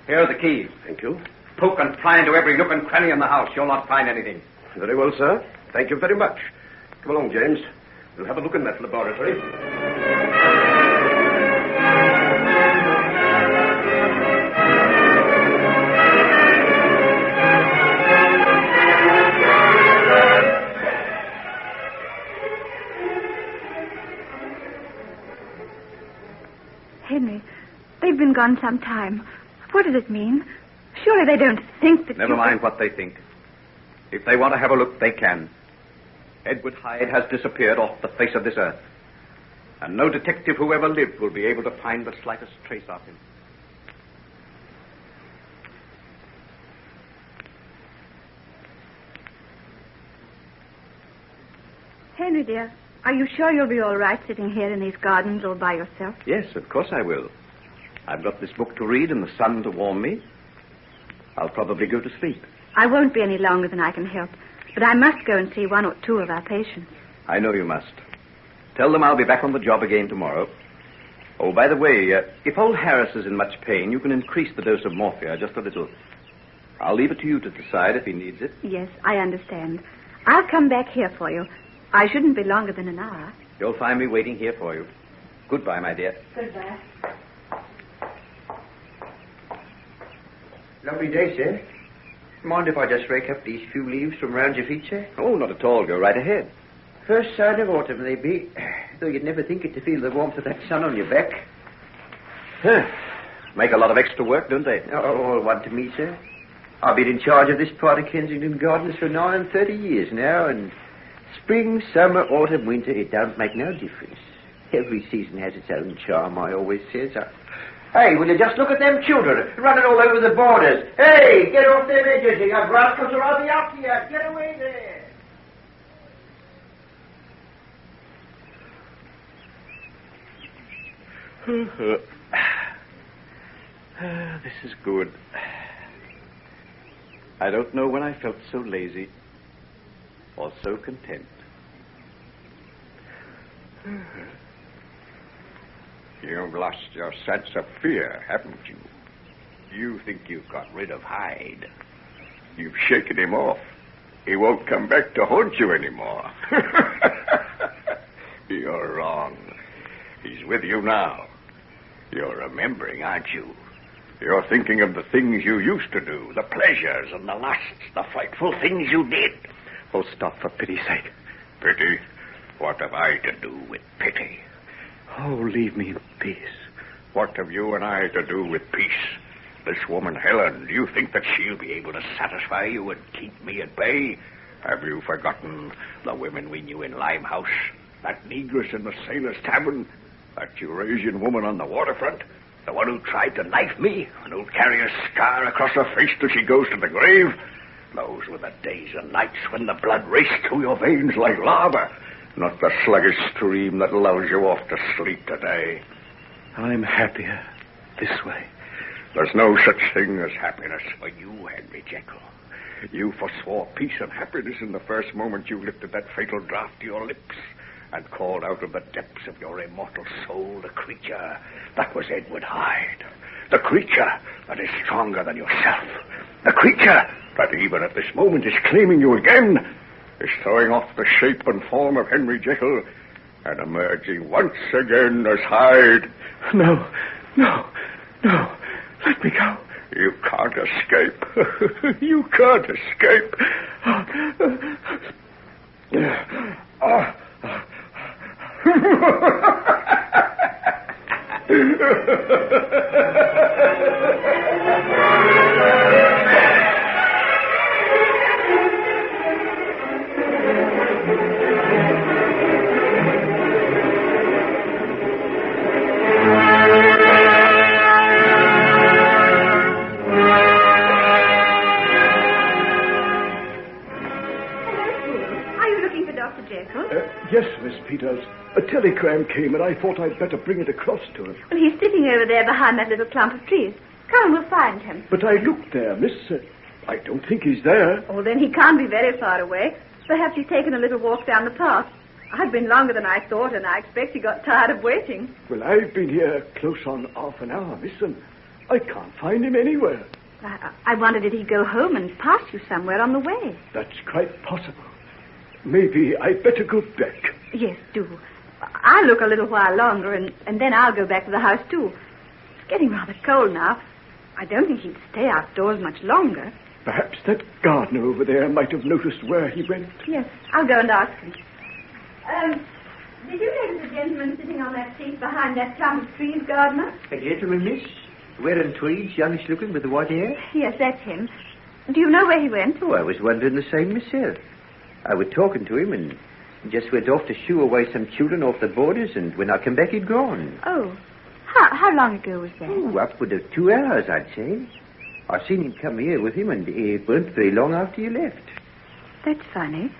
are the keys. Thank you. Poke and pry into every nook and cranny in the house. You'll not find anything. Very well, sir. Thank you very much. Come along, James. We'll have a look in that laboratory. Henry, they've been gone some time. What does it mean? Surely they don't think that Never mind what they think. If they want to have a look, they can. Edward Hyde has disappeared off the face of this earth. And no detective who ever lived will be able to find the slightest trace of him. Henry, dear, are you sure you'll be all right sitting here in these gardens all by yourself? Yes, of course I will. I've got this book to read and the sun to warm me. I'll probably go to sleep. I won't be any longer than I can help, but I must go and see one or two of our patients. I know you must. Tell them I'll be back on the job again tomorrow. Oh, by the way, if old Harris is in much pain, you can increase the dose of morphia just a little. I'll leave it to you to decide if he needs it. Yes, I understand. I'll come back here for you. I shouldn't be longer than an hour. You'll find me waiting here for you. Goodbye, my dear. Goodbye. Lovely day, sir. Mind if I just rake up these few leaves from round your feet, sir? Oh, not at all. Go right ahead. First sign of autumn they be, though you'd never think it to feel the warmth of that sun on your back. Huh. Make a lot of extra work, don't they? Oh, all one to me, sir. I've been in charge of this part of Kensington Gardens for 39 years now, and spring, summer, autumn, winter, it don't make no difference. Every season has its own charm, I always says. Hey, will you just look at them children running all over the borders? Hey, get off them edges, you rascals, or I'll be after you. Get away there. This is good. I don't know when I felt so lazy or so content. You've lost your sense of fear, haven't you? You think you've got rid of Hyde. You've shaken him off. He won't come back to haunt you anymore. You're wrong. He's with you now. You're remembering, aren't you? You're thinking of the things you used to do, the pleasures and the lusts, the frightful things you did. Oh, stop, for pity's sake. Pity? What have I to do with pity? Oh, leave me in peace. What have you and I to do with peace? This woman, Helen, do you think that she'll be able to satisfy you and keep me at bay? Have you forgotten the women we knew in Limehouse? That negress in the Sailor's Tavern? That Eurasian woman on the waterfront? The one who tried to knife me and who'll carry a scar across her face till she goes to the grave? Those were the days and nights when the blood raced through your veins like lava. Not the sluggish stream that lulls you off to sleep today. I'm happier this way. There's no such thing as happiness for you, Henry Jekyll. You forswore peace and happiness in the first moment you lifted that fatal draught to your lips. and called out of the depths of your immortal soul the creature that was Edward Hyde. The creature that is stronger than yourself. The creature that even at this moment is claiming you again, is throwing off the shape and form of Henry Jekyll and emerging once again as Hyde. No. Let me go. You can't escape. You can't escape. Yes, Miss Peters. A telegram came, and I thought I'd better bring it across to him. Well, he's sitting over there behind that little clump of trees. Come and we'll find him. But I looked there, miss. I don't think he's there. Oh, then he can't be very far away. Perhaps he's taken a little walk down the path. I've been longer than I thought, and I expect he got tired of waiting. Well, I've been here close on half an hour, miss, and I can't find him anywhere. I wondered did he go home and pass you somewhere on the way. That's quite possible. Maybe I'd better go back. Yes, do. I'll look a little while longer, and then I'll go back to the house, too. It's getting rather cold now. I don't think he'd stay outdoors much longer. Perhaps that gardener over there might have noticed where he went. Yes, I'll go and ask him. Did you notice the gentleman sitting on that seat behind that clump of trees, Gardener? A gentleman, miss? Wearing tweeds, youngish looking, with the white hair? Yes, that's him. Do you know where he went? Oh, I was wondering the same myself. I was talking to him and just went off to shoo away some children off the borders, and when I come back, he'd gone. Oh. How long ago was that? Oh, upward of 2 hours, I'd say. I seen him come here with him, and it weren't very long after you left. That's funny.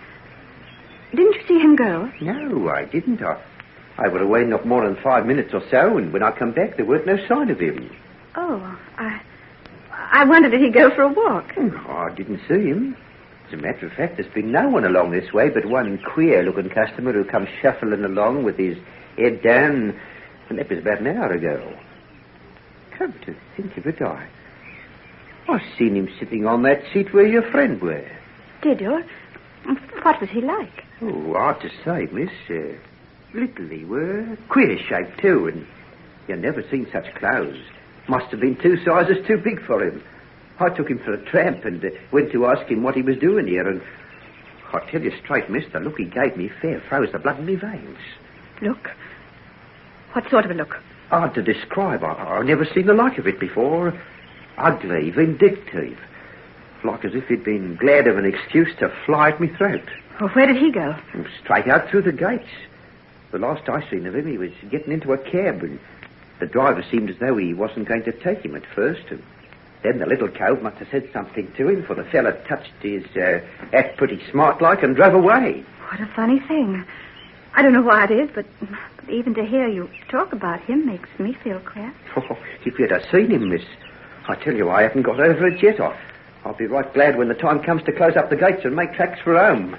Didn't you see him go? No, I didn't. I was away not more than 5 minutes or so, and when I come back, there weren't no sign of him. Oh, I wondered, did he go for a walk? Oh, I didn't see him. As a matter of fact, there's been no one along this way but one queer-looking customer who comes shuffling along with his head down, and that was about an hour ago. Come to think of it, I seen him sitting on that seat where your friend were. Did you? What was he like? Oh, hard to say, miss. Little he were. Queer shape, too, and you never seen such clothes. Must have been 2 sizes too big for him. I took him for a tramp and went to ask him what he was doing here, and I tell you straight, miss, the look he gave me fair froze the blood in my veins. Look? What sort of a look? Hard to describe. I've never seen the like of it before. Ugly, vindictive. Like as if he'd been glad of an excuse to fly at me throat. Well, where did he go? Straight out through the gates. The last I seen of him, he was getting into a cab, and the driver seemed as though he wasn't going to take him at first, and then the little cove must have said something to him, for the fella touched his hat pretty smart-like and drove away. What a funny thing. I don't know why it is, but even to hear you talk about him makes me feel queer. Oh, if you'd have seen him, miss, I tell you, I haven't got over it yet. I'll be right glad when the time comes to close up the gates and make tracks for home.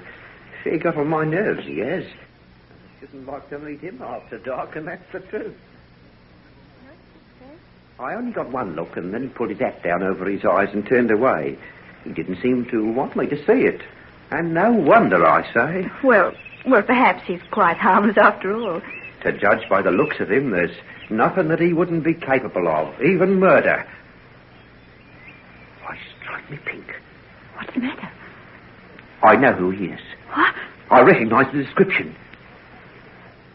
He got on my nerves, he has. I shouldn't like to meet him after dark, and that's the truth. I only got one look, and then he pulled his hat down over his eyes and turned away. He didn't seem to want me to see it. And no wonder, I say. Well, perhaps he's quite harmless after all. To judge by the looks of him, there's nothing that he wouldn't be capable of, even murder. Why, strike me pink. What's the matter? I know who he is. What? I recognize the description.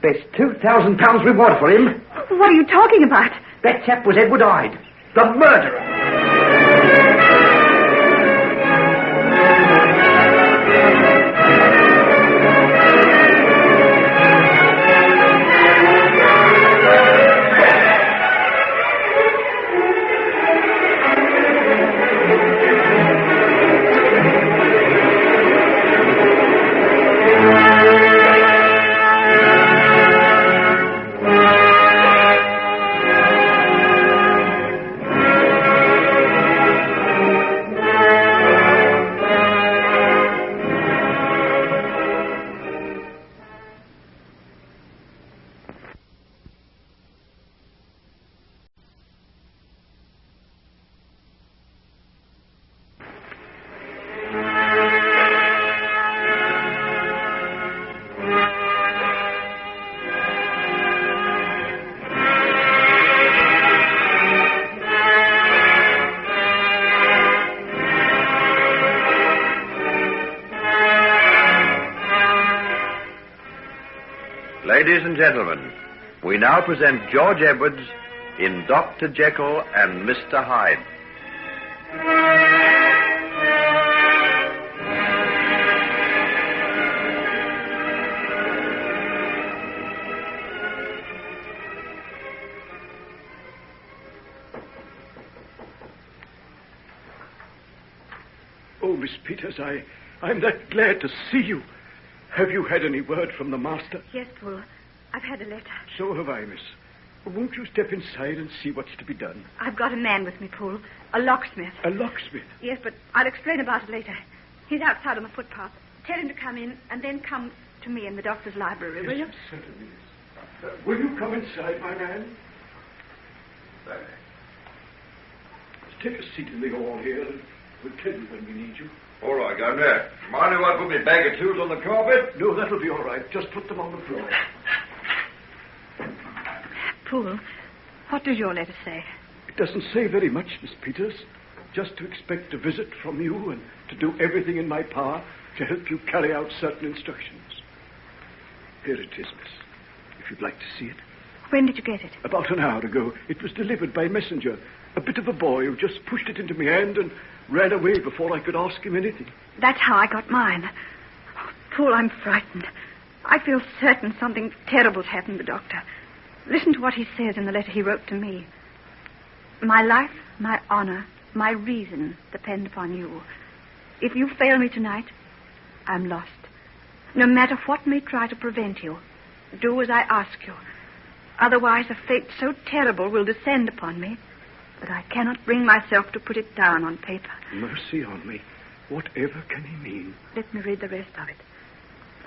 There's £2,000 reward for him. What are you talking about? That chap was Edward Hyde, the murderer. Ladies and gentlemen, we now present George Edwards in Dr. Jekyll and Mr. Hyde. Oh, Miss Peters, I'm that glad to see you. Have you had any word from the master? Yes, Paul. I've had a letter. So have I, miss. Won't you step inside and see what's to be done? I've got a man with me, Paul. A locksmith. A locksmith? Yes, but I'll explain about it later. He's outside on the footpath. Tell him to come in and then come to me in the doctor's library, will you? Yes, certainly, miss. Will you come inside, my man? There. Let's take a seat in the hall here and we'll tell you when we need you. All right, Governor. Mind if I put my bag of tools on the carpet? No, that'll be all right. Just put them on the floor. Paul, what does your letter say? It doesn't say very much, Miss Peters. Just to expect a visit from you and to do everything in my power to help you carry out certain instructions. Here it is, miss, if you'd like to see it. When did you get it? About an hour ago. It was delivered by messenger. A bit of a boy who just pushed it into my hand and ran away before I could ask him anything. That's how I got mine. Oh, Paul, I'm frightened. I feel certain something terrible's happened to the doctor. Listen to what he says in the letter he wrote to me. My life, my honor, my reason depend upon you. If you fail me tonight, I'm lost. No matter what may try to prevent you, do as I ask you. Otherwise, a fate so terrible will descend upon me that I cannot bring myself to put it down on paper. Mercy on me. Whatever can he mean? Let me read the rest of it.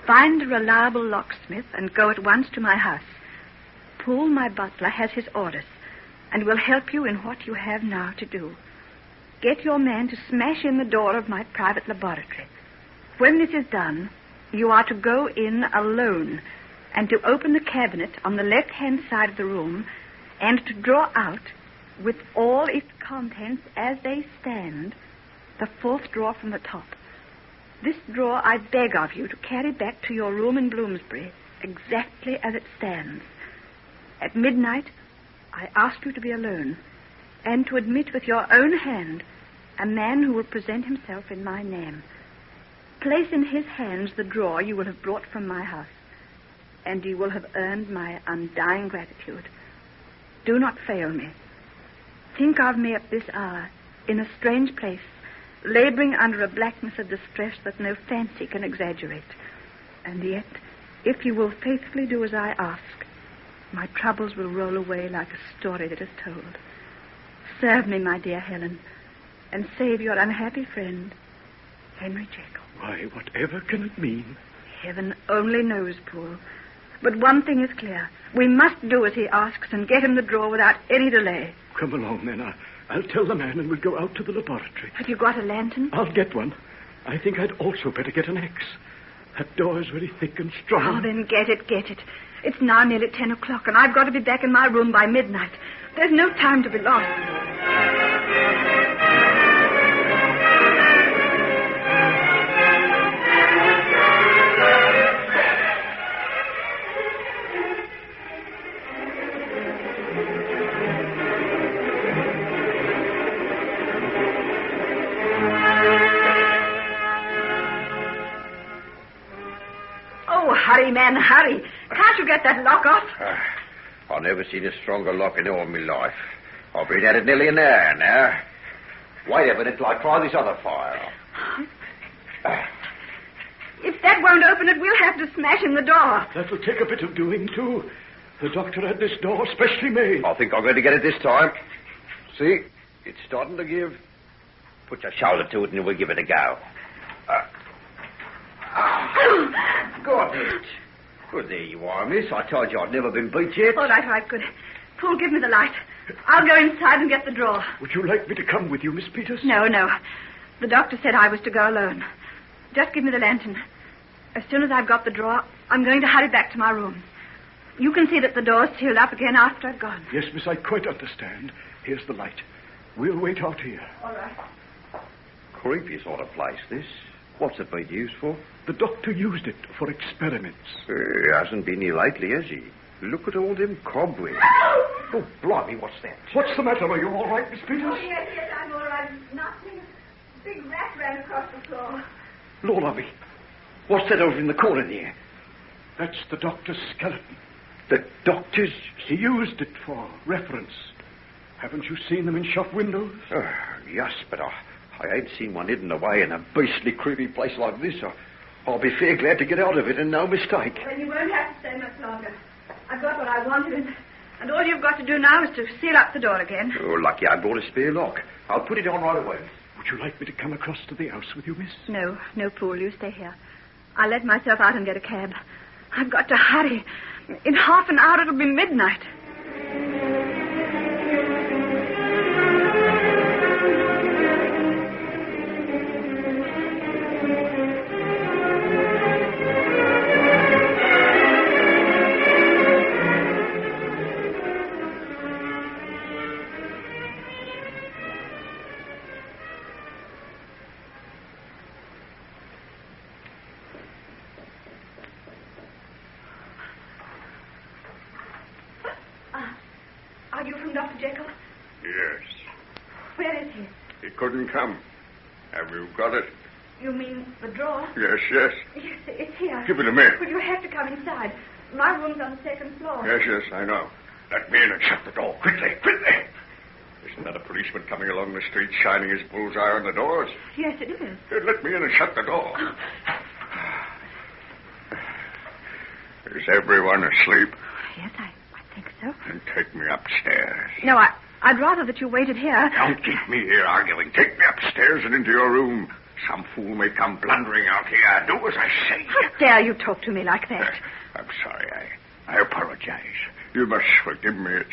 Find a reliable locksmith and go at once to my house. Poole, my butler, has his orders and will help you in what you have now to do. Get your man to smash in the door of my private laboratory. When this is done, you are to go in alone and to open the cabinet on the left-hand side of the room and to draw out, with all its contents as they stand, the fourth drawer from the top. This drawer I beg of you to carry back to your room in Bloomsbury exactly as it stands. At midnight, I ask you to be alone and to admit with your own hand a man who will present himself in my name. Place in his hands the drawer you will have brought from my house, and you will have earned my undying gratitude. Do not fail me. Think of me at this hour, in a strange place, laboring under a blackness of distress that no fancy can exaggerate. And yet, if you will faithfully do as I ask, my troubles will roll away like a story that is told. Serve me, my dear Helen, and save your unhappy friend, Henry Jekyll. Why, whatever can it mean? Heaven only knows, Paul. But one thing is clear. We must do as he asks and get him the drawer without any delay. Come along, then. I'll tell the man and we'll go out to the laboratory. Have you got a lantern? I'll get one. I think I'd also better get an axe. That door is very thick and strong. Oh, then get it. It's now nearly 10 o'clock, and I've got to be back in my room by midnight. There's no time to be lost. Hurry, man, hurry. Can't you get that lock off? I've never seen a stronger lock in all my life. I've been at it nearly an hour now. Wait a minute till I try this other fire. If that won't open it, we'll have to smash in the door. That'll take a bit of doing, too. The doctor had this door specially made. I think I'm going to get it this time. See? It's starting to give. Put your shoulder to it and we'll give it a go. Got it. Good, there you are, miss. I told you I'd never been beat yet. All right, good. Paul, give me the light. I'll go inside and get the drawer. Would you like me to come with you, Miss Peters? No. The doctor said I was to go alone. Just give me the lantern. As soon as I've got the drawer, I'm going to hurry back to my room. You can see that the door's sealed up again after I've gone. Yes, miss, I quite understand. Here's the light. We'll wait out here. All right. Creepy sort of place, this. What's it been used for? The doctor used it for experiments. He hasn't been here lately, has he? Look at all them cobwebs. Oh, blimey, what's that? What's the matter? Are you all right, Miss Peters? Oh, yes, I'm all right. Nothing. A big rat ran across the floor. Lord love me. What's that over in the corner there? That's the doctor's skeleton. The doctor's? He used it for reference. Haven't you seen them in shop windows? Yes, but I ain't seen one hidden away in a beastly, creepy place like this. I'll be fair glad to get out of it, and no mistake. Well, you won't have to stay much longer. I've got what I wanted, and all you've got to do now is to seal up the door again. Oh, lucky I brought a spare lock. I'll put it on right away. Would you like me to come across to the house with you, miss? No, Poole, you stay here. I'll let myself out and get a cab. I've got to hurry. In half an hour it'll be midnight. Are you from Dr. Jekyll? Yes. Where is he? He couldn't come. Have you got it? You mean the drawer? Yes, yes. Yes, it's here. Give it to me. Well, you have to come inside. My room's on the second floor. Yes, yes, I know. Let me in and shut the door. Quickly, quickly. Isn't that a policeman coming along the street shining his bullseye on the doors? Yes, it is. Let me in and shut the door. Is everyone asleep? Yes, I think so. Then take me upstairs. No, I'd rather that you waited here. Don't keep me here arguing. Take me upstairs and into your room. Some fool may come blundering out here. Do as I say. How dare you talk to me like that? I'm sorry. I apologize. You must forgive me. It's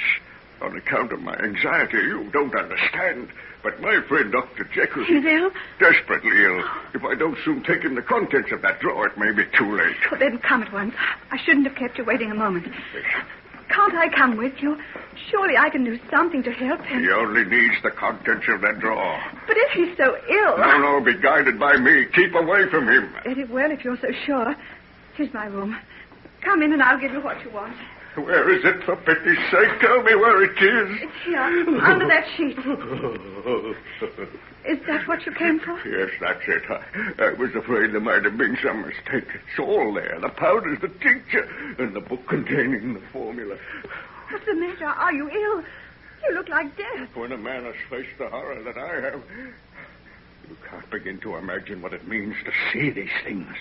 on account of my anxiety. You don't understand. But my friend, Dr. Jekyll... He's ill? Desperately ill. If I don't soon take him the contents of that drawer, it may be too late. Well, then come at once. I shouldn't have kept you waiting a moment. Can't I come with you? Surely I can do something to help him. He only needs the contents of that drawer. But if he's so ill... No, be guided by me. Keep away from him. Very well, if you're so sure. Here's my room. Come in and I'll give you what you want. Where is it, for pity's sake? Tell me where it is. It's here, under that sheet. Is that what you came for? Yes, that's it. I was afraid there might have been some mistake. It's all there. The powders, the tincture, and the book containing the formula. What's the matter? Are you ill? You look like death. When a man has faced the horror that I have, you can't begin to imagine what it means to see these things.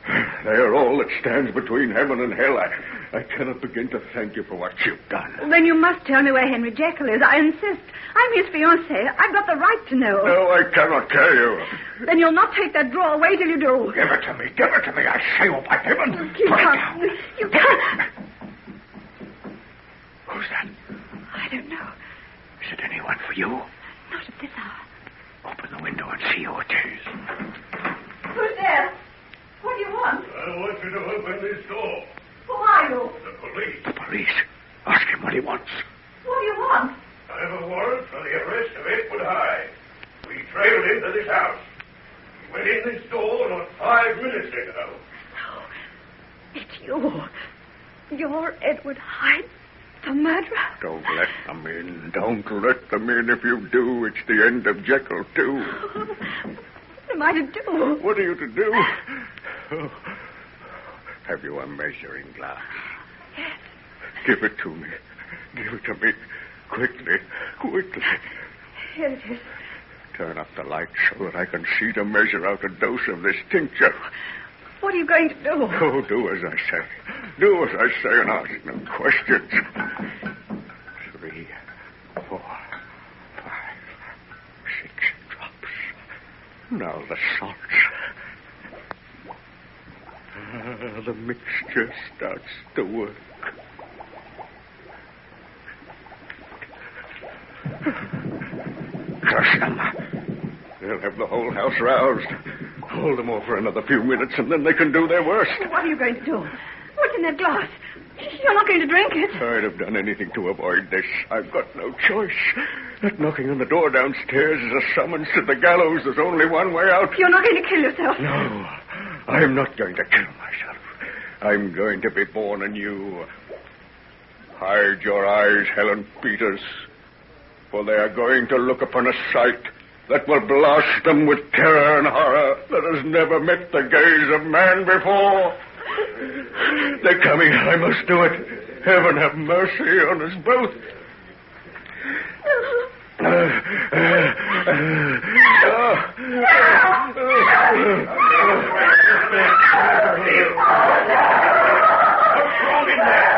They are all that stands between heaven and hell. I cannot begin to thank you for what you've done. Well, then you must tell me where Henry Jekyll is. I insist. I'm his fiancée. I've got the right to know. No, I cannot tell you. Then you'll not take that drawer. Wait till you do. Give it to me. Give it to me. I say, oh, by heaven. You can't. You can't. Who's that? I don't know. Is it anyone for you? Not at this hour. Open the window and see who it is. Who's there? What do you want? I want you to open this door. Who are you? The police. The police. Ask him what he wants. What do you want? I have a warrant for the arrest of Edward Hyde. We trailed him to this house. He went in this door not 5 minutes ago. No. It's you. You're Edward Hyde, the murderer. Don't let them in. Don't let them in. If you do, it's the end of Jekyll, too. What am I to do? What are you to do? Oh. Have you a measuring glass? Yes. Give it to me. Give it to me. Quickly. Quickly. Here it is. Turn up the light so that I can see to measure out a dose of this tincture. What are you going to do? Oh, do as I say. Do as I say and ask no questions. 3, 4, 5, 6 drops. Now the salts. The mixture starts to work. Curse them. They'll have the whole house roused. Hold them off for another few minutes, and then they can do their worst. What are you going to do? What What's in that glass? You're not going to drink it. I'd have done anything to avoid this. I've got no choice. That knocking on the door downstairs is a summons to the gallows. There's only one way out. You're not going to kill yourself. No, I'm not going to kill myself. I'm going to be born anew. Hide your eyes, Helen Peters, for they are going to look upon a sight that will blast them with terror and horror that has never met the gaze of man before. They're coming. I must do it. Heaven have mercy on us both. What's wrong in there?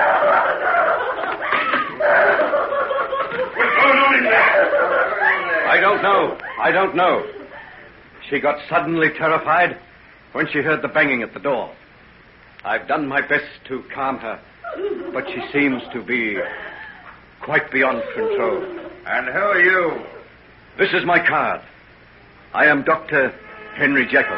What's going on in there? I don't know. She got suddenly terrified when she heard the banging at the door. I've done my best to calm her, but she seems to be quite beyond control. And who are you? This is my card. I am Dr. Henry Jekyll.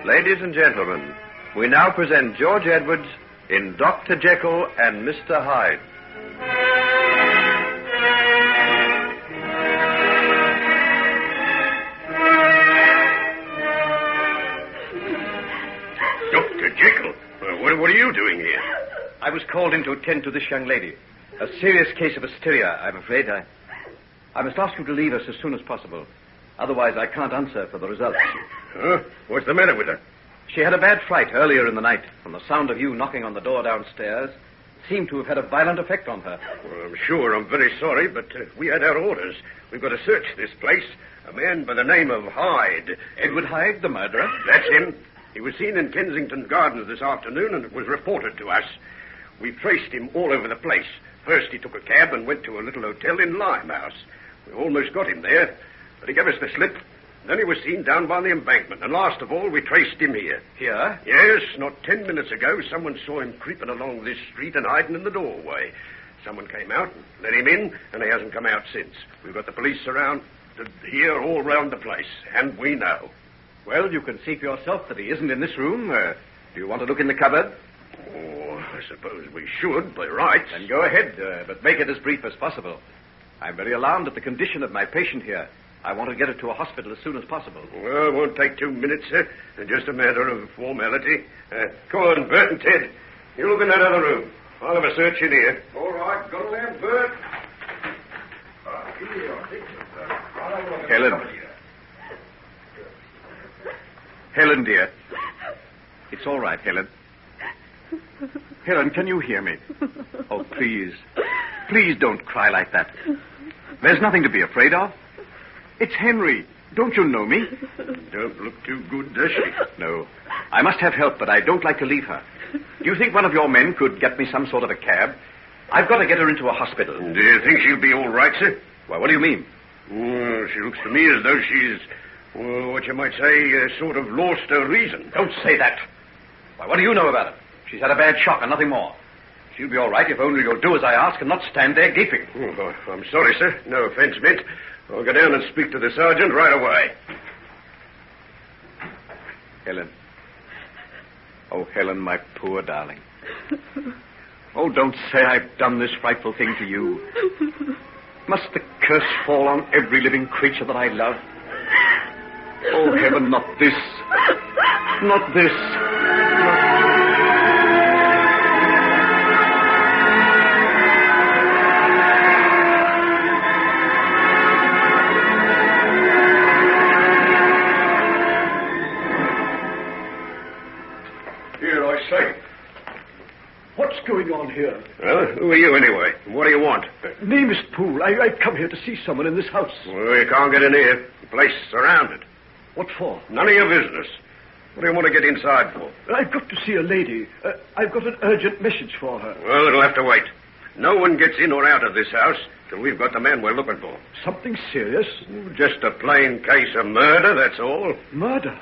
Ladies and gentlemen, we now present George Edwards in Dr. Jekyll and Mr. Hyde. Dr. Jekyll? What are you doing here? I was called in to attend to this young lady. A serious case of hysteria, I'm afraid. I must ask you to leave us as soon as possible. Otherwise, I can't answer for the results. Huh? What's the matter with her? She had a bad fright earlier in the night. From the sound of you knocking on the door downstairs, seemed to have had a violent effect on her. Well, I'm sure I'm very sorry, but we had our orders. We've got to search this place. A man by the name of Hyde. Edward Hyde, the murderer? That's him. He was seen in Kensington Gardens this afternoon, and it was reported to us. We've traced him all over the place. First, he took a cab and went to a little hotel in Limehouse. We almost got him there, but he gave us the slip. Then he was seen down by the embankment, and last of all, we traced him here. Here? Yes, not 10 minutes ago, someone saw him creeping along this street and hiding in the doorway. Someone came out and let him in, and he hasn't come out since. We've got the police around here all round the place, and we know. Well, you can see for yourself that he isn't in this room. Do you want to look in the cupboard? Oh, I suppose we should, by rights. Then go ahead, but make it as brief as possible. I'm very alarmed at the condition of my patient here. I want to get her to a hospital as soon as possible. Well, it won't take 2 minutes, sir. It's just a matter of formality. Come on, Bert and Ted. You look in that other room. I'll have a search in here. All right, go there, Bert. Helen. Helen, dear. It's all right, Helen. Helen, can you hear me? Oh, please. Please don't cry like that. There's nothing to be afraid of. It's Henry. Don't you know me? Don't look too good, does she? No. I must have help, but I don't like to leave her. Do you think one of your men could get me some sort of a cab? I've got to get her into a hospital. Do you think she'll be all right, sir? Well, what do you mean? Well, she looks to me as though she's, well, what you might say, sort of lost her reason. Don't say that. Why, what do you know about her? She's had a bad shock and nothing more. She'll be all right if only you'll do as I ask and not stand there gaping. Oh, I'm sorry, sir. No offense meant. I'll go down and speak to the sergeant right away. Helen. Oh, Helen, my poor darling. Oh, don't say I've done this frightful thing to you. Must the curse fall on every living creature that I love? Oh, heaven, not this. Not this. Here, I say. What's going on here? Well, who are you anyway? What do you want? Name is Poole. I've come here to see someone in this house. Well, you can't get in here. The place is surrounded. What for? None of your business. What do you want to get inside for? I've got to see a lady. I've got an urgent message for her. Well, it'll have to wait. No one gets in or out of this house till we've got the man we're looking for. Something serious? Just a plain case of murder, that's all. Murder?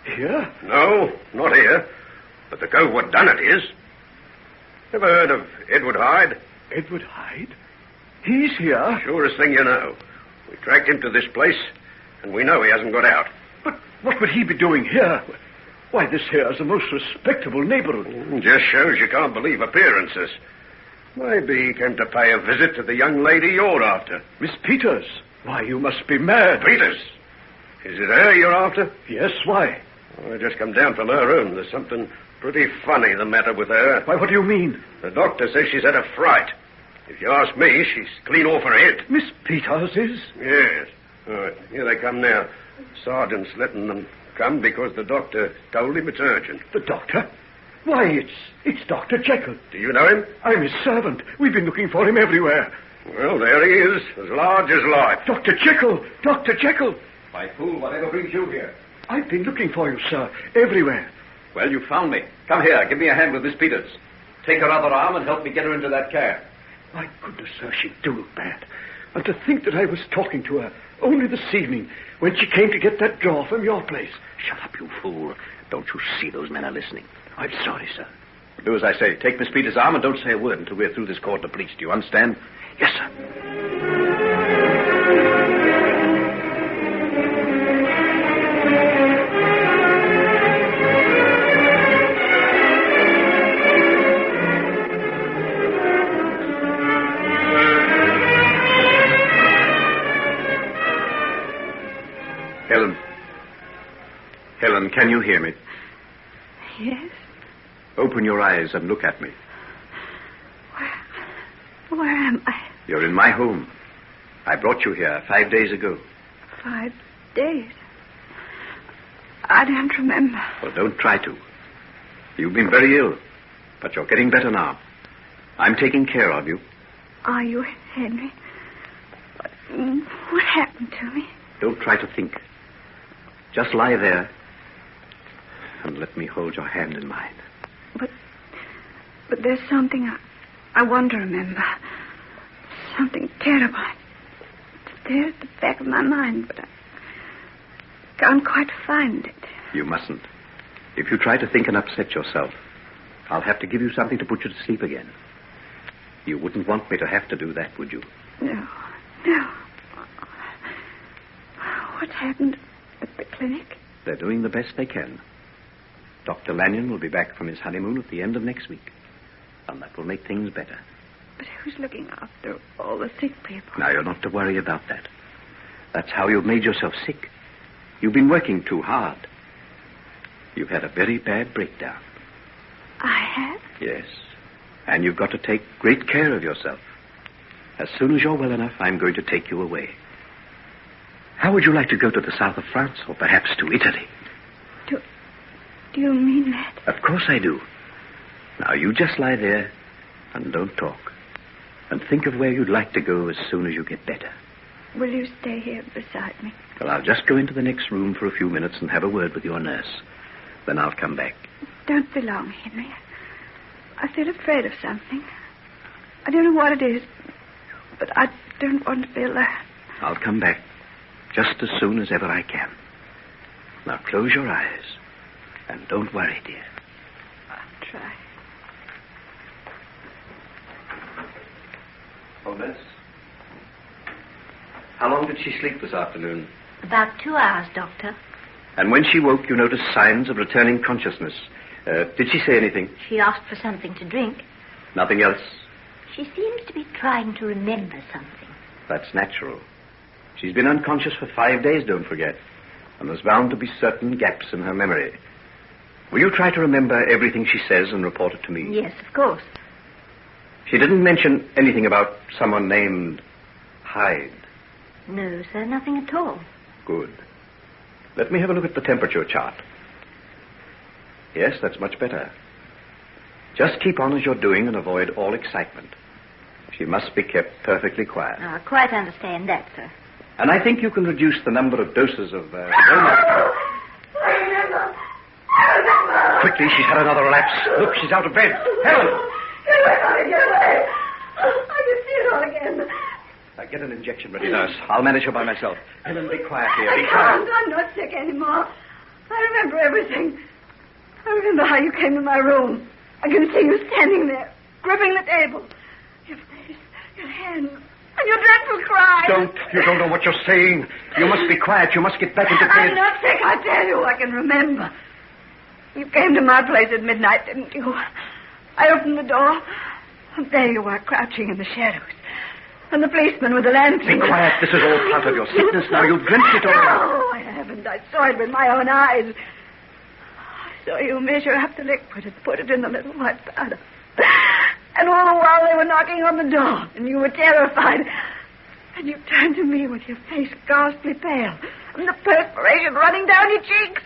Here? No, not here. But the cove what done it is. Ever heard of Edward Hyde? Edward Hyde? He's here? Surest thing you know. We tracked him to this place, and we know he hasn't got out. But what would he be doing here? Why, this here is a most respectable neighborhood. Just shows you can't believe appearances. Maybe he came to pay a visit to the young lady you're after. Miss Peters? Why, you must be mad. Peters? Is it her you're after? Yes, why? Well, I just come down from her room. There's something pretty funny the matter with her. Why, what do you mean? The doctor says she's had a fright. If you ask me, she's clean off her head. Miss Peters is? Yes. All right, here they come now. Sergeant's letting them come because the doctor told him it's urgent. The doctor? Why, it's Dr. Jekyll. Do you know him? I'm his servant. We've been looking for him everywhere. Well, there he is, as large as life. Dr. Jekyll! Dr. Jekyll! My fool, whatever brings you here? I've been looking for you, sir, everywhere. Well, you found me. Come here, give me a hand with Miss Peters. Take her other arm and help me get her into that car. My goodness, sir, she do look bad. And to think that I was talking to her only this evening when she came to get that drawer from your place. Shut up, you fool. Don't you see those men are listening? I'm sorry, sir. Do as I say. Take Miss Peters' arm and don't say a word until we're through this court of police. Do you understand? Yes, sir. Helen, can you hear me? Yes? Open your eyes and look at me. Where am I? You're in my home. I brought you here 5 days ago. 5 days? I don't remember. Well, don't try to. You've been very ill, but you're getting better now. I'm taking care of you. Are you, Henry? What happened to me? Don't try to think. Just lie there and let me hold your hand in mine. But there's something I want to remember. Something terrible. It's there at the back of my mind, but I can't quite find it. You mustn't. If you try to think and upset yourself, I'll have to give you something to put you to sleep again. You wouldn't want me to have to do that, would you? No. What happened at the clinic? They're doing the best they can. Dr. Lanyon will be back from his honeymoon at the end of next week, and that will make things better. But who's looking after all the sick people? Now, you're not to worry about that. That's how you've made yourself sick. You've been working too hard. You've had a very bad breakdown. I have? Yes. And you've got to take great care of yourself. As soon as you're well enough, I'm going to take you away. How would you like to go to the south of France, or perhaps to Italy? Do you mean that? Of course I do. Now, you just lie there and don't talk. And think of where you'd like to go as soon as you get better. Will you stay here beside me? Well, I'll just go into the next room for a few minutes and have a word with your nurse. Then I'll come back. Don't be long, Henry. I feel afraid of something. I don't know what it is, but I don't want to be alone. I'll come back just as soon as ever I can. Now, close your eyes. And don't worry, dear. I'll try. Oh, nurse. How long did she sleep this afternoon? About 2 hours, Doctor. And when she woke, you noticed signs of returning consciousness. Did she say anything? She asked for something to drink. Nothing else? She seems to be trying to remember something. That's natural. She's been unconscious for 5 days, don't forget. And there's bound to be certain gaps in her memory. Will you try to remember everything she says and report it to me? Yes, of course. She didn't mention anything about someone named Hyde. No, sir, nothing at all. Good. Let me have a look at the temperature chart. Yes, that's much better. Just keep on as you're doing and avoid all excitement. She must be kept perfectly quiet. I quite understand that, sir. And I think you can reduce the number of doses of... Quickly, she's had another relapse. Look, she's out of bed. Helen! Get away! I can see it all again. Get an injection ready, nurse. I'll manage her by myself. Helen, be quiet here. I can't. I'm not sick anymore. I remember everything. I remember how you came to my room. I can see you standing there, gripping the table. Your face, your hands, and your dreadful cry. You don't know what you're saying. You must be quiet. You must get back into bed. I'm not sick, I tell you. I can remember. You came to my place at midnight, didn't you? I opened the door, and there you were, crouching in the shadows. And the policeman with the lantern. Be quiet. This is all part of your sickness now. You've dreamt it all. No, I haven't. I saw it with my own eyes. I saw you measure up the liquid and put it in the little white powder. And all the while they were knocking on the door, and you were terrified. And you turned to me with your face ghastly pale, and the perspiration running down your cheeks.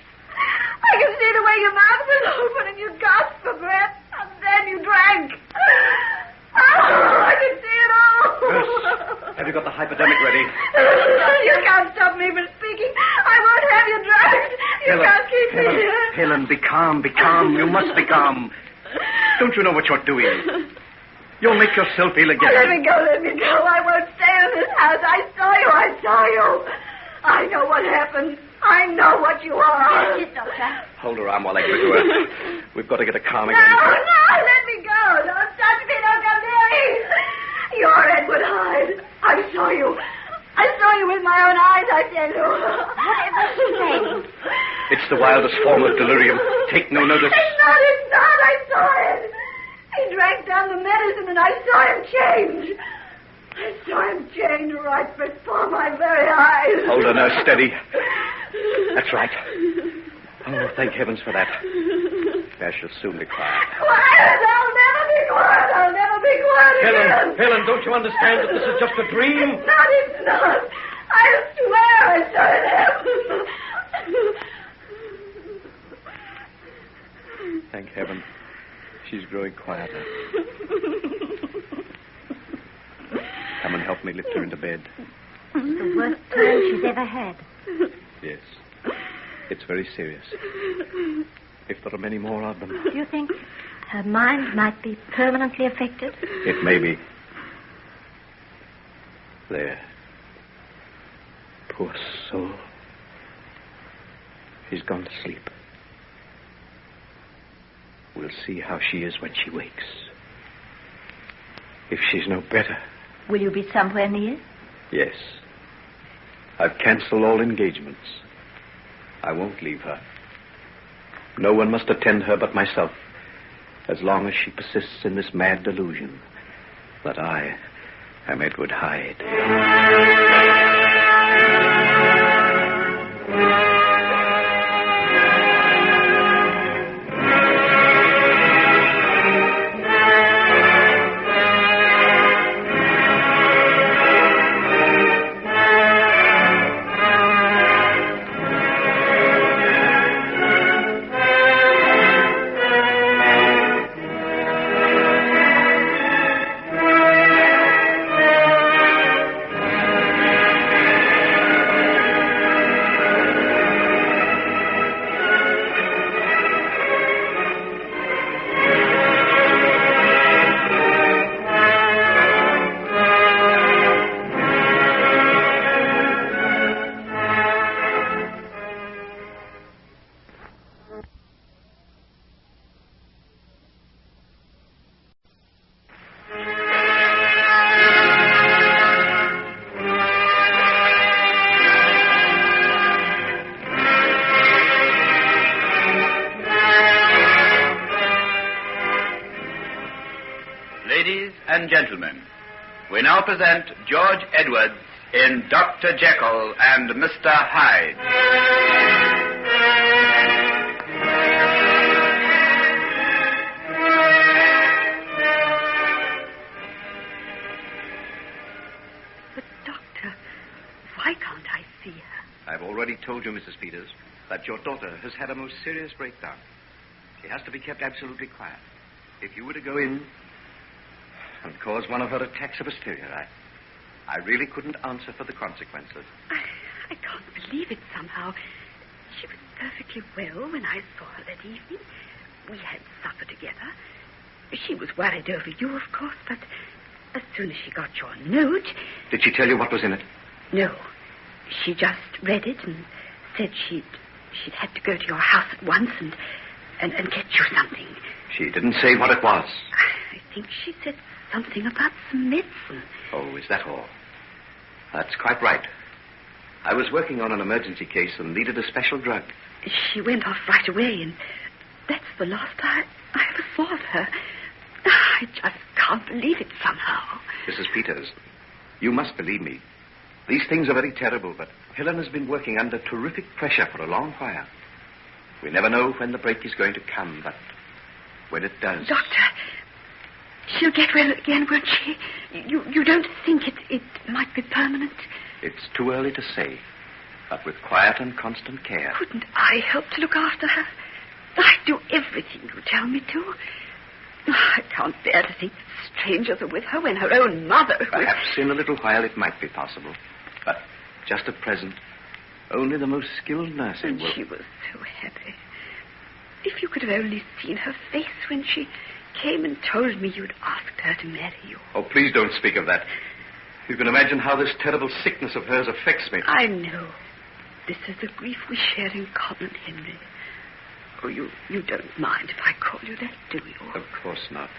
I can see the way your mouth was open and you gasped for breath, and then you drank. Oh, I can see it all. Nurse, have you got the hypodermic ready? You can't stop me from speaking. I won't have you drugged. You can't keep me here. Helen, be calm, be calm. You must be calm. Don't you know what you're doing? You'll make yourself ill again. Let me go. I won't stay in this house. I saw you. I know what happened. I know what you are. Yes, Doctor. Hold her arm while I go to her. We've got to get her calm again. No, let me go. Don't touch me. Don't come near me. You're Edward Hyde. I saw you with my own eyes, I tell you. Whatever she saying? It's the wildest form of delirium. Take no notice. It's not. I saw it. He drank down the medicine and I saw him change. I saw him change right before my very eyes. Hold her, nurse, steady. That's right. Oh, thank heavens for that. There, she'll soon be quiet. Quiet! I'll never be quiet again. Helen, don't you understand that this is just a dream? It's not. I swear I saw it happen. Thank heaven. She's growing quieter. Come and help me lift her into bed. It's the worst time she's ever had. Yes. It's very serious. If there are many more of them. Do you think her mind might be permanently affected? It may be. There. Poor soul. She's gone to sleep. We'll see how she is when she wakes. If she's no better... Will you be somewhere near? Yes. I've cancelled all engagements. I won't leave her. No one must attend her but myself, as long as she persists in this mad delusion that I am Edward Hyde. and gentlemen, we now present George Edwards in Dr. Jekyll and Mr. Hyde. But, Doctor, why can't I see her? I've already told you, Mrs. Peters, that your daughter has had a most serious breakdown. She has to be kept absolutely quiet. If you were to go in and cause one of her attacks of hysteria, I really couldn't answer for the consequences. I can't believe it somehow. She was perfectly well when I saw her that evening. We had supper together. She was worried over you, of course, but as soon as she got your note... Did she tell you what was in it? No. She just read it and said she'd had to go to your house at once and get you something. She didn't say what it was. I think she said something about some medicine. Oh, is that all? That's quite right. I was working on an emergency case and needed a special drug. She went off right away, and that's the last I ever saw of her. I just can't believe it somehow. Mrs. Peters, you must believe me. These things are very terrible, but Helen has been working under terrific pressure for a long while. We never know when the break is going to come, but when it does... Doctor, she'll get well again, won't she? You don't think it might be permanent? It's too early to say, but with quiet and constant care. Couldn't I help to look after her? I'd do everything you tell me to. I can't bear to think that strangers are with her when her own mother... Perhaps in a little while it might be possible, but just at present, only the most skilled nursing will... She was so happy. If you could have only seen her face when she came and told me you'd asked her to marry you. Oh, please don't speak of that. You can imagine how this terrible sickness of hers affects me. I know. This is the grief we share in common, Henry. Oh, you don't mind if I call you that, do you? Of course not.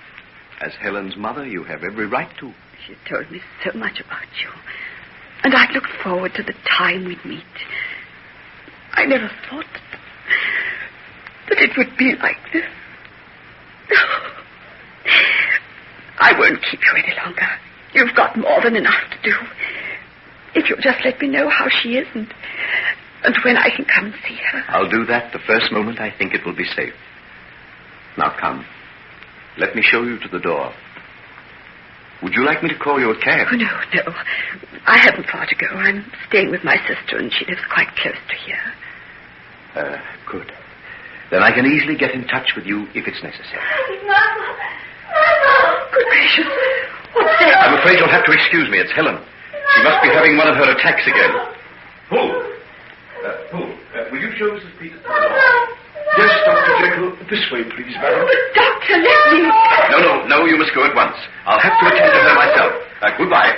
As Helen's mother, you have every right to. She told me so much about you. And I looked forward to the time we'd meet. I never thought that it would be like this. I won't keep you any longer. You've got more than enough to do. If you'll just let me know how she is and when I can come and see her. I'll do that the first moment I think it will be safe. Now come. Let me show you to the door. Would you like me to call you a cab? Oh, no. I haven't far to go. I'm staying with my sister, and she lives quite close to here. Good. Then I can easily get in touch with you if it's necessary. Mama! Good gracious. What's that? I'm afraid you'll have to excuse me. It's Helen. She must be having one of her attacks again. Who? Will you show Mrs. Peters? Yes, Dr. Jekyll. This way, please, madam. But, Doctor, let me... No, you must go at once. I'll have to attend to her myself. Goodbye.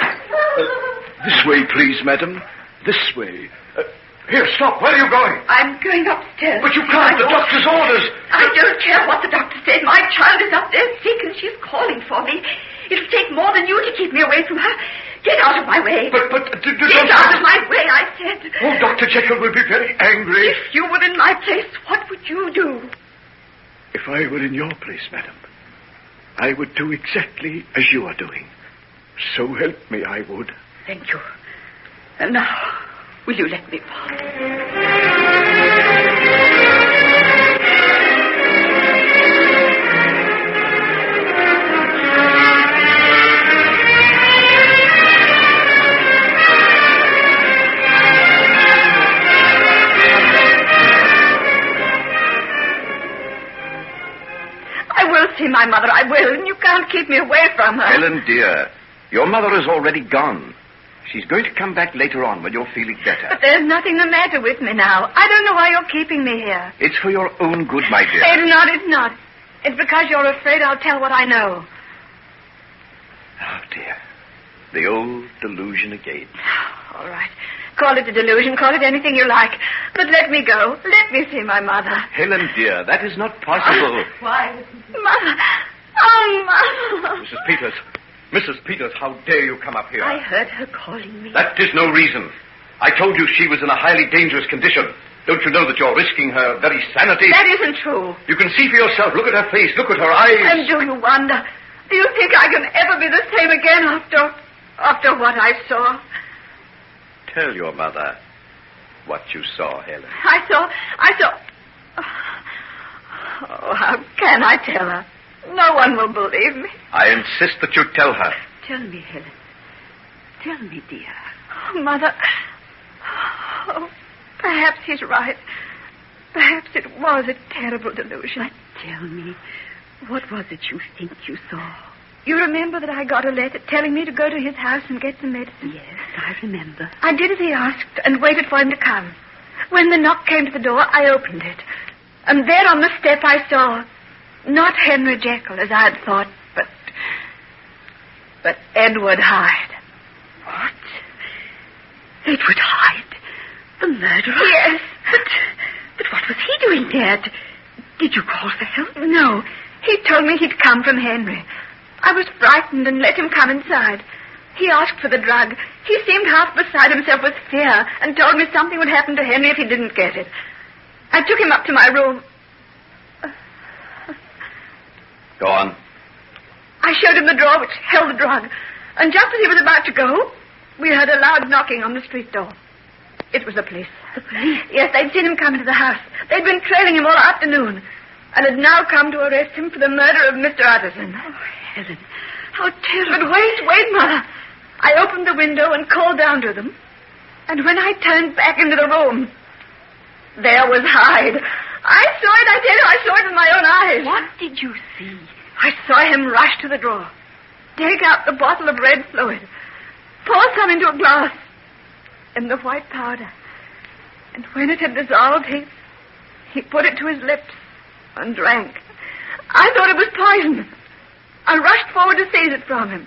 This way, please, madam. This way. Here, stop. Where are you going? I'm going upstairs. But you can't. The doctor's orders. I don't care what the doctor said. My child is up there sick, and she's calling for me. It'll take more than you to keep me away from her. Get out of my way. But Get out of my way, I said. Oh, Dr. Jekyll will be very angry. If you were in my place, what would you do? If I were in your place, madam, I would do exactly as you are doing. So help me, I would. Thank you. And now, will you let me pass? See my mother, I will, and you can't keep me away from her. Helen, dear, your mother is already gone. She's going to come back later on when you're feeling better. But there's nothing the matter with me now. I don't know why you're keeping me here. It's for your own good, my dear. It's not. It's because you're afraid I'll tell what I know. Oh, dear. The old delusion again. All right. Call it a delusion. Call it anything you like. But let me go. Let me see my mother. Helen, dear, that is not possible. Why? Mother. Oh, Mother. Mrs. Peters, how dare you come up here? I heard her calling me. That is no reason. I told you she was in a highly dangerous condition. Don't you know that you're risking her very sanity? That isn't true. You can see for yourself. Look at her face. Look at her eyes. And do you wonder? Do you think I can ever be the same again after what I saw? Tell your mother what you saw, Helen. I saw... Oh, how can I tell her? No one will believe me. I insist that you tell her. Tell me, Helen. Tell me, dear. Oh, Mother... Oh, perhaps he's right. Perhaps it was a terrible delusion. But tell me, what was it you think you saw? You remember that I got a letter telling me to go to his house and get some medicine? Yes, I remember. I did as he asked and waited for him to come. When the knock came to the door, I opened it. And there on the step I saw, not Henry Jekyll, as I had thought, but Edward Hyde. What? Edward Hyde? The murderer? Yes. But what was he doing there? Did you call for help? No. He told me he'd come from Henry. I was frightened and let him come inside. He asked for the drug. He seemed half beside himself with fear and told me something would happen to Henry if he didn't get it. I took him up to my room. Go on. I showed him the drawer which held the drug. And just as he was about to go, we heard a loud knocking on the street door. It was the police. The police? Yes, they'd seen him come into the house. They'd been trailing him all afternoon and had now come to arrest him for the murder of Mr. Utterson. Oh, Helen, how terrible. But wait, Mother. I opened the window and called down to them. And when I turned back into the room, there was Hyde. I saw it, I tell you. I saw it with my own eyes. What did you see? I saw him rush to the drawer, take out the bottle of red fluid, pour some into a glass, and the white powder. And when it had dissolved, he put it to his lips and drank. I thought it was poison. I rushed forward to seize it from him,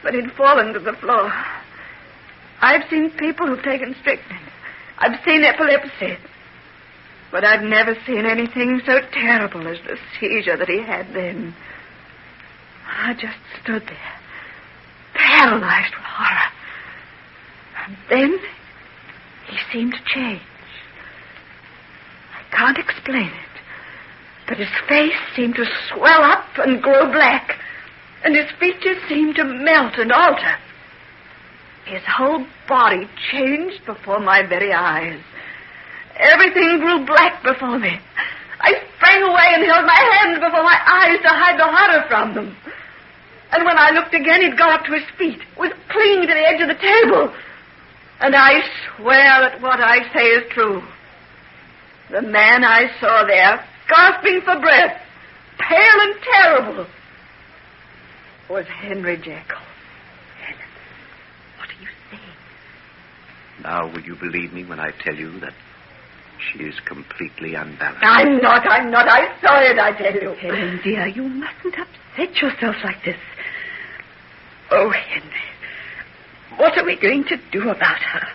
but he'd fallen to the floor. I've seen people who've taken strychnine. I've seen epilepsy. But I've never seen anything so terrible as the seizure that he had then. I just stood there, paralyzed with horror. And then he seemed to change. I can't explain it, but his face seemed to swell up and grow black, and his features seemed to melt and alter. His whole body changed before my very eyes. Everything grew black before me. I sprang away and held my hands before my eyes to hide the horror from them. And when I looked again, he'd got up to his feet, was clinging to the edge of the table. And I swear that what I say is true. The man I saw there, gasping for breath, pale and terrible, was Henry Jekyll. Helen, what are you saying? Now, will you believe me when I tell you that she is completely unbalanced? I'm not. I saw it, I tell you. Helen, dear, you mustn't upset yourself like this. Oh, Henry, what are we going to do about her?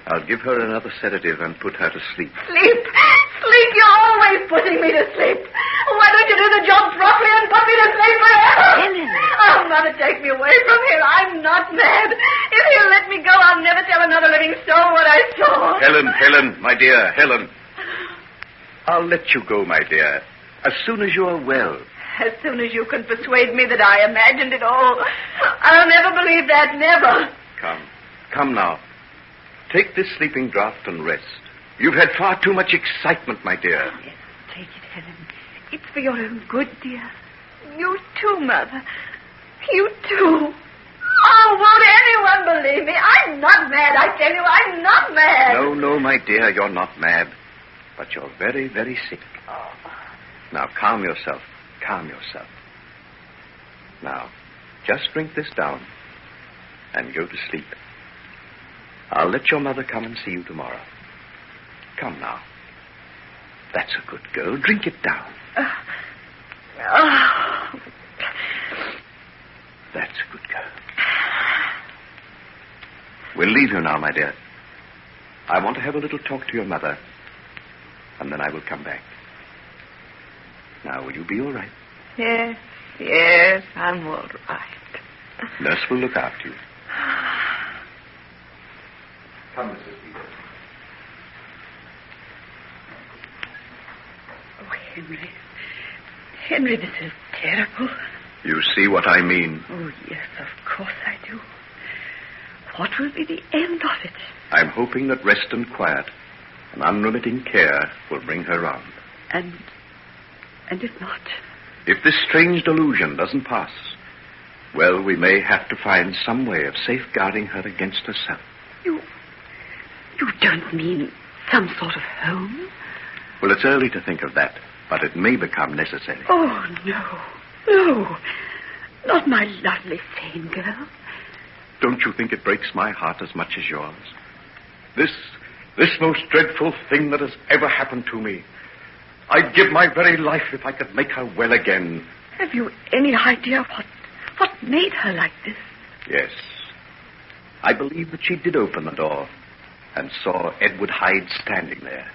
I'll give her another sedative and put her to sleep. Sleep? Sleep? You're always putting me to sleep. Why don't you do the job properly and put me to sleep forever? Helen. Oh, Mother, take me away from here. I'm not mad. If he'll let me go, I'll never tell another living soul what I saw. Helen, my dear, Helen. I'll let you go, my dear, as soon as you are well. As soon as you can persuade me that I imagined it all. I'll never believe that, never. Come now. Take this sleeping draught and rest. You've had far too much excitement, my dear. Yes, take it, Helen. It's for your own good, dear. You too, Mother. You too. Oh, won't anyone believe me? I'm not mad, I tell you. I'm not mad. No, my dear, you're not mad. But you're very, very sick. Oh. Now, calm yourself. Calm yourself. Now, just drink this down and go to sleep. I'll let your mother come and see you tomorrow. Come now. That's a good girl. Drink it down. That's a good girl. We'll leave you now, my dear. I want to have a little talk to your mother, and then I will come back. Now, will you be all right? Yes, I'm all right. Nurse will look after you. Come, Mrs. Peters. Oh, Henry. Henry, this is terrible. You see what I mean? Oh, yes, of course I do. What will be the end of it? I'm hoping that rest and quiet and unremitting care will bring her round. And if not? If this strange delusion doesn't pass, well, we may have to find some way of safeguarding her against herself. You don't mean some sort of home? Well, it's early to think of that, but it may become necessary. Oh, no. Not my lovely, sane girl. Don't you think it breaks my heart as much as yours? This most dreadful thing that has ever happened to me. I'd give my very life if I could make her well again. Have you any idea what made her like this? Yes. I believe that she did open the door and saw Edward Hyde standing there.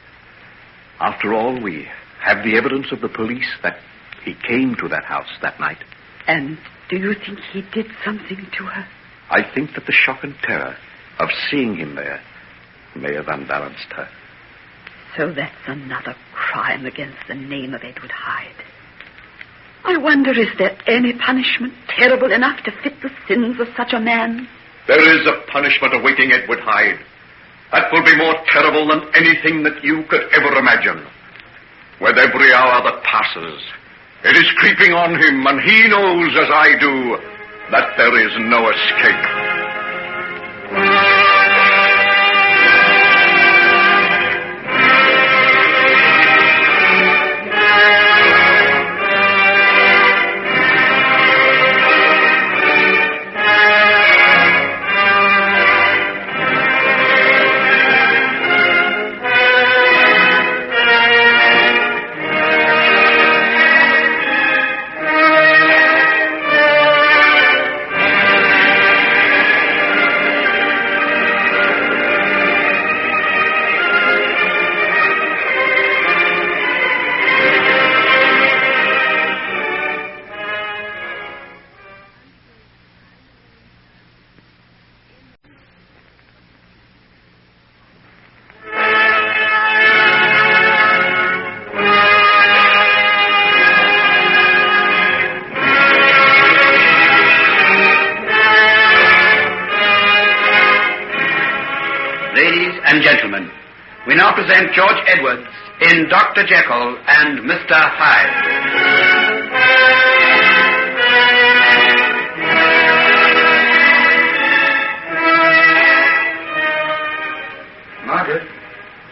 After all, we have the evidence of the police that he came to that house that night. And do you think he did something to her? I think that the shock and terror of seeing him there may have unbalanced her. So that's another crime against the name of Edward Hyde. I wonder, is there any punishment terrible enough to fit the sins of such a man? There is a punishment awaiting Edward Hyde. That will be more terrible than anything that you could ever imagine. With every hour that passes, it is creeping on him, and he knows, as I do, that there is no escape. Gentlemen, we now present George Edwards in Dr. Jekyll and Mr. Hyde.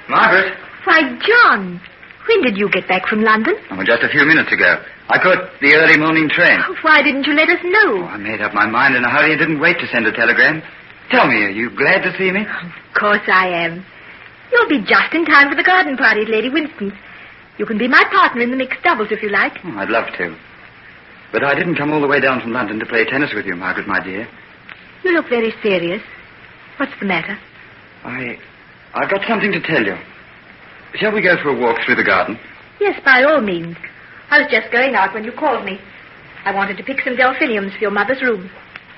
Margaret? Why, John, when did you get back from London? Oh, just a few minutes ago. I caught the early morning train. Why didn't you let us know? I made up my mind in a hurry and didn't wait to send a telegram. Tell me, are you glad to see me? Of course I am. You'll be just in time for the garden party at Lady Winston's. You can be my partner in the mixed doubles if you like. Oh, I'd love to. But I didn't come all the way down from London to play tennis with you, Margaret, my dear. You look very serious. What's the matter? I've got something to tell you. Shall we go for a walk through the garden? Yes, by all means. I was just going out when you called me. I wanted to pick some delphiniums for your mother's room.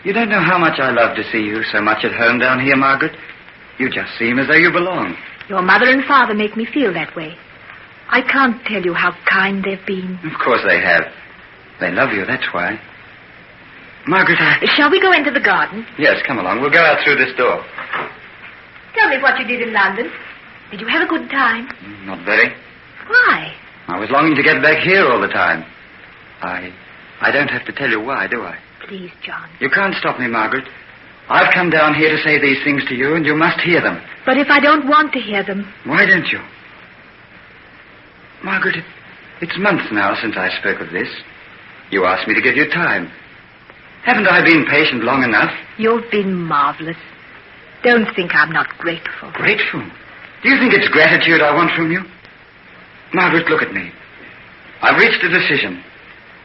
You don't know how much I love to see you so much at home down here, Margaret. You just seem as though you belong. Your mother and father make me feel that way. I can't tell you how kind they've been. Of course they have. They love you, that's why. Margaret, Shall we go into the garden? Yes, come along. We'll go out through this door. Tell me what you did in London. Did you have a good time? Not very. Why? I was longing to get back here all the time. I don't have to tell you why, do I? Please, John. You can't stop me, Margaret. I've come down here to say these things to you, and you must hear them. But if I don't want to hear them? Why don't you? Margaret, it's months now since I spoke of this. You asked me to give you time. Haven't I been patient long enough? You've been marvelous. Don't think I'm not grateful. Grateful? Do you think it's gratitude I want from you? Margaret, look at me. I've reached a decision.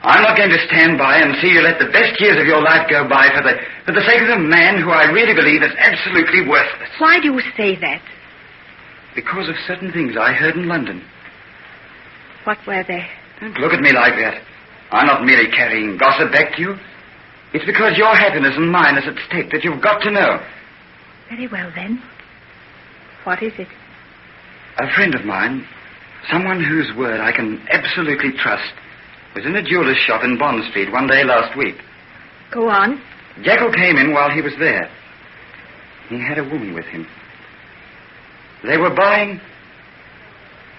I'm not going to stand by and see you let the best years of your life go by for the sake of a man who I really believe is absolutely worthless. Why do you say that? Because of certain things I heard in London. What were they? Don't look at me like that. I'm not merely carrying gossip back to you. It's because your happiness and mine is at stake that you've got to know. Very well, then. What is it? A friend of mine, someone whose word I can absolutely trust, was in a jeweler's shop in Bond Street one day last week. Go on. Jekyll came in while he was there. He had a woman with him. They were buying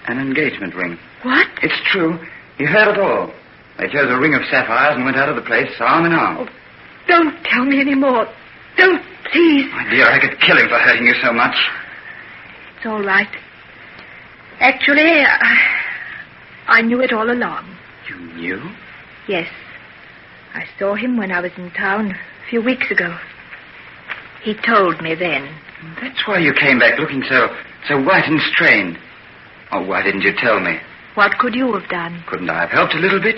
an engagement ring. What? It's true. You heard it all. They chose a ring of sapphires and went out of the place arm in arm. Oh, don't tell me any more. Don't, please. My dear, I could kill him for hurting you so much. It's all right. Actually, I knew it all along. You knew? Yes. I saw him when I was in town a few weeks ago. He told me then. That's why you came back looking so white and strained. Oh, why didn't you tell me? What could you have done? Couldn't I have helped a little bit?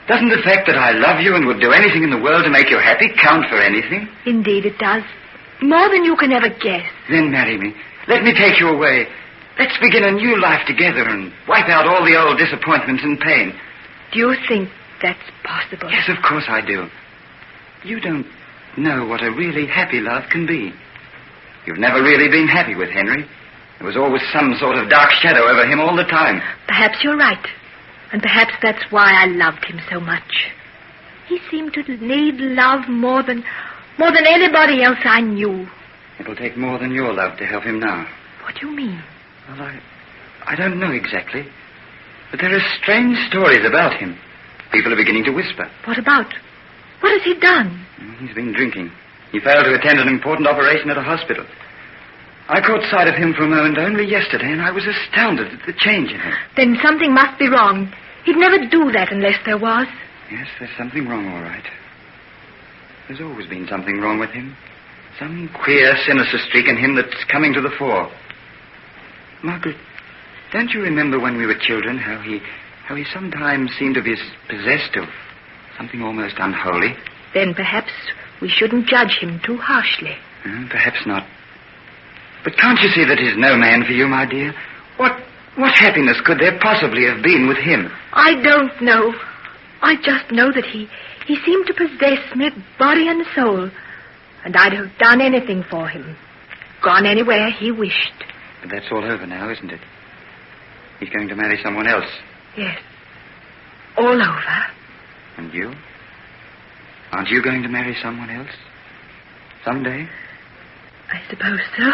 Doesn't the fact that I love you and would do anything in the world to make you happy count for anything? Indeed it does. More than you can ever guess. Then marry me. Let me take you away. Let's begin a new life together and wipe out all the old disappointments and pain. Do you think that's possible? Yes, of course I do. You don't know what a really happy love can be. You've never really been happy with Henry. There was always some sort of dark shadow over him all the time. Perhaps you're right. And perhaps that's why I loved him so much. He seemed to need love more than anybody else I knew. It'll take more than your love to help him now. What do you mean? Well, I don't know exactly. But there are strange stories about him. People are beginning to whisper. What about? What has he done? He's been drinking. He failed to attend an important operation at a hospital. I caught sight of him for a moment only yesterday, and I was astounded at the change in him. Then something must be wrong. He'd never do that unless there was. Yes, there's something wrong, all right. There's always been something wrong with him. Some queer, sinister streak in him that's coming to the fore. Margaret, don't you remember when we were children how he sometimes seemed to be possessed of something almost unholy? Then perhaps we shouldn't judge him too harshly. Perhaps not. But can't you see that he's no man for you, my dear? What happiness could there possibly have been with him? I don't know. I just know that he seemed to possess me body and soul. And I'd have done anything for him. Gone anywhere he wished. But that's all over now, isn't it? He's going to marry someone else. Yes. All over. And you? Aren't you going to marry someone else? Someday? I suppose so.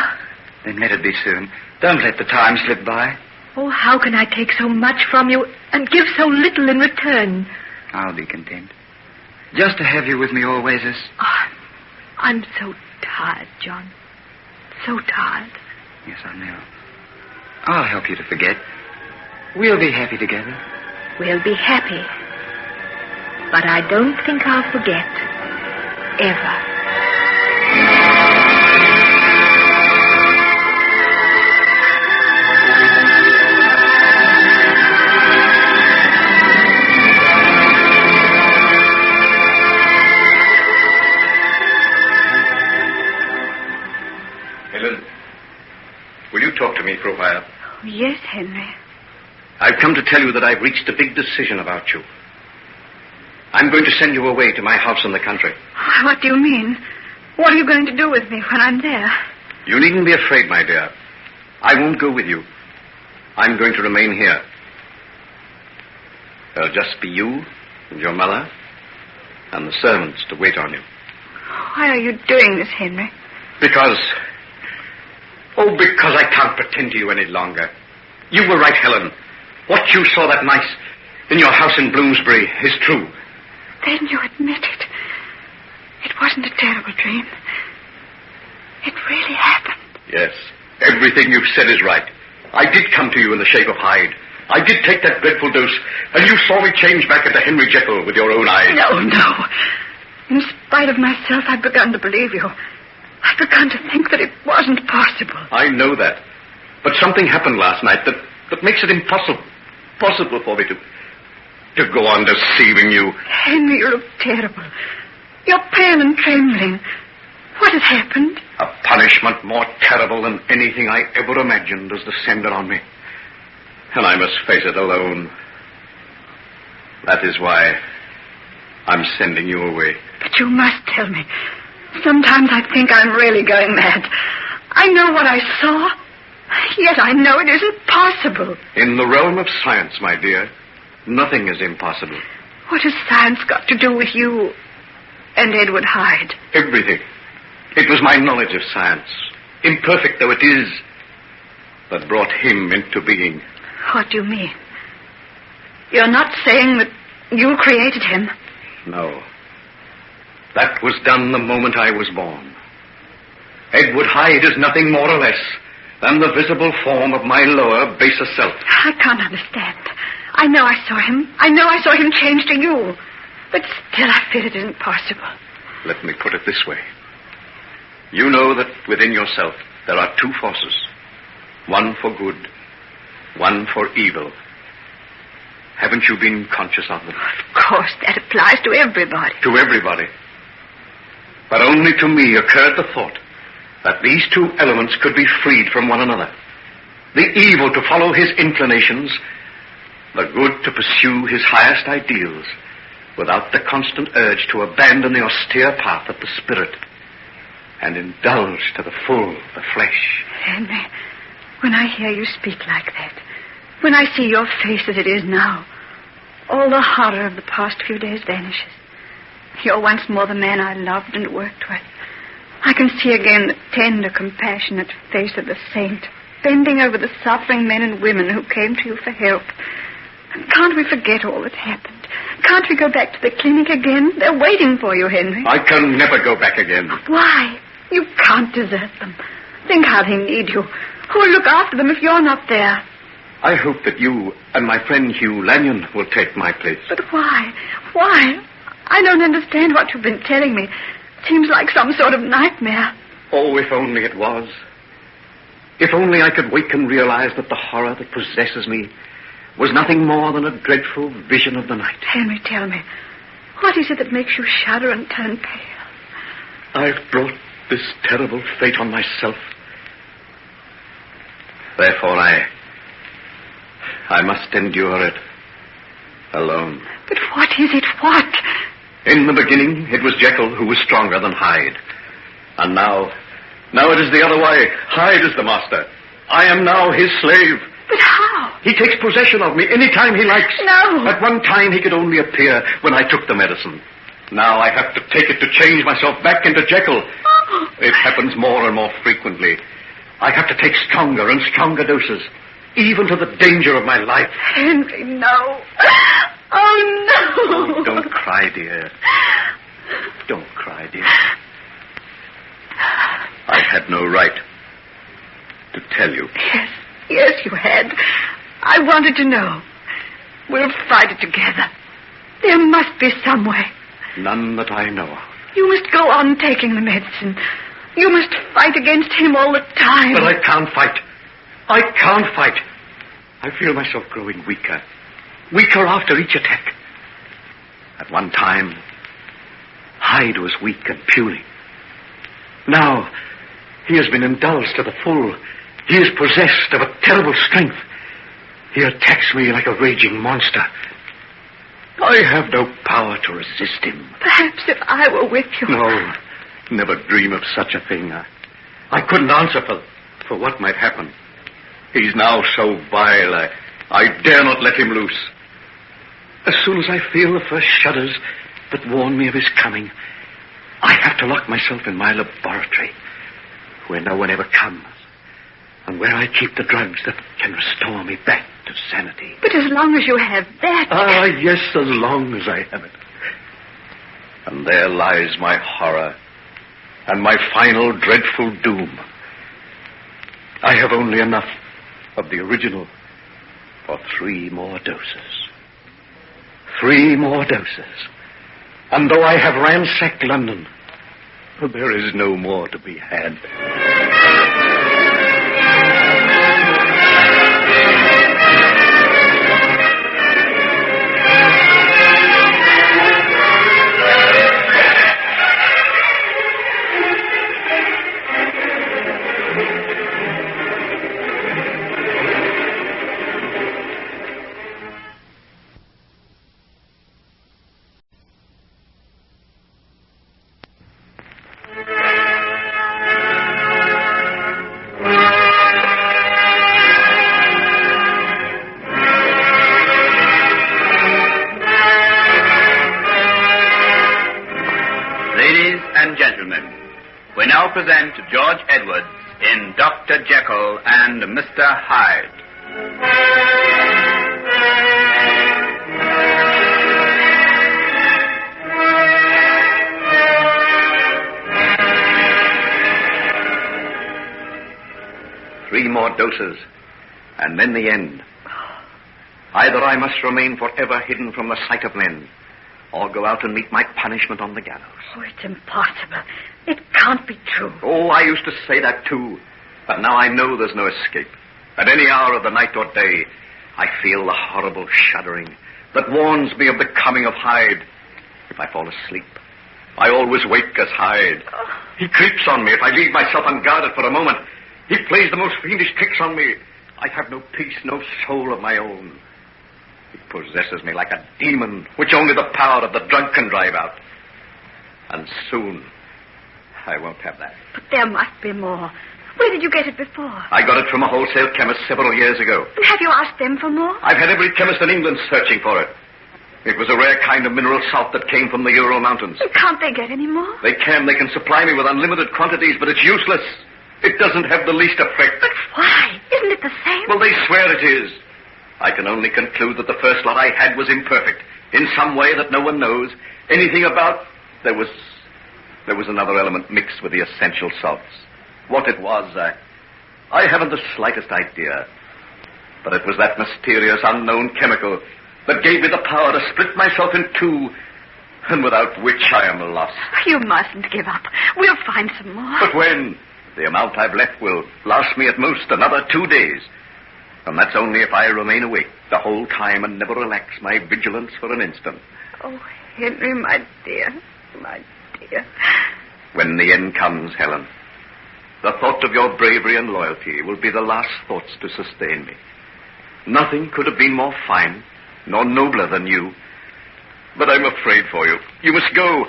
Then let it be soon. Don't let the time slip by. Oh, how can I take so much from you and give so little in return? I'll be content. Just to have you with me always as... Oh, I'm so tired, John. So tired. Yes, I know. I'll help you to forget. We'll be happy together. We'll be happy. But I don't think I'll forget. Ever. Will you talk to me for a while? Oh, yes, Henry. I've come to tell you that I've reached a big decision about you. I'm going to send you away to my house in the country. What do you mean? What are you going to do with me when I'm there? You needn't be afraid, my dear. I won't go with you. I'm going to remain here. There'll just be you and your mother and the servants to wait on you. Why are you doing this, Henry? Because I can't pretend to you any longer. You were right, Helen. What you saw that night in your house in Bloomsbury is true. Then you admit it. It wasn't a terrible dream. It really happened. Yes. Everything you've said is right. I did come to you in the shape of Hyde. I did take that dreadful dose, and you saw me change back into Henry Jekyll with your own eyes. No. In spite of myself, I've begun to believe you. I've begun to think that it wasn't possible. I know that. But something happened last night that makes it impossible for me to go on deceiving you. Henry, you look terrible. You're pale and trembling. What has happened? A punishment more terrible than anything I ever imagined has descended on me. And I must face it alone. That is why I'm sending you away. But you must tell me. Sometimes I think I'm really going mad. I know what I saw, yet I know it isn't possible. In the realm of science, my dear, nothing is impossible. What has science got to do with you and Edward Hyde? Everything. It was my knowledge of science, imperfect though it is, that brought him into being. What do you mean? You're not saying that you created him? No. That was done the moment I was born. Edward Hyde is nothing more or less than the visible form of my lower, baser self. I can't understand. I know I saw him. I know I saw him change to you. But still I feel it isn't possible. Let me put it this way. You know that within yourself there are two forces. One for good, one for evil. Haven't you been conscious of them? Of course, that applies to everybody. To everybody. But only to me occurred the thought that these two elements could be freed from one another. The evil to follow his inclinations, the good to pursue his highest ideals, without the constant urge to abandon the austere path of the spirit and indulge to the full the flesh. Henry, when I hear you speak like that, when I see your face as it is now, all the horror of the past few days vanishes. You're once more the man I loved and worked with. I can see again the tender, compassionate face of the saint, bending over the suffering men and women who came to you for help. And can't we forget all that happened? Can't we go back to the clinic again? They're waiting for you, Henry. I can never go back again. Why? You can't desert them. Think how they need you. Who'll look after them if you're not there? I hope that you and my friend Hugh Lanyon will take my place. But why? Why? I don't understand what you've been telling me. Seems like some sort of nightmare. Oh, if only it was. If only I could wake and realize that the horror that possesses me was nothing more than a dreadful vision of the night. Henry, tell me, what is it that makes you shudder and turn pale? I've brought this terrible fate on myself. Therefore, I must endure it alone. But what is it? What? In the beginning, it was Jekyll who was stronger than Hyde. And now it is the other way. Hyde is the master. I am now his slave. But how? He takes possession of me any time he likes. No. At one time, he could only appear when I took the medicine. Now I have to take it to change myself back into Jekyll. Oh. It happens more and more frequently. I have to take stronger and stronger doses, even to the danger of my life. Henry, no. Oh, no. Oh, don't cry, dear. Don't cry, dear. I had no right to tell you. Yes, you had. I wanted to know. We'll fight it together. There must be some way. None that I know of. You must go on taking the medicine. You must fight against him all the time. But I can't fight. I can't fight. I feel myself growing weaker. Weaker after each attack. At one time, Hyde was weak and puny. Now, he has been indulged to the full. He is possessed of a terrible strength. He attacks me like a raging monster. I have no power to resist him. Perhaps if I were with you... No, never dream of such a thing. I couldn't answer for what might happen. He's now so vile, I dare not let him loose. As soon as I feel the first shudders that warn me of his coming, I have to lock myself in my laboratory, where no one ever comes, and where I keep the drugs that can restore me back to sanity. But as long as you have that... Ah, yes, as long as I have it. And there lies my horror and my final dreadful doom. I have only enough of the original for 3 more doses. 3 more doses. And though I have ransacked London, there is no more to be had. gentlemen, we now present George Edwards in Dr. Jekyll and Mr. Hyde. 3 more doses, and then the end. Either I must remain forever hidden from the sight of men, or go out and meet my punishment on the gallows. Oh, it's impossible. It can't be true. Oh, I used to say that too, but now I know there's no escape. At any hour of the night or day, I feel the horrible shuddering that warns me of the coming of Hyde. If I fall asleep, I always wake as Hyde. He creeps on me if I leave myself unguarded for a moment. He plays the most fiendish tricks on me. I have no peace, no soul of my own. He possesses me like a demon, which only the power of the drug can drive out. And soon, I won't have that. But there must be more. Where did you get it before? I got it from a wholesale chemist several years ago. And have you asked them for more? I've had every chemist in England searching for it. It was a rare kind of mineral salt that came from the Ural Mountains. And can't they get any more? They can supply me with unlimited quantities, but it's useless. It doesn't have the least effect. But why? Isn't it the same? Well, they swear it is. I can only conclude that the first lot I had was imperfect, in some way that no one knows anything about. There was another element mixed with the essential salts. What it was, I haven't the slightest idea. But it was that mysterious, unknown chemical that gave me the power to split myself in two, and without which I am lost. You mustn't give up. We'll find some more. But when? The amount I've left will last me at most another 2 days. And that's only if I remain awake the whole time and never relax my vigilance for an instant. Oh, Henry, my dear, my dear. When the end comes, Helen, the thought of your bravery and loyalty will be the last thoughts to sustain me. Nothing could have been more fine, nor nobler than you. But I'm afraid for you. You must go.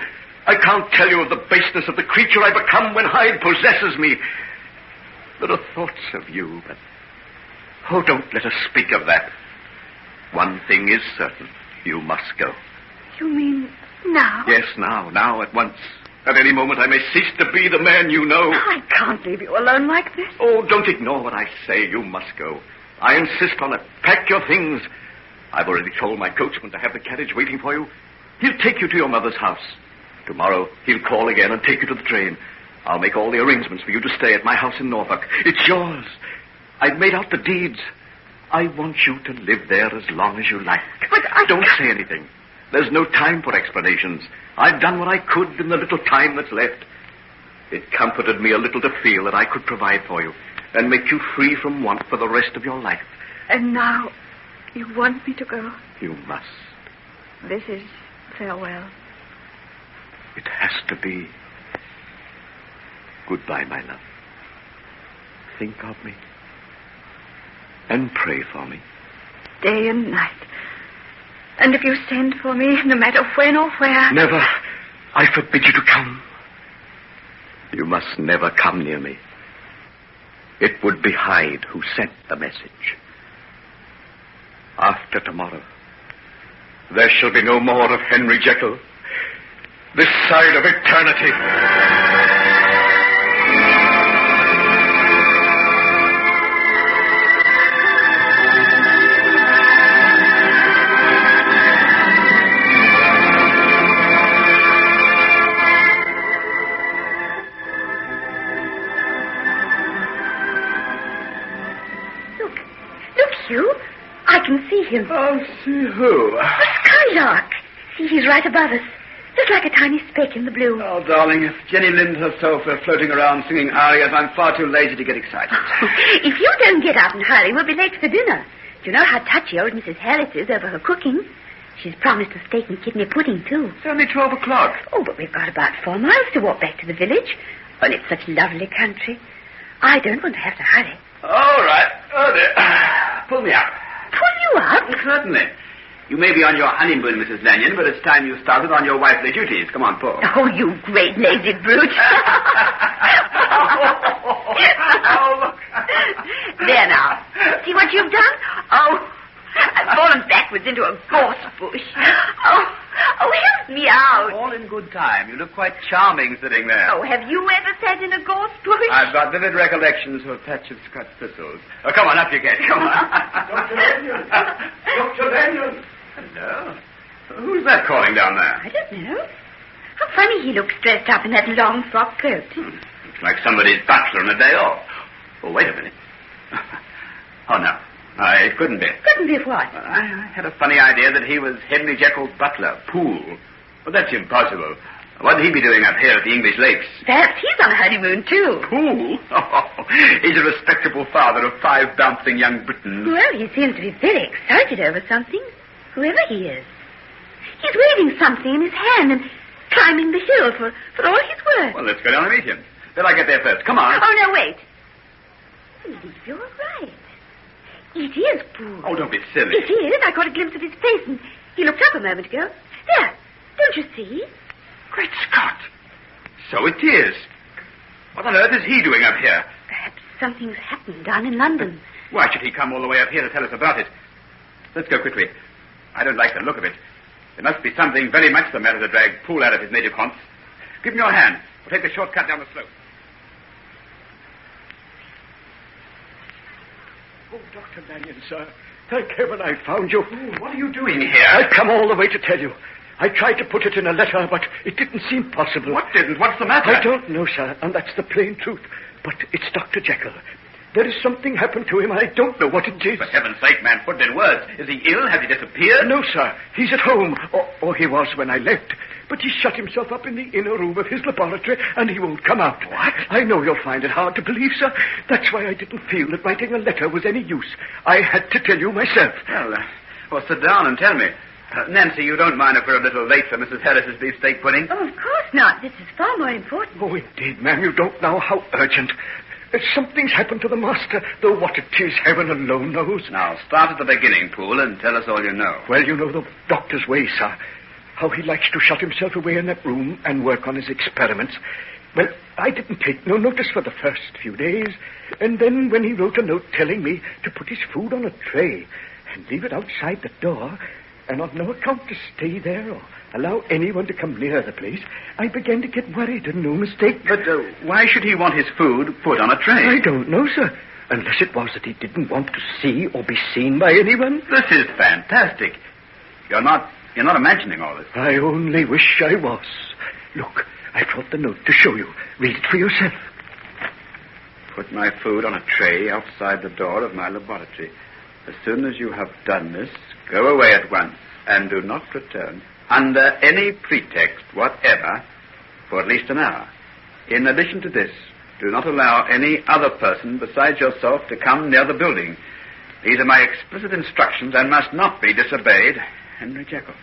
I can't tell you of the baseness of the creature I become when Hyde possesses me. There are thoughts of you, but... Oh, don't let us speak of that. One thing is certain. You must go. You mean now? Yes, now, at once. At any moment I may cease to be the man you know. I can't leave you alone like this. Oh, don't ignore what I say. You must go. I insist on it. Pack your things. I've already told my coachman to have the carriage waiting for you. He'll take you to your mother's house. Tomorrow, he'll call again and take you to the train. I'll make all the arrangements for you to stay at my house in Norfolk. It's yours. I've made out the deeds. I want you to live there as long as you like. But I... Don't say anything. There's no time for explanations. I've done what I could in the little time that's left. It comforted me a little to feel that I could provide for you and make you free from want for the rest of your life. And now, you want me to go? You must. This is farewell. It has to be. Goodbye, my love. Think of me. And pray for me. Day and night. And if you send for me, no matter when or where... Never. I forbid you to come. You must never come near me. It would be Hyde who sent the message. After tomorrow, there shall be no more of Henry Jekyll. This side of eternity. Look, Hugh. I can see him. Oh, see who? The skylark. See, he's right above us. Just like a tiny speck in the blue. Oh, darling, if Jenny Lind herself were floating around singing arias, I'm far too lazy to get excited. If you don't get out and hurry, we'll be late for dinner. Do you know how touchy old Mrs. Harris is over her cooking? She's promised a steak and kidney pudding, too. It's only 12 o'clock. Oh, but we've got about 4 miles to walk back to the village. And it's such lovely country. I don't want to have to hurry. All right. Oh, dear. Pull me up. Pull you up? Certainly. You may be on your honeymoon, Mrs. Lanyon, but it's time you started on your wifely duties. Come on, pull. Oh, you great lazy brute. Oh, look. There now. See what you've done? Oh, I've fallen backwards into a gorse bush. Oh, help me out. All in good time. You look quite charming sitting there. Oh, have you ever sat in a gorse bush? I've got vivid recollections of a patch of Scotch thistles. Oh, come on, up you get. Come on. Dr. Lanyon! Dr. Lanyon! Hello. Who's that calling down there? I don't know. How funny he looks dressed up in that long frock coat. Looks like somebody's butler on a day off. Oh, wait a minute. Oh, no. It couldn't be. Couldn't be what? I had a funny idea that he was Henry Jekyll's butler, Poole. But that's impossible. What'd he be doing up here at the English lakes? Perhaps he's on a honeymoon, too. Poole? Oh, he's a respectable father of 5 bouncing young Britons. Well, he seems to be very excited over something, whoever he is. He's waving something in his hand and climbing the hill for all he's worth. Well, let's go down and meet him. Better I get there first. Come on. Oh, no, wait. I believe you're right. It is Poole. Oh, don't be silly. It is. I caught a glimpse of his face, and he looked up a moment ago. There. Don't you see? Great Scott. So it is. What on earth is he doing up here? Perhaps something's happened down in London. Why should he come all the way up here to tell us about it? Let's go quickly. I don't like the look of it. There must be something very much the matter to drag Poole out of his native haunts. Give me your hand. We'll take the shortcut down the slope. Oh, Dr. Lanyon, sir. Thank heaven I found you. Oh, what are you doing here? I've come all the way to tell you. I tried to put it in a letter, but it didn't seem possible. What didn't? What's the matter? I don't know, sir, and that's the plain truth. But it's Dr. Jekyll. There is something happened to him. I don't know what it is. For heaven's sake, man, put it in words. Is he ill? Has he disappeared? No, sir. He's at home. Or he was when I left. But he shut himself up in the inner room of his laboratory, and he won't come out. What? I know you'll find it hard to believe, sir. That's why I didn't feel that writing a letter was any use. I had to tell you myself. Well, sit down and tell me. Nancy, you don't mind if we're a little late for Mrs. Harris's beefsteak pudding? Oh, of course not. This is far more important. Oh, indeed, ma'am. You don't know how urgent. Something's happened to the master, though what it is, heaven alone knows. Now, start at the beginning, Poole, and tell us all you know. Well, you know the doctor's way, sir. How he likes to shut himself away in that room and work on his experiments. Well, I didn't take no notice for the first few days. And then when he wrote a note telling me to put his food on a tray and leave it outside the door, and on no account to stay there or allow anyone to come near the place, I began to get worried and no mistake. But why should he want his food put on a tray? I don't know, sir. Unless it was that he didn't want to see or be seen by anyone. This is fantastic. You're not imagining all this. I only wish I was. Look, I brought the note to show you. Read it for yourself. Put my food on a tray outside the door of my laboratory. As soon as you have done this, go away at once and do not return under any pretext whatever for at least an hour. In addition to this, do not allow any other person besides yourself to come near the building. These are my explicit instructions and must not be disobeyed. Henry Jekyll.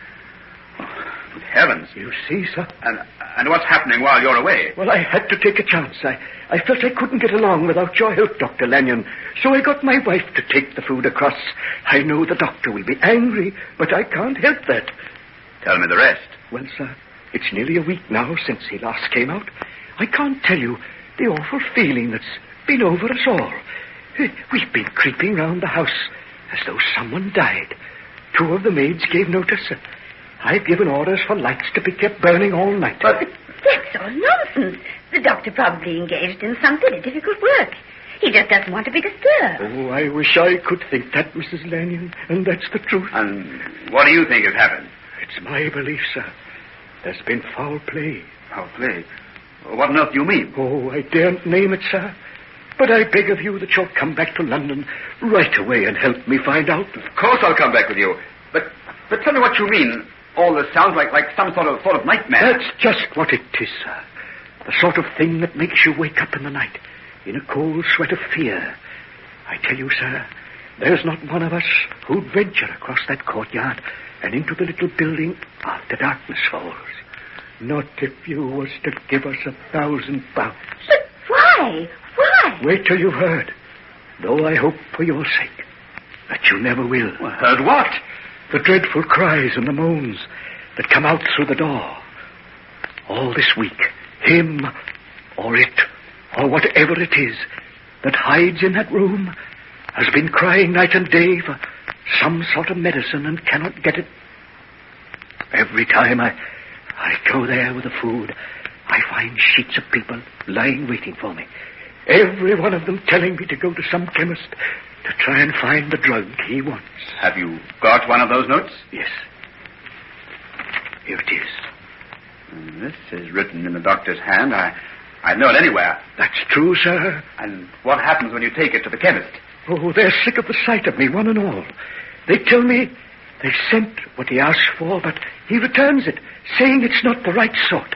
Oh, good heavens. You see, sir. And what's happening while you're away? Well, I had to take a chance. I felt I couldn't get along without your help, Dr. Lanyon. So I got my wife to take the food across. I know the doctor will be angry, but I can't help that. Tell me the rest. Well, sir, it's nearly a week now since he last came out. I can't tell you the awful feeling that's been over us all. We've been creeping round the house as though someone died. 2 of the maids gave notice. I've given orders for lights to be kept burning all night. But that's all nonsense. The doctor probably engaged in some very difficult work. He just doesn't want to be disturbed. Oh, I wish I could think that, Mrs. Lanyon, and that's the truth. And what do you think has happened? It's my belief, sir. There's been foul play. Foul play? What on earth do you mean? Oh, I daren't name it, sir. But I beg of you that you'll come back to London right away and help me find out. Of course I'll come back with you. But tell me what you mean. All this sounds like some sort of nightmare. That's just what it is, sir. The sort of thing that makes you wake up in the night in a cold sweat of fear. I tell you, sir, there's not one of us who'd venture across that courtyard and into the little building after darkness falls. Not if you was to give us £1,000. But why? Why? Wait till you've heard. Though I hope for your sake that you never will. Well, heard what? The dreadful cries and the moans that come out through the door. All this week, him or it or whatever it is that hides in that room has been crying night and day for some sort of medicine and cannot get it. Every time I go there with the food, I find sheets of people lying waiting for me. Every one of them telling me to go to some chemist to try and find the drug he wants. Have you got one of those notes? Yes. Here it is. This is written in the doctor's hand. I know it anywhere. That's true, sir. And what happens when you take it to the chemist? Oh, they're sick of the sight of me, one and all. They tell me they sent what he asked for, but he returns it, saying it's not the right sort.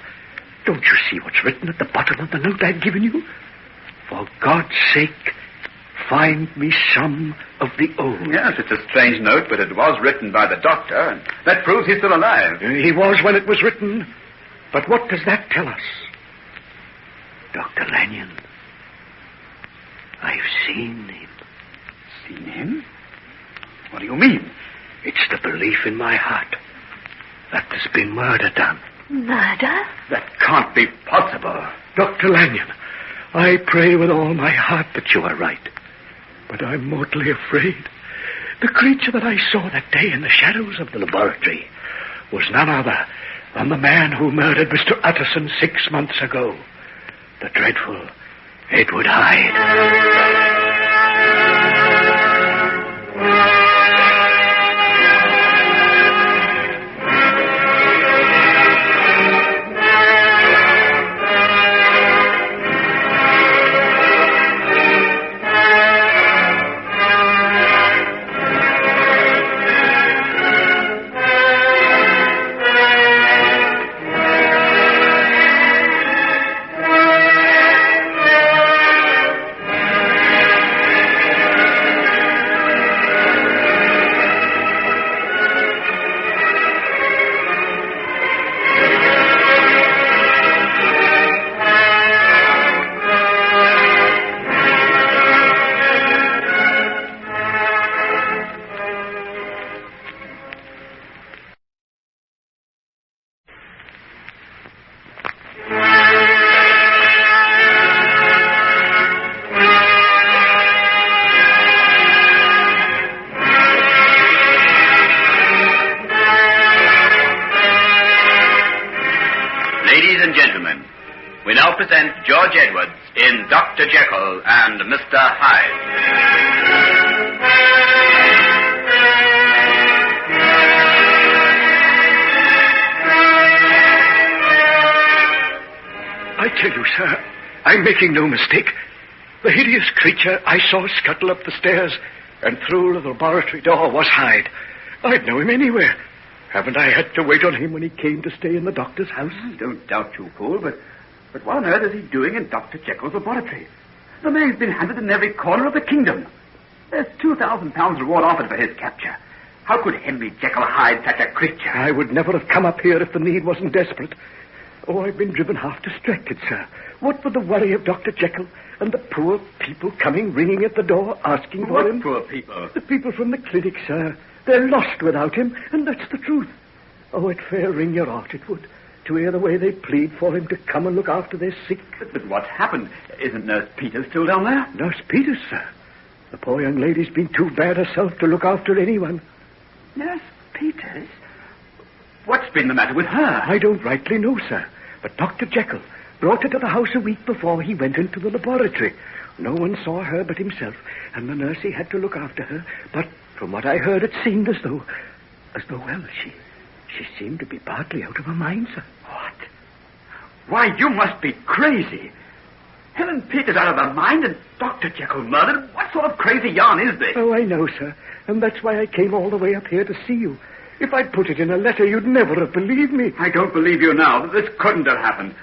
Don't you see what's written at the bottom of the note I've given you? For God's sake, find me some of the old. Yes, it's a strange note, but it was written by the doctor, and that proves he's still alive. He was when it was written. But what does that tell us? Dr. Lanyon, I've seen him. Seen him? What do you mean? It's the belief in my heart that there's been murder done. Murder? That can't be possible. Dr. Lanyon, I pray with all my heart that you are right. But I'm mortally afraid. The creature that I saw that day in the shadows of the laboratory was none other than the man who murdered Mr. Utterson 6 months ago. The dreadful Edward Hyde. George Edwards in Dr. Jekyll and Mr. Hyde. I tell you, sir, I'm making no mistake. The hideous creature I saw scuttle up the stairs and through the laboratory door was Hyde. I'd know him anywhere. Haven't I had to wait on him when he came to stay in the doctor's house? I don't doubt you, fool, but what on earth is he doing in Dr. Jekyll's laboratory? The man's been hunted in every corner of the kingdom. There's £2,000 reward offered for his capture. How could Henry Jekyll hide such a creature? I would never have come up here if the need wasn't desperate. Oh, I've been driven half distracted, sir. What with the worry of Dr. Jekyll and the poor people coming ringing at the door asking for him. What poor people? The people from the clinic, sir. They're lost without him, and that's the truth. Oh, it'd fair wring your heart, it would, to hear the way they plead for him to come and look after their sick. But what's happened? Isn't Nurse Peters still down there? Nurse Peters, sir? The poor young lady's been too bad herself to look after anyone. Nurse Peters? What's been the matter with her? I don't rightly know, sir. But Dr. Jekyll brought her to the house a week before he went into the laboratory. No one saw her but himself, and the nursey had to look after her. But from what I heard, it seemed as though, well, she seemed to be partly out of her mind, sir. What? Why, you must be crazy. Helen Peters out of her mind and Dr. Jekyll murdered? What sort of crazy yarn is this? Oh, I know, sir. And that's why I came all the way up here to see you. If I'd put it in a letter, you'd never have believed me. I don't believe you now. This couldn't have happened.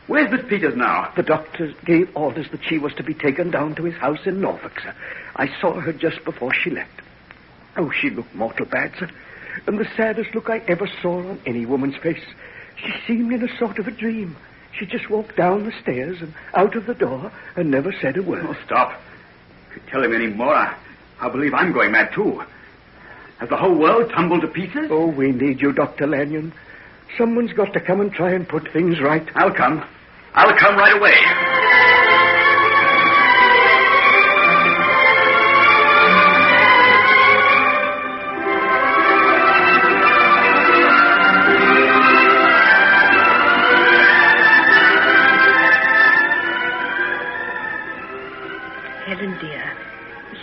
Where's Miss Peters now? The doctor gave orders that she was to be taken down to his house in Norfolk, sir. I saw her just before she left. Oh, she looked mortal bad, sir. And the saddest look I ever saw on any woman's face. She seemed in a sort of a dream. She just walked down the stairs and out of the door and never said a word. Oh, stop. If you tell him any more, I'll believe I'm going mad, too. Has the whole world tumbled to pieces? Oh, we need you, Dr. Lanyon. Someone's got to come and try and put things right. I'll come. I'll come right away.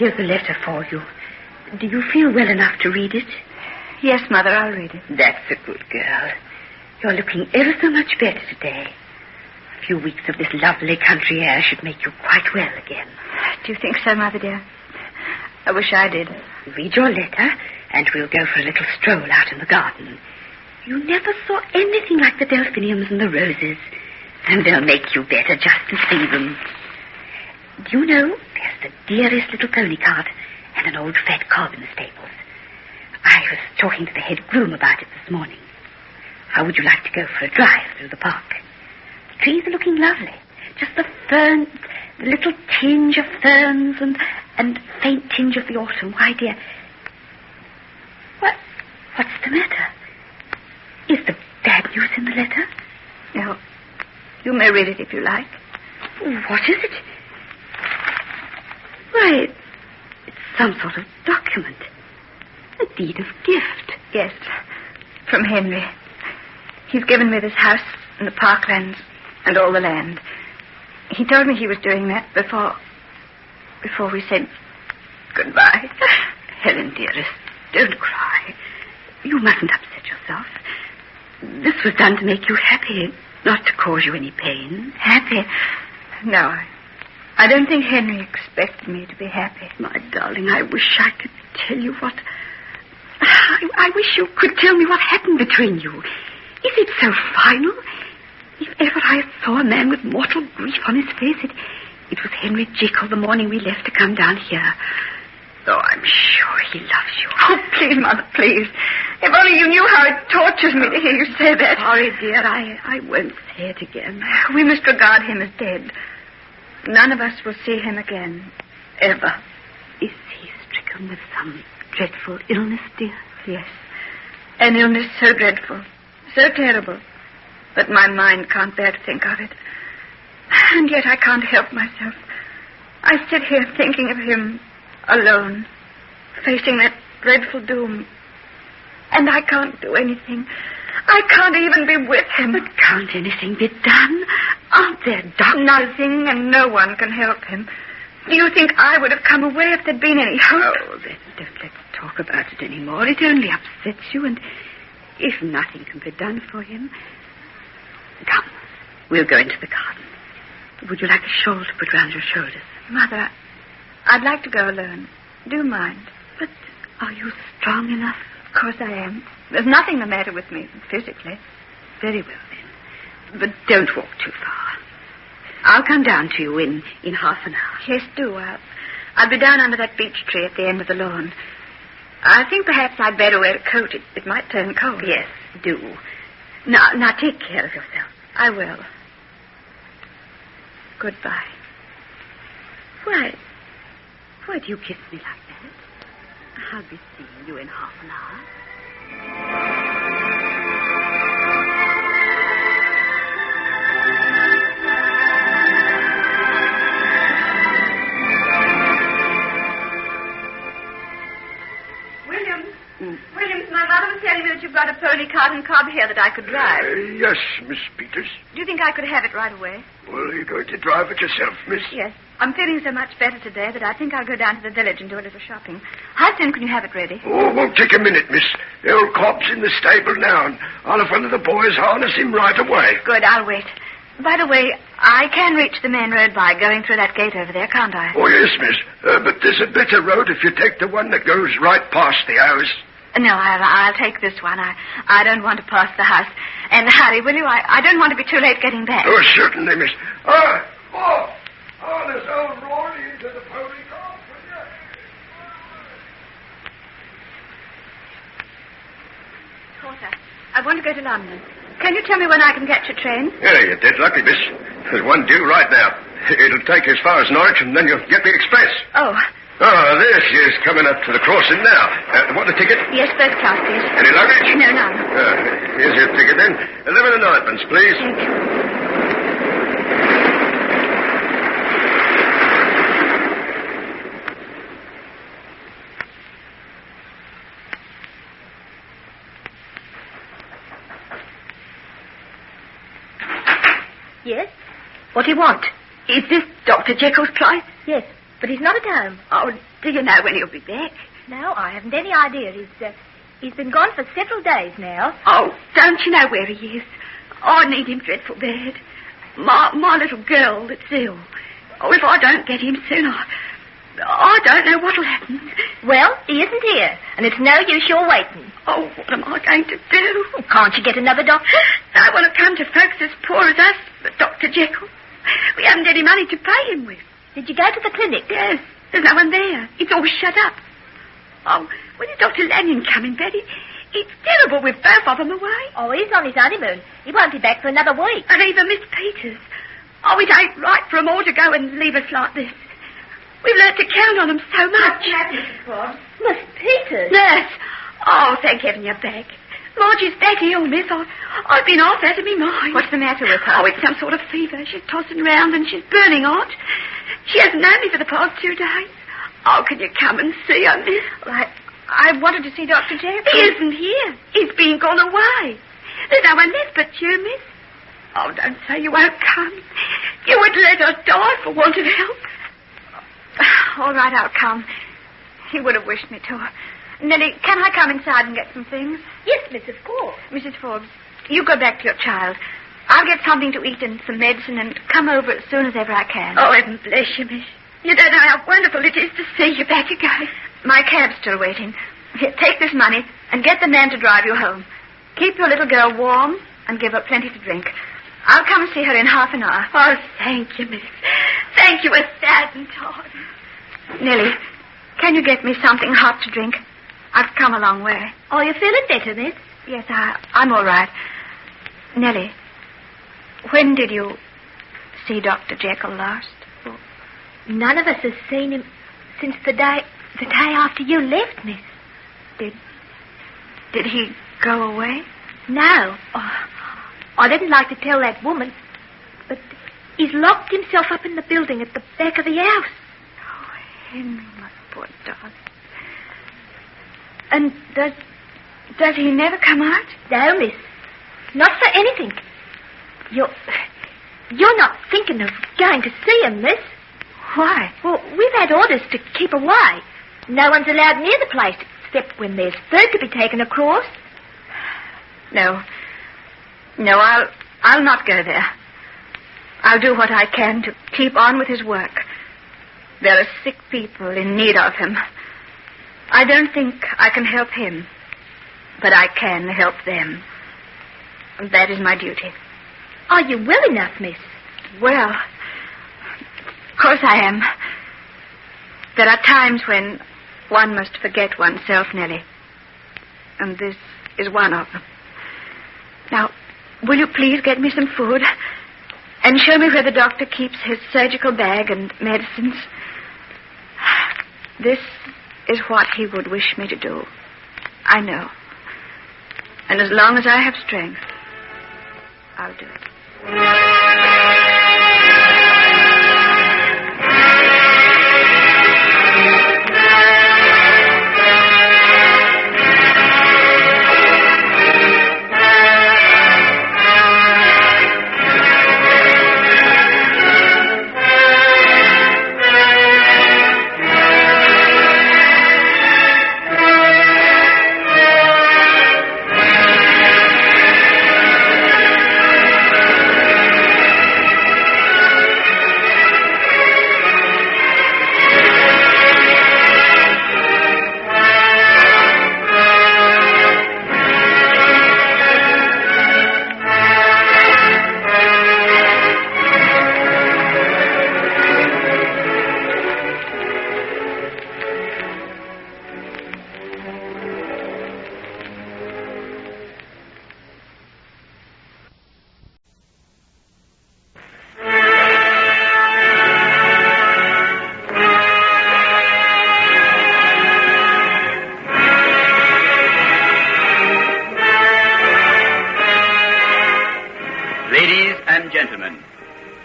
Here's a letter for you. Do you feel well enough to read it? Yes, Mother, I'll read it. That's a good girl. You're looking ever so much better today. A few weeks of this lovely country air should make you quite well again. Do you think so, Mother, dear? I wish I did. Read your letter, and we'll go for a little stroll out in the garden. You never saw anything like the delphiniums and the roses, and they'll make you better just to see them. Do you know, there's the dearest little pony cart and an old fat cob in the stables. I was talking to the head groom about it this morning. How would you like to go for a drive through the park? The trees are looking lovely. Just the ferns, the little tinge of ferns and faint tinge of the autumn. Why, dear, what's the matter? Is the bad news in the letter? No. You may read it if you like. What is it? Why, it's some sort of document. A deed of gift. Yes, from Henry. He's given me this house and the parklands and all the land. He told me he was doing that before we said goodbye. Helen, dearest, don't cry. You mustn't upset yourself. This was done to make you happy, not to cause you any pain. Happy? No, I don't think Henry expected me to be happy. My darling, I wish I could tell you what... I wish you could tell me what happened between you. Is it so final? If ever I saw a man with mortal grief on his face, it was Henry Jekyll the morning we left to come down here. Oh, I'm sure he loves you. Oh, please, Mother, please. If only you knew how it tortures me to hear you say that. Sorry, dear, I won't say it again. We must regard him as dead. None of us will see him again, ever. Is he stricken with some dreadful illness, dear? Yes. An illness so dreadful, so terrible, that my mind can't bear to think of it. And yet I can't help myself. I sit here thinking of him alone, facing that dreadful doom. And I can't do anything. I can't even be with him. But can't anything be done? Aren't there doctors? Nothing, and no one can help him. Do you think I would have come away if there'd been any hope? Oh, then don't let's talk about it anymore. It only upsets you, and if nothing can be done for him... Come, we'll go into the garden. Would you like a shawl to put round your shoulders? Mother, I'd like to go alone. Do you mind? But are you strong enough? Of course I am. There's nothing the matter with me physically. Very well, then. But don't walk too far. I'll come down to you in half an hour. Yes, do. I'll be down under that beech tree at the end of the lawn. I think perhaps I'd better wear a coat. It might turn cold. Yes, do. Now take care of yourself. I will. Goodbye. Why do you kiss me like that? I'll be seeing you in half an hour. Williams, my mother was telling me that you've got a pony cart and cob here that I could drive. Yes, Miss Peters. Do you think I could have it right away? Well, you're going to drive it yourself, miss? Yes. I'm feeling so much better today that I think I'll go down to the village and do a little shopping. How soon can you have it ready? Oh, it won't take a minute, miss. The old cob's in the stable now, and I'll have one of the boys harness him right away. Good, I'll wait. By the way, I can reach the main road by going through that gate over there, can't I? Oh, yes, miss. But there's a better road if you take the one that goes right past the house. No, I'll take this one. I don't want to pass the house. And hurry, will you? I don't want to be too late getting back. Oh, certainly, miss. Harness old Rory into the pony cart, will you? Porter, I want to go to London. Can you tell me when I can catch a train? Yeah, you're dead lucky, miss. There's one due right now. It'll take you as far as Norwich, and then you'll get the express. Oh. Oh, there she is, coming up to the crossing now. Want a ticket? Yes, first class, please. Any luggage? No, none. Here's your ticket, then. 11 and 9pence, please. Thank you. Yes? What do you want? Is this Dr. Jekyll's place? Yes, but he's not at home. Oh, Do you know when he'll be back? No, I haven't any idea. He's been gone for several days now. Oh, don't you know where he is? I need him dreadful bad. My little girl that's ill. Oh, if I don't get him soon, I don't know what'll happen. Well, he isn't here, and it's no use your waiting. Oh, what am I going to do? Can't you get another doctor? I want to come to folks as poor as us, but Dr. Jekyll. We haven't any money to pay him with. Did you go to the clinic? Yes. There's no one there. It's all shut up. Oh, when is Dr. Lanyon coming, Betty? It's terrible with both of them away. Oh, he's on his honeymoon. He won't be back for another week. And even Miss Peters. Oh, it ain't right for them all to go and leave us like this. We've learnt to count on them so much. Mrs. Forbes? Miss Peters? Nurse. Oh, thank heaven you're back. Margie's back ill, miss. I've been off out of my mind. What's the matter with her? Oh, it's some sort of fever. She's tossing round and she's burning hot. She hasn't known me for the past 2 days. Oh, can you come and see her, miss? Well, I wanted to see Dr. Jekyll. He isn't here. He's been gone away. There's no one left but you, miss. Oh, don't say you won't come. You would let her die for want of help. All right, I'll come. He would have wished me to. Nellie, can I come inside and get some things? Yes, miss, of course. Mrs. Forbes, you go back to your child. I'll get something to eat and some medicine and come over as soon as ever I can. Oh, heaven bless you, miss. You don't know how wonderful it is to see you back again. My cab's still waiting. Here, take this money and get the man to drive you home. Keep your little girl warm and give her plenty to drink. I'll come see her in half an hour. Oh, thank you, miss. Thank you a thousand times. Nellie, can you get me something hot to drink? I've come a long way. Oh, you feeling better, miss? Yes, I'm all right. Nellie, when did you see Dr. Jekyll last? Well, none of us has seen him since the day after you left, miss. Did he go away? No. Oh, I didn't like to tell that woman, but he's locked himself up in the building at the back of the house. Oh, Henry, my poor darling. And does he never come out? No, miss. Not for anything. You're not thinking of going to see him, miss? Why? Well, we've had orders to keep away. No one's allowed near the place except when there's food to be taken across. No, I'll not go there. I'll do what I can to keep on with his work. There are sick people in need of him. I don't think I can help him, but I can help them. And that is my duty. Are you well enough, miss? Well, of course I am. There are times when one must forget oneself, Nellie. And this is one of them. Now, will you please get me some food and show me where the doctor keeps his surgical bag and medicines? This is what he would wish me to do. I know. And as long as I have strength, I'll do it.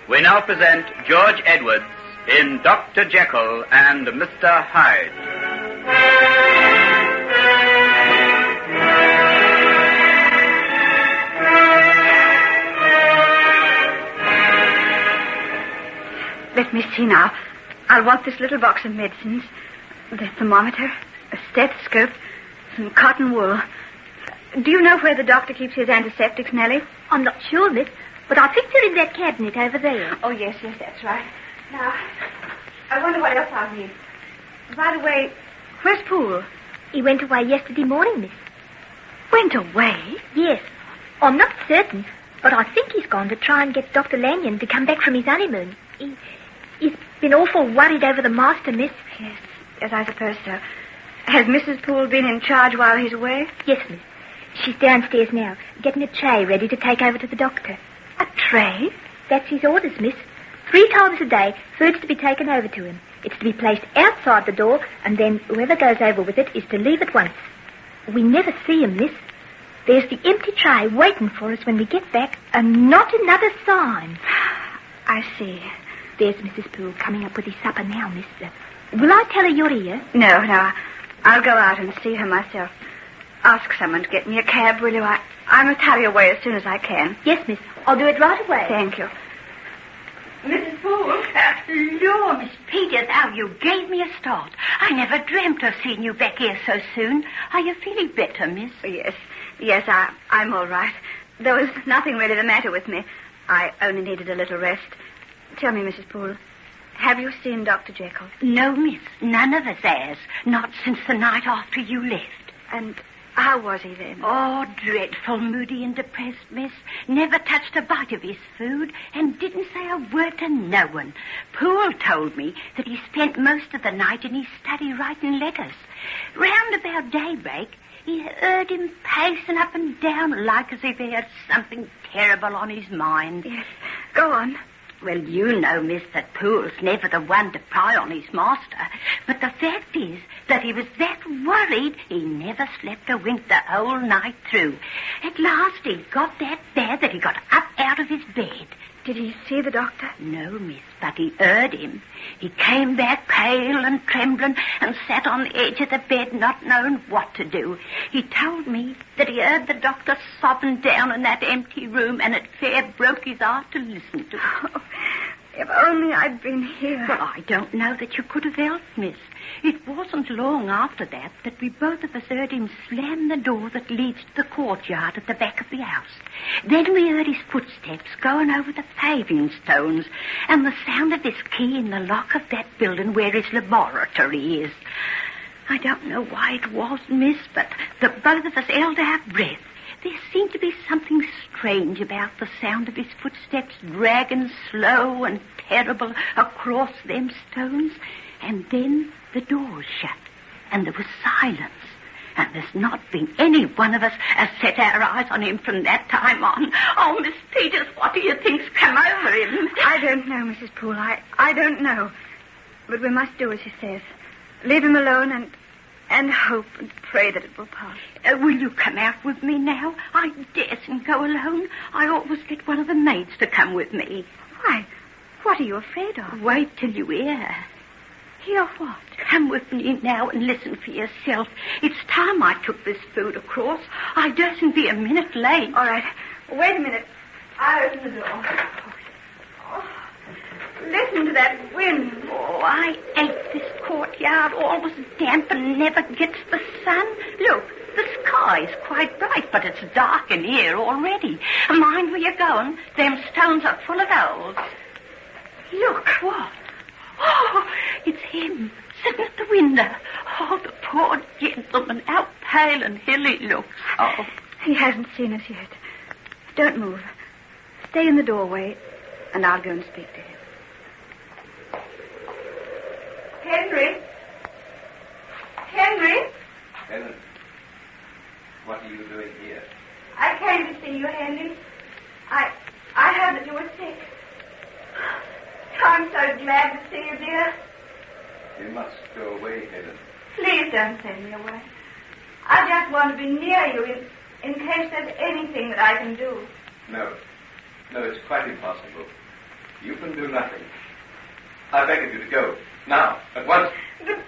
We now present George Edwards in Dr. Jekyll and Mr. Hyde. Let me see now. I'll want this little box of medicines. The thermometer, a stethoscope, some cotton wool. Do you know where the doctor keeps his antiseptics, Nellie? I'm not sure, miss, but I think they're in that cabinet over there. Oh, yes, that's right. Now, I wonder what else I'll need. By the way, where's Poole? He went away yesterday morning, miss. Went away? Yes. I'm not certain, but I think he's gone to try and get Dr. Lanyon to come back from his honeymoon. He's been awful worried over the master, miss. Yes, I suppose so. Has Mrs. Poole been in charge while he's away? Yes, miss. She's downstairs now, getting a tray ready to take over to the doctor. A tray? That's his orders, miss. 3 times a day, food's to be taken over to him. It's to be placed outside the door, and then whoever goes over with it is to leave at once. We never see him, miss. There's the empty tray waiting for us when we get back, and not another sign. I see. There's Mrs. Poole coming up with his supper now, mister. Will I tell her you're here? No. I'll go out and see her myself. Ask someone to get me a cab, will you? I must hurry away as soon as I can. Yes, miss. I'll do it right away. Thank you. Mrs. Poole? Lord, Miss Peters, how you gave me a start. I never dreamt of seeing you back here so soon. Are you feeling better, miss? Yes, I'm all right. There was nothing really the matter with me. I only needed a little rest. Tell me, Mrs. Poole, have you seen Dr. Jekyll? No, miss. None of us has. Not since the night after you left. And how was he then? Oh, dreadful, moody and depressed, miss. Never touched a bite of his food and didn't say a word to no one. Poole told me that he spent most of the night in his study writing letters. Round about daybreak, he heard him pacing up and down like as if he had something terrible on his mind. Yes. Go on. Well, you know, miss, that Poole's never the one to pry on his master. But the fact is that he was that worried he never slept a wink the whole night through. At last he got that bad that he got up out of his bed. Did he see the doctor? No, miss, but he heard him. He came back pale and trembling and sat on the edge of the bed not knowing what to do. He told me that he heard the doctor sobbing down in that empty room and it fair broke his heart to listen to it. Oh, if only I'd been here. Well, I don't know that you could have helped, miss. It wasn't long after that we both of us heard him slam the door that leads to the courtyard at the back of the house. Then we heard his footsteps going over the paving stones and the sound of his key in the lock of that building where his laboratory is. I don't know why it was, miss, but the both of us held our breath. There seemed to be something strange about the sound of his footsteps dragging slow and terrible across them stones. And then the door was shut, and there was silence. And there's not been any one of us has set our eyes on him from that time on. Oh, Miss Peters, what do you think's come over him? I don't know, Mrs. Poole. I don't know. But we must do as he says. Leave him alone and hope and pray that it will pass. Will you come out with me now? I daresn't go alone. I always get one of the maids to come with me. Why? What are you afraid of? Wait till you hear. Hear what? Come with me now and listen for yourself. It's time I took this food across. I dursn't be a minute late. All right. Wait a minute. I'll open the door. Oh, listen to that wind. Oh, I hate this courtyard. Always damp and never gets the sun. Look, the sky's quite bright, but it's dark in here already. Mind where you're going. Them stones are full of holes. Look. What? Oh, it's him, sitting at the window. Oh, the poor gentleman, how pale and ill he looks. Oh. He hasn't seen us yet. Don't move. Stay in the doorway, and I'll go and speak to him. Henry? Helen, what are you doing here? I came to see you, Henry. I heard that you were sick. I'm so glad to see you, dear. You must go away, Helen. Please don't send me away. I just want to be near you in case there's anything that I can do. No, it's quite impossible. You can do nothing. I beg of you to go. Now, at once. But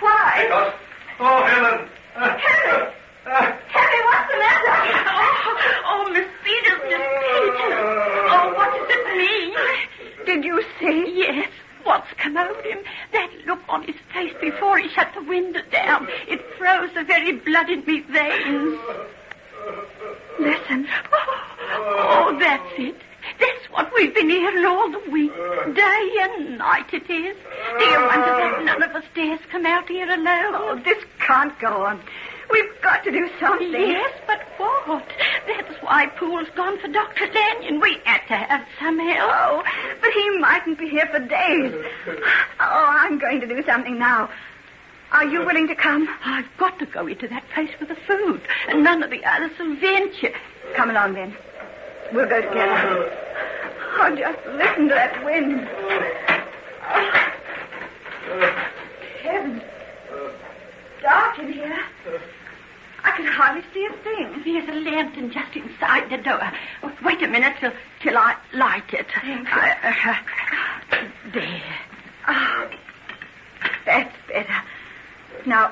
why? Because... Oh, Helen! Henry! Henry, what's the matter? Oh, Miss Peters, Miss Peters. Oh, what does it mean? Did you see? Yes. What's come over him? That look on his face before he shut the window down. It froze the very blood in me veins. Listen. Oh, that's it. That's what we've been hearing all the week. Day and night it is. Do you wonder that none of us dares come out here alone? Oh, this can't go on. We've got to do something. Yes, but what? That's why Poole's gone for Dr. Lanyon. We had to have some help. Oh, but he mightn't be here for days. Oh, I'm going to do something now. Are you willing to come? I've got to go into that place with the food, and none of the others will venture. Come along, then. We'll go together. Oh, just listen to that wind. Heavens. Dark in here. I can hardly see a thing. There's a lantern just inside the door. Wait a minute till I light it. There. Oh, that's better. Now,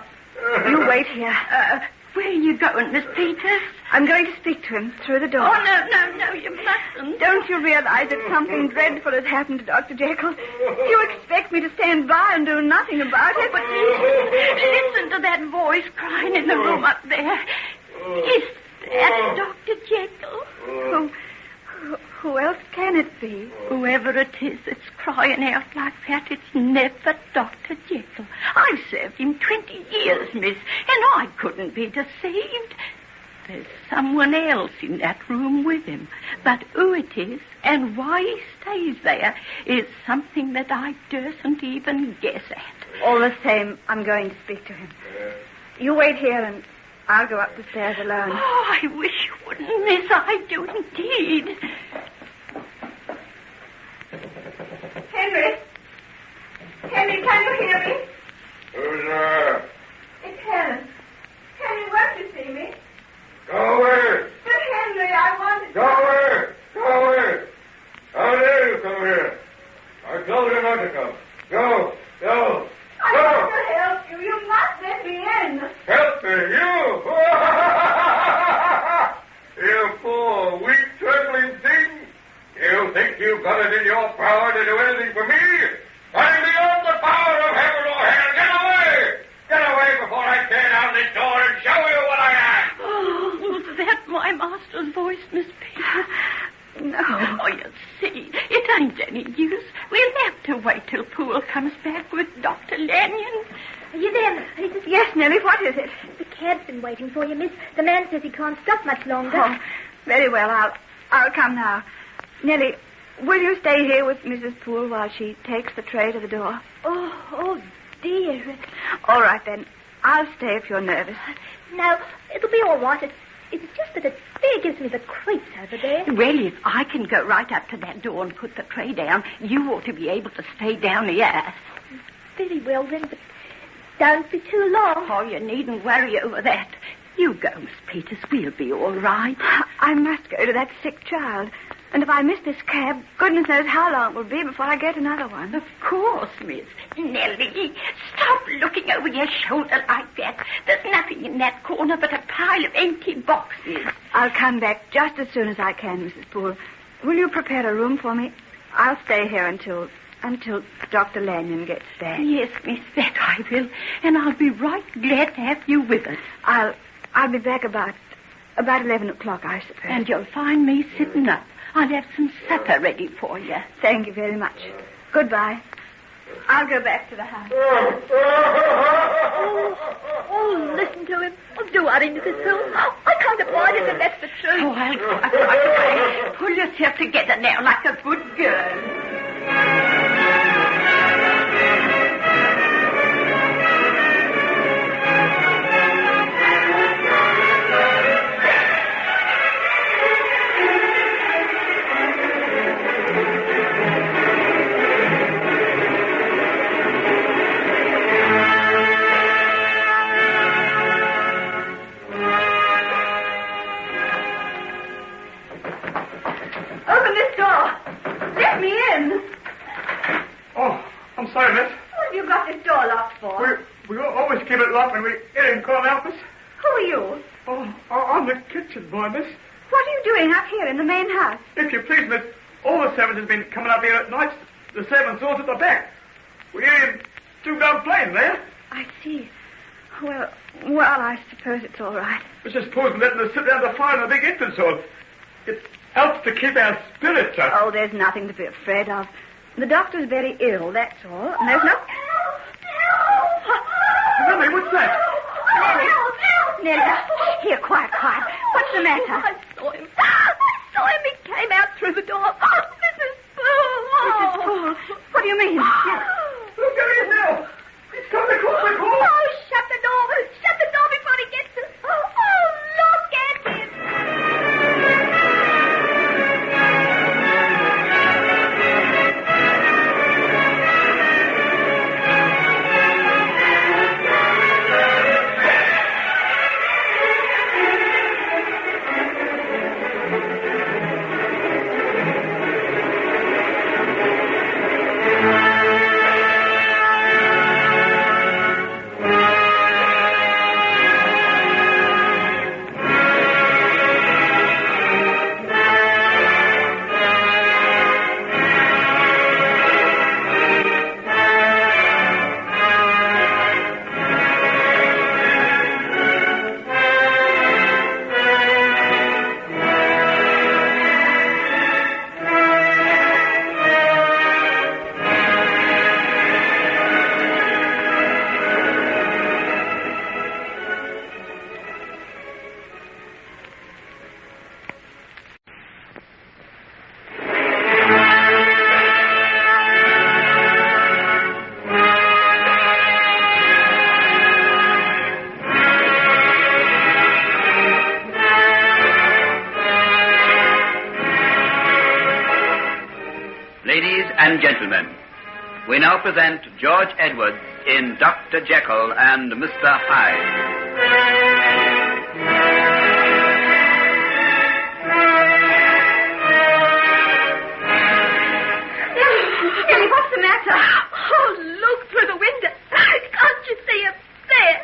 you wait here. Where are you going, Miss Peters? I'm going to speak to him through the door. Oh, no, you mustn't. Don't you realize that something dreadful has happened to Dr. Jekyll? You expect me to stand by and do nothing about it? But listen to that voice crying in the room up there. Is that Dr. Jekyll? Who else can it be? Whoever it is that's crying out like that, it's never Dr. Jekyll. I've served him 20 years, miss, and I couldn't be deceived. There's someone else in that room with him. But who it is and why he stays there is something that I dursn't even guess at. All the same, I'm going to speak to him. You wait here and I'll go up the stairs alone. Oh, I wish you wouldn't, miss. I do indeed. Henry, can you hear me? Who's there? It's Helen. Henry, won't you see me? Go away. But Henry, I wanted to... Go away. Go away. How dare you come here? I told you not to come. Go. I want to help you. You must let me in. Help me, you? You poor, weak, trembling thing. You think you've got it in your power to do anything for me? I'm beyond the power of heaven or hell. Get away! Get away before I tear down this door and show you what I am! Oh, was that my master's voice, Miss Peters? No. Oh, you see, it ain't any use. We'll have to wait till Poole comes back with Dr. Lanyon. Are you there, Miss Peters? Yes, Nellie, what is it? The cab's been waiting for you, miss. The man says he can't stop much longer. Oh, very well. I'll come now. Nellie, will you stay here with Mrs. Poole while she takes the tray to the door? Oh, dear. All right, then. I'll stay if you're nervous. No, it'll be all right. It's just that it fair gives me the creeps over there. Well, if I can go right up to that door and put the tray down, you ought to be able to stay down here. Very well, then, but don't be too long. Oh, you needn't worry over that. You go, Miss Peters. We'll be all right. I must go to that sick child. And if I miss this cab, goodness knows how long it will be before I get another one. Of course, miss. Nellie, stop looking over your shoulder like that. There's nothing in that corner but a pile of empty boxes. I'll come back just as soon as I can, Mrs. Poole. Will you prepare a room for me? I'll stay here until Dr. Lanyon gets back. Yes, miss, that I will. And I'll be right glad to have you with us. I'll be back about 11 o'clock, I suppose. And you'll find me sitting up. I'll have some supper ready for you. Thank you very much. Goodbye. I'll go back to the house. Oh, listen to him. Oh, do hurry, Mrs. Poole. Oh, I can't abide it if that's the truth. Oh, I'll go up right away. Pull yourself together now like a good girl. Sorry, miss. What have you got this door locked for? We always keep it locked when we get in. Can't help us. Who are you? Oh, I'm the kitchen boy, miss. What are you doing up here in the main house? If you please, miss, all the servants have been coming up here at night. The servants' doors at the back. We hear him two-down plane there. I see. Well, I suppose it's all right. Mrs. Poole's letting us sit down the fire in the big entrance hall. It helps to keep our spirits up. Oh, there's nothing to be afraid of. The doctor's very ill, that's all. And there's no... Nellie, what's that? Nellie, here, quiet. What's the matter? I saw him. He came out through the door. Oh, Mrs. Poole. Mrs. Poole? What do you mean? Look at him now. He's coming across the hall. Oh, shut the door. Shut the door before he gets us. Oh, look at him. Ladies and gentlemen, we now present George Edwards in Dr. Jekyll and Mr. Hyde. Nellie, what's the matter? Oh, look through the window. Can't you see him there?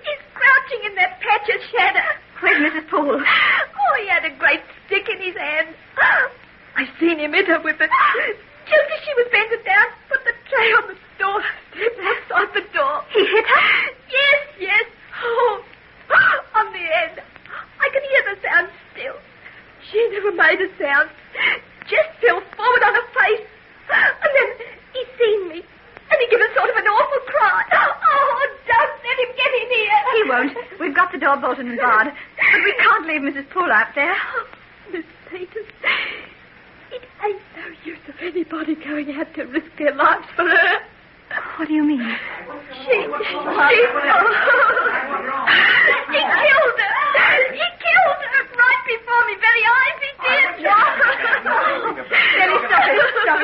He's crouching in that patch of shadow. Where's Mrs. Poole? Oh, he had a great stick in his hand. I seen him hit her with it. Just as she was bending down, put the tray on the doorstep outside the door. He hit her? Yes. Oh, on the end. I can hear the sound still. She never made a sound. Just fell forward on her face. And then he seen me. And he gave a sort of an awful cry. Oh, don't let him get in here. He won't. We've got the door bolted and barred. But we can't leave Mrs. Poole out there. Miss Peters, it ain't no use of anybody going out to risk their lives for her. What do you mean? He killed her. He killed her right before me very eyes, he did. Nellie,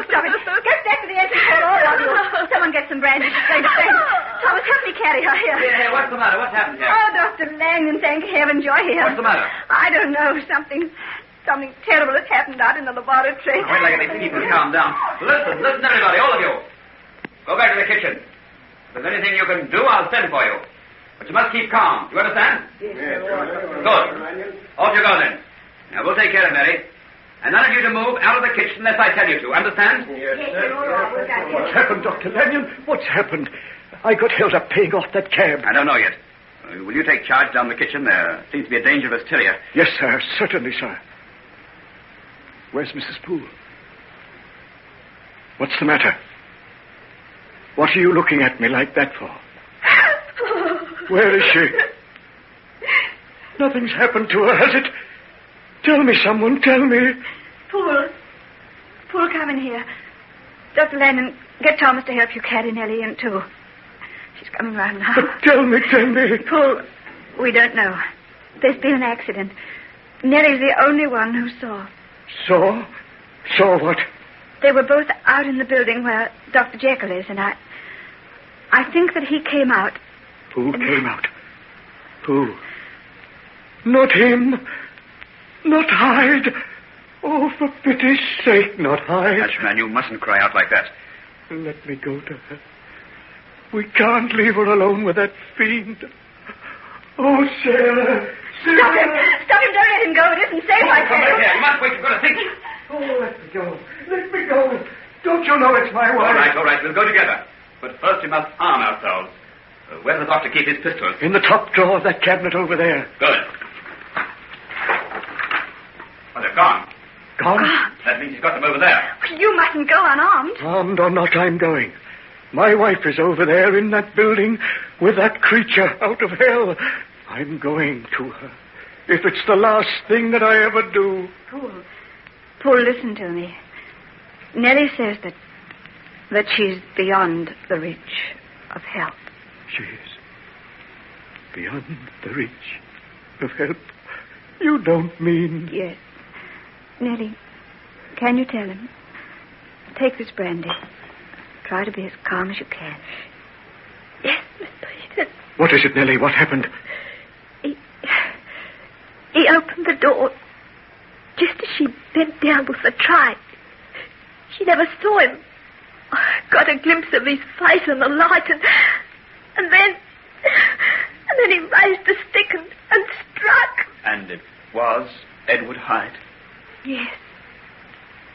stop it. Get back to the entrance hall, all of you. Someone get some brandy. She's going to faint. Thomas, help me carry her here. Here, what's the matter? What's happened here? Oh, Dr. Langdon, thank heaven you're here. What's the matter? I don't know. Something terrible has happened out in the laboratory. Wait till I get these people calm down. Listen, everybody, all of you. Go back to the kitchen. If there's anything you can do, I'll send for you. But you must keep calm. Do you understand? Yes, Good. Off you go, then. Now, we'll take care of Mary. And none of you to move out of the kitchen unless I tell you to. Understand? Yes, What's happened, Dr. Lanyon? What's happened? I got held up paying off that cab. I don't know yet. Will you take charge down the kitchen? There seems to be a danger of hysteria. Yes, sir. Certainly, sir. Where's Mrs. Poole? What's the matter? What are you looking at me like that for? Where is she? Nothing's happened to her, has it? Tell me, someone, tell me. Poole, come in here. Dr. Landon, get Thomas to help you carry Nellie in, too. She's coming round now. But tell me. Poole, we don't know. There's been an accident. Nellie's the only one who saw. Saw? Saw what? They were both out in the building where Dr. Jekyll is, and I think that he came out. Who came out? Who? Not him. Not Hyde. Oh, for pity's sake, not Hyde. Hush, man, you mustn't cry out like that. Let me go to her. We can't leave her alone with that fiend. Oh, Sarah. Stop him! Don't let him go. It isn't safe like Come that. back here. You must wait. You've got to think. Oh, let me go. Let me go. Don't you know it's my wife? All right. We'll go together. But first we must arm ourselves. Where does the doctor keep his pistols? In the top drawer of that cabinet over there. Good. Well, they're gone. Gone? That means he's got them over there. You mustn't go unarmed. Armed or not, I'm going. My wife is over there in that building with that creature out of hell. I'm going to her. If it's the last thing that I ever do. Paul, listen to me. Nellie says that she's beyond the reach of help. She is beyond the reach of help. You don't mean... Yes. Nellie, can you tell him? Take this brandy. Try to be as calm as you can. Yes, Mr. Edith. What is it, Nellie? What happened? He opened the door just as she bent down with the tray. She never saw him. I got a glimpse of his face in the light, and then he raised the stick and struck. And it was Edward Hyde? Yes,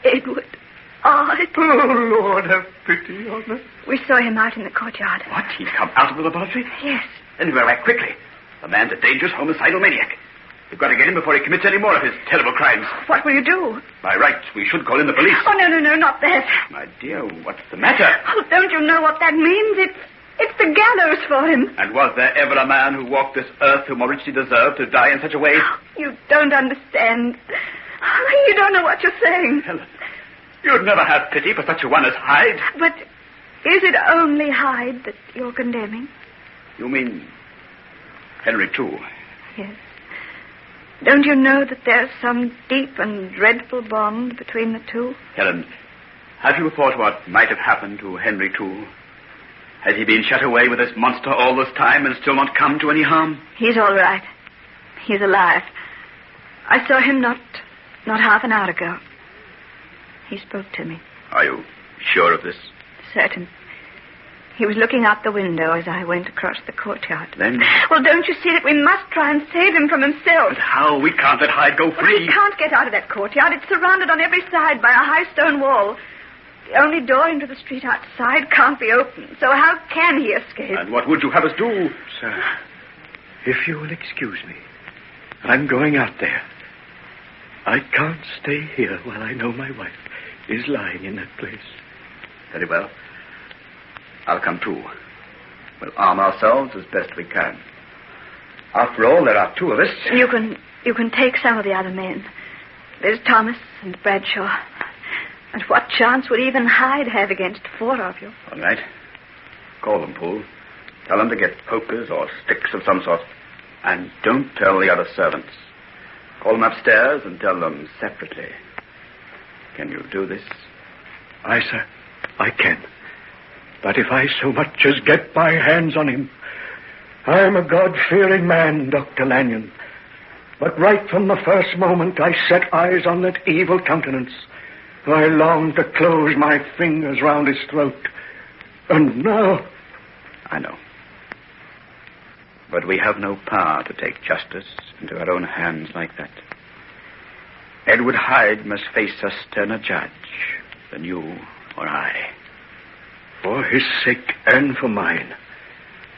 Edward Hyde. Oh, Lord, have pity on us. We saw him out in the courtyard. What? He's come out of the laboratory? Yes. Then we better act quickly. The man's a dangerous homicidal maniac. We've got to get him before he commits any more of his terrible crimes. What will you do? By rights, we should call in the police. Oh, no, not that. My dear, what's the matter? Oh, don't you know what that means? It's the gallows for him. And was there ever a man who walked this earth who more richly deserved to die in such a way? You don't understand. You don't know what you're saying. Helen, you'd never have pity for such a one as Hyde. But is it only Hyde that you're condemning? You mean Henry, too? Yes. Don't you know that there's some deep and dreadful bond between the two? Helen, have you thought what might have happened to Henry, too? Has he been shut away with this monster all this time and still not come to any harm? He's all right. He's alive. I saw him not half an hour ago. He spoke to me. Are you sure of this? Certain. He was looking out the window as I went across the courtyard. Then? Well, don't you see that we must try and save him from himself? But how? We can't let Hyde go free. Well, he can't get out of that courtyard. It's surrounded on every side by a high stone wall. The only door into the street outside can't be opened. So how can he escape? And what would you have us do? Sir, if you will excuse me, I'm going out there. I can't stay here while I know my wife is lying in that place. Very well. I'll come too. We'll arm ourselves as best we can. After all, there are two of us. You can take some of the other men. There's Thomas and Bradshaw. And what chance would even Hyde have against four of you? All right. Call them, Poole. Tell them to get pokers or sticks of some sort. And don't tell the other servants. Call them upstairs and tell them separately. Can you do this? Aye, sir. I can. But if I so much as get my hands on him, I'm a God-fearing man, Dr. Lanyon. But right from the first moment I set eyes on that evil countenance, I longed to close my fingers round his throat. And now... I know. But we have no power to take justice into our own hands like that. Edward Hyde must face a sterner judge than you or I. For his sake and for mine,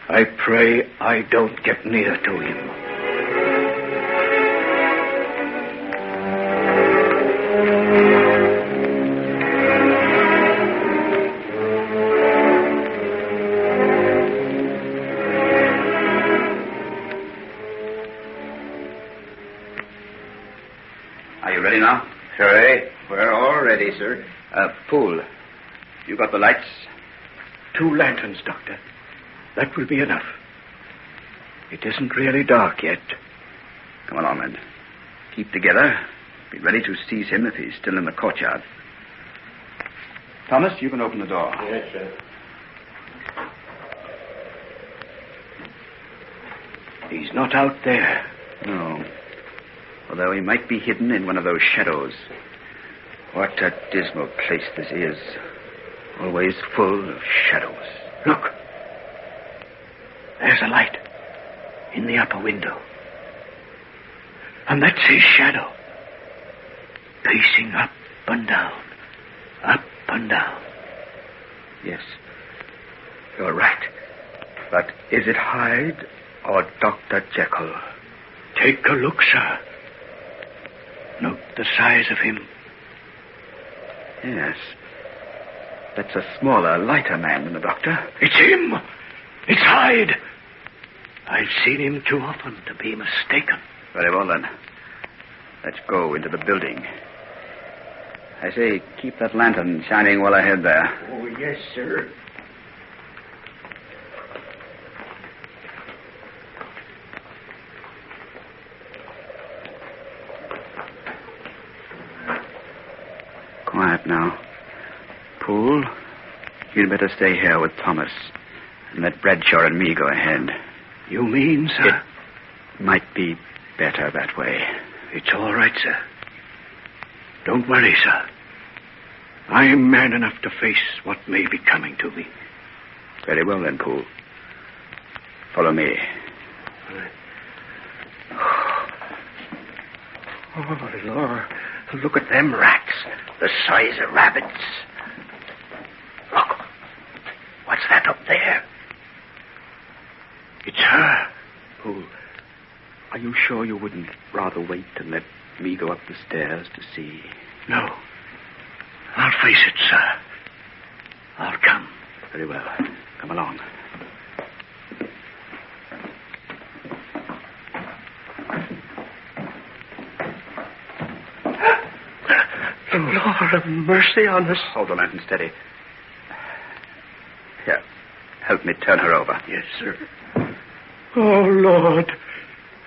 I pray I don't get near to him. Are you ready now? Sure. We're all ready, sir. Poole, you got the lights? 2 lanterns, Doctor. That will be enough. It isn't really dark yet. Come along, men. Keep together. Be ready to seize him if he's still in the courtyard. Thomas, you can open the door. Yes, sir. He's not out there. No. Although he might be hidden in one of those shadows. What a dismal place this is. Always full of shadows. Look. There's a light in the upper window. And that's his shadow. Pacing up and down. Up and down. Yes. You're right. But is it Hyde or Dr. Jekyll? Take a look, sir. Note the size of him. Yes. That's a smaller, lighter man than the doctor. It's him! It's Hyde! I've seen him too often to be mistaken. Very well, then. Let's go into the building. I say, keep that lantern shining well ahead there. Oh, yes, sir. Quiet now. Poole, you'd better stay here with Thomas and let Bradshaw and me go ahead. You mean, sir? It might be better that way. It's all right, sir. Don't worry, sir. I'm man enough to face what may be coming to me. Very well, then, Poole. Follow me. Oh, Lord. Look at them rats. The size of rabbits. Look. What's that up there? It's her. Poole, are you sure you wouldn't rather wait and let me go up the stairs to see? No. I'll face it, sir. I'll come. Very well. Come along. Lord have mercy on us. Hold the lantern steady. Here, help me turn her over. Yes, sir. Oh, Lord.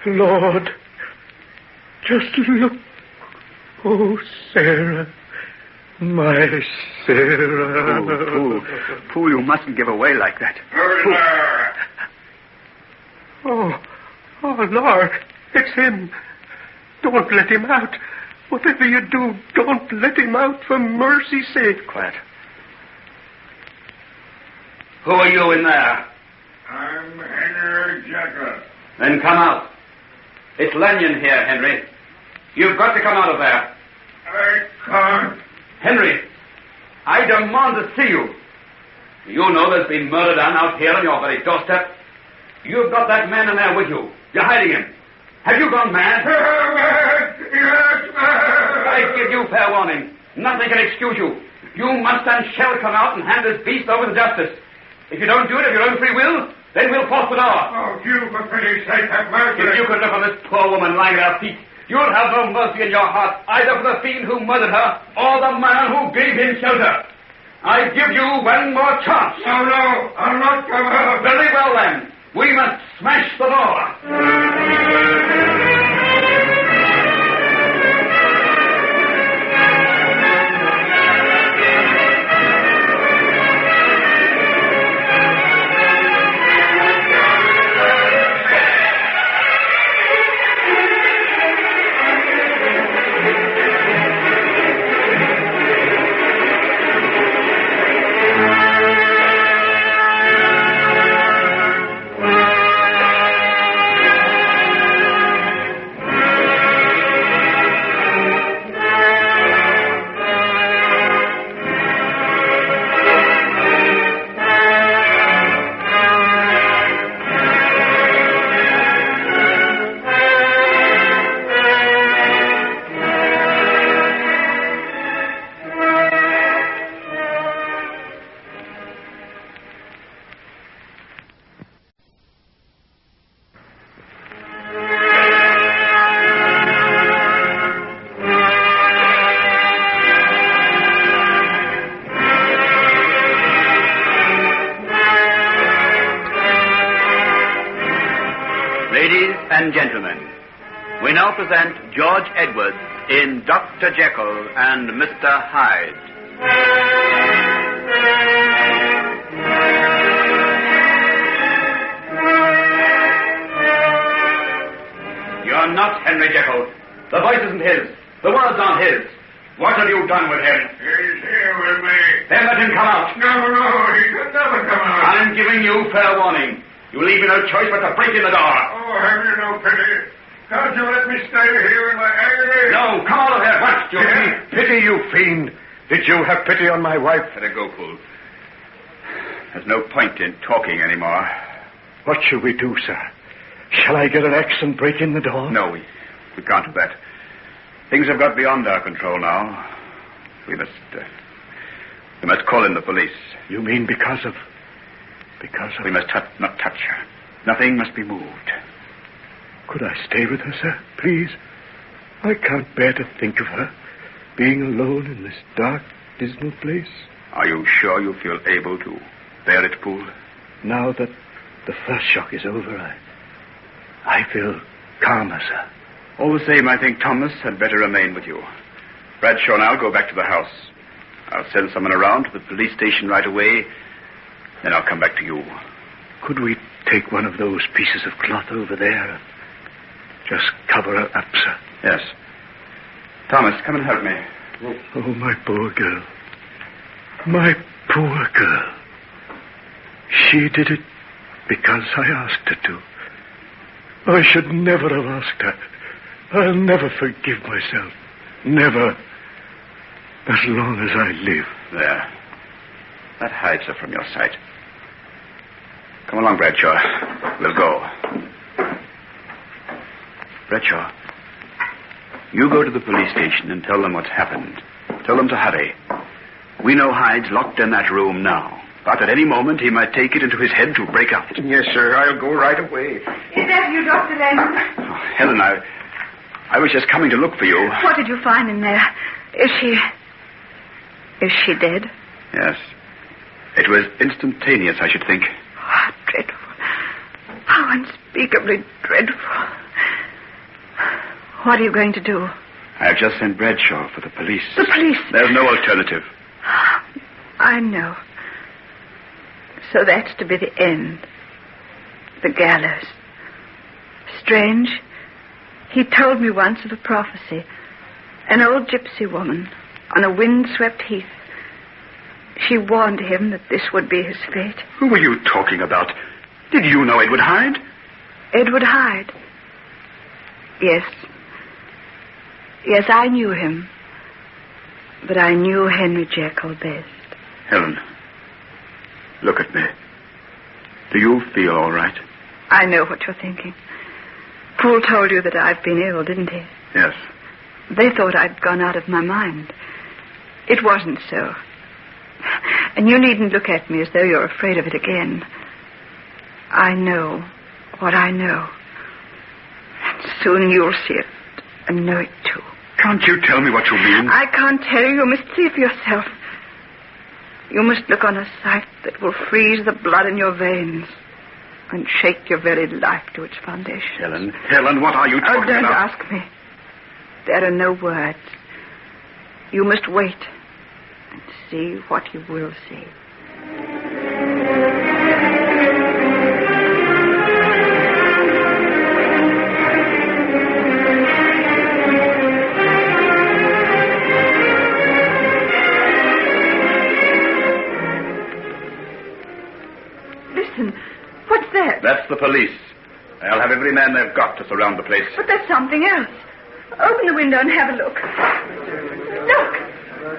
Lord. Just look. Oh, Sarah. My Sarah. Poole, you mustn't give away like that. Oh, Lord. It's him. Don't let him out. Whatever you do, don't let him out for mercy's sake. Quiet. Who are you in there? I'm Henry Jekyll. Then come out. It's Lanyon here, Henry. You've got to come out of there. I can't. Henry, I demand to see you. You know there's been murder done out here on your very doorstep. You've got that man in there with you. You're hiding him. Have you gone mad? I give you fair warning. Nothing can excuse you. You must and shall come out and hand this beast over to justice. If you don't do it of your own free will, then we'll force the door. Oh, you, for pity's sake, have mercy. If you could look on this poor woman lying at her feet, you'll have no mercy in your heart, either for the fiend who murdered her or the man who gave him shelter. I give you one more chance. No, I'll not come out. Very well, then. We must smash the door. and gentlemen, we now present George Edwards in Dr. Jekyll and Mr. Hyde. You're not Henry Jekyll. The voice isn't his. The words aren't his. What have you done with him? He's here with me. Then let him come out. No, he could never come out. I'm giving you fair warning. You leave me no choice but to break in the door. Oh, have you no pity? Can't you let me stay here in my agony? No, come out of here. What? Pity, you fiend. Did you have pity on my wife? Let her go, fool. There's no point in talking anymore. What shall we do, sir? Shall I get an axe and break in the door? No, we can't do that. Things have got beyond our control now. We must call in the police. You mean because of... We must not touch her. Nothing must be moved. Could I stay with her, sir? Please? I can't bear to think of her being alone in this dark, dismal place. Are you sure you feel able to bear it, Poole? Now that the first shock is over, I feel calmer, sir. All the same, I think Thomas had better remain with you. Bradshaw and I'll go back to the house. I'll send someone around to the police station right away. Then I'll come back to you. Could we take one of those pieces of cloth over there? Just cover her up, sir. Yes. Thomas, come and help me. Oh, my poor girl. My poor girl. She did it because I asked her to. I should never have asked her. I'll never forgive myself. Never. As long as I live. There. That hides her from your sight. Come along, Bradshaw. We'll go. Bradshaw, you go to the police station and tell them what's happened. Tell them to hurry. We know Hyde's locked in that room now. But at any moment, he might take it into his head to break out. Yes, sir. I'll go right away. Is that you, Dr. Lennon? Oh, Helen, I was just coming to look for you. What did you find in there? Is she dead? Yes. It was instantaneous, I should think. How dreadful. How unspeakably dreadful. What are you going to do? I have just sent Bradshaw for the police. The police? There's no alternative. I know. So that's to be the end. The gallows. Strange. He told me once of a prophecy. An old gypsy woman on a windswept heath. She warned him that this would be his fate. Who were you talking about? Did you know Edward Hyde? Edward Hyde? Yes. Yes, I knew him. But I knew Henry Jekyll best. Helen, look at me. Do you feel all right? I know what you're thinking. Poole told you that I've been ill, didn't he? Yes. They thought I'd gone out of my mind. It wasn't so. And you needn't look at me as though you're afraid of it again. I know what I know. And soon you'll see it and know it too. Can't you tell me what you mean? I can't tell you. You must see for yourself. You must look on a sight that will freeze the blood in your veins and shake your very life to its foundation. Helen, what are you talking about? Oh, don't ask me. There are no words. You must wait and see what you will see. Listen, what's that? That's the police. They'll have every man they've got to surround the place. But there's something else. Open the window and have a look. Look!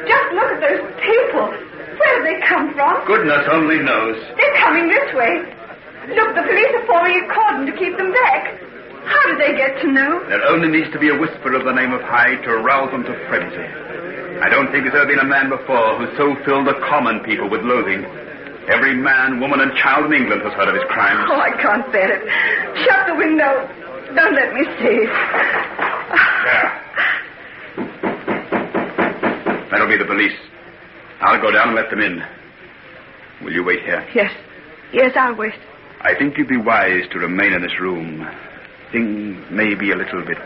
Just look at those people. Where have they come from? Goodness only knows. They're coming this way. Look, the police are forming a cordon to keep them back. How did they get to know? There only needs to be a whisper of the name of Hyde to arouse them to frenzy. I don't think there's ever been a man before who so filled the common people with loathing. Every man, woman, and child in England has heard of his crimes. Oh, I can't bear it. Shut the window. Don't let me see. There. That'll be the police. I'll go down and let them in. Will you wait here? Yes. Yes, I'll wait. I think you'd be wise to remain in this room. Things may be a little bit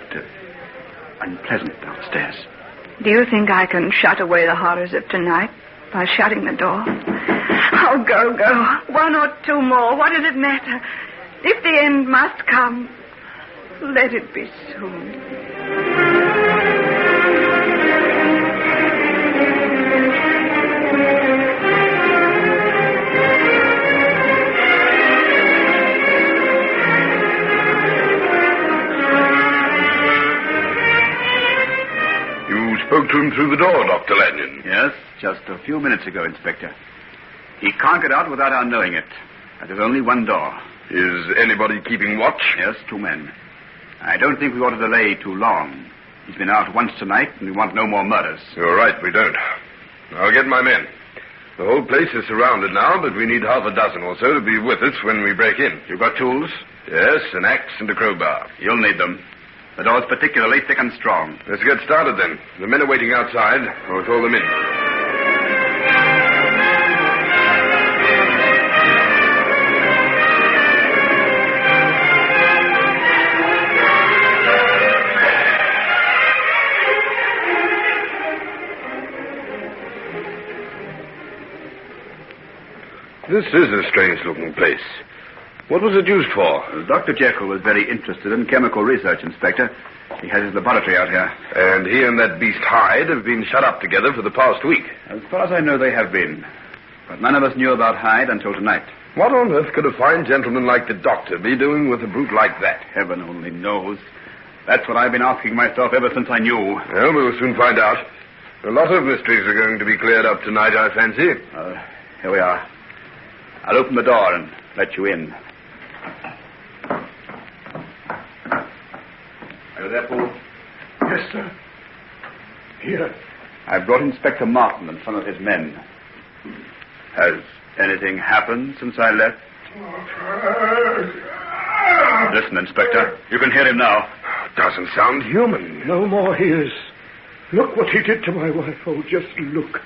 unpleasant downstairs. Do you think I can shut away the horrors of tonight by shutting the door? Oh, go. 1 or 2 more. What does it matter? If the end must come, let it be soon. You spoke to him through the door, Dr. Lanyon? Yes, just a few minutes ago, Inspector. He can't get out without our knowing it. There's only one door. Is anybody keeping watch? Yes, 2 men. I don't think we ought to delay too long. He's been out once tonight, and we want no more murders. You're right, we don't. I'll get my men. The whole place is surrounded now, but we need half a dozen or so to be with us when we break in. You've got tools? Yes, an axe and a crowbar. You'll need them. The door's particularly thick and strong. Let's get started then. The men are waiting outside. I'll call them in. This is a strange-looking place. What was it used for? Dr. Jekyll was very interested in chemical research, Inspector. He has his laboratory out here. And he and that beast Hyde have been shut up together for the past week. As far as I know, they have been. But none of us knew about Hyde until tonight. What on earth could a fine gentleman like the doctor be doing with a brute like that? Heaven only knows. That's what I've been asking myself ever since I knew. Well, we'll soon find out. A lot of mysteries are going to be cleared up tonight, I fancy. Here we are. I'll open the door and let you in. Are you there, Paul? Yes, sir. Here. I've brought Inspector Martin and some of his men. Has anything happened since I left? Listen, Inspector. You can hear him now. Doesn't sound human. No more he is. Look what he did to my wife. Oh, just look.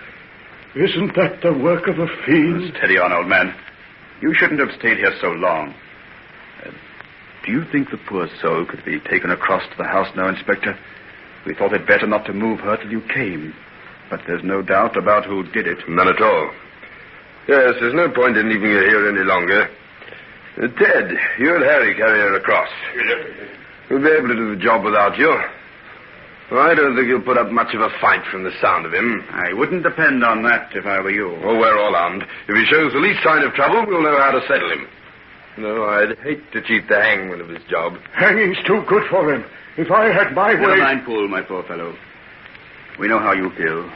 Isn't that the work of a fiend? Steady on, old man. You shouldn't have stayed here so long. Do you think the poor soul could be taken across to the house now, Inspector? We thought it better not to move her till you came. But there's no doubt about who did it. None at all. Yes, there's no point in leaving her here any longer. Ted, you and Harry carry her across. We'll be able to do the job without you. Well, I don't think he'll put up much of a fight from the sound of him. I wouldn't depend on that if I were you. Oh, we're all armed. If he shows the least sign of trouble, we'll know how to settle him. No, I'd hate to cheat the hangman of his job. Hanging's too good for him. If I had my way... Never mind, Poole, my poor fellow. We know how you feel.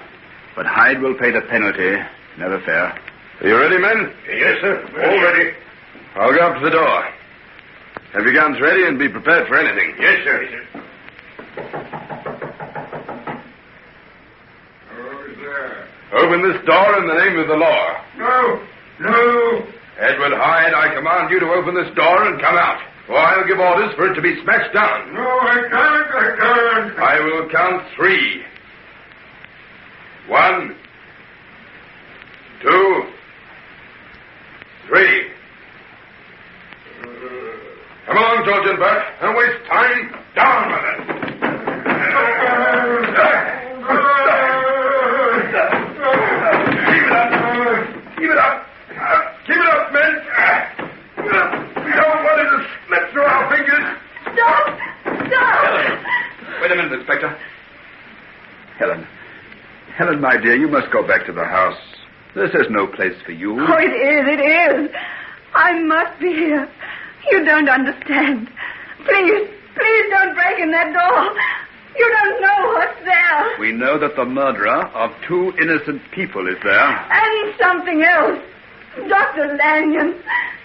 But Hyde will pay the penalty. Never fair. Are you ready, men? Yes, sir. All ready. I'll go up to the door. Have your guns ready and be prepared for anything. Yes, sir. Open this door in the name of the law. No. Edward Hyde, I command you to open this door and come out, or I'll give orders for it to be smashed down. No, I can't. I will count 3. 1, 2, 3. Come along, George and Bert. Don't waste time. Down with it. Keep it up. Keep it up, men. We don't want it to slip through our fingers. Stop! Helen. Wait a minute, Inspector. Helen, my dear, you must go back to the house. This is no place for you. Oh, it is. I must be here. You don't understand. Please don't break in that door. You don't know what's there. We know that the murderer of 2 innocent people is there. And something else. Dr. Lanyon,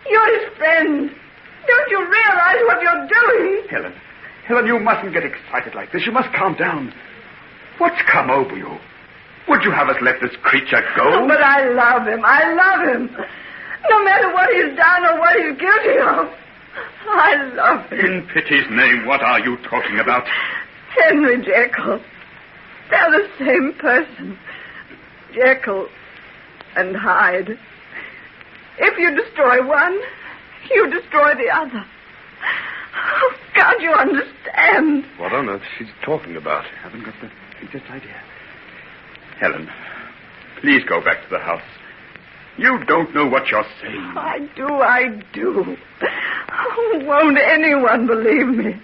you're his friend. Don't you realize what you're doing? Helen, you mustn't get excited like this. You must calm down. What's come over you? Would you have us let this creature go? Oh, but I love him. No matter what he's done or what he's guilty of. I love him. In pity's name, what are you talking about? Henry Jekyll. They're the same person. Jekyll and Hyde. If you destroy one, you destroy the other. Oh, can't you understand? What on earth she's talking about? I haven't got the faintest idea. Helen, please go back to the house. You don't know what you're saying. I do. Oh, won't anyone believe me?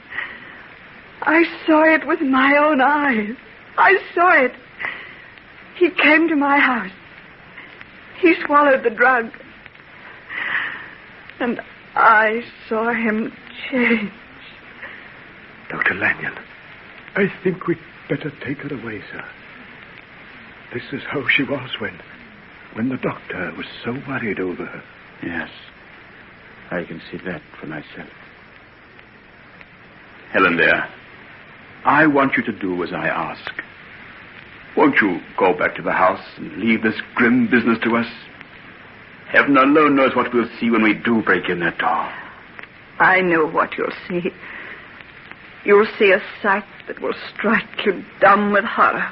I saw it with my own eyes. I saw it. He came to my house. He swallowed the drug. And I saw him change. Dr. Lanyon, I think we'd better take her away, sir. This is how she was when when the doctor was so worried over her. Yes, I can see that for myself. Helen, dear, I want you to do as I ask. Won't you go back to the house and leave this grim business to us? Heaven alone knows what we'll see when we do break in that door. I know what you'll see. You'll see a sight that will strike you dumb with horror,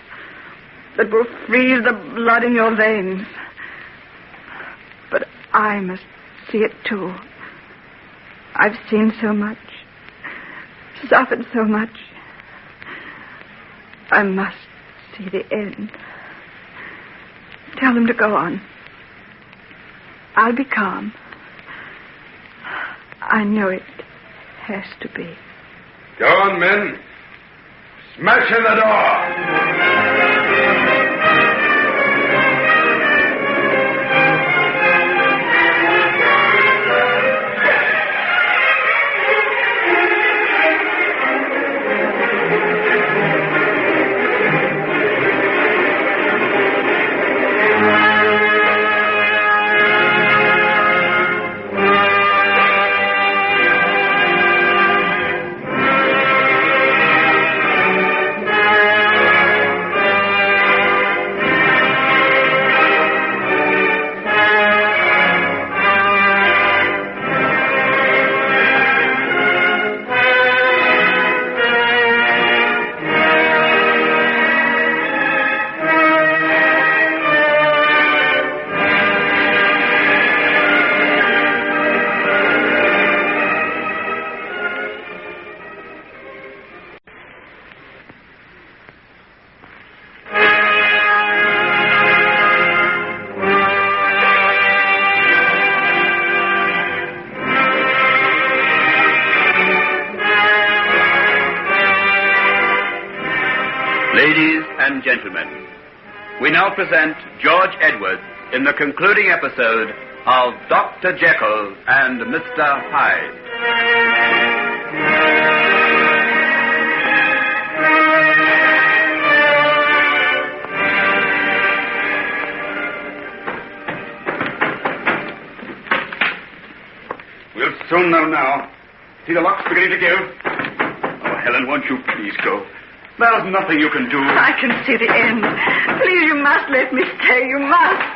that will freeze the blood in your veins. But I must see it too. I've seen so much, suffered so much. I must see the end. Tell them to go on. I'll be calm. I know it has to be. Go on, men. Smash in the door. Ladies and gentlemen, we now present George Edwards in the concluding episode of Dr. Jekyll and Mr. Hyde. We'll soon know now. See the lock's beginning to give. Oh, Helen, won't you please go? There's nothing you can do. I can see the end. Please, you must let me stay. You must.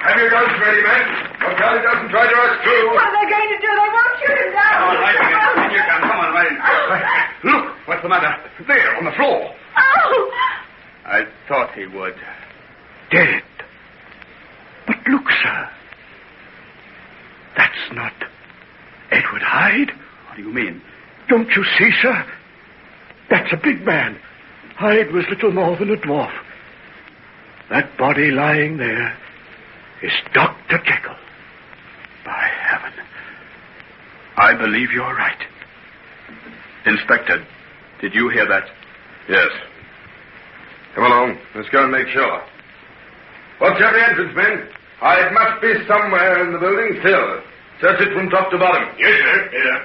Have your guns ready, men. Look out he doesn't try to rush through. What are they going to do? They won't shoot him down. Come on, right in. You can. Come on, right in. Look, what's the matter? There, on the floor. Oh! I thought he would. Dead. But look, sir. That's not Edward Hyde. What do you mean? Don't you see, sir? That's a big man. Hyde was little more than a dwarf. That body lying there is Dr. Jekyll. By heaven. I believe you're right. Inspector, did you hear that? Yes. Come along. Let's go and make sure. Watch every entrance, men. Hyde must be somewhere in the building still. Search it from top to bottom. Yes, sir. Here.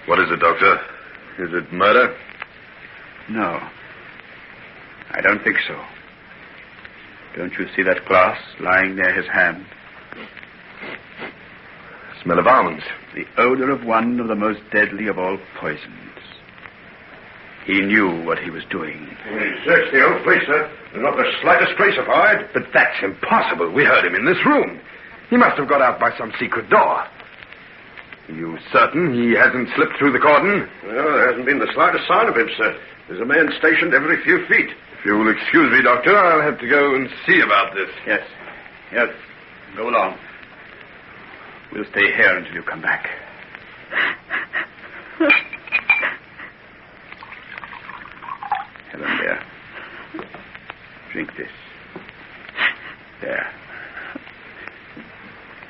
What is it, Doctor? Is it murder? No. I don't think so. Don't you see that glass lying near his hand? Smell of almonds. The odor of one of the most deadly of all poisons. He knew what he was doing. Search the old place, sir. There's not the slightest trace of Hyde. But that's impossible. We heard him in this room. He must have got out by some secret door. Are you certain he hasn't slipped through the cordon? Well, there hasn't been the slightest sign of him, sir. There's a man stationed every few feet. If you will excuse me, Doctor, I'll have to go and see about this. Yes. Yes. Go along. We'll stay here until you come back. Helen, dear. Drink this. There.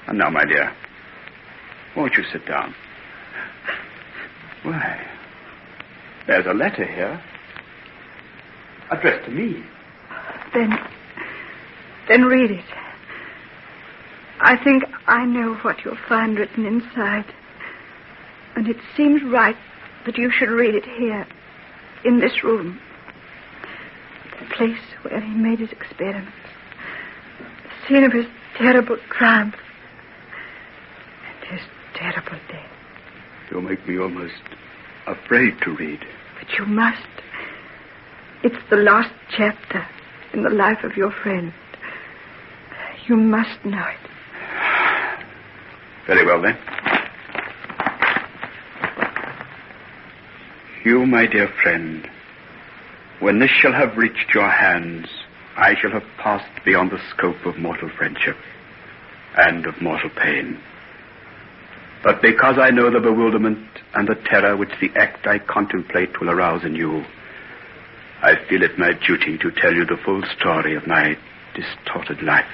And now, my dear, won't you sit down? Why, there's a letter here. Addressed to me. Then read it. I think I know what you'll find written inside. And it seems right that you should read it here, in this room. place where he made his experiments. The scene of his terrible triumph. And his terrible death. You make me almost afraid to read. But you must. It's the last chapter in the life of your friend. You must know it. Very well, then. You, my dear friend, when this shall have reached your hands, I shall have passed beyond the scope of mortal friendship and of mortal pain. But because I know the bewilderment and the terror which the act I contemplate will arouse in you, I feel it my duty to tell you the full story of my distorted life.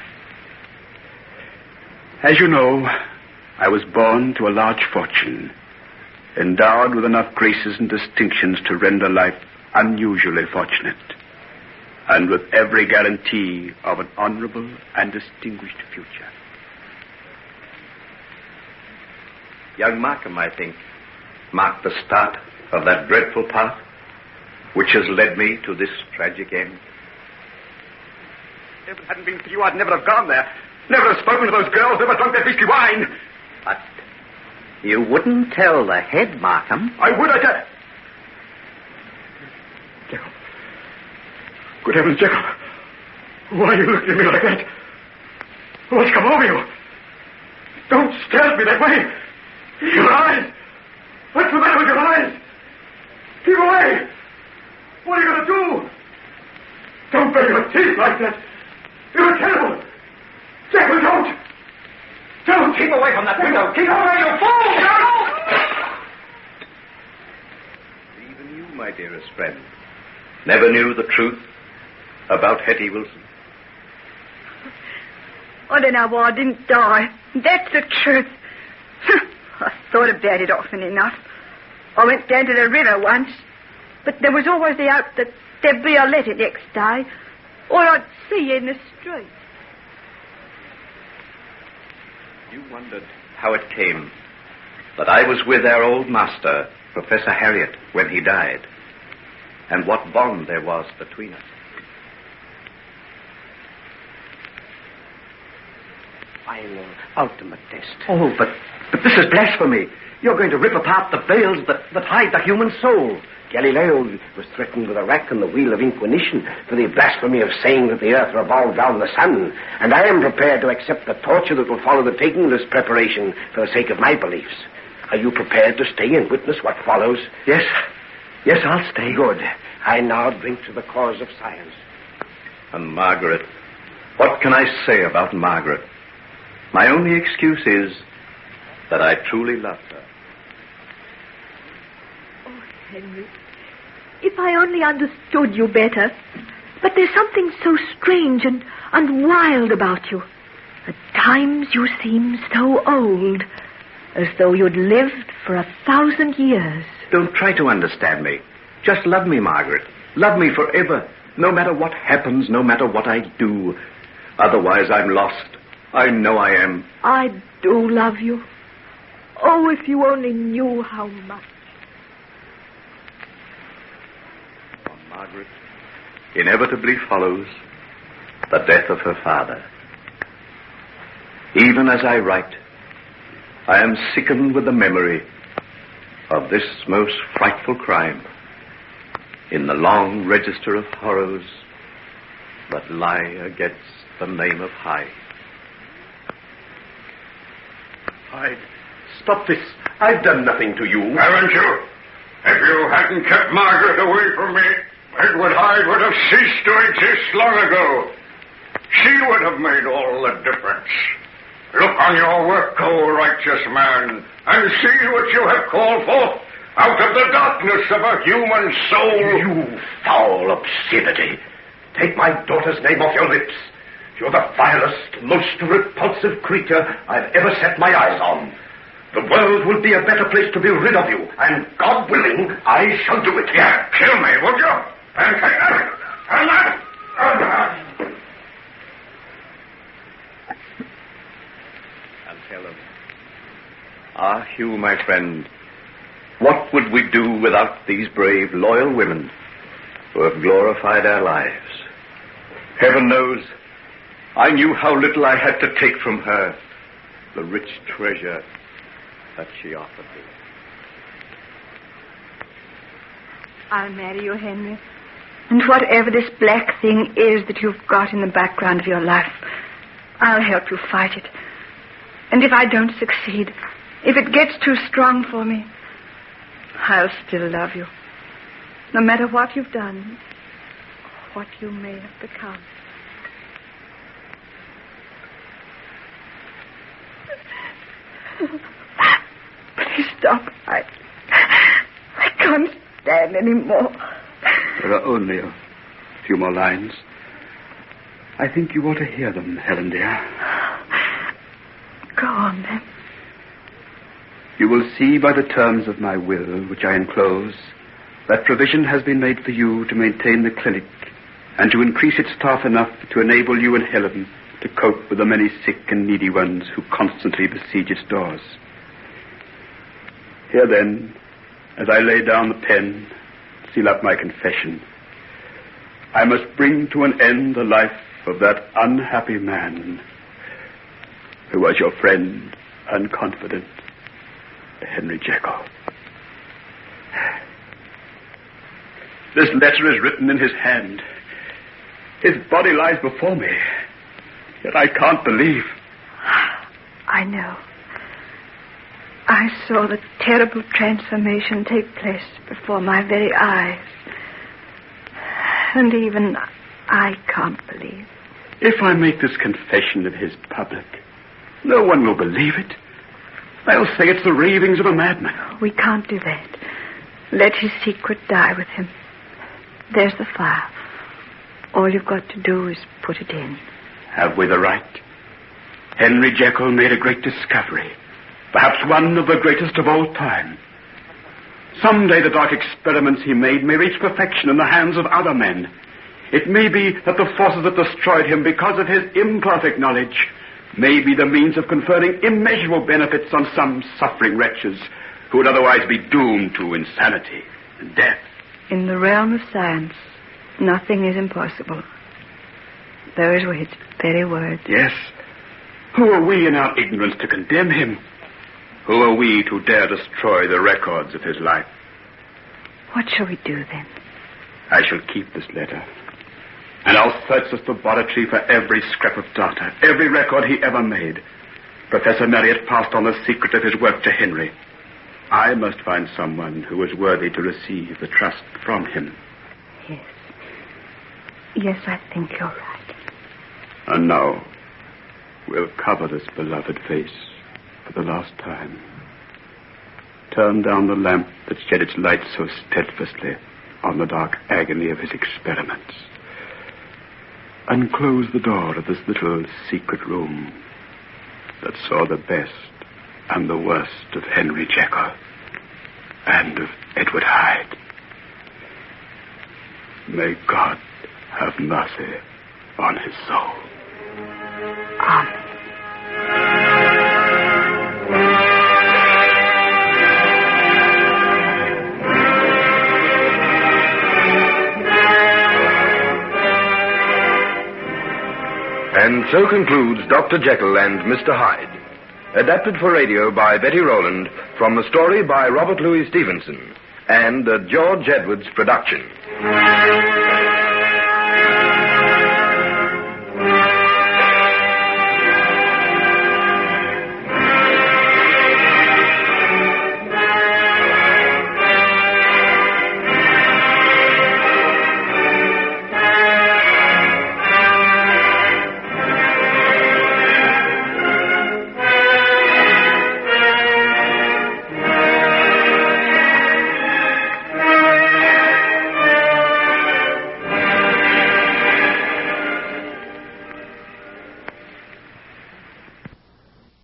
As you know, I was born to a large fortune, endowed with enough graces and distinctions to render life unusually fortunate, and with every guarantee of an honorable and distinguished future. Young Markham, I think, marked the start of that dreadful path which has led me to this tragic end. If it hadn't been for you, I'd never have gone there. Never have spoken to those girls, never drunk that beastly wine. But you wouldn't tell the head, Markham. I would, I tell. Jekyll. Good heavens, Jekyll. Why are you looking at me like that? What's come over you? Don't stare at me that way. Your eyes. What's the matter with your eyes? Keep away. What are you going to do? Don't bang your teeth like that. You're terrible. Jekyll, don't. Don't. Keep away from that window. Keep away, you fool. Even you, my dearest friend, never knew the truth about Hetty Wilson. I don't know why I didn't die. That's the truth. I thought about it often enough. I went down to the river once, but there was always the hope that there'd be a letter next day, or I'd see you in the street. You wondered how it came that I was with our old master, Professor Harriot, when he died, and what bond there was between us. Final, ultimate test. Oh, but this is blasphemy. You're going to rip apart the veils that hide the human soul. Galileo was threatened with a rack on the wheel of inquisition for the blasphemy of saying that the earth revolved round the sun, and I am prepared to accept the torture that will follow the taking of this preparation for the sake of my beliefs. Are you prepared to stay and witness what follows? Yes. Yes, I'll stay. Good. I now drink to the cause of science. And Margaret, what can I say about Margaret? My only excuse is that I truly loved her. Oh, Henry, if I only understood you better. But there's something so strange and wild about you. At times you seem so old, as though you'd lived for 1,000 years. Don't try to understand me. Just love me, Margaret. Love me forever, no matter what happens, no matter what I do. Otherwise, I'm lost. I know I am. I do love you. Oh, if you only knew how much. On Margaret inevitably follows the death of her father. Even as I write, I am sickened with the memory of this most frightful crime in the long register of horrors that lie against the name of Hyde. Hyde, stop this. I've done nothing to you. Haven't you? If you hadn't kept Margaret away from me, Edward Hyde would have ceased to exist long ago. She would have made all the difference. Look on your work, O righteous man, and see what you have called forth out of the darkness of a human soul. You foul absurdity. Take my daughter's name off your lips. You're the vilest, most repulsive creature I've ever set my eyes on. The world will be a better place to be rid of you, and God willing, I shall do it. Yeah, kill me, would you? And take that. And that. And that. I'll tell them. Ah, Hugh, my friend, what would we do without these brave, loyal women who have glorified our lives? Heaven knows, I knew how little I had to take from her, the rich treasure that she offered me. I'll marry you, Henry. And whatever this black thing is that you've got in the background of your life, I'll help you fight it. And if I don't succeed, if it gets too strong for me, I'll still love you. No matter what you've done, what you may have become. Please stop. I can't stand anymore. There are only a few more lines. I think you ought to hear them, Helen, dear. Go on, then. You will see by the terms of my will, which I enclose, that provision has been made for you to maintain the clinic and to increase its staff enough to enable you and Helen to cope with the many sick and needy ones who constantly besiege its doors. Here, then, as I lay down the pen, seal up my confession, I must bring to an end the life of that unhappy man who was your friend and confidant, Henry Jekyll. This letter is written in his hand. His body lies before me. Yet I can't believe. I know. I saw the terrible transformation take place before my very eyes. And even I can't believe. If I make this confession of his public, no one will believe it. They'll say it's the ravings of a madman. We can't do that. Let his secret die with him. There's the fire. All you've got to do is put it in. Have we the right? Henry Jekyll made a great discovery. Perhaps one of the greatest of all time. Someday the dark experiments he made may reach perfection in the hands of other men. It may be that the forces that destroyed him because of his imperfect knowledge may be the means of conferring immeasurable benefits on some suffering wretches who would otherwise be doomed to insanity and death. In the realm of science, nothing is impossible. Those were his very words. Yes. Who are we in our ignorance to condemn him? Who are we to dare destroy the records of his life? What shall we do then? I shall keep this letter. And I'll search this laboratory for every scrap of data, every record he ever made. Professor Marriott passed on the secret of his work to Henry. I must find someone who is worthy to receive the trust from him. Yes. Yes, I think you're right. And now, we'll cover this beloved face for the last time. Turn down the lamp that shed its light so steadfastly on the dark agony of his experiments. And close the door of this little secret room that saw the best and the worst of Henry Jekyll and of Edward Hyde. May God have mercy on his soul. Amen. And so concludes Dr. Jekyll and Mr. Hyde, adapted for radio by Betty Rowland from the story by Robert Louis Stevenson and a George Edwards production.